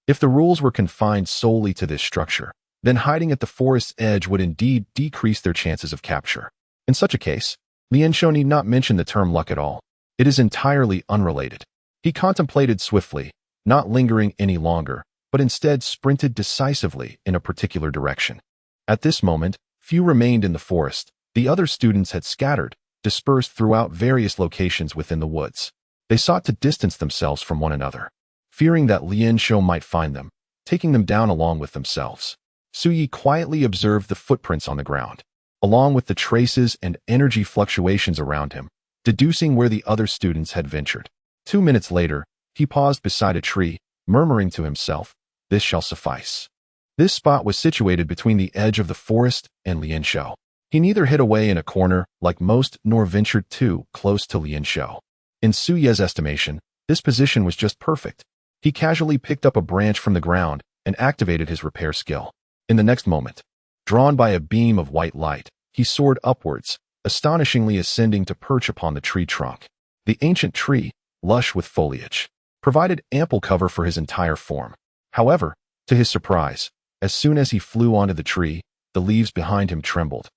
If the rules were confined solely to this structure, then hiding at the forest's edge would indeed decrease their chances of capture. In such a case, Lien Shou need not mention the term luck at all. It is entirely unrelated. He contemplated swiftly, not lingering any longer, but instead sprinted decisively in a particular direction. At this moment, few remained in the forest. The other students had scattered, dispersed throughout various locations within the woods. They sought to distance themselves from one another, fearing that Lian Shou might find them, taking them down along with themselves. Su Yi quietly observed the footprints on the ground, along with the traces and energy fluctuations around him, deducing where the other students had ventured. 2 minutes later, he paused beside a tree, murmuring to himself, "This shall suffice." This spot was situated between the edge of the forest and Lian Shou. He neither hid away in a corner like most nor ventured too close to Lian Shou. In Su Ye's estimation, this position was just perfect. He casually picked up a branch from the ground and activated his repair skill. In the next moment, drawn by a beam of white light, he soared upwards, astonishingly ascending to perch upon the tree trunk. The ancient tree, lush with foliage, provided ample cover for his entire form. However, to his surprise, as soon as he flew onto the tree, the leaves behind him trembled,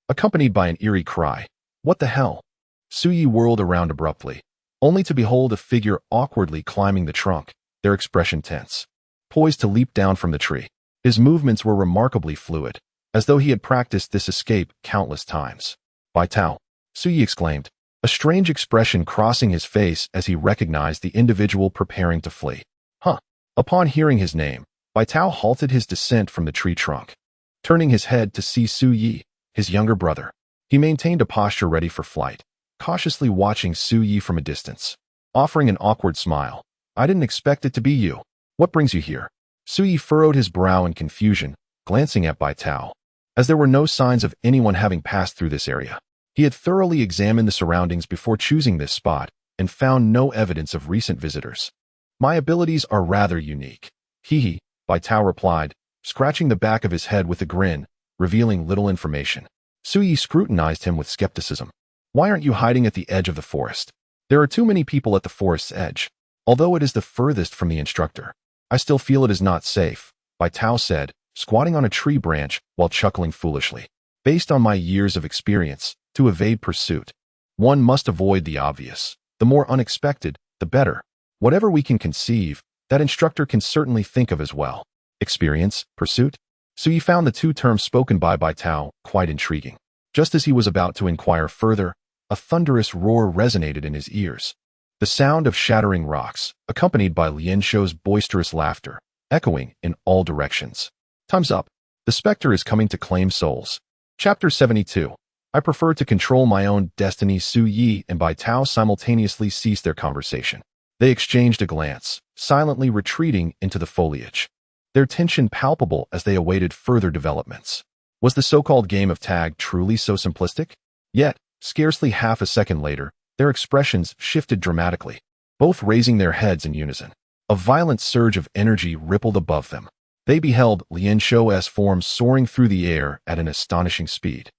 accompanied by an eerie cry. "What the hell?" Su Yi whirled around abruptly, only to behold a figure awkwardly climbing the trunk, their expression tense, poised to leap down from the tree. His movements were remarkably fluid, as though he had practiced this escape countless times. "Bai Tao," Su Yi exclaimed, a strange expression crossing his face as he recognized the individual preparing to flee. "Huh." Upon hearing his name, Bai Tao halted his descent from the tree trunk. Turning his head to see Su Yi, his younger brother, he maintained a posture ready for flight, cautiously watching Su Yi from a distance, offering an awkward smile. "I didn't expect it to be you. What brings you here?" Su Yi furrowed his brow in confusion, glancing at Bai Tao, as there were no signs of anyone having passed through this area. He had thoroughly examined the surroundings before choosing this spot and found no evidence of recent visitors. "My abilities are rather unique." "Hee," Bai Tao replied, scratching the back of his head with a grin, revealing little information. Su Yi scrutinized him with skepticism. "Why aren't you hiding at the edge of the forest? There are too many people at the forest's edge. Although it is the furthest from the instructor, I still feel it is not safe," Bai Tao said, squatting on a tree branch while chuckling foolishly. "Based on my years of experience, to evade pursuit, one must avoid the obvious. The more unexpected, the better. Whatever we can conceive, that instructor can certainly think of as well." Experience, pursuit? Su Yi found the two terms spoken by Bai Tao quite intriguing. Just as he was about to inquire further, a thunderous roar resonated in his ears. The sound of shattering rocks, accompanied by Lian Shou's boisterous laughter, echoing in all directions. "Time's up. The specter is coming to claim souls." Chapter 72. I prefer to control my own destiny. Su Yi and Bai Tao simultaneously ceased their conversation. They exchanged a glance, silently retreating into the foliage, their tension palpable as they awaited further developments. Was the so-called game of tag truly so simplistic? Yet, scarcely half a second later, their expressions shifted dramatically, both raising their heads in unison. A violent surge of energy rippled above them. They beheld Lian Shou's form soaring through the air at an astonishing speed,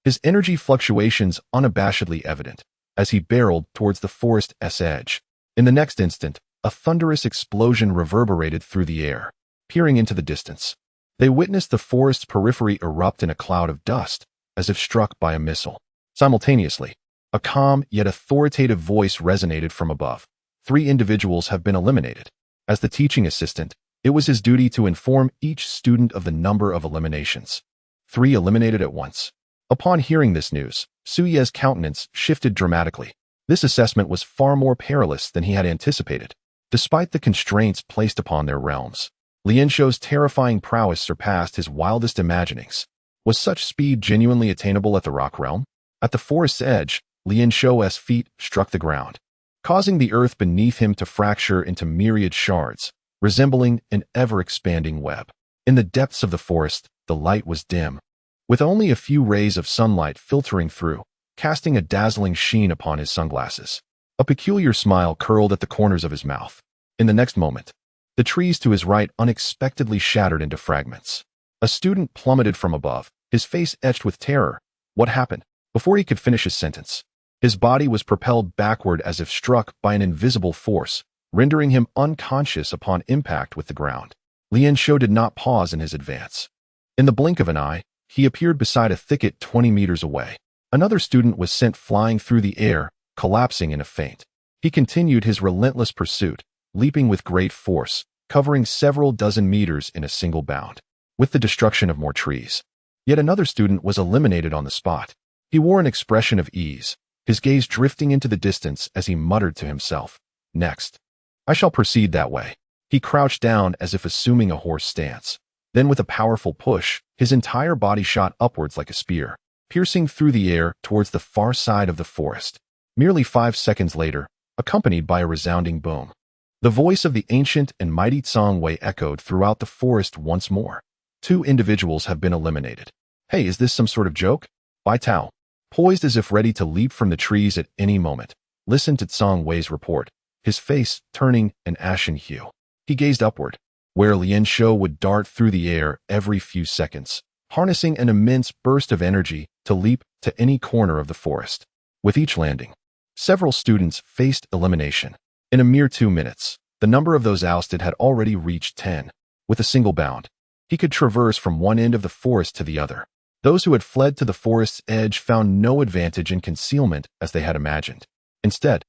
his energy fluctuations unabashedly evident as he barreled towards the forest's edge. In the next instant, a thunderous explosion reverberated through the air. Peering into the distance, they witnessed the forest's periphery erupt in a cloud of dust, as if struck by a missile. Simultaneously, a calm yet authoritative voice resonated from above. "3 individuals have been eliminated." As the teaching assistant, it was his duty to inform each student of the number of eliminations. 3 eliminated at once. Upon hearing this news, Su Ye's countenance shifted dramatically. This assessment was far more perilous than he had anticipated. Despite the constraints placed upon their realms, Lian Shou's terrifying prowess surpassed his wildest imaginings. Was such speed genuinely attainable at the rock realm? At the forest's edge, Lian Shou's feet struck the ground, causing the earth beneath him to fracture into myriad shards, resembling an ever-expanding web. In the depths of the forest, the light was dim, with only a few rays of sunlight filtering through, casting a dazzling sheen upon his sunglasses. A peculiar smile curled at the corners of his mouth. In the next moment, the trees to his right unexpectedly shattered into fragments. A student plummeted from above, his face etched with terror. What happened? Before he could finish his sentence, his body was propelled backward as if struck by an invisible force, rendering him unconscious upon impact with the ground. Lian Shou did not pause in his advance. In the blink of an eye, he appeared beside a thicket 20 meters away. Another student was sent flying through the air, collapsing in a faint. He continued his relentless pursuit, leaping with great force, covering several dozen meters in a single bound, with the destruction of more trees. Yet another student was eliminated on the spot. He wore an expression of ease, his gaze drifting into the distance as he muttered to himself, "Next. I shall proceed that way." He crouched down as if assuming a horse stance. Then with a powerful push, his entire body shot upwards like a spear, piercing through the air towards the far side of the forest. Merely 5 seconds later, accompanied by a resounding boom, the voice of the ancient and mighty Tsang Wei echoed throughout the forest once more. 2 individuals have been eliminated. Hey, is this some sort of joke? Bai Tao, poised as if ready to leap from the trees at any moment, listened to Tsang Wei's report, his face turning an ashen hue. He gazed upward, where Lian Shou would dart through the air every few seconds, harnessing an immense burst of energy to leap to any corner of the forest. With each landing, several students faced elimination. In a mere 2 minutes, the number of those ousted had already reached 10. With a single bound, he could traverse from one end of the forest to the other. Those who had fled to the forest's edge found no advantage in concealment as they had imagined. Instead,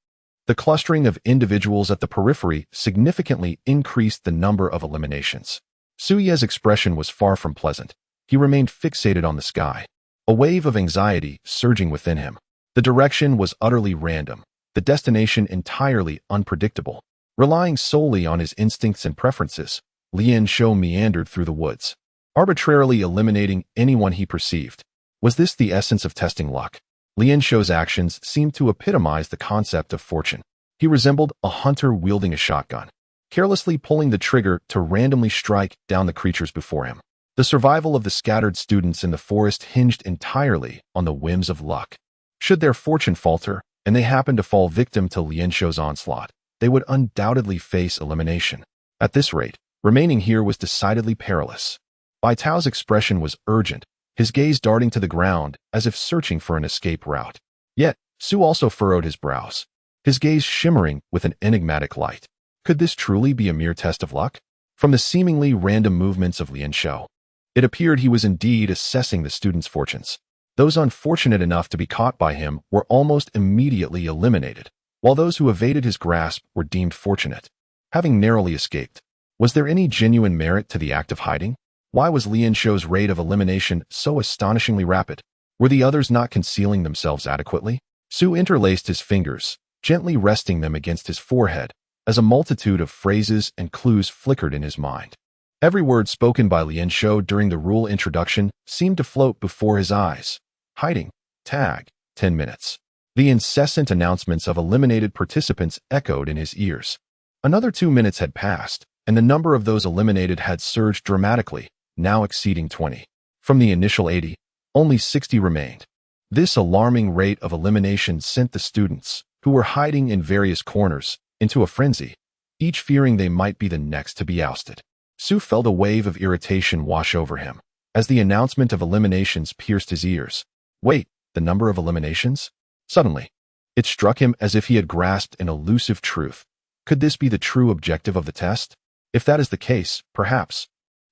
the clustering of individuals at the periphery significantly increased the number of eliminations. Su Ye's expression was far from pleasant. He remained fixated on the sky, a wave of anxiety surging within him. The direction was utterly random, the destination entirely unpredictable. Relying solely on his instincts and preferences, Lian Shou meandered through the woods, arbitrarily eliminating anyone he perceived. Was this the essence of testing luck? Lian Shou's actions seemed to epitomize the concept of fortune. He resembled a hunter wielding a shotgun, carelessly pulling the trigger to randomly strike down the creatures before him. The survival of the scattered students in the forest hinged entirely on the whims of luck. Should their fortune falter, and they happen to fall victim to Lian Shou's onslaught, they would undoubtedly face elimination. At this rate, remaining here was decidedly perilous. Bai Tao's expression was urgent, his gaze darting to the ground as if searching for an escape route. Yet, Su also furrowed his brows, his gaze shimmering with an enigmatic light. Could this truly be a mere test of luck? From the seemingly random movements of Lian Shou, it appeared he was indeed assessing the students' fortunes. Those unfortunate enough to be caught by him were almost immediately eliminated, while those who evaded his grasp were deemed fortunate, having narrowly escaped. Was there any genuine merit to the act of hiding? Why was Lian Shou's rate of elimination so astonishingly rapid? Were the others not concealing themselves adequately? Su interlaced his fingers, gently resting them against his forehead, as a multitude of phrases and clues flickered in his mind. Every word spoken by Lian Shou during the rule introduction seemed to float before his eyes. Hiding, tag, 10 minutes. The incessant announcements of eliminated participants echoed in his ears. Another 2 minutes had passed, and the number of those eliminated had surged dramatically, now exceeding 20. From the initial 80, only 60 remained. This alarming rate of elimination sent the students, who were hiding in various corners, into a frenzy, each fearing they might be the next to be ousted. Su felt a wave of irritation wash over him, as the announcement of eliminations pierced his ears. Wait, the number of eliminations? Suddenly, it struck him as if he had grasped an elusive truth. Could this be the true objective of the test? If that is the case, perhaps.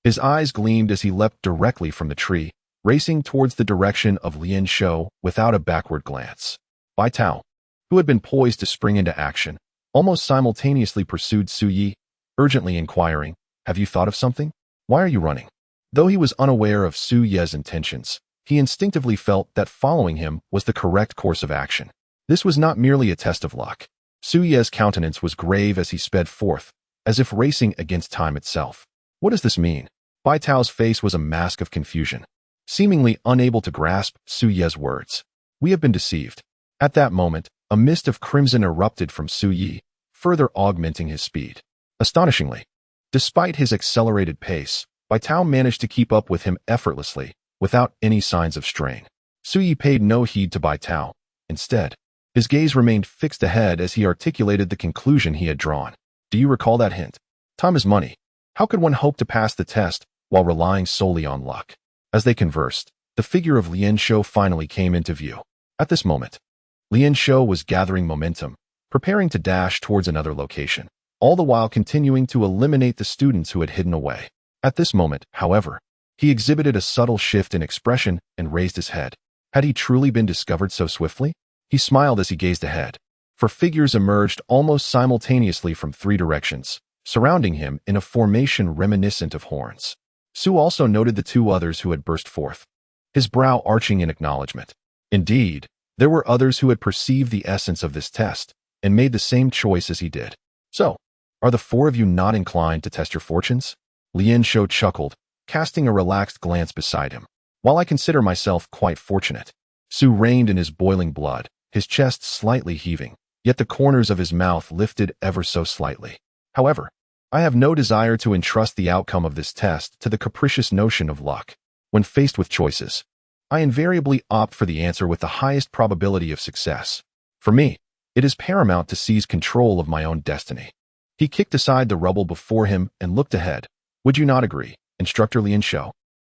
His eyes gleamed as he leapt directly from the tree, racing towards the direction of Lian Shou without a backward glance. Bai Tao, who had been poised to spring into action, almost simultaneously pursued Su Yi, urgently inquiring, "Have you thought of something? Why are you running?" Though he was unaware of Su Ye's intentions, he instinctively felt that following him was the correct course of action. This was not merely a test of luck. Su Ye's countenance was grave as he sped forth, as if racing against time itself. What does this mean? Bai Tao's face was a mask of confusion, seemingly unable to grasp Su Ye's words. We have been deceived. At that moment, a mist of crimson erupted from Su Yi, further augmenting his speed. Astonishingly, despite his accelerated pace, Bai Tao managed to keep up with him effortlessly, without any signs of strain. Su Yi paid no heed to Bai Tao. Instead, his gaze remained fixed ahead as he articulated the conclusion he had drawn. Do you recall that hint? Time is money. How could one hope to pass the test while relying solely on luck? As they conversed, the figure of Lian Shou finally came into view. At this moment, Lian Shou was gathering momentum, preparing to dash towards another location, all the while continuing to eliminate the students who had hidden away. At this moment, however, he exhibited a subtle shift in expression and raised his head. Had he truly been discovered so swiftly? He smiled as he gazed ahead. for figures emerged almost simultaneously from three directions, surrounding him in a formation reminiscent of horns. Su also noted the two others who had burst forth, his brow arching in acknowledgement. Indeed, there were others who had perceived the essence of this test and made the same choice as he did. So, are the four of you not inclined to test your fortunes? Lien Shou chuckled, casting a relaxed glance beside him. While I consider myself quite fortunate. Su reined in his boiling blood, his chest slightly heaving, yet the corners of his mouth lifted ever so slightly. However, I have no desire to entrust the outcome of this test to the capricious notion of luck. When faced with choices, I invariably opt for the answer with the highest probability of success. For me, it is paramount to seize control of my own destiny. He kicked aside the rubble before him and looked ahead. Would you not agree, Instructor Lien Shou?